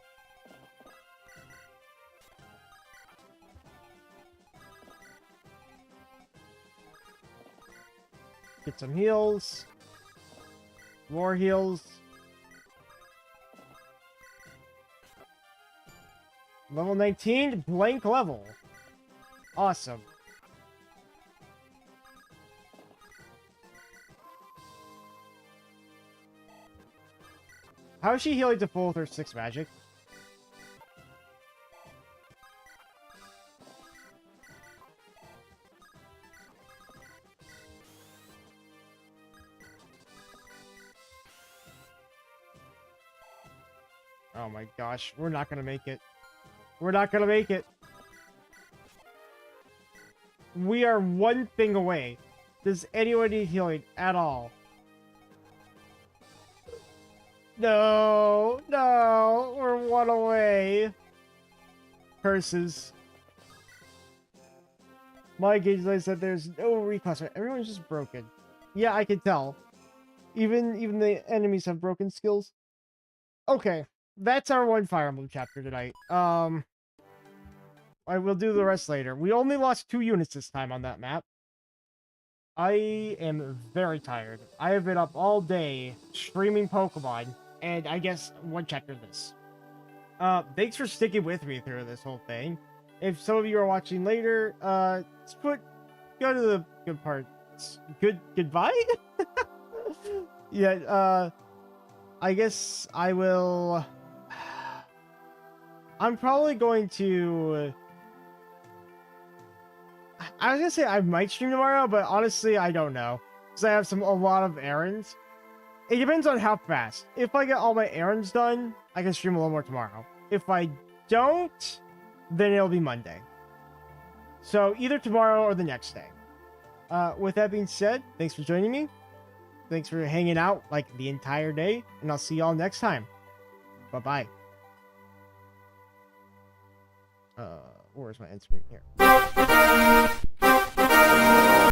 Get some heals. More heals. Level 19, blank level. Awesome. How is she healing to full with her 6 magic? Oh my gosh, we're not gonna make it. We're not gonna make it. We are one thing away. Does anyone need healing at all? No, no, we're one away. Curses. My gauge light said there's no reclass. Everyone's just broken. Yeah, I can tell. Even the enemies have broken skills. Okay, that's our one Fire Emblem chapter tonight. I will do the rest later. We only lost 2 units this time on that map. I am very tired. I have been up all day streaming Pokemon, and I guess one chapter of this. Thanks for sticking with me through this whole thing. If some of you are watching later, go to the good parts. Goodbye? Yeah, I guess I will... I'm probably going to... I was gonna say I might stream tomorrow, but honestly, I don't know. Because I have a lot of errands. It depends on how fast. If I get all my errands done, I can stream a little more tomorrow. If I don't, then it'll be Monday. So either tomorrow or the next day. With that being said, thanks for joining me. Thanks for hanging out like the entire day, and I'll see y'all next time. Bye-bye. Where's my end screen here?